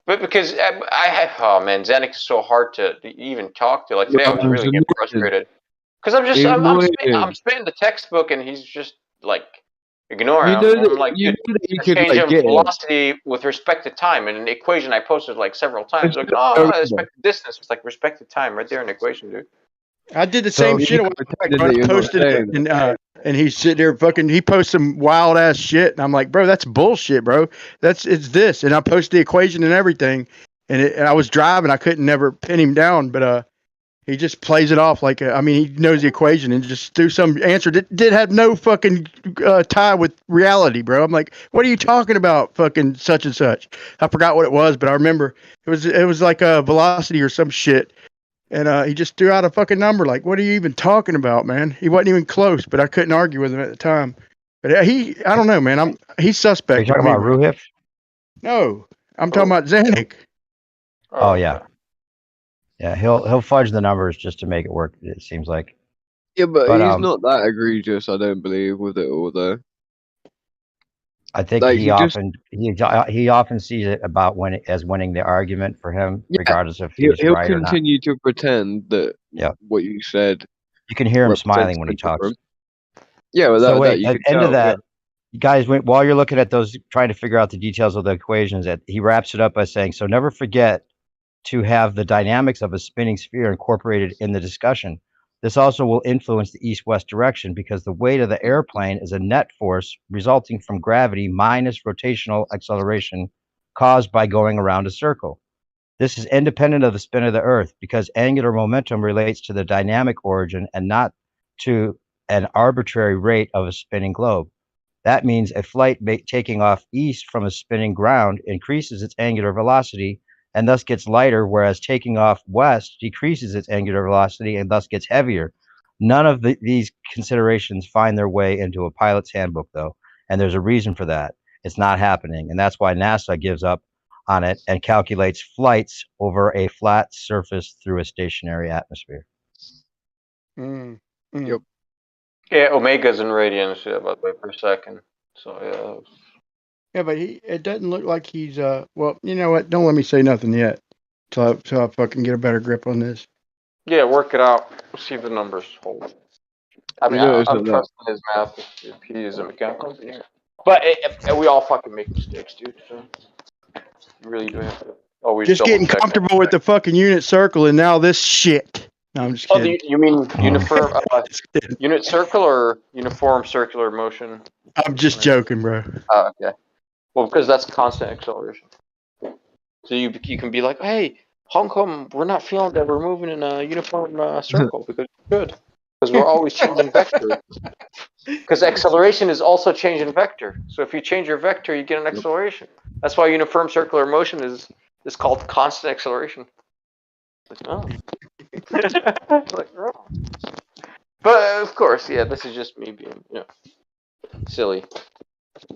But because I have, oh man, Xanax is so hard to even talk to. Like today, I was really getting frustrated because I'm spitting the textbook and he's just like ignoring. I'm like, dude, change of velocity with respect to time, and an equation I posted like several times. Like, oh, respect to distance. It's like respect to time right there in the equation, dude. I did the same shit. I posted it, and he's sitting there fucking. He posts some wild ass shit, and I'm like, bro, that's bullshit, bro. It's this, and I posted the equation and everything, and I was driving. I couldn't never pin him down, but he just plays it off like he knows the equation and just threw some answer that did have no fucking tie with reality, bro. I'm like, what are you talking about, fucking such and such? I forgot what it was, but I remember it was like a velocity or some shit. And he just threw out a fucking number. Like, what are you even talking about, man? He wasn't even close, but I couldn't argue with him at the time. But I don't know, man. He's suspect. Are you talking about Ruhif? No, I'm talking about Xanac. Oh yeah, yeah. He'll fudge the numbers just to make it work. It seems like. Yeah, but he's not that egregious. I don't believe with it all though. I think he often sees it about as winning the argument for him, regardless if he's he'll right or not. continue to pretend that what you said. You can hear him smiling when he talks. Yeah, well, so at the end of that, you guys, while you're looking at those, trying to figure out the details of the equations, that he wraps it up by saying, "So never forget to have the dynamics of a spinning sphere incorporated in the discussion. This also will influence the east-west direction because the weight of the airplane is a net force resulting from gravity minus rotational acceleration caused by going around a circle. This is independent of the spin of the Earth because angular momentum relates to the dynamic origin and not to an arbitrary rate of a spinning globe. That means a flight taking off east from a spinning ground increases its angular velocity and thus gets lighter, whereas taking off west decreases its angular velocity and thus gets heavier. None of these considerations find their way into a pilot's handbook, though, and there's a reason for that. It's not happening, and that's why NASA gives up on it and calculates flights over a flat surface through a stationary atmosphere. Yep. Yeah, omegas and radians, by the way, per second. So yeah. Yeah, but it doesn't look like he's well, you know what? Don't let me say nothing yet till I fucking get a better grip on this. Yeah, work it out. See if the numbers hold. I mean, I'm trusting his math if he is a mechanical engineer. But we all fucking make mistakes, dude. So you really do have to always Just double getting check. comfortable with the fucking unit circle, and now this shit. No, I'm just Oh, kidding. you mean uniform unit circle or uniform circular motion? I'm just joking, bro. Oh, okay. Well, because that's constant acceleration. So you can be like, hey, how come we're not feeling that we're moving in a uniform circle? Because we're good. Because we're always changing vector. Because acceleration is also changing vector. So if you change your vector, you get an acceleration. That's why uniform circular motion is called constant acceleration. Like, oh. Like, oh. But of course, yeah, this is just me being, silly.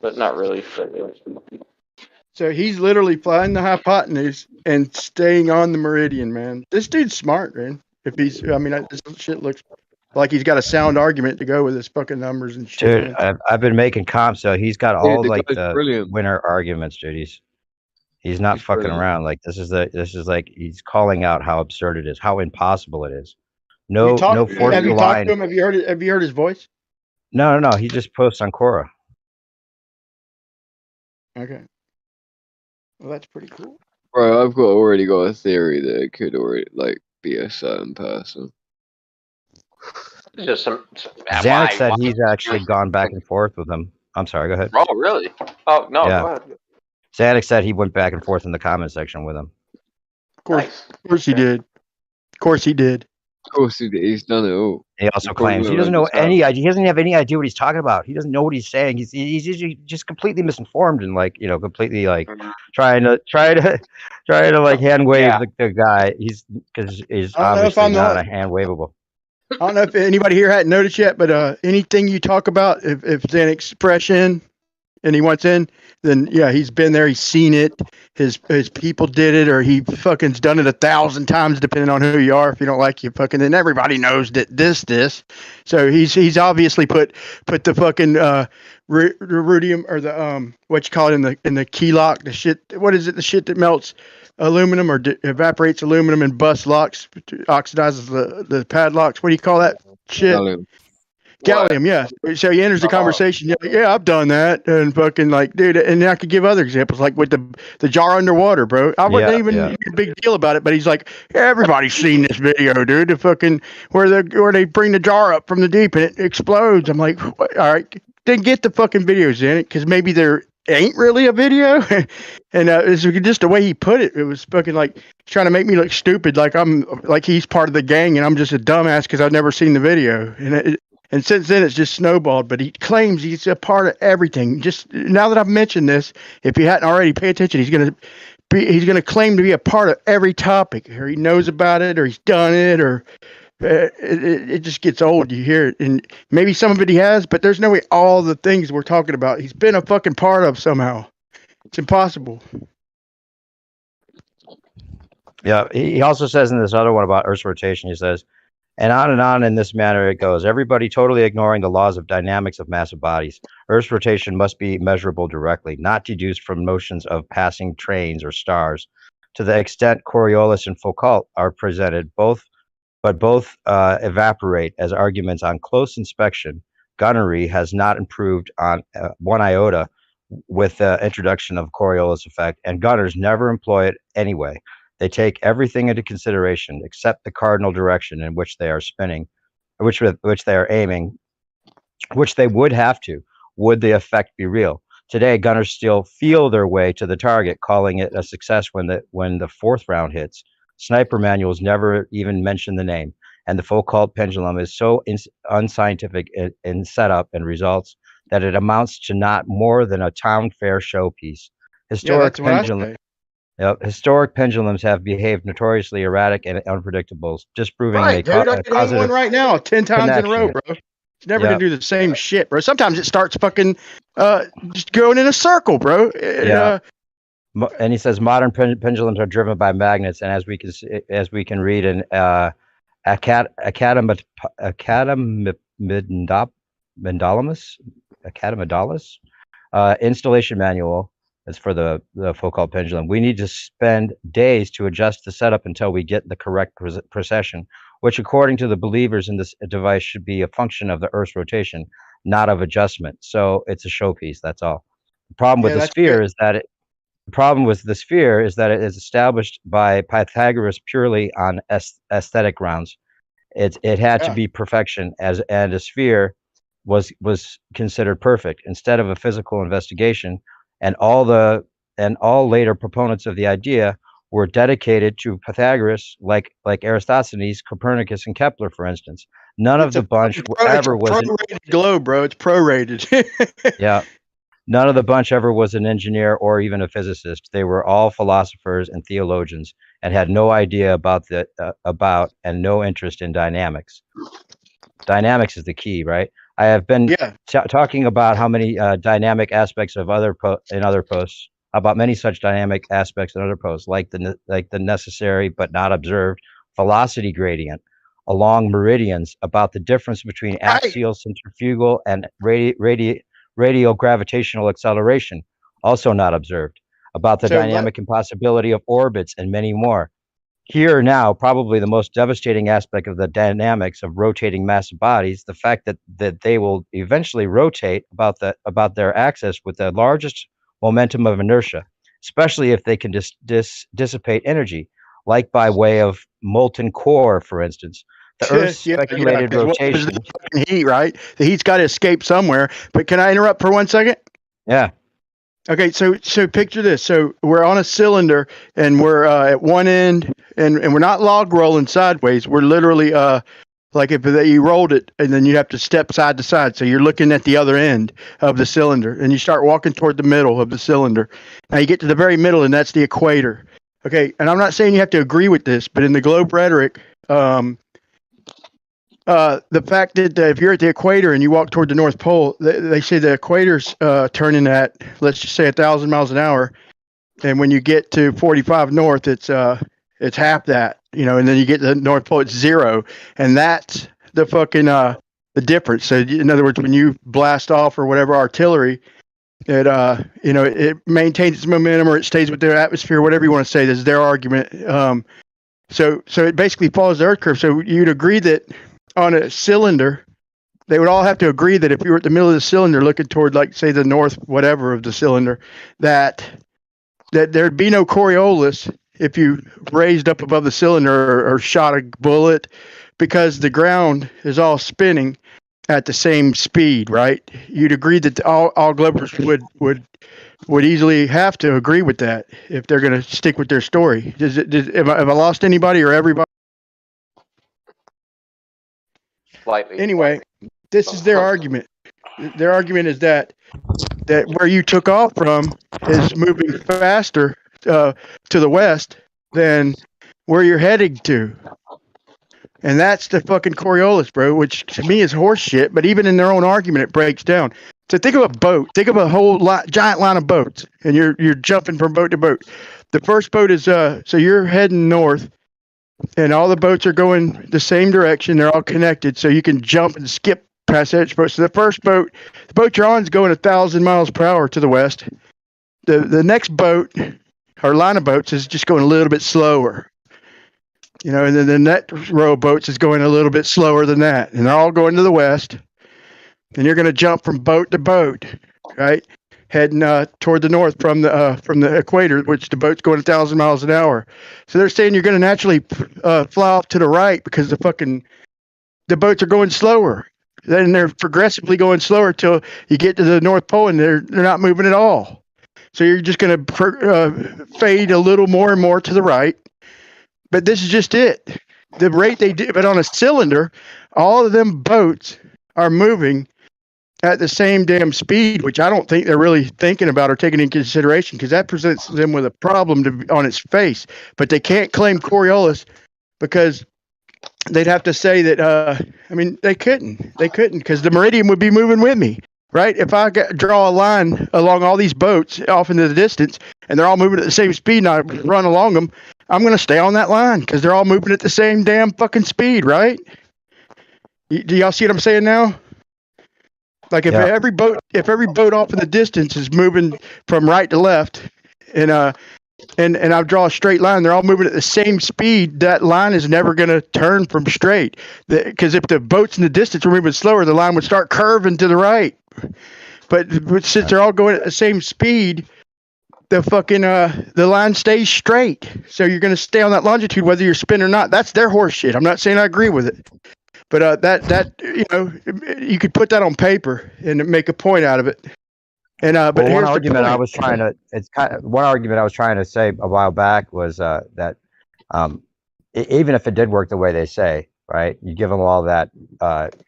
But not really. So he's literally flying the hypotenuse and staying on the meridian, man. This dude's smart, man. If he's, I mean, this shit looks like he's got a sound argument to go with his fucking numbers and shit. Dude, Man. I've been making comps, so he's got all the like guy's the brilliant. winner arguments, dude. He's not fucking brilliant. around. Like this is like he's calling out how absurd it is, how impossible it is. No force Have you talked line. to him? Have you heard it? Have you heard his voice? No. He just posts on Quora. Okay. Well, that's pretty cool. Bro, I've already got a theory that it could already be a certain person. Just some. Xanax said he's actually gone back and forth with him. I'm sorry, go ahead. Oh, really? Oh, no, Yeah. go ahead. Xanax said he went back and forth in the comment section with him. Of course he did. Of course he did. Of course he did. He's done it all. He also claims he doesn't know any idea. He doesn't have any idea what he's talking about. He doesn't know what he's saying. He's usually just completely misinformed and completely trying to like hand wave the guy. Because he's obviously not a hand waveable. I don't know if anybody here hadn't noticed yet, but anything you talk about, if it's an expression and he wants in, then yeah, he's been there, he's seen it, his people did it, or he fucking's done it 1,000 times, depending on who you are. If you don't like you fucking, then everybody knows that this. So he's obviously put the fucking rudium or the what you call it in the key lock, the shit. What is it? The shit that melts aluminum or evaporates aluminum and busts locks, oxidizes the padlocks. What do you call that shit? Gallium, yeah. So he enters the conversation. Yeah, I've done that, and fucking dude. And I could give other examples, like with the jar underwater, bro. I wasn't even a big deal about it, but he's like, everybody's seen this video, dude. The fucking where they bring the jar up from the deep and it explodes. I'm like, what? All right, then get the fucking videos in it, because maybe there ain't really a video. And it's just the way he put it. It was fucking trying to make me look stupid, like I'm like he's part of the gang and I'm just a dumbass because I've never seen the video. And since then, it's just snowballed. But he claims he's a part of everything. Just now that I've mentioned this, if you hadn't already, pay attention. He's gonna claim to be a part of every topic, or he knows about it, or he's done it, or it just gets old. You hear it, and maybe some of it he has, but there's no way all the things we're talking about he's been a fucking part of somehow. It's impossible. Yeah, he also says in this other one about Earth's rotation, he says, and on in this manner it goes. Everybody totally ignoring the laws of dynamics of massive bodies. Earth's rotation must be measurable directly, not deduced from motions of passing trains or stars. To the extent Coriolis and Foucault are presented, both evaporate as arguments on close inspection. Gunnery has not improved on 1 iota with the introduction of Coriolis effect, and gunners never employ it anyway. They take everything into consideration except the cardinal direction in which they are spinning, which they are aiming, which they would have to, would the effect be real. Today, gunners still feel their way to the target, calling it a success when the fourth round hits. Sniper manuals never even mention the name, and the Foucault pendulum is so unscientific in setup and results that it amounts to not more than a town fair showpiece. Historic pendulums have behaved notoriously erratic and unpredictable, disproving Right, dude. I could hang one right now 10 times in a row, bro. It's never gonna do the same shit, bro. Sometimes it starts fucking just going in a circle, bro. And he says modern pendulums are driven by magnets, and as we can read in Academidalis installation manual. That's for the Foucault pendulum. We need to spend days to adjust the setup until we get the correct precession. which according to the believers in this device should be a function of the Earth's rotation, not of adjustment. So it's a showpiece. That's all. The problem with Yeah, the that's sphere good. is that the problem with the sphere is that it is established by Pythagoras purely on aesthetic grounds. It had to Yeah. be perfection, and a sphere was considered perfect instead of a physical investigation, and all later proponents of the idea were dedicated to Pythagoras, like Eratosthenes, Copernicus, and Kepler, for instance. None of the bunch It's ever a was an, prorated globe, bro. It's prorated. yeah. None of the bunch ever was an engineer or even a physicist. They were all philosophers and theologians and had no idea about and no interest in dynamics. Dynamics is the key, right? I have been talking about how many dynamic aspects of other posts, about many such dynamic aspects in other posts, like the necessary but not observed velocity gradient along meridians, about the difference between axial centrifugal and radial gravitational acceleration, also not observed, about the dynamic impossibility of orbits, and many more. Here now, probably the most devastating aspect of the dynamics of rotating massive bodies, the fact that they will eventually rotate about their axis with the largest momentum of inertia, especially if they can dissipate energy, like by way of molten core, for instance. The Earth's speculated rotation. The heat, right? The heat's got to escape somewhere. But can I interrupt for 1 second? Yeah. Okay, so picture this. So we're on a cylinder, and we're at one end, and we're not log rolling sideways. We're literally like if you rolled it, and then you have to step side to side. So you're looking at the other end of the cylinder, and you start walking toward the middle of the cylinder. Now you get to the very middle, and that's the equator. Okay, and I'm not saying you have to agree with this, but in the globe rhetoric, the fact that if you're at the equator and you walk toward the North Pole, they say the equator's turning at, let's just say, 1,000 miles an hour, and when you get to 45 north, it's half that, and then you get to the North Pole, it's 0, and that's the fucking the difference. So in other words, when you blast off or whatever artillery, it maintains its momentum or it stays with their atmosphere, whatever you want to say. This is their argument. So it basically follows the Earth curve. So you'd agree that on a cylinder, they would all have to agree that if you were at the middle of the cylinder looking toward, like, say, the north whatever of the cylinder, that there'd be no Coriolis if you raised up above the cylinder or shot a bullet, because the ground is all spinning at the same speed, right? You'd agree that all globers would easily have to agree with that if they're going to stick with their story. Have I lost anybody or everybody? Slightly. Anyway, this is their argument. Their argument is that where you took off from is moving faster to the west than where you're heading to. And that's the fucking Coriolis, bro, which to me is horse shit. But even in their own argument, it breaks down. So think of a boat. Think of a whole giant line of boats, and you're jumping from boat to boat. The first boat is so you're heading north, and all the boats are going the same direction. They're all connected, so you can jump and skip past each boat. So the first boat, the boat you're on, is going 1,000 miles per hour to the west. The next boat or line of boats is just going a little bit slower. And then the next row of boats is going a little bit slower than that, and they're all going to the west. And you're going to jump from boat to boat, right? Heading toward the north from the equator, which the boat's going 1,000 miles an hour. So they're saying you're going to naturally fly off to the right because the boats are going slower. Then they're progressively going slower till you get to the North Pole, and they're not moving at all. So you're just going to fade a little more and more to the right. But this is just it. The rate they do, but on a cylinder, all of them boats are moving at the same damn speed, which I don't think they're really thinking about or taking into consideration, because that presents them with a problem on its face. But they can't claim Coriolis because they'd have to say that, they couldn't because the meridian would be moving with me, right? If I draw a line along all these boats off into the distance and they're all moving at the same speed and I run along them, I'm going to stay on that line because they're all moving at the same damn fucking speed, right? Do y'all see what I'm saying now? Like if every boat off in the distance is moving from right to left, and and I draw a straight line, they're all moving at the same speed. That line is never going to turn from straight. Because if the boats in the distance were moving slower, the line would start curving to the right. But since they're all going at the same speed, the fucking the line stays straight. So you're going to stay on that longitude whether you're spinning or not. That's their horse shit. I'm not saying I agree with it. But that you know, you could put that on paper and make a point out of it. And but well, here's one argument I was point. one argument I was trying to say a while back was that even if it did work the way they say, right, you give them all that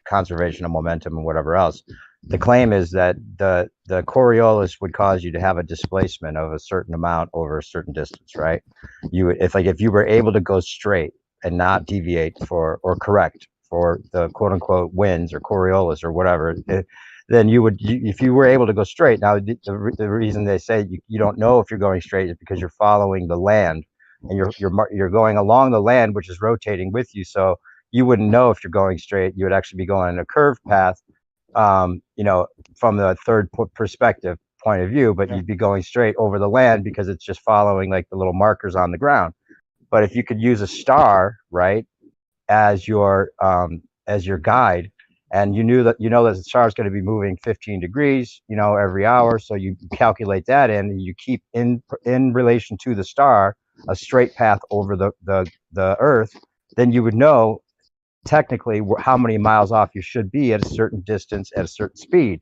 conservation of momentum and whatever else. The claim is that the Coriolis would cause you to have a displacement of a certain amount over a certain distance, right? If you were able to go straight and not deviate or correct for the quote unquote winds or Coriolis or whatever, then if you were able to go straight. Now, the reason they say you don't know if you're going straight is because you're following the land, and you're going along the land, which is rotating with you. So you wouldn't know if you're going straight. You would actually be going in a curved path, you know, from the third perspective point of view, but you'd be going straight over the land because it's just following like the little markers on the ground. But if you could use a star, right, as your guide, and you know that the star is going to be moving 15 degrees, you know, every hour. So you calculate that in, and you keep in relation to the star a straight path over the Earth. Then you would know technically how many miles off you should be at a certain distance at a certain speed.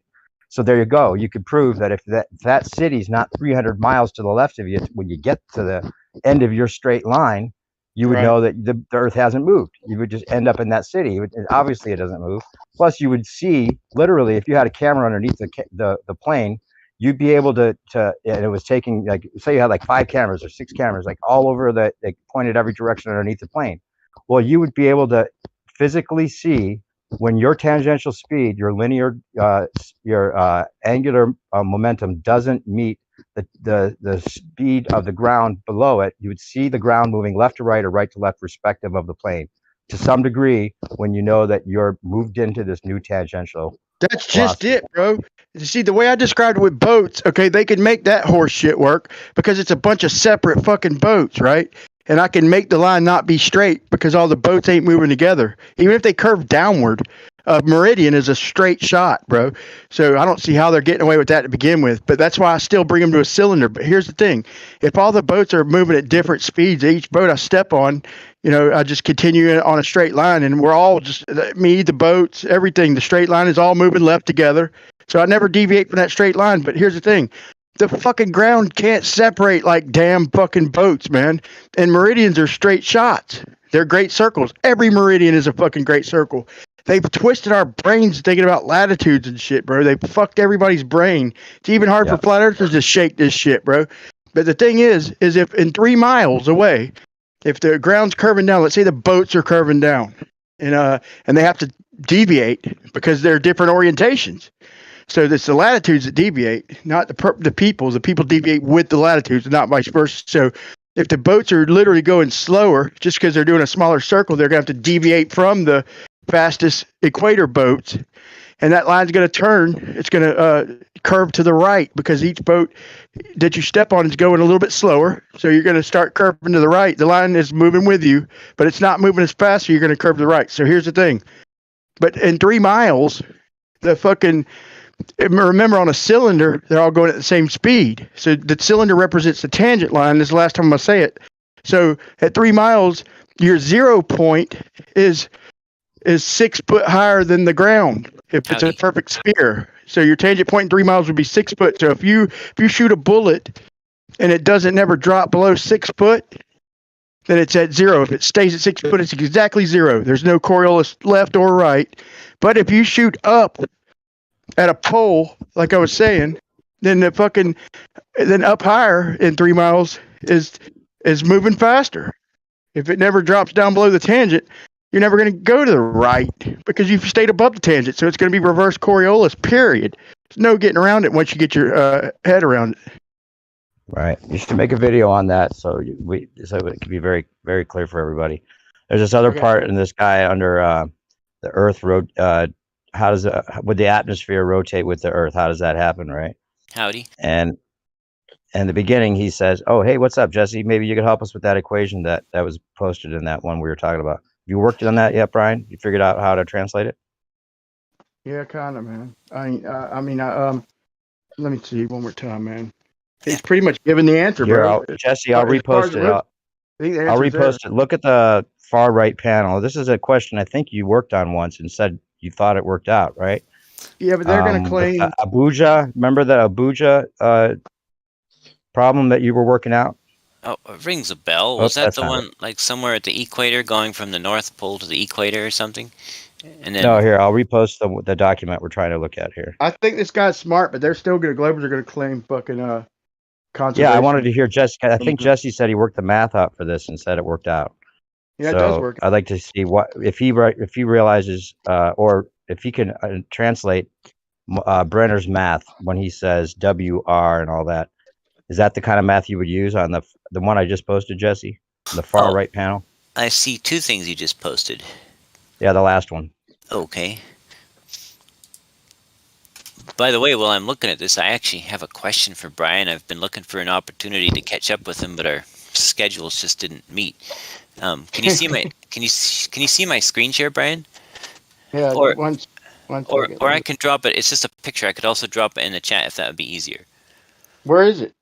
So there you go. You could prove that if that city's not 300 miles to the left of you when you get to the end of your straight line, you would know that the Earth hasn't moved. You would just end up in that city. Obviously, it doesn't move. Plus, you would see, literally, if you had a camera underneath the plane, you'd be able to and it was taking, like, say you had like 5 cameras or 6 cameras, like all over they pointed every direction underneath the plane. Well, you would be able to physically see when your tangential speed, your linear, your angular momentum doesn't meet the speed of the ground below it. You would see the ground moving left to right or right to left, respective of the plane, to some degree, when you know that you're moved into this new tangential. That's just it, bro. You see, the way I described it with boats, okay, they can make that horse shit work because it's a bunch of separate fucking boats, right? And I can make the line not be straight because all the boats ain't moving together. Even if they curve downward, meridian is a straight shot, bro. So I don't see how they're getting away with that to begin with. But that's why I still bring them to a cylinder. But here's the thing. If all the boats are moving at different speeds, each boat I step on, you know, I just continue on a straight line, and we're all just, me, the boats, everything, the straight line is all moving left together. So I never deviate from that straight line. But here's the thing. The fucking ground can't separate like damn fucking boats, man. And meridians are straight shots. They're great circles. Every meridian is a fucking great circle. They've twisted our brains thinking about latitudes and shit, bro. They fucked everybody's brain. It's even hard for flat earthers to shake this shit, bro. But the thing is if in 3 miles away, if the ground's curving down, let's say the boats are curving down, and they have to deviate because they're different orientations. So it's the latitudes that deviate, not the people. The people deviate with the latitudes, not vice versa. So if the boats are literally going slower, just because they're doing a smaller circle, they're going to have to deviate from the fastest equator boats. And that line's going to turn. It's going to curve to the right because each boat that you step on is going a little bit slower. So you're going to start curving to the right. The line is moving with you, but it's not moving as fast, so you're going to curve to the right. So here's the thing. But in 3 miles, the fucking... Remember, on a cylinder, they're all going at the same speed. So the cylinder represents the tangent line. This is the last time I'm going to say it. So at 3 miles, your 0 point is 6 foot higher than the ground if it's a perfect sphere. So your tangent point in 3 miles would be 6 foot. So if you shoot a bullet and it doesn't never drop below 6 foot, then it's at 0. If it stays at 6 foot, it's exactly 0. There's no Coriolis left or right. But if you shoot up at a pole, like I was saying, then up higher in 3 miles is moving faster. If it never drops down below the tangent, you're never going to go to the right because you've stayed above the tangent. So it's going to be reverse Coriolis, period. There's no getting around it once you get your head around it. Right. You should make a video on that so it can be very, very clear for everybody. There's this other part in this guy under the Earth road. How would the atmosphere rotate with the Earth? How does that happen, right? Howdy. And in the beginning, he says, "Oh, hey, what's up, Jesse? Maybe you could help us with that equation that was posted in that one we were talking about. Have you worked on that yet, Brian? You figured out how to translate it?" Yeah, kind of, man. Let me see one more time, man. He's pretty much given the answer, Here, bro. Jesse, I'll repost it. I think the I'll answer's there. repost it. Look at the far right panel. This is a question I think you worked on once and said you thought it worked out, right? Yeah, but they're going to With claim. the Abuja, remember the Abuja problem that you were working out? Oh, it rings a bell. Oops, Was that that's the not one like somewhere at the equator, going from the North Pole to the equator or something? And then No, here, I'll repost the document we're trying to look at here. I think this guy's smart, but they're still going to. Globers are going to claim fucking conservation. Yeah, I wanted to hear Jesse. I think Jesse said he worked the math out for this and said it worked out. Yeah, so it does work. I'd like to see what if he realizes or if he can translate Brenner's math when he says WR and all that. Is that the kind of math you would use on the one I just posted, Jesse? The far right panel? I see two things you just posted. Yeah, the last one. Okay. By the way, while I'm looking at this, I actually have a question for Brian. I've been looking for an opportunity to catch up with him, but our schedules just didn't meet. Can you see my can you see my screen share, Brian? Yeah, Or one second. or I can drop it. It's just a picture. I could also drop it in the chat if that would be easier. Where is it?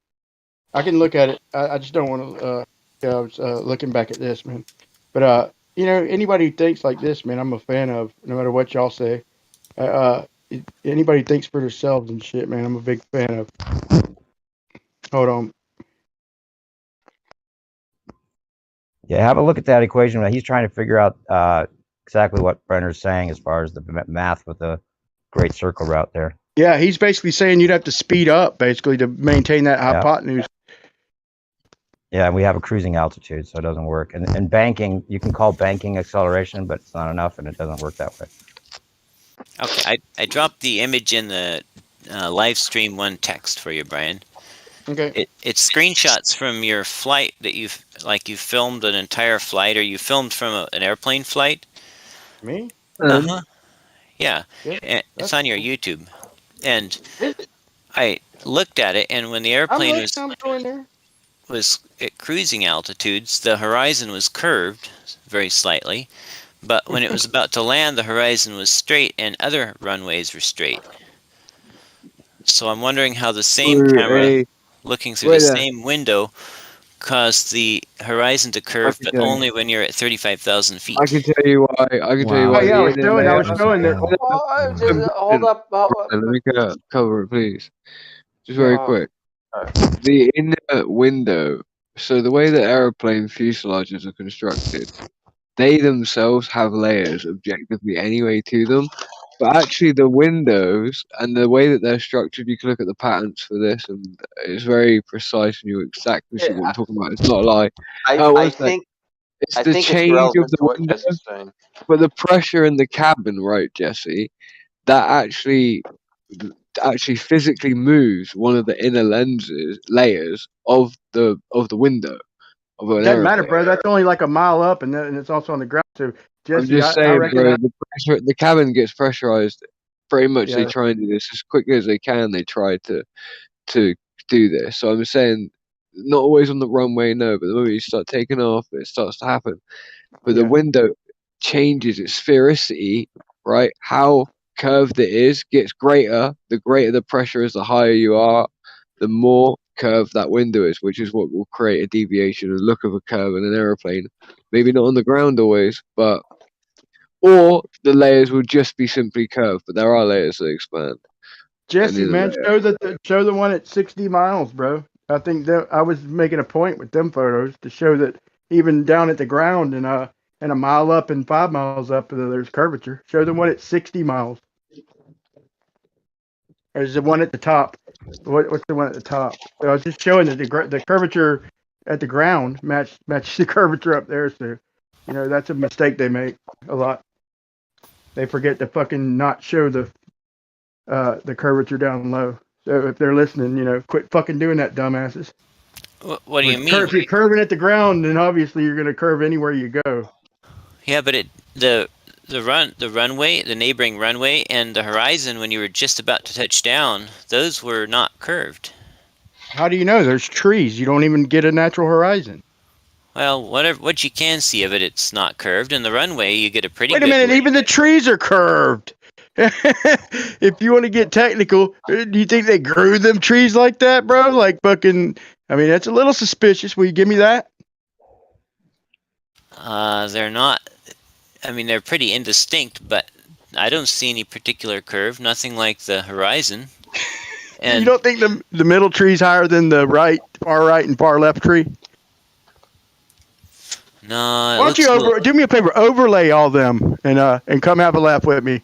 I can look at it. I just don't want to. I was looking back at this, man. But anybody who thinks like this, man, I'm a fan of. No matter what y'all say, anybody who thinks for themselves and shit, man, I'm a big fan of. Hold on. Yeah, have a look at that equation. He's trying to figure out exactly what Brenner's saying as far as the math with the great circle route there. Yeah, he's basically saying you'd have to speed up basically to maintain that hypotenuse. Yeah, and we have a cruising altitude, so it doesn't work. And banking, you can call banking acceleration, but it's not enough, and it doesn't work that way. Okay, I dropped the image in the live stream one text for you, Brian. Okay. It's screenshots from your flight that you filmed an entire flight, or you filmed from an airplane flight. Me? Uh-huh. Yeah. Yeah, it's on your YouTube. And I looked at it, and when the I'm airplane going there. was at cruising altitudes, the horizon was curved very slightly, but when it was about to land, the horizon was straight and other runways were straight. So I'm wondering how the same camera looking through the same window caused the horizon to curve, but only when you're at 35,000 feet. I can tell you why. I can tell you why. Oh, yeah, I was showing that. Hold up. Let me cover it, please. Just very quick. The inner window. So the way that aeroplane fuselages are constructed, they themselves have layers objectively anyway to them. But actually, the windows and the way that they're structured, you can look at the patterns for this, and it's very precise, and you exactly see what I'm talking about. It's not a lie. I think it's I the think change it's of relevant the to what window, Jesse's saying. but the pressure in the cabin, right, Jesse? That actually physically moves one of the inner layers of the window of an It doesn't matter, airplane. bro. That's only like a mile up, and it's also on the ground. So, Jesse, I'm just I saying, reckon. bro. The cabin gets pressurized. Pretty much, they Yeah. try and do this as quickly as they can. They try to do this. So I'm saying, not always on the runway, no. But the moment you start taking off, it starts to happen. But the window changes its sphericity, right? How curved it is gets greater. The greater the pressure is, the higher you are, the more curved that window is, which is what will create a deviation and look of a curve in an aeroplane. Maybe not on the ground always, but or the layers will just be simply curved, but there are layers that expand. Jesse, man, show the one at 60 miles, bro. I think that I was making a point with them photos to show that even down at the ground and a mile up and 5 miles up, there's curvature. Show the one at 60 miles. Or is the one at the top? What's the one at the top? So I was just showing that the curvature at the ground matches the curvature up there. So, that's a mistake they make a lot. They forget to fucking not show the curvature down low. So if they're listening, quit fucking doing that, dumbasses. What do you mean? If you're curving at the ground, then obviously you're going to curve anywhere you go. Yeah, but the runway, the neighboring runway, and the horizon when you were just about to touch down, those were not curved. How do you know? There's trees. You don't even get a natural horizon. Well, what you can see of it, it's not curved. And the runway, you get a pretty Wait a good minute, look. even the trees are curved. If you want to get technical, do you think they grew them trees like that, bro? Like fucking, I mean, that's a little suspicious. Will you give me that? They're not, I mean, they're pretty indistinct, but I don't see any particular curve, nothing like the horizon. And You don't think the middle tree's higher than the far right and far left tree? no, Why don't you do me a favor, overlay all them and come have a laugh with me.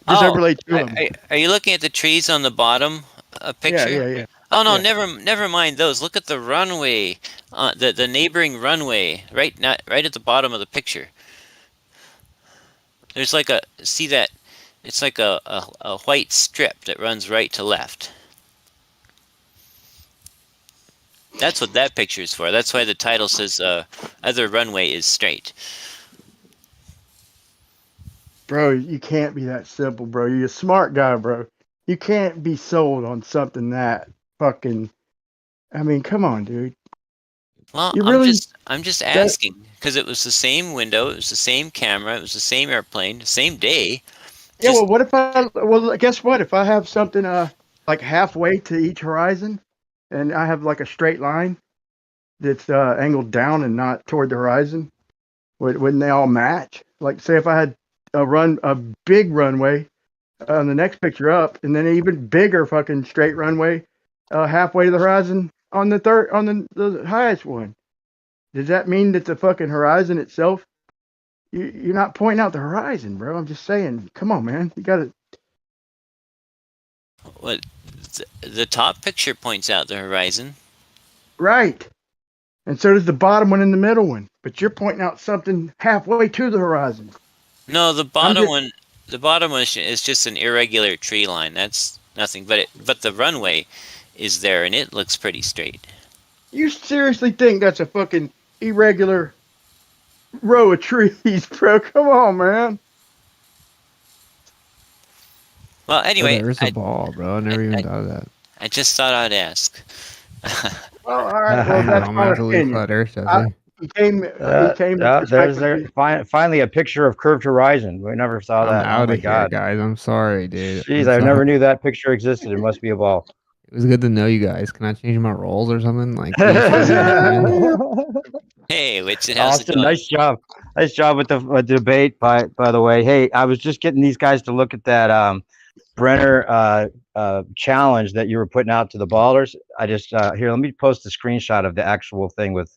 Just overlay two of them. Are you looking at the trees on the bottom picture? Yeah. Oh no, Yeah. never mind those. Look at the runway, the neighboring runway, right at the bottom of the picture. There's like see that? It's like a white strip that runs right to left. That's what that picture is for. That's why the title says other runway is straight. Bro, you can't be that simple, bro. You're a smart guy, bro. You can't be sold on something that fucking. I mean, come on, dude. Well, You really, I'm just asking because it was the same window, it was the same camera, it was the same airplane, the same day. Yeah, well, what if well, guess what? If I have something like halfway to each horizon, and I have like a straight line that's angled down and not toward the horizon, wouldn't they all match? Like, say if I had a big runway on the next picture up, and then an even bigger fucking straight runway halfway to the horizon on the highest one. Does that mean that the fucking horizon itself? You're not pointing out the horizon, bro. I'm just saying. Come on, man. You got to. What the top picture points out the horizon. Right. And so does the bottom one and the middle one. But you're pointing out something halfway to the horizon. No, the bottom one. The bottom one is just an irregular tree line. That's nothing. But the runway is there, and it looks pretty straight. You seriously think that's a fucking irregular row of trees, bro? Come on, man. Well, anyway, there's a ball, bro. I never even thought of that. I just thought I'd ask. Well, all right. Well, that's my opinion. He came. Finally a picture of curved horizon. We never saw that. I'm out Oh my of here, God, guys. I'm sorry, dude. Jeez, I'm I never sorry. knew that picture existed. It must be a ball. It was good to know you guys. Can I change my roles or something? Like, hey, Witsit, how's it Austin, going? nice job with the debate. By the way, hey, I was just getting these guys to look at that Brenner challenge that you were putting out to the ballers. I just here, let me post a screenshot of the actual thing with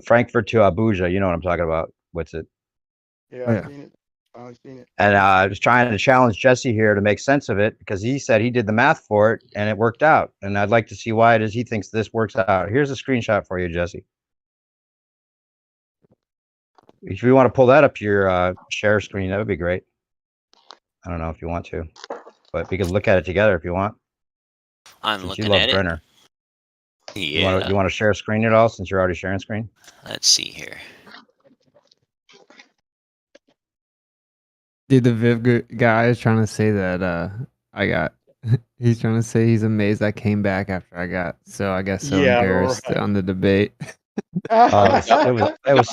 Frankfurt to Abuja. You know what I'm talking about. What's it? Yeah, I've seen it. I've seen it. And I was trying to challenge Jesse here to make sense of it because he said he did the math for it and it worked out. And I'd like to see why it is he thinks this works out. Here's a screenshot for you, Jesse. If you want to pull that up to your share screen, that would be great. I don't know if you want to, but we could look at it together if you want. I'm since looking you love at Brenner. it. Yeah. You want to share screen at all since you're already sharing screen? Let's see here. Dude, the Viv guy is trying to say that he's trying to say he's amazed I came back after I got embarrassed on the debate. It was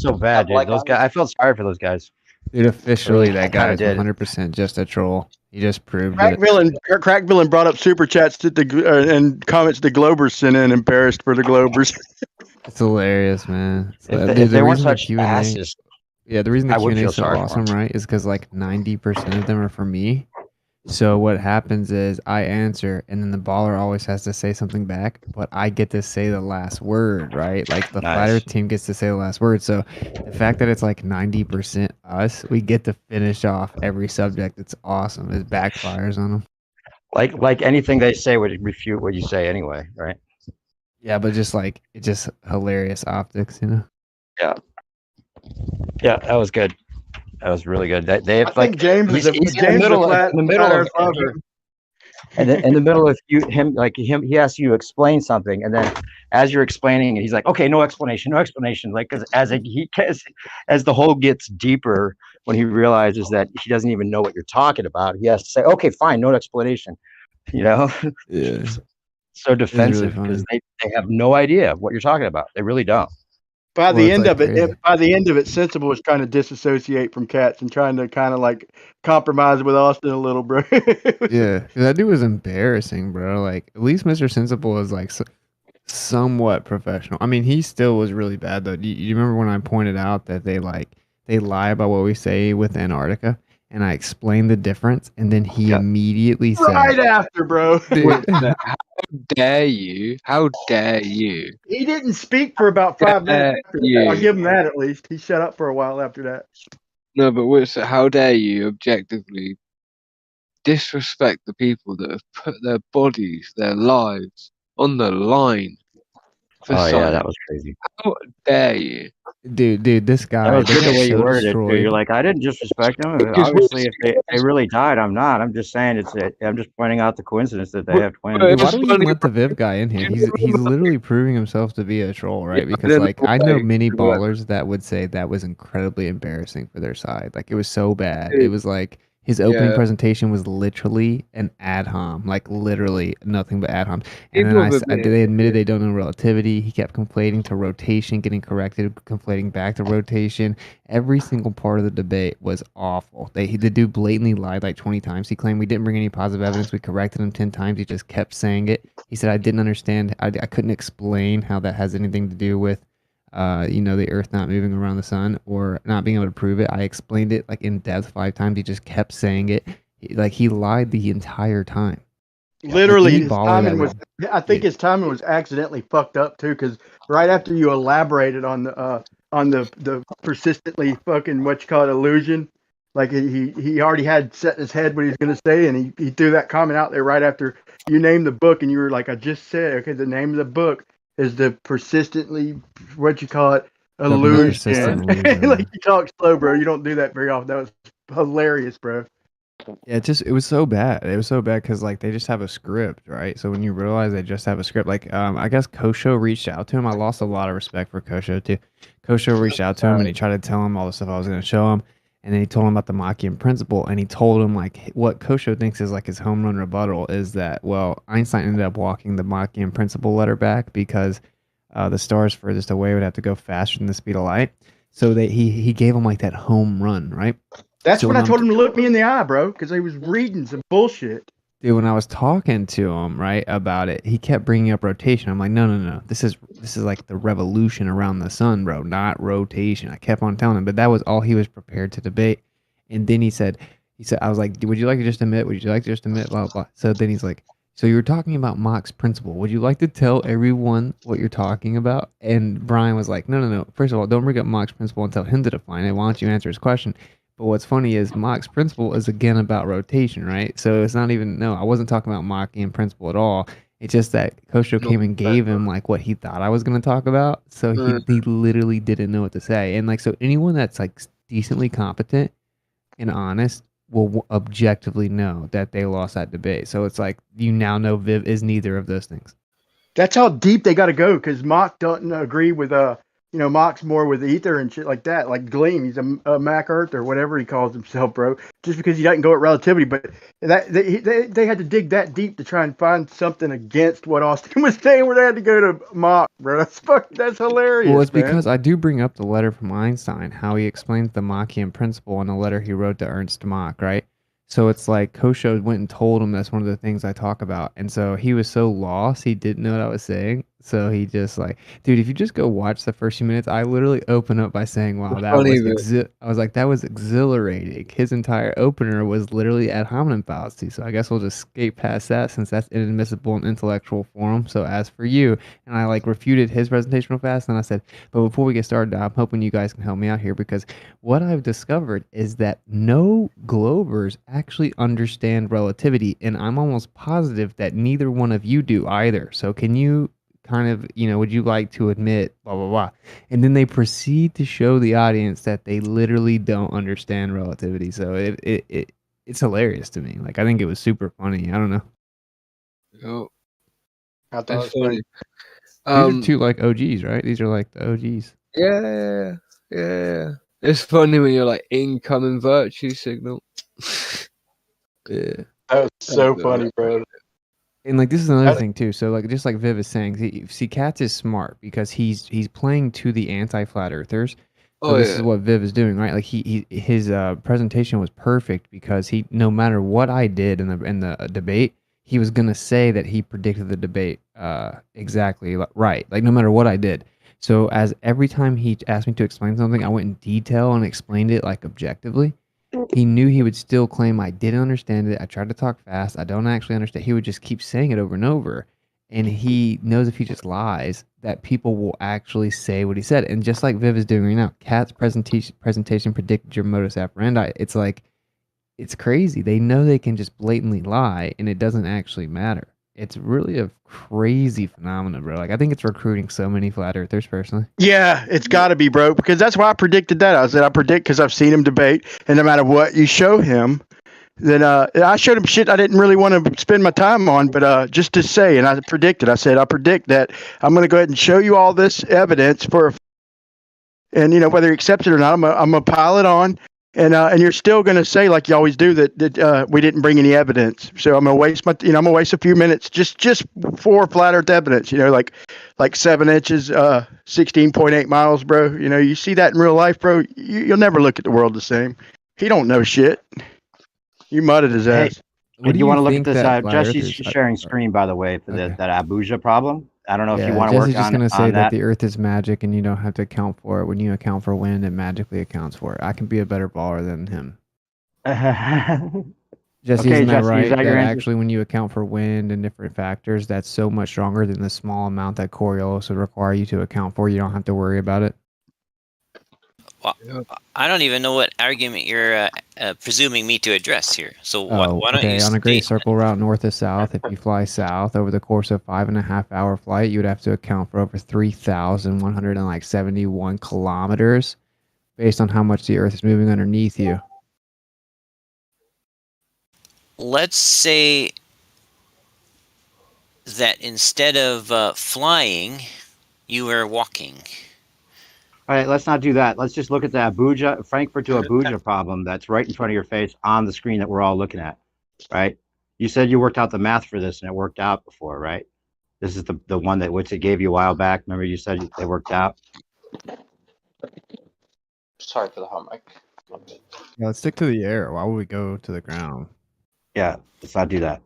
so bad, dude. Those guys, I felt sorry for those guys. Dude, officially I that guy is kinda did. 100% just a troll. He just proved Crack it. Villain brought up super chats to and comments the Globers sent in, embarrassed for the Globers. It's hilarious, man. If they weren't reason the such Q&A asses, Yeah, the reason the I would Q&A feel is so sorry for awesome, them. right, is because like 90% of them are for me. So what happens is I answer, and then the baller always has to say something back, but I get to say the last word, right? Like the fighter team gets to say the last word. So the fact that it's like 90% us, we get to finish off every subject. It's awesome. It backfires on them. Like anything they say would refute what you say anyway, right? Yeah, but just like it's just hilarious optics, you know. Yeah, that was good. That was really good. They I like think James he's is in the middle of father. and in the middle of him, he asks you to explain something, and then as you're explaining it, he's like, "Okay, no explanation." Like, because as the hole gets deeper, when he realizes that he doesn't even know what you're talking about, he has to say, "Okay, fine, no explanation." You know? Yeah. so It's really defensive funny. because they have no idea what you're talking about. They really don't. By Well, the it's end like of it, crazy. by the end of it, Sensible was trying to disassociate from Cats and trying to kind of like compromise with Austin a little, bro. Yeah, 'cause that dude was embarrassing, bro. Like at least Mr. Sensible was like somewhat professional. I mean, he still was really bad though. You remember when I pointed out that they lie about what we say with Antarctica, and I explained the difference, and then he immediately right said, after, bro. "Dude, How dare you? How dare you? He didn't speak for about 5 minutes Dare after that. I'll you? give him that at least. He shut up for a while after that. No, but how dare you objectively disrespect the people that have put their bodies, their lives on the line for Oh yeah, science? that was crazy. How dare you? dude, this That guy, was they good the got way you so worded it too. You're destroyed." like, I didn't disrespect them. Because Obviously, if they really died, I'm not. I'm just saying I'm just pointing out the coincidence that they have twins. Dude, why do we even let the Viv guy in here? He's literally proving himself to be a troll, right? Because like I know many ballers that would say that was incredibly embarrassing for their side. Like it was so bad. It was like his opening Yeah. presentation was literally an ad hom, like literally nothing but ad hom. And People then have they admitted they don't know relativity. He kept conflating to rotation, getting corrected, conflating back to rotation. Every single part of the debate was awful. The dude blatantly lied like 20 times. He claimed we didn't bring any positive evidence. We corrected him 10 times. He just kept saying it. He said I didn't understand. I couldn't explain how that has anything to do with the Earth not moving around the sun or not being able to prove it. I explained it like in depth 5 times. He just kept saying it. He lied the entire time. Literally, any his baller timing that was. I think his timing was accidentally fucked up too, because right after you elaborated on the persistently fucking what you call it illusion, like he already had set in his head what he was gonna say, and he threw that comment out there right after you named the book, and you were like, I just said, okay, the name of the book is the persistently what you call it illusion. Persistent illusion. Like you talk slow, bro. You don't do that very often. That was hilarious, bro. Yeah, it was so bad. It was so bad because like they just have a script, right? So when you realize they just have a script, like I guess Kosho reached out to him. I lost a lot of respect for Kosho too. Kosho reached out to him and he tried to tell him all the stuff I was going to show him, and then he told him about the Machian principle, and he told him like what Kosho thinks is like his home run rebuttal is that Einstein ended up walking the Machian principle letter back because the stars furthest away would have to go faster than the speed of light. So he gave him like that home run, right? That's So when I I'm told him to look me in the eye, bro, because he was reading some bullshit. Dude, when I was talking to him, right, about it, he kept bringing up rotation. I'm like, no. This is like the revolution around the sun, bro, not rotation. I kept on telling him, but that was all he was prepared to debate. And then he said, I was like, would you like to just admit? Would you like to just admit? Blah, blah. So then he's like, so you were talking about Mach's principle. Would you like to tell everyone what you're talking about? And Brian was like, no. First of all, don't bring up Mach's principle and tell him to define it. Why don't you answer his question? But what's funny is Mach's principle is again about rotation, right? So it's not even, I wasn't talking about Machian principle at all. It's just that Kosho came and gave him like what he thought I was going to talk about. So he literally didn't know what to say. And like, so anyone that's like decently competent and honest will objectively know that they lost that debate. So it's like, you now know Viv is neither of those things. That's how deep they got to go, because Mach doesn't agree with Mach's more with ether and shit like that. Like Gleam, he's a Mac Earth or whatever he calls himself, bro. Just because he doesn't go at relativity, but that they had to dig that deep to try and find something against what Austin was saying, where they had to go to Mach, bro. That's hilarious. Well, it's man. because I do bring up the letter from Einstein, how he explains the Machian principle in a letter he wrote to Ernst Mach, right? So it's like Kosho went and told him that's one of the things I talk about. And so he was so lost, he didn't know what I was saying. So he just like, dude, if you just go watch the first few minutes, I literally open up by saying, wow, that was, I was like, that was exhilarating. His entire opener was literally ad hominem fallacy. So I guess we'll just skate past that since that's inadmissible in intellectual forum. So as for you, and I like refuted his presentation real fast. And I said, but before we get started, I'm hoping you guys can help me out here, because what I've discovered is that no Glovers actually understand relativity. And I'm almost positive that neither one of you do either. So can you kind of, would you like to admit blah, blah, blah? And then they proceed to show the audience that they literally don't understand relativity. So it's hilarious to me. Like, I think it was super funny. I don't know. Oh, I thought that's it was funny. These are two like OGs, right? These are like the OGs. Yeah. It's funny when you're like incoming virtue signal. Yeah. That was so funny, bro. And like this is another thing too. So like just like Viv is saying, see, Katz is smart because he's playing to the anti-flat earthers. So this is what Viv is doing, right? Like his presentation was perfect because he, no matter what I did in the debate, he was gonna say that he predicted the debate exactly right. Like no matter what I did. So as every time he asked me to explain something, I went in detail and explained it like objectively. He knew he would still claim I didn't understand it. I tried to talk fast. I don't actually understand. He would just keep saying it over and over. And he knows if he just lies, that people will actually say what he said. And just like Viv is doing right now, Kat's presentation predicted your modus operandi. It's like, it's crazy. They know they can just blatantly lie and it doesn't actually matter. It's really a crazy phenomenon, bro. Like, I think it's recruiting so many flat earthers personally. Yeah, it's got to be, bro, because that's why I predicted that. I said I predict because I've seen him debate, and no matter what you show him, then I showed him shit I didn't really want to spend my time on, but just to say, and I predicted. I said I predict that I'm going to go ahead and show you all this evidence and whether he accepts it or not, I'm gonna pile it on, and you're still going to say like you always do that we didn't bring any evidence. So I'm gonna waste I'm gonna waste a few minutes just for flat Earth evidence. Like 7 inches, 16.8 miles, bro. You see that in real life, bro. You'll never look at the world the same. He don't know shit. You mudded his ass. Do you want to look at this? Jesse's sharing screen, by the way, for that Abuja problem. I don't know if you want to work on that. Jesse's just going to say that the Earth is magic and you don't have to account for it. When you account for wind, it magically accounts for it. I can be a better baller than him. Jesse, isn't that right? That actually, when you account for wind and different factors, that's so much stronger than the small amount that Coriolis would require you to account for. You don't have to worry about it. Well, I don't even know what argument you're presuming me to address here. So why don't you on a great circle route north to south, if you fly south over the course of 5.5-hour flight, you would have to account for over 3,171 kilometers based on how much the Earth is moving underneath you. Let's say that instead of flying, you were walking. All right, let's not do that. Let's just look at the Frankfurt to Abuja problem that's right in front of your face on the screen that we're all looking at, right? You said you worked out the math for this and it worked out before, right? This is the one that which it gave you a while back. Remember you said it worked out? Sorry for the hot mic. Yeah, let's stick to the air. Why would we go to the ground? Yeah, let's not do that.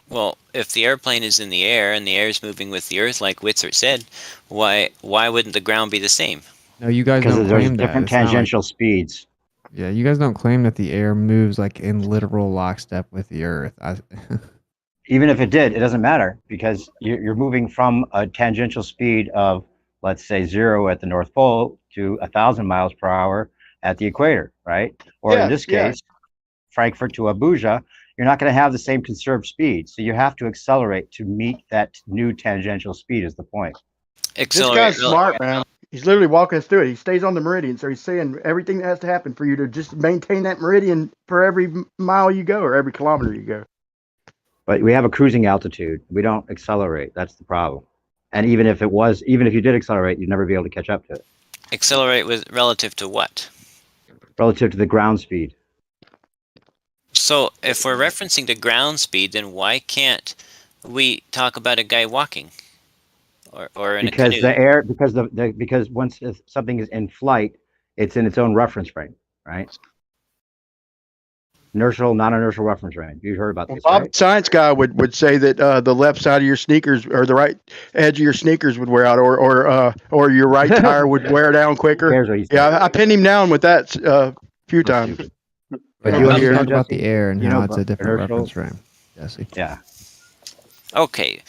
Well, if the airplane is in the air and the air is moving with the Earth, like Witzer said, why wouldn't the ground be the same? No, you guys don't claim that. Different tangential speeds. Yeah, you guys don't claim that the air moves like in literal lockstep with the Earth. Even if it did, it doesn't matter because you're moving from a tangential speed of, let's say, 0 at the North Pole to 1,000 miles per hour at the equator, right? Or in this case, Frankfurt to Abuja, you're not going to have the same conserved speed. So you have to accelerate to meet that new tangential speed is the point. This guy's smart, man. He's literally walking us through it. He stays on the meridian. So he's saying everything that has to happen for you to just maintain that meridian for every mile you go or every kilometer you go. But we have a cruising altitude. We don't accelerate. That's the problem. And even if you did accelerate, you'd never be able to catch up to it. Accelerate with relative to what? Relative to the ground speed. So if we're referencing the ground speed, then why can't we talk about a guy walking or in a canoe? Because once something is in flight, it's in its own reference frame, right? Inertial, non-inertial reference frame. You heard about this, right? Science guy would say that the left side of your sneakers or the right edge of your sneakers would wear out, or your right tire would wear down quicker. Yeah, I pinned him down with that a few times. But you want to talk about the air and how it's a different reference frame, Jesse. Yeah. Okay.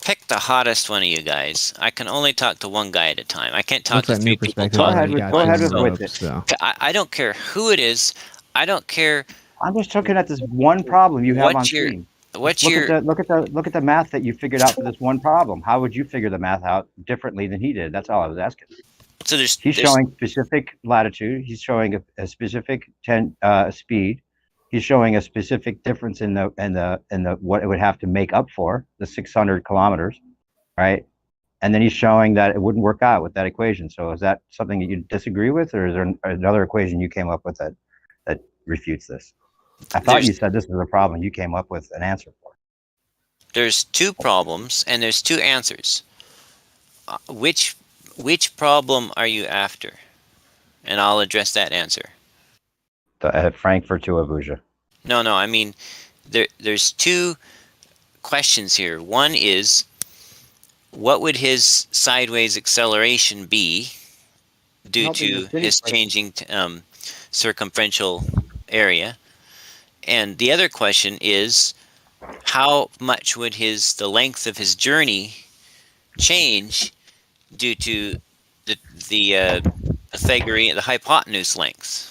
Pick the hottest one of you guys. I can only talk to one guy at a time. I can't talk to 3 people. Go ahead with it. I don't care who it is. I don't care. I'm just looking at this one problem you have on screen. Look at the math that you figured out for this one problem. How would you figure the math out differently than he did? That's all I was asking. So he's showing specific latitude. He's showing a specific speed. He's showing a specific difference in the what it would have to make up for the 600 kilometers, right? And then he's showing that it wouldn't work out with that equation. So is that something that you disagree with, or is there another equation you came up with that refutes this? I thought you said this was a problem you came up with an answer for. There's two problems and there's two answers. Which problem are you after? And I'll address that answer. Frankfurt to Abuja. No, I mean, there's two questions here. One is, what would his sideways acceleration be due to his changing circumferential area? And the other question is, how much would the length of his journey change due to the Pythagorean, the hypotenuse length?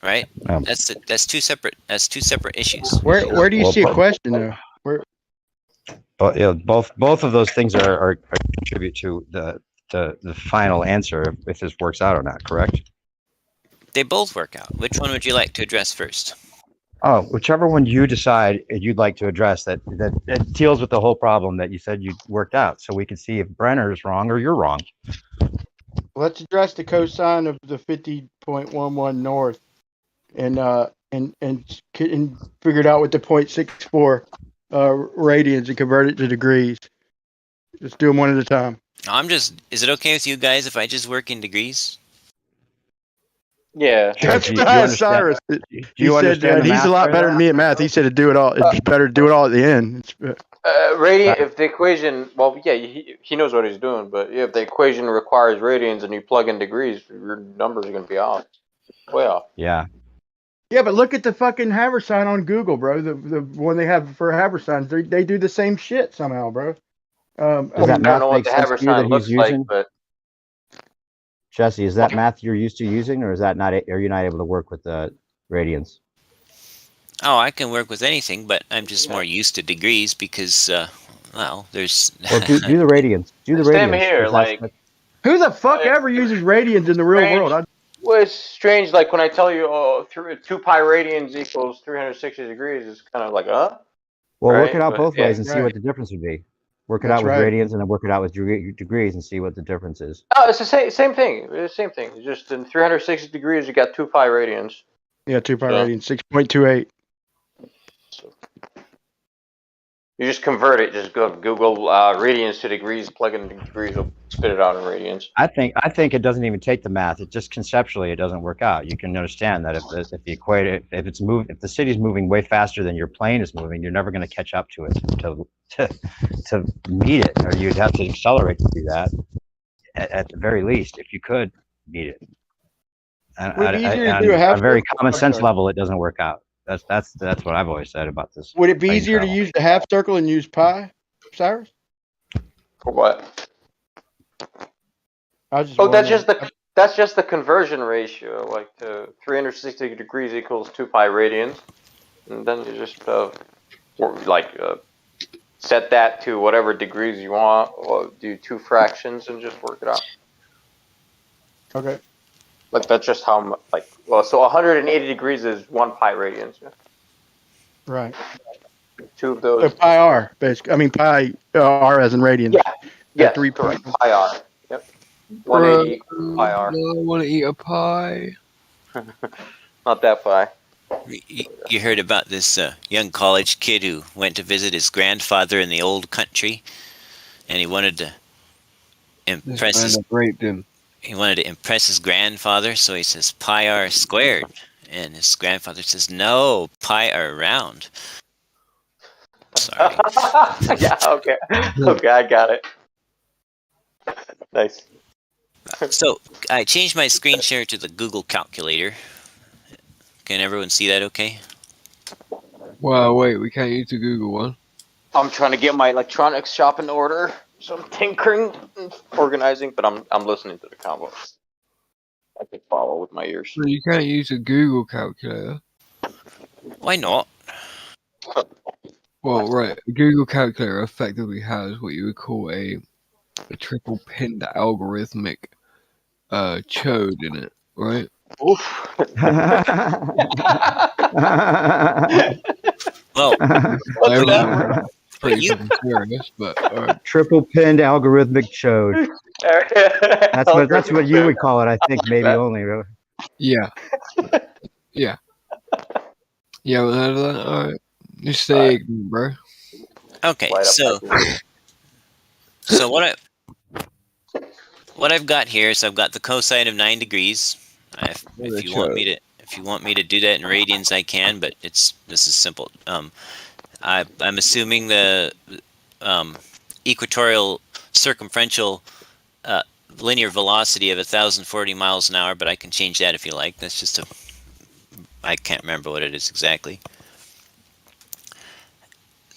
Right? That's two separate issues. Where do you see a question though? Where? Well, yeah, both of those things are contribute to the final answer if this works out or not. Correct? They both work out. Which one would you like to address first? Oh, whichever one you decide you'd like to address that deals with the whole problem that you said you worked out, so we can see if Brenner is wrong or you're wrong. Let's address the cosine of the 50.11 north, and figure it out with the 0.64 radians and convert it to degrees. Just do them one at a time. Is it okay with you guys if I just work in degrees? Yeah. That's Cyrus. He said he's a lot better than me at math. He said to do it all. It's better to do it all at the end. Radian. If the equation, well, yeah, he knows what he's doing. But yeah, if the equation requires radians and you plug in degrees, your numbers are going to be off, way off. Yeah. Yeah, but look at the fucking Haversine on Google, bro. The one they have for Haversines, they do the same shit somehow, bro. Does that math make sense to you that he's using? But Jesse, is that math you're used to using, or is that not? Are you not able to work with the radians? Oh, I can work with anything, but I'm just more used to degrees because, there's. Well, do the radians. Do the radians. Same here. Like, who the fuck ever uses radians in the real world? Well, it's strange. Like when I tell you, 2 pi radians equals 360 degrees, it's kind of like, Well, work it out both ways and see what the difference would be. Work it out with radians and then work it out with degrees and see what the difference is. Oh, it's the same thing. It's the same thing. It's just in 360 degrees, you got 2 pi radians. Yeah, 2 pi radians, 6.28. You just convert it. Just go Google radians to degrees, plug in degrees, will spit it out in radians. I think it doesn't even take the math. It just conceptually it doesn't work out. You can understand that if the city's moving way faster than your plane is moving, you're never going to catch up to it to meet it, or you'd have to accelerate to do that. At the very least, if you could meet it, on a very common sense level, it doesn't work out. That's what I've always said about this. Would it be easier to use the half circle and use pi, Cyrus? For what? That's just the conversion ratio. Like to 360 degrees equals 2 pi radians, and then you just set that to whatever degrees you want, or do 2 fractions and just work it out. Okay. Like that's just how so 180 degrees is 1 pi radians. Yeah? Right. 2 of those. So pi r, basically. I mean pi r as in radians. Yeah. Yeah. 3 correct. Pi r. Yep. 180 equals pi r. I want to eat a pie. Not that pie. You heard about this young college kid who went to visit his grandfather in the old country, and he wanted to impress his grandfather, so he says pi r squared, and his grandfather says no, pi r round. Sorry. Yeah. Okay. Okay, I got it. Nice. So I changed my screen share to the Google calculator. Can everyone see that okay? Well, wait, we can't use the Google one. I'm trying to get my electronics shop in order, so I'm tinkering and organizing, but I'm listening to the convo. I can follow with my ears. Well, you can't use a Google calculator. Why not? Well, right, a Google calculator effectively has what you would call a triple pinned algorithmic chode in it, right? Oof. Well, pretty serious, but triple pinned algorithmic chode. That's what you would call it, I think, maybe only. Really. Yeah. Yeah. Yeah, well, all right. You stay ignorant, bro. Okay, Light up so my beam. so what I've got here is I've got the cosine of 9 degrees. If you want me to do that in radians, I can, but this is simple. I'm assuming the equatorial circumferential linear velocity of 1,040 miles an hour, but I can change that if you like. That's just I can't remember what it is exactly.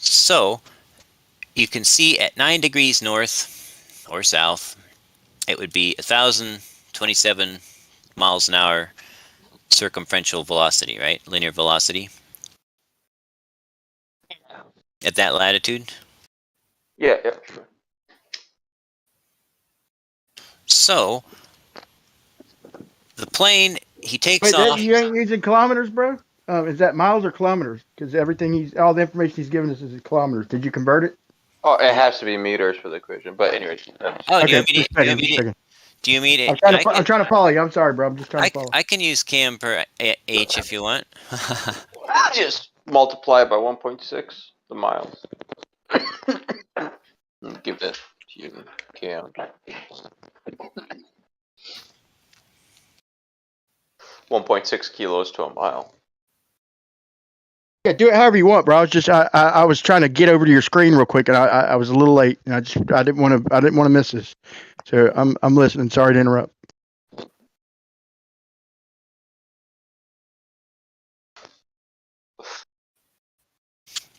So you can see at 9 degrees north or south, it would be 1,027 miles an hour circumferential velocity, right? Linear velocity. At that latitude. Yeah, sure. So the plane, he takes Wait, off. you ain't using kilometers, bro? Is that miles or kilometers? Because all the information he's giving us is in kilometers. Did you convert it? Oh, it has to be meters for the equation. But anyways. Oh, Okay, do you mean it? I'm trying to follow you. I'm sorry, bro. I'm just trying to follow. I can use km per h if you want. Just multiply it by 1.6 the miles. Give that to you, Cam. 1.6 kilos to a mile. Yeah, do it however you want, bro. I was trying to get over to your screen real quick, and I was a little late, and I didn't want to miss this. So I'm listening. Sorry to interrupt.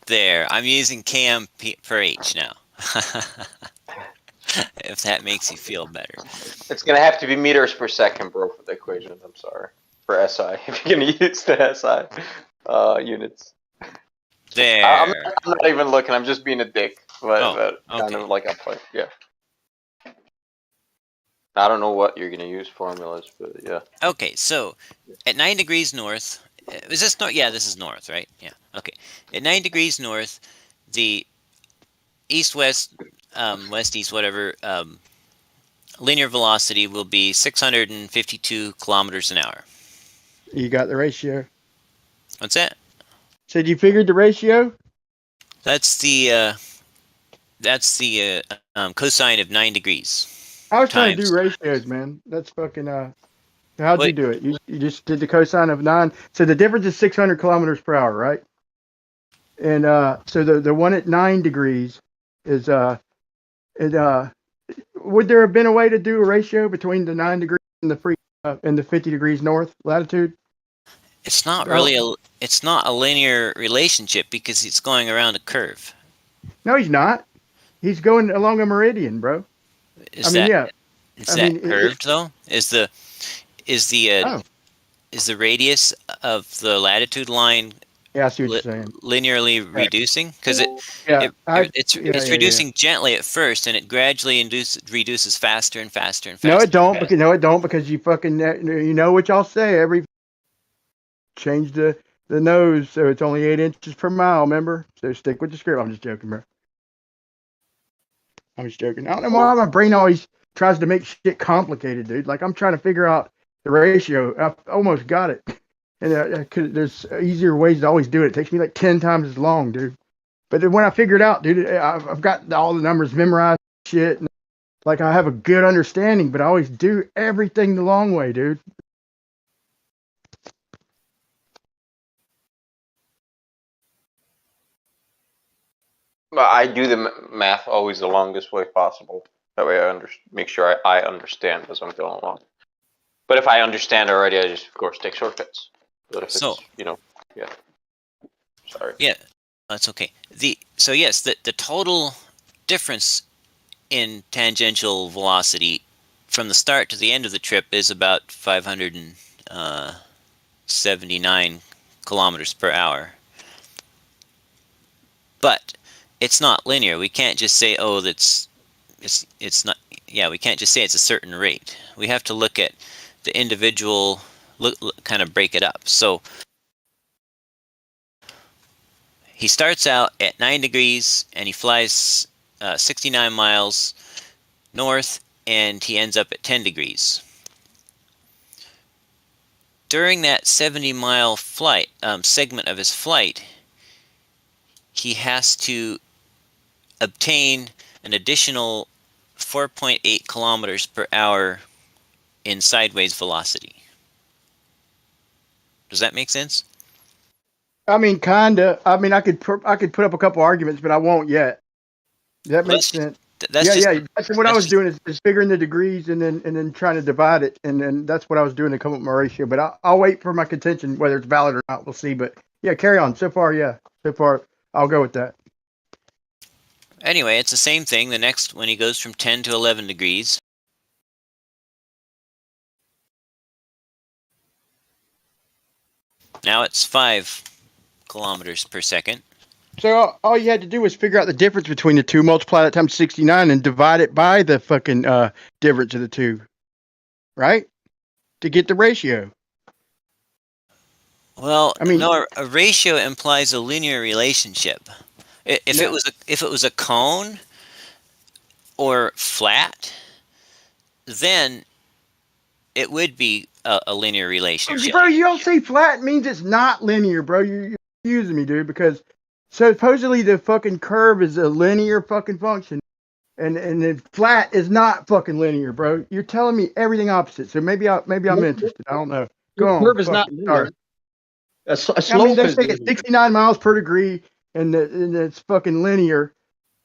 There, I'm using km per h now. If that makes you feel better. It's gonna have to be meters per second, bro, for the equation. I'm sorry. For SI, if you're gonna use the SI units. There. I'm not even looking. I'm just being a dick, but kind okay. of like a point. Yeah. I don't know what you're gonna use formulas, but yeah. Okay, so at 9 degrees north, is this north? Yeah, this is north, right? Yeah. Okay. At 9 degrees north, the east-west, west-east, whatever, linear velocity will be 652 kilometers an hour. You got the ratio. What's that? Said you figured the ratio? That's the cosine of 9 degrees. I was trying to do ratios, man. That's fucking how'd you do it? You just did the cosine of 9. So the difference is 600 kilometers per hour, right? And so the one at 9 degrees is would there have been a way to do a ratio between the 9 degrees and the 50 degrees north latitude? It's not really it's not a linear relationship because it's going around a curve. No, he's not. He's going along a meridian, bro. Is that curved though? Is the radius of the latitude line I see what you're saying. Linearly reducing? Because it's reducing gently at first, and it gradually reduces faster and faster and faster. No, it don't. Because you fucking you know what y'all say. Change the nose so it's only 8 inches per mile. Remember? So stick with the script. I'm just joking, bro. I'm just joking. I don't know why my brain always tries to make shit complicated, dude. Like I'm trying to figure out the ratio. I almost got it. And there's easier ways to always do it. It takes me like 10 times as long, dude. But then when I figure it out, dude, I've got all the numbers memorized, shit. And, like I have a good understanding, but I always do everything the long way, dude. But I do the math always the longest way possible. That way I make sure I understand as I'm going along. But if I understand already, I just, of course, take shortcuts. But if it's, yeah. Sorry. Yeah, that's okay. So yes, the total difference in tangential velocity from the start to the end of the trip is about 579 kilometers per hour. But it's not linear. We can't just say, oh, it's not. Yeah, we can't just say it's a certain rate. We have to look at the individual, kind of break it up. So he starts out at 9 degrees and he flies 69 miles north, and he ends up at 10 degrees. During that 70-mile flight segment of his flight, he has to obtain an additional 4.8 kilometers per hour in sideways velocity. Does that make sense? I mean, kinda. I mean, I could put up a couple arguments, but I won't yet. That makes sense. Yeah. That's what I was doing is figuring the degrees and then trying to divide it, and then that's what I was doing to come up with my ratio. But I'll wait for my contention, whether it's valid or not. We'll see. But yeah, carry on. So far, I'll go with that. Anyway, it's the same thing. The next, when he goes from 10 to 11 degrees. Now it's 5 kilometers per second. So all you had to do was figure out the difference between the two, multiply that times 69, and divide it by the fucking difference of the two, right? To get the ratio. Well, I mean, no, a ratio implies a linear relationship. If it was a cone or flat, then it would be a linear relationship. Bro, you don't say flat means it's not linear, bro. You're confusing me, dude, because supposedly the fucking curve is a linear fucking function, and the flat is not fucking linear, bro. You're telling me everything opposite. So maybe I'm interested. I don't know. Go on. Curve is not linear. A slope I mean, they is say it's 69 miles per degree, and it's fucking linear,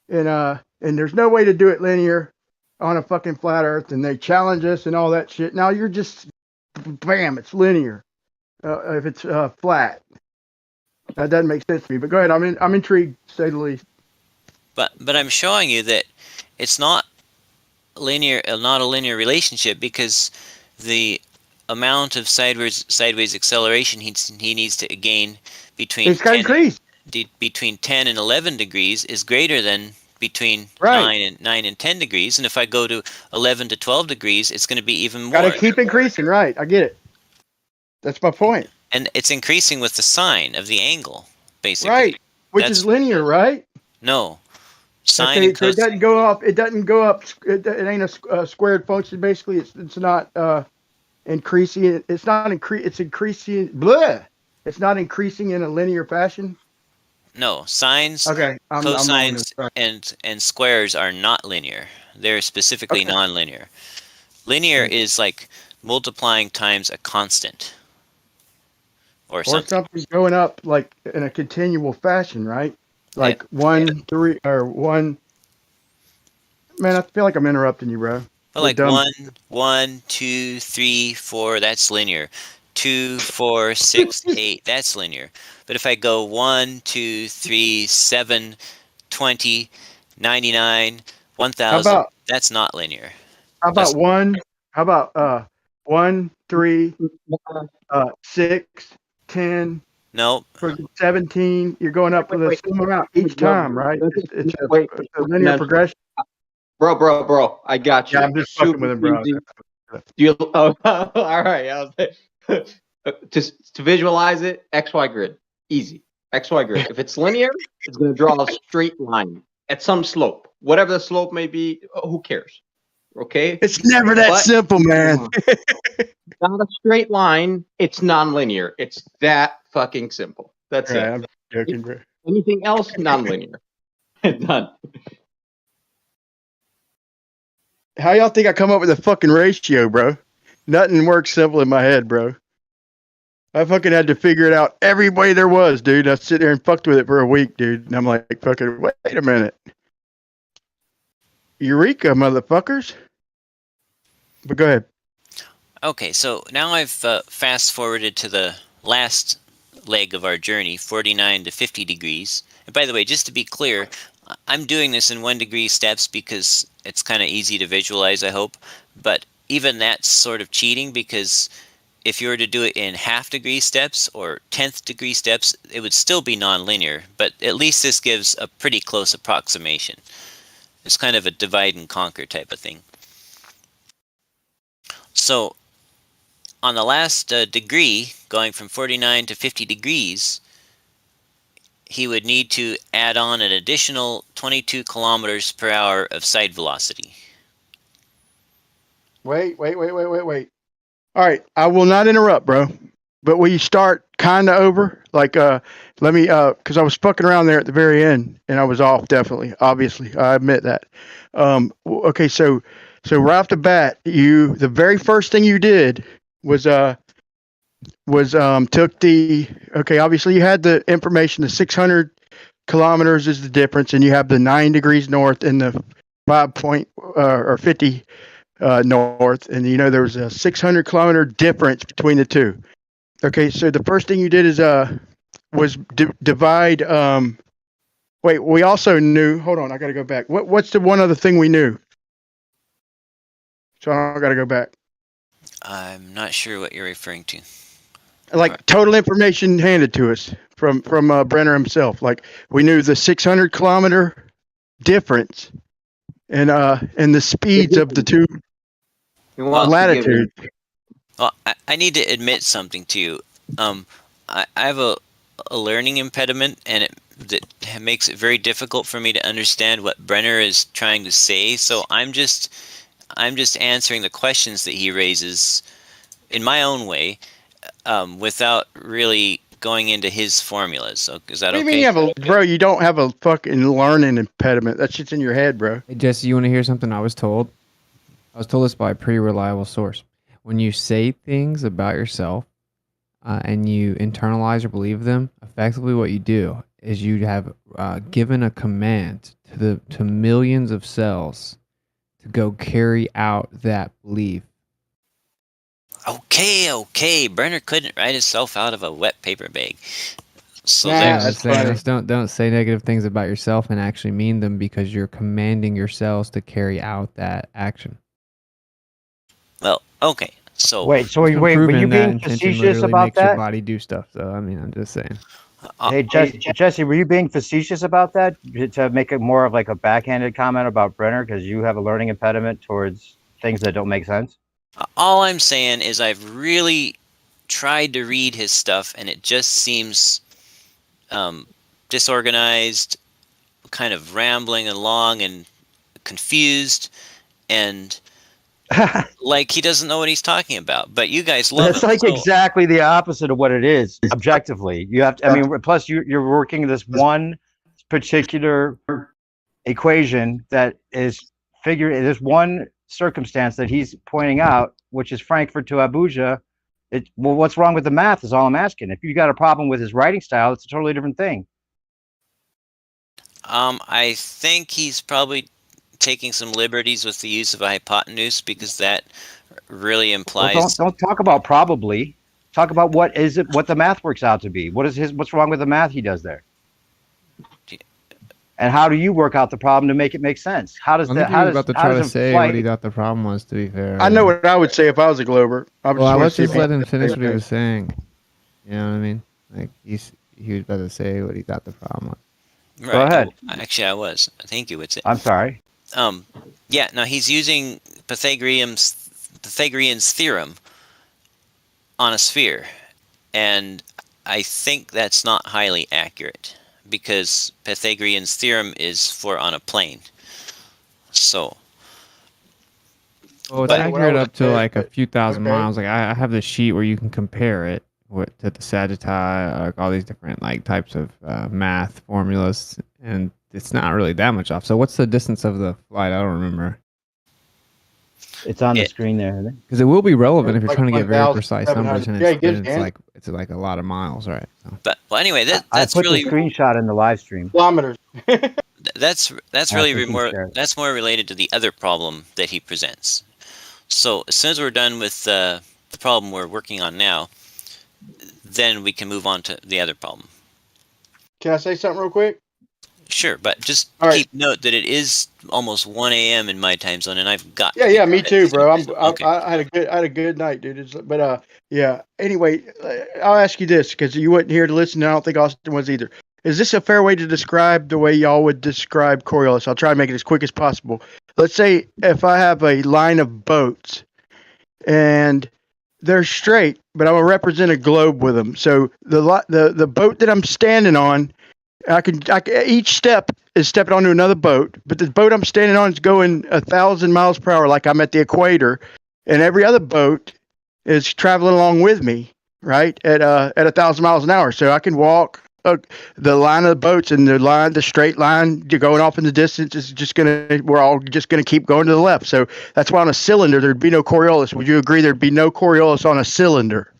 and there's no way to do it linear on a fucking flat Earth, and they challenge us and all that shit. Now you're just, bam, it's linear if it's flat. That doesn't make sense to me. But go ahead. I'm intrigued, to say the least. But I'm showing you that it's not linear, not a linear relationship, because the amount of sideways acceleration he needs to gain between between 10 and 11 degrees is greater than between 9 and 10 degrees. And if I go to 11 to 12 degrees, it's going to be even more. Got to keep increasing, right? I get it. That's my point. And it's increasing with the sine of the angle, basically. Right, which is linear, right? No. Sine okay, so it doesn't go up. It doesn't go up. It ain't a squared function. Basically, it's not increasing. It's not It's increasing. Blah. It's not increasing in a linear fashion. No, sines, cosines, and squares are not linear. They're specifically nonlinear. Linear is like multiplying times a constant. Or something going up like in a continual fashion, right? Like 1, 3, or 1. Man, I feel like I'm interrupting you, bro. Well, like 1, 2, 3, 4. That's linear. 2, 4, 6, 8. That's linear. But if I go 1, 2, 3, 7, 20, 99, 1,000, that's not linear. How about 1? How about 1, 3, 6, 10? No. For 17, you're going up with the same amount each time, right? It's a linear progression. Bro, I got you. Yeah, I'm just fucking with him, bro. All right. Just to visualize it, XY grid, easy. XY grid. If it's linear, it's going to draw a straight line at some slope, whatever the slope may be. Who cares? Okay. It's never that simple, man. Not a straight line. It's non-linear. It's that fucking simple. That's it. I'm joking, bro. Anything else, non-linear. Done. How y'all think I come up with a fucking ratio, bro? Nothing works simple in my head, bro. I fucking had to figure it out every way there was, dude. I sit there and fucked with it for a week, dude. And I'm like, fucking, wait a minute. Eureka, motherfuckers. But go ahead. Okay, so now I've fast forwarded to the last leg of our journey, 49 to 50 degrees. And by the way, just to be clear, I'm doing this in 1 degree steps because it's kind of easy to visualize, I hope. But even that's sort of cheating, because if you were to do it in half degree steps or 10th degree steps, it would still be nonlinear. But at least this gives a pretty close approximation. It's kind of a divide and conquer type of thing. So on the last degree, going from 49 to 50 degrees, he would need to add on an additional 22 kilometers per hour of side velocity. Wait. All right, I will not interrupt, bro. but will you start kind of over? Like, let me, because I was fucking around there at the very end, and I was off definitely. Obviously, I admit that. Okay, so right off the bat, the very first thing you did was took the, okay, obviously you had the information, the 600 kilometers is the difference, and you have the 9 degrees north and the 50 north, and there was a 600 kilometer difference between the two. Okay, so the first thing you did is divide. Wait, we also knew. Hold on, I got to go back. What's the one other thing we knew? So I got to go back. I'm not sure what you're referring to. Like total information handed to us from Brenner himself. Like we knew the 600 kilometer difference, and the speeds of the two latitudes. Well, I need to admit something to you. I have a learning impediment, and that makes it very difficult for me to understand what Brenner is trying to say. So I'm just answering the questions that he raises in my own way, without really going into his formulas. So is that okay? What do you mean bro? You don't have a fucking learning impediment. That shit's in your head, bro. Hey, Jesse, you want to hear something I was told? I was told this by a pretty reliable source. When you say things about yourself and you internalize or believe them, effectively what you do is you have given a command to millions of cells to go carry out that belief. Okay. Brenner couldn't write himself out of a wet paper bag. So don't say negative things about yourself and actually mean them, because you're commanding your cells to carry out that action. Well, okay. So wait, were you being facetious about makes that? Your body do stuff. So I mean, I'm just saying. Hey, Jesse, were you being facetious about that to make it more of like a backhanded comment about Brenner because you have a learning impediment towards things that don't make sense? All I'm saying is I've really tried to read his stuff, and it just seems disorganized, kind of rambling along and confused, and like he doesn't know what he's talking about. But you guys love It's him, like exactly the opposite of what it is, objectively. You have to, I mean, plus you're working this one particular equation that is there's one circumstance that he's pointing out, which is Frankfurt to Abuja. Well, what's wrong with the math is all I'm asking. If you got a problem with his writing style, it's a totally different thing. I think he's probably taking some liberties with the use of a hypotenuse, because that really implies. Well, don't talk about probably. Talk about what the math works out to be. What's wrong with the math he does there? And how do you work out the problem to make it make sense? How does that? He was about to try to say what he thought the problem was. To be fair, I know what I would say if I was a Glober. Let's just let him finish what he was saying. You know what I mean? Like he was about to say what he thought the problem was. Right. Go ahead. Actually, I was. Thank you. It's it. I'm sorry. Yeah. No, he's using Pythagorean's theorem on a sphere, and I think that's not highly accurate, because Pythagorean's theorem is for on a plane. So. Well, it's accurate up to like a few thousand miles. Like I have the sheet where you can compare it to the Sagittarius, like all these different like types of math formulas, and it's not really that much off. So what's the distance of the flight? I don't remember. It's on the screen there. Because it will be relevant if you're trying to get very 1,700. precise numbers, and it's like a lot of miles, right? So. But well, anyway, that's I put really the screenshot in the live stream. Kilometers. That's really more related to the other problem that he presents. So as soon as we're done with the problem we're working on now, then we can move on to the other problem. Can I say something real quick? Sure, but just keep note that it is almost 1 a.m. in my time zone, and I've got. Yeah, me too, bro. Okay. I had a good night, dude. But yeah. Anyway, I'll ask you this because you wasn't here to listen. And I don't think Austin was either. Is this a fair way to describe the way y'all would describe Coriolis? I'll try to make it as quick as possible. Let's say if I have a line of boats and they're straight, but I will represent a globe with them. So the boat that I'm standing on, I can each step is stepping onto another boat, but the boat I'm standing on is going 1,000 miles per hour, like I'm at the equator, and every other boat is traveling along with me. right, at 1,000 miles an hour. So I can walk the line of the boats, and the straight line you're going off in the distance is we're all just gonna keep going to the left. So that's why on a cylinder there'd be no Coriolis. Would you agree there'd be no Coriolis on a cylinder?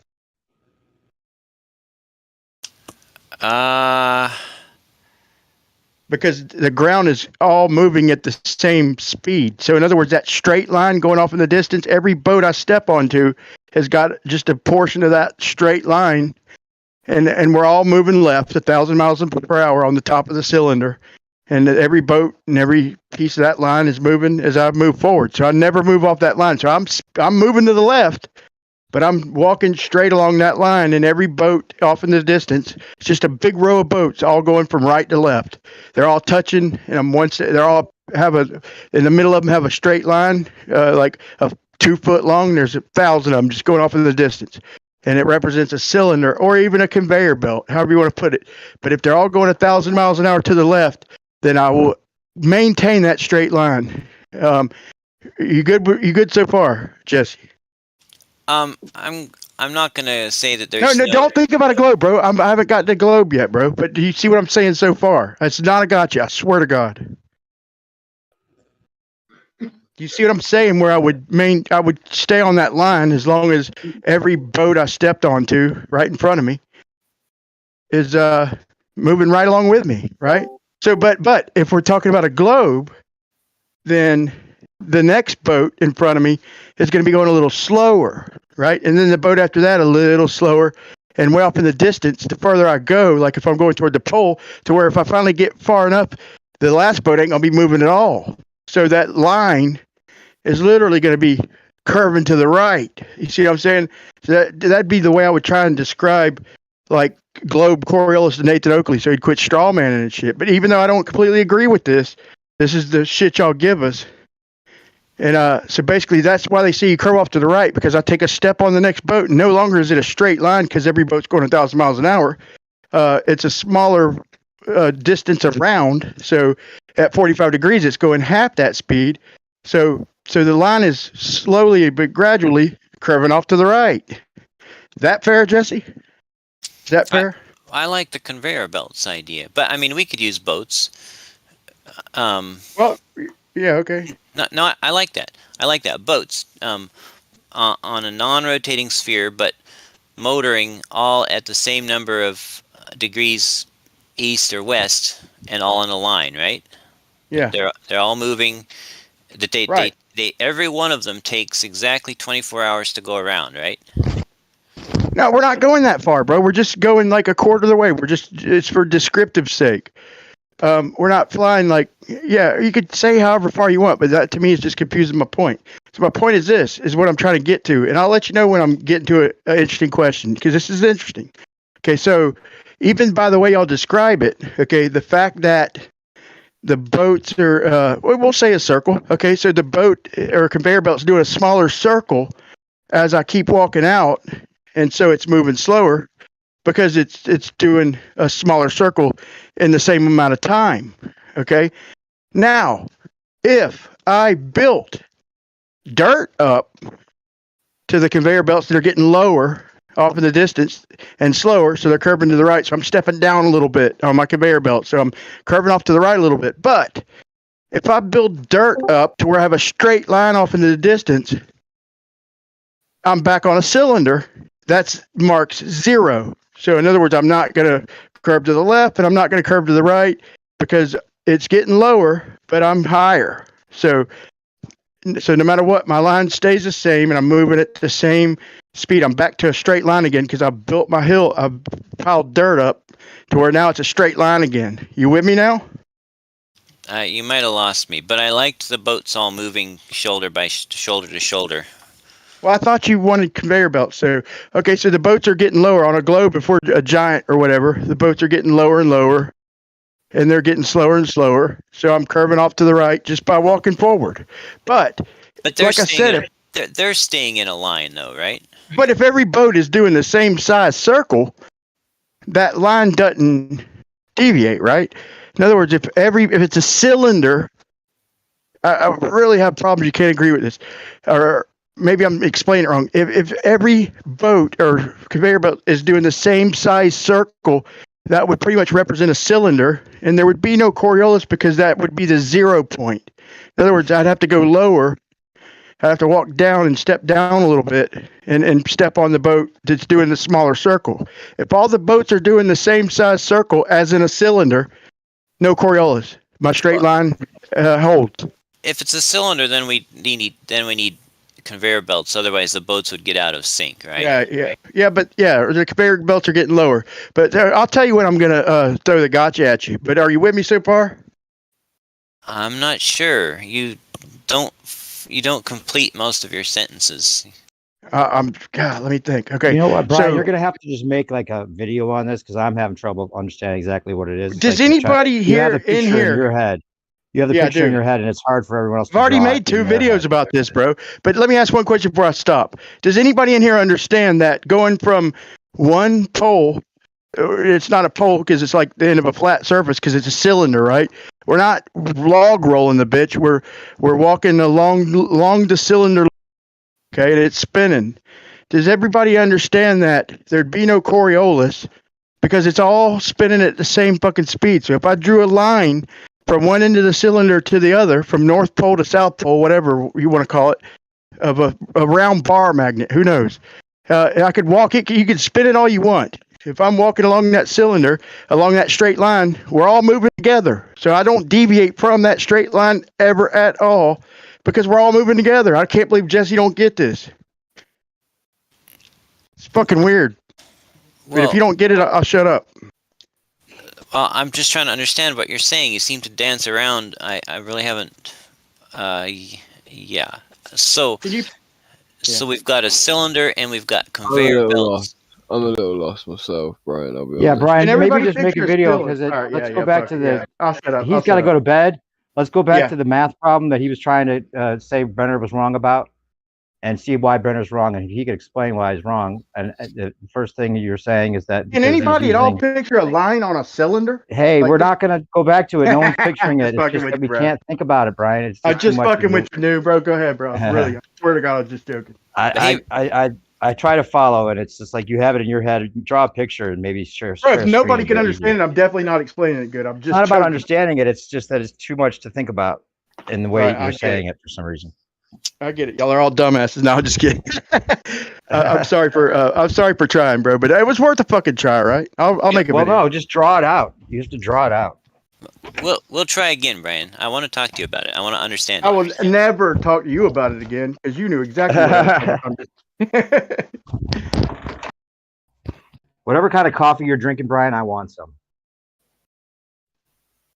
Because the ground is all moving at the same speed. So in other words, that straight line going off in the distance, every boat I step onto has got just a portion of that straight line, and we're all moving left 1,000 miles per hour on the top of the cylinder. And every boat and every piece of that line is moving as I move forward. So I never move off that line. So I'm moving to the left, but I'm walking straight along that line, and every boat off in the distance, it's just a big row of boats all going from right to left. They're all touching, and they're all in the middle of them have a straight line, like a 2 foot long. There's 1,000 of them just going off in the distance, and it represents a cylinder or even a conveyor belt, however you want to put it. But if they're all going 1,000 miles an hour to the left, then I will maintain that straight line. You good? You good so far, Jesse? I'm not gonna say that there's No, don't think about a globe, bro. I haven't got the globe yet, bro. But do you see what I'm saying so far? It's not a gotcha. I swear to God. Do you see what I'm saying? Where I would stay on that line as long as every boat I stepped onto right in front of me is moving right along with me, right? So, but if we're talking about a globe, then the next boat in front of me is going to be going a little slower, right? And then the boat after that a little slower, and way off in the distance, the further I go, like if I'm going toward the pole, to where if I finally get far enough, the last boat ain't going to be moving at all. So that line is literally going to be curving to the right. You see what I'm saying? So that'd be the way I would try and describe like Globe Coriolis to Nathan Oakley, so he'd quit straw manning and shit. But even though I don't completely agree with this is the shit y'all give us. And so basically that's why they see you curve off to the right, because I take a step on the next boat, and no longer is it a straight line because every boat's going 1,000 miles an hour. It's a smaller distance around. So at 45 degrees, it's going half that speed. So the line is slowly but gradually curving off to the right. That fair, Jesse? Is that fair? I like the conveyor belts idea, but I mean, we could use boats. Well, yeah, okay. No, I like that. I like that. Boats on a non-rotating sphere, but motoring all at the same number of degrees east or west, and all in a line, right? Yeah. They're all moving. Right. They every one of them takes exactly 24 hours to go around, right? No, we're not going that far, bro. We're just going like a quarter of the way. It's for descriptive sake. We're not flying like, yeah, you could say however far you want, but that to me is just confusing my point. So my point is what I'm trying to get to. And I'll let you know when I'm getting to an interesting question, because this is interesting. Okay, so even by the way y'all describe it, okay, the fact that the boats are, we'll say a circle. Okay, so the boat or conveyor belt's doing a smaller circle as I keep walking out, and so it's moving slower because it's doing a smaller circle in the same amount of time. Okay, now if I built dirt up to the conveyor belts that are getting lower off in the distance and slower, so they're curving to the right, so I'm stepping down a little bit on my conveyor belt, so I'm curving off to the right a little bit. But if I build dirt up to where I have a straight line off into the distance, I'm back on a cylinder. That's marks 0. So in other words, I'm not going to curve to the left and I'm not going to curve to the right because it's getting lower, but I'm higher. So no matter what, my line stays the same and I'm moving at the same speed. I'm back to a straight line again because I built my hill. I piled dirt up to where now it's a straight line again. You with me now? You might have lost me, but I liked the boats all moving shoulder by shoulder to shoulder. Well, I thought you wanted conveyor belts. So, okay, so the boats are getting lower on a globe. If we're a giant or whatever, the boats are getting lower and lower, and they're getting slower and slower. So I'm curving off to the right just by walking forward. But they're like I said, they're staying in a line, though, right? But if every boat is doing the same size circle, that line doesn't deviate, right? In other words, if it's a cylinder, I really have problems. You can't agree with this, or maybe I'm explaining it wrong. If every boat or conveyor belt is doing the same size circle, that would pretty much represent a cylinder, and there would be no Coriolis because that would be the 0 point. In other words, I'd have to go lower. I'd have to walk down and step down a little bit and step on the boat that's doing the smaller circle. If all the boats are doing the same size circle as in a cylinder, no Coriolis. My straight line holds. If it's a cylinder, then we need conveyor belts. Otherwise, the boats would get out of sync, right? Yeah. But the conveyor belts are getting lower. But I'll tell you when I'm gonna throw the gotcha at you. But are you with me so far? I'm not sure. You don't complete most of your sentences. God, let me think. Okay. You know what, Brian? So- You're gonna have to just make like a video on this because I'm having trouble understanding exactly what it is. It's Does like anybody you have here the picture in here? your head? You have the Yeah, picture in dude. your head, and it's hard for everyone else. I've already made 2 videos about this, bro. But let me ask one question before I stop. Does anybody in here understand that going from one pole, it's not a pole because it's like the end of a flat surface because it's a cylinder, right? We're not log rolling the bitch. We're walking along the cylinder, okay, and it's spinning. Does everybody understand that there'd be no Coriolis because it's all spinning at the same fucking speed? So if I drew a line from one end of the cylinder to the other, from North Pole to South Pole, whatever you want to call it, of a round bar magnet, who knows? I could walk it, you could spin it all you want. If I'm walking along that cylinder, along that straight line, we're all moving together. So I don't deviate from that straight line ever at all because we're all moving together. I can't believe Jesse don't get this. It's fucking weird. But if you don't get it, I'll shut up. Well, I'm just trying to understand what you're saying. You seem to dance around. I really haven't. Yeah. So we've got a cylinder and we've got conveyor belts. I'm a little lost myself, Brian. I'll be Yeah, honest. Brian, And maybe everybody just make a picture video still- because All right, let's yeah, go yeah, back fuck to it, the. yeah. I'll shut up. He's got to go to bed. Let's go back Yeah. to the math problem that he was trying to say Brenner was wrong about, and see why Brenner's wrong, and he could explain why he's wrong. And the first thing you're saying is that Can because he's anybody at all using- picture a line on a cylinder? Hey, Like we're this- not going to go back to it. No one's picturing it. Just It's fucking just with that you, we bro. can't think about it, Brian. It's I'm just too just much fucking to with you, dude, bro. Go ahead, bro. Really, I swear to God, I was just joking. I try to follow it. It's just like you have it in your head. Draw a picture and maybe share. Bro, share if a nobody screen can a bit understand easier. it, I'm definitely not explaining it good. I'm It's just not about joking. understanding it. It's just that it's too much to think about in the way Right, I you're get saying it for some reason. I get it. Y'all are all dumbasses. No, I'm just kidding. I'm sorry for trying, bro, but it was worth a fucking try, right? I'll make a Well, video. no, just draw it out. You have to draw it out. We'll try again, Brian. I want to talk to you about it. I want to understand I it. will never talk to you about it again because you knew exactly what I was talking about. Whatever kind of coffee you're drinking, Brian, I want some.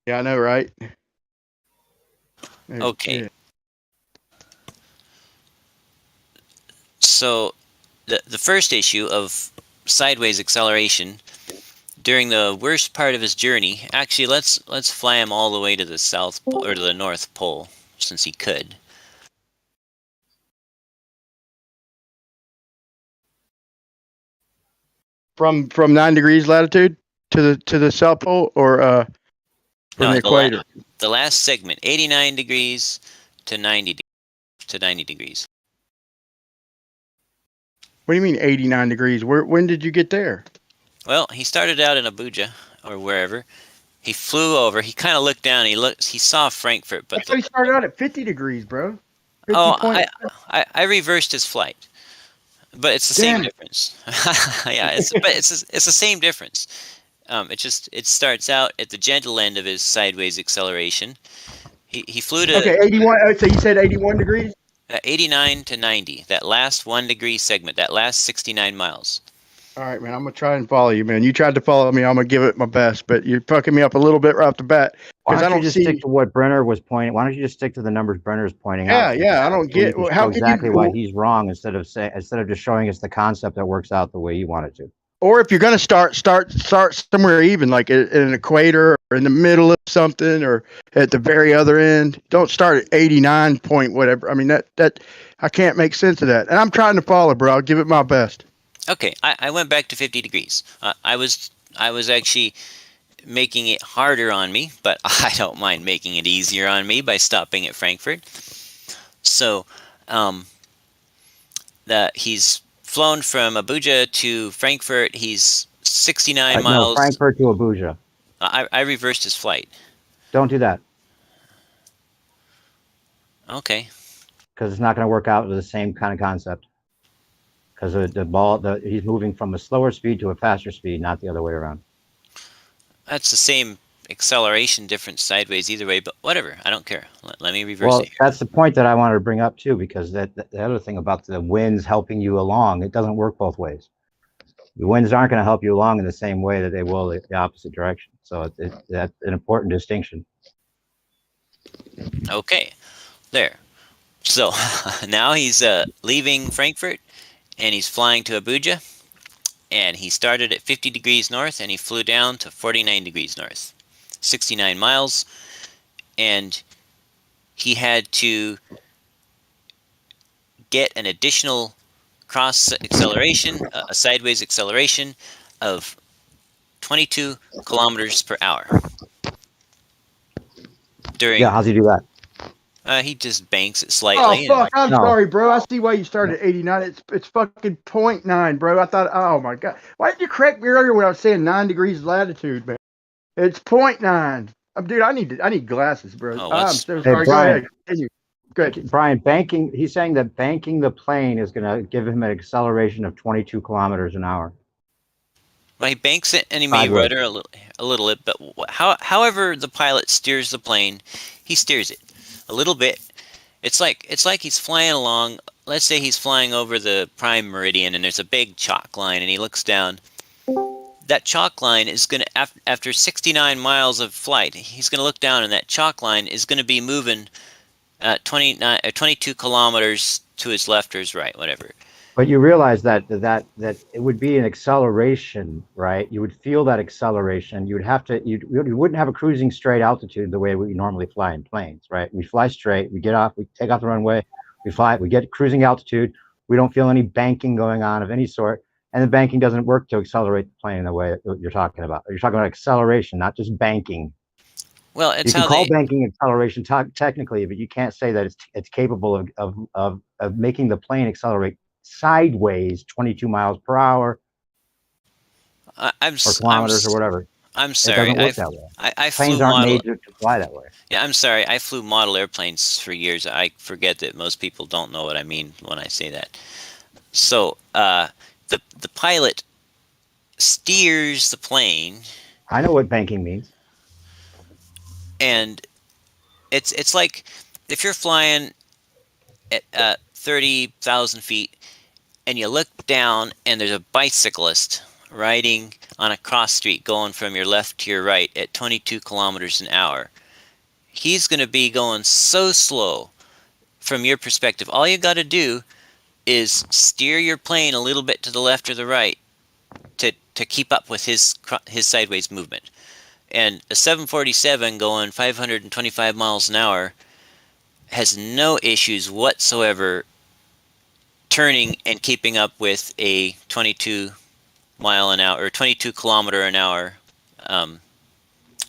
Yeah, I know, right? Okay. Yeah. So, the first issue of sideways acceleration during the worst part of his journey. Actually, let's fly him all the way to the South Pole, or to the North Pole, since he could. From 9 degrees latitude to the South Pole, or from No, the equator. The last segment, 89 degrees to 90 degrees. What do you mean 89 degrees? When did you get there? Well, he started out in Abuja or wherever. He flew over. He kind of looked down. He saw Frankfurt, I but thought he started out at 50 degrees, bro. 50 oh, point- I reversed his flight, but it's the Damn same it. difference. Yeah, it's the same difference. It starts out at the gentle end of his sideways acceleration. He flew to Okay, 81. So you said 81 degrees? 89 to 90. That last 1 degree segment. That last 69 miles. All right, man. I'm gonna try and follow you, man. You tried to follow me. I'm gonna give it my best, but you're fucking me up a little bit right off the bat Why because I don't you don't just see. stick to what Brenner was pointing? Why don't you just stick to the numbers Brenner's pointing out? Yeah. I don't So you get can how show can exactly you. why he's wrong instead of just showing us the concept that works out the way you want it to. Or if you're gonna start somewhere even, like at an equator or in the middle of something, or at the very other end. Don't start at 89 point whatever. I mean that I can't make sense of that. And I'm trying to follow, bro. I'll give it my best. Okay, I went back to 50 degrees. I was actually making it harder on me, but I don't mind making it easier on me by stopping at Frankfurt. So, he's flown from Abuja to Frankfurt. He's 69 No, miles. Frankfurt to Abuja. I reversed his flight. Don't do that. Okay. Because it's not going to work out with the same kind of concept. Because he's moving from a slower speed to a faster speed, not the other way around. That's the same acceleration difference sideways either way, but whatever. I don't care. Let me reverse it here. That's the point that I wanted to bring up too, because the other thing about the winds helping you along, it doesn't work both ways. The winds aren't going to help you along in the same way that they will the opposite direction. So that's an important distinction. Okay, there. So now he's leaving Frankfurt and he's flying to Abuja, and he started at 50 degrees north and he flew down to 49 degrees north, 69 miles, and he had to get an additional cross acceleration, a sideways acceleration of 22 kilometers per hour. Yeah, how's he do that? He just banks it Oh slightly. fuck! I'm sorry, bro. I see why you started at 89. It's fucking 0.9, bro. I thought, oh my god, why did you correct me earlier when I was saying 9 degrees latitude, man? It's 0.9. Dude, I need glasses, bro. I'm so sorry. Go ahead. Continue. Go ahead. Brian, he's saying that banking the plane is going to give him an acceleration of 22 kilometers an hour. Well, he banks it and he may rudder a little bit, but however the pilot steers the plane, he steers it a little bit. It's like he's flying along. Let's say he's flying over the prime meridian and there's a big chalk line and he looks down. That chalk line is going to, after 69 miles of flight, he's going to look down and that chalk line is going to be moving 22 kilometers to his left or his right, whatever. But you realize that it would be an acceleration, right? You would feel that acceleration. You wouldn't have a cruising straight altitude the way we normally fly in planes, right? We fly straight, we get off, we take off the runway, we fly, we get cruising altitude. We don't feel any banking going on of any sort, and the banking doesn't work to accelerate the plane in the way that you're talking about. You're talking about acceleration, not just banking. Well, it's you can call banking acceleration technically, but you can't say that it's capable of making the plane accelerate sideways 22 miles per hour or kilometers or whatever. I'm sorry. It doesn't work that way. I Planes flew aren't made to fly that way. Yeah, I'm sorry. I flew model airplanes for years. I forget that most people don't know what I mean when I say that. So the pilot steers the plane. I know what banking means. And it's like if you're flying at 30,000 feet and you look down and there's a bicyclist riding on a cross street going from your left to your right at 22 kilometers an hour. He's going to be going so slow from your perspective. All you got to do is steer your plane a little bit to the left or the right to keep up with his sideways movement. And a 747 going 525 miles an hour has no issues whatsoever turning and keeping up with a 22 mile an hour or 22 kilometer an hour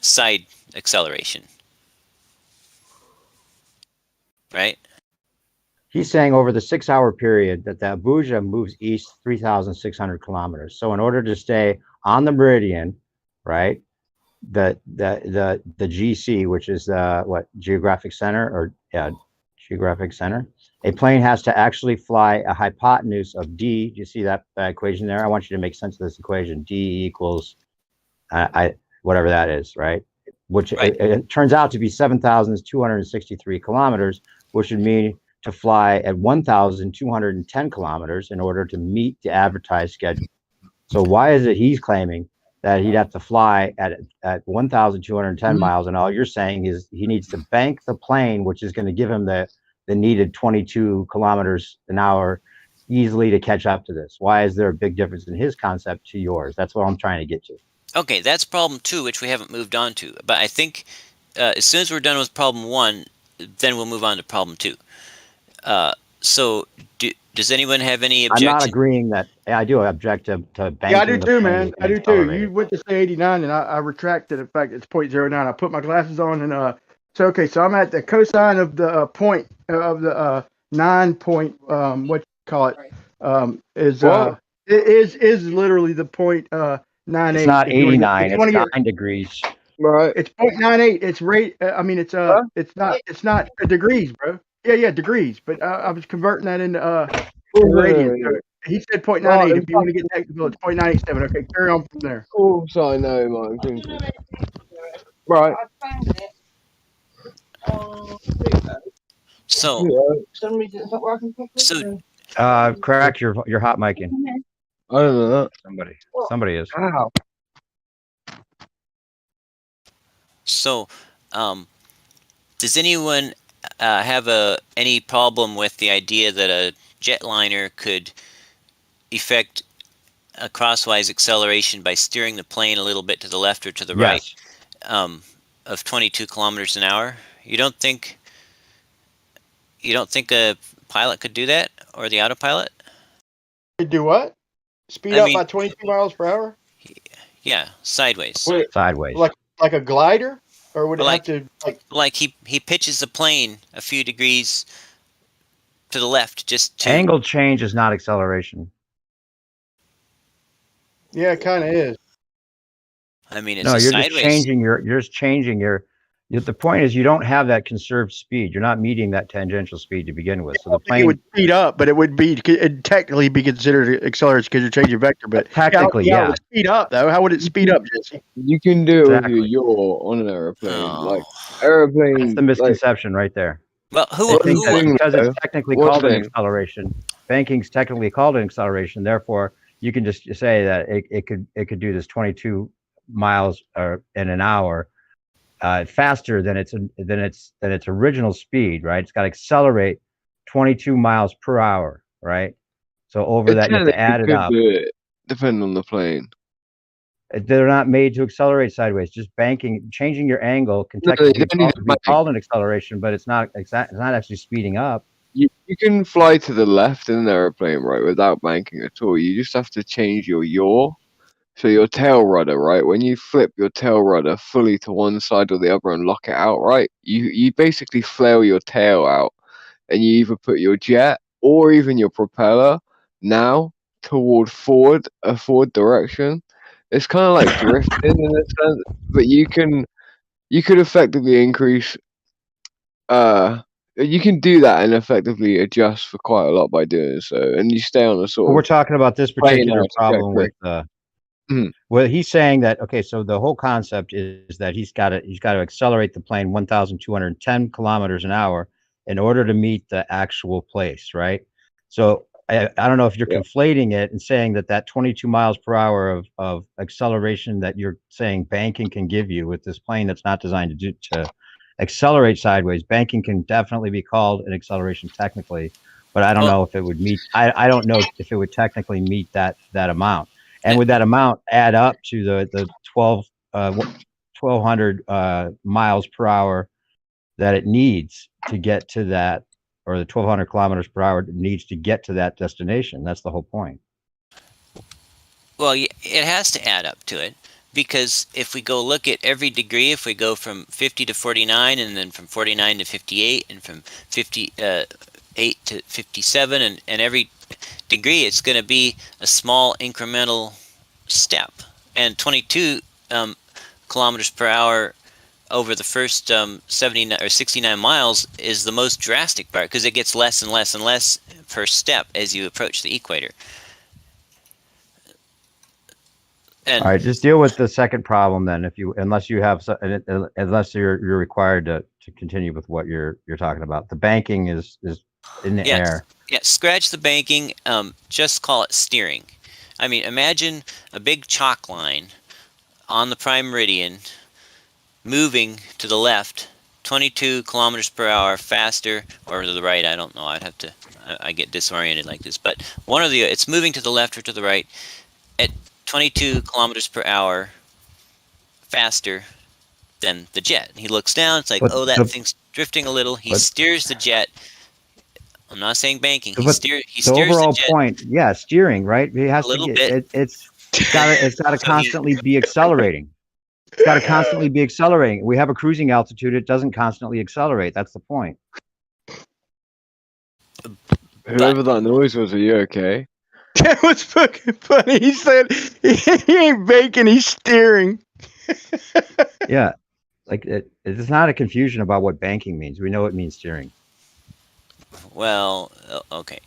side acceleration. Right? He's saying over the 6-hour period that the Abuja moves east 3,600 kilometers. So in order to stay on the meridian, right, the GC, which is geographic center geographic center, a plane has to actually fly a hypotenuse of D. Do you see that equation there? I want you to make sense of this equation. D equals whatever that is, right? Which it turns out to be 7,263 kilometers, which would mean to fly at 1,210 kilometers in order to meet the advertised schedule. So why is it he's claiming that he'd have to fly at 1,210 miles, and all you're saying is he needs to bank the plane, which is going to give him the needed 22 kilometers an hour easily to catch up to this? Why is there a big difference in his concept to yours? That's what I'm trying to get to. Okay, that's problem 2, which we haven't moved on to. But I think as soon as we're done with problem 1, then we'll move on to problem 2. So does anyone have any objection? I'm not agreeing that. I do object to banking. Yeah, I do too, man. I do too. You went to say 89, and I retracted the fact it's 0.09. I put my glasses on, and so okay. So I'm at the cosine of the point of the 9 point what you call it is What? is literally the point 98. It's not If you wanna get, 89. if you It's want to get 9 degrees. Right. It's 0.98. It's rate. I mean, it's Huh? it's not degrees, bro. Yeah, degrees. But I was converting that into Oh, radians. no. So he said Right, 0.98. If you want to get technical, it's 0.97. Okay, carry on from there. Of course I know, Martin Twinkle. Right. So, Crack your hot mic in. I don't know that. Somebody is. How? so, does anyone have any problem with the idea that a jetliner could effect a crosswise acceleration by steering the plane a little bit to the left or to the right, of 22 kilometers an hour? You don't think a pilot could do that, or the autopilot? They do what? Speed up by 22 miles per hour? Yeah, sideways. Sideways. Like a glider, or would it have to like he pitches the plane a few degrees to the left, just to Angle change is not acceleration. Yeah, it kind of is. I mean, it's No, a you're sideways. just changing your. The point is, you don't have that conserved speed. You're not meeting that tangential speed to begin with. So the plane It would speed up, but it'd technically be considered acceleration because you're changing vector. But technically, yeah. It would speed up though. How would it speed up, Jesse? You can do it with your yaw on an aeroplane. Like aeroplane. That's the misconception right there. Well, because it's technically What called an thing? acceleration. Banking's technically called an acceleration. Therefore, you can just say that it could do this 22 miles in an hour faster than its original speed. Right? It's got to accelerate 22 miles per hour. Right? So over that, you have to add it up. Do it, depending on the plane. They're not made to accelerate sideways. Just banking, changing your angle can technically be called an acceleration, but it's not actually speeding up. You can fly to the left in an aeroplane, right, without banking at all. You just have to change your yaw. So your tail rudder, right, when you flip your tail rudder fully to one side or the other and lock it out, right, you basically flail your tail out, and you either put your jet or even your propeller now toward a forward direction. It's kind of like drifting in a sense, but you could effectively increase. You can do that and effectively adjust for quite a lot by doing so, and you stay on a sort of. We're talking about this particular problem with. Mhm. Well, he's saying that so the whole concept is that he's got to accelerate the plane 1,210 kilometers an hour in order to meet the actual place, right? So I don't know if you're conflating it and saying that 22 miles per hour of acceleration that you're saying banking can give you with this plane that's not designed to accelerate sideways. Banking can definitely be called an acceleration technically, but I don't know if it would meet. I don't know if it would technically meet that amount. And would that amount add up to the 1,200 miles per hour that it needs to get to that, or the 1,200 kilometers per hour it needs to get to that destination? That's the whole point. Well, it has to add up to it, because if we go look at every degree, if we go from 50 to 49, and then from 49 to 58, and from 58 to 57, and every degree, it's going to be a small incremental step. And 22 kilometers per hour over the first 79 or 69 miles is the most drastic part, because it gets less and less and less per step as you approach the equator. And all right, just deal with the second problem then. Unless you're required to continue with what you're talking about. The banking is in the air. Yeah, scratch the banking. Just call it steering. I mean, imagine a big chalk line on the prime meridian moving to the left 22 kilometers per hour faster, or to the right, I don't know. I get disoriented like this, but one or the other. It's moving to the left or to the right at 22 kilometers per hour faster than the jet. He looks down, it's like, that thing's drifting a little. He steers the jet. I'm not saying banking. He steers the overall the jet point, steering, right? It has a little to bit. It's got to constantly be accelerating. It's got to constantly be accelerating. We have a cruising altitude. It doesn't constantly accelerate. That's the point. Whoever that noise was, are you okay? That was fucking funny. He said he ain't baking, he's steering. Yeah, like it's not a confusion about what banking means. We know it means steering. Well, okay.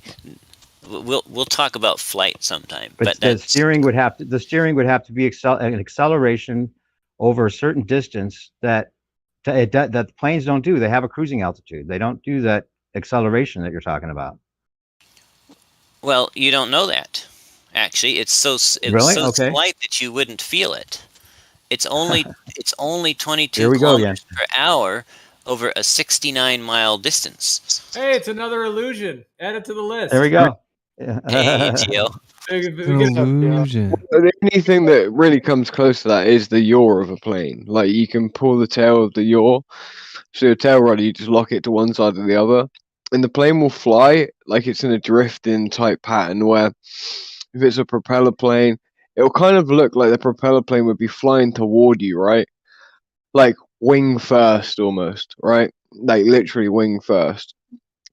We'll talk about flight sometime. But the steering would have to be an acceleration over a certain distance that the planes don't do. They have a cruising altitude. They don't do that acceleration that you're talking about. Well, you don't know that. Actually, it's so Really? so Okay. slight that you wouldn't feel it. It's only 22 Here we go kilometers per hour over a 69-mile distance. Hey, it's another illusion. Add it to the list. There we go. Hey, Gio. Illusion. The only thing that really comes close to that is the yaw of a plane. Like, you can pull the tail of the yaw, so your tail rudder, you just lock it to one side or the other, and the plane will fly like it's in a drifting type pattern, where if it's a propeller plane, it'll kind of look like the propeller plane would be flying toward you, right? Like wing first almost, right? Like literally wing first.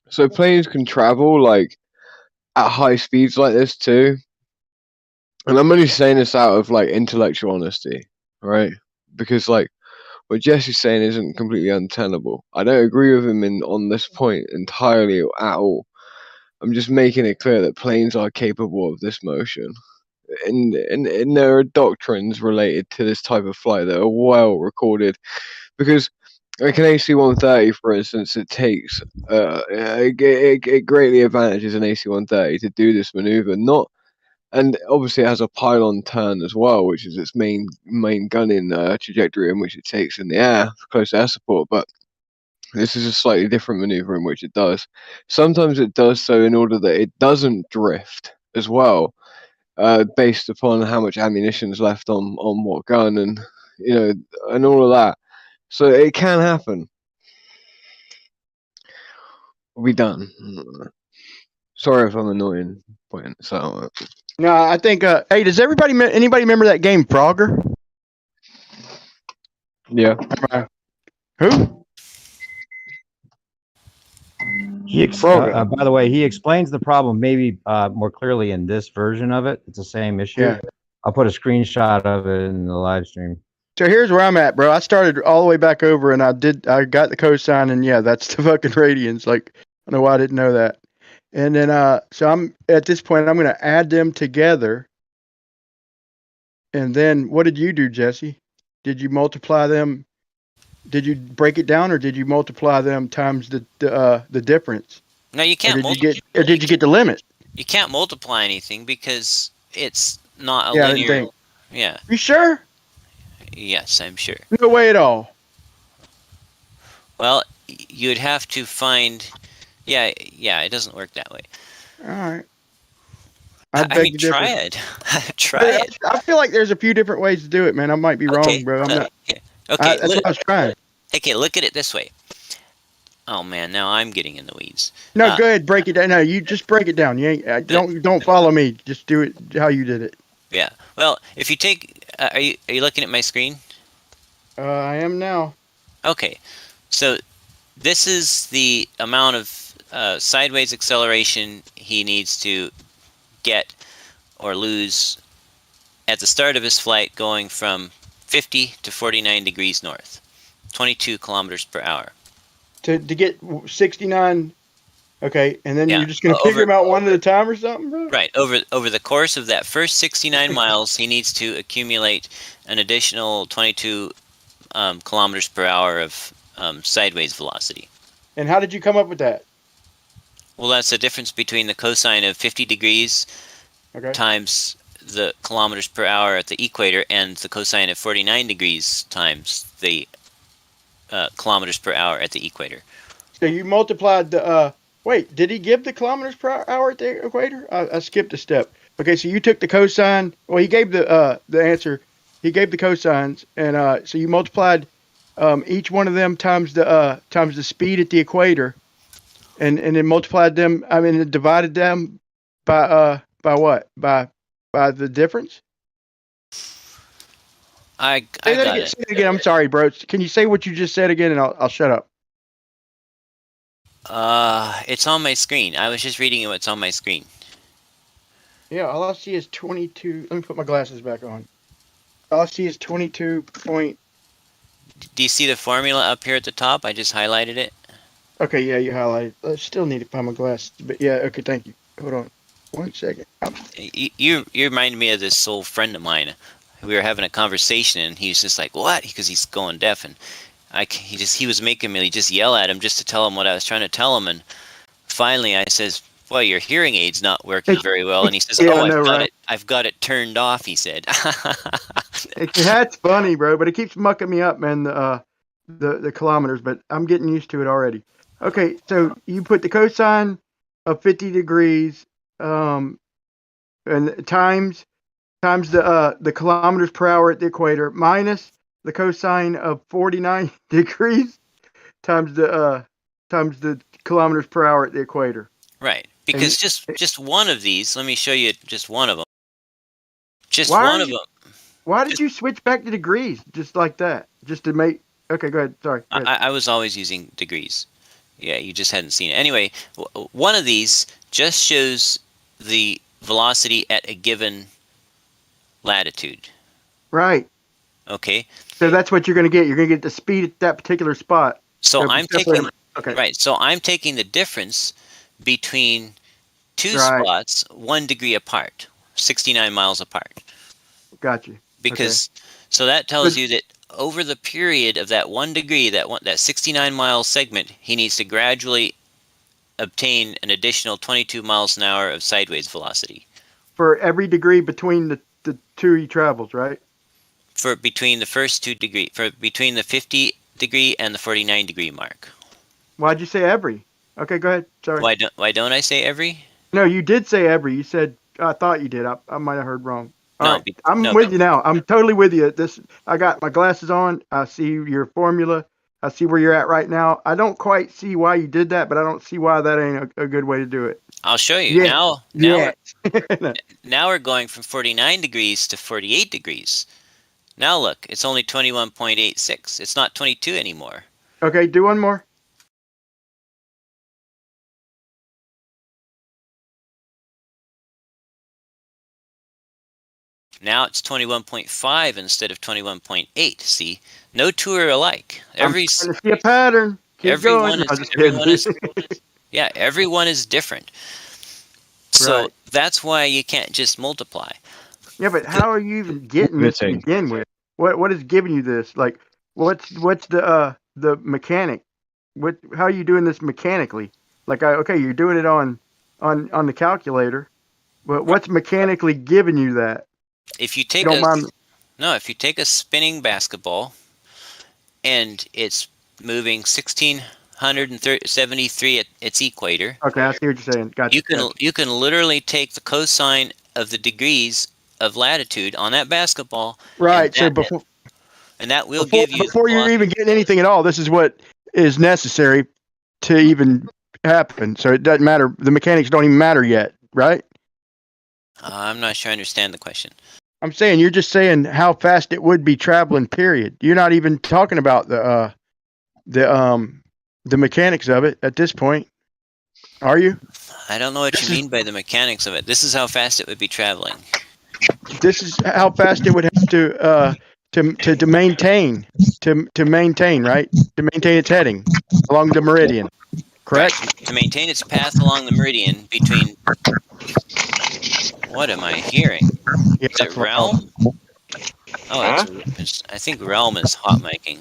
So planes can travel like at high speeds like this too. And I'm only saying this out of like intellectual honesty, right? Because like what Jesse's saying isn't completely untenable. I don't agree with him on this point entirely at all. I'm just making it clear that planes are capable of this motion. And there are doctrines related to this type of flight that are well recorded, because like an AC-130, for instance, it takes it greatly advantages an AC-130 to do this maneuver. And obviously it has a pylon turn as well, which is its main gunning trajectory in which it takes in the air for close air support. But this is a slightly different maneuver in which it does. Sometimes it does so in order that it doesn't drift as well. Based upon how much ammunition is left on what gun, and and all of that. So it can happen. We'll be done. Sorry if I'm annoying. So No, I think. Hey, does anybody remember that game Frogger? Yeah. Who? By the way, he explains the problem maybe more clearly in this version of it. It's the same issue. Yeah. I'll put a screenshot of it in the live stream. So here's where I'm at, bro. I started all the way back over, and I got the cosine, and yeah, that's the fucking radians. Like, I don't know why I didn't know that. And then, so I'm at this point, I'm gonna add them together. And then, what did you do, Jesse? Did you multiply them? Did you break it down, or did you multiply them times the difference? No, you can't. Or did you get the limit? You can't multiply anything because it's not a Yeah, I didn't linear. think. Yeah. You sure? Yes, I'm sure. No way at all. Well, you'd have to find. Yeah, it doesn't work that way. All right. I mean, try it. Try it. I feel like there's a few different ways to do it, man. I might be wrong, bro. I'm not. Okay, That's what I was trying. Okay, look at it this way. Oh man, now I'm getting in the weeds. No, go ahead, break it down. No, you just break it down. You ain't don't follow me. Just do it how you did it. Yeah. Well, if you take, are you looking at my screen? I am now. Okay, so this is the amount of sideways acceleration he needs to get or lose at the start of his flight, going from 50 to 49 degrees north, 22 kilometers per hour. To get 69. Okay, and then Yeah, you're just gonna figure them out one at a time or something, bro. Right. Over the course of that first 69 miles, he needs to accumulate an additional 22 kilometers per hour of sideways velocity. And how did you come up with that? Well, that's the difference between the cosine of 50 degrees times the kilometers per hour at the equator, and the cosine of 49 degrees times the kilometers per hour at the equator. So you multiplied the. Wait, did he give the kilometers per hour at the equator? I skipped a step. Okay, so you took the cosine. Well, he gave the answer. He gave the cosines, and so you multiplied each one of them times the speed at the equator, and then multiplied them. I mean, divided them by what? By the difference. I Say that got again. it. Say it again. I'm sorry, bro. Can you say what you just said again, and I'll shut up. It's on my screen. I was just reading what's on my screen. Yeah, all I see is 22. Let me put my glasses back on. All I see is 22 point. Do you see the formula up here at the top? I just highlighted it. Okay, yeah, you highlighted. I still need to find my glasses, but yeah, okay, thank you. Hold on 1 second. You remind me of this old friend of mine. We were having a conversation, and he was just like, "What?" Because he's going deaf, and he was making me just yell at him just to tell him what I was trying to tell him, and finally I says, "Well, your hearing aid's not working very well," and he says, Yeah, "Oh, I know, right? I've got it turned off," he said. That's funny, bro, but it keeps mucking me up, man. The kilometers, but I'm getting used to it already. Okay, so you put the cosine of 50 degrees, and times the kilometers per hour at the equator minus the cosine of 49 degrees times the kilometers per hour at the equator. Right, because just one of these. Let me show you just one of them. Just Why one of them. Why did you switch back to degrees just like that? Just to make. Okay, go ahead. Sorry. Go ahead. I was always using degrees. Yeah, you just hadn't seen it. Anyway, one of these just shows the velocity at a given latitude. Right. Okay. So that's what you're going to get. You're going to get the speed at that particular spot. So I'm taking Okay. right. So I'm taking the difference between two Right. spots 1 degree apart, 69 miles apart. Got you. Because so that tells you that over the period of that 1 degree, that 69 mile segment, he needs to gradually obtain an additional 22 miles an hour of sideways velocity. For every degree between the two he travels, right? For between the first 2 degree, for between the 50 degree and the 49 degree mark. Why'd you say every? Okay, go ahead. Sorry. Why don't I say every? No, you did say every. You said I thought you did. I might have heard wrong. All No, right. I'm with you now. I'm totally with you. I got my glasses on. I see your formula. I see where you're at right now. I don't quite see why you did that, but I don't see why that ain't a good way to do it. I'll show you. Yeah. Now we're going from 49 degrees to 48 degrees. Now look, it's only 21.86. It's not 22 anymore. Okay, do one more. Now it's 21.5 instead of 21.8. See, no two are alike. I'm trying to see a pattern. Keep going. No, just kidding. Yeah, everyone is different. So that's why you can't just multiply. Yeah, but how are you even getting this to begin with? What is giving you this? Like, what's the mechanic? How are you doing this mechanically? Like, okay, you're doing it on the calculator, but what's mechanically giving you that? If you take if you take a spinning basketball and it's moving 1673 at its equator. Okay, I see what you're saying. Gotcha. You can literally take the cosine of the degrees of latitude on that basketball. Right. And that will give you before you're even getting anything at all. This is what is necessary to even happen. So it doesn't matter. The mechanics don't even matter yet, right? I'm not sure I understand the question. I'm saying you're just saying how fast it would be traveling. Period. You're not even talking about the mechanics of it at this point, are you? I don't know what you mean by the mechanics of it. This is how fast it would be traveling. This is how fast it would have to maintain right? To maintain its heading along the meridian. Correct? Right. To maintain its path along the meridian between. What am I hearing? Is it realm? Oh, I think realm is hot miking.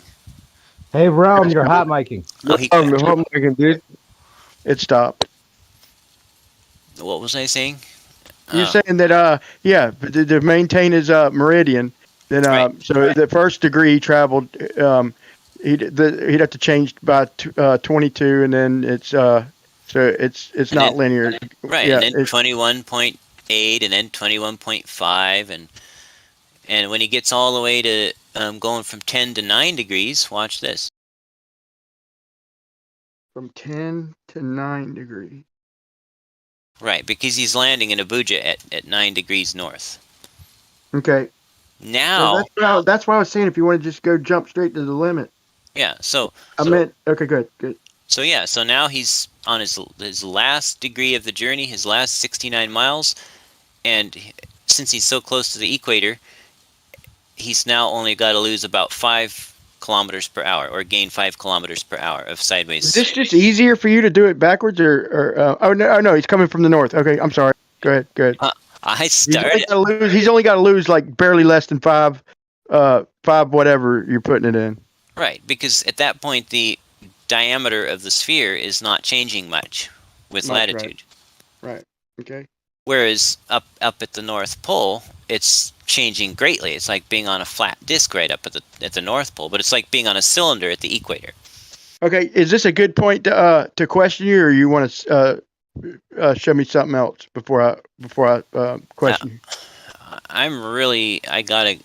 Hey, Realm, you're hot miking. Oh, hot miking, dude. It stopped. What was I saying? You're saying that to maintain his meridian, then so the first degree he traveled, he'd have to change by 22, and then it's not linear. Right, Yeah, and then 21.8, and then 21.5, and when he gets all the way to going from 10 to 9 degrees, watch this. From 10 to 9 degrees. Right, because he's landing in Abuja at 9 degrees north. Okay. Now that's why I was saying if you want to just go jump straight to the limit. Yeah. So okay, good. So yeah, so now he's on his last degree of the journey, his last 69 miles, and since he's so close to the equator, he's now only got to lose about 5 kilometers per hour, or gain 5 kilometers per hour of sideways. Is this just easier for you to do it backwards, or oh no, he's coming from the north. Okay, I'm sorry. Go ahead. I started. He's only got to lose like barely less than 5 whatever you're putting it in. Right, because at that point the diameter of the sphere is not changing much with latitude. Right. Okay. Whereas up at the North Pole, it's changing greatly. It's like being on a flat disk right up at the North Pole, but it's like being on a cylinder at the equator. Okay, is this a good point to question you, or you want to show me something else before I question you? I gotta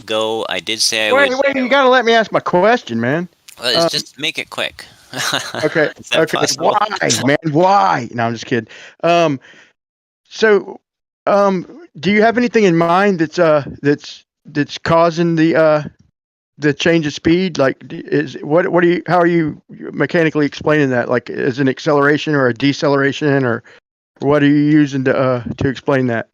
go. I did say Wait, you gotta let me ask my question, man. Well, just make it quick. Okay. Possible? Why, man? Why? No, I'm just kidding. So, do you have anything in mind that's causing the change of speed? Like, how are you mechanically explaining that? Like, is an acceleration or a deceleration, or what are you using to explain that?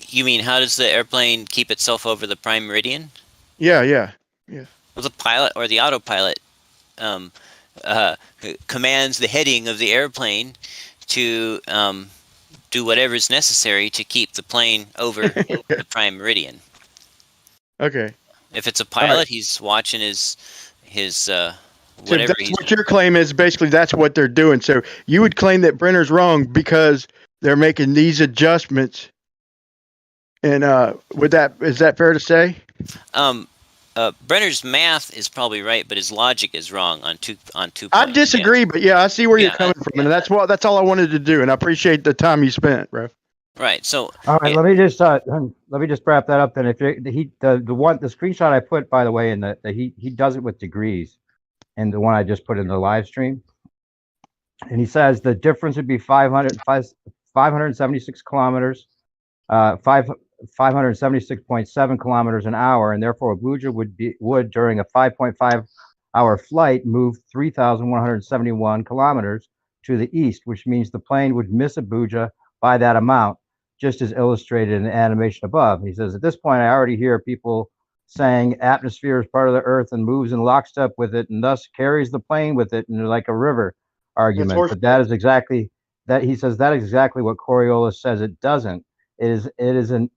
You mean, how does the airplane keep itself over the prime meridian? Yeah. Well, the pilot or the autopilot commands the heading of the airplane to do whatever is necessary to keep the plane over the prime meridian. Okay. If it's a pilot, he's watching his whatever. So what your claim is, basically that's what they're doing. So you would claim that Brenner's wrong because they're making these adjustments. And is that fair to say? Brenner's math is probably right, but his logic is wrong on two points. I disagree, but yeah, I see where you're coming from, and that's all I wanted to do, and I appreciate the time you spent, bro. Right. So all right, let me just wrap that up then. If the screenshot I put, by the way, and he does it with degrees, and the one I just put in the live stream, and he says the difference would be 576 kilometers, 576.7 kilometers an hour, and therefore Abuja would during a 5.5 hour flight move 3,171 kilometers to the east, which means the plane would miss Abuja by that amount, just as illustrated in the animation above. He says, at this point, I already hear people saying atmosphere is part of the Earth and moves in lockstep with it, and thus carries the plane with it, and like a river argument. But that is exactly that. He says that is exactly what Coriolis says it doesn't. It is an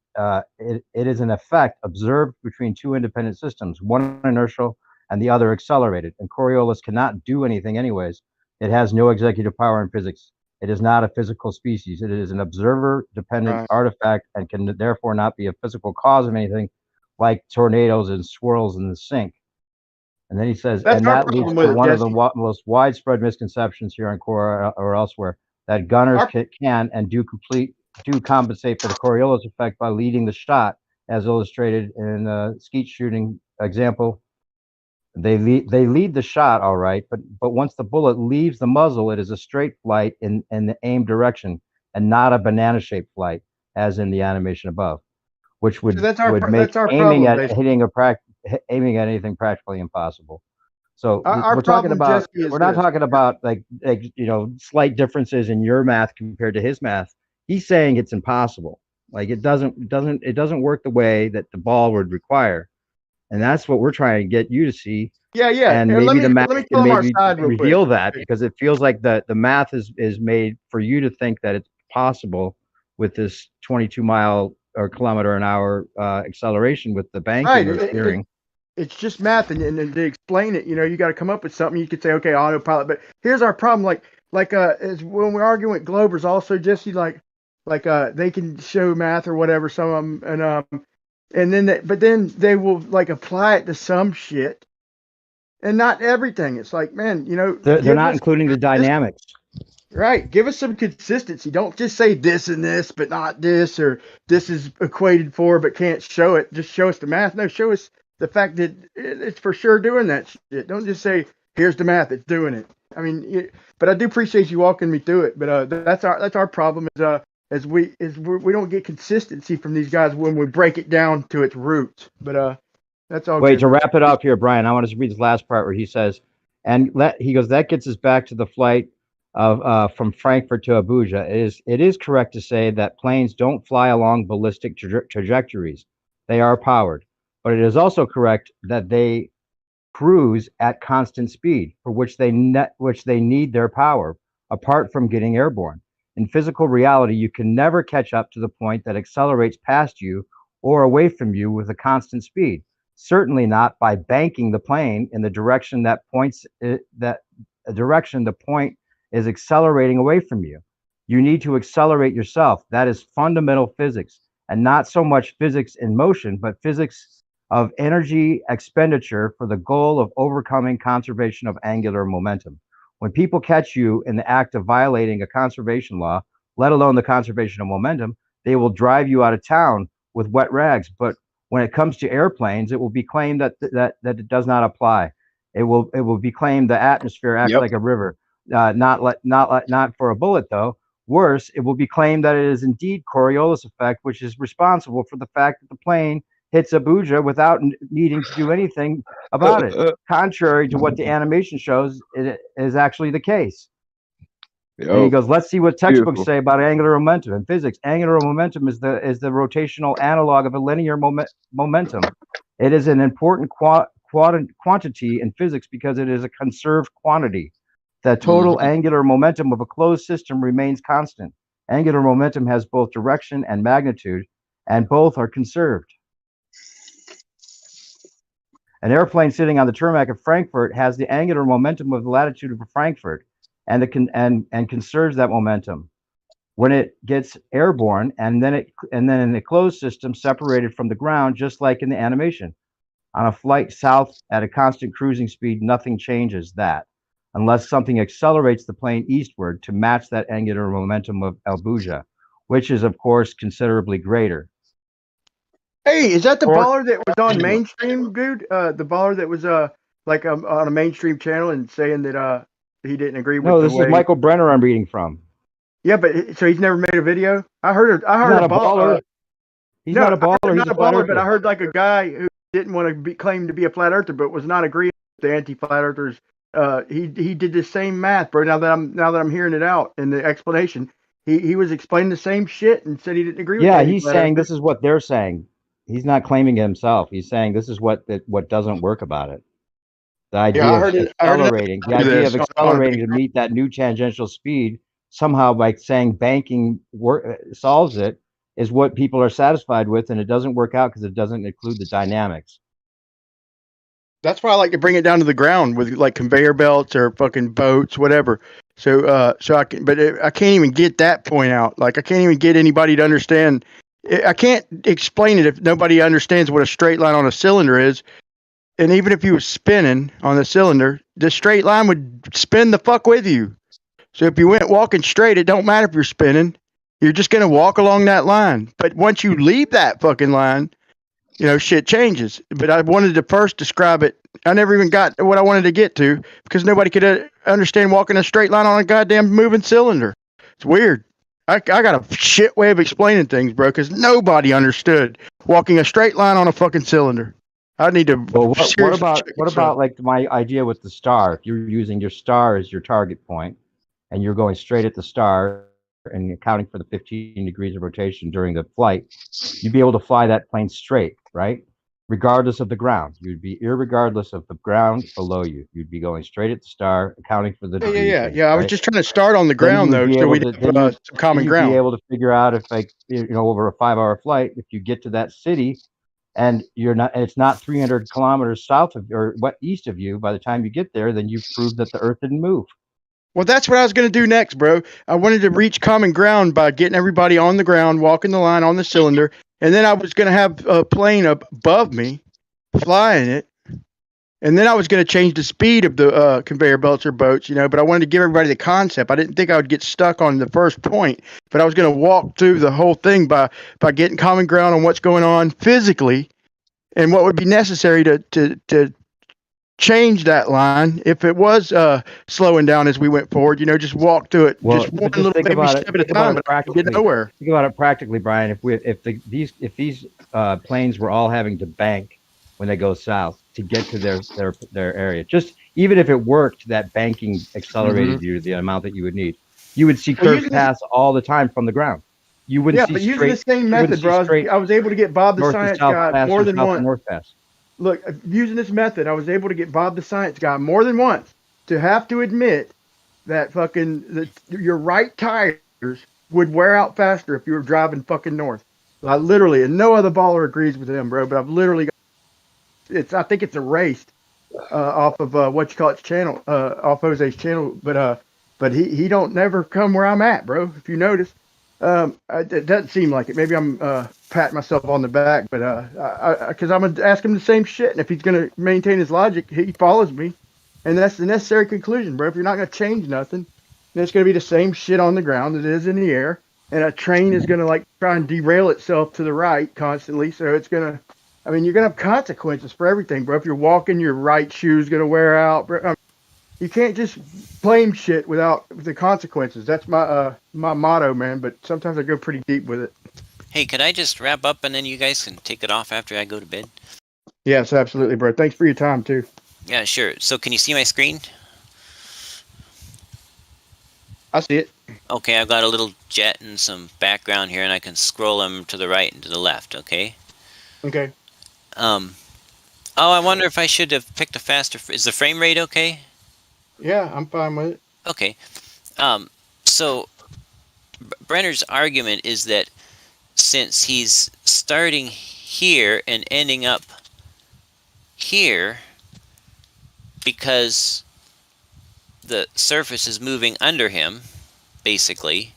effect observed between two independent systems, one inertial and the other accelerated. And Coriolis cannot do anything anyways. It has no executive power in physics. It is not a physical species. It is an observer-dependent artifact and can therefore not be a physical cause of anything like tornadoes and swirls in the sink. And then he says, and that leads to one of the most widespread misconceptions here on Quora or elsewhere, that gunners can and do compensate for the Coriolis effect by leading the shot, as illustrated in the skeet shooting example. They lead the shot, all right, but once the bullet leaves the muzzle, it is a straight flight in the aimed direction and not a banana-shaped flight, as in the animation above, which would make aiming at anything practically impossible. So we're not talking about like slight differences in your math compared to his math. He's saying it's impossible. Like it doesn't work the way that the ball would require. And that's what we're trying to get you to see. Yeah. And maybe the math can maybe reveal that, because it feels like the math is made for you to think that it's possible with this 22 mile or kilometer an hour acceleration with the banking or steering. It's just math, and to explain it, you got to come up with something. You could say, okay, autopilot. But here's our problem. Is when we're arguing with Globers, also Jesse, they can show math or whatever, some of them, and then they will apply it to some shit, and not everything. It's like, man, they're not including the dynamics. Right. Give us some consistency. Don't just say this and this, but not this, or this is equated for, but can't show it. Just show us the math. No, show us the fact that it's for sure doing that shit. Don't just say, here's the math, it's doing it. I mean, but I do appreciate you walking me through it. But that's our problem is we don't get consistency from these guys when we break it down to its roots. But that's all. Wait, to wrap it up here, Brian, I want to read this last part where he says, he goes, that gets us back to the flight of from Frankfurt to Abuja, it is correct to say that planes don't fly along ballistic trajectories. They are powered, but it is also correct that they cruise at constant speed, for which they need their power, apart from getting airborne. In physical reality, you can never catch up to the point that accelerates past you or away from you with a constant speed. Certainly not by banking the plane in the direction that the point is accelerating away from you. You need to accelerate yourself. That is fundamental physics, and not so much physics in motion, but physics of energy expenditure for the goal of overcoming conservation of angular momentum. When people catch you in the act of violating a conservation law, let alone the conservation of momentum, they will drive you out of town with wet rags. But when it comes to airplanes, it will be claimed that it does not apply. It will be claimed the atmosphere acts like a river. Not for a bullet though. Worse, it will be claimed that it is indeed Coriolis effect, which is responsible for the fact that the plane hits Abuja without needing to do anything about it, contrary to what the animation shows it is actually the case. And he goes, let's see what textbooks say about angular momentum. In physics, angular momentum is the rotational analog of a linear momentum. It is an important quantity in physics because it is a conserved quantity. The total angular momentum of a closed system remains constant. Angular momentum has both direction and magnitude, and both are conserved. An airplane sitting on the tarmac of Frankfurt has the angular momentum of the latitude of Frankfurt, and conserves that momentum. When it gets airborne, and then in a closed system separated from the ground, just like in the animation. On a flight south at a constant cruising speed, nothing changes that, unless something accelerates the plane eastward to match that angular momentum of Abuja, which is of course considerably greater. Hey, is that the baller that was on mainstream, dude? The baller that was like on a mainstream channel and saying that he didn't agree with. No, this is Michael Brenner I'm reading from. Yeah, but so he's never made a video. I heard not a baller. He's not a baller. He's not a baller, but I heard like a guy who didn't want to claim to be a flat earther, but was not agreeing with the anti-flat earthers. He did the same math, bro. Now that I'm hearing it out in the explanation, he was explaining the same shit and said he didn't agree with. Yeah, he's saying this is what they're saying. He's not claiming it himself. He's saying this is what doesn't work about it. The idea of accelerating to meet that new tangential speed somehow by saying banking solves it is what people are satisfied with, and it doesn't work out because it doesn't include the dynamics. That's why I like to bring it down to the ground with like conveyor belts or fucking boats, whatever. So I can't even get that point out. Like I can't even get anybody to understand. I can't explain it if nobody understands what a straight line on a cylinder is. And even if you were spinning on the cylinder, the straight line would spin the fuck with you. So if you went walking straight, it don't matter if you're spinning. You're just going to walk along that line. But once you leave that fucking line, shit changes. But I wanted to first describe it. I never even got what I wanted to get to because nobody could understand walking a straight line on a goddamn moving cylinder. It's weird. I got a shit way of explaining things, bro, because nobody understood walking a straight line on a fucking cylinder. I need to. Well, what about like my idea with the star? If you're using your star as your target point, and you're going straight at the star and accounting for the 15 degrees of rotation during the flight, you'd be able to fly that plane straight, right? Regardless of the ground, you'd be irregardless of the ground below you. You'd be going straight at the star, accounting for the degrees. Yeah. Right? I was just trying to start on the ground though, so we'd have some common ground. You'd be able to figure out if, like, over a 5-hour flight, if you get to that city, and it's not 300 kilometers south of or east of you. By the time you get there, then you've proved that the Earth didn't move. Well, that's what I was going to do next, bro. I wanted to reach common ground by getting everybody on the ground, walking the line on the cylinder, and then I was going to have a plane above me, flying it, and then I was going to change the speed of the conveyor belts or boats, but I wanted to give everybody the concept. I didn't think I would get stuck on the first point, but I was going to walk through the whole thing by getting common ground on what's going on physically and what would be necessary to change that line if it was slowing down as we went forward. Just walk through it. Well, just one little baby step at a time. Get nowhere. Think about it practically, Brian. If these planes were all having to bank when they go south, to get to their area. Just even if it worked, that banking accelerated you to the amount that you would need. You would see curves pass all the time from the ground. You wouldn't see but using straight. the same You wouldn't method, see bro. straight I was able to get Bob the north to science south guy pass more or than south to once. north pass. Look, using this method, I was able to get Bob the science guy more than once to have to admit that your right tires would wear out faster if you were driving fucking north. I literally, and no other baller agrees with him, bro. But I've literally, I think it's erased off of what you call its channel, off Jose's channel. But he don't never come where I'm at, bro. If you notice, it doesn't seem like it. Maybe I'm patting myself on the back, but because I'm gonna ask him the same shit, and if he's gonna maintain his logic, he follows me, and that's the necessary conclusion, bro. If you're not gonna change nothing, then it's gonna be the same shit on the ground that it is in the air, and a train is gonna like try and derail itself to the right constantly, so it's gonna. I mean, you're gonna have consequences for everything, bro. If you're walking, your right shoe's gonna wear out, bro. You can't just blame shit without the consequences. That's my my motto, man. But sometimes I go pretty deep with it. Hey, could I just wrap up and then you guys can take it off after I go to bed? Yes, absolutely, bro. Thanks for your time too. Yeah, sure. So can you see my screen? I see it. Okay, I've got a little jet and some background here, and I can scroll them to the right and to the left, okay? Okay. Oh, I wonder if I should have picked a faster... Is the frame rate okay? Yeah, I'm fine with it. Okay. So Brenner's argument is that since he's starting here and ending up here because the surface is moving under him, basically,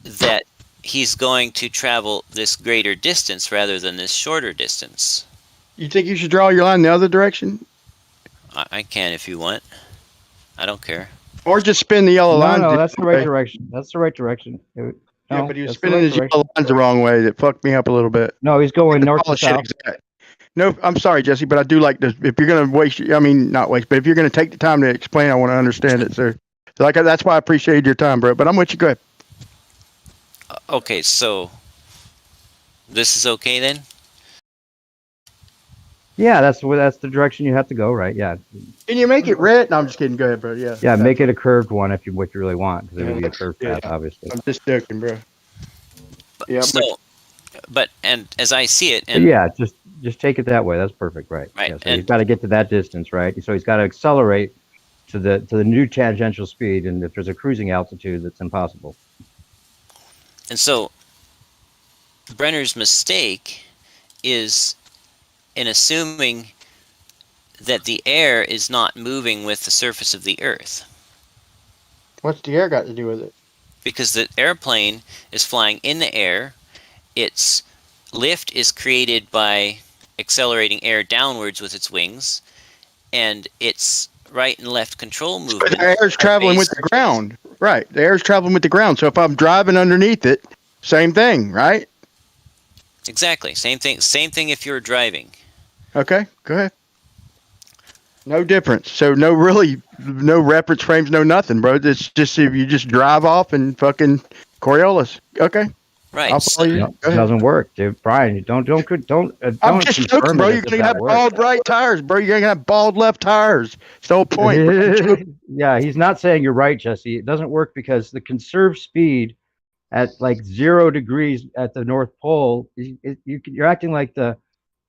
that he's going to travel this greater distance rather than this shorter distance. You think you should draw your line the other direction, I can if you want. I don't care. or just spin the yellow line? No, that's the right direction. That's the right direction. Yeah, No, but he was that's the spinning right his direction. yellow lines the wrong way. That fucked me up a little bit. No, he's going north to All shit south. exact. No, I'm sorry, Jesse, but I do like this. If you're gonna waste, I mean, not waste, but if you're gonna take the time to explain, I want to understand it, sir. So like that's why I appreciate your time, bro. But I'm with you. Go ahead. Okay, so this is okay then? Yeah, that's the direction you have to go, right? Yeah. Can you make it red? No, I'm just kidding. Go ahead, bro. Yeah. Yeah, make it a curved one if you what you really want, because it would be a curved path, obviously. I'm just joking, bro. Yeah. So, but and as I see it, But and yeah, just take it that way. That's perfect, right? Right, Yeah, so he's got to get to that distance, right? So he's got to accelerate to the new tangential speed, and if there's a cruising altitude, that's impossible. and so Brenner's mistake is in assuming that the air is not moving with the surface of the Earth, What's the air got to do with it? because the airplane is flying in the air. Its lift is created by accelerating air downwards with its wings, and its right and left control movement. The air's traveling with the ground, right? The air's traveling with the ground. So if I'm driving underneath it, same thing, right? Exactly, same thing. Same thing if you're driving. Okay, go ahead. No difference. So no reference frames, no nothing, bro. It's just if you just drive off and fucking Coriolis. Okay. Right. I'll follow you. No, Go it ahead. doesn't work, dude. Brian, don't. I'm just joking, bro. You're gonna have bald right tires, bro. You're gonna have bald left tires. It's the whole point. Yeah, he's not saying you're right, Jesse. It doesn't work because the conserved speed at like 0 degrees at the North Pole, you're acting like the.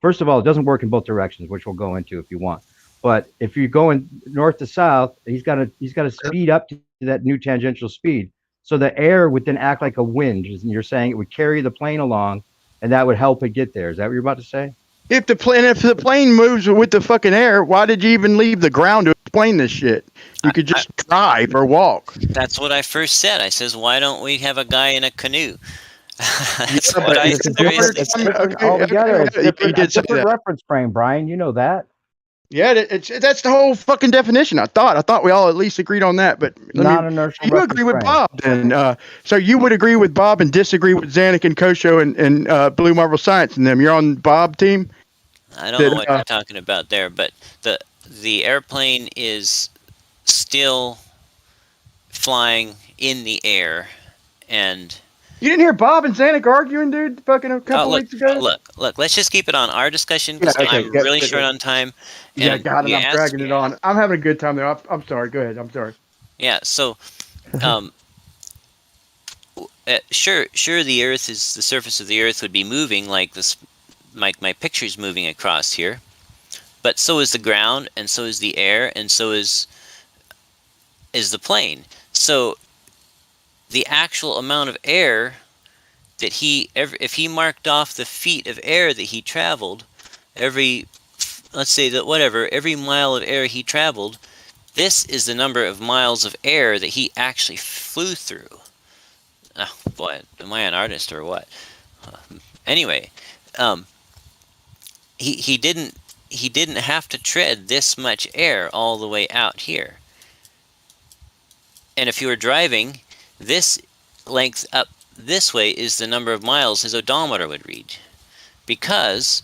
First of all, it doesn't work in both directions, which we'll go into if you want. But if you're going north to south, he's got to speed up to that new tangential speed. So the air would then act like a wind, and you're saying it would carry the plane along, and that would help it get there. Is that what you're about to say? If the plane moves with the fucking air, why did you even leave the ground to explain this shit? You could just drive or walk. That's what I first said. I says, why don't we have a guy in a canoe? That's Yeah, what but I it's seriously different. said. Okay, Altogether, it's you different, did say different that. reference frame, Brian. You know that. Yeah, that's the whole fucking definition. I thought we all at least agreed on that. But Non-inertial you reference agree with frame. Bob then? So you would agree with Bob and disagree with Zanuck and Kosho and Blue Marble Science and them. You're on Bob team. I don't know what you're talking about there, but the airplane is still flying in the air, and You didn't hear Bob and Zanuck arguing, dude, fucking a couple weeks ago? Look, let's just keep it on our discussion Yeah, because okay, I'm good, really good, short good. on time. Yeah, And God, and you I'm asked, dragging it on. I'm having a good time though. I'm sorry. Go ahead. I'm sorry. yeah, so, sure, the Earth is the surface of the Earth would be moving like this, like my picture's moving across here, but so is the ground, and so is the air, and so is the plane. So the actual amount of air that if he marked off the feet of air that he traveled, let's say that whatever, every mile of air he traveled, this is the number of miles of air that he actually flew through. Oh boy, am I an artist or what? Anyway, he didn't have to tread this much air all the way out here. And if you were driving, this length up this way is the number of miles his odometer would read, because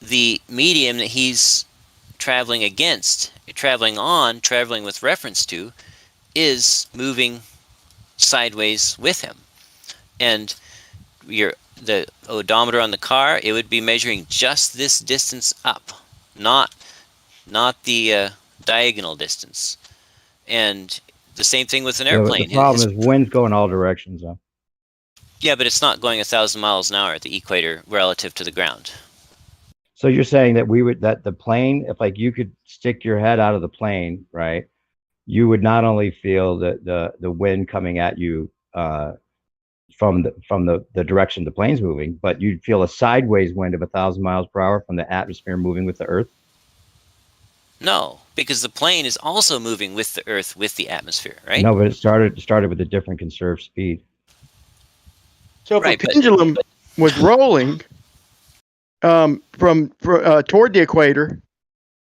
the medium that he's traveling against, traveling with reference to, is moving sideways with him. And the odometer on the car, it would be measuring just this distance up, not the diagonal distance. And the same thing with an airplane. The problem is wind's going all directions, though. Yeah, but it's not going 1,000 miles an hour at the equator relative to the ground. So you're saying that that the plane, if like you could stick your head out of the plane, right, you would not only feel the wind coming at you from the direction the plane's moving, but you'd feel a sideways wind of 1,000 miles per hour from the atmosphere moving with the Earth? No, because the plane is also moving with the Earth with the atmosphere, right? No, but it started with a different conserved speed. So if a pendulum was rolling from toward the equator,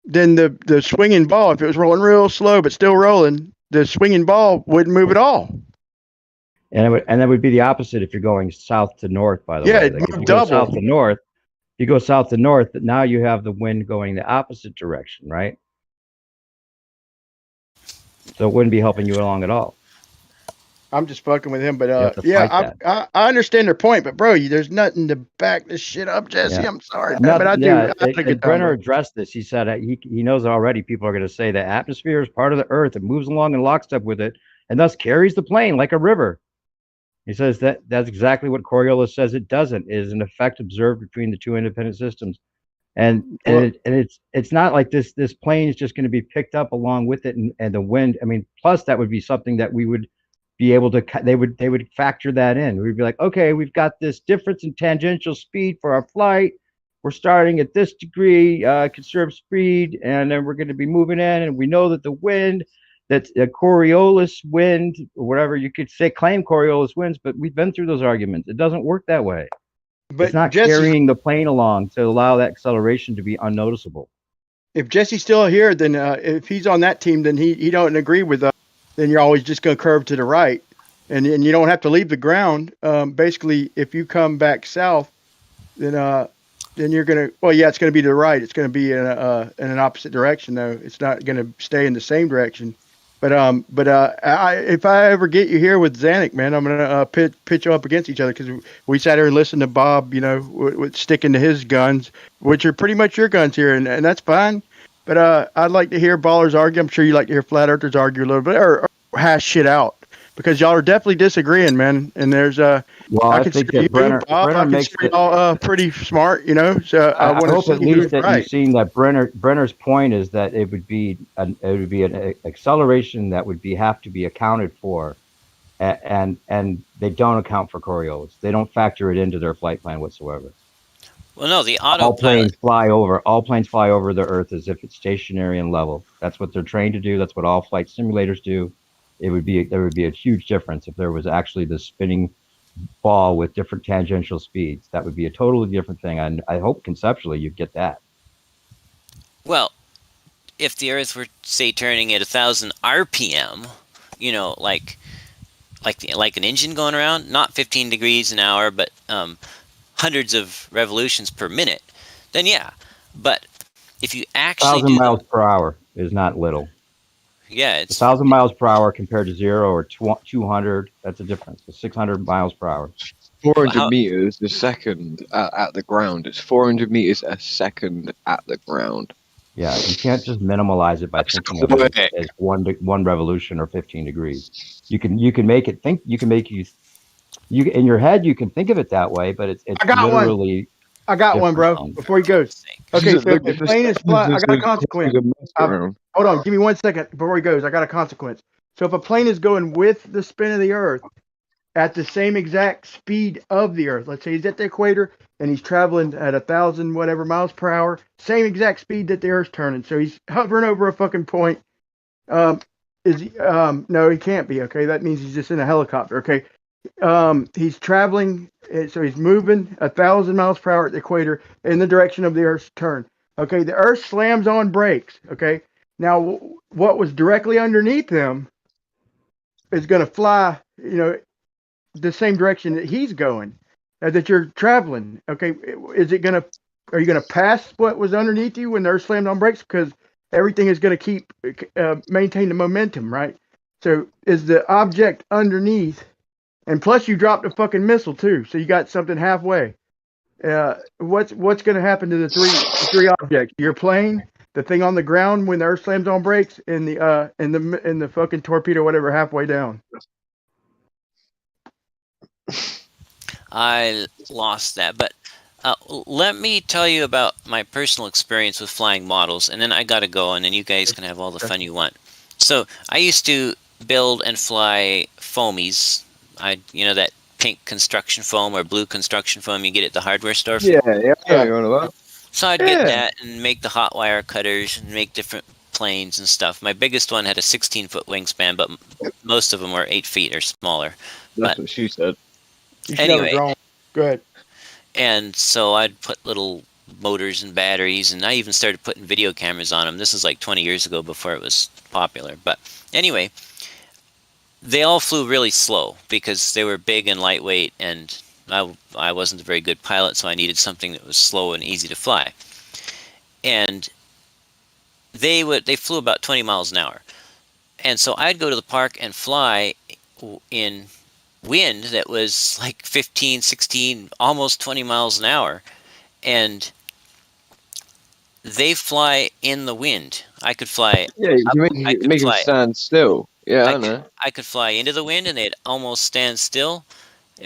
then the swinging ball, if it was rolling real slow but still rolling, the swinging ball wouldn't move at all. And that would be the opposite if you're going south to north, by the way. Yeah, Like if you go south to north, you go south to north, but now you have the wind going the opposite direction, right? So it wouldn't be helping you along at all. I'm just fucking with him, but yeah, I understand their point, but bro, there's nothing to back this shit up, Jesse. Yeah. I'm sorry, man, but I do. And Brenner addressed this. He said he knows already people are going to say the atmosphere is part of the Earth. It moves along in lockstep with it, and thus carries the plane like a river. He says that's exactly what Coriolis says it doesn't. It is an effect observed between the two independent systems, and it's not like this plane is just going to be picked up along with it and the wind. I mean, plus that would be something that we would be able to, they would factor that in. We'd be like, okay, we've got this difference in tangential speed for our flight. We're starting at this degree, conserved speed, and then we're going to be moving in, and we know that the wind, that's a Coriolis wind, or whatever you could say, claim Coriolis winds, but we've been through those arguments. It doesn't work that way. But it's not carrying the plane along to allow that acceleration to be unnoticeable. If Jesse's still here, then if he's on that team, then he don't agree with us. Then you're always just going to curve to the right, and you don't have to leave the ground. Basically, if you come back south, then you're going to, well, yeah, it's going to be to the right. It's going to be in an opposite direction, though. It's not going to stay in the same direction. But if I ever get you here with Zanuck, man, I'm going to pitch you up against each other, because we sat here and listened to Bob, with sticking to his guns, which are pretty much your guns here, and that's fine. But I'd like to hear ballers argue. I'm sure you like to hear flat earthers argue a little bit, or hash shit out, because y'all are definitely disagreeing, man. And there's well, I think that Brenner makes it all pretty smart, So I hope at least that you've seen that Brenner's point is that it would be an acceleration that would have to be accounted for, and they don't account for Coriolis. They don't factor it into their flight plan whatsoever. Well, no, the autopilot. All planes fly over the Earth as if it's stationary and level. That's what they're trained to do. That's what all flight simulators do. There would be a huge difference if there was actually the spinning ball with different tangential speeds. That would be a totally different thing. And I hope conceptually you get that. Well, if the Earth were, say, turning at 1,000 RPM, like an engine going around, not 15 degrees an hour, but hundreds of revolutions per minute, then yeah. But if you actually 1,000 miles per hour is not little. Yeah, it's 1,000 miles per hour compared to 0 or 200. That's a difference. So 600 miles per hour. 400 meters a second at the ground. It's 400 meters a second at the ground. Yeah, you can't just minimalize it by thinking of it as one revolution or 15 degrees. You can make it think. You can make you in your head. You can think of it that way, but it's I got one. literally. I got one, bro. different. Before he goes. Okay, so if the plane is flying, I got a consequence. Hold on, give me 1 second before he goes. I got a consequence. So if a plane is going with the spin of the Earth at the same exact speed of the Earth, let's say he's at the equator and he's traveling at 1,000 whatever miles per hour, same exact speed that the Earth's turning. So he's hovering over a fucking point. No, he can't be. Okay, that means he's just in a helicopter. Okay, he's traveling, so he's moving 1,000 miles per hour at the equator in the direction of the Earth's turn. Okay, the Earth slams on brakes. Okay, now what was directly underneath him is going to fly, the same direction that he's going, that you're traveling. Okay, are you going to pass what was underneath you when the Earth slammed on brakes? Because everything is going to keep maintain the momentum, right? So is the object underneath, and plus you dropped a fucking missile too, so you got something halfway. What's going to happen to the three objects? Your plane, the thing on the ground when the Earth slams on brakes, and the fucking torpedo, whatever, halfway down. I lost that, but let me tell you about my personal experience with flying models, and then I gotta go, and then you guys can have all the fun you want. So I used to build and fly foamies. That pink construction foam or blue construction foam you get at the hardware store. Yeah, you're on about. So I'd get that and make the hot wire cutters and make different planes and stuff. My biggest one had a 16-foot wingspan, but most of them were 8 feet or smaller. That's what she said. Anyway, good. And so I'd put little motors and batteries, and I even started putting video cameras on them. This is like 20 years ago before it was popular. But anyway, they all flew really slow because they were big and lightweight, and I wasn't a very good pilot, so I needed something that was slow and easy to fly. And they flew about 20 miles an hour. And so I'd go to the park and fly in wind that was like 15, 16, almost 20 miles an hour. And they fly in the wind. I could fly. Yeah, you make them stand still. Yeah, I know. I could fly into the wind and they'd almost stand still.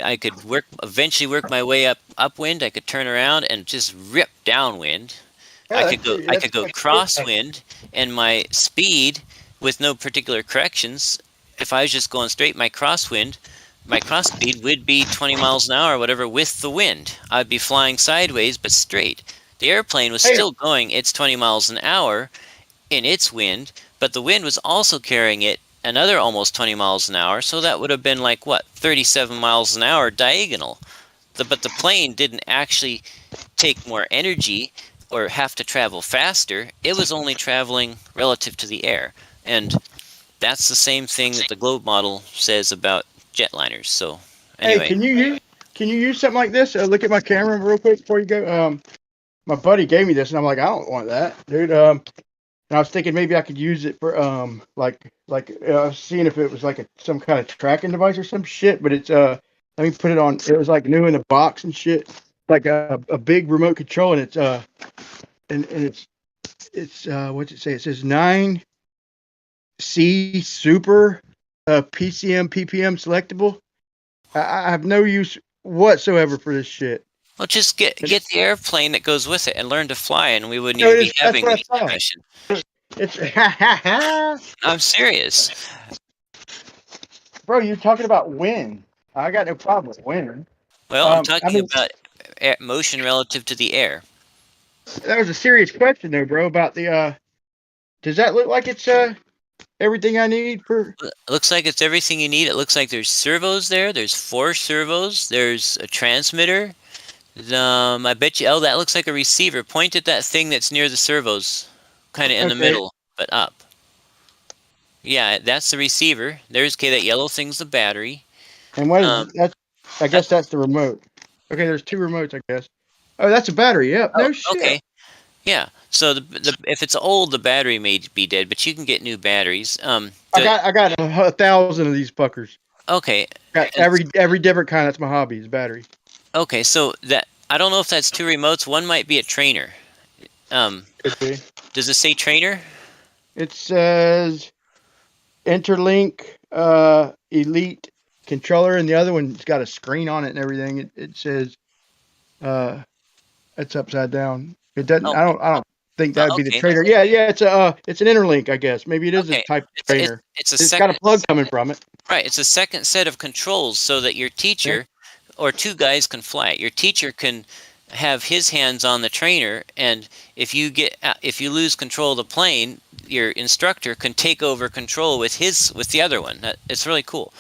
I could eventually work my way upwind. I could turn around and just rip downwind. Yeah, I could go crosswind, and my speed with no particular corrections, if I was just going straight, my cross speed would be 20 miles an hour or whatever with the wind. I'd be flying sideways but straight. The airplane was still going its 20 miles an hour in its wind, but the wind was also carrying it another almost 20 miles an hour, so that would have been like, 37 miles an hour diagonal. But the plane didn't actually take more energy or have to travel faster. It was only traveling relative to the air. And that's the same thing that the globe model says about jetliners. So anyway. Hey, can you use something like this? Look at my camera real quick before you go. My buddy gave me this, and I'm like, I don't want that, dude. And I was thinking maybe I could use it for I was seeing if it was like some kind of tracking device or some shit. But it's let me put it on. It was like new in the box and shit, like a big remote control, and it's what's it say? It says 9C Super PCM PPM selectable. I have no use whatsoever for this shit. Well, just get the airplane that goes with it and learn to fly, and we wouldn't even be having this discussion. I'm serious. Bro, you're talking about wind. I got no problem with wind. Well, I'm talking about motion relative to the air. That was a serious question, though, bro. About the does that look like it's everything I need for? It looks like it's everything you need. It looks like there's servos there. There's 4 servos. There's a transmitter. I bet you, that looks like a receiver. Point at that thing that's near the servos, kind of in the middle, but up. Yeah, that's the receiver. There's that yellow thing's the battery. And what is that? I guess that's the remote. Okay, there's 2 remotes, I guess. Oh, that's a battery. Yep. No shit. Okay. Yeah. So if it's old, the battery may be dead, but you can get new batteries. I got 1,000 of these fuckers. Okay. Got every different kind. That's my hobby is battery. Okay, so that I don't know if that's two remotes. One might be a trainer. Could be. Does it say trainer? It says Interlink Elite controller, and the other one's got a screen on it and everything. It says it's upside down. It doesn't. Oh. I don't think that'd be the okay. trainer. Yeah, it's an Interlink, I guess. Maybe it is a type of trainer. It's got a plug coming from it. Right. It's a second set of controls so that your teacher or two guys can fly it. Your teacher can have his hands on the trainer, and if you lose control of the plane, your instructor can take over control with the other one. It's really cool.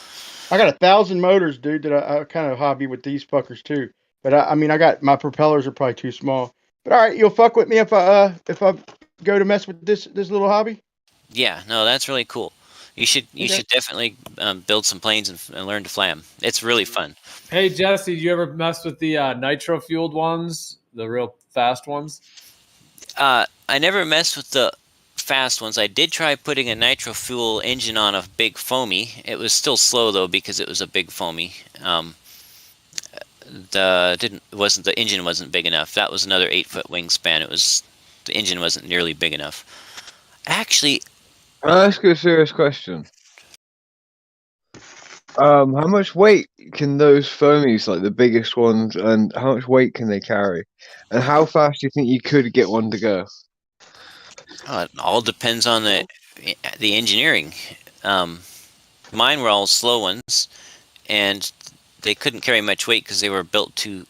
I got 1,000 motors, dude, that I kind of hobby with these fuckers too. But I mean, I got my propellers are probably too small. But all right, you'll fuck with me if I go to mess with this little hobby. Yeah, no, that's really cool. You should definitely build some planes and learn to fly them. It's really fun. Hey Jesse, did you ever mess with the nitro fueled ones, the real fast ones? I never messed with the fast ones. I did try putting a nitro fuel engine on a big foamy. It was still slow though because it was a big foamy. The engine wasn't big enough. That was another 8-foot wingspan. The engine wasn't nearly big enough. Actually, Can I ask you a serious question? How much weight can those foamies, like the biggest ones, and how much weight can they carry? And how fast do you think you could get one to go? it all depends on the engineering. Mine were all slow ones, and they couldn't carry much weight because they were built too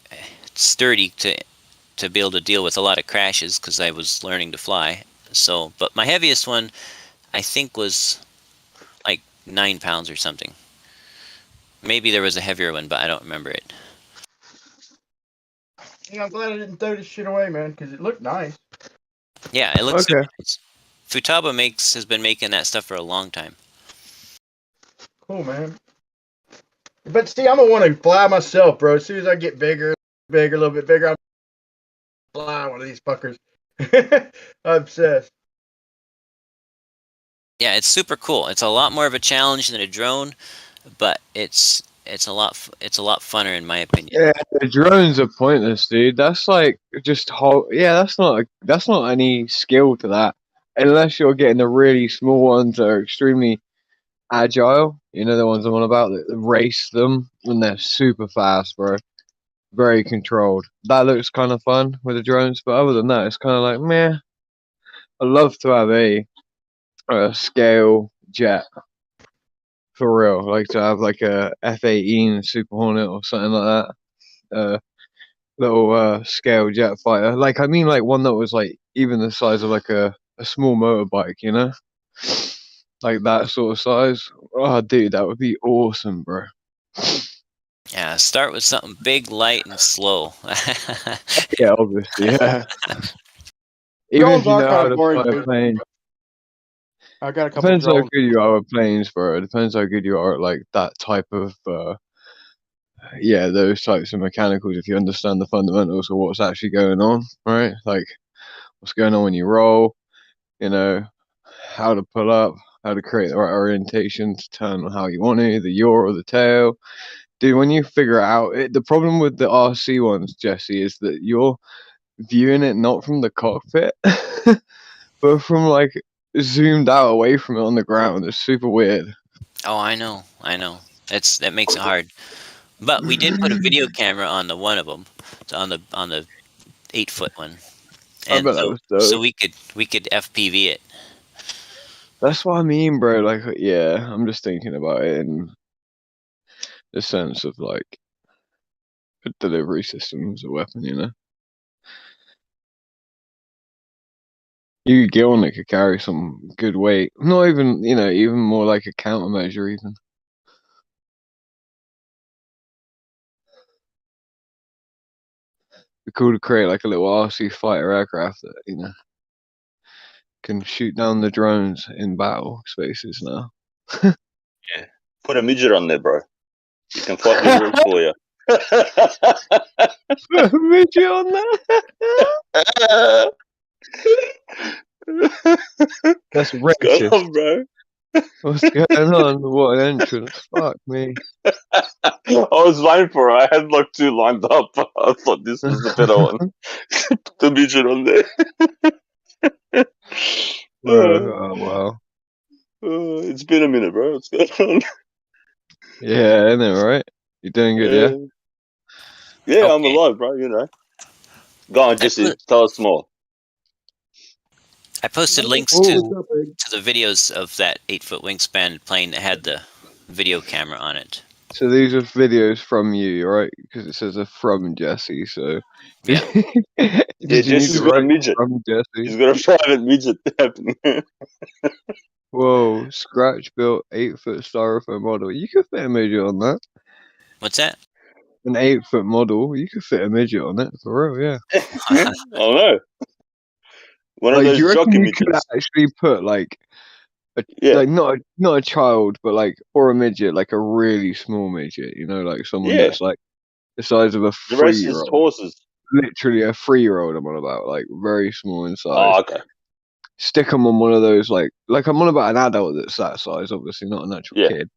sturdy to be able to deal with a lot of crashes because I was learning to fly. So, but my heaviest one, I think, was like 9 pounds or something. Maybe there was a heavier one, but I don't remember it. Yeah, I'm glad I didn't throw this shit away, man, because it looked nice. Yeah, it looks super nice. Futaba has been making that stuff for a long time. Cool, man. But see, I'm gonna want to fly myself, bro. As soon as I get bigger, a little bit bigger, I'm fly one of these fuckers. I'm obsessed. Yeah, it's super cool. It's a lot more of a challenge than a drone, but it's a lot funner in my opinion. Yeah, the drones are pointless, dude. That's like just that's not any skill to that, unless you're getting the really small ones that are extremely agile. You know the ones I'm on about that race them when they're super fast, bro. Very controlled. That looks kind of fun with the drones, but other than that, it's kind of like meh. I'd love to have a scale jet. For real, like to have like a F-18 Super Hornet or something like that. Little scale jet fighter. Like I mean, like one that was like even the size of like a small motorbike, you know, like that sort of size. Oh, dude, that would be awesome, bro. Yeah, start with something big, light, and slow. Yeah, obviously, yeah. Even if you know how to fly a plane. I got a couple. Depends how good you are at planes, bro. It depends how good you are at like that type of those types of mechanicals. If you understand the fundamentals of what's actually going on, right? Like what's going on when you roll, you know, how to pull up, how to create the right orientation to turn on how you want it, the yaw or the tail. Dude, when you figure it out, the problem with the RC ones, Jesse, is that you're viewing it not from the cockpit, but from like zoomed out away from it on the ground. It's super weird. Oh, I know. That makes it hard. But we did put a video camera on the one of them, on the 8-foot one, and so we could FPV it. That's what I mean, bro. Like, yeah, I'm just thinking about it in the sense of like a delivery system as a weapon, you know. You could get one that could carry some good weight. Not even, you know, even more like a countermeasure, even. It'd be cool to create like a little RC fighter aircraft that, you know, can shoot down the drones in battle spaces now. Yeah. Put a midget on there, bro. You can fight the rules for you. Put a midget on there? That's What's going racist. on, bro? What's going on? What an entrance. Fuck me. I was waiting for it. I had like 2 lined up. I thought this was the better one. Put the midget on there. Bro, oh wow. It's been a minute, bro. What's going on? Yeah, isn't it right? You're doing good, yeah? Yeah, I'm alive, bro. You know. Go on, Jesse. Tell us more. I posted links Oh, to what's up, Big? the videos of that 8-foot wingspan plane that had the video camera on it. So these are videos from you, right? Because it says from Jesse, so Yeah. Yeah, did you need Jesse's to got a write midget. from Jesse? He's got a private midget happening. Whoa, Scratch built 8-foot styrofoam model. You could fit a midget on that. What's that? An 8-foot model. You could fit a midget on it, for real, yeah. I don't know. One of Like, do you those reckon jockey you could midgets. actually put like Yeah. like not a child, but like or a midget, like a really small midget, you know, like someone Yeah. that's like the size of a The rest is 3-year-old. horses. Literally a 3-year-old I'm on about, like very small in size. Oh, okay. Stick them on one of those like I'm on about an adult that's that size, obviously not an actual Yeah. kid.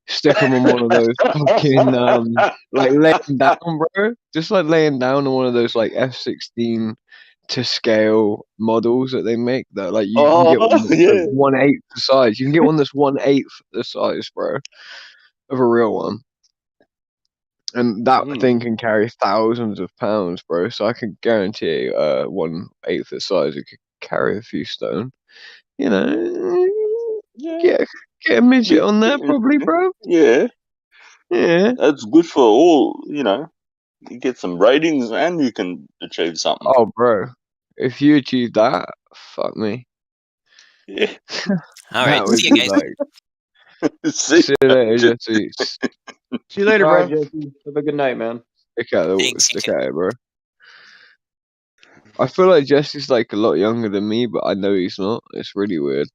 Stick them on one of those fucking like laying down, bro. Just like laying down on one of those like F-16 to scale models that they make. That like you can get one that's yeah. like 1/8 the size. You can get one that's 1/8 the size, bro, of a real one. And that thing can carry thousands of pounds, bro. So I can guarantee 1/8 the size it could carry a few stone. You know, get a midget on there, probably, bro. Yeah. Yeah. That's good for all, you know. You get some ratings and you can achieve something. Oh, bro. If you achieve that, fuck me. Yeah. All right. That would See you be guys. like. See See you later, Jesse. See you later, All right, bro. Jesse. Have a good night, man. Stick out Thanks, you it, bro. I feel like Jesse's like a lot younger than me, but I know he's not. It's really weird.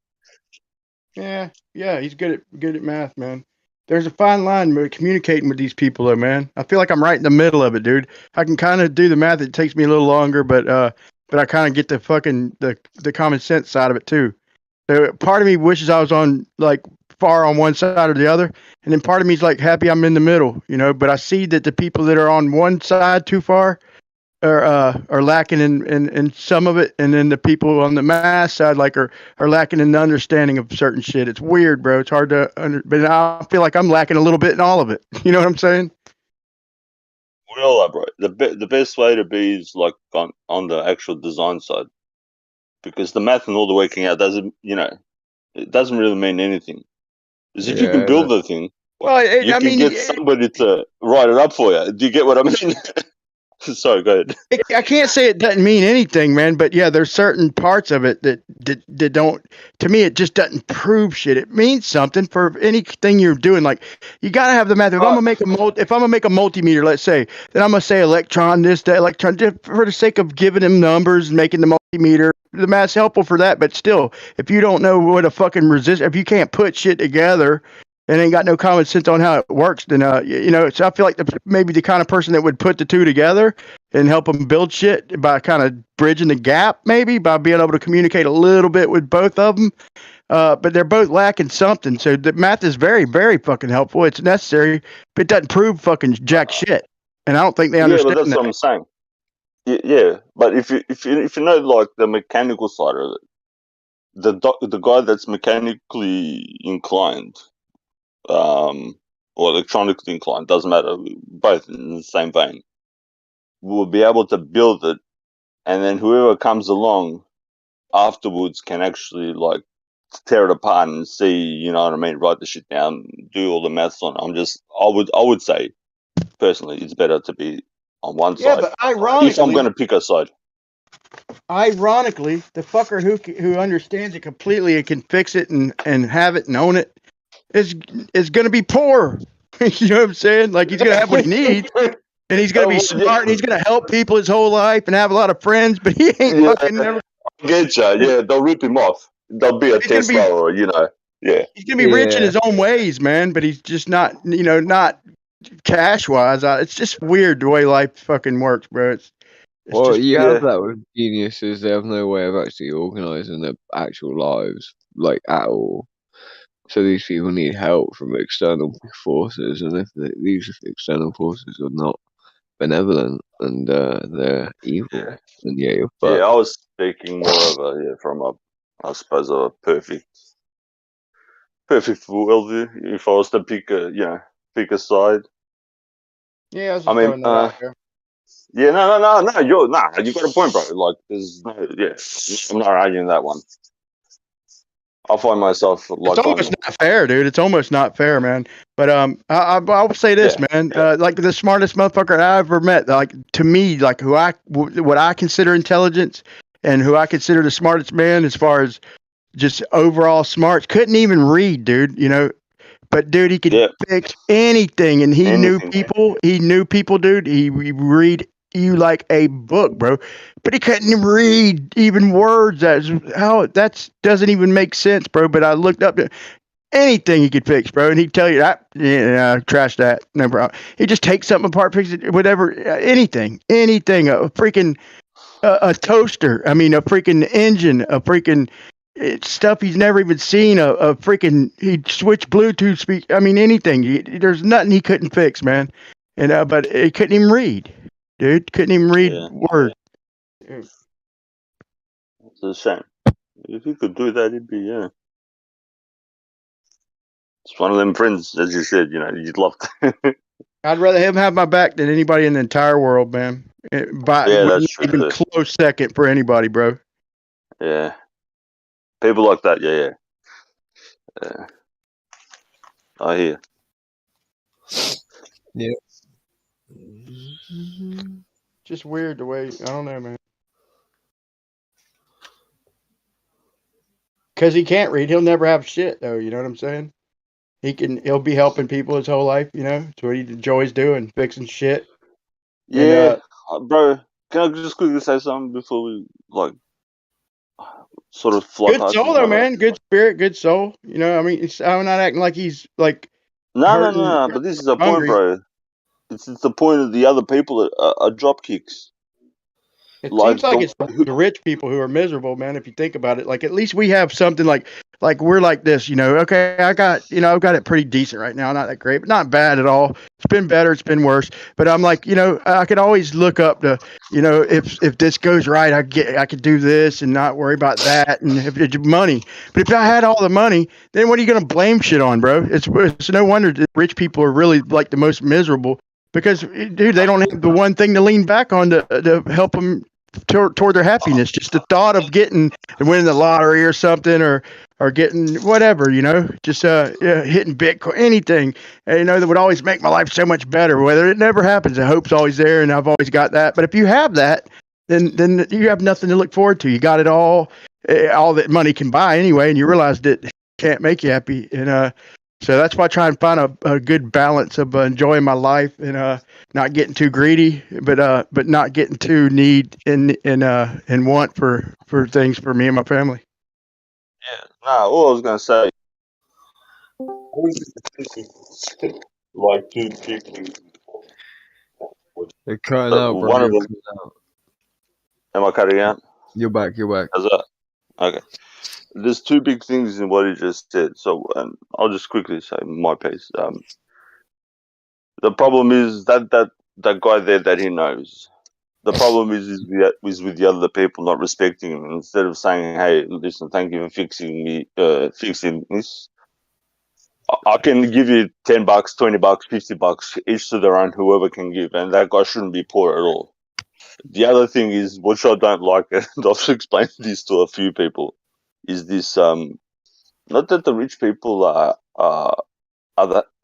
Yeah, he's good at math, man. There's a fine line with communicating with these people, though, man. I feel like I'm right in the middle of it, dude. I can kind of do the math. It takes me a little longer, but I kind of get the fucking the common sense side of it too. So part of me wishes I was on like far on one side or the other, and then part of me is like happy I'm in the middle, you know. But I see that the people that are on one side too far are lacking in some of it, and then the people on the math side like are lacking in the understanding of certain shit. It's weird, bro. It's hard to but I feel like I'm lacking a little bit in all of it. You know what I'm saying? We all are, bro. The best way to be is like on the actual design side, because the math and all the working out doesn't, you know, it doesn't really mean anything. Because if you can build the thing, well, you can get somebody to write it up for you. Do you get what I mean? Sorry, go ahead. I can't say it doesn't mean anything, man, but yeah, there's certain parts of it that don't. To me, it just doesn't prove shit. It means something for anything you're doing. Like you gotta have the math. If I'm gonna make a multimeter, let's say, then I'm gonna say electron this, that, electron, just for the sake of giving them numbers and making the multimeter. The math's helpful for that, but still, if you don't know what a fucking resist, if you can't put shit together and ain't got no common sense on how it works, then you know, so I feel like maybe the kind of person that would put the two together and help them build shit by kind of bridging the gap, maybe by being able to communicate a little bit with both of them. But they're both lacking something. So the math is very, very fucking helpful. It's necessary, but it doesn't prove fucking jack shit. And I don't think they understand but that's that. what I'm saying. Yeah, but if you know like the mechanical side of it, the guy that's mechanically inclined, or electronically inclined, doesn't matter, both in the same vein, will be able to build it, and then whoever comes along afterwards can actually like tear it apart and see, you know what I mean, write the shit down, do all the maths on it. I would say personally it's better to be on one side. Yeah, but ironically, if I'm going to pick a side. Ironically, the fucker who understands it completely and can fix it and have it and own it is going to be poor. You know what I'm saying? Like he's going to have what he needs, and he's going to be smart, and he's going to help people his whole life and have a lot of friends. But he ain't fucking never. Get you? Yeah, they'll rip him off. They'll be a Tesla or you know. Yeah, he's going to be rich in his own ways, man. But he's just not, you know, not cash wise. It's just weird the way life fucking works, bro. Well, just you Yeah. have that with geniuses. They have no way of actually organising their actual lives, like at all. So these people need help from external forces, and if these external forces are not benevolent and they're evil, then yeah, you're Yeah, fucked. I was speaking more of a from a, I suppose, a perfect worldview. If I was to pick pick a side. Yeah, I was I just mean, throwing that out there. yeah, no, you got a point, bro. Like, there's no, yeah, I'm not arguing that one. I find myself It's like almost on, not fair, dude. It's almost not fair, man. But I will say this, yeah, man. Like the smartest motherfucker I ever met, like to me, like what I consider intelligence and who I consider the smartest man as far as just overall smarts, couldn't even read, dude. You know, but dude, he could fix anything, and he knew anything. people. He knew people, dude. He read you like a book, bro. But he couldn't even read even words. That doesn't even make sense, bro. But I looked up to anything he could fix, bro, and he'd tell you that, yeah, trash that, no problem. He just takes something apart, fix it, whatever, anything, a freaking a toaster. I mean, a freaking engine, a freaking stuff he's never even seen. A freaking he'd switch Bluetooth speak. I mean, anything. There's nothing he couldn't fix, man. And but he couldn't even read, dude. Couldn't even read words. It's a shame. If he could do that, it'd be It's one of them friends, as you said. You'd love to. I'd rather him have my back than anybody in the entire world, man. Yeah, that's true Even too. close second for anybody, bro. Yeah, people like that. Yeah. I hear. Yeah. Just weird the way, I don't know, man. Because he can't read, he'll never have shit, though. You know what I'm saying? He'll be helping people his whole life. You know, it's what he enjoys doing, fixing shit. Yeah, bro. Can I just quickly say something before we sort of fly Good past soul, each though, other? man. Good spirit, good soul. You know, I mean, I'm not acting like he's like No. But this is a point, hungry. bro. It's the point of the other people that are drop kicks. It seems like it's the rich people who are miserable, man. If you think about it, like at least we have something like we're like this, you know. Okay, I've got it pretty decent right now, not that great, but not bad at all. It's been better, it's been worse, but I'm like, I could always look up to, if this goes right, I could do this and not worry about that, and if it's money. But if I had all the money, then what are you gonna blame shit on, bro? It's no wonder that rich people are really like the most miserable. Because, dude, they don't have the one thing to lean back on to help them toward their happiness. Just the thought of winning the lottery or something, or getting whatever, just hitting Bitcoin, anything, that would always make my life so much better. Whether it never happens, the hope's always there, and I've always got that. But if you have that, then you have nothing to look forward to. You got it all that money can buy anyway, and you realize that it can't make you happy. And so that's why I try and find a good balance of enjoying my life and not getting too greedy, but not getting too need and want for things for me and my family. All I was gonna say. Like two people. They're cutting out, bro. One of them. Am I cutting out? You're back. How's that? Okay. There's two big things in what he just said. So I'll just quickly say my piece. The problem is that guy there that he knows. The problem is with the other people not respecting him. Instead of saying, "Hey, listen, thank you for fixing this. I can give you $10, $20, $50, each to their own, whoever can give, and that guy shouldn't be poor at all." The other thing is, which I don't like, and I've explained this to a few people, is this not that the rich people are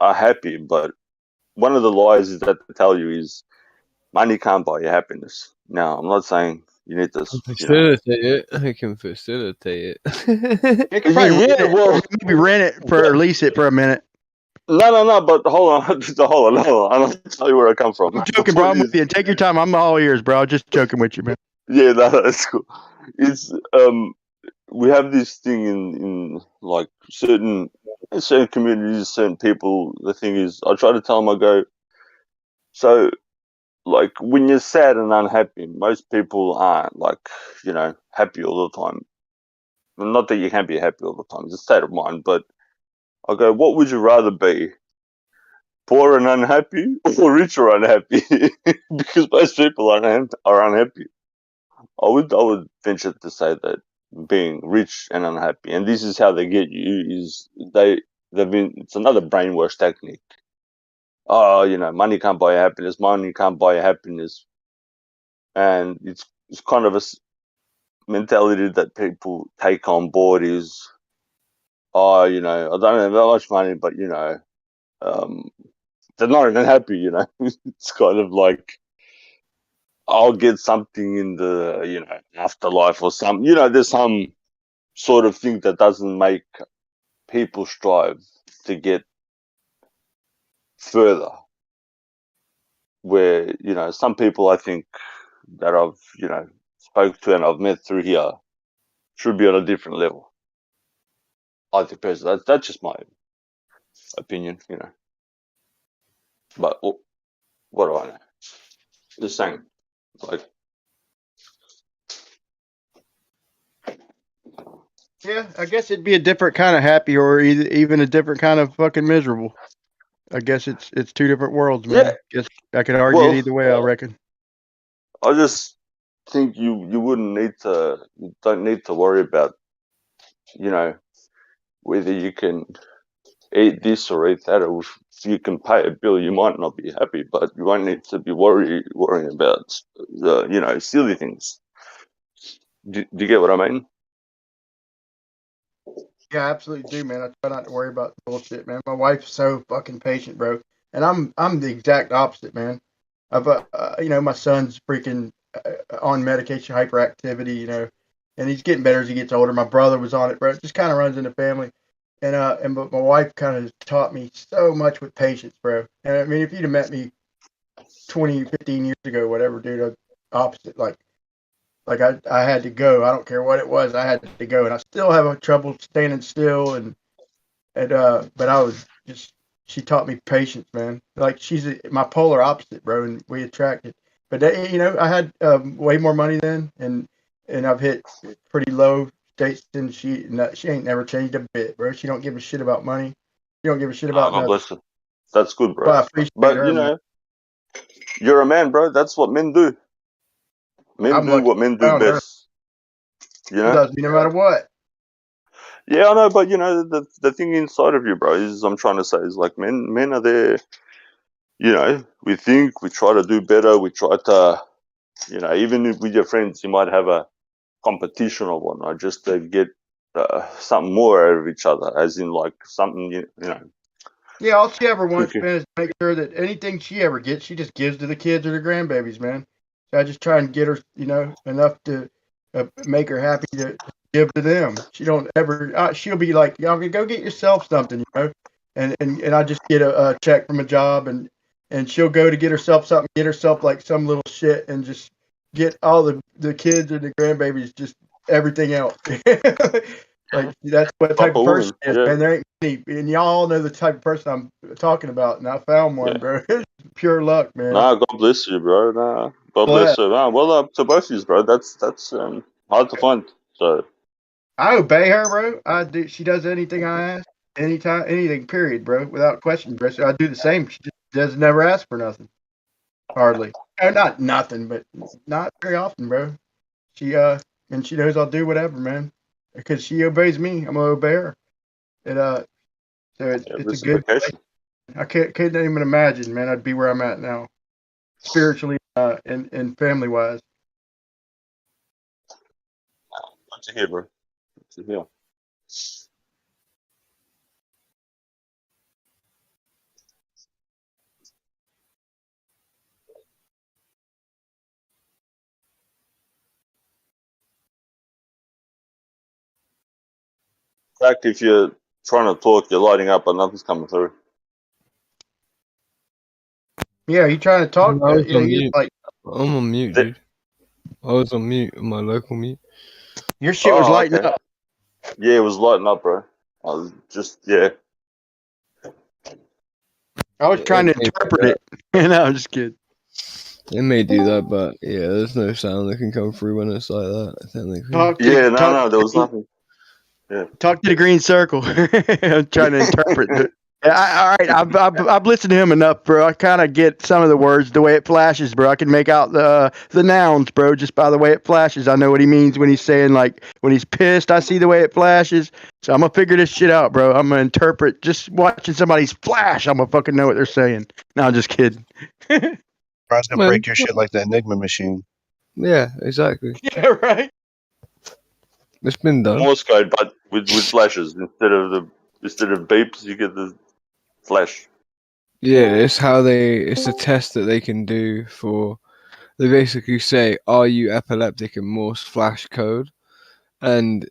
happy, but one of the lies is that they tell you is money can't buy you happiness. Now, I'm not saying you need to facilitate it. I can facilitate it. You can probably maybe rent it or lease it for a minute. No, but hold on. I'll tell you where I come from. I'm joking, bro. I'm with you. Take your time. I'm all ears, bro. I'm just joking with you, man. Yeah, that's cool. It's we have this thing in like certain communities, certain people. The thing is, I try to tell them, I go, so like when you're sad and unhappy, most people aren't like, happy all the time. Well, not that you can't be happy all the time, it's a state of mind, but I go, what would you rather be? Poor and unhappy or rich or unhappy? Because most people are unhappy. I would venture to say that being rich and unhappy, and this is how they get you, is it's another brainwash technique. Oh, money can't buy happiness, money can't buy happiness. And it's kind of a mentality that people take on board is, I don't have that much money, but they're not even happy, It's kind of like, I'll get something in the, afterlife or some, there's some sort of thing that doesn't make people strive to get further. Where, some people I think that I've, spoke to and I've met through here should be on a different level. I think personally, that's just my opinion, But what do I know? Just saying, like, Yeah, I guess it'd be a different kind of happy, or even a different kind of fucking miserable. I guess it's two different worlds, man. Yeah. Guess I could argue it either way. I reckon. I just think you don't need to worry about, whether you can eat this or eat that, or if you can pay a bill. You might not be happy, but you won't need to be worrying about the silly things. Do you get what I mean? Yeah, I absolutely do, man. I try not to worry about bullshit, man. My wife's so fucking patient, bro, and I'm the exact opposite, man. I've my son's freaking on medication, hyperactivity, and he's getting better as he gets older. My brother was on it, bro. It just kind of runs in the family. But my wife kind of taught me so much with patience, bro. And I mean, if you'd have met me 20, 15 years ago, whatever, dude, I'm opposite. Like I had to go. I don't care what it was. I had to go, and I still have trouble standing still. But I was just. She taught me patience, man. Like she's my polar opposite, bro, and we attracted. But I had way more money then, and I've hit pretty low states, and she ain't never changed a bit, bro. She don't give a shit about money. She don't give a shit about God nothing. bless her. That's good, bro. Well, I appreciate But her, man. you're a man, bro. That's what men do. Men I'm do lucky what men I do found her. best. She loves me no matter what. Yeah, I know, but the thing inside of you, bro, is I'm trying to say is like men are there. We think, we try to do better. We try to, even if with your friends, you might have a competition or whatnot, just to get something more out of each other, as in like something, Yeah, all she ever wants, Okay. man, is to make sure that anything she ever gets, she just gives to the kids or the grandbabies, man. So I just try and get her, enough to make her happy to give to them. She don't ever. She'll be like, "Y'all go get yourself something," and I just get a check from a job, and she'll go to get herself something, get herself like some little shit, and just get all the kids and the grandbabies just everything else. Like that's what type of person woman, is, yeah. man. There ain't many, and y'all all know the type of person I'm talking about, and I found one, bro. It's pure luck, man. Nah, God bless you, bro. Nah, God Bless. bless you. Nah, well up to both of you, bro. That's hard to find. So I obey her, bro. I do. She does anything I ask, anytime, anything. Period, bro. Without question, bro. So I do the same. She just does never ask for nothing, hardly. Not nothing, but not very often, bro. She and she knows I'll do whatever, man, because she obeys me. I'm gonna obey her. So it's a good. reciprocation. I couldn't even imagine, man. I'd be where I'm at now, spiritually and family wise. Good to hear, bro. Good to hear. In fact, if you're trying to talk, you're lighting up, but nothing's coming through. Yeah, you trying to talk? I was on You're mute. like I'm on mute, dude. I was on mute. My local mute. your shit was lighting okay. up. Yeah, it was lighting up, bro. I was just I was trying to interpret it. No, I'm just kidding. It may do that, but yeah, there's no sound that can come through when it's like that. Technically. There was nothing. Yeah. Talk to the green circle. I'm trying to interpret it. All right, I've listened to him enough, bro. I kind of get some of the words, the way it flashes, bro. I can make out the nouns, bro, just by the way it flashes. I know what he means when he's saying, like, when he's pissed, I see the way it flashes. So I'm going to figure this shit out, bro. I'm going to interpret just watching somebody's flash. I'm going to fucking know what they're saying. No, I'm just kidding. Brian's gonna break your shit like the Enigma machine. Yeah, exactly. Yeah, right. It's been done. Morse code, but with flashes instead of beeps, you get the flash. Yeah, it's a test that they can do for. They basically say, "Are you epileptic?" in Morse flash code, and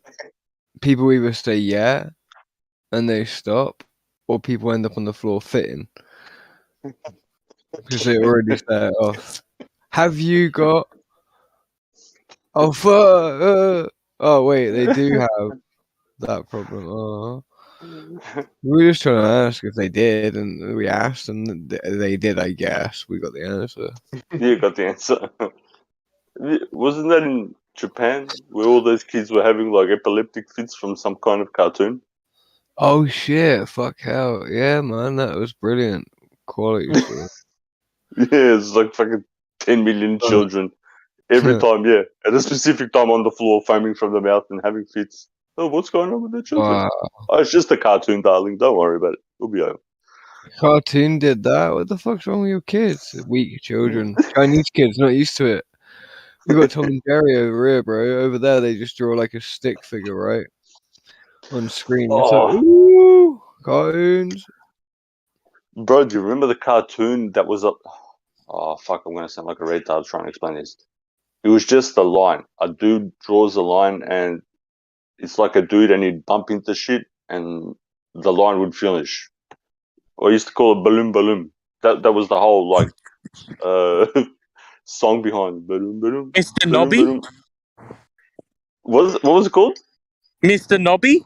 people either say yeah, and they stop, or people end up on the floor fitting because they already set it off. Have you got? Oh fuck! Oh wait, they do have that problem. We were just trying to ask if they did, and we asked, and they did. I guess we got the answer. You got the answer. Wasn't that in Japan where all those kids were having like epileptic fits from some kind of cartoon? Oh shit! Fuck hell! Yeah, man, that was brilliant quality stuff. Yeah, it's like fucking 10 million children every time. Yeah, at a specific time on the floor, foaming from the mouth and having fits. Oh, what's going on with the children? Wow. Oh, it's just a cartoon, darling. Don't worry about it. We'll be over. Cartoon did that. What the fuck's wrong with your kids? Weak children. Chinese kids not used to it. We got Tom and Jerry over here, bro. Over there, they just draw like a stick figure, right? On screen. It's like, ooh, cartoons. Bro, do you remember the cartoon that was up? Oh, fuck, I'm going to sound like a retard trying to explain this. It was just a line. A dude draws a line, and it's like a dude, and he'd bump into shit, and the line would finish. I used to call it balloon balloon. That was the whole like song behind balloon balloon. Mr. Nobby? What was it called? Mr. Nobby?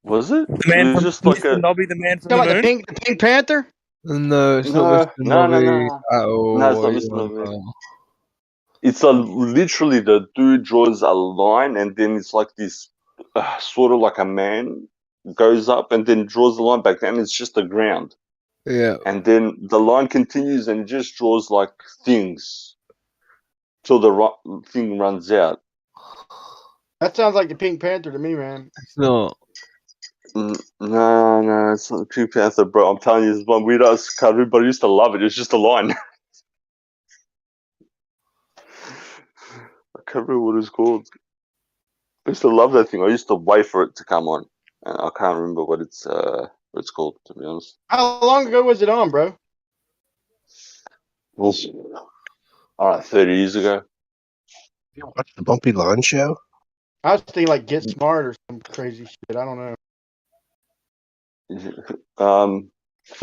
Was it? The man It was from just like Mr. Nobby, the man from Talking the about moon? the Pink Panther? No, it's No, not Mr. Nobby at all. No, it's not Mr. Nobby. It's literally the dude draws a line, and then it's like this sort of like a man goes up and then draws the line back down. It's just the ground. Yeah. And then the line continues and just draws like things till the thing runs out. That sounds like the Pink Panther to me, man. It's not. No, it's not the Pink Panther, bro. I'm telling you, it's one weird ass cartoon, but I used to love it. It's just a line. I can't remember what it's called. I used to love that thing. I used to wait for it to come on, and I can't remember what it's called, to be honest. How long ago was it on, bro? Well, all right, 30 years ago. You watch the Bumpy Lawn Show? I was thinking like Get Smart or some crazy shit. I don't know. You talking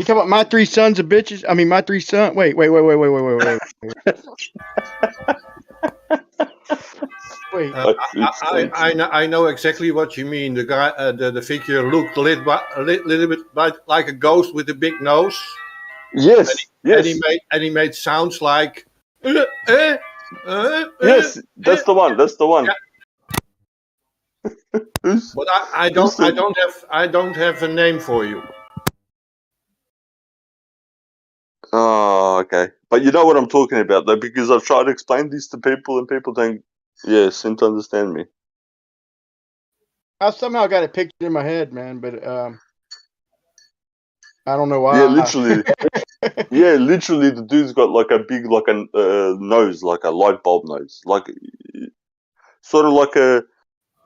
about My Three Sons of Bitches? I mean, My Three Sons. Wait. Wait. I know exactly what you mean. The guy, the figure looked a little bit like a ghost with a big nose. Yes, and he made sounds like. Yes, that's the one. That's the one. Yeah. But I don't have a name for you. Oh, okay. But you know what I'm talking about, though, because I've tried to explain this to people, and people don't, seem to understand me. I somehow got it pictured in my head, man, but I don't know why. Yeah, literally. Literally, the dude's got like a big, like a nose, like a light bulb nose, like sort of like a.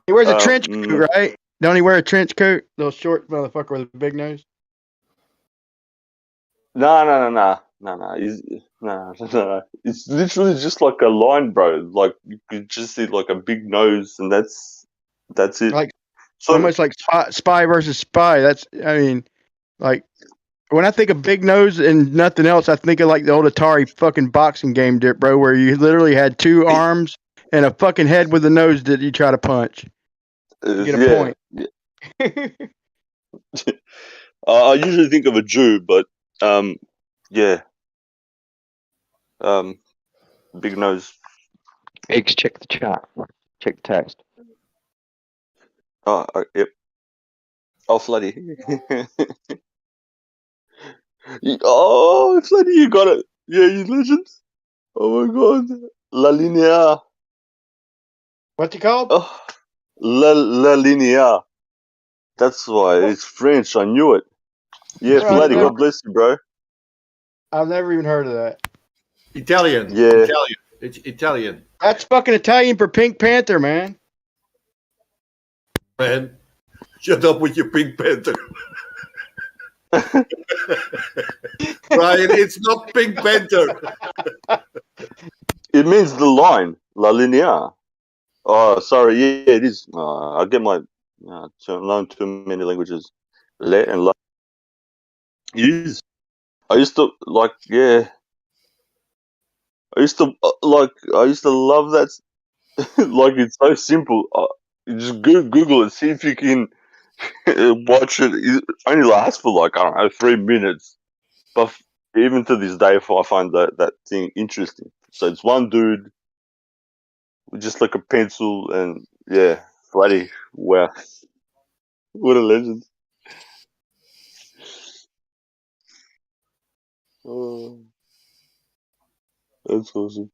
He wears a trench coat, right? Don't he wear a trench coat? Little short motherfucker with a big nose. No. It's literally just like a line, bro. Like you could just see like a big nose, and that's it. Like almost like spy versus spy. I mean, like when I think of big nose and nothing else, I think of like the old Atari fucking boxing game, bro, where you literally had two arms and a fucking head with a nose that you try to punch. You get a point. Yeah. I usually think of a Jew, but yeah. Big nose. Eggs, check the chat. Check the text. Oh, yep. Oh, Floody. Oh, Floody, you got it. Yeah, you legend. Oh my god. La Linea. What's it called? Oh, La Linea. That's why it's French. I knew it. Yeah, Bro, Floody. God bless you, bro. I've never even heard of that. Italian. Yeah. Italian. It's Italian. That's fucking Italian for Pink Panther, man. Man, shut up with your Pink Panther. Ryan, it's not Pink Panther. It means the line. La Linea. Oh, sorry. Yeah, it is. I get my learn too many languages. Le and la. It is. I used to like. Yeah. I used to I used to love that. Like it's so simple. You just Google it. See if you can watch it. It only lasts for like, I don't know, 3 minutes. But even to this day, I find that thing interesting. So it's one dude with just like a pencil and yeah, bloody wow, what a legend! Oh, that's awesome.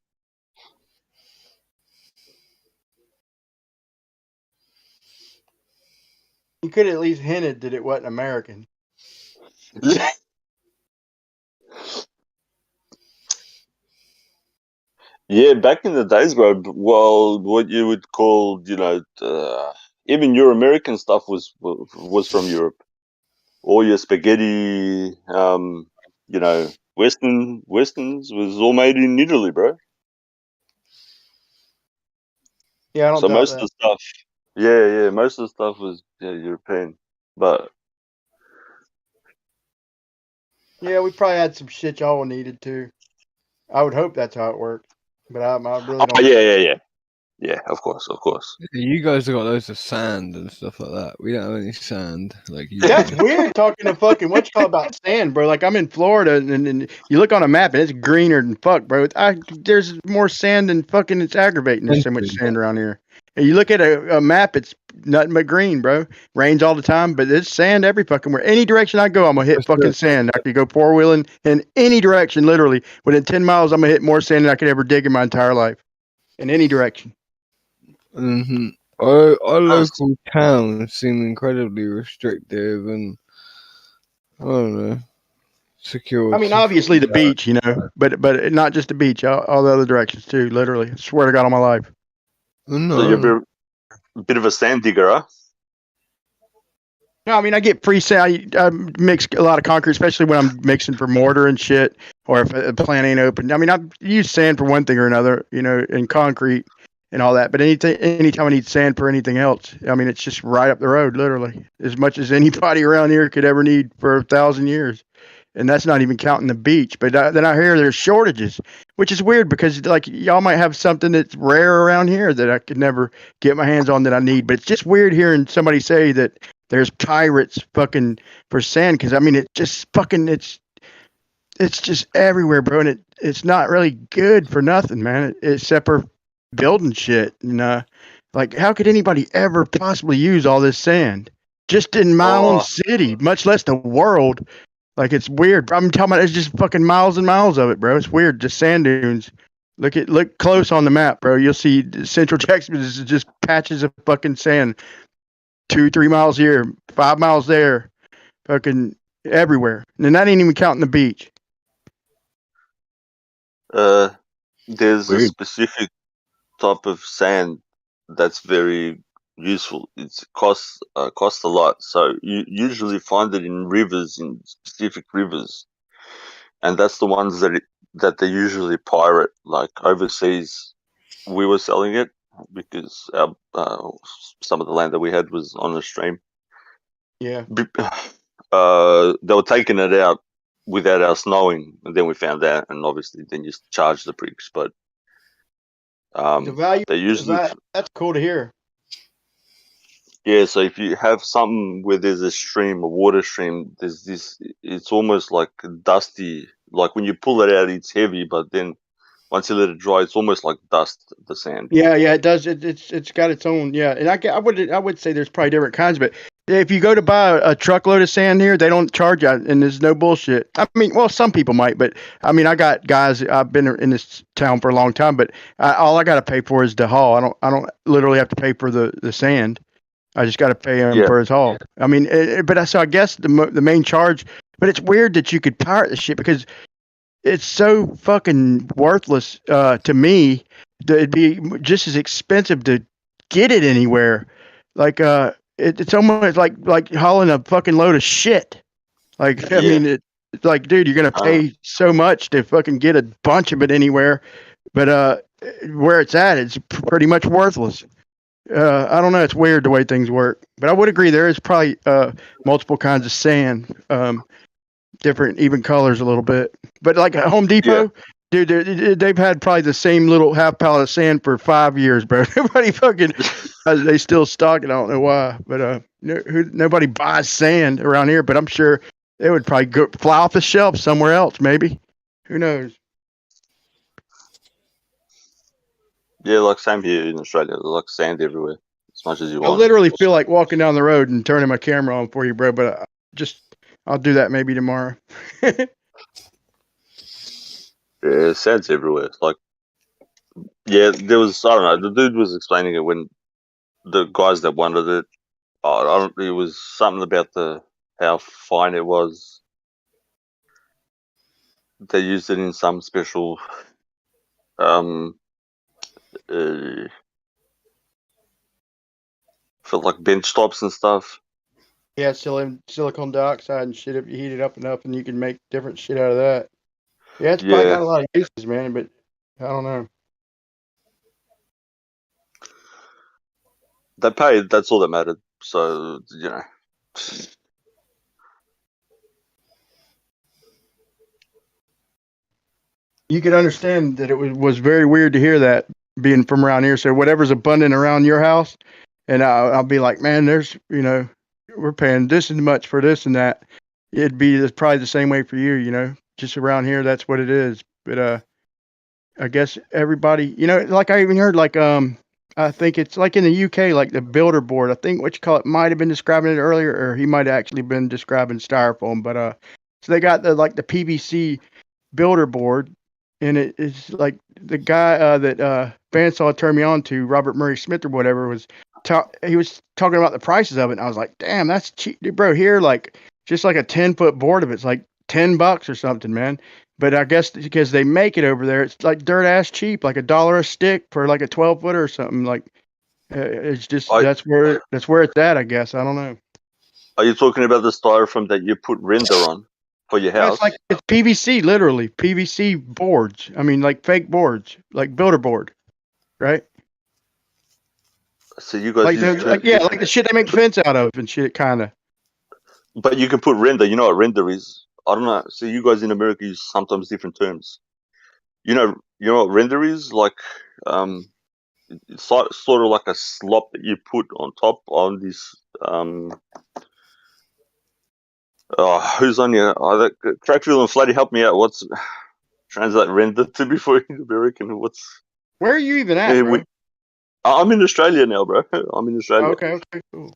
You could at least hinted that it wasn't American. Yeah, back in the days, bro. Well, what you would call, even your American stuff was from Europe. All your spaghetti, westerns was all made in Italy, bro. Yeah, I don't So doubt most of that. the stuff, yeah, most of the stuff was European. But Yeah, we probably had some shit y'all needed too. I would hope that's how it worked, but I really don't. Yeah, of course. You guys have got loads of sand and stuff like that. We don't have any sand like you. That's weird talking to fucking what you call about sand, bro. Like I'm in Florida and you look on a map and it's greener than fuck, bro. There's more sand than fucking it's aggravating. There's so much sand around here. And you look at a map, it's nothing but green, bro. Rains all the time, but there's sand every fucking where. Any direction I go, I'm gonna hit fucking sand. I could go four wheeling in any direction, literally. Within 10 miles, I'm gonna hit more sand than I could ever dig in my entire life. In any direction. Mm-hmm. Our local towns seem incredibly restrictive and I don't know, secure. I mean, obviously the beach, but not just the beach, all the other directions too. Literally, I swear to God on my life. No. So you're a bit of a sand digger, huh? No, I mean I get free sand. I mix a lot of concrete, especially when I'm mixing for mortar and shit, or if a plant ain't open. I mean I use sand for one thing or another, and concrete and all that. But anytime I need sand for anything else, I mean it's just right up the road, literally, as much as anybody around here could ever need for 1,000 years. And that's not even counting the beach. But then I hear there's shortages, which is weird because like y'all might have something that's rare around here that I could never get my hands on that I need. But it's just weird hearing somebody say that there's pirates fucking for sand because I mean it just fucking it's just everywhere, bro, and it's not really good for nothing, man. Except for building shit. And like how could anybody ever possibly use all this sand just in my own city, much less the world? Like it's weird. I'm talking about it's just fucking miles and miles of it, bro. It's weird. Just sand dunes. Look close on the map, bro. You'll see Central Texas is just patches of fucking sand. 2-3 miles here, 5 miles there, fucking everywhere. And that ain't even counting the beach. There's a specific type of sand that's very useful. It costs a lot, so you usually find it in rivers, in specific rivers, and that's the ones that they usually pirate. Like overseas, we were selling it because some of the land that we had was on the stream. Yeah. They were taking it out without us knowing, and then we found out, and obviously then you charge the pricks. But The value, they usually that's cool to hear. yeah. So if you have something where there's a stream, a water stream, there's this. It's almost like dusty. Like when you pull it out, it's heavy, but then once you let it dry, it's almost like dust. The sand. Yeah, it does. It's got its own. Yeah, and I would say there's probably different kinds, but if you go to buy a truckload of sand here, they don't charge you, and there's no bullshit. I mean, well, some people might, but I mean, I got guys. I've been in this town for a long time, but all I got to pay for is the haul. I don't literally have to pay for the sand. I just got to pay him for his haul. I mean, so I guess the main charge, but it's weird that you could pirate the shit because it's so fucking worthless to me. It'd be just as expensive to get it anywhere. Like it's almost like hauling a fucking load of shit. Like I mean, it's like, dude, you're gonna pay so much to fucking get a bunch of it anywhere, but where it's at, it's pretty much worthless. I don't know. It's weird the way things work, but I would agree there is probably multiple kinds of sand, different even colors a little bit. But like at Home Depot, dude, they've had probably the same little half pallet of sand for 5 years, bro. Nobody fucking they still stock it. I don't know why, but nobody buys sand around here. But I'm sure it would probably fly off the shelf somewhere else, maybe. Who knows? Yeah, like same here in Australia. There's like sand everywhere, as much as you I want. literally feel like walking down the road and turning my camera on for you, bro. But I'll do that maybe tomorrow. Yeah, sand's everywhere. It's like, yeah, there was, I don't know, the dude was explaining it when the guys that wanted it, it was something about how fine it was. They used it in some special, for like bench tops and stuff. Yeah, silicone dioxide and shit. If you heat it up enough, and you can make different shit out of that. Yeah, it's probably got a lot of uses, man. But I don't know. They paid. That's all that mattered. So You could understand that it was very weird to hear that being from around here. So whatever's abundant around your house, and I'll be like, man, there's we're paying this and much for this and that. It's probably the same way for you, just around here. That's what it is. But I guess everybody, like I even heard, like I think it's like in the UK, like the builder board. I think what you call it might have been describing it earlier, or he might have actually been describing styrofoam. But so they got the PVC builder board, and it's like the guy that Bandsaw turned me on to, Robert Murray Smith or whatever, he was talking about the prices of it, and I was like, damn, that's cheap, dude, bro. Here, like just like a 10-foot board of it's like $10 or something, man. But I guess because they make it over there, it's like dirt ass cheap, like $1 a stick for like a 12-footer or something. Like it's just that's where it's at, I guess. I don't know. Are you talking about the styrofoam that you put render on for your house? No, it's PVC, literally PVC boards. I mean, like fake boards, like builder board, right? So you guys like the shit they make fence out of and shit, kind of. But you can put render. You know what render is? I don't know. So you guys in America use sometimes different terms. You know what render is? Like, it's sort of like a slop that you put on top on this. Who's on your? Crackfield and Flatty, help me out. What's translate render to me for you, American? Where are you even at, bro? I'm in Australia now, bro. I'm in Australia. Okay, cool.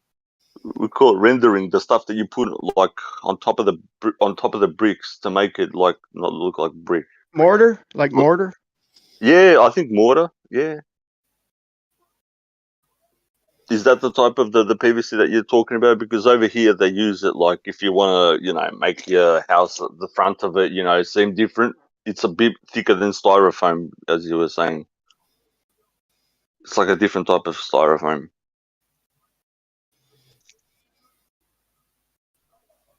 We call it rendering, the stuff that you put like on top of the bricks to make it like not look like brick. Mortar, like mortar. Yeah, I think mortar. Yeah. Is that the type of the PVC that you're talking about? Because over here they use it like if you want to, make your house, the front of it, seem different. It's a bit thicker than styrofoam, as you were saying. It's like a different type of styrofoam.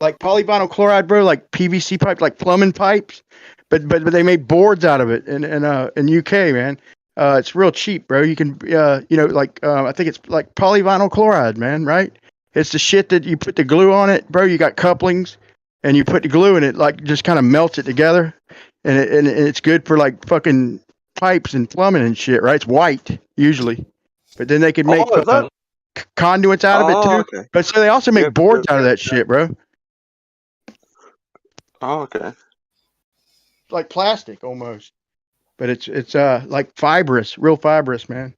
Like polyvinyl chloride, bro, like PVC pipes, like plumbing pipes, but they made boards out of it in UK, man. It's real cheap, bro. You can, I think it's like polyvinyl chloride, man, right? It's the shit that you put the glue on it, bro. You got couplings, and you put the glue in it, like just kind of melts it together, and it's good for like fucking pipes and plumbing and shit, right? It's white usually, but then they can make conduits out of it too. Okay. But so they also make boards out of that shit, bro. Oh, okay. Like plastic almost. but it's like fibrous, real fibrous, man.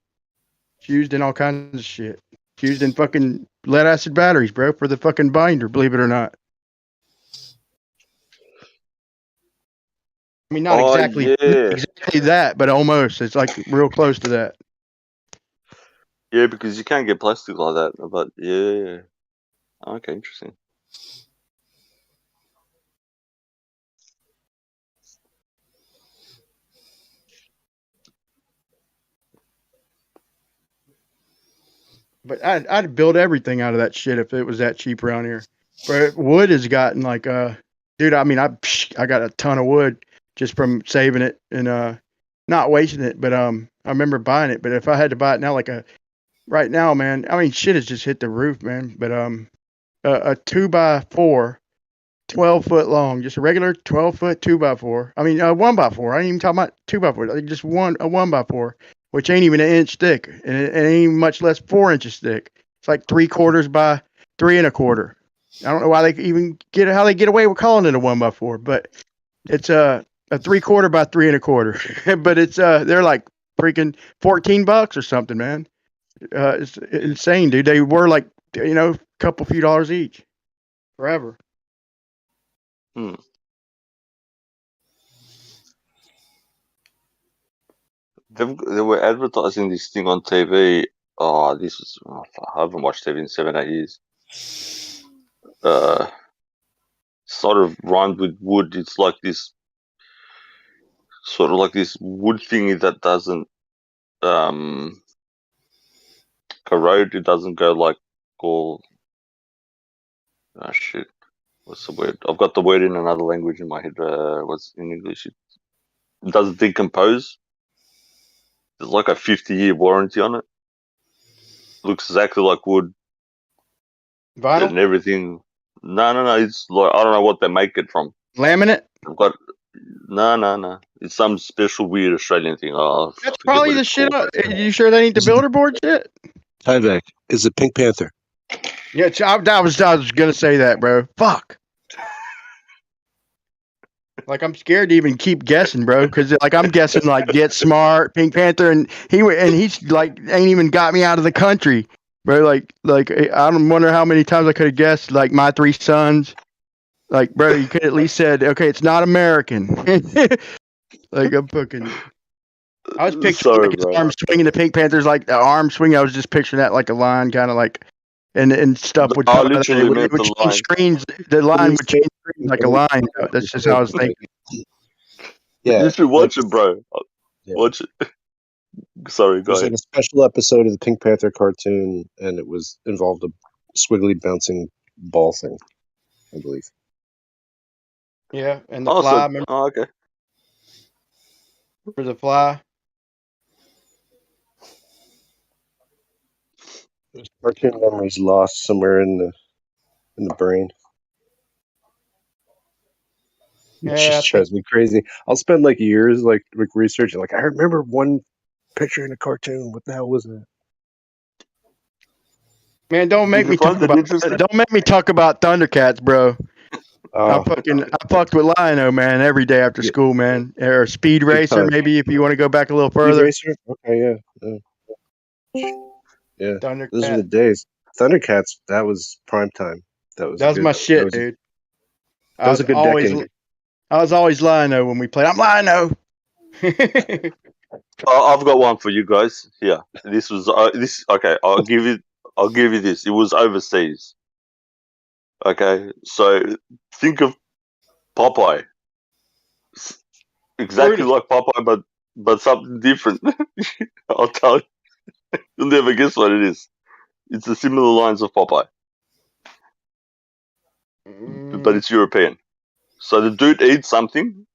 It's used in all kinds of shit. It's used in fucking lead acid batteries, bro, for the fucking binder. Believe it or not. I mean, not exactly that, but almost. It's like real close to that. Yeah, because you can't get plastic like that. But yeah. Okay, interesting. But I'd build everything out of that shit if it was that cheap around here. But wood has gotten like dude. I mean, I got a ton of wood just from saving it and not wasting it. But I remember buying it. But if I had to buy it now, right now, man, I mean, shit has just hit the roof, man. But a 2x4, 12-foot long, just a regular 12-foot 2x4. I mean, 1x4. I ain't even talking about 2x4. Like just a 1x4. Which ain't even an inch thick, and it ain't much less 4 inches thick. It's like 3/4 by 3 1/4. I don't know why they even how they get away with calling it a 1x4, but it's a 3/4 by 3 1/4. But it's they're like freaking $14 or something, man. It's insane, dude. They were like a couple few dollars each, forever. They were advertising this thing on TV. Oh, I haven't watched TV in 7-8 years. Sort of rhymed with wood. It's like this, sort of like this wood thingy that doesn't corrode. It doesn't go like all. Oh shit! What's the word? I've got the word in another language in my head. What's in English? It doesn't decompose. There's like a 50-year warranty on it. Looks exactly like wood. Vinyl? And everything. No. It's like, I don't know what they make it from. Laminate? I've got no. It's some special weird Australian thing. Oh, That's probably the shit. You sure that ain't the builder board shit? Tyvek is it Pink Panther? Yeah, I was gonna say that, bro. Fuck. Like I'm scared to even keep guessing, bro, because like I'm guessing like Get Smart, Pink Panther, and he's like ain't even got me out of the country, bro. Like I don't wonder how many times I could have guessed like My Three Sons. Like, bro, you could at least said, okay, it's not American. Like I'm fucking. I was picturing like his arm swinging the Pink Panther's like the arm swing. I was just picturing that like a line, kind of like, and stuff would come out. It would change screens. The line would change screens like a line. That's just how I was thinking. Yeah, you should watch it, bro. Watch it. Sorry, go There's ahead. like a special episode of the Pink Panther cartoon, and it involved a squiggly bouncing ball thing, I believe. Yeah, and the fly. Remember? Oh, okay. For the fly. There's cartoon memories lost somewhere in the brain. It just drives me crazy. I'll spend like years like researching. Like I remember one picture in a cartoon. What the hell was that? Man, don't make me talk about Thundercats, bro. I fucked with Lion-O, man, every day after school, man. Or Speed Racer, maybe if you want to go back a little further. Speed Racer? Okay, yeah. Those were the days. Thundercats, that was prime time. That was my shit, dude. That was a good decade. I was always Lion-O when we played. I'm Lion-O. I've got one for you guys. Here, this was okay. I'll give you this. It was overseas. Okay, so think of Popeye. Exactly like Popeye, but something different. I'll tell you. You'll never guess what it is. It's the similar lines of Popeye, but it's European. So the dude eats something,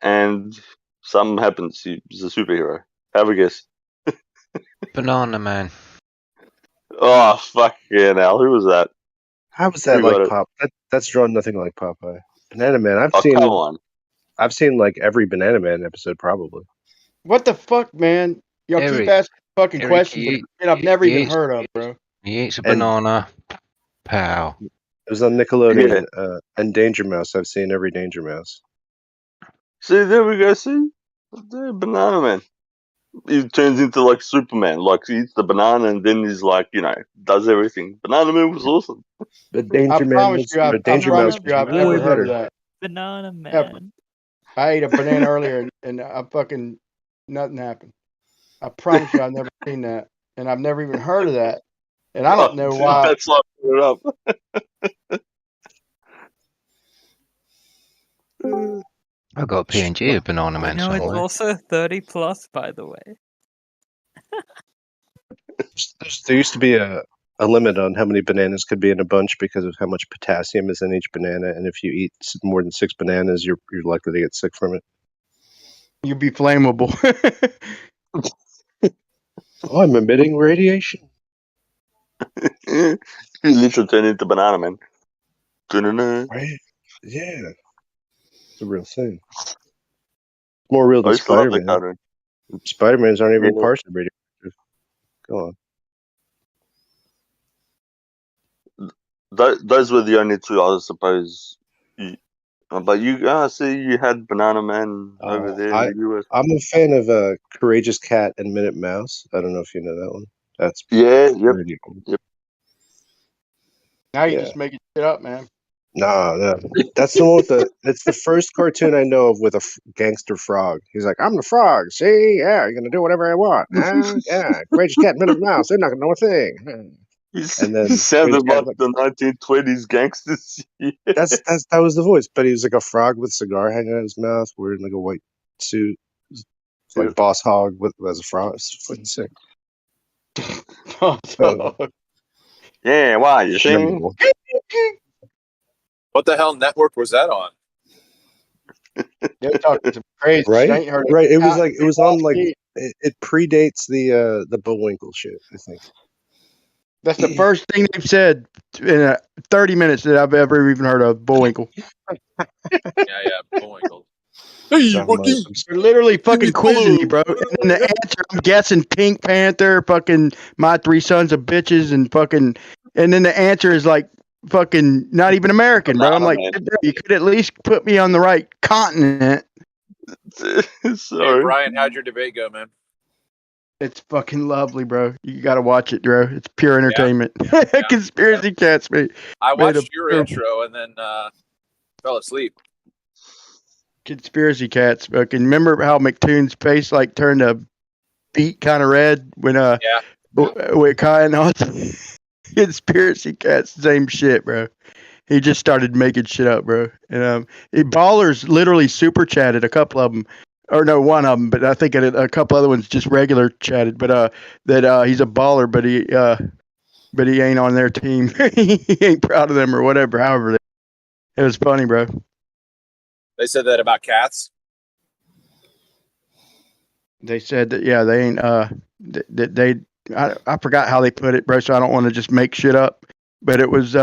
and something happens. He's a superhero. Have a guess. Banana Man. Oh, fuck yeah, now. Who was that? How was that like Pop? That's drawn nothing like Popeye. Banana Man. Come I've seen like every Banana Man episode probably. What the fuck, man? Y'all keep asking fucking questions that I've never even heard of, bro. He eats a banana. Pow. It was on Nickelodeon and Danger Mouse. I've seen every Danger Mouse. See, there we go. See, The banana man. He turns into like Superman. Like he eats the banana and then he's like, does everything. Banana man was awesome. The I Danger Man promise was you, the Danger Mouse was I've way never heard of better. that. Banana Ever. man. I ate a banana earlier and I fucking nothing happened. I promise you, I've never seen that, and I've never even heard of that, and I don't know Dude, why. that's like it up. I got PNG of Banana Man No, it's somewhere. also 30 plus, by the way. There used to be a limit on how many bananas could be in a bunch because of how much potassium is in each banana, and if you eat more than 6 bananas, you're likely to get sick from it. You'd be flammable. Oh, I'm emitting radiation. You literally turn into Banana Man. Right? Yeah. It's a real thing. More real I than used to love that Spider-Man. cartoon. Spider-Mans aren't even Yeah. partially radioactive. Go on. Those were the only two, I suppose. But you, see, you had Banana Man over there in the US. I'm a fan of Courageous Cat and Minute Mouse. I don't know if you know that one. That's Yep. pretty cool. Now you're Yeah. just making shit up, man. No. That's the one with it's the first cartoon I know of with a gangster frog. He's like, I'm the frog. See? Yeah, you're going to do whatever I want. Huh? Yeah. Courageous Cat and Minute Mouse. They're not going to know a thing. And then He sounded Courageous Cat like was the 1920s gangsters. that was the voice, but he was like a frog with a cigar hanging out of his mouth, wearing like a white suit. It's like Boss Hog as a frog. It's fucking sick. Yeah, why you sing? What the hell network was that on? You're talking some crazy Right? shit. I ain't heard Right. It was on like shit. it predates the Bullwinkle shit, I think. That's the first thing they've said in 30 minutes that I've ever even heard of Bullwinkle. Yeah, Bullwinkle. Hey, Rookie! They're literally fucking quizzing me, bro. And the answer, I'm guessing Pink Panther, fucking My Three Sons of Bitches, and fucking, and then the answer is like fucking not even American, bro. I'm like, bro, you could at least put me on the right continent. Hey, Brian, how'd your debate go, man? It's fucking lovely, bro. You gotta watch it, bro. It's pure entertainment. Conspiracy cats, mate. I watched your intro and then fell asleep. Conspiracy cats. Fucking remember how McToon's face like turned a beet kind of red when with Kai and all. Conspiracy cats, same shit, bro. He just started making shit up, bro. And Ballers literally super chatted a couple of them, or no, one of them, but I think a couple other ones just regular chatted. But that he's a baller, but he ain't on their team. He ain't proud of them or whatever. However, it was funny, bro. They said that about cats. They said that they ain't I forgot how they put it, bro. So I don't want to just make shit up, but it was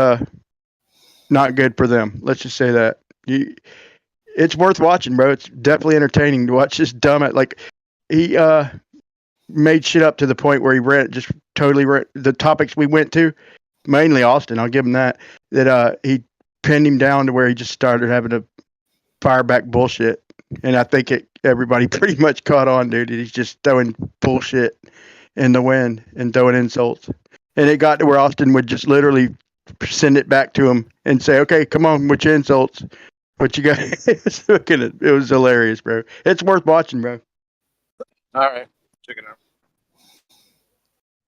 not good for them. Let's just say that. It's worth watching, bro. It's definitely entertaining to watch this dumb like he made shit up to the point where he totally the topics we went to, mainly Austin. I'll give him that he pinned him down to where he just started having to fire back bullshit, and I think everybody pretty much caught on, dude. He's just throwing bullshit in the wind and throwing insults, and it got to where Austin would just literally send it back to him and say, "Okay, come on with your insults. What you got?" It was hilarious, bro. It's worth watching, bro. All right, check it out.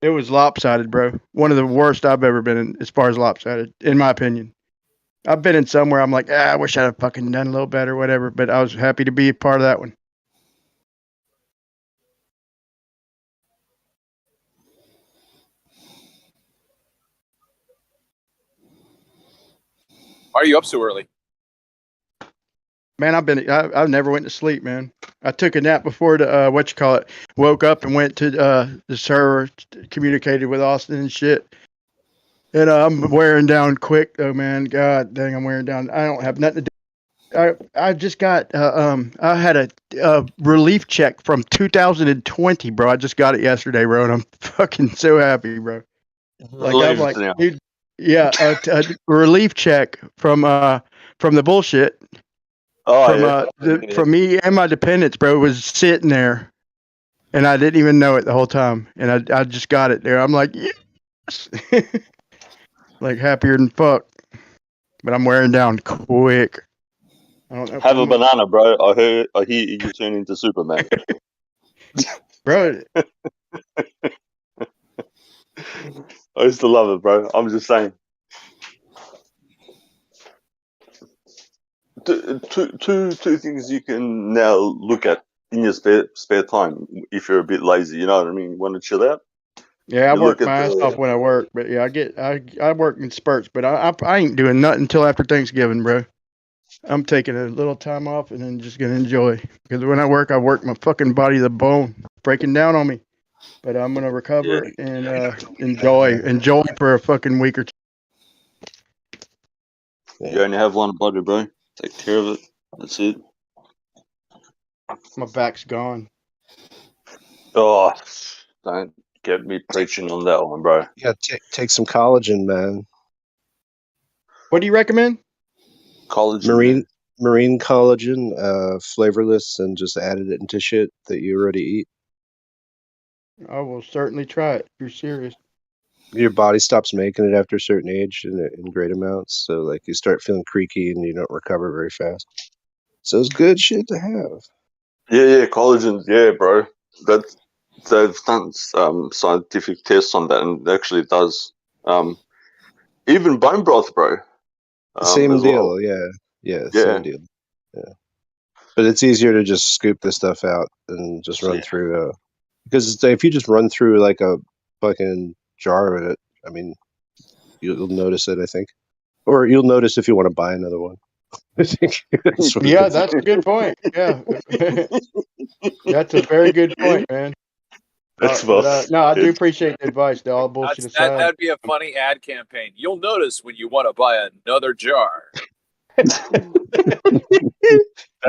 It was lopsided, bro. One of the worst I've ever been in as far as lopsided, in my opinion. I've been in somewhere I'm like, I wish I'd have fucking done a little better, whatever. But I was happy to be a part of that one. Why are you up so early? Man, I've never went to sleep, man. I took a nap before the woke up and went to the server, communicated with Austin and shit. And I'm wearing down quick though, man. God dang, I'm wearing down. I don't have nothing to do. I just got I had a relief check from 2020, bro. I just got it yesterday, bro, and I'm fucking so happy, bro. Like I'm like, dude, yeah, a relief check from the bullshit. Oh, from me and my dependents, bro, was sitting there, and I didn't even know it the whole time, and I just got it there. I'm like, yes, like happier than fuck, but I'm wearing down quick. I don't know. Have a banana, bro. I hear you turn into Superman. Bro. I used to love it, bro. I'm just saying. Two things you can now look at in your spare time if you're a bit lazy. You know what I mean? You want to chill out? Yeah, I You work look at my ass the- off when I work, but yeah, I work in spurts, but I ain't doing nothing until after Thanksgiving, bro. I'm taking a little time off and then just gonna enjoy, because when I work my fucking body to the bone, breaking down on me. But I'm gonna recover and enjoy for a fucking week or two. You only have one body, bro. Take care of it. That's it. My back's gone. Oh, don't get me preaching on that one, bro. Yeah, take some collagen, man. What do you recommend? Collagen. Marine collagen, flavorless, and just added it into shit that you already eat. I will certainly try it if you're serious. Your body stops making it after a certain age in great amounts, so like you start feeling creaky and you don't recover very fast. So it's good shit to have. Yeah, collagen. Yeah, bro. They've done scientific tests on that, and it actually does. Even bone broth, bro. Same as deal, well. yeah, same deal. Yeah, but it's easier to just scoop this stuff out and just run through. Because if you just run through like a fucking jar of it, I mean, you'll notice it, I think, or you'll notice if you want to buy another one. I think that's what it Yeah, is. that's a good point. Yeah, that's a very good point, man. No, I do appreciate the advice. Though, all bullshit aside. That'd be a funny ad campaign. You'll notice when you want to buy another jar.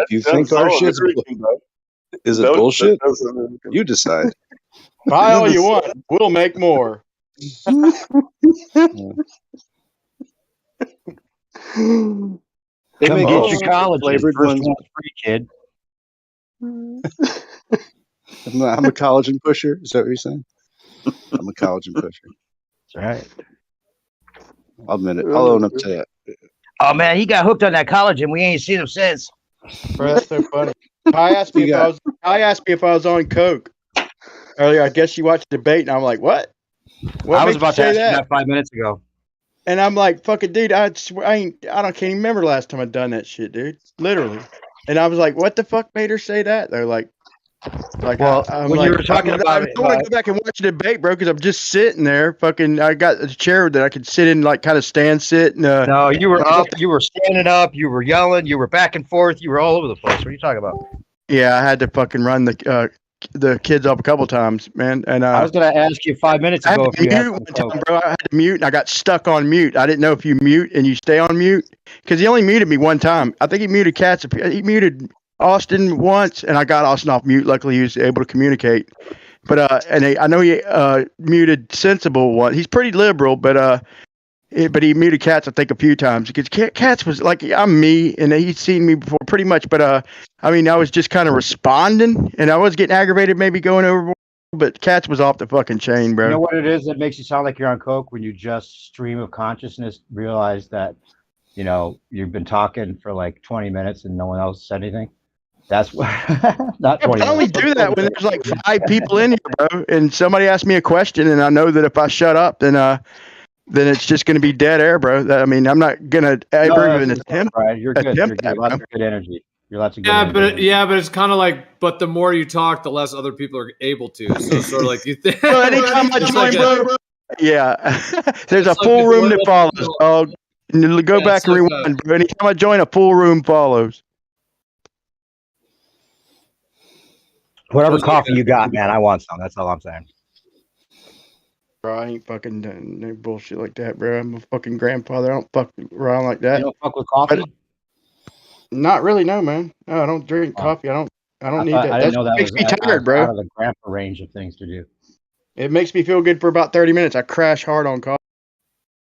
You think our shit's is it bullshit? You decide. Buy all you want. We'll make more. They Come make get your collagen. flavored First ones. one's free, kid. I'm a collagen pusher. Is that what you're saying? I'm a collagen pusher. That's right. I'll admit it. I'll own up to that. Oh man, he got hooked on that collagen. We ain't seen him since. Bro, that's so funny. Ty asked me if I was on coke earlier. I guess you watched the debate, and I'm like, what? What I was made you about to say ask you that? that 5 minutes ago. And I'm like, fucking dude, I can't even remember the last time I'd done that shit, dude. Literally. And I was like, what the fuck made her say that? They're like, well, I'm when like, you were talking about it, I want to go back and watch the debate, bro, because I'm just sitting there. Fucking, I got a chair that I could sit in, like kind of stand sit. And, no, you were up, you were standing up, you were yelling, you were back and forth, you were all over the place. What are you talking about? Yeah, I had to fucking run the kids up a couple times, man. And I was gonna ask you 5 minutes ago if you had one time, bro. I had to mute, and I got stuck on mute. I didn't know if you mute and you stay on mute, because he only muted me one time. I think he muted Katz. He muted Austin once, and I got Austin off mute. Luckily, he was able to communicate. But I know he muted Sensible one. He's pretty liberal, but he muted Katz, I think, a few times, because Katz was like, I'm me, and he'd seen me before pretty much. But I mean, I was just kind of responding, and I was getting aggravated, maybe going overboard. But Katz was off the fucking chain, bro. You know what it is that makes you sound like you're on coke? When you just stream of consciousness realize that, you've been talking for like 20 minutes and no one else said anything. That's what. Not 20 I only minutes. do that when there's like 5 people in here, bro, and somebody asks me a question, and I know that if I shut up, then it's just going to be dead air, bro. I'm not going to ever even attempt. Right, you're good. attempt You're that, lots bro. of good energy. You're lots of good energy. But it's kind of like, but the more you talk, the less other people are able to. So it's sort of like you think. Well, anytime I join, bro. Yeah, there's a It's like full the room that dilemma. follows, dog. And go back and rewind, bro. Anytime I join, a full room follows. Whatever coffee you got, man, I want some. That's all I'm saying. Bro, I ain't fucking done no bullshit like that, bro. I'm a fucking grandfather. I don't fuck around like that. You don't fuck with coffee? Not really, no, man. No, I don't drink coffee. I don't need that. I didn't know that makes was me tired, bro. out of the grandpa range of things to do. It makes me feel good for about 30 minutes. I crash hard on coffee.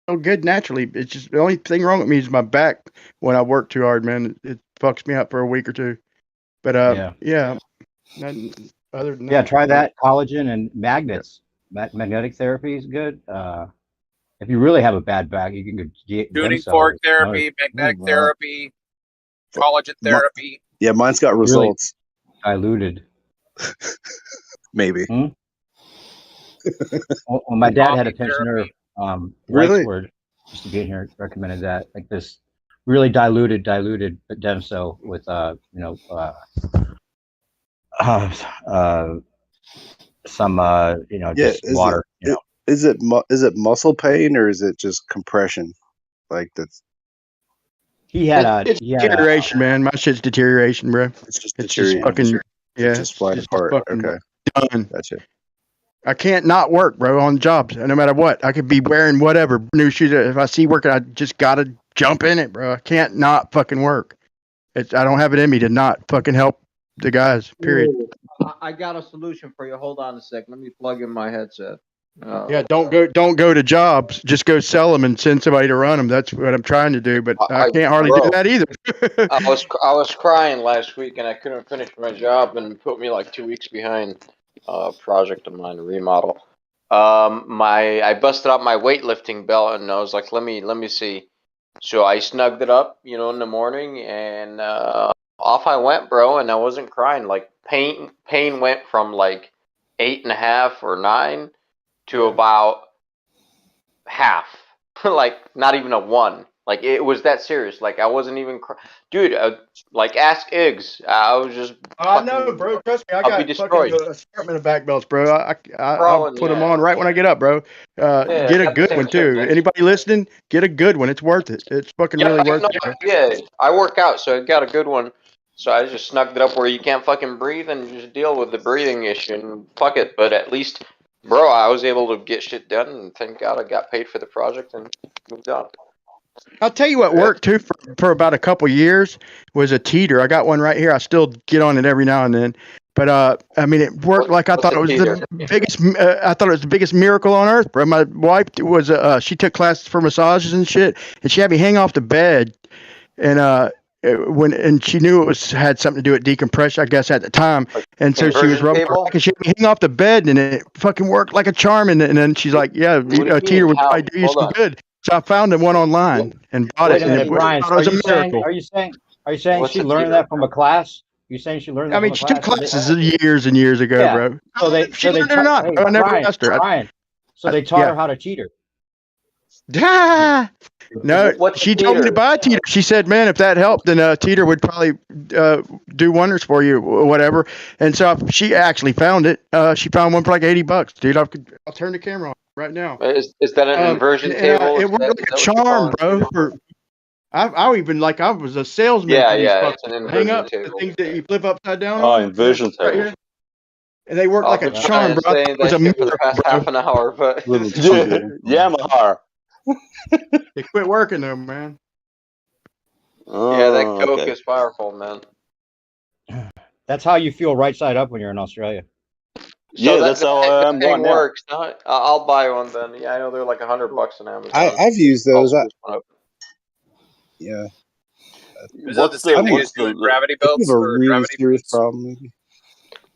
I feel good naturally. It's just the only thing wrong with me is my back when I work too hard, man. It fucks me up for a week or two. But yeah. Other than Yeah, that, try that. Collagen and magnets. Magnetic therapy is good. If you really have a bad back, you can get Tuning Demcell. fork therapy, magnetic therapy, collagen therapy. Yeah, mine's got Really results. diluted. Maybe. Well, my dad had a pinched nerve. Really? Whitesword used to be in here. Recommended that, like this really diluted Demcell with some just water. Is it muscle pain or is it just compression? Like that's. It's deterioration, man. My shit's deterioration, bro. It's just fucking It's just flying apart. fucking Okay. done. Gotcha. I can't not work, bro, on jobs, no matter what. I could be wearing whatever new shoes. If I see working, I just gotta jump in it, bro. I can't not fucking work. I don't have it in me to not fucking help the guys. Period. Ooh, I got a solution for you. Hold on a sec. Let me plug in my headset. Yeah, don't go to jobs. Just go sell them and send somebody to run them. That's what I'm trying to do, but I can't hardly do that either. I was crying last week and I couldn't finish my job and put me like 2 weeks behind a project of mine, a remodel. I busted out my weightlifting belt and I was like, let me see. So I snugged it up, in the morning and off I went, bro, and I wasn't crying. Like pain went from like 8.5 or 9 to about half, like not even a 1. Like it was that serious. Like I wasn't even, dude. Like ask Iggs. I was just. I know, bro. Trust me, I got fucking assortment of back belts, bro. I'll put them on right when I get up, bro. Get a good one too. Anybody listening, get a good one. It's worth it. It's fucking really worth it. Bro. Yeah, I work out, so I got a good one. So I just snugged it up where you can't fucking breathe and just deal with the breathing issue and fuck it. But at least, bro, I was able to get shit done and thank God I got paid for the project and moved on. I'll tell you what worked too for about a couple years was a teeter. I got one right here. I still get on it every now and then. But I mean, it worked like I thought it was the biggest. I thought it was the biggest miracle on earth, bro. My wife was she took classes for massages and shit, and she had me hang off the bed, and she knew it had something to do with decompression, I guess at the time, and so she was rubbing her back and she had me hang off the bed, and it fucking worked like a charm. And then she's like, "Yeah, a teeter would probably do you some good." So I found one online and bought it, and it was a miracle. Are you saying she learned that from a class? You saying she learned that? I mean, she took classes years and years ago, bro. So they learned it or not. I never asked her. So they taught her how to teeter. No, she told me to buy a teeter. She said, "Man, if that helped, then a teeter would probably do wonders for you, or whatever." And so she actually found it. She found one for like $80, dude. I'll turn the camera on right now. Is that an inversion table? It worked like a charm, bro. I even I was a salesman. Yeah, it's an inversion hang up table. the things that you flip upside down. Oh, inversion table. Right, and they work like a charm, bro. It was a miracle, for the past half an hour, but Yamaha. They quit working though, man. Yeah, that coke is powerful, man. That's how you feel right side up when you're in Australia. Yeah, that's how I'm going now. Works. I'll buy one then. Yeah, I know they're like $100 on Amazon. I've used those. Yeah. Is that the same thing as doing gravity belts? I have a really serious problem.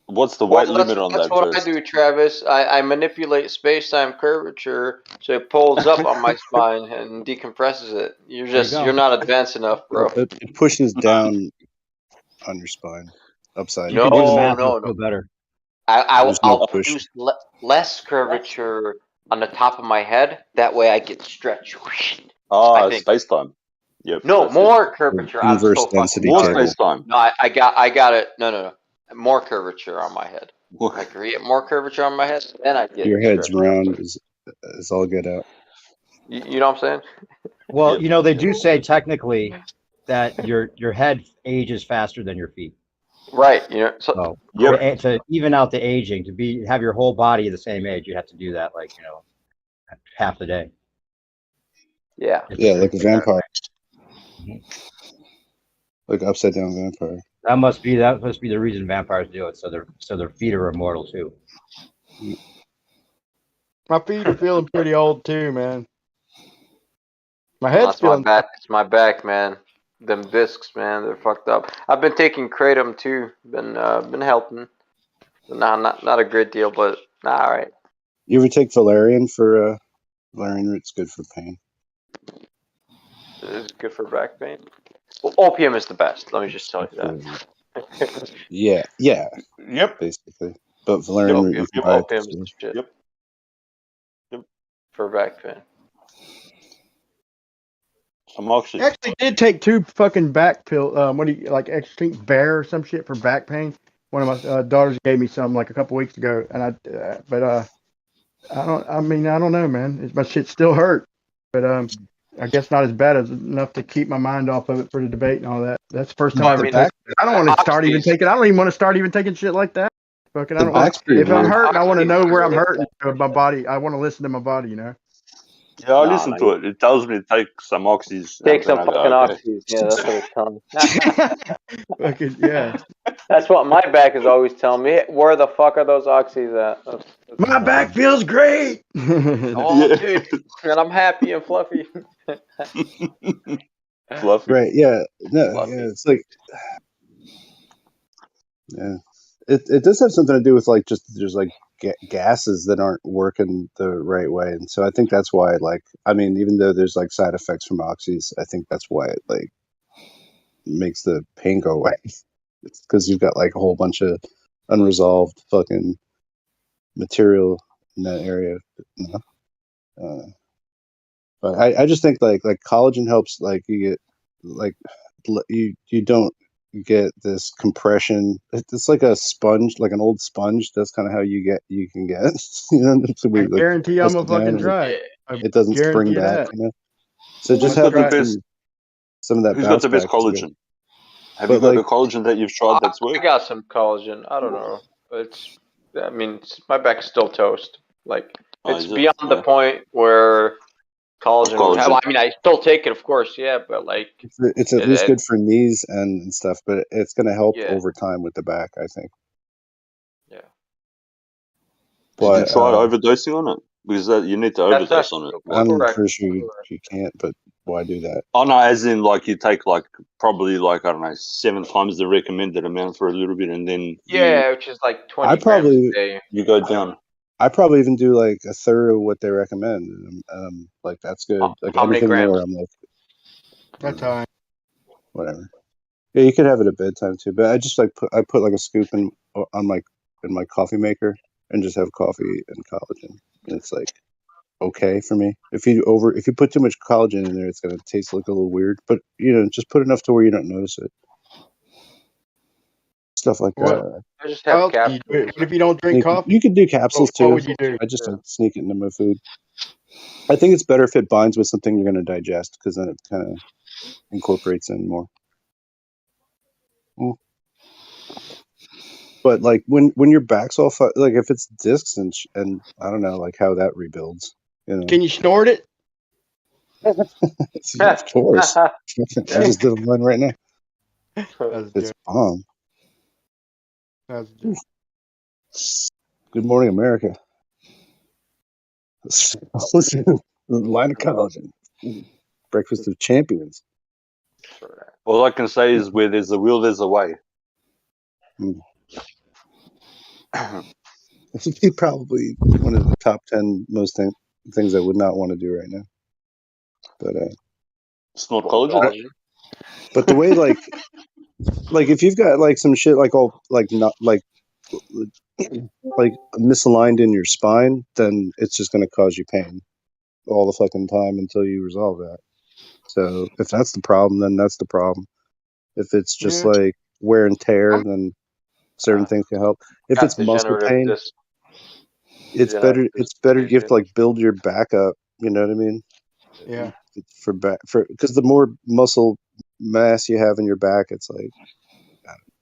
What's the weight limit on that? That's what I do, Travis. I manipulate space-time curvature so it pulls up on my spine and decompresses it. You're not advanced enough, bro. It pushes down on your spine, upside down. No. Better. I'll produce less curvature on the top of my head. That way I get stretched. Space-time. Yep. No, more curvature. Inverse density. More space-time. No, I got it. No. More curvature on my head. I create more curvature on my head, then I get your head's round. Is all good out. You know what I'm saying? Well, they do say technically that your head ages faster than your feet. Right. To even out the aging, have your whole body the same age, you have to do that half the day. Yeah. Yeah, like a vampire. Like upside down vampire. That must be the reason vampires do it, so their feet are immortal too. My feet are feeling pretty old too, man. My head's feeling. It's my back, man. them discs, man, they're fucked up. I've been taking kratom too. Been helping. Not a great deal, but all right. You ever take valerian for valerian root's good for pain. It's good for back pain. Well, opium is the best. Let me just tell you that. Yeah. Yep. Basically, but valerian root you can buy at the Opium store. is shit. Yep. For back pain. Some oxy. I actually did take 2 fucking back pill. What do you like? Extinct bear or some shit for back pain. One of my daughters gave me some like a couple weeks ago, and I don't know, man. My shit still hurt, but I guess not as bad as enough to keep my mind off of it for the debate and all that. That's the first time I ever taken it. I don't want to start even taking. I don't even want to start even taking shit like that. Fucking, I don't want. If I'm hurting, I want to know where I'm hurting. My body. I want to listen to my body. You know. Yeah, I listen to it. It tells me to take some oxys. Take some and then fucking I go, okay. oxys. Yeah, that's what it's telling me. Fucking yeah. That's what my back is always telling me. Where the fuck are those oxys at? My back feels great. Oh, dude, and I'm happy and fluffy. Fluffy. Right? Yeah. No. Yeah. It's like. Yeah. It does have something to do with like just there's like gases that aren't working the right way, and so I think that's why even though there's like side effects from oxys, I think that's why it like makes the pain go away. It's because you've got like a whole bunch of unresolved fucking material in that area. You know? But I just think like collagen helps. Like you get like you don't get this compression. It's like a sponge, like an old sponge. That's kind of how you can get. You know, I guarantee I'm gonna fucking try it. It doesn't spring back. That. You know, so just Who's got the having best? some of that. Who's got the best bounce back is collagen? good. Have But you got like- a collagen that you've tried that's I worked? got some collagen. I don't know. My back's still toast. Like it's is it? beyond the Yeah. point where collagen would have. Collagen. I mean, I still take it, of course, yeah, but like It's at least good for knees and stuff, but it's going to help Yeah. over time with the back, I think. Yeah. Did you But try overdosing on it? Because you need to That's overdose on it. I'm correct. pretty sure you can't, but why do that? Oh no, as in like you take like probably like I don't know 7 times the recommended amount for a little bit, and then Yeah, which is like 20 I probably- grams a day. you go down. I probably even do like a third of what they recommend. Like that's good. Like How many anything grams? more, I'm like That's time. whatever. Yeah, you could have it at bedtime too, but I just like put like a scoop in my coffee maker and just have coffee and collagen. And it's like okay for me. If you put too much collagen in there, it's gonna taste like a little weird. But just put enough to where you don't notice it. Stuff like that. I just have Well, capsules. what if you don't drink coffee? You could do capsules What too. would you do? I just like sneak it into my food. I think it's better if it binds with something you're going to digest because then it kind of incorporates in more. But like when your back's all like if it's discs and I don't know like how that rebuilds. Can you snort it? Yeah, of course. I just did one right now. It's bomb. Good morning, America. Line of collagen. Breakfast of champions. All I can say is where there's a will, there's a way. This would be probably one of the top 10 most things I would not want to do right now. But it's not collagen. But the way like if you've got like some shit like all like not like misaligned in your spine, then it's just going to cause you pain all the fucking time until you resolve that. So if that's the problem, then that's the problem. If it's just like wear and tear, then certain things can help. If it's muscle pain, it's better. It's better you have to like build your back up. You know what I mean? Yeah. Because the more muscle mass you have in your back, it's like.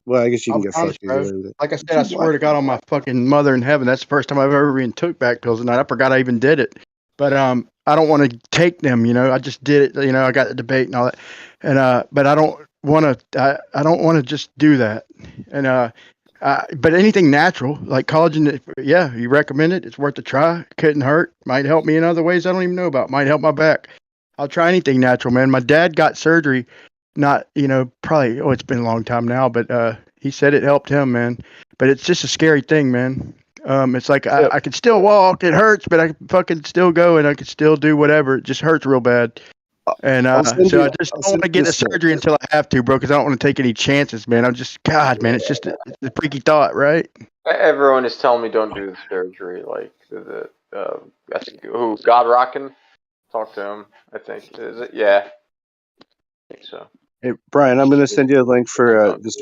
Well, I guess you can get fucked either way with it. Like I said, I swear to God on my fucking mother in heaven, that's the first time I've ever even took back pills tonight. I forgot I even did it. But I don't want to take them, I just did it, I got the debate and all that. And but I don't want to I don't want to just do that. And but anything natural, like collagen, yeah, you recommend it. It's worth a try. Couldn't hurt. Might help me in other ways I don't even know about. Might help my back. I'll try anything natural, man. My dad got surgery not, probably, it's been a long time now, but he said it helped him, man. But it's just a scary thing, man. It's like I can still walk. It hurts, but I can fucking still go and I can still do whatever. It just hurts real bad. And I'll send so you- I just I'll don't want to send get you the this, surgery until I have to, bro, because I don't want to take any chances, man. I'm just, God, man, it's just it's a freaky thought, right? Everyone is telling me don't do the surgery. Like I think who God Rockin', talk to him. I think is it? Yeah, I think so. Hey, Brian, I'm gonna send you a link for this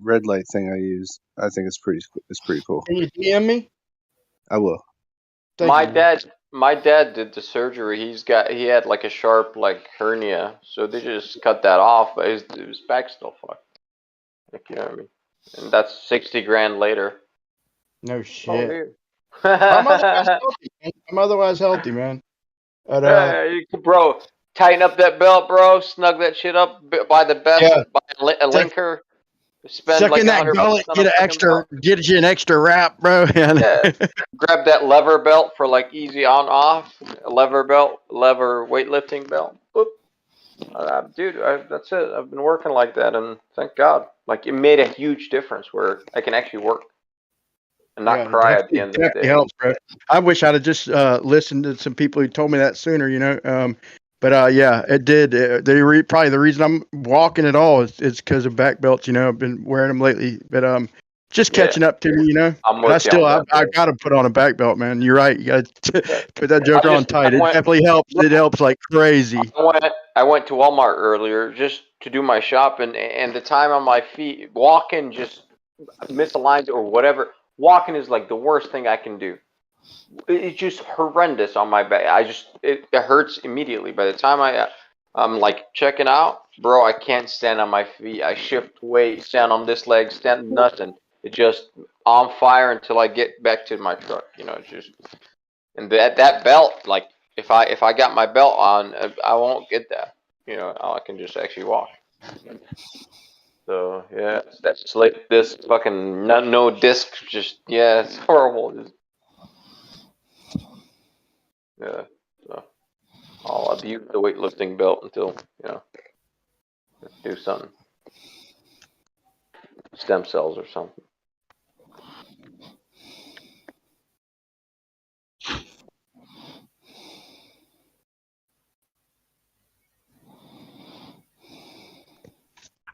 red light thing I use. I think it's pretty cool. Can you DM me? I will. My dad did the surgery. He had like a sharp like hernia, so they just cut that off, but his back's still fucked. Like, you know what I mean? And that's 60 grand later. No Oh, shit. dude. I'm otherwise healthy, man. I'm otherwise healthy, man. But, Bro, tighten up that belt, bro. Snug that shit up. Buy the best. Yeah. Buy a linker. Spend suck like in that 100 gullet, bucks on get you an extra wrap, bro. Yeah. Grab that lever belt for like easy on off. A lever weightlifting belt. Boop. Dude, that's it. I've been working like that, and thank God. Like, it made a huge difference where I can actually work and not cry at the end of the definitely day. helps, bro. I wish I'd have just listened to some people who told me that sooner, But yeah, it did. Probably the reason I'm walking at all is because of back belts. I've been wearing them lately, but just catching up to me. I'm But with you on that, I got to put on a back belt, man. You're right. You got to put that joker on tight. It definitely helps. It helps like crazy. I went to Walmart earlier just to do my shopping, and the time on my feet, walking just misaligned or whatever. Walking is like the worst thing I can do. It's just horrendous on my back. It hurts immediately. By the time I'm like checking out, bro, I can't stand on my feet. I shift weight, stand on this leg, stand nothing. It just on fire until I get back to my truck. It's just, and that belt, like if I got my belt on, I won't get that. I can just actually walk. So yeah, that's like this fucking no disc. Just it's horrible. Yeah, so I'll abuse the weightlifting belt until do something. Stem cells or something.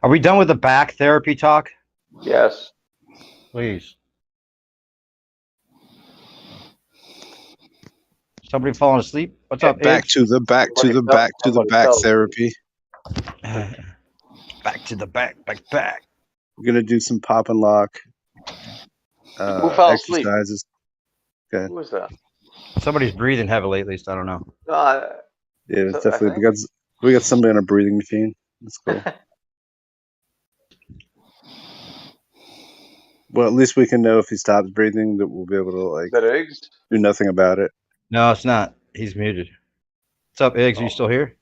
Are we done with the back therapy talk? Yes. Please. Somebody falling asleep? What's up, Back Iggs? to the back therapy. Back to the back. We're gonna do some pop and lock. Who fell asleep? Exercises. Okay. Who was that? Somebody's breathing heavily, at least. I don't know. Yeah, it's definitely because we got somebody on a breathing machine. That's cool. Well, at least we can know if he stops breathing that we'll be able to do nothing about it. No, it's not. He's muted. What's up, Iggs? Are you still here?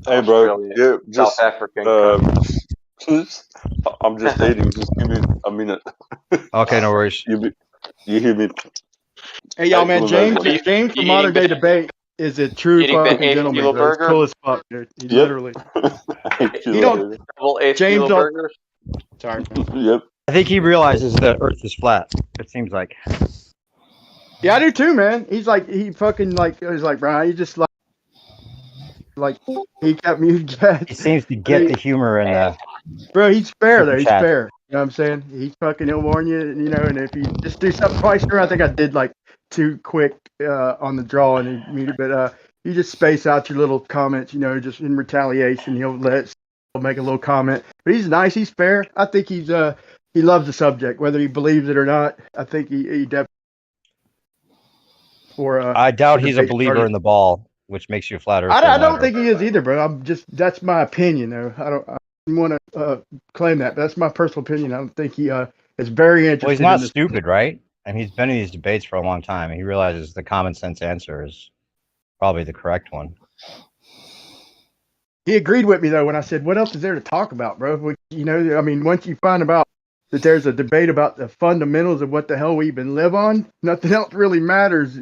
Hey, bro. Yeah, South African. I'm just eating. Just give me a minute. Okay, no worries. You hear me? Hey, y'all, man. James from Modern Day Debate is a true fucking gentleman. Bro. He's cool as fuck, dude. He literally. You don't. James don't. Sorry. Yep. I think he realizes that Earth is flat. It seems like. Yeah, I do too, man. He's like, he's like, Brian, you just like he kept me. He seems to get the humor in the. Bro, he's fair though. He's chat. fair. You know what I'm saying? He'll warn you, and if you just do something twice, I think I did like too quick on the draw and he muted, but you just space out your little comments, just in retaliation. He'll make a little comment. But he's nice, he's fair. I think he loves the subject, whether he believes it or not. I think he definitely I doubt he's a believer in the ball, which makes you a flat earther. I don't think he is either, bro. That's my opinion though. I don't want to claim that, but that's my personal opinion. I don't think he is very interested. Well, he's not stupid, right? And he's been in these debates for a long time. He realizes the common sense answer is probably the correct one. He agreed with me though when I said, "What else is there to talk about, bro?" Once you find out that there's a debate about the fundamentals of what the hell we even live on, nothing else really matters.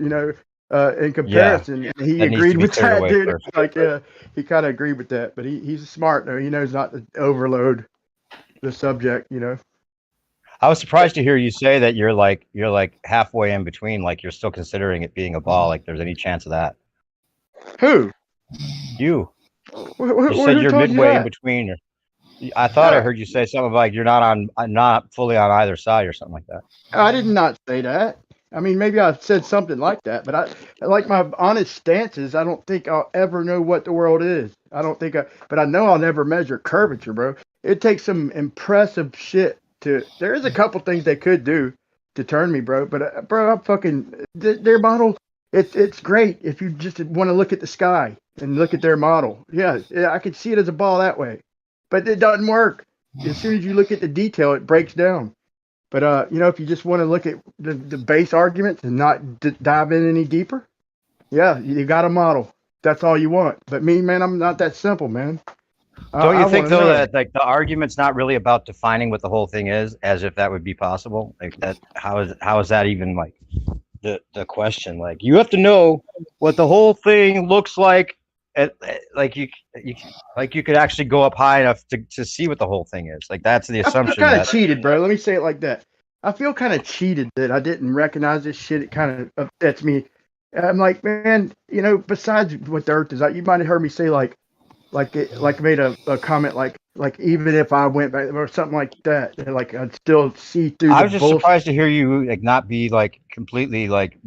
in comparison. And he that needs to agreed be with cleared that, away dude. first. Like, he kind of agreed with that, but he's smart though. He knows not to overload the subject, you know. I was surprised to hear you say that you're like halfway in between, like you're still considering it being a ball, like there's any chance of that. Who? You. Who You said you're told you midway in that? between. I thought I heard you say something like you're not fully on either side or something like that. I did not say that. I mean, maybe I said something like that, but I like my honest stances. I don't think I'll ever know what the world is. I don't think but I know I'll never measure curvature, bro. It takes some impressive shit to. There is a couple things they could do to turn me, bro. But bro, I'm fucking their model. It's great if you just want to look at the sky and look at their model. Yeah, I could see it as a ball that way, but it doesn't work. As soon as you look at the detail, it breaks down. But you know, if you just want to look at the base arguments and not dive in any deeper, yeah, you got a model. That's all you want. But me, man, I'm not that simple, man. Don't you I think wanna though know. that like the argument's not really about defining what the whole thing is, as if that would be possible? Like that, how is that even like the question? Like you have to know what the whole thing looks like. Like you could actually go up high enough to see what the whole thing is. Like that's the I feel assumption kind that of cheated, bro. Let me say it like that. I feel kind of cheated that I didn't recognize this shit. It kind of upsets me. I'm like, man, you know, besides what the Earth is like, you might have heard me say like made a comment like even if I went back or something like that, like I'd still see through I the was just bullshit. surprised to hear you like not be like completely like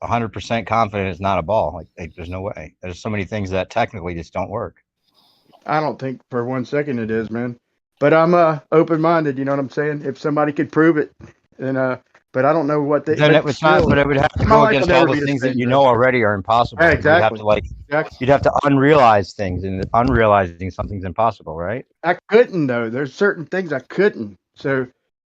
100% confident it's not a ball. Like there's no way. There's so many things that technically just don't work. I don't think for 1 second it is, man. But I'm open-minded. You know what I'm saying? If somebody could prove it, and but I don't know what they. Then But it was still, not, but it would have to my go life will against all never the be the things that same, you bro. know already are impossible. Yeah, You'd have exactly. to like, Exactly. you'd have to unrealize things, and unrealizing something's impossible, right? I couldn't though. There's certain things I couldn't. So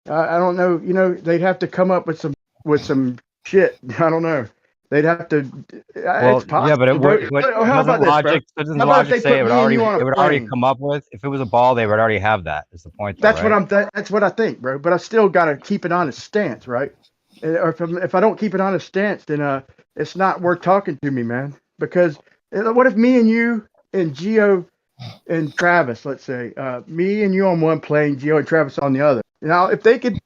I don't know. You know, they'd have to come up with some shit. I don't know. They'd have to. Well, It's possible, yeah, but bro. How doesn't about this, bro? doesn't How about if logic they say put it would me and already you on a plane? come up with, if it was a ball, they would already have that, is the point though, That's what right? that's what I think, bro. But I still gotta keep an honest stance, right? Or if I don't keep an honest stance, then it's not worth talking to me, man. Because what if me and you and Geo and Travis, let's say, me and you on one plane, Geo and Travis on the other. Now, if they could,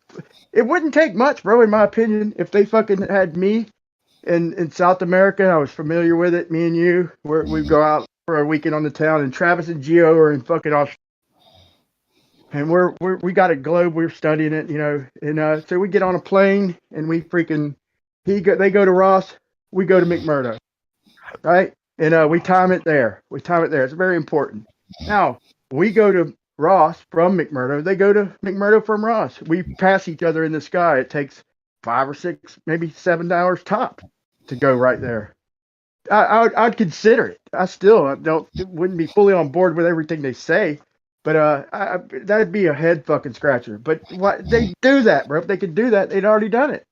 it wouldn't take much, bro, in my opinion, if they fucking had me in South America. I was familiar with it. Me and you, we go out for a weekend on the town, and Travis and Geo are in fucking Australia. And we got a globe. We're studying it, you know. And so we get on a plane, and we freaking they go to Ross, we go to McMurdo, right? And we time it there. We time it there. It's very important. Now we go to Ross from McMurdo. They go to McMurdo from Ross. We pass each other in the sky. It takes 5 or 6, maybe 7 hours top to go right there. I'd consider it. I still wouldn't be fully on board with everything they say, but that'd be a head fucking scratcher. But what they do that, bro? If they could do that, they'd already done it.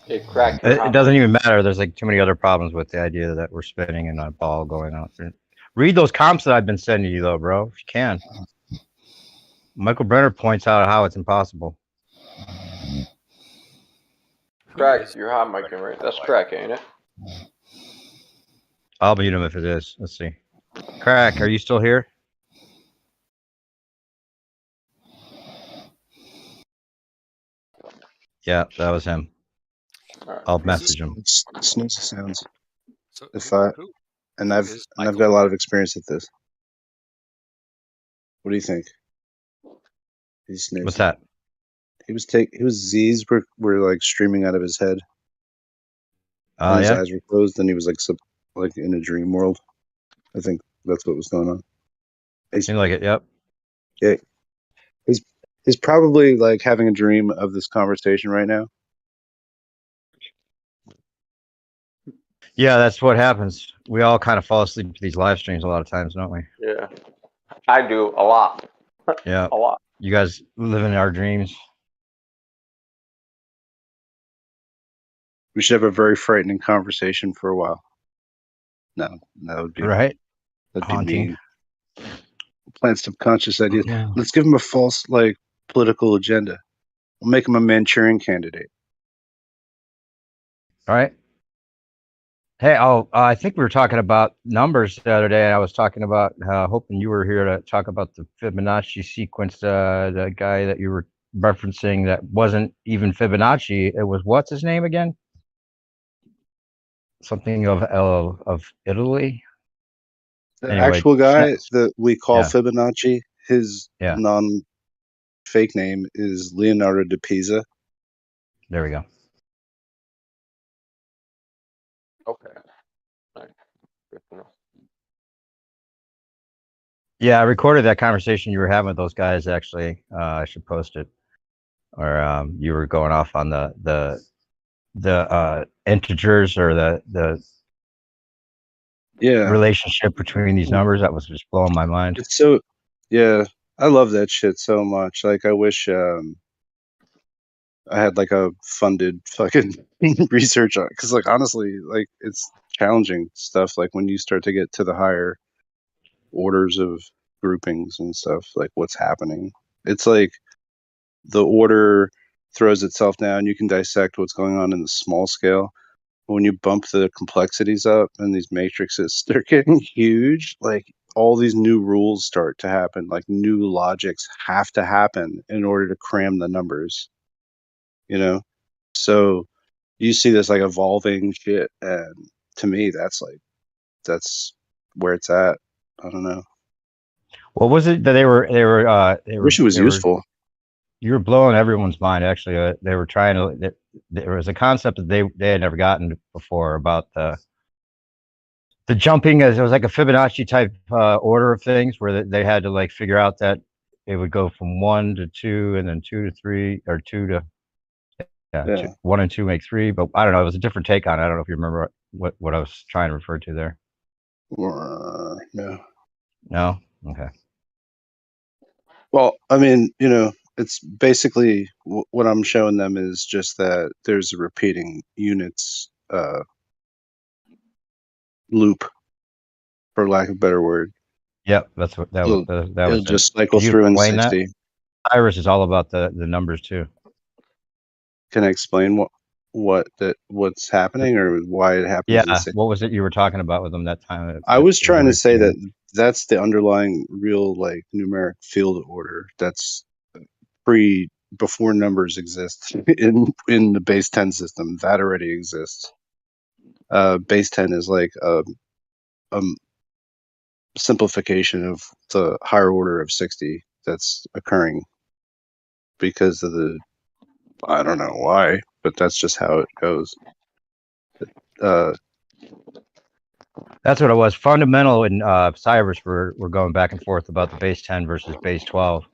It cracked. It doesn't even matter. There's like too many other problems with the idea that we're spinning and a ball going out. Read those comps that I've been sending you though, bro, if you can. Michael Brenner points out how it's impossible. Crack, you're hot micing, right? That's crack, ain't it? I'll mute him if it is. Let's see. Crack, are you still here? Yeah, that was him. I'll message him. Snooze sounds. And I've got a lot of experience with this. What do you think? He's snoozing. What's that? Z's were like streaming out of his head. And his eyes were closed, and he was like in a dream world. I think that's what was going on. Seemed like it. Yep. Yeah. He's probably like having a dream of this conversation right now. Yeah, that's what happens. We all kind of fall asleep to these live streams a lot of times, don't we? Yeah, I do a lot. Yeah, a lot. You guys live in our dreams. We should have a very frightening conversation for a while. No, that would be right. That'd Haunting. be mean. Plant subconscious ideas. Yeah. Let's give him a false like political agenda. We'll make him a Manchurian candidate. All right. Hey, I think we were talking about numbers the other day, and I was talking about hoping you were here to talk about the Fibonacci sequence. The guy that you were referencing that wasn't even Fibonacci. It was what's his name again? Something of Italy. The Anyway, actual guy that we call yeah. Fibonacci, his Yeah. non-fake name is Leonardo da Pisa. There we go. Okay. All right. Good to know. Yeah, I recorded that conversation you were having with those guys. Actually, I should post it. Or you were going off on the integers or the Yeah. relationship between these numbers. That was just blowing my mind. It's so, yeah, I love that shit so much. Like, I wish I had like a funded fucking research on it. Because, like, honestly, like, it's challenging stuff. Like, when you start to get to the higher orders of groupings and stuff, like, what's happening. It's like the order throws itself down. You can dissect what's going on in the small scale. When you bump the complexities up and these matrices, they're getting huge. Like, all these new rules start to happen. Like, new logics have to happen in order to cram the numbers. You know, so you see this like evolving shit, and to me, that's where it's at. I don't know. What was it that they were Wish it was useful. You were blowing everyone's mind. Actually, they were trying to. There was a concept that they had never gotten before about the jumping. As it was like a Fibonacci type order of things, where they had to like figure out that it would go from 1 to 2, and then 2 to 3, or 2 to Yeah. 1 and 2 make 3. But I don't know. It was a different take on it. I don't know if you remember what I was trying to refer to there. No. No. Okay. Well, I mean, it's basically what I'm showing them is just that there's a repeating units loop, for lack of a better word. Yep, that's what that was. That It'll was it. just cycle Can you through in explain that? 60. Iris is all about the numbers too. Can I explain what's happening or why it happens Yeah. in 60? What was it you were talking about with them that time? I was It was a trying to say that repeating. that's the underlying real like numeric field order that's before numbers exist in the base 10 system. That already exists. Base 10 is like a simplification of the higher order of 60 that's occurring because of I don't know why, but that's just how it goes. That's what it was. Fundamental and Cyrus were going back and forth about the base 10 versus base 12.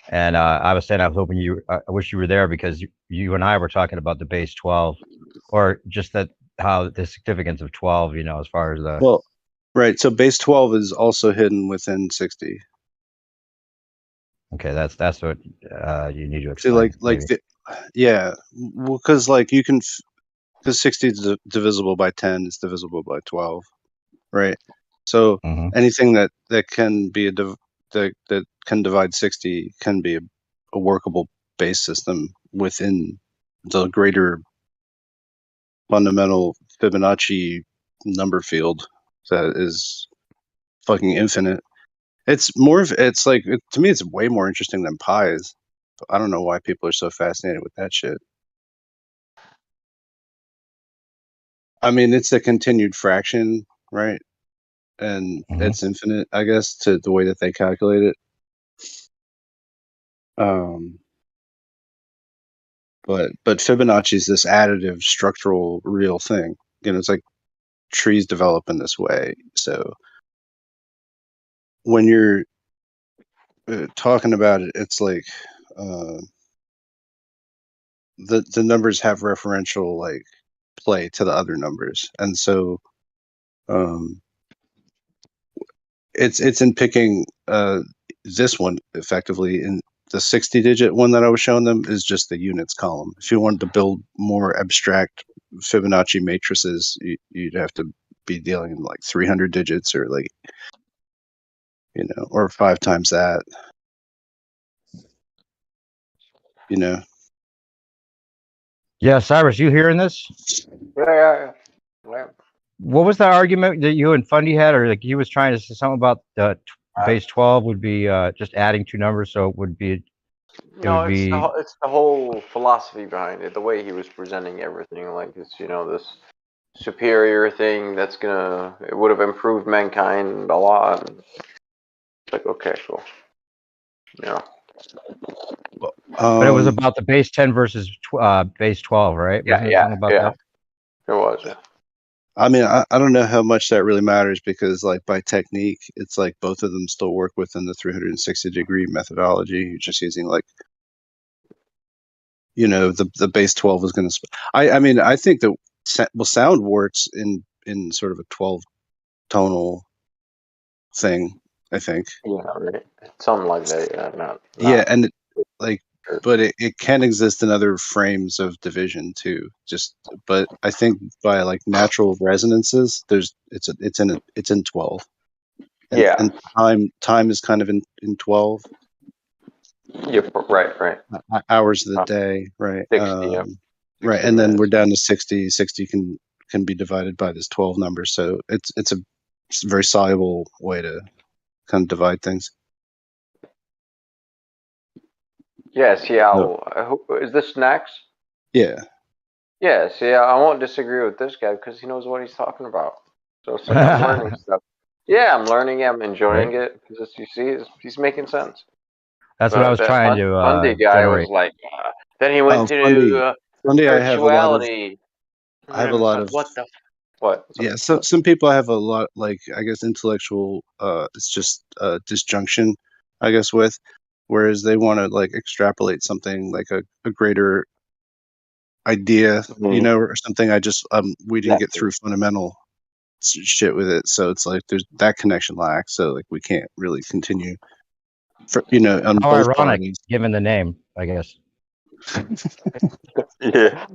And I was saying I was hoping I wish you were there, because you and I were talking about the base 12, or just how the significance of 12, as far as the. Well, right. So base 12 is also hidden within 60. Okay, that's what you need to See, explain. yeah, well, because like you can, because 60 is divisible by 10 is divisible by 12, right? So anything that can be that can divide 60 can be a workable base system within the greater fundamental Fibonacci number field that is fucking infinite. It's like, to me, it's way more interesting than pies. I don't know why people are so fascinated with that shit. I mean, it's a continued fraction, right? And it's infinite, I guess, to the way that they calculate it. But Fibonacci is this additive structural real thing. It's like trees develop in this way. So when you're talking about it, it's like the numbers have referential like play to the other numbers, and so it's in picking this one effectively. In the 60-digit one that I was showing them is just the units column. If you wanted to build more abstract Fibonacci matrices, you'd have to be dealing in like 300 digits, or like, or 5 times that. Yeah, Cyrus, you hearing this? Yeah. What was the argument that you and Fundy had, or like he was trying to say something about the base 12 would be just adding two numbers, so it would be. No, it's the whole philosophy behind it, the way he was presenting everything. Like it's this superior thing that's it would have improved mankind a lot. And it's like, okay, cool. Yeah. But it was about the base 10 versus base 12, right? Wasn't it something about that? It was, yeah. I mean, I don't know how much that really matters because, like, by technique, it's like both of them still work within the 360-degree methodology. You're just using, like, the base 12 is going to. I mean, I think that sound works in sort of a 12 tonal thing. I think. Yeah, right. Something like that. Yeah, not Yeah, and but it can exist in other frames of division too. But I think by like natural resonances, it's in 12. And, Yeah. and time is kind of in 12. Yep. Right. Hours of the day, right? 60. Yep. Right, and then we're down to 60. 60 can be divided by this 12 number, so it's a very soluble way to kind of divide things. Yes. Yeah. Is this snacks? Yeah. Yeah. See, I won't disagree with this guy because he knows what he's talking about. So it's like I'm learning stuff. Yeah, I'm learning. I'm enjoying it because you see, he's making sense. That's what I was trying to Fundy guy generate. was like. Then he went to Fundy, I have a lot of. What the? What? Yeah, so some people have a lot, like, I guess, intellectual. It's just disjunction, I guess, with, whereas they want to like extrapolate something like a greater idea, or something. We didn't get through fundamental shit with it, so it's like there's that connection lacks. So like we can't really continue. On How both ironic, parties. given the name, I guess. Yeah.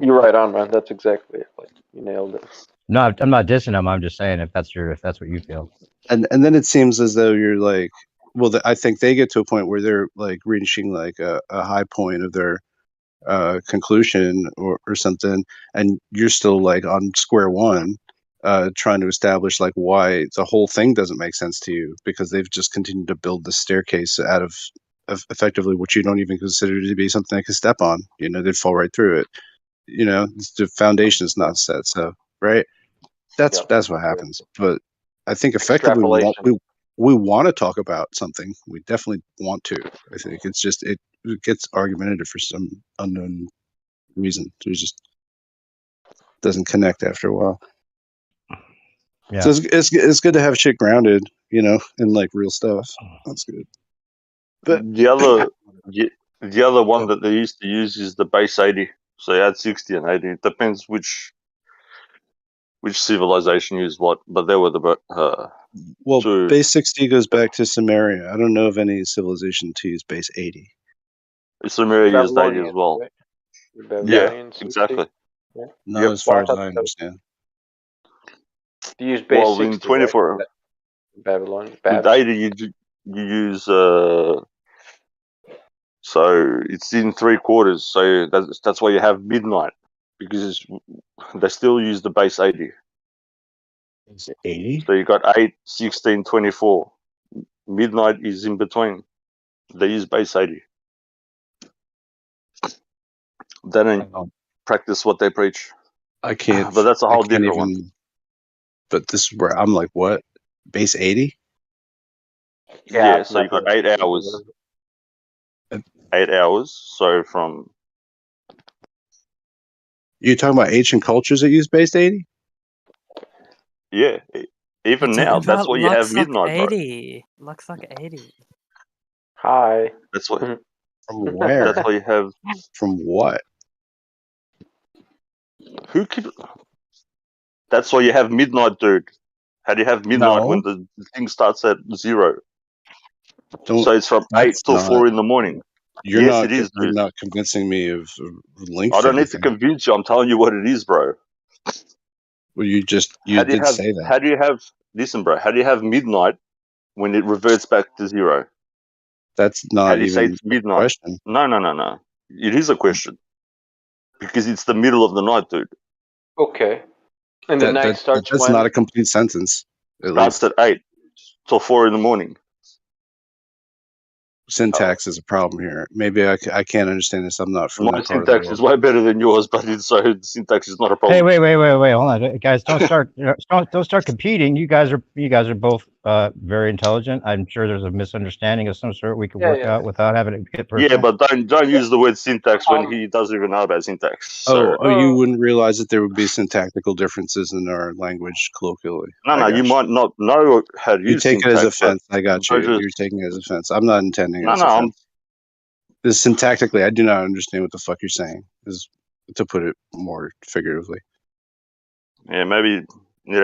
You're right on, man. That's exactly it. Like, you nailed it. No, I'm not dissing him. I'm just saying if that's what you feel. And then it seems as though you're like, well, I think they get to a point where they're like reaching like a high point of their conclusion or something, and you're still like on square one, trying to establish like why the whole thing doesn't make sense to you, because they've just continued to build the staircase out of effectively what you don't even consider to be something they can step on. They'd fall right through it. The foundation is not set, so right. That's what happens. But I think effectively we want to talk about something. We definitely want to. I think it's just it gets argumentative for some unknown reason. It just doesn't connect after a while. Yeah. So it's good to have shit grounded, in like real stuff. That's good. But the other one that they used to use is the base 80. So you had 60 and 80. It depends which civilization used what, but they were the base 60 goes back to Sumeria. I don't know of any civilization to use base 80. Sumeria used 80 as well. Right? Yeah, exactly. Yeah. Not as far as I understand. Do you use base 60? In 24, right? Babylon. With 80 you use so it's in 3/4. So that's why you have midnight, because they still use the base 80. It's 80. So you got 8, 16, 24. Midnight is in between. They use base 80. They don't practice what they preach. I can't. But that's a whole different one. But this is where I'm like, what? Base 80? Yeah, so you got 8 hours. 8 hours. So from. You're talking about ancient cultures that use base 80? Yeah. Even now, that's why you have midnight, 80. Looks like 80. Hi. That's what. From where? That's why you have. From what? That's why you have midnight, dude. How do you have midnight when the thing starts at 0? So it's from 8 till 4 in the morning. Yes, it is, dude. You're not convincing me of length. I don't need to convince you. I'm telling you what it is, bro. Well, you did say that. How do you have? Listen, bro. How do you have midnight when it reverts back to 0? That's not How do you say even it's midnight? a question. No. It is a question because it's the middle of the night, dude. Okay. And the night starts that's when? not a complete sentence. Starts at 8 till 4 in the morning. Syntax is a problem here. Maybe I can't understand this. I'm not from My that part of the syntax world. is way better than yours, but so syntax is not a problem. Hey, wait, hold on, guys! Don't start, don't start competing. You guys are both very intelligent. I'm sure there's a misunderstanding of some sort we could work out without having it get personal. Yeah, but don't use the word syntax when he doesn't even know about syntax. So. Oh, you wouldn't realize that there would be syntactical differences in our language colloquially. No, you might not know how to You use take it as syntax. offense. I got you. Just- You're taking it as offense. I'm not intending it No, as no, offense. This syntactically, I do not understand what the fuck you're saying. Is to put it more figuratively. Yeah, maybe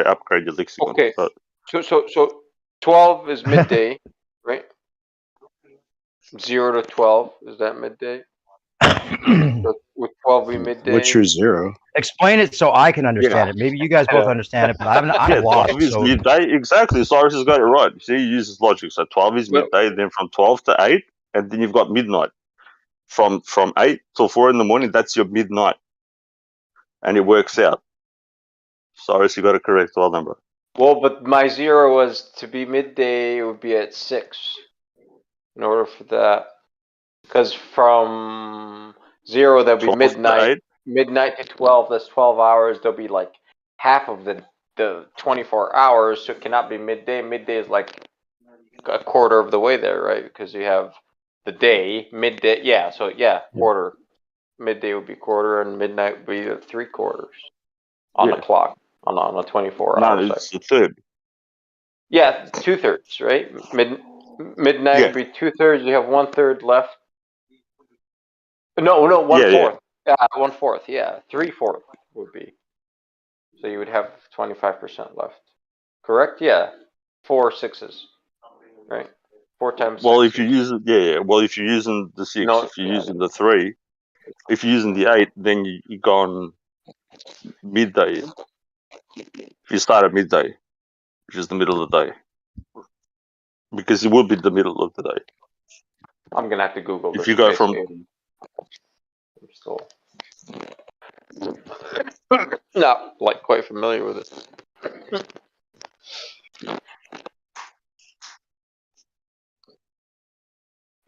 upgrade your lexicon. Okay. But... So 12 is midday, right? 0 to 12 is that midday? Would 12 be midday? What's your 0? Explain it so I can understand it. Maybe you guys both understand it, but I'm lost. 12 is So midday. Exactly. Cyrus has got it right. See, he uses logic. So 12 is midday, then from 12 to 8, and then you've got midnight. From 8 till 4 in the morning, that's your midnight. And it works out. Cyrus, you got it correct. Well done, bro. Well, but my 0 was to be midday, it would be at 6 in order for that. Because from 0, there'll be midnight. Midnight to 12, that's 12 hours. There'll be like half of the 24 hours, so it cannot be midday. Midday is like a quarter of the way there, right? Because you have the day, midday. Yeah, so quarter. Midday would be quarter, and midnight would be 3/4 on the clock on a 24-hour cycle. It's a third. Yeah, 2/3, right? Midnight would be 2/3. You have 1/3 left. No, 1/4. Yeah, 1/4. Yeah, 3/4 would be. So you would have 25% left. Correct? Yeah, 4 6s, right? 4 times 6. Well, if you use it, well, if you're using the 6, if you're using the 3, if you're using the 8, then you go on midday. If you start at midday, which is the middle of the day, because it will be the middle of the day. I'm gonna have to Google this. If you go from I'm still not like quite familiar with it.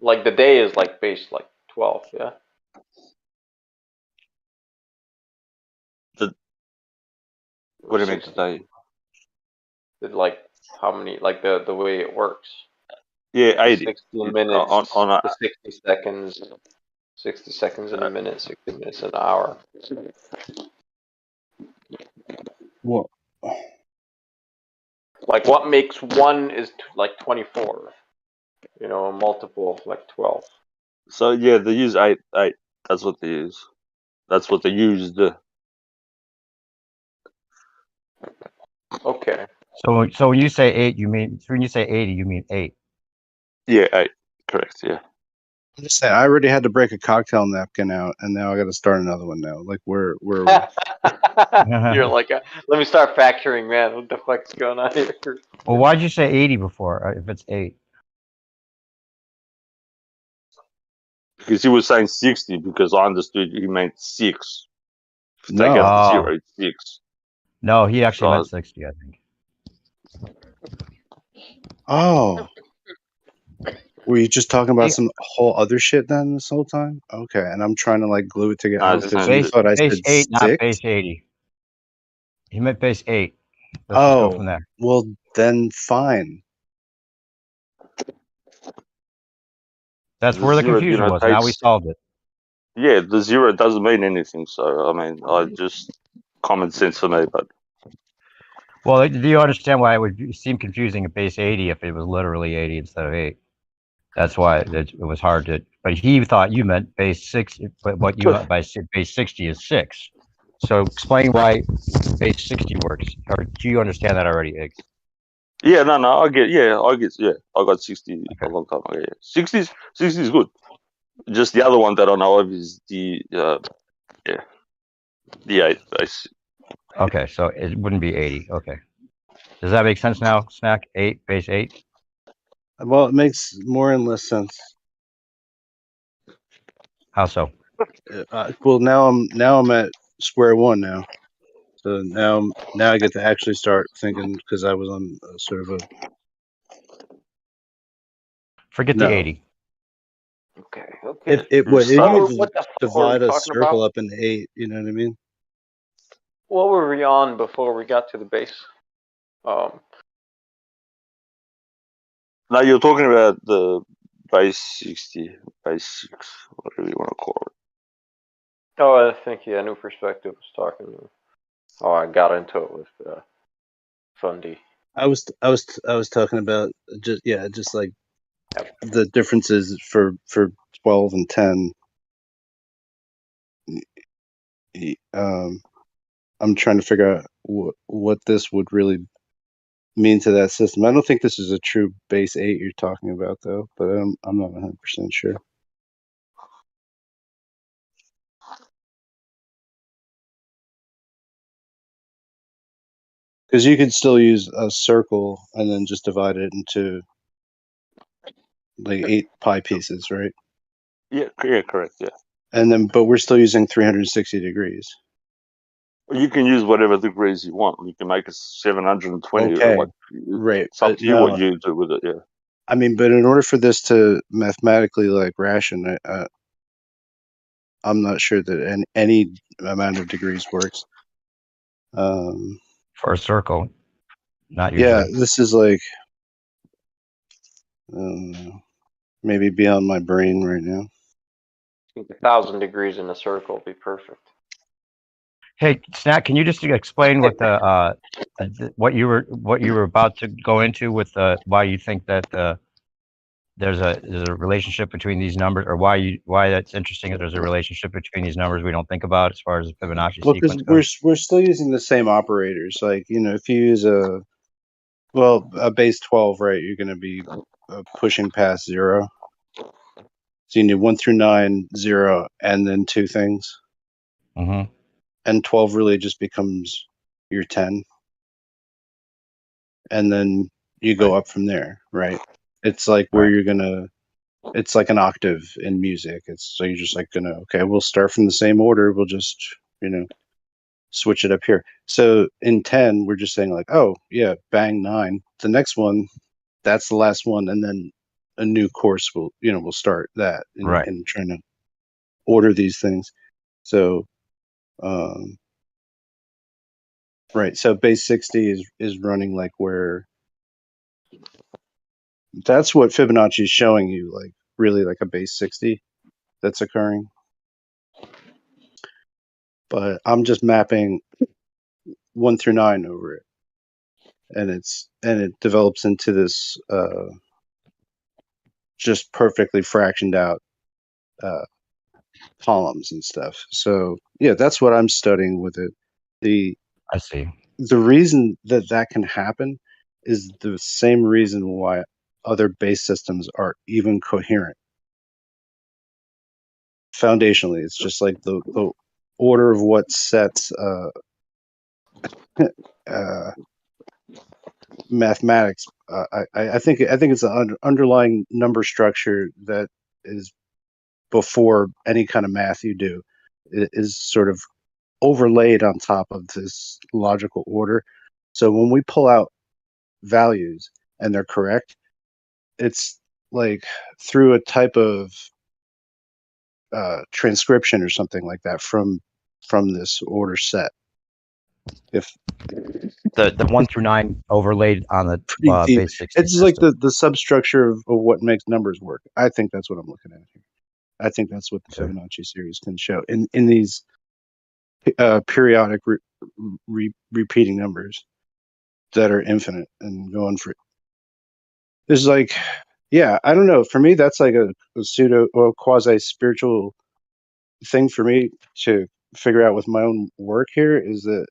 Like the day is like base like 12, yeah. What do you mean today? Like how many? Like the way it works. Yeah, 80. 60 minutes on to 60 seconds. 60 seconds in a minute. 60 minutes in an hour. What? Like what makes 1 is like 24. You know, a multiple of like 12. So yeah, they use 8. That's what they use. That's what they used. Okay. So when you say 8, you mean when you say 80, you mean 8. Yeah, 8. Correct. Yeah. I'm just saying, I already had to break a cocktail napkin out, and now I got to start another one now. Like we're You're like, let me start factoring, man. What the fuck's going on here? Well, why'd you say 80 before? If it's 8. Because he was saying 60, because I understood he meant 6. If you take No. out the 0, it's 6. No, he actually meant 60, I think. Oh. Were you just talking about some whole other shit then this whole time? Okay, and I'm trying to like glue it together. Because you thought I said Base 8, not 6? base 80. He meant base 8. Let's just go from there. Well then fine. That's where the confusion was. Now we solved it. Yeah, the 0 doesn't mean anything. So I mean, I just common sense for me, but. Well, do you understand why it would seem confusing at base 80 if it was literally 80 instead of 8? That's why it was hard to. But he thought you meant base 6. But what you meant by base 60 is 6. So explain why base 60 works. Or do you understand that already, Iggs? Yeah, no, I get. I got 60 a long time ago. Yeah. 60 is good. Just the other one that I know of is the 8 base. Okay, so it wouldn't be 80. Okay. Does that make sense now, Snack? 8, base 8? Well, it makes more and less sense. How so? Well, now I'm at square one now. So now I get to actually start thinking because I was on sort of a Forget the 80. Okay. Okay. if What you the fuck were we divide a talking circle about? up into 8, you know what I mean? What were we on before we got to the base? Now you're talking about the base 60, base 6, whatever you want to call it. Oh, I think New Perspective was talking. Oh, I got into it with Fundy. I was talking about just like the differences for 12 and 10. I'm trying to figure out what this would really mean to that system. I don't think this is a true base 8 you're talking about though, but I'm not 100% sure. Because you could still use a circle and then just divide it into like 8 pie pieces, right? Yeah, correct, yeah. And then, but we're still using 360 degrees. You can use whatever degrees you want. You can make it 720. Okay, Like, right. it's up to you what you do with it, yeah. I mean, but in order for this to mathematically like ration, I'm not sure that any amount of degrees works. For a circle, not yeah, usually. this is like maybe beyond my brain right now. 1,000 degrees in a circle would be perfect. Hey, Snack, can you just explain what the what you were about to go into with why you think that there's a relationship between these numbers, or why that's interesting that there's a relationship between these numbers we don't think about as far as the Fibonacci Well, because sequence goes? we're still using the same operators. Like, you know, if you use a base 12, right, you're going to be pushing past 0. So you need 1 through 9, 0, and then 2 things. Mm-hmm. And 12 really just becomes your 10. And then you go up from there, right? It's like where you're going to, it's like an octave in music. So you're just like going to, okay, we'll start from the same order. We'll just, you know, switch it up here. So in 10, we're just saying like, oh yeah, bang 9. The next one, that's the last one. And then a new course will, you know, we'll start that in trying to order these things. So, right. So base 60 is running like where that's what Fibonacci is showing you, like really like a base 60 that's occurring. But I'm just mapping 1 through 9 over it. And it develops into this just perfectly fractioned out columns and stuff. So yeah, that's what I'm studying with it. I see. The reason that can happen is the same reason why other base systems are even coherent. Foundationally, it's just like the order of what sets mathematics. I think it's an underlying number structure that is before any kind of math you do. It is sort of overlaid on top of this logical order. So when we pull out values and they're correct, it's like through a type of transcription or something like that from this order set. If the 1 through 9 overlaid on the deep. base 60 It's like the substructure of what makes numbers work. I think that's what I'm looking at here. I think that's what the Fibonacci series can show in these periodic repeating numbers that are infinite and going for. There's like, yeah, I don't know. For me, that's like a pseudo or quasi spiritual thing for me to figure out with my own work here is that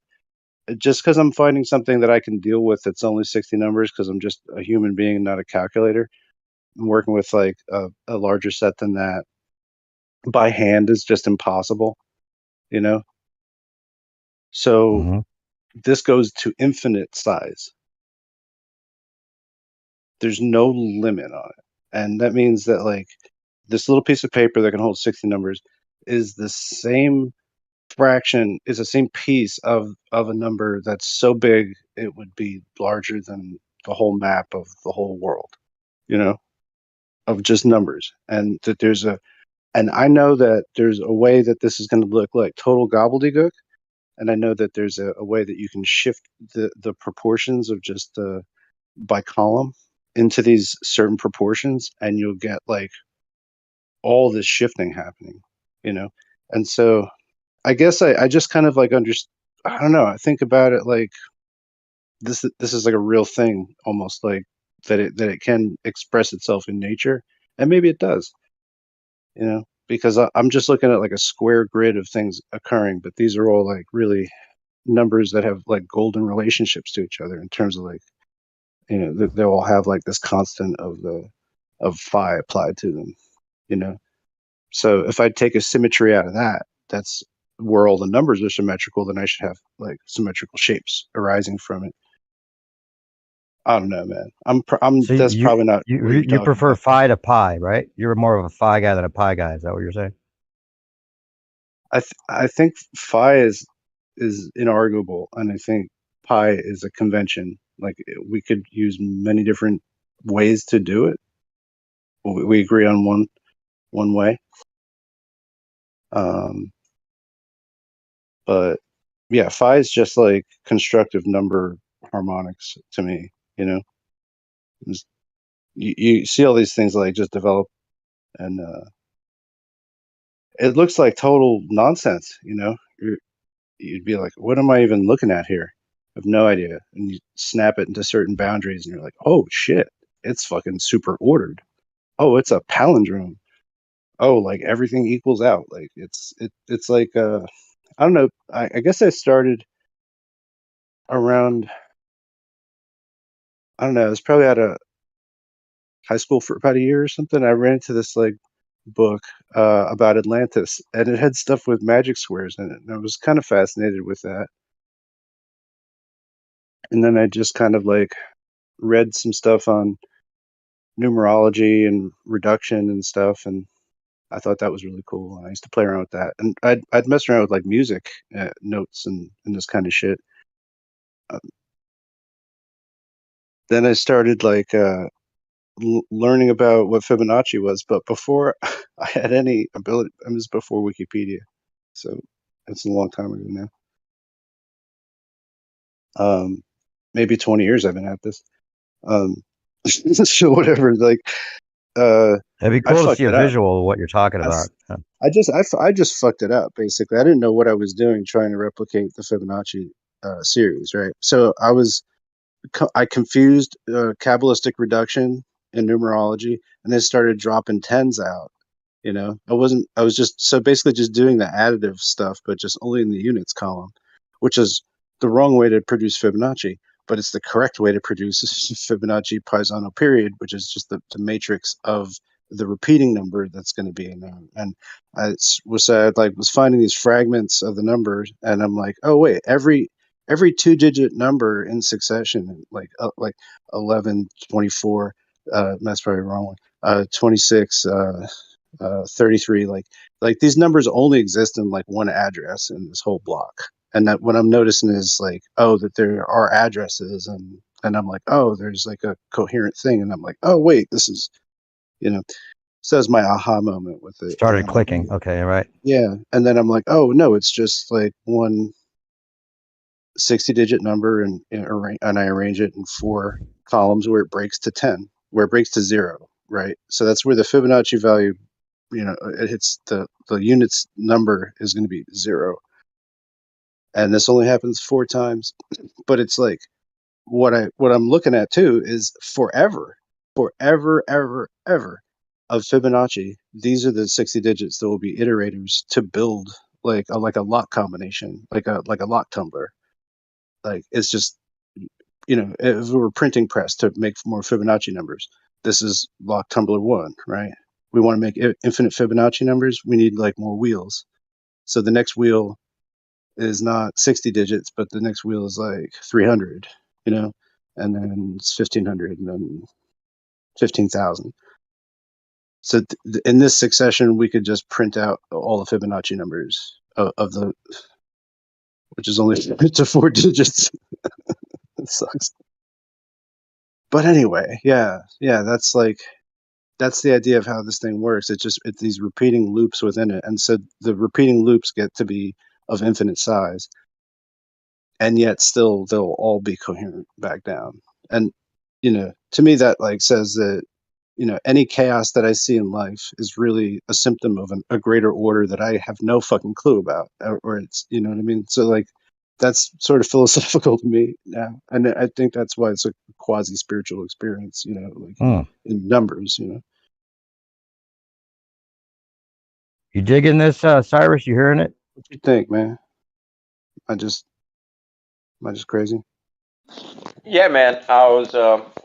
just because I'm finding something that I can deal with that's only 60 numbers because I'm just a human being and not a calculator, I'm working with like a larger set than that by hand is just impossible, you know? So this goes to infinite size. There's no limit on it. And that means that like this little piece of paper that can hold 60 numbers is the same fraction is the same piece of a number that's so big it would be larger than the whole map of the whole world, you know, of just numbers. And that and I know that there's a way that this is going to look like total gobbledygook. And I know that there's a way that you can shift the proportions of just by column into these certain proportions, and you'll get like all this shifting happening, you know. And so I guess I just kind of like I don't know, I think about it like this is like a real thing, almost like that it can express itself in nature, and maybe it does, you know, because I'm just looking at like a square grid of things occurring, but these are all like really numbers that have like golden relationships to each other in terms of like, you know, they all have like this constant of phi applied to them, you know. So if I take a symmetry out of that, that's where all the numbers are symmetrical, then I should have like symmetrical shapes arising from it. I don't know, man. So that's probably not what you're you talking prefer about. phi to pi, right? You're more of a phi guy than a pi guy. Is that what you're saying? I think phi is inarguable, and I think pi is a convention. Like we could use many different ways to do it. We agree on one way. But yeah, phi is just like constructive number harmonics to me, you know. You see all these things like just develop, and it looks like total nonsense, you know. You'd be like, what am I even looking at here? I have no idea. And you snap it into certain boundaries, and you're like, oh shit, it's fucking super ordered. Oh, it's a palindrome. Oh, like everything equals out. Like it's like I don't know. I guess I started around, I don't know, it was probably out of high school for about a year or something. I ran into this like book about Atlantis, and it had stuff with magic squares in it, and I was kind of fascinated with that. And then I just kind of like read some stuff on numerology and reduction and stuff, and I thought that was really cool. I used to play around with that, and I'd mess around with like music notes and this kind of shit. Then I started like learning about what Fibonacci was, but before I had any ability, it was before Wikipedia, so it's a long time ago now. Maybe 20 years I've been at this. So whatever, like It'd be I cool to fucked see a it up. visual of what you're talking about. I just fucked it up basically. I didn't know what I was doing trying to replicate the Fibonacci series, right? So I confused Kabbalistic reduction and numerology, and then started dropping tens out. You know, I was just so basically just doing the additive stuff, but just only in the units column, which is the wrong way to produce Fibonacci, but it's the correct way to produce Fibonacci Paisano period, which is just the matrix of the repeating number that's going to be in there. And I was finding these fragments of the numbers, and I'm like, oh wait, every 2-digit number in succession, like 11, 24, that's probably the wrong one, 26, 33, like these numbers only exist in like one address in this whole block. And that what I'm noticing is like, oh, that there are addresses, and I'm like, oh, there's like a coherent thing, and I'm like, oh wait, this is, you know. So that's my aha moment with it. Started clicking. Okay, right. Yeah, and then I'm like, oh no, it's just like one 60-digit number, and I arrange it in 4 columns where it breaks to 10, where it breaks to 0, right? So that's where the Fibonacci value, you know, it hits the units number is going to be 0, and this only happens 4 times. But it's like what I'm looking at too is forever ever of Fibonacci. These are the 60 digits that will be iterators to build like a lock combination, like a lock tumbler. Like it's just, you know, if we were printing press to make more Fibonacci numbers, this is lock tumbler 1, right? We want to make infinite Fibonacci numbers. We need like more wheels. So the next wheel is not 60 digits, but the next wheel is like 300, you know, and then it's 1500, and then 15,000. So in this succession, we could just print out all the Fibonacci numbers of the, which is only to 4 digits. It sucks. But anyway, yeah, that's the idea of how this thing works. It's these repeating loops within it, and so the repeating loops get to be of infinite size, and yet still they'll all be coherent back down. And to me, that says that any chaos that I see in life is really a symptom of a greater order that I have no fucking clue about, or it's, you know what I mean? So that's sort of philosophical to me now. And I think that's why it's a quasi spiritual experience, in numbers, You digging this, Cyrus? You hearing it? What you think, man? Am I just crazy? Yeah, man. I was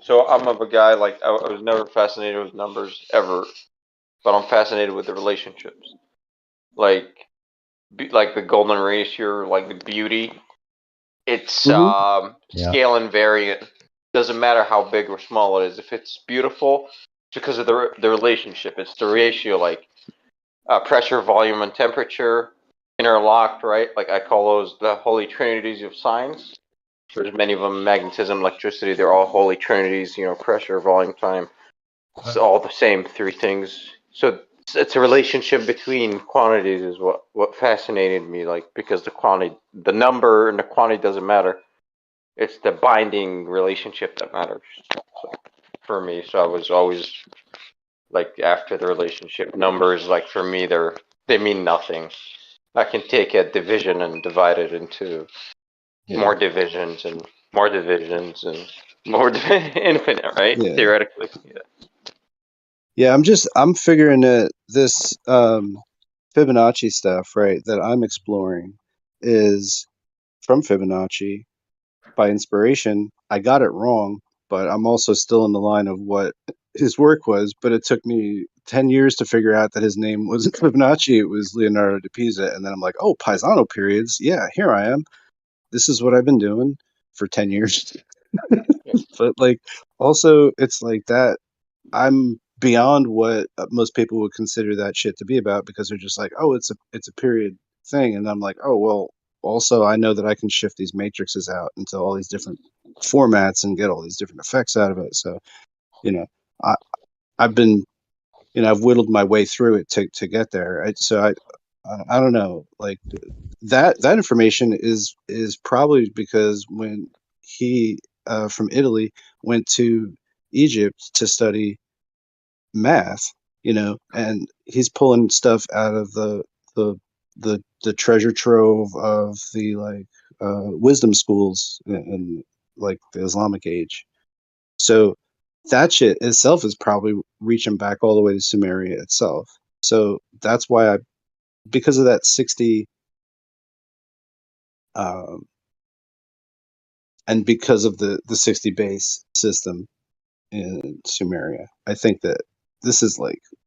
so I'm of a guy like I was never fascinated with numbers ever, but I'm fascinated with the relationships, like like the golden ratio, like the beauty. It's scale invariant. Doesn't matter how big or small it is. If it's beautiful, it's because of the relationship. It's the ratio, like pressure, volume, and temperature interlocked, right? Like I call those the holy trinities of science. There's many of them: magnetism, electricity. They're all holy trinities. Pressure, volume, time. It's all the same three things. So it's a relationship between quantities is what fascinated me. Like because the number and the quantity doesn't matter. It's the binding relationship that matters. So, for me, so I was always like after the relationship numbers. Like for me, they mean nothing. I can take a division and divide it into more divisions and more divisions and more infinite, right? Yeah. Theoretically, Yeah, I'm figuring that this Fibonacci stuff, right, that I'm exploring is from Fibonacci by inspiration. I got it wrong, but I'm also still in the line of what his work was, but it took me 10 years to figure out that his name wasn't Fibonacci, it was Leonardo da Pisa. And then I'm like, oh, Paisano periods. Yeah, here I am. This is what I've been doing for 10 years. But also it's like that I'm beyond what most people would consider that shit to be about, because they're just like, oh, it's a period thing. And I'm like, oh, well, also I know that I can shift these matrices out into all these different formats and get all these different effects out of it. So, I, I've been, I've whittled my way through it to get there. I don't know, that information is probably because when he from Italy went to Egypt to study math, and he's pulling stuff out of the treasure trove of the wisdom schools in the Islamic age. So that shit itself is probably reaching back all the way to Sumeria itself. So that's why because of that 60 and because of the 60 base system in Sumeria, I think that this is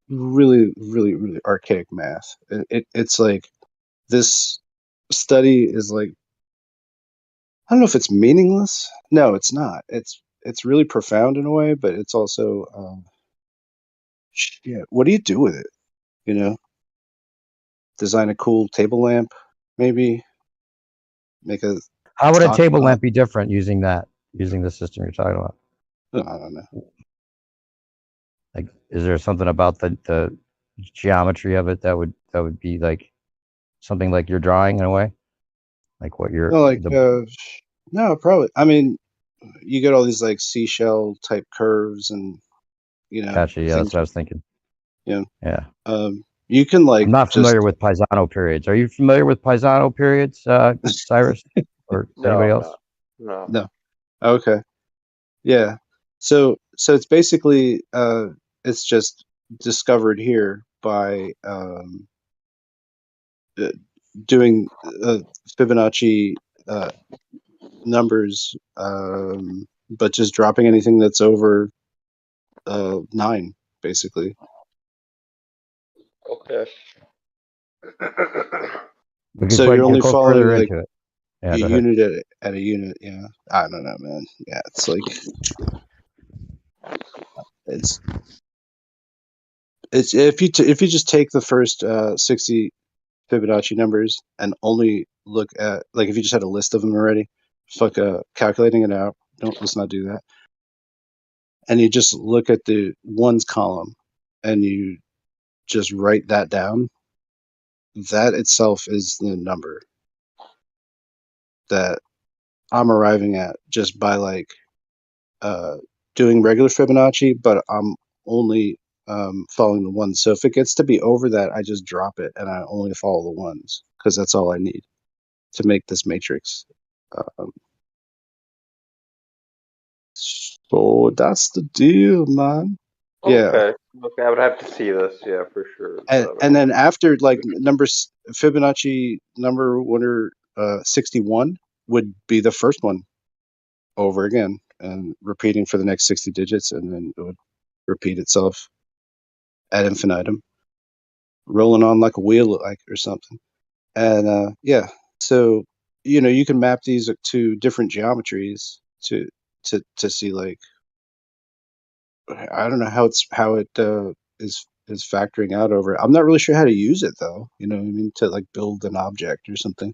really, really, really archaic math. It's like this study is I don't know if it's meaningless. No, it's not. It's really profound in a way, but it's also yeah. What do you do with it? Design a cool table lamp, maybe make a. How would a stock table pot. lamp be different using the system you're talking about? I don't know. Is there something about the geometry of it that would be something like you're drawing in a way? Like what you're no, probably. I mean, you get all these seashell type curves and Gotcha. Yeah, that's what I was thinking. Yeah. You can I'm not familiar with Paisano periods. Are you familiar with Paisano periods, Cyrus, or anybody else? No. Okay. Yeah. So it's basically it's just discovered here by doing Fibonacci numbers, but just dropping anything that's over 9, basically. Okay. So you're only following into it. Yeah, a go ahead. unit at a unit. Yeah, I don't know, man. Yeah, it's It's if you just take the first 60 Fibonacci numbers and only look at, like, if you just had a list of them already, fuck calculating it out. Let's not do that. And you just look at the ones column and you just write that down. That itself is the number that I'm arriving at just by like doing regular Fibonacci, but I'm only following the ones. So if it gets to be over that, I just drop it and I only follow the ones because that's all I need to make this matrix. So that's the deal, man. Yeah. Okay. Okay, I would have to see this, yeah, for sure. And then after like Fibonacci number 61 would be the first one over again and repeating for the next 60 digits, and then it would repeat itself ad infinitum, rolling on like a wheel, like, or something. And yeah, so you can map these to different geometries to see, like, I don't know how it is factoring out over. I'm not really sure how to use it though. You know what I mean? To like build an object or something.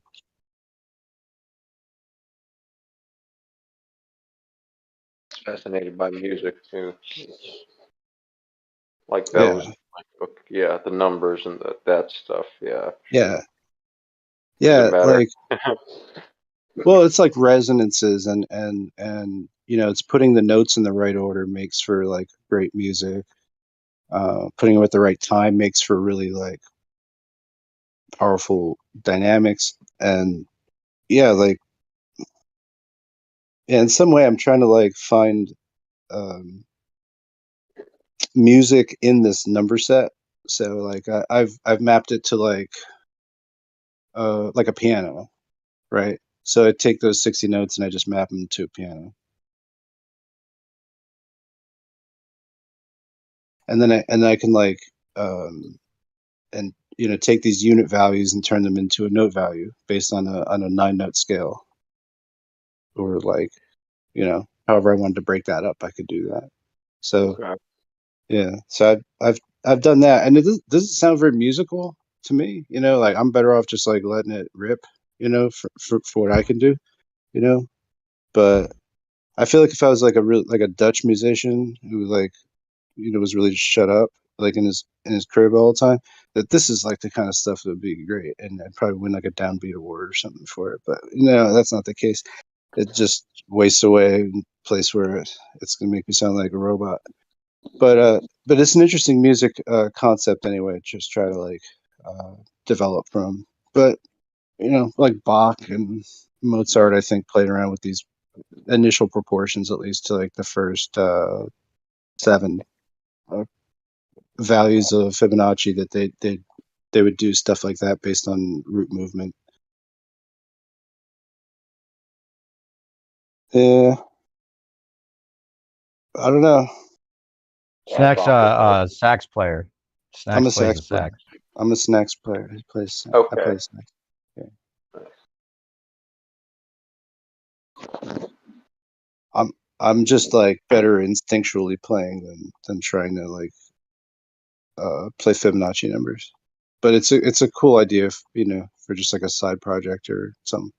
Fascinated by music too. Like Yeah. those, yeah, the numbers and that stuff. Yeah. Yeah. Does it matter? Like, well, it's like resonances and it's putting the notes in the right order makes for like great music. Putting it at the right time makes for really like powerful dynamics. And yeah, like, in some way I'm trying to like find music in this number set. So like I've mapped it to like a piano, right? So I take those 60 notes and I just map them to a piano. And then I can like and take these unit values and turn them into a note value based on a 9-note scale, or like however I wanted to break that up, I could do that. So yeah, so I've done that, and it doesn't sound very musical to me. Like I'm better off just like letting it rip, for what I can do, but I feel like if I was like a Dutch musician who like was really just shut up like in his crib all the time, that this is like the kind of stuff that would be great, and I'd probably win like a downbeat award or something for it. But that's not the case. It just wastes away in a place where it's gonna make me sound like a robot. But it's an interesting music concept anyway. Just try to like develop from. But like Bach and Mozart, I think played around with these initial proportions, at least to like the first 7 values of Fibonacci, that they would do stuff like that based on root movement. Yeah, I don't know. Snacks, sax player. Snacks I'm a plays sax the player. sax. I'm a sax player. He plays. Okay. I play sax. Yeah. I'm just like better instinctually playing than trying to like play Fibonacci numbers. But it's a cool idea, for just like a side project or something.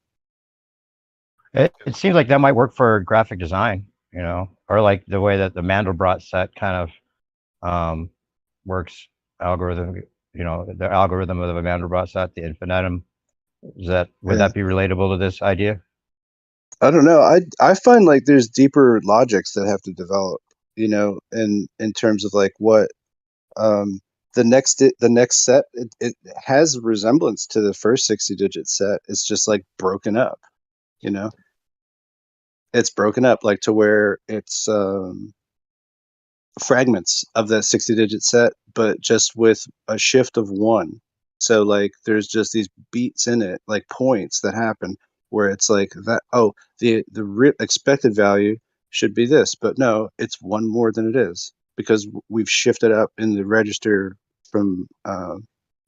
It seems like that might work for graphic design, or like the way that the Mandelbrot set kind of works algorithm. The algorithm of the Mandelbrot set, the infinitum. Would that be relatable to this idea? I don't know. I find like there's deeper logics that have to develop, in terms of like what the next set, it has resemblance to the first 60-digit set. It's just like broken up, it's broken up like to where it's fragments of that 60-digit set, but just with a shift of 1. So like there's just these beats in it, like points that happen where it's like that, oh, the expected value should be this, but no, it's 1 more than it is because we've shifted up in the register from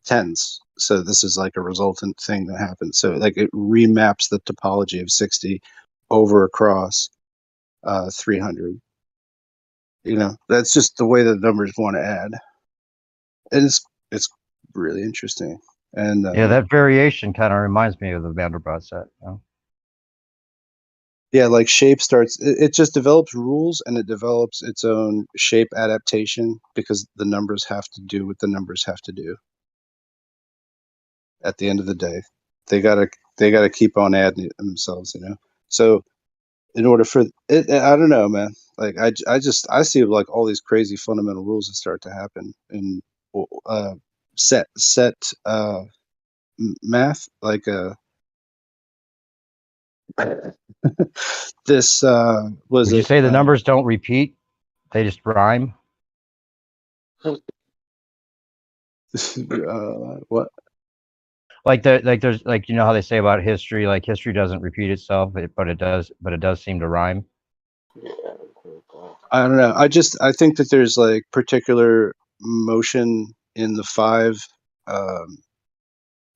tens. So this is like a resultant thing that happens. So like it remaps the topology of 60 over across 300. That's just the way the numbers want to add. and it's really interesting. And Yeah, that variation kind of reminds me of the Vanderbilt set. yeah, like shape starts. It just develops rules, and it develops its own shape adaptation because the numbers have to do what the numbers have to do. At the end of the day, they gotta keep on adding it themselves, you know. So in order for it, I don't know, man. Like I see like all these crazy fundamental rules that start to happen in set math, like this was Would you it say the numbers don't repeat? They just rhyme? what? Like there's like, you know how they say about history, like history doesn't repeat itself, but it does seem to rhyme. I don't know. I think that there's like particular motion in the five,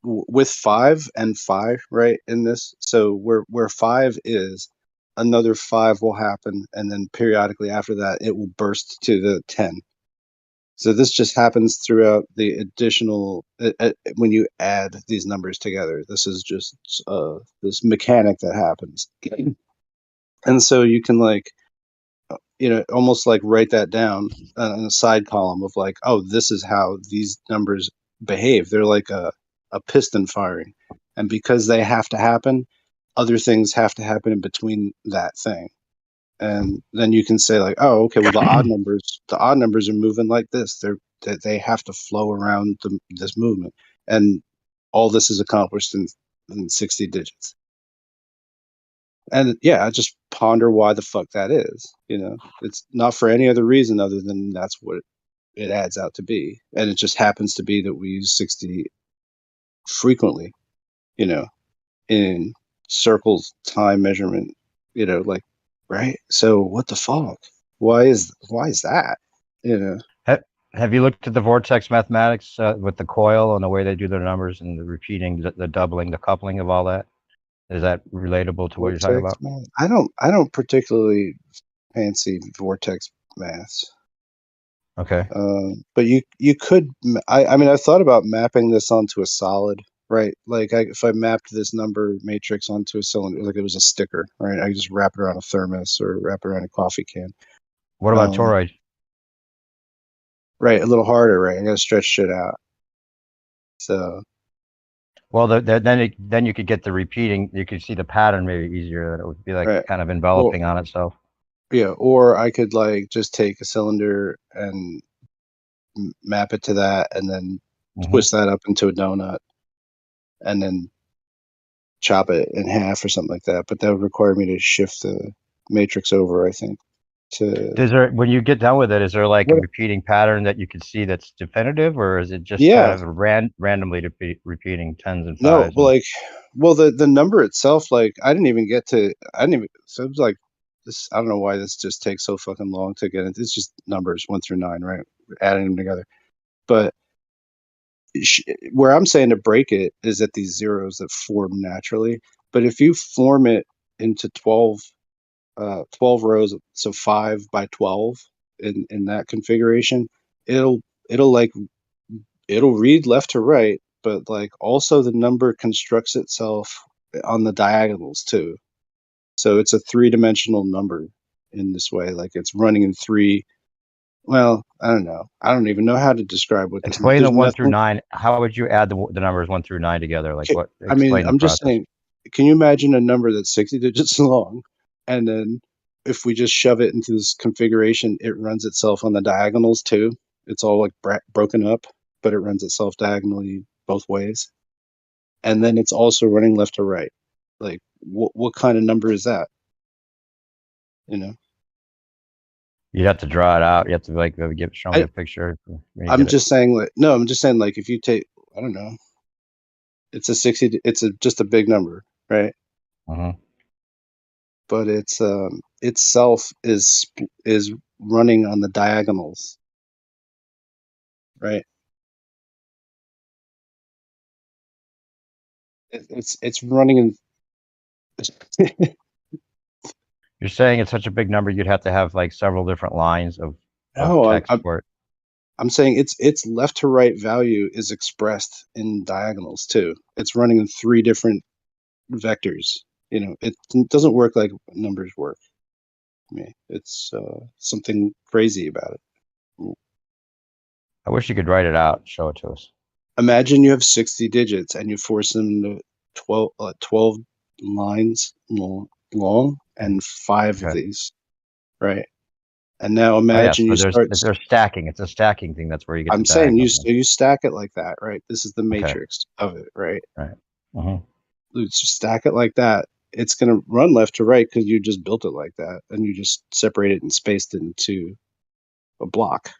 with 5 and 5, right, in this. So where 5 is, another 5 will happen, and then periodically after that it will burst to the 10. So this just happens throughout the additional when you add these numbers together. This is just this mechanic that happens. And so you can like, you know, almost like write that down in a side column of like, oh, this is how these numbers behave. They're like a piston firing. And because they have to happen, other things have to happen in between that thing. And then you can say like, oh, okay, well the odd numbers are moving like this. They have to flow around this movement. And all this is accomplished in 60 digits. And yeah, I just ponder why the fuck that is. You know, it's not for any other reason other than that's what it adds out to be. And it just happens to be that we use 60 frequently, you know, in circles, time measurement, you know, like, right? So what the fuck? Why is that? You know, Have you looked at the vortex mathematics with the coil and the way they do their numbers and the repeating, the doubling, the coupling of all that? Is that relatable to what you're talking vortex about? math? I don't particularly fancy vortex maths. Okay. But you could. I mean, I've thought about mapping this onto a solid, right? Like, if I mapped this number matrix onto a cylinder, like it was a sticker, right? I just wrap it around a thermos or wrap it around a coffee can. What about toroid? Right, a little harder, right? I gotta stretch shit out. So. Well, then you could get the repeating. You could see the pattern maybe easier. That it would be like Right. kind of enveloping on itself. Yeah, or I could like just take a cylinder and map it to that, and then twist that up into a donut, and then chop it in half or something like that. But that would require me to shift the matrix over, I think. Is there, when you get done with it, is there like a repeating pattern that you can see that's definitive, or is it just kind of randomly repeating tens and No, fives? well, the number itself, like I didn't even, so it was like this. I don't know why this just takes so fucking long to get into. It's just numbers 1 through 9, right? Adding them together. But where I'm saying to break it is at these zeros that form naturally. But if you form it into 12 rows, so 5 by 12 in that configuration, it'll read left to right, but like also the number constructs itself on the diagonals too. So it's a 3-dimensional number in this way. Like it's running in 3. Well, I don't know. I don't even know how to describe what this. Explain the 1 through 9. How would you add the numbers 1 through 9 together? Like what? I mean, Explain the I'm just process. saying, can you imagine a number that's 60 digits long, and then if we just shove it into this configuration, it runs itself on the diagonals too? It's all like broken up, but it runs itself diagonally both ways. And then it's also running left to right. Like, what kind of number is that? You know? You'd have to draw it out. You have to like show me a picture. I'm just saying, like if you take, I don't know, it's a 60. It's just a big number, right? But it's itself is running on the diagonals, right? It's running in. You're saying it's such a big number, you'd have to have like several different lines of No, text for it. I'm saying its left to right value is expressed in diagonals too. It's running in 3 different vectors. You know, it doesn't work like numbers work. I mean, it's something crazy about it. I wish you could write it out, show it to us. Imagine you have 60 digits and you force them to 12 lines long and 5 of these, right? And now imagine you start. They're stacking. It's a stacking thing. That's where you get. I'm the saying diagonal. you stack it like that, right? This is the matrix of it, right? Right. Uh-huh. You stack it like that. It's going to run left to right because you just built it like that, and you just separated and spaced it into a block.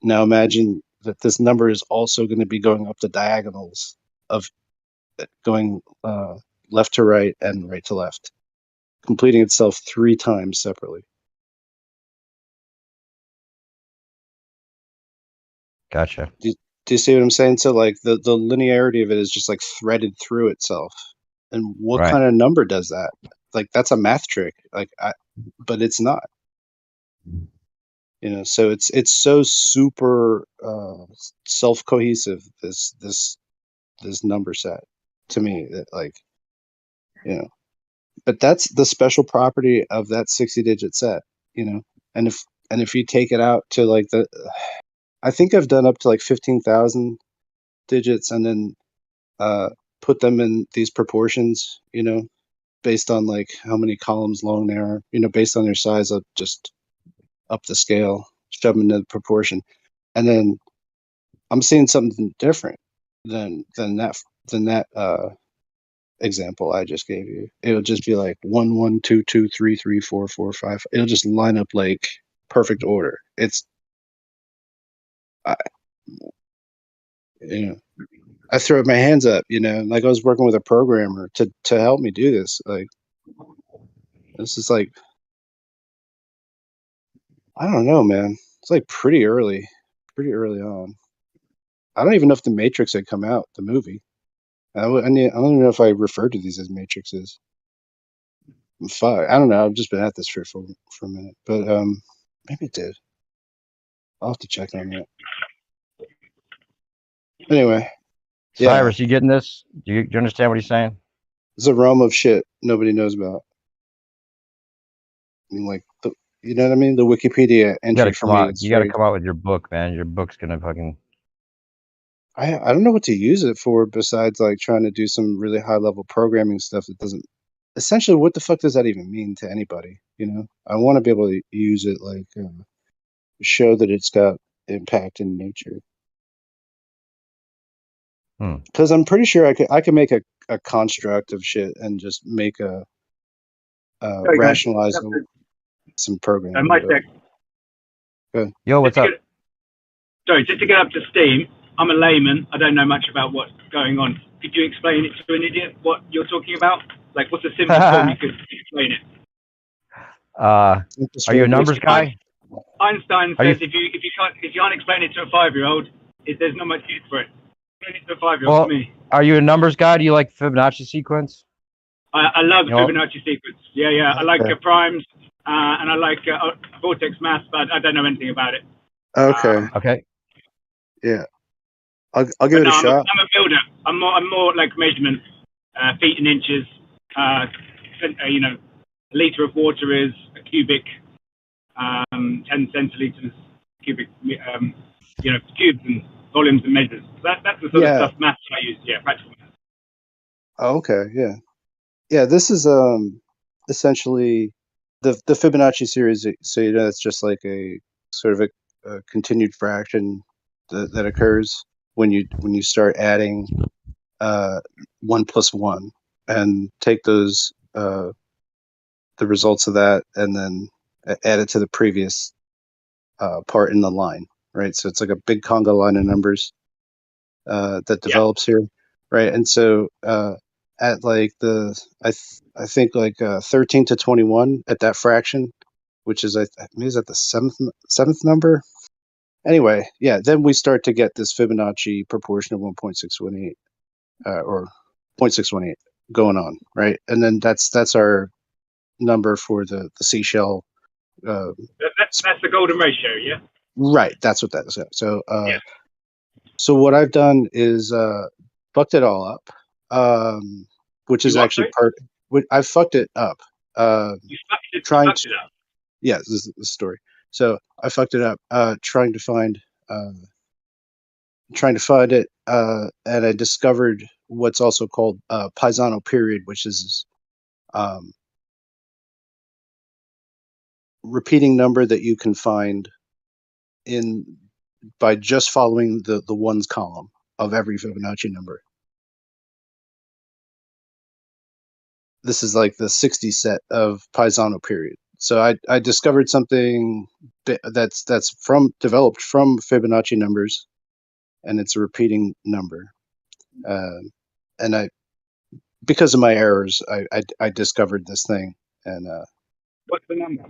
Now imagine that this number is also going to be going up the diagonals of going left to right and right to left, completing itself 3 times separately. Gotcha. Do you see what I'm saying? So like the linearity of it is just like threaded through itself. And what kind of number does that? Like that's a math trick. But it's not. You know, so it's so super self-cohesive, this number set to me, that like, you know, but that's the special property of that 60-digit set, you know. And if you take it out to like I think I've done up to like 15,000 digits and then put them in these proportions, you know, based on like how many columns long they are, you know, based on their size. Of just up the scale, shove them into the proportion, and then I'm seeing something different than that example I just gave you. It'll just be like 1 1 2 2 3 3 4 4 5. It'll just line up like perfect order. It's you know, I throw my hands up, you know, like I was working with a programmer to help me do this. Like this is like, I don't know, man. It's like pretty early on. I don't even know if the Matrix had come out, the movie. I don't even know if I referred to these as matrices. Fuck, I don't know. I've just been at this for a minute, but maybe it did. I'll have to check on that. Anyway, Cyrus, you getting this? Do you understand what he's saying? It's a realm of shit nobody knows about. I mean, like you know what I mean? The Wikipedia entry for me. You gotta come out with your book, man. Your book's gonna fucking. I don't know what to use it for besides like trying to do some really high level programming stuff that doesn't. Essentially, what the fuck does that even mean to anybody? You know, I want to be able to use it like show that it's got impact in nature. Because I'm pretty sure I could make a construct of shit and just make a rationalize some programming. Mike, Good. Yo, what's up? Sorry, just to get up to steam. I'm a layman. I don't know much about what's going on. Could you explain it to an idiot what you're talking about? Like, what's the simplest form you could explain it? Are you a numbers guy? Einstein says if you can't explain it to a 5-year-old, there's not much use for it. Explain it to a 5-year-old for me. Are you a numbers guy? Do you like Fibonacci sequence? I love Fibonacci sequence. Yeah. I like primes and I like vortex math, but I don't know anything about it. Okay. Yeah. I'll give it a shot. I'm a builder. I'm more like measurement, feet and inches. You know, a liter of water is a cubic. 10 centiliters cubic. You know, cubes and volumes and measures. That's the sort of stuff math I use. Yeah, practical math. Oh, okay. Yeah. This is essentially the Fibonacci series. So you know, it's just like a sort of a continued fraction that occurs when you start adding 1 plus 1 and take those the results of that and then add it to the previous part in the line, right? So it's like a big conga line of numbers that develops here, right? And so at like I think like 13 to 21 at that fraction, which is maybe is that the seventh number. Anyway, yeah, then we start to get this Fibonacci proportion of 1.618 or 0.618 going on, right? And then that's our number for the seashell. That's the golden ratio, yeah. Right, that's what that is. So, Yeah. so what I've done is fucked it all up, which is You what, actually sorry? I fucked it up. You fucked Trying it to, up. yeah, this is the story. So I fucked it up, trying to find it, and I discovered what's also called Paisano period, which is repeating number that you can find in by just following the ones column of every Fibonacci number. This is like the 60 set of Paisano period. So I discovered something that's developed from Fibonacci numbers, and it's a repeating number. And because of my errors, I discovered this thing, and What's the number?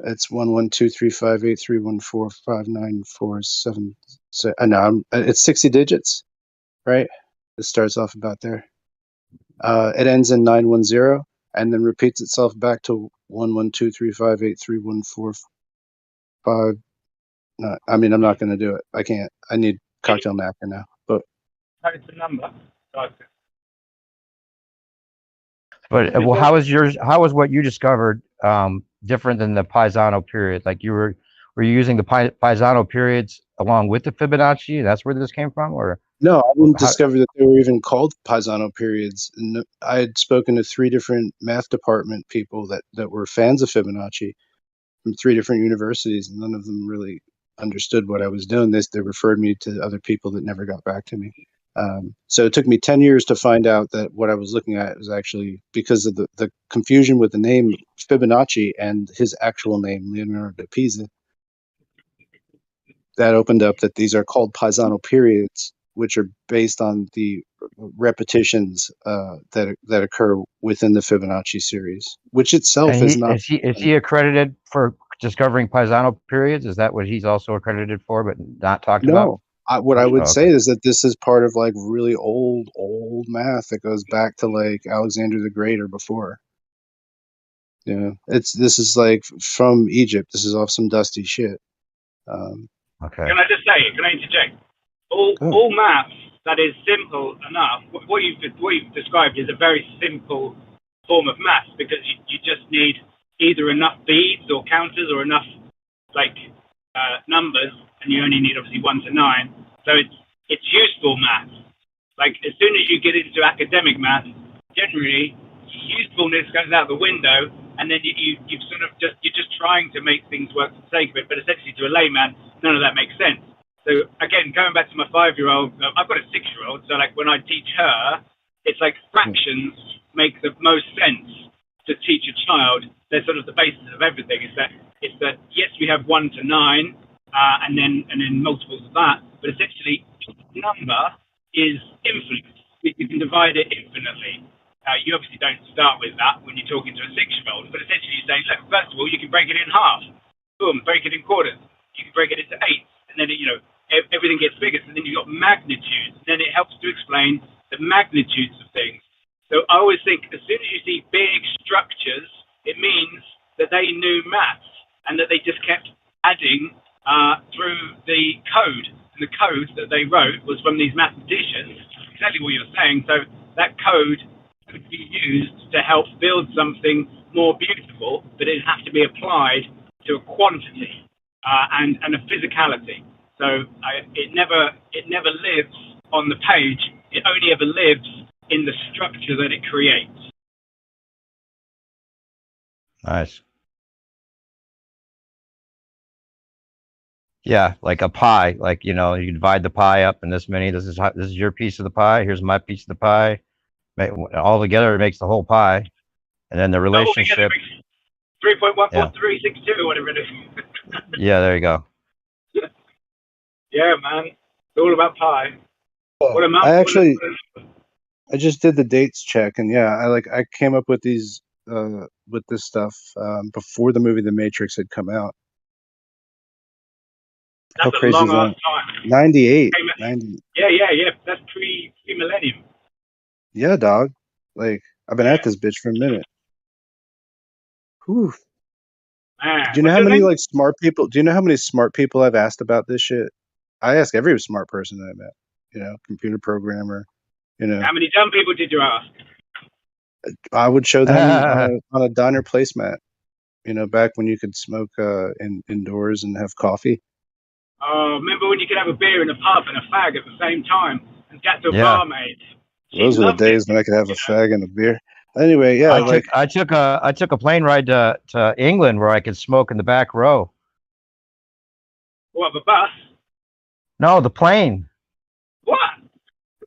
it's 1123583145947. So no, it's 60 digits, right? It starts off about there. It ends in 910, and then repeats itself back to 11235831455. No, I mean, I'm not going to do it. I can't. I need cocktail napkin now. But It's the number. But well, how is yours? How was what you discovered different than the Paisano period? Like were you using the Paisano periods along with the Fibonacci? That's where this came from, or no, I didn't how? discover that they were even called Paisano periods. And I had spoken to 3 different math department people that were fans of Fibonacci from 3 different universities, and none of them really understood what I was doing. They referred me to other people that never got back to me. So it took me 10 years to find out that what I was looking at was actually because of the confusion with the name Fibonacci and his actual name, Leonardo da Pisa. That opened up that these are called Paisano periods, which are based on the repetitions that occur within the Fibonacci series, which itself And is not. is he accredited for discovering Paisano periods? Is that what he's also accredited for, but not talked about? No, what I would Oh, say is that this is part of like really old math that goes back to like Alexander the Great or before. Yeah, this is like from Egypt. This is off some dusty shit. Okay. Can I just say? Can I interject? All maths that is simple enough. What you've described is a very simple form of maths because you just need either enough beads or counters or enough like numbers, and you only need obviously 1 to 9. So it's useful maths. Like as soon as you get into academic maths, generally usefulness goes out the window, and then you've sort of you're just trying to make things work for the sake of it. But essentially, to a layman, none of that makes sense. So again, going back to my 5-year-old, I've got a 6-year-old. So like when I teach her, it's like fractions make the most sense to teach a child. They're sort of the basis of everything. It's that yes, we have 1 to 9, and then multiples of that. But essentially, each number is infinite. You can divide it infinitely. You obviously don't start with that when you're talking to a 6-year-old, but essentially you say, look, first of all, you can break it in half. Boom, break it in quarters. You can break it into eighths, and then everything gets bigger. So then you've got magnitudes, and then it helps to explain the magnitudes of things. So I always think as soon as you see big structures, it means that they knew maths and that they just kept adding through the code. And the code that they wrote was from these mathematicians, exactly what you're saying. So that code could be used to help build something more beautiful, but it has to be applied to a quantity and a physicality. So it never lives on the page. It only ever lives in the structure that it creates. Nice. Yeah, like a pie. Like you divide the pie up in this many. This is your piece of the pie. Here's my piece of the pie. All together, it makes the whole pie. And then the relationship. 3.14362 or whatever it is. Yeah, there you go. Yeah, man. It's all about pie. What a I just did the dates check, and yeah, I came up with these with this stuff before the movie The Matrix had come out. That's How crazy a is long that? ass time. 98. 90. Yeah. That's pre-millennium. Yeah, dog. Like I've been at this bitch for a minute. Whew. Ah, Do you know what's how your many name? like smart people? Do you know how many smart people I've asked about this shit? I ask every smart person that I met. You know, computer programmer. You know, How many dumb people did you ask? I would show them on a diner placemat. You know, back when you could smoke indoors and have coffee. Oh, remember when you could have a beer in a pub and a fag at the same time and chat to a Yeah. barmaid? She Those were the loved it. days when I could have a fag and a beer. Anyway, yeah, like I took a plane ride to England where I could smoke in the back row. What, the bus? No, the plane. What?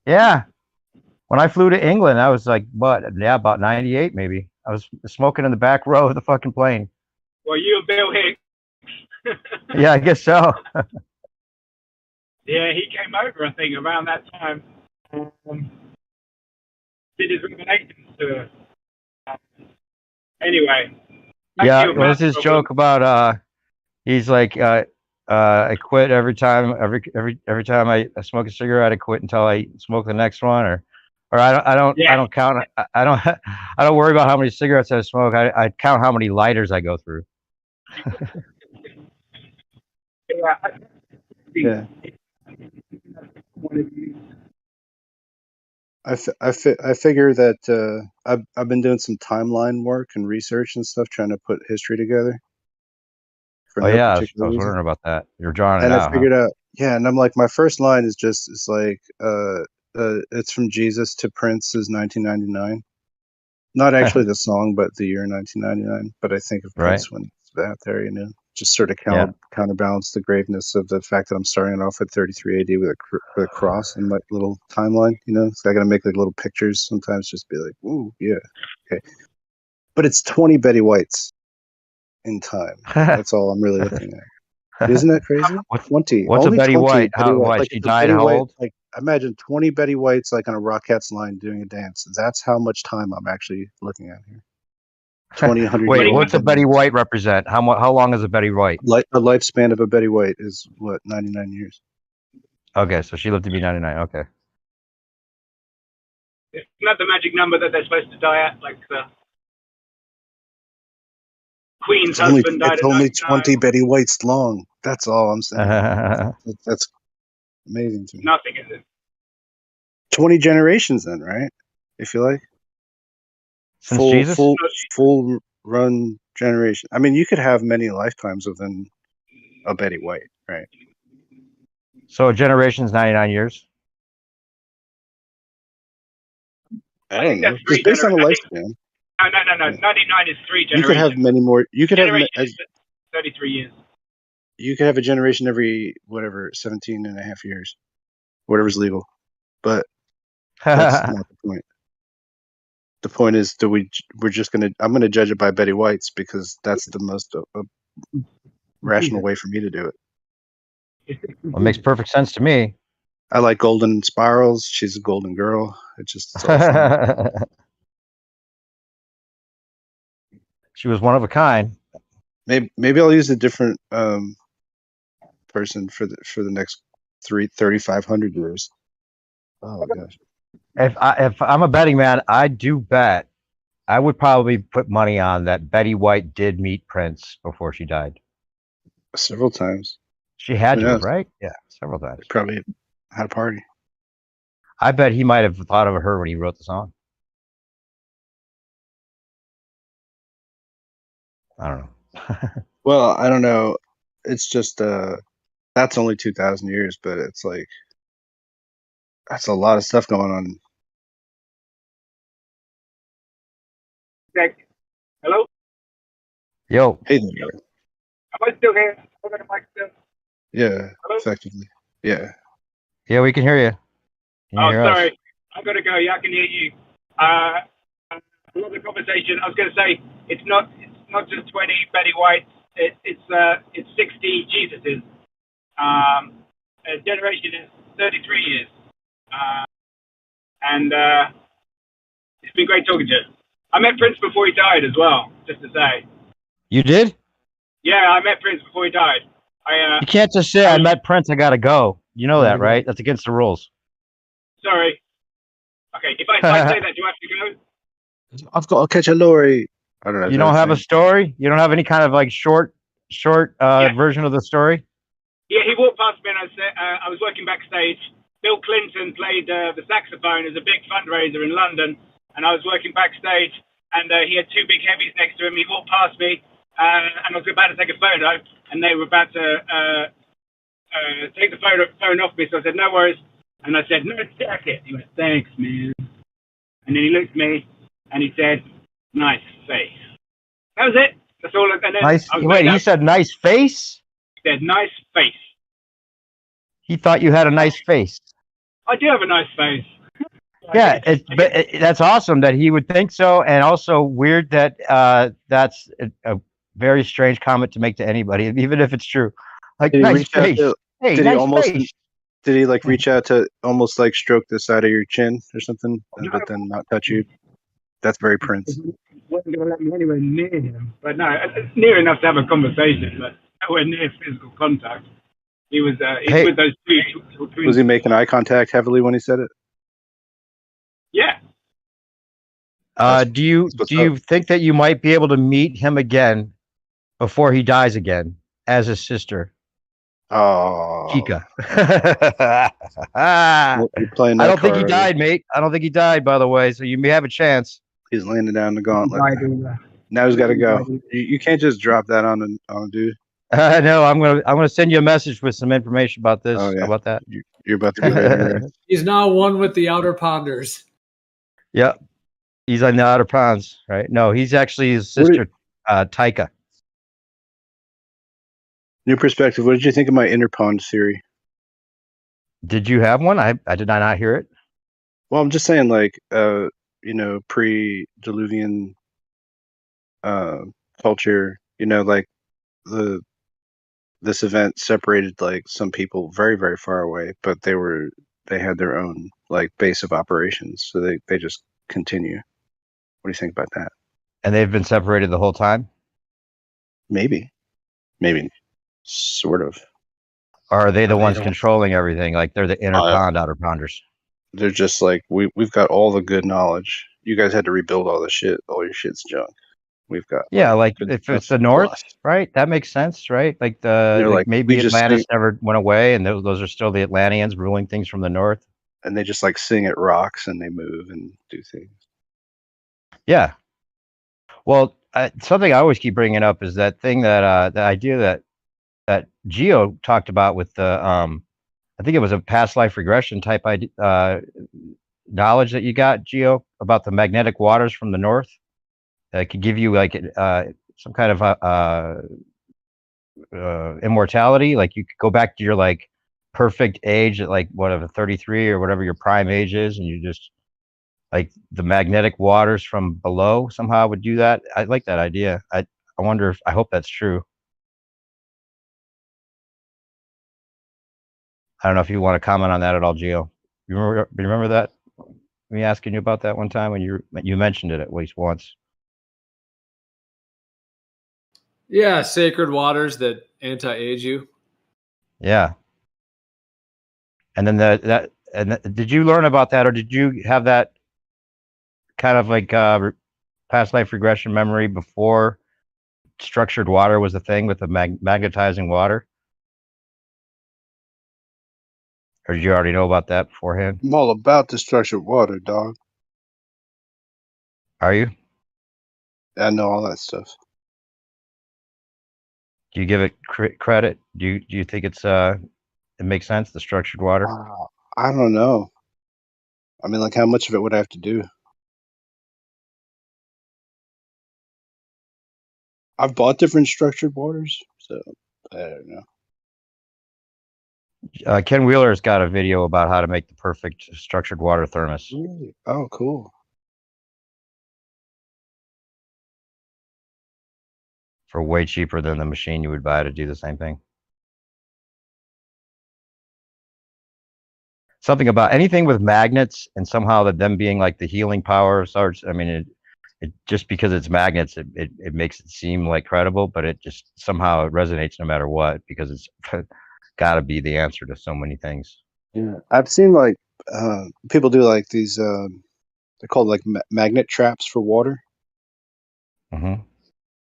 Yeah. When I flew to England, I was like, what? Yeah, about 98 maybe. I was smoking in the back row of the fucking plane. Well, you and Bill Hicks. Yeah, I guess so. Yeah, he came over, I think, around that time. Did his revelations to us. Anyway. back to Yeah, your what was math his problem. joke about he's like I quit every time every time I smoke a cigarette, I quit until I smoke the next one, or I don't count I don't I don't worry about how many cigarettes I smoke. I count how many lighters I go through. yeah. I figure that I've been doing some timeline work and research and stuff, trying to put history together for Oh no yeah, I particular was reason. wondering about that. You're drawing it And I out, huh? figured out, yeah, and I'm like, my first line is just, it's like, it's from Jesus to Prince is 1999. Not actually the song, but the year 1999. But I think of Right. Prince when it's that there, you know, just sort of Yeah. counterbalance the graveness of the fact that I'm starting off at 33 AD with a cross in my little timeline, you know. So I got to make like little pictures sometimes, just be like, ooh, yeah, okay. But it's 20 Betty Whites in time. That's all I'm really looking at. Isn't that crazy? 20. What's Only a Betty 20 White? Betty How White. what? Like She if a died Betty how White, old? like imagine 20 Betty Whites like on a Rockettes line doing a dance. That's how much time I'm actually looking at here. 100 Wait, year what's a Betty White represent? How long is a Betty White? Like the lifespan of a Betty White is what, 99 years. Okay, so she lived to be 99. Okay. It's not the magic number that they're supposed to die at, like the Queen's husband died It's at only 99. 20 Betty Whites long. That's all I'm saying. That's amazing to me. Nothing, is it? 20 generations then, right? If you like. Since Jesus? Full run generation. I mean, you could have many lifetimes within a Betty White, right? So a generation's 99 years? I don't know. Just based on a lifespan. No. 99 is 3 generations. You could have many more. You could have Generation is 33 years. you could have a generation every whatever 17 and a half years, whatever's legal. But that's not the point. The point is, I'm gonna judge it by Betty White's because that's the most rational way for me to do it. Well, it makes perfect sense to me. I like golden spirals. She's a golden girl. It's all fun. She was one of a kind. Maybe I'll use a different person for the next 3,500 years. Oh gosh. If I'm a betting man, I do bet. I would probably put money on that Betty White did meet Prince before she died. Several times. She had Who to, knows? right? Yeah, several times. They probably had a party. I bet he might have thought of her when he wrote the song. I don't know. Well, I don't know. It's just that's only 2,000 years, but it's like that's a lot of stuff going on. Hello? Yo. Hey there. Am I still here? Am I mic still? Yeah, Hello? effectively. Yeah. Yeah, we can hear you. Can you Oh, hear us? sorry. I've got to go. Yeah, I can hear you. I love the conversation. I was going to say it's not just 20 Betty Whites. It's 60 Jesuses. A generation is 33 years. And it's been great talking to you. I met Prince before he died as well, just to say. You did? Yeah, I met Prince before he died. You can't just say I met Prince. I gotta go. You know that, right? That's against the rules. Sorry. Okay, if I say that, do I have to go? I've got to catch a lorry. I don't know. You don't have a story? You don't have any kind of like short version of the story? Yeah, he walked past me and I said, I was working backstage. Bill Clinton played the saxophone as a big fundraiser in London, and I was working backstage, and he had two big heavies next to him. He walked past me, and I was about to take a photo, and they were about to take the phone off me, so I said, no worries. And I said, no jacket. He went, thanks, man. And then he looked at me, and he said, nice face. That was it. That's all. And then Nice. Wait, he said nice face? He said nice face. He thought you had a nice face. I do have a nice face. Yeah, that's awesome that he would think so, and also weird that that's a very strange comment to make to anybody, even if it's true. Like, Did he nice reach out face. to, Hey, did nice he almost face. did he like reach out to almost like stroke the side of your chin or something, but then not touch you? That's very Prince. Wasn't going to let me anywhere near him, but no, near enough to have a conversation, but nowhere near physical contact. He was Hey. with those two. Was he making eye contact heavily when he said it? Yeah. Do you think that you might be able to meet him again before he dies again as his sister? Oh, Kika. you're playing I that don't think he card. died, mate. I don't think he died, by the way. So you may have a chance. He's laying down the gauntlet. Now he's got to go. You can't just drop that on a dude. No, I'm gonna send you a message with some information about this. Oh, yeah. How about that? You're about to be ready. He's now one with the Outer Ponders. Yep. He's on the Outer Ponds, right? No, he's actually his sister, Taika. New perspective. What did you think of my inner pond theory? Did you have one? I did not hear it. Well, I'm just saying, like, pre-Diluvian culture. Like this event separated like some people very, very far away, but they had their own like base of operations, so they just continue. What do you think about that? And they've been separated the whole time? Maybe, sort of. Or are they the ones controlling everything? Like they're the inner pond, outer ponders. They're just like we've got all the good knowledge. You guys had to rebuild all the shit. All your shit's junk. We've got like if it's the North, right? That makes sense, right? Like maybe Atlantis never went away, and those are still the Atlanteans ruling things from the North. And they just like sing at rocks and they move and do things. Yeah. Well, something I always keep bringing up is that thing that the idea that Geo talked about with the I think it was a past life regression type knowledge that you got, Geo, about the magnetic waters from the North. That could give you like some kind of immortality. Like you could go back to your like perfect age at like whatever 33 or whatever your prime age is, and you just like the magnetic waters from below somehow would do that. I like that idea. I wonder if I hope that's true. I don't know if you want to comment on that at all, Gio. You remember that? Me asking you about that one time when you mentioned it at least once. Yeah, sacred waters that anti-age you. Yeah. And then did you learn about that, or did you have that kind of like past life regression memory before structured water was a thing with the magnetizing water? Or did you already know about that beforehand? I'm all about the structured water, dog. Are you? I know all that stuff. Do you give it credit? Do you think it makes sense, the structured water? I don't know. I mean, like, how much of it would I have to do? I've bought different structured waters, so I don't know. Ken Wheeler's got a video about how to make the perfect structured water thermos. Really? Oh, cool. For way cheaper than the machine you would buy to do the same thing. Something about anything with magnets and somehow that them being like the healing power of sorts. I mean, it just because it's magnets, it makes it seem like credible, but it just somehow it resonates no matter what, because it's got to be the answer to so many things. Yeah, I've seen like people do like these. They're called like magnet traps for water. Mm-hmm.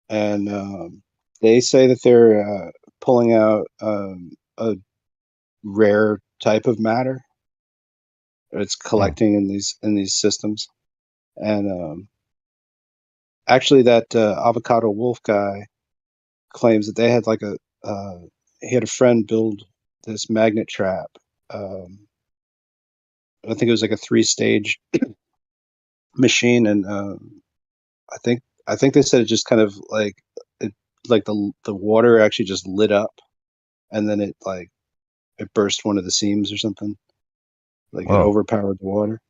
And they say that they're pulling out a rare type of matter. It's collecting in these systems, and actually, that avocado wolf guy claims that they had like he had a friend build this magnet trap. I think it was like a 3-stage machine, and I think they said it just kind of like it, like the water actually just lit up, and then it burst one of the seams or something. Like it Whoa. overpowered the water.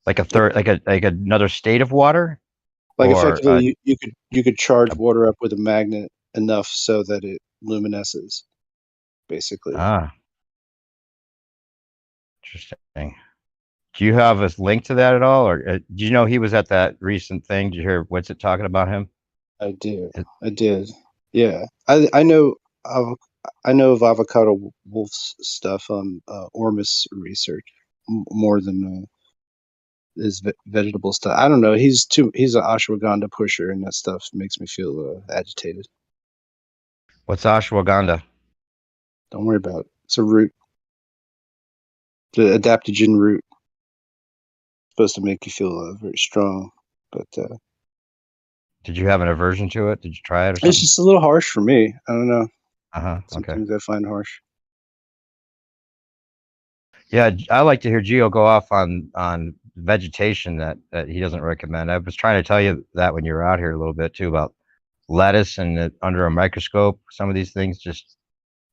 Like a third, like another state of water, Like or effectively, you could charge water up with a magnet enough so that it luminesces, basically. Interesting. Do you have a link to that at all, or do you know he was at that recent thing? Did you hear what's it talking about him? I did. Yeah, I know of avocado wolf's stuff on Ormus research more than his vegetable stuff. I don't know. He's an ashwagandha pusher, and that stuff makes me feel agitated. What's ashwagandha? Don't worry about it. It's a root, the adaptogen root. Supposed to make you feel very strong, but Did you have an aversion to it? Did you try it or something? it's just a little harsh for me. I don't know. Some Okay. things I find harsh. Yeah, I like to hear Gio go off on vegetation that he doesn't recommend. I was trying to tell you that when you were out here a little bit too about lettuce and under a microscope. Some of these things just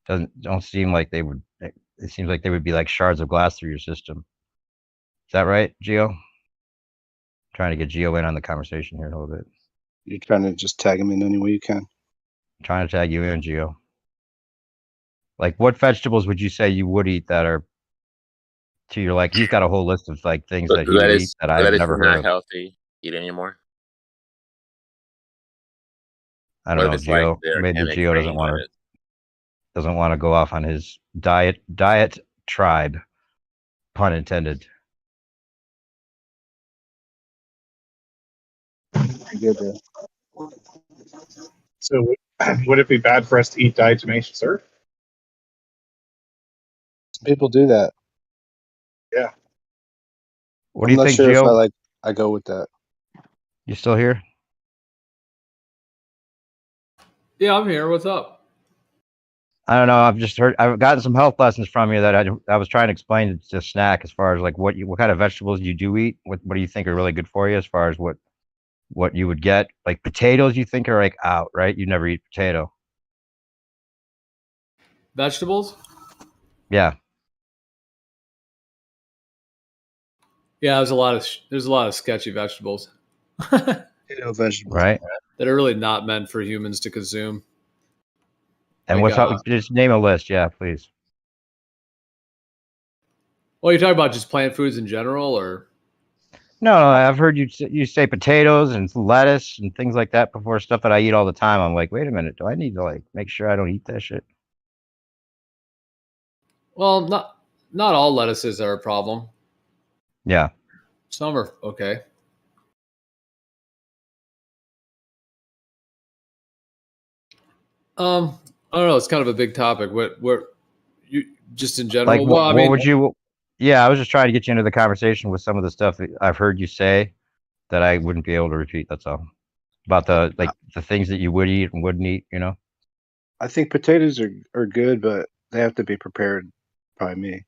don't seem like they would. It seems like they would be like shards of glass through your system. Is that right, Gio? Trying to get Gio in on the conversation here a little bit. You're trying to just tag him in any way you can. Trying to tag you in, Gio. Like, what vegetables would you say you would eat that are to your like? He's got a whole list of like things that he would eat that I've never is heard not of. healthy. Eat anymore. I don't What if know, it's like Gio. the Maybe organic Gio green lettuce? doesn't want to go off on his diet tribe, pun intended. Good, So would it be bad for us to eat diatomaceous earth? People do that. Yeah. What I'm do you not think, sure if Gio? I go with that. You still here? Yeah, I'm here. What's up? I don't know. I've gotten some health lessons from you that I was trying to explain to snack as far as like what kind of vegetables you do eat. What do you think are really good for you as far as what you would get? Like potatoes, you think are like out, right? You never eat potato. Vegetables? Yeah. Yeah, there's a lot of sketchy vegetables. Potato vegetables, right? That are really not meant for humans to consume. And Like, just name a list, yeah, please. Well, you're talking about just plant foods in general, or? No, I've heard you say potatoes and lettuce and things like that before, stuff that I eat all the time. I'm like, wait a minute, do I need to like make sure I don't eat that shit? Well, not all lettuces are a problem. Yeah. Some are okay. I don't know. It's kind of a big topic. What you just in general? Like, Well, I mean, would you? Yeah, I was just trying to get you into the conversation with some of the stuff that I've heard you say that I wouldn't be able to repeat. That's all. About the things that you would eat and wouldn't eat. You know. I think potatoes are good, but they have to be prepared by me.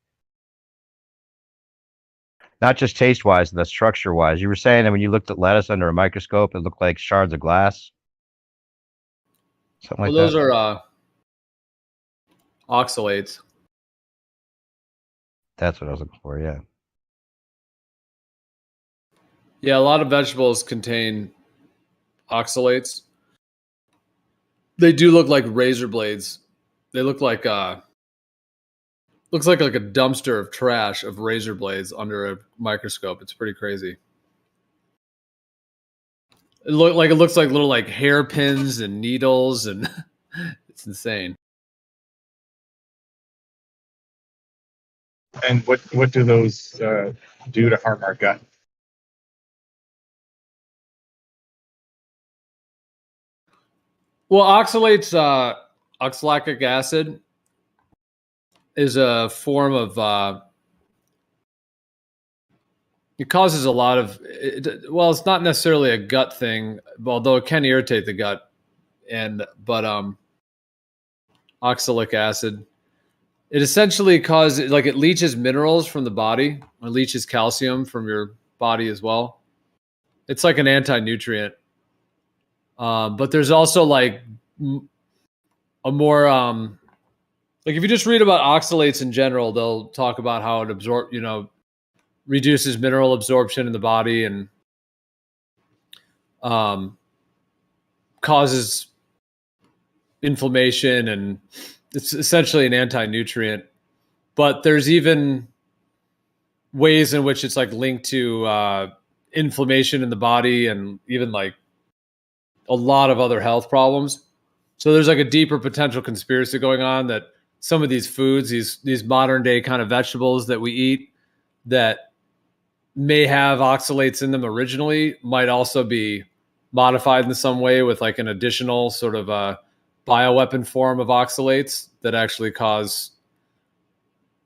Not just taste wise, the structure wise. You were saying that when you looked at lettuce under a microscope, it looked like shards of glass. Something like those that. are oxalates. That's what I was looking for. Yeah. Yeah, a lot of vegetables contain oxalates. They do look like razor blades. They look like looks like a dumpster of trash of razor blades under a microscope. It's pretty crazy. It looks like little like hairpins and needles, and it's insane. And what do those do to harm our gut? Well, oxalic acid is a form of. It causes a lot of. Well, it's not necessarily a gut thing, although it can irritate the gut. But oxalic acid, it essentially causes, like, it leaches minerals from the body. It leaches calcium from your body as well. It's like an anti-nutrient. But there's also like a more like, if you just read about oxalates in general, they'll talk about how it reduces mineral absorption in the body and causes inflammation, and it's essentially an anti-nutrient. But there's even ways in which it's like linked to inflammation in the body and even like a lot of other health problems. So there's like a deeper potential conspiracy going on that some of these foods, these modern day kind of vegetables that we eat that may have oxalates in them originally, might also be modified in some way with like an additional sort of a bioweapon form of oxalates that actually cause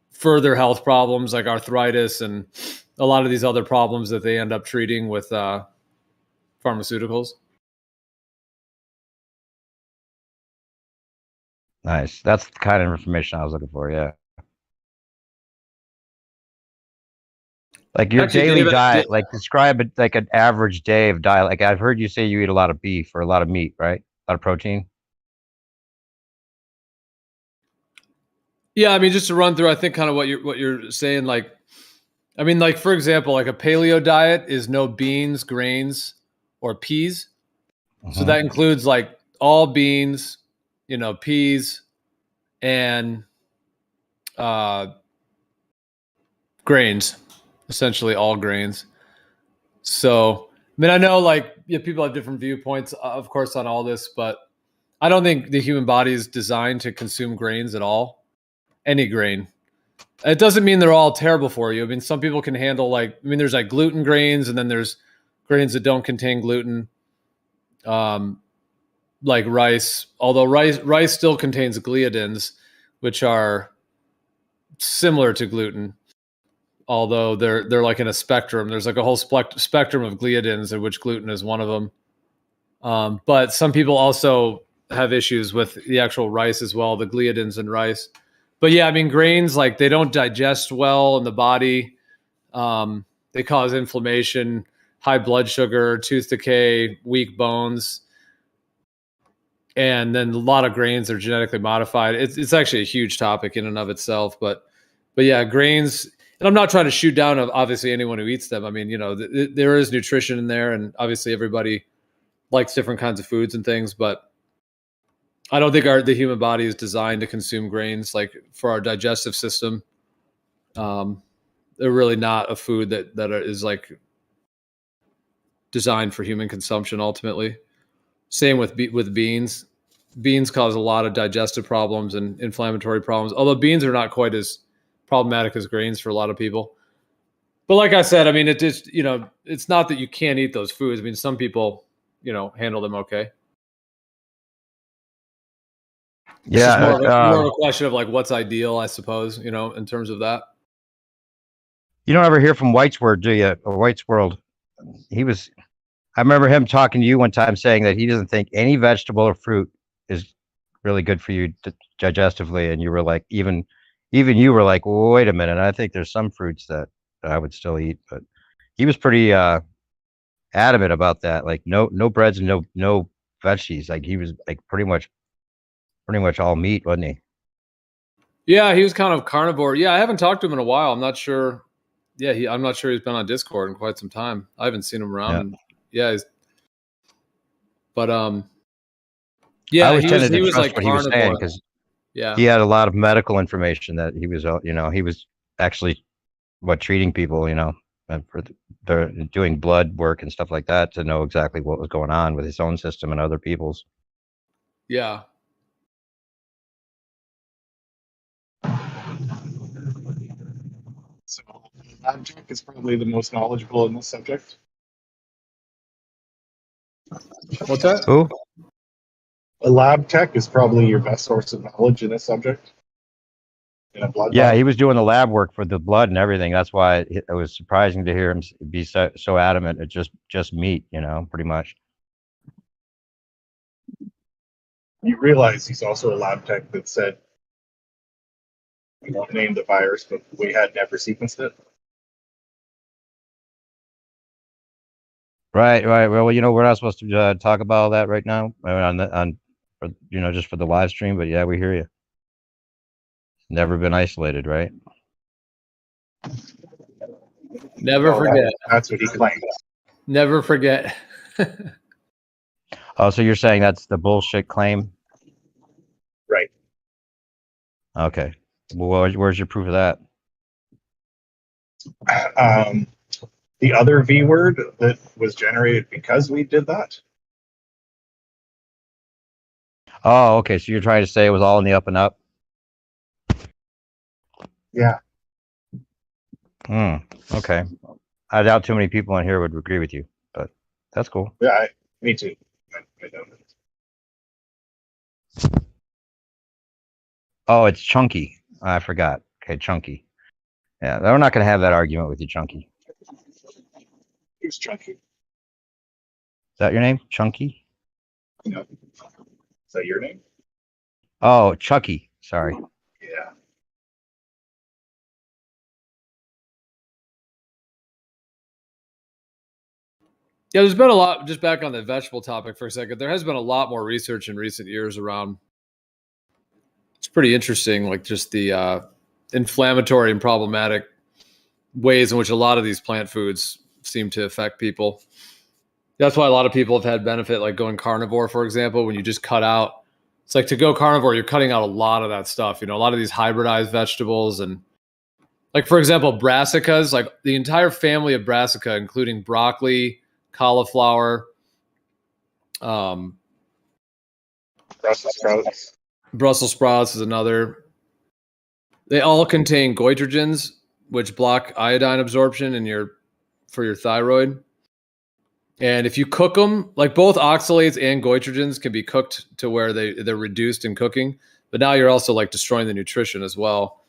further health problems like arthritis and a lot of these other problems that they end up treating with pharmaceuticals. Nice. That's the kind of information I was looking for. Yeah. Like your Actually, daily David, diet, like describe it like an average day of diet. Like I've heard you say you eat a lot of beef or a lot of meat, right? A lot of protein. Yeah, I mean, just to run through, I think kind of what you're saying, like, I mean, like, for example, like a paleo diet is no beans, grains, or peas. So that includes like all beans, peas, and grains, essentially all grains. So, I mean, I know like people have different viewpoints, of course, on all this, but I don't think the human body is designed to consume grains at all. Any grain. It doesn't mean they're all terrible for you. I mean, some people can handle there's like gluten grains, and then there's grains that don't contain gluten, like rice. Although rice still contains gliadins, which are similar to gluten. Although they're like in a spectrum. There's like a whole spectrum of gliadins, in which gluten is one of them. But some people also have issues with the actual rice as well, the gliadins in rice. But yeah, I mean, grains, like, they don't digest well in the body. They cause inflammation, high blood sugar, tooth decay, weak bones. And then a lot of grains are genetically modified. It's actually a huge topic in and of itself. But yeah, grains, and I'm not trying to shoot down obviously anyone who eats them. I mean, there is nutrition in there, and obviously everybody likes different kinds of foods and things, but I don't think the human body is designed to consume grains, like, for our digestive system. They're really not a food that is like designed for human consumption ultimately. Same with beans. Beans cause a lot of digestive problems and inflammatory problems, although beans are not quite as problematic as grains for a lot of people. But like I said, I mean, it just, it's not that you can't eat those foods. I mean, some people, handle them okay. Yeah, it's more of a question of like what's ideal, I suppose, in terms of that. You don't ever hear from White's Word, do you? Or White's World. I remember him talking to you one time saying that he doesn't think any vegetable or fruit is really good for you digestively, and you were like, even you were like, well, wait a minute, I think there's some fruits that I would still eat, but he was pretty adamant about that. Like no breads and no veggies. Like he was like pretty much all meat, wasn't he? Yeah, he was kind of carnivore. Yeah, I haven't talked to him in a while. I'm not sure. Yeah, I'm not sure he's been on Discord in quite some time. I haven't seen him around. Yeah, but yeah, I was tended to he was trust like what he was saying because he had a lot of medical information that he was, he was actually treating people, and for doing blood work and stuff like that to know exactly what was going on with his own system and other people's. Yeah. So Jack is probably the most knowledgeable in this subject. What's that? Who? A lab tech is probably your best source of knowledge in this subject. In a blood Yeah, lab. he was doing the lab work for the blood and everything. That's why it was surprising to hear him be so adamant. It's just meat, pretty much. You realize he's also a lab tech that said we won't name the virus, but we had never sequenced it. Right. Well, we're not supposed to talk about all that right now just for the live stream. But yeah, we hear you. Never been isolated, right? Never forget. That's what he claims. Never forget. Oh, so you're saying that's the bullshit claim? Right. Okay. Well, where's your proof of that? The other V word that was generated because we did that. Oh, okay. So you're trying to say it was all in the up and up? Yeah. Okay. I doubt too many people in here would agree with you, but that's cool. Yeah, me too. I know. Oh, it's Chunky. I forgot. Okay, Chunky. Yeah, we're not going to have that argument with you, Chunky. Who's Chunky? Is that your name? Chunky? No. Is that your name? Oh, Chucky. Sorry. Yeah. Yeah, there's been a lot, just back on the vegetable topic for a second, there has been a lot more research in recent years around, it's pretty interesting, like just the inflammatory and problematic ways in which a lot of these plant foods seem to affect people. That's why a lot of people have had benefit, like going carnivore, for example, when you just cut out, it's like to go carnivore, you're cutting out a lot of that stuff, a lot of these hybridized vegetables. And like, for example, brassicas, like the entire family of brassica, including broccoli, cauliflower, Brussels sprouts. Brussels sprouts is another. They all contain goitrogens, which block iodine absorption for your thyroid. And if you cook them, like both oxalates and goitrogens can be cooked to where they're reduced in cooking, but now you're also like destroying the nutrition as well.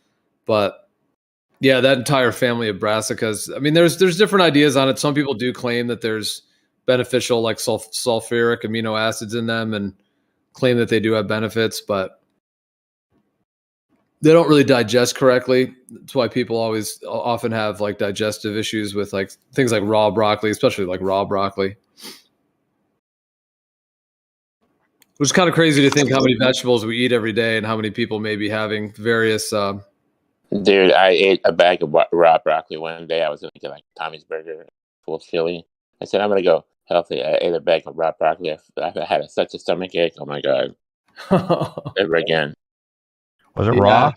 But yeah, that entire family of brassicas. I mean, there's different ideas on it. Some people do claim that there's beneficial like sulfuric amino acids in them and claim that they do have benefits, but they don't really digest correctly. That's why people often have like digestive issues with like things like raw broccoli, especially like raw broccoli. Which is kind of crazy to think how many vegetables we eat every day and how many people may be having various. Dude, I ate a bag of raw broccoli one day. I was going to get like Tommy's Burger full of chili. I said, I'm going to go healthy. I ate a bag of raw broccoli. I had such a stomach ache. Oh my God. Never again. Was it raw?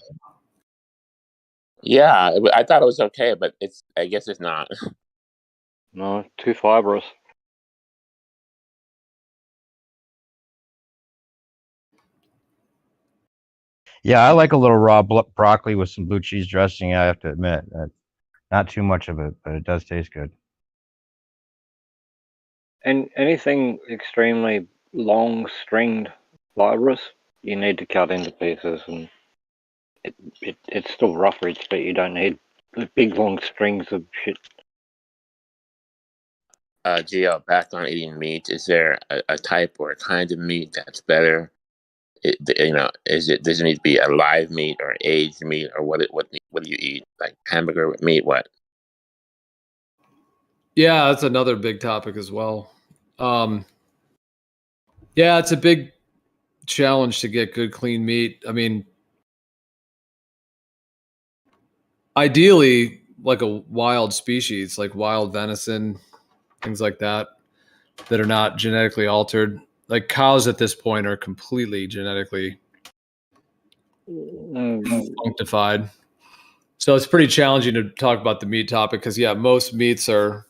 Yeah, I thought it was okay, but I guess it's not. No, too fibrous. Yeah, I like a little raw broccoli with some blue cheese dressing. I have to admit, not too much of it, but it does taste good. And anything extremely long stringed fibrous, you need to cut into pieces, and it's still roughage, but you don't need the big long strings of shit. Gio, back on eating meat, is there a type or a kind of meat that's better? Does it need to be a live meat or aged meat, or what do you eat? Like hamburger with meat? What? Yeah, that's another big topic as well. Yeah, it's a big challenge to get good, clean meat. I mean, ideally, like a wild species, like wild venison, things like that are not genetically altered. Like cows at this point are completely genetically functified. So it's pretty challenging to talk about the meat topic because, yeah, most meats are.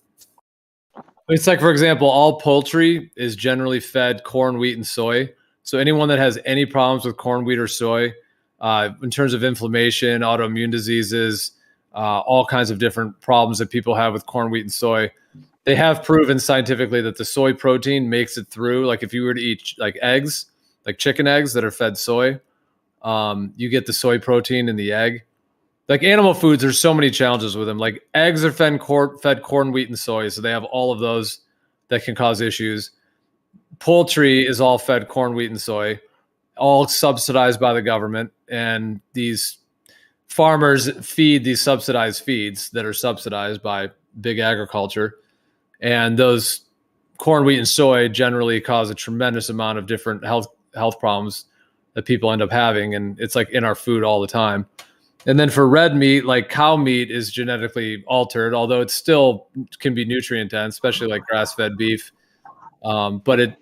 It's like, for example, all poultry is generally fed corn, wheat, and soy. So anyone that has any problems with corn, wheat, or soy, in terms of inflammation, autoimmune diseases, all kinds of different problems that people have with corn, wheat, and soy, they have proven scientifically that the soy protein makes it through. Like if you were to eat like eggs, like chicken eggs that are fed soy. You get the soy protein in the egg. Like animal foods, there's so many challenges with them. Like eggs are fed corn, wheat, and soy, so they have all of those that can cause issues. Poultry is all fed corn, wheat, and soy, all subsidized by the government, and these farmers feed these subsidized feeds that are subsidized by big agriculture, and those corn, wheat, and soy generally cause a tremendous amount of different health problems that people end up having, and it's like in our food all the time. And then for red meat, like cow meat is genetically altered, although it still can be nutrient dense, especially like grass-fed beef. But it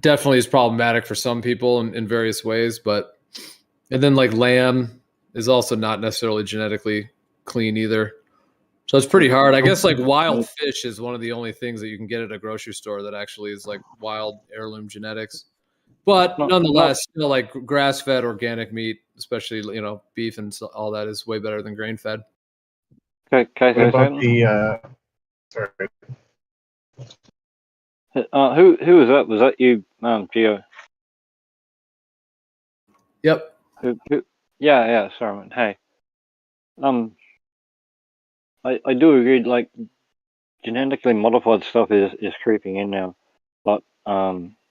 definitely is problematic for some people in various ways. And then like lamb is also not necessarily genetically clean either. So it's pretty hard. I guess like wild fish is one of the only things that you can get at a grocery store that actually is like wild heirloom genetics. But nonetheless, still like grass-fed organic meat, especially beef and all that, is way better than grain-fed. Okay, What about the sorry? Who was that? Was that you, Gio? Yep. Yeah. Sorry, man. Hey, I do agree. Like genetically modified stuff is creeping in now, but